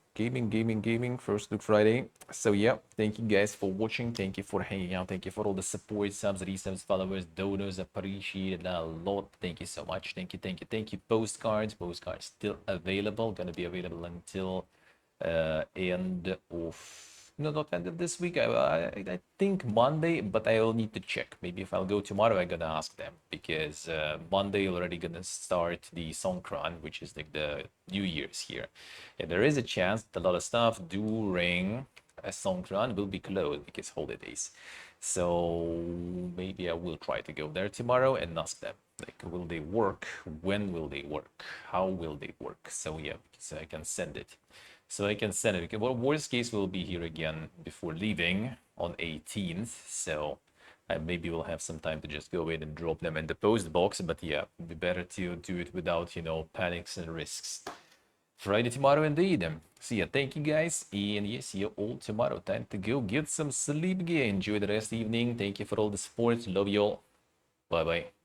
First Look Friday. So yeah, thank you guys for watching. Thank you for hanging out. Thank you for all the support, subs, resubs, followers, donors. Appreciate it a lot. Thank you so much. Thank you. Postcards still available. Gonna be available until end of. No, not end of this week. I think Monday, but I will need to check. Maybe if I'll go tomorrow, I'm gonna ask them because Monday already gonna start the Songkran, which is like the New Year's here. And there is a chance that a lot of stuff during a Songkran will be closed because holidays. So maybe I will try to go there tomorrow and ask them. Like, will they work? When will they work? How will they work? So yeah, so I can send it. Well, worst case, we'll be here again before leaving on 18th. So maybe we'll have some time to just go in and drop them in the post box. But yeah, it'd be better to do it without, you know, panics and risks. Friday tomorrow indeed. So yeah, thank you guys, and yeah, see you all tomorrow. Time to go get some sleep again. Enjoy the rest of the evening. Thank you for all the support. Love you all. Bye bye.